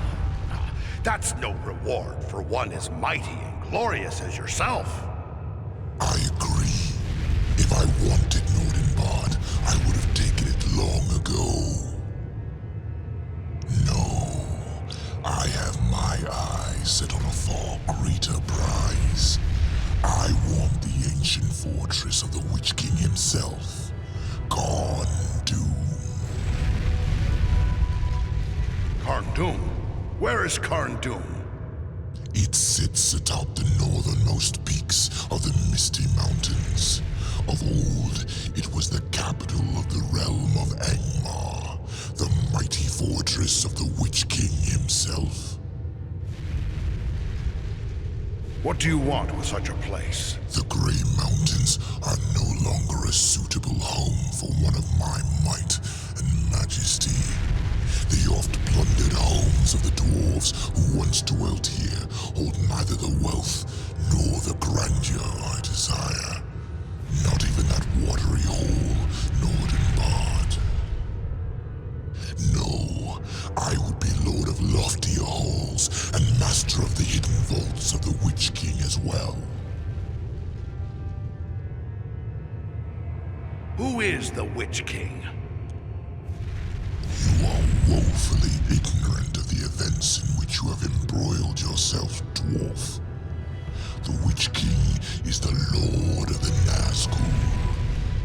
That's no reward for one as mighty and glorious as yourself. I agree. If I wanted Nordinbad, I would have taken it long ago. No, I have my eyes set on a far greater prize. I want the ancient fortress of the Witch King himself, Carn Dûm. Carn Dûm? Where is Carn Dûm? It sits atop the northernmost peaks of the Misty Mountains. Of old, it was the capital of the realm of Angmar, the mighty fortress of the Witch King himself. What do you want with such a place? The Grey Mountains are no longer a suitable home for one of my might and majesty. The oft-plundered homes of the dwarves who once dwelt here hold neither the wealth nor the grandeur I desire. Not even that watery hole, Nordinbad. No, I would be lord of loftier halls and master of the hidden vaults of the Witch King as well. Who is the Witch King? You are woefully ignorant of the events in which you have embroiled yourself, dwarf. The Witch King is the Lord of the Nazgûl,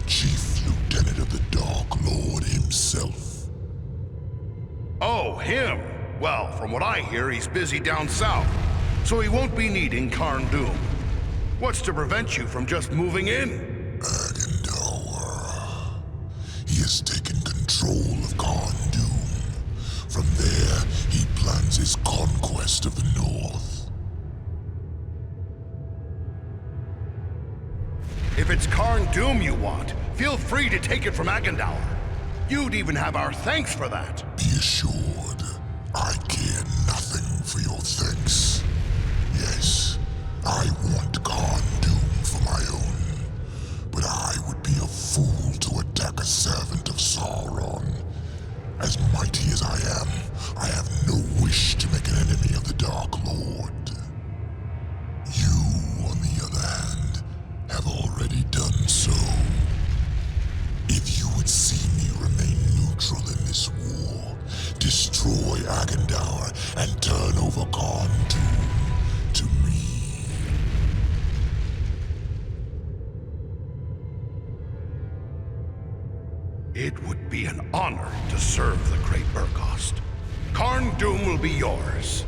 Chief Lieutenant of the Dark Lord himself. Oh, him? Well, from what I hear, he's busy down south, so he won't be needing Carn Dûm. What's to prevent you from just moving in? Agandaûr. He has taken control of Carn Dûm. From there, he plans his conquest of the North. If it's Carn Dûm you want, feel free to take it from Agandaûr. You'd even have our thanks for that. Be assured, I care nothing for your thanks. Yes, I want Carn Dûm for my own, but I would be a fool to attack a servant of Sauron. As mighty as I am, I have no wish to make an enemy of the Dark Lord. You, on the other hand, have already done so. If you would see me remain neutral in this war, destroy Agandaûr and turn over Carn Dûm to me. It would be an honor to serve the Great Burgost. Carn Dûm will be yours.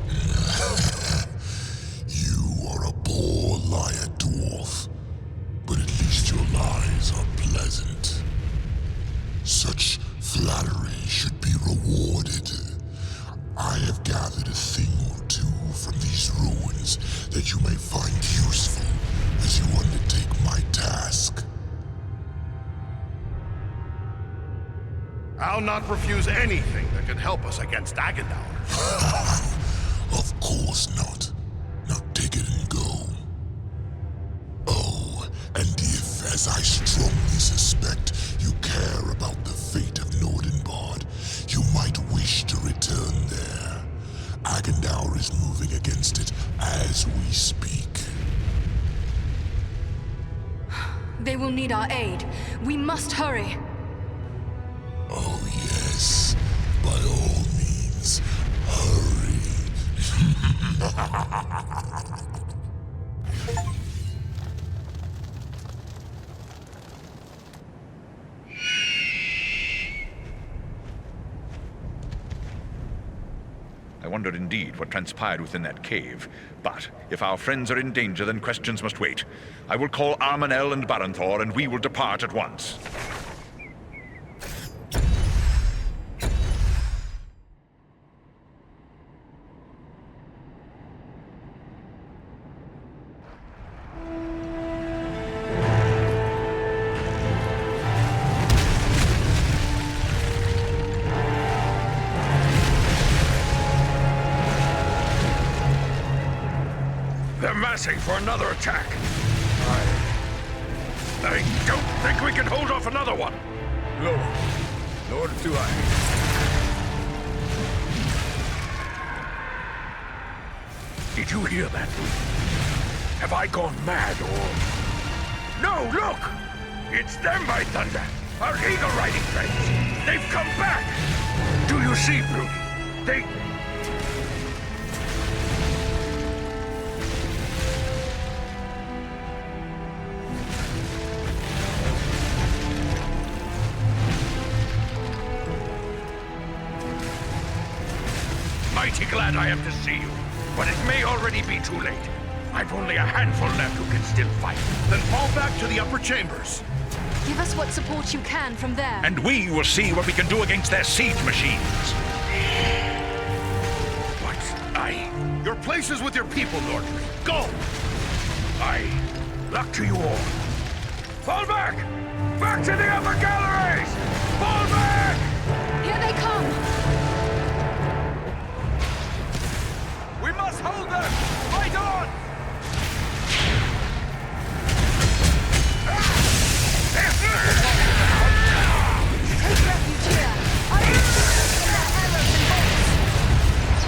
You are a poor liar, dwarf. But at least your lies are pleasant. Such flattery should be rewarded. I have gathered a thing or two from these ruins that you may find useful as you undertake my task. I'll not refuse anything that can help us against Agandaûr. Of course not. Now take it and go. Oh, and if, as I strongly suspect, you care about the fate of Nordinbad, you might wish to return there. Agandaûr is moving against it as we speak. They will need our aid. We must hurry. Oh yes, by all means, hurry. I wonder indeed what transpired within that cave. But if our friends are in danger, then questions must wait. I will call Armanel and Baranthor, and we will depart at once. They're massing for another attack. I don't think we can hold off another one. No, nor do I. Did you hear that? Have I gone mad or... No, look! It's them, by thunder! Our eagle-riding friends! They've come back! Do you see, Bree? They... Mighty glad I am to see you, but it may already be too late. I've only a handful left who can still fight. Then fall back to the upper chambers. Give us what support you can from there. And we will see what we can do against their siege machines. Your place is with your people, Nordri. Go! Luck to you all. Fall back! Back to the upper galleries! Fall back! Here they come! We must hold them! Fight on! Take refuge here. I will shoot their arrows and bolts.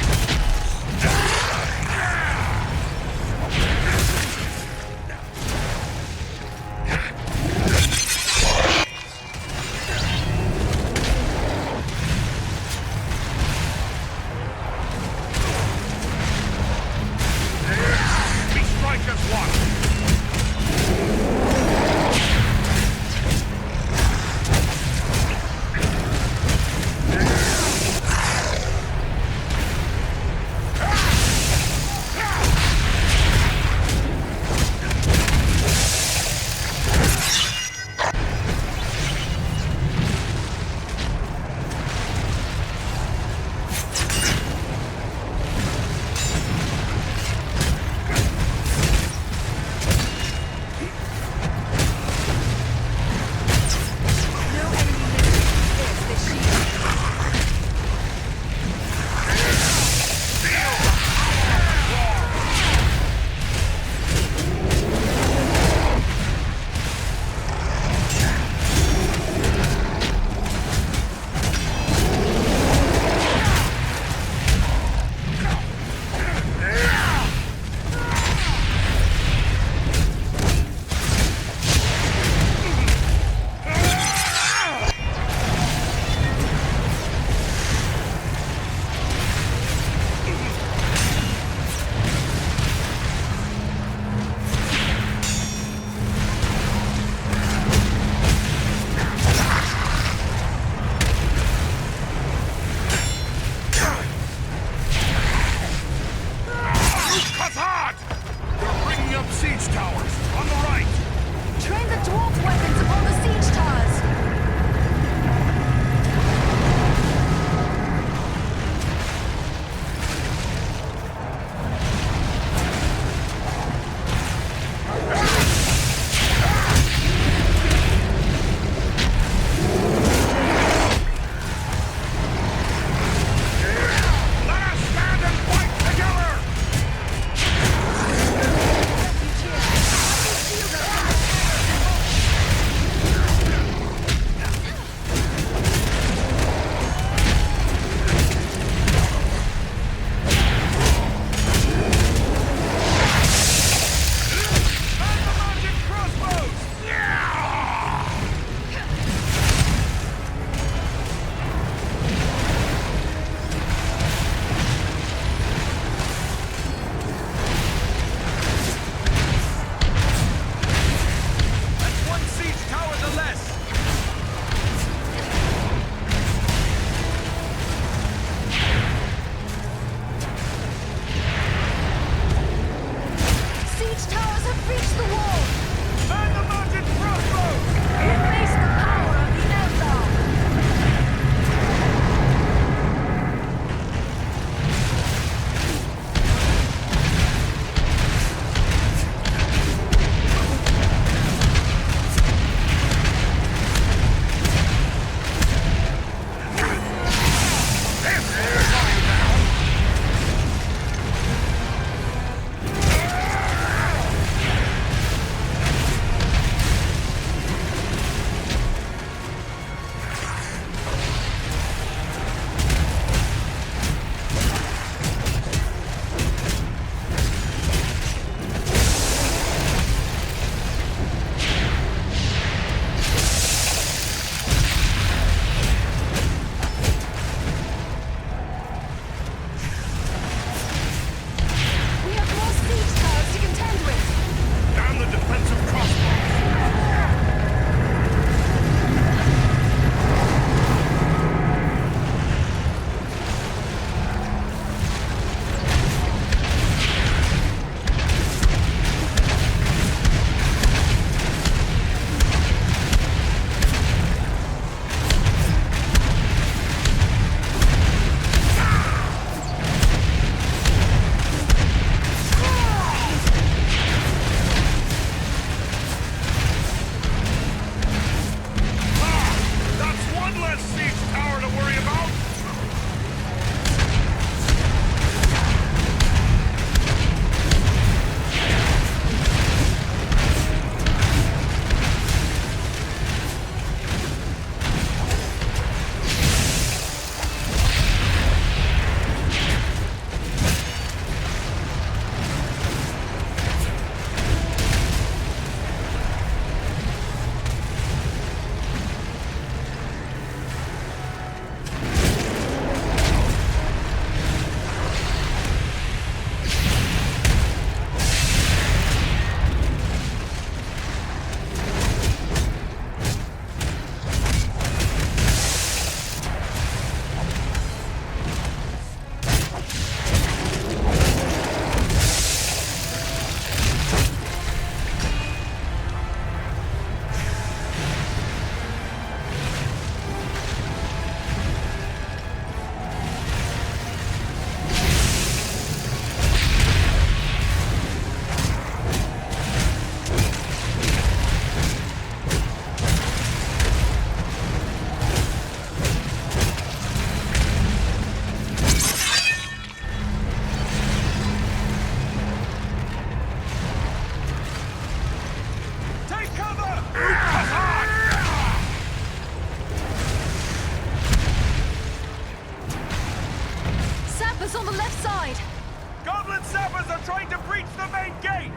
main gate!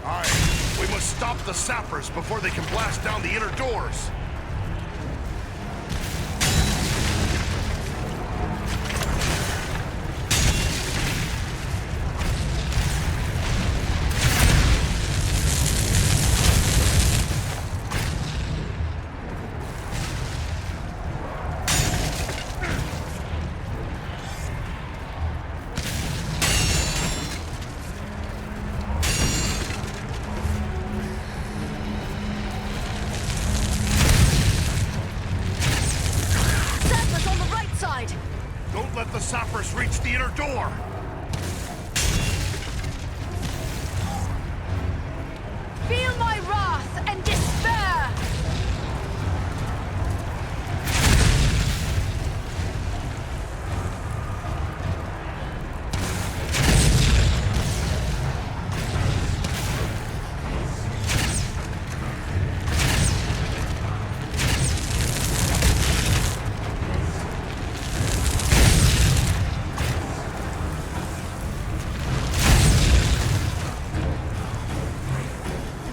Aye. We must stop the sappers before they can blast down the inner doors. Sappers reach the inner door! Feel my wrath and despair!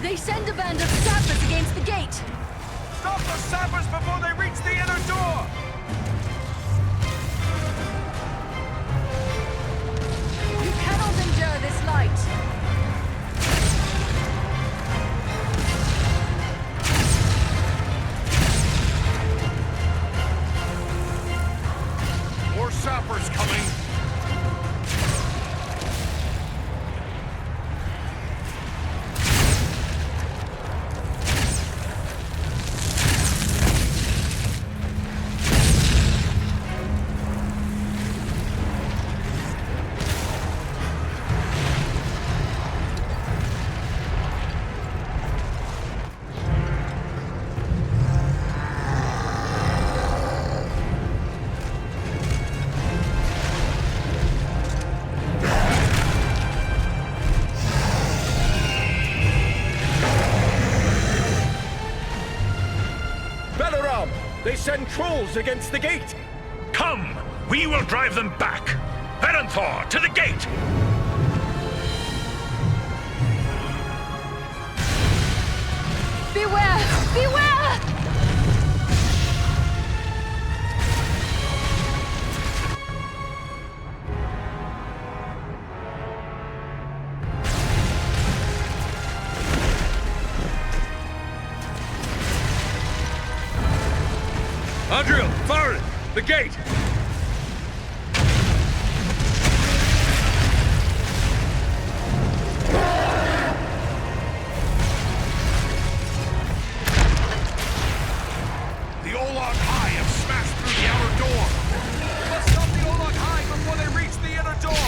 They send a band of sappers against the gate! Stop the sappers before they reach the inner door! You cannot endure this light! More sappers coming! Beleram! They send trolls against the gate! Come! We will drive them back! Erenthor, to the gate! Beware! Beware! Adriel, Farron, the gate! The Olog High have smashed through the outer door! We must stop the Olog High before they reach the inner door!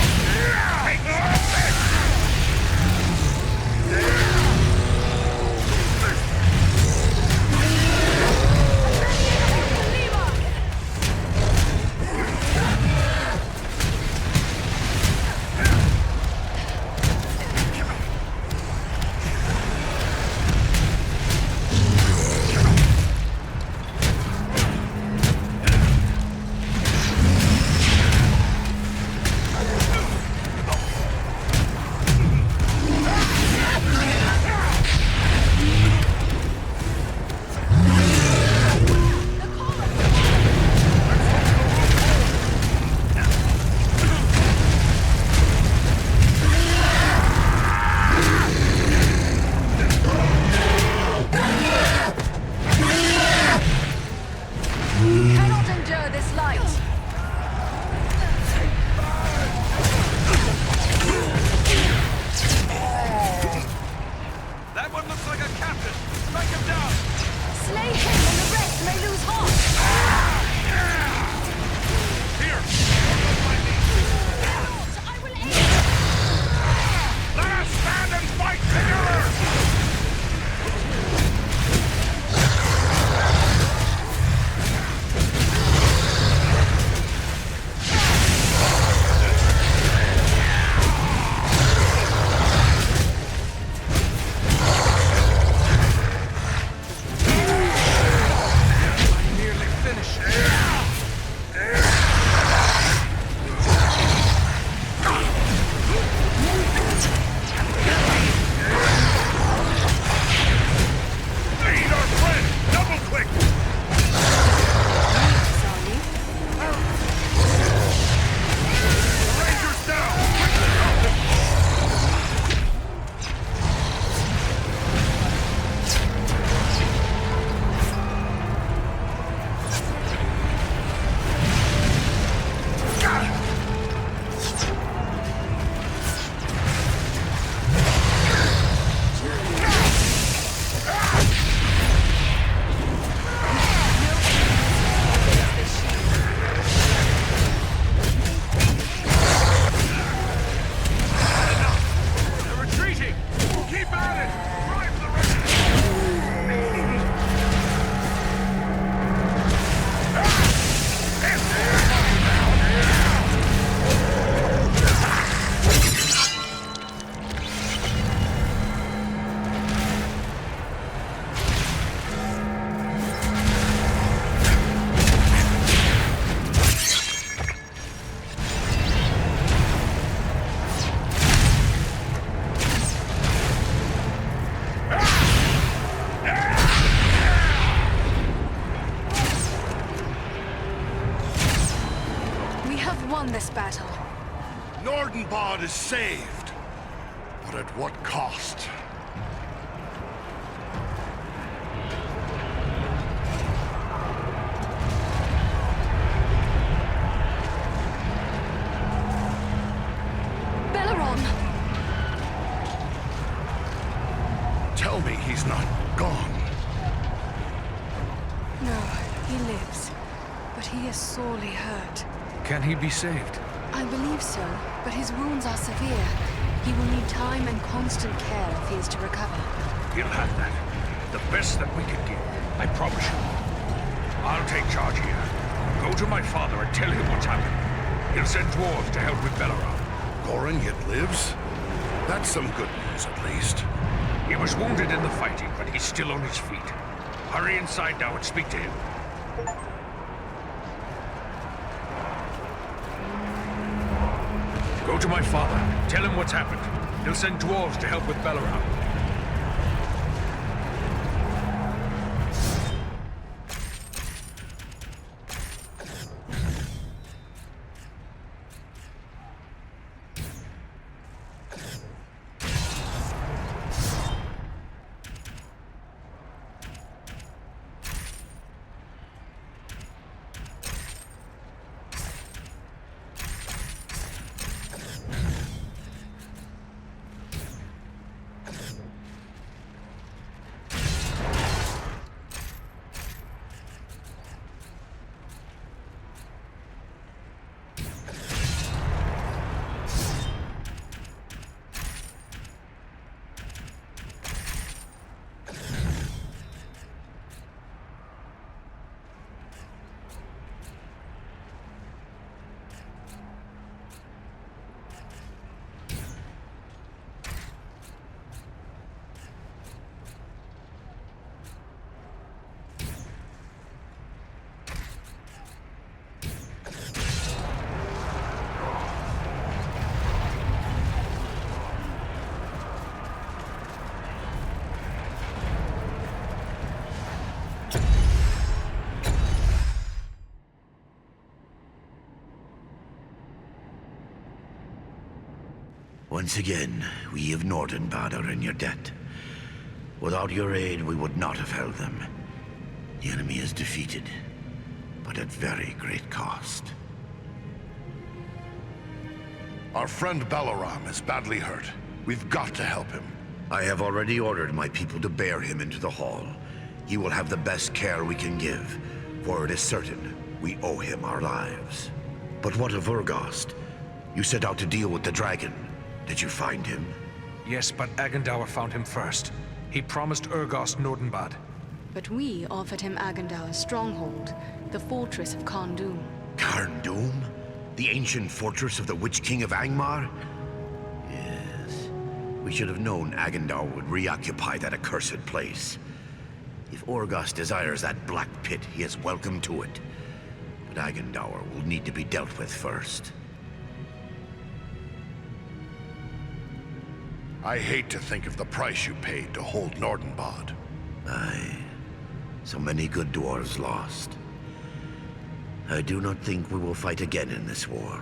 won this battle. Nordinbad is saved. But at what cost? Beleram! Tell me he's not gone. No, he lives. But he is sorely hurt. Can he be saved? I believe so, but his wounds are severe. He will need time and constant care if he is to recover. He'll have that. The best that we can give, I promise you. I'll take charge here. Go to my father and tell him what's happened. He'll send dwarves to help with Beleram. Goran yet lives? That's some good news, at least. He was wounded in the fighting, but he's still on his feet. Hurry inside now and speak to him. Go to my father. Tell him what's happened. He'll send dwarves to help with Beleram. Once again, we of Nordinbad are in your debt. Without your aid, we would not have held them. The enemy is defeated, but at very great cost. Our friend Beleram is badly hurt. We've got to help him. I have already ordered my people to bear him into the hall. He will have the best care we can give, for it is certain we owe him our lives. But what of Urgost? You set out to deal with the dragon. Did you find him? Yes, but Agandaûr found him first. He promised Urgost Nordinbad. But we offered him Agandaûr's stronghold, the fortress of Carn Dûm. Carn Dûm? The ancient fortress of the Witch King of Angmar? Yes. We should have known Agandaûr would reoccupy that accursed place. If Urgost desires that black pit, he is welcome to it. But Agandaûr will need to be dealt with first. I hate to think of the price you paid to hold Nordinbad. Aye. So many good dwarves lost. I do not think we will fight again in this war.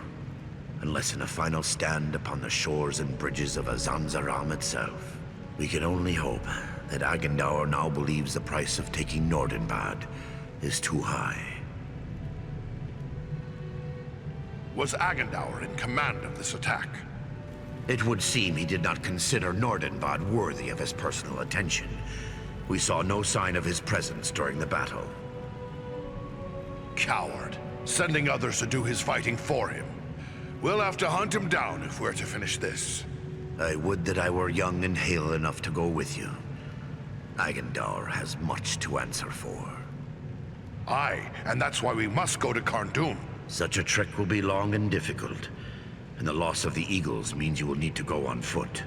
Unless in a final stand upon the shores and bridges of Azanzaram itself. We can only hope that Agandaûr now believes the price of taking Nordinbad is too high. Was Agandaûr in command of this attack? It would seem he did not consider Nordinbad worthy of his personal attention. We saw no sign of his presence during the battle. Coward, sending others to do his fighting for him. We'll have to hunt him down if we're to finish this. I would that I were young and hale enough to go with you. Agandaûr has much to answer for. Aye, and that's why we must go to Carn Dûm. Such a trek will be long and difficult. And the loss of the Eagles means you will need to go on foot.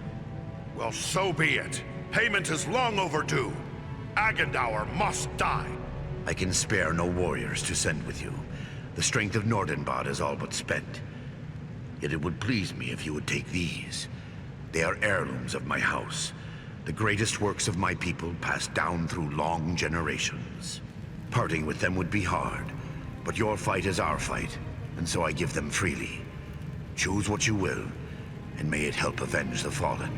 Well, so be it. Payment is long overdue. Agandaûr must die. I can spare no warriors to send with you. The strength of Nordinbad is all but spent. Yet it would please me if you would take these. They are heirlooms of my house. The greatest works of my people passed down through long generations. Parting with them would be hard, but your fight is our fight, and so I give them freely. Choose what you will, and may it help avenge the fallen.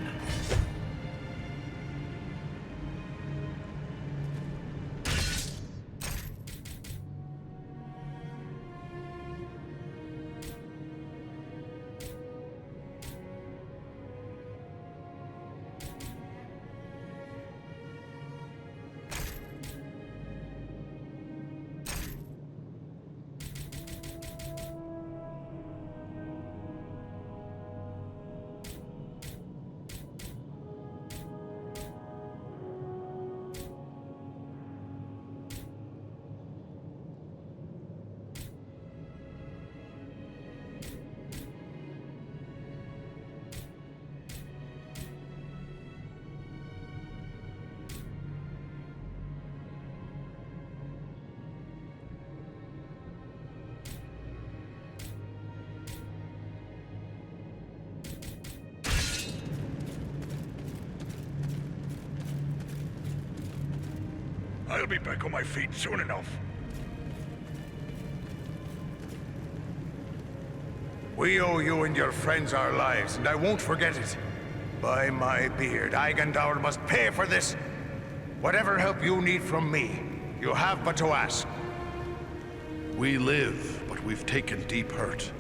I'll be back on my feet soon enough. We owe you and your friends our lives, and I won't forget it. By my beard, Agandaûr must pay for this. Whatever help you need from me, you have but to ask. We live, but we've taken deep hurt.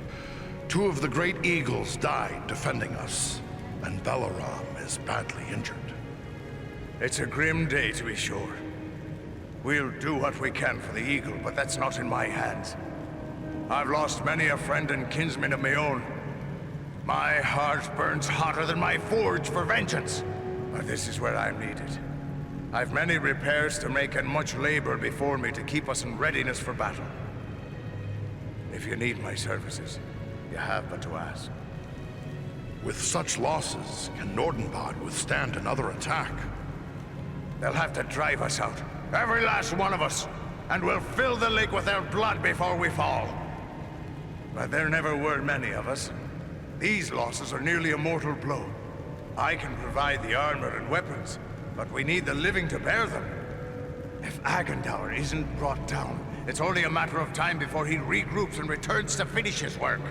2 of the great eagles died defending us, and Beleram is badly injured. It's a grim day, to be sure. We'll do what we can for the eagle, but that's not in my hands. I've lost many a friend and kinsman of my own. My heart burns hotter than my forge for vengeance. But this is where I'm needed. I've many repairs to make and much labor before me to keep us in readiness for battle. If you need my services, you have but to ask. With such losses, can Nordinbad withstand another attack? They'll have to drive us out. Every last one of us. And we'll fill the lake with their blood before we fall. But there never were many of us. These losses are nearly a mortal blow. I can provide the armor and weapons, but we need the living to bear them. If Agandaûr isn't brought down, it's only a matter of time before he regroups and returns to finish his work.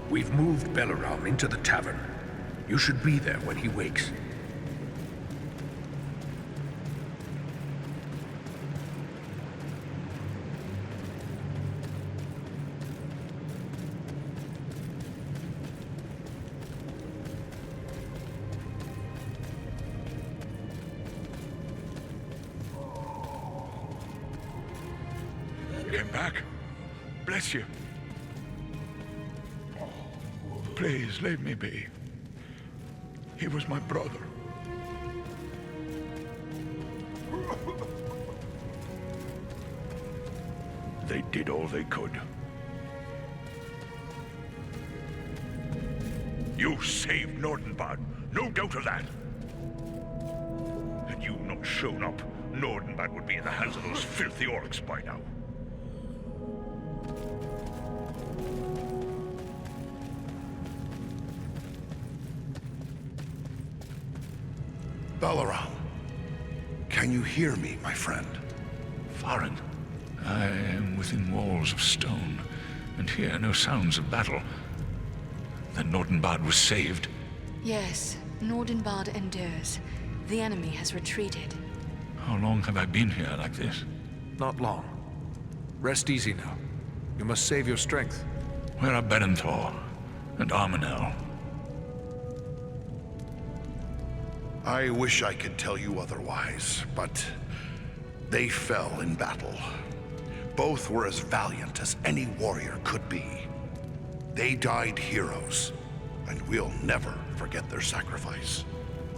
We've moved Beleram into the tavern. You should be there when he wakes. Came back. Bless you. Please, leave me be. He was my brother. They did all they could. You saved Nordinbad, no doubt of that. Had you not shown up, Nordinbad would be in the hands of those filthy orcs by now. Beleram, can you hear me, my friend? Farin, I am within walls of stone, and hear no sounds of battle. Then Nordinbad was saved. Yes, Nordinbad endures. The enemy has retreated. How long have I been here like this? Not long. Rest easy now. You must save your strength. Where are Berenthor and Armenel? I wish I could tell you otherwise, but they fell in battle. Both were as valiant as any warrior could be. They died heroes, and we'll never forget their sacrifice.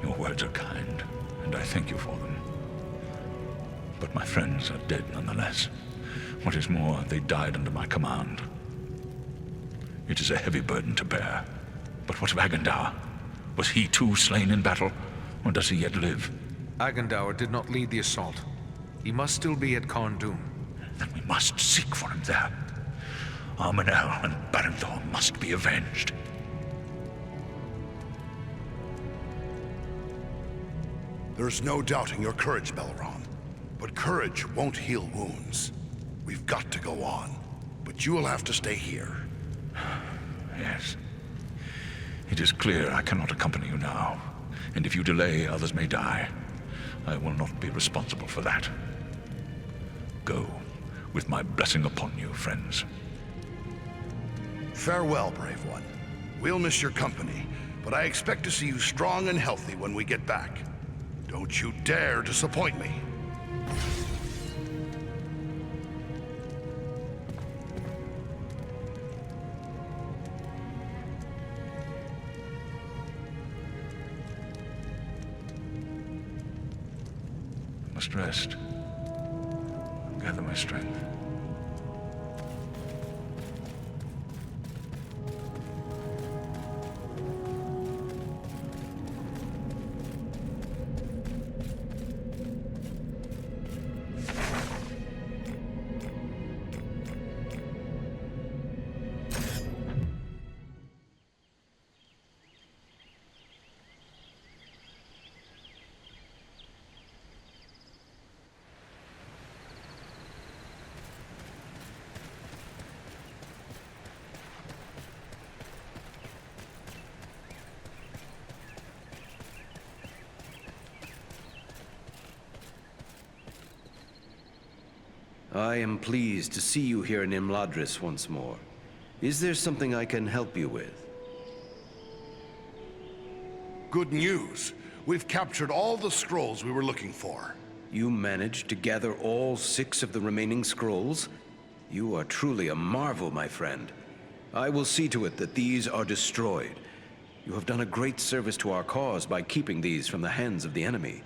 Your words are kind, and I thank you for them. But my friends are dead nonetheless. What is more, they died under my command. It is a heavy burden to bear. But what of Agandaûr? Was he too slain in battle, or does he yet live? Agandaûr did not lead the assault. He must still be at Carn Dûm. Then we must seek for him there. Armenel and Barenthor must be avenged. There's no doubting your courage, Beleram. But courage won't heal wounds. We've got to go on. But you will have to stay here. Yes. It is clear I cannot accompany you now. And if you delay, others may die. I will not be responsible for that. Go, with my blessing upon you, friends. Farewell, brave one. We'll miss your company, but I expect to see you strong and healthy when we get back. Don't you dare disappoint me. I must rest. Gather my strength. I am pleased to see you here in Imladris once more. Is there something I can help you with? Good news. We've captured all the scrolls we were looking for. You managed to gather all 6 of the remaining scrolls? You are truly a marvel, my friend. I will see to it that these are destroyed. You have done a great service to our cause by keeping these from the hands of the enemy.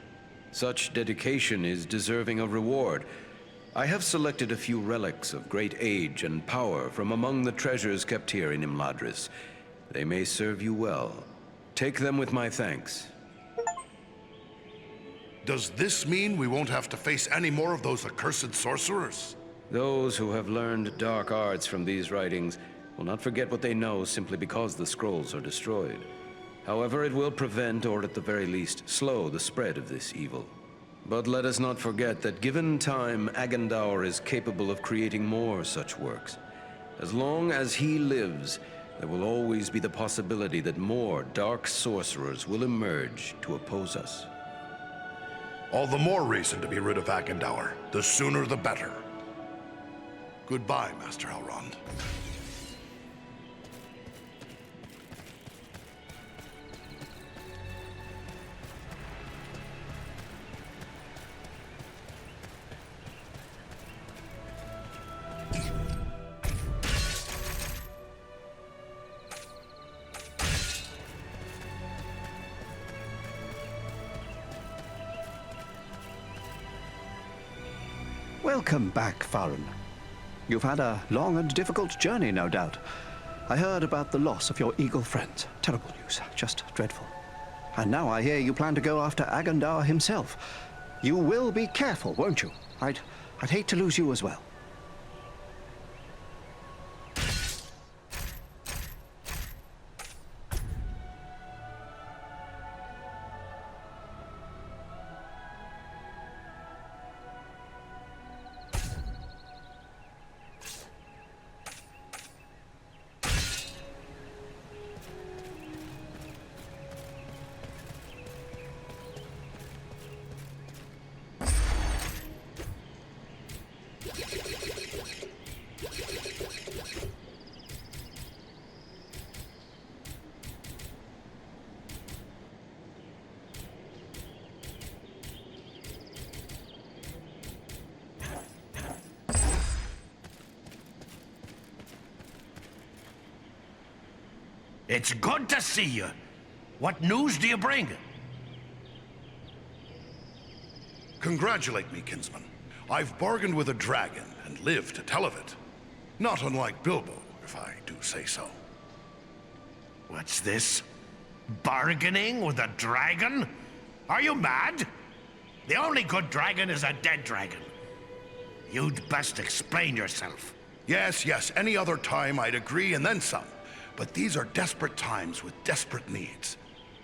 Such dedication is deserving of reward. I have selected a few relics of great age and power from among the treasures kept here in Imladris. They may serve you well. Take them with my thanks. Does this mean we won't have to face any more of those accursed sorcerers? Those who have learned dark arts from these writings will not forget what they know simply because the scrolls are destroyed. However, it will prevent, or at the very least, slow the spread of this evil. But let us not forget that given time, Agandaûr is capable of creating more such works. As long as he lives, there will always be the possibility that more dark sorcerers will emerge to oppose us. All the more reason to be rid of Agandaûr. The sooner the better. Goodbye, Master Elrond. Welcome back, Farron. You've had a long and difficult journey, no doubt. I heard about the loss of your eagle friends. Terrible news, just dreadful. And now I hear you plan to go after Agandaûr himself. You will be careful, won't you? I'd hate to lose you as well. It's good to see you. What news do you bring? Congratulate me, kinsman. I've bargained with a dragon and live to tell of it. Not unlike Bilbo, if I do say so. What's this? Bargaining with a dragon? Are you mad? The only good dragon is a dead dragon. You'd best explain yourself. Yes, yes, any other time I'd agree and then some. But these are desperate times with desperate needs.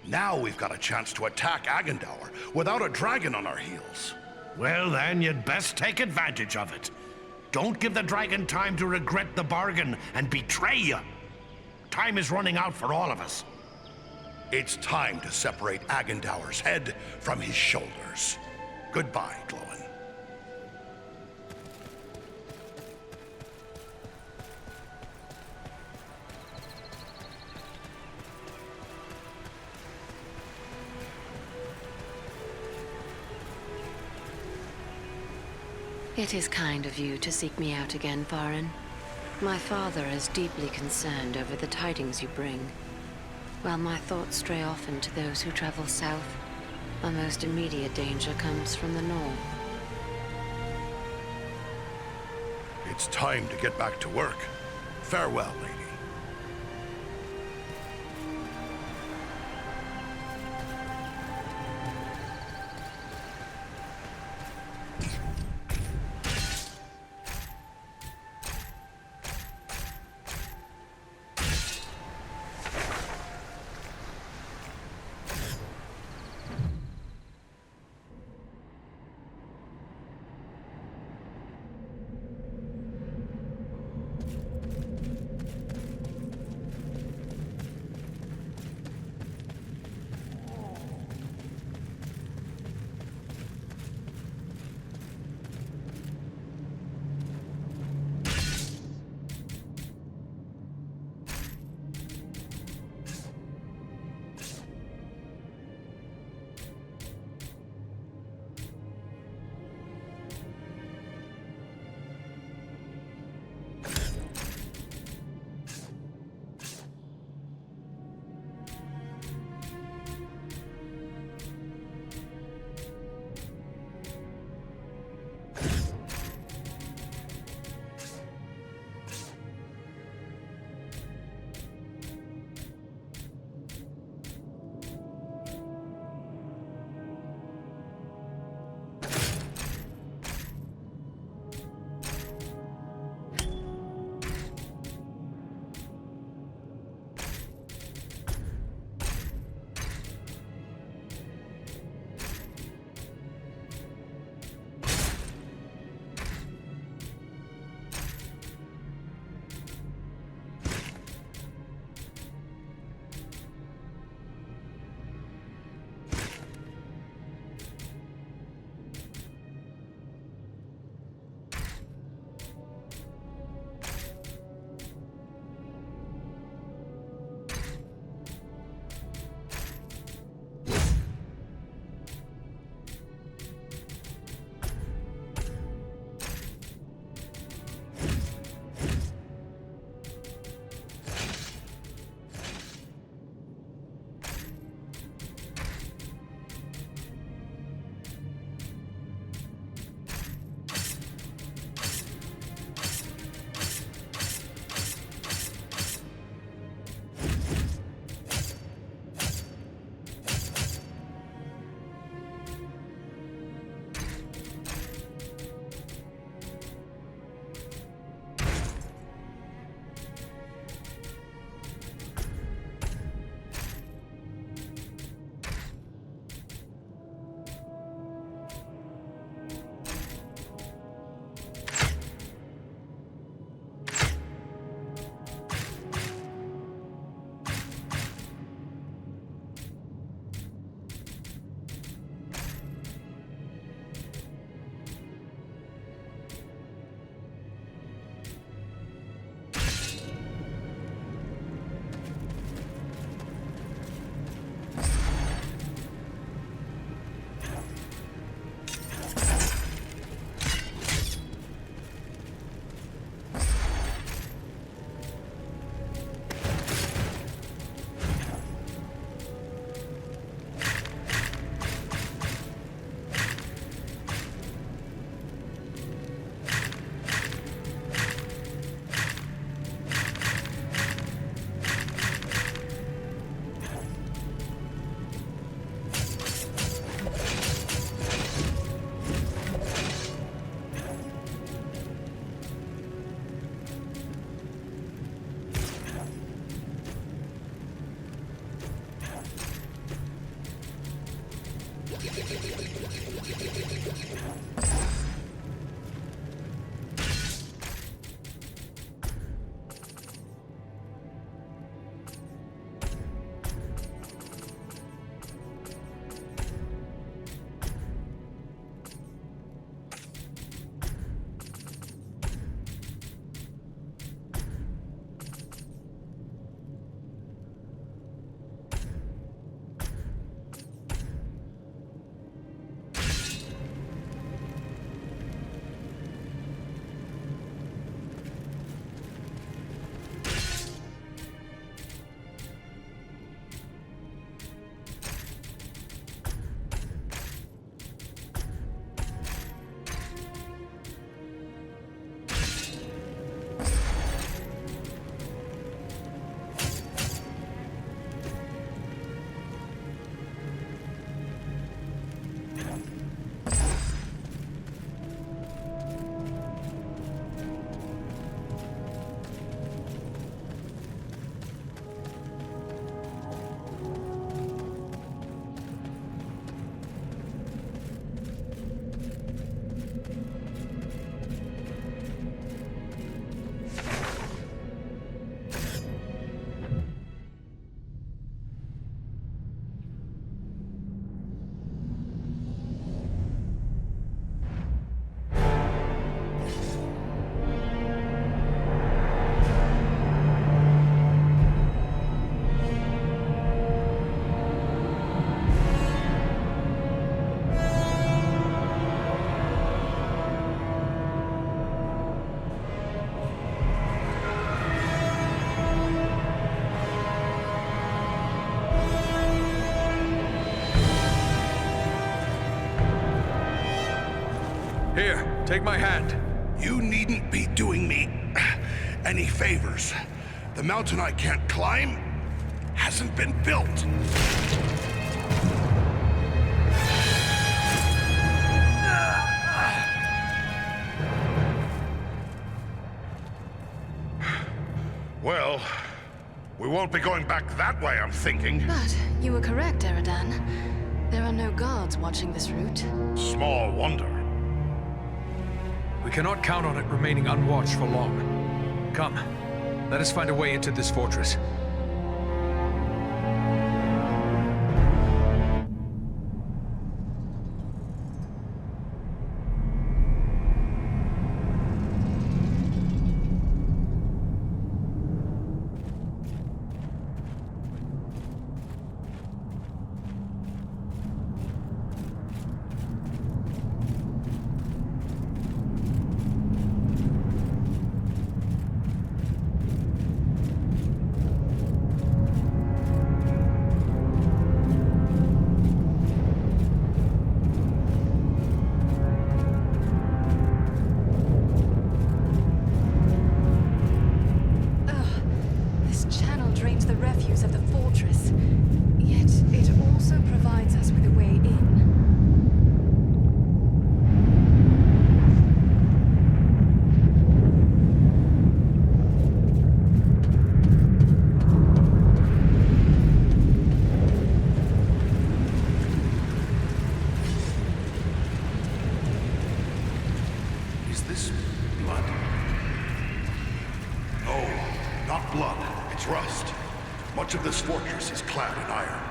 Now we've got a chance to attack Agandaûr without a dragon on our heels. Well then, you'd best take advantage of it. Don't give the dragon time to regret the bargain and betray you. Time is running out for all of us. It's time to separate Agandaûr's head from his shoulders. Goodbye, Glóin. It is kind of you to seek me out again, Farin. My father is deeply concerned over the tidings you bring. While my thoughts stray often to those who travel south, our most immediate danger comes from the north. It's time to get back to work. Farewell, lady. Take my hand. You needn't be doing me any favors. The mountain I can't climb hasn't been built. Well, we won't be going back that way, I'm thinking. But you were correct, Eredan. There are no guards watching this route. Small wonder. We cannot count on it remaining unwatched for long. Come, let us find a way into this fortress. Much of this fortress is clad in iron.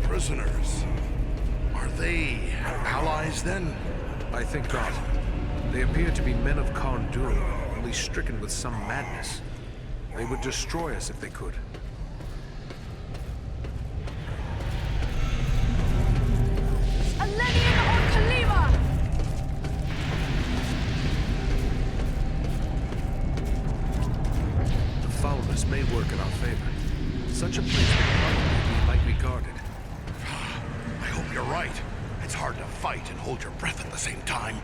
Prisoners. Are they allies then? I think not. They appear to be men of Carn Dûm, only stricken with some madness. They would destroy us if they could. The foulness may work in our favor. Such a place would probably be lightly guarded. I hope you're right. It's hard to fight and hold your breath at the same time.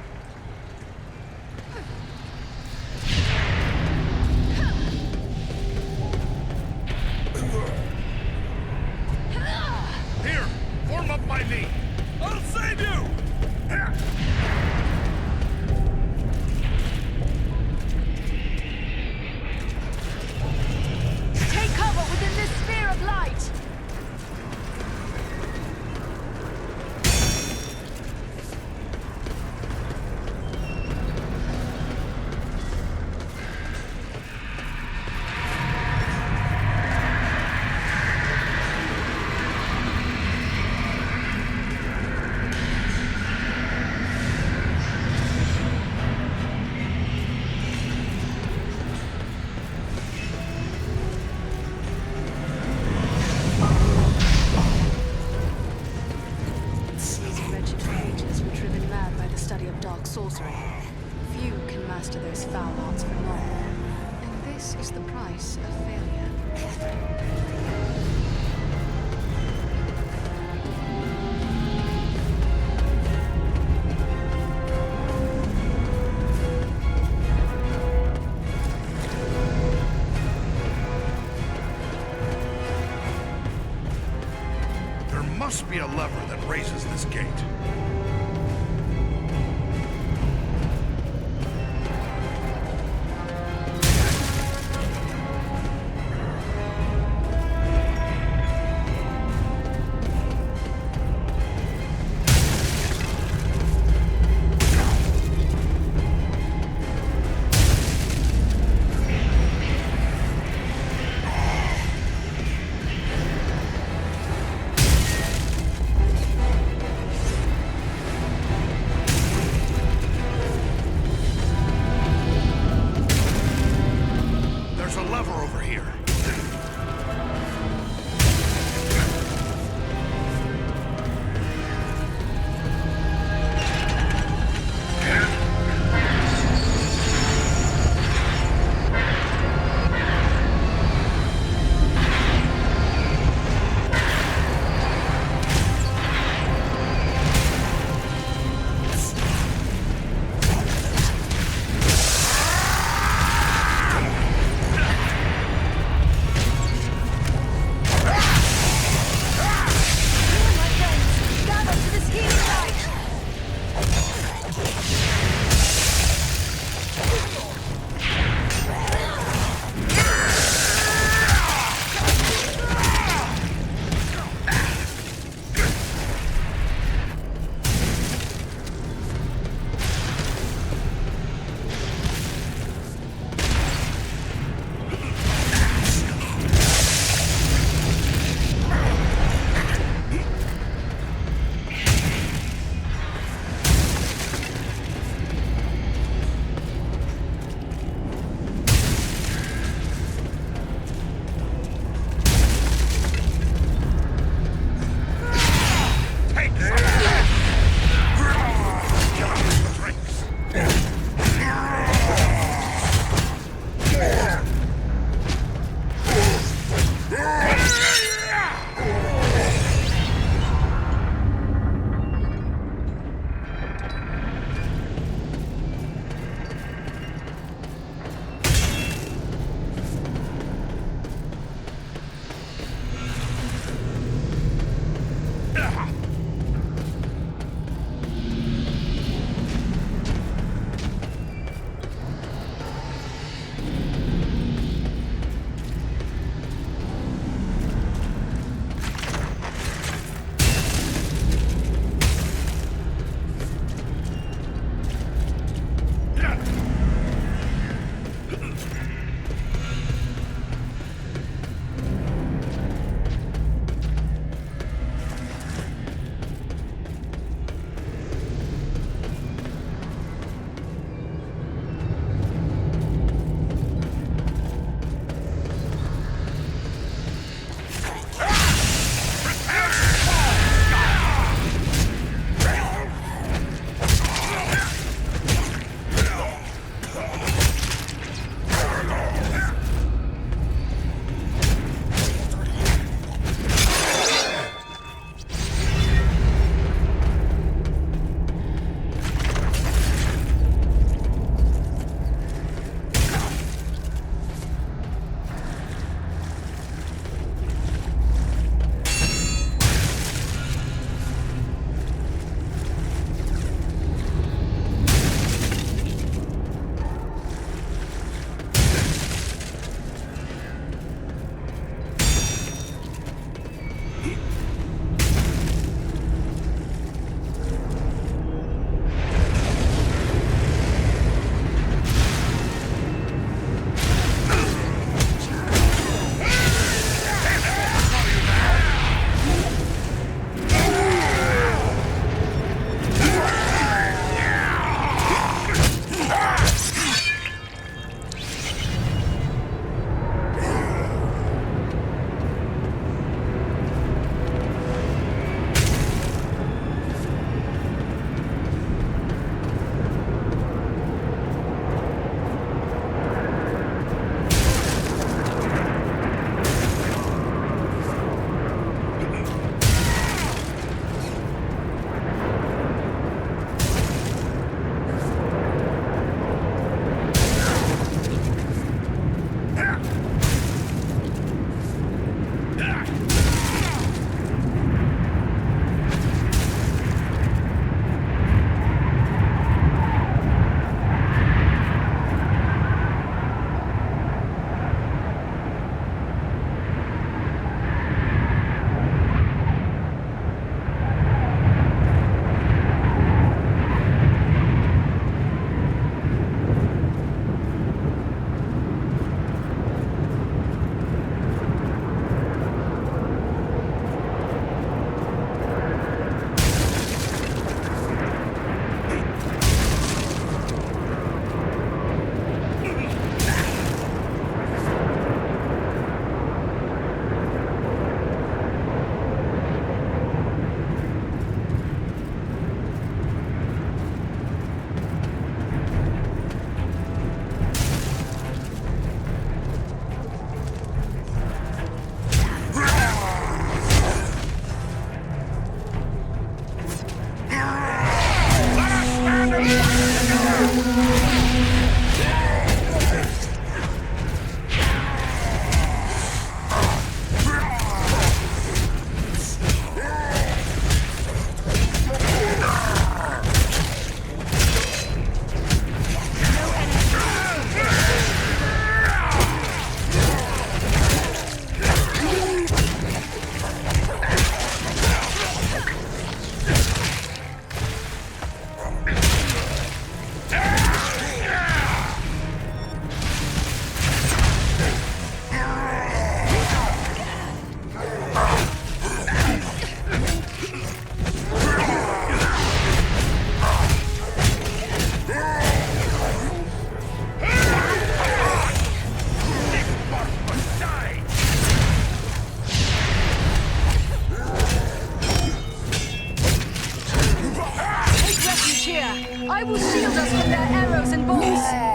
Here, form up by me. I'll save you! Take cover within this sphere of light! sorcery. Few can master those foul arts for long, and this is the price of failure. There must be a lever that raises this gate. I will shield us from their arrows and bolts!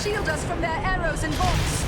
Shield us from their arrows and bolts!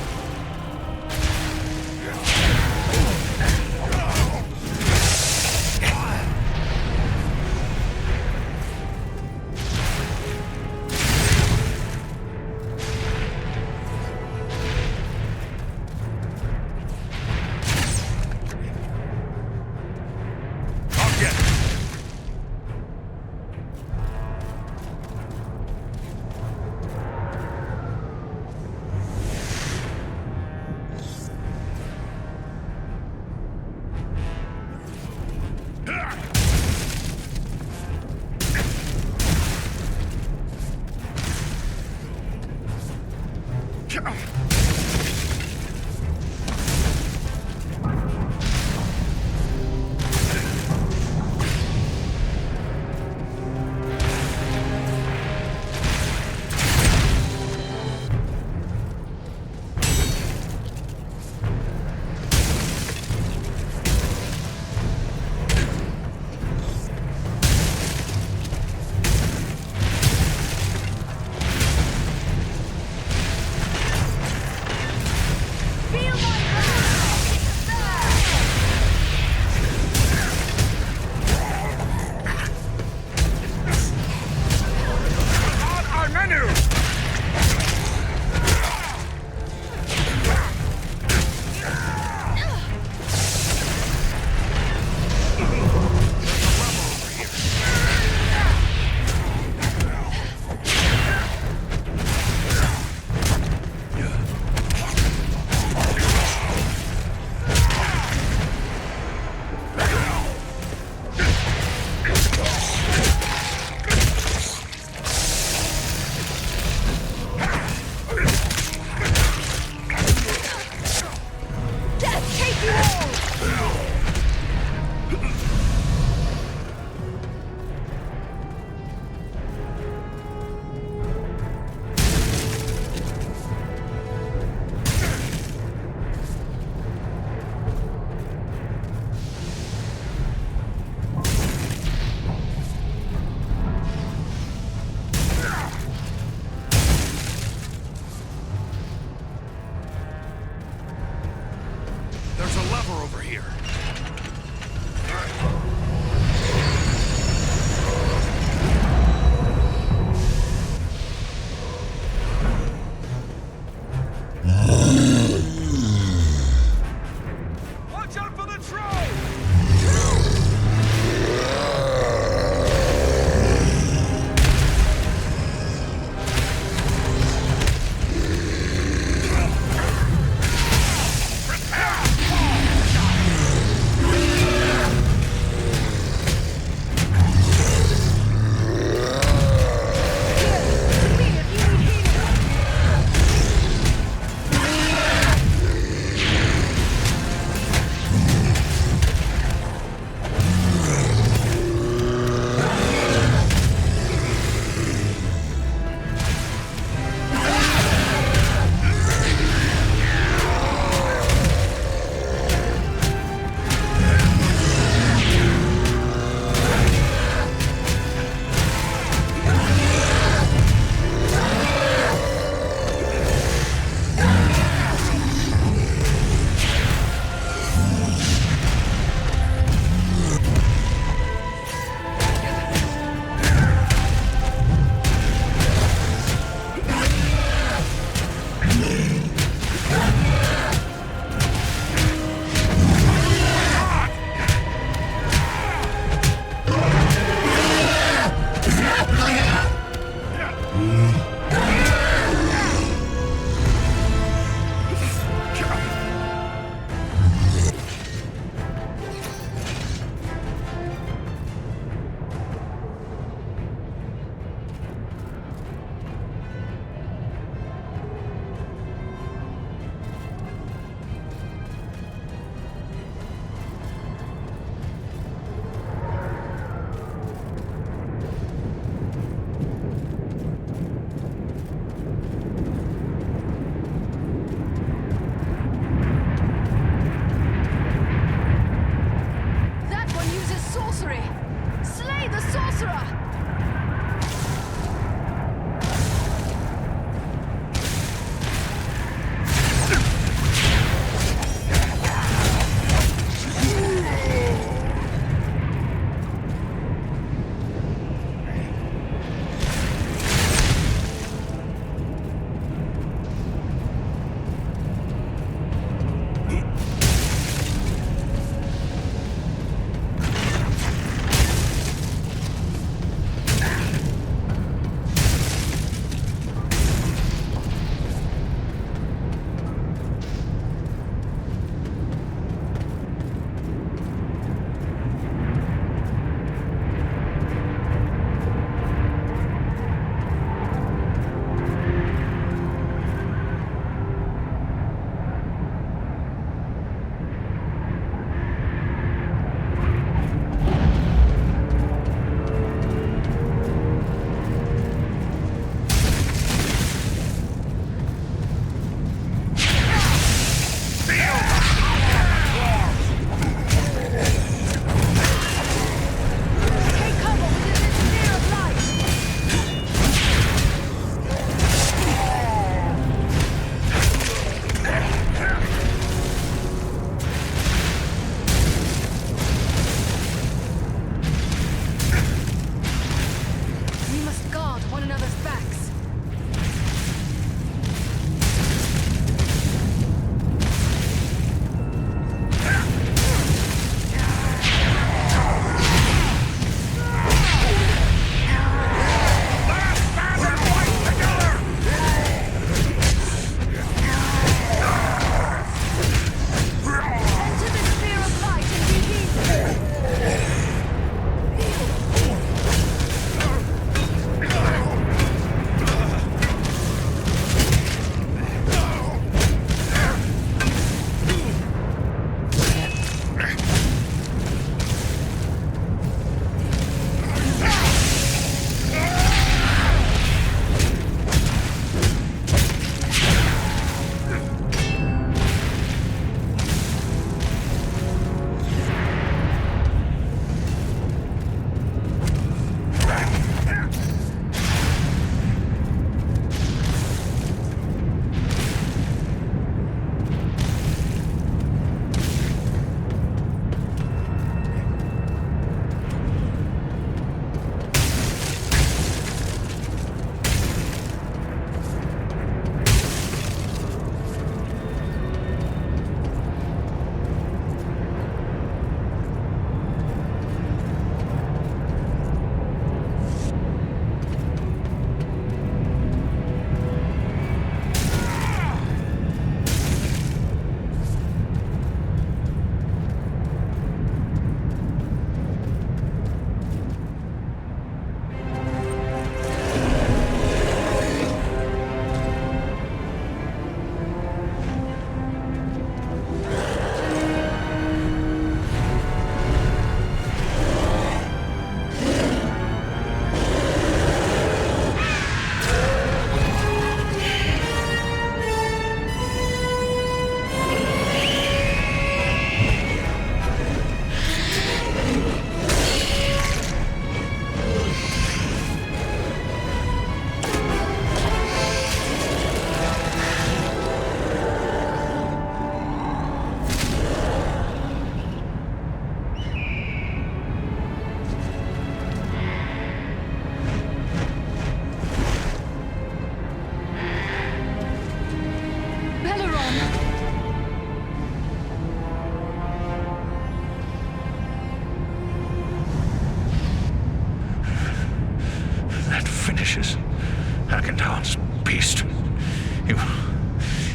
beast.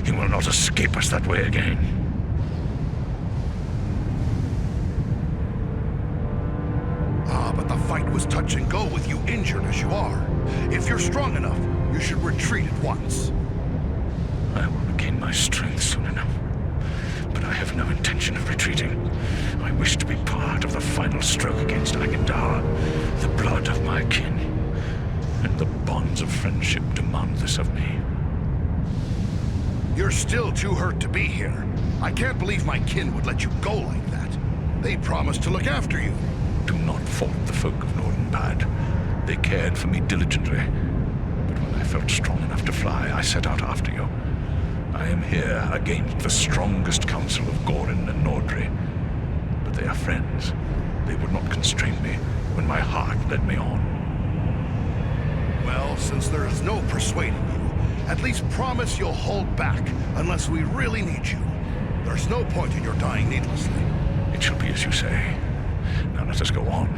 He will not escape us that way again. But the fight was touch and go with you injured as you are. If you're strong enough, you should retreat at once. I will regain my strength soon enough. But I have no intention of retreating. I wish to be part of the final stroke against Agandaûr. The blood of my kin. And the bonds of friendship demand this of me. You're still too hurt to be here. I can't believe my kin would let you go like that. They promised to look after you. Do not fault the folk of Nordinbad. They cared for me diligently. But when I felt strong enough to fly, I set out after you. I am here against the strongest council of Gorin and Nordri. But they are friends. They would not constrain me when my heart led me on. Well, since there is no persuading you, at least promise you'll hold back unless we really need you. There's no point in your dying needlessly. It shall be as you say. Now let us go on.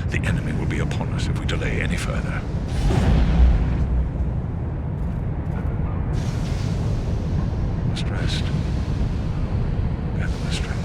The enemy will be upon us if we delay any further. Must rest. Gather my strength.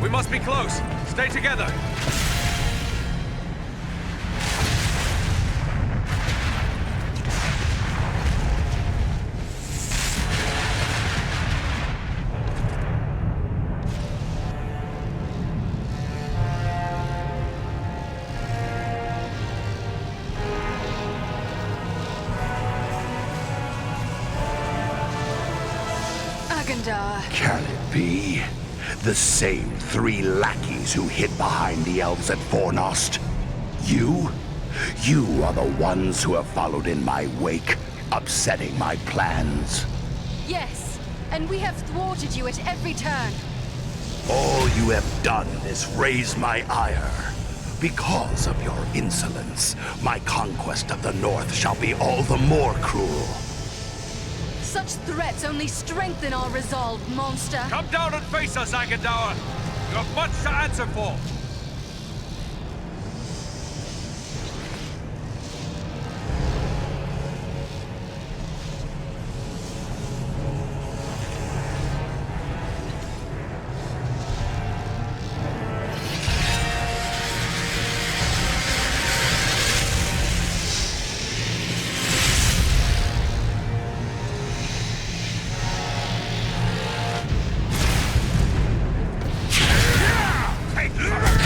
We must be close. Stay together. Agandaûr. Can it be? The same 3 lackeys who hid behind the elves at Fornost. You? You are the ones who have followed in my wake, upsetting my plans. Yes, and we have thwarted you at every turn. All you have done is raise my ire. Because of your insolence, my conquest of the North shall be all the more cruel. Such threats only strengthen our resolve, monster. Come down and face us, Agandaûr. You have much to answer for. Take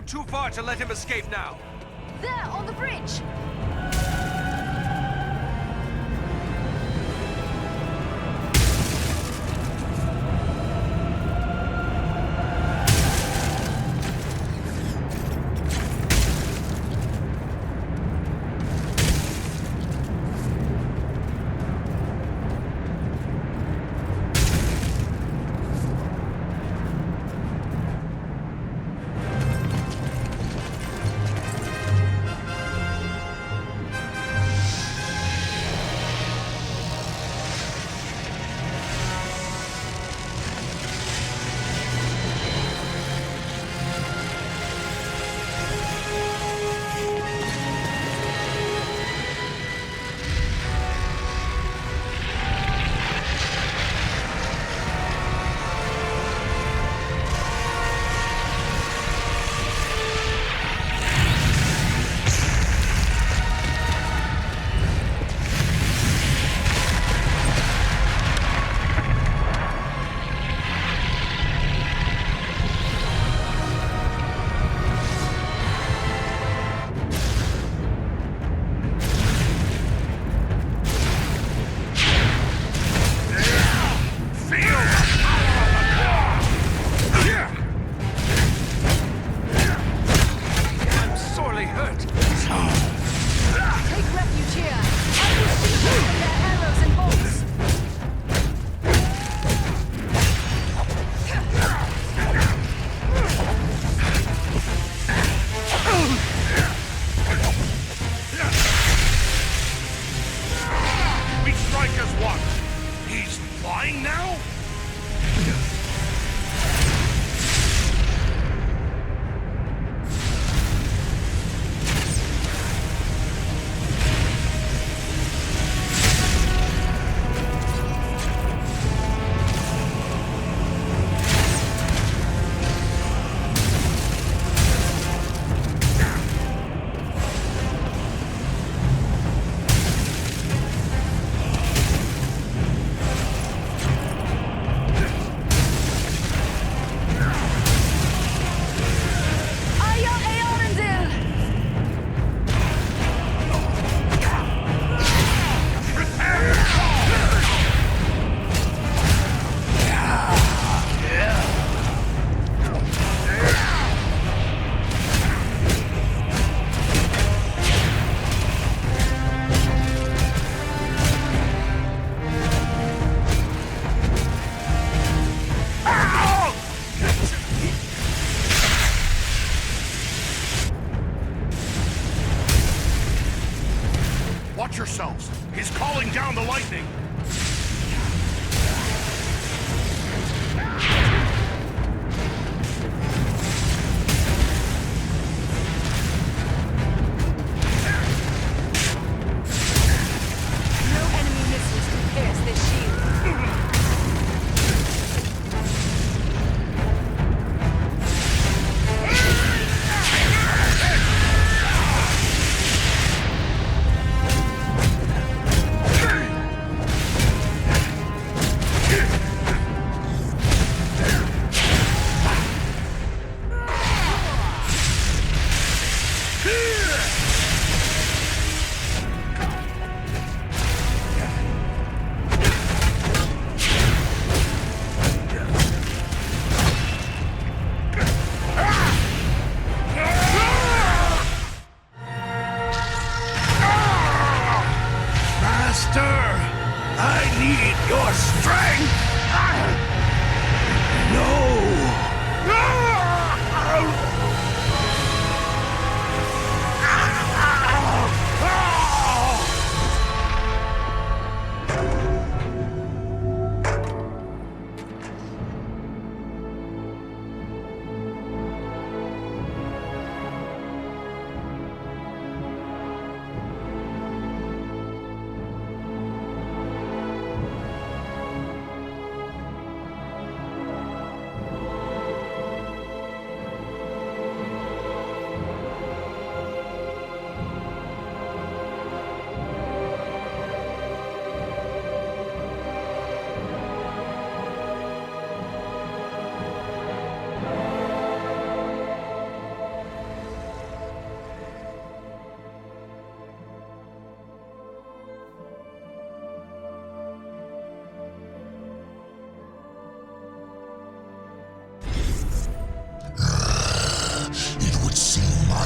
too far to let him escape now. There, on the bridge! yourselves! He's calling down the lightning! No enemy missiles can pierce this shield.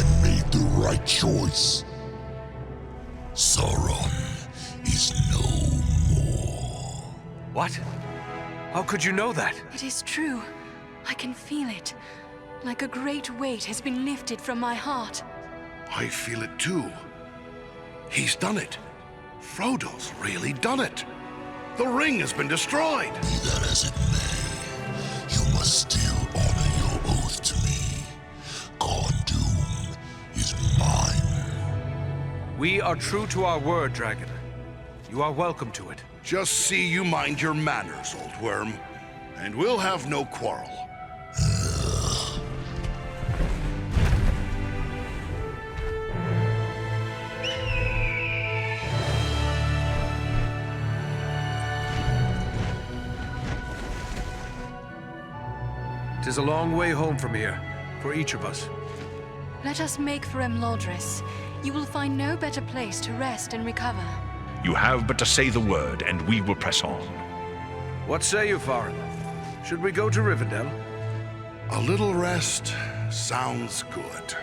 I made the right choice. Sauron is no more. What? How could you know that? It is true. I can feel it. Like a great weight has been lifted from my heart. I feel it too. He's done it. Frodo's really done it. The ring has been destroyed. Be that as it may, you must still honor your oath to me. Carn Dûm is mine. We are true to our word, Dragon. You are welcome to it. Just see you mind your manners, old worm, and we'll have no quarrel. It is a long way home from here, for each of us. Let us make for Imladris. You will find no better place to rest and recover. You have but to say the word, and we will press on. What say you, Farin? Should we go to Rivendell? A little rest sounds good.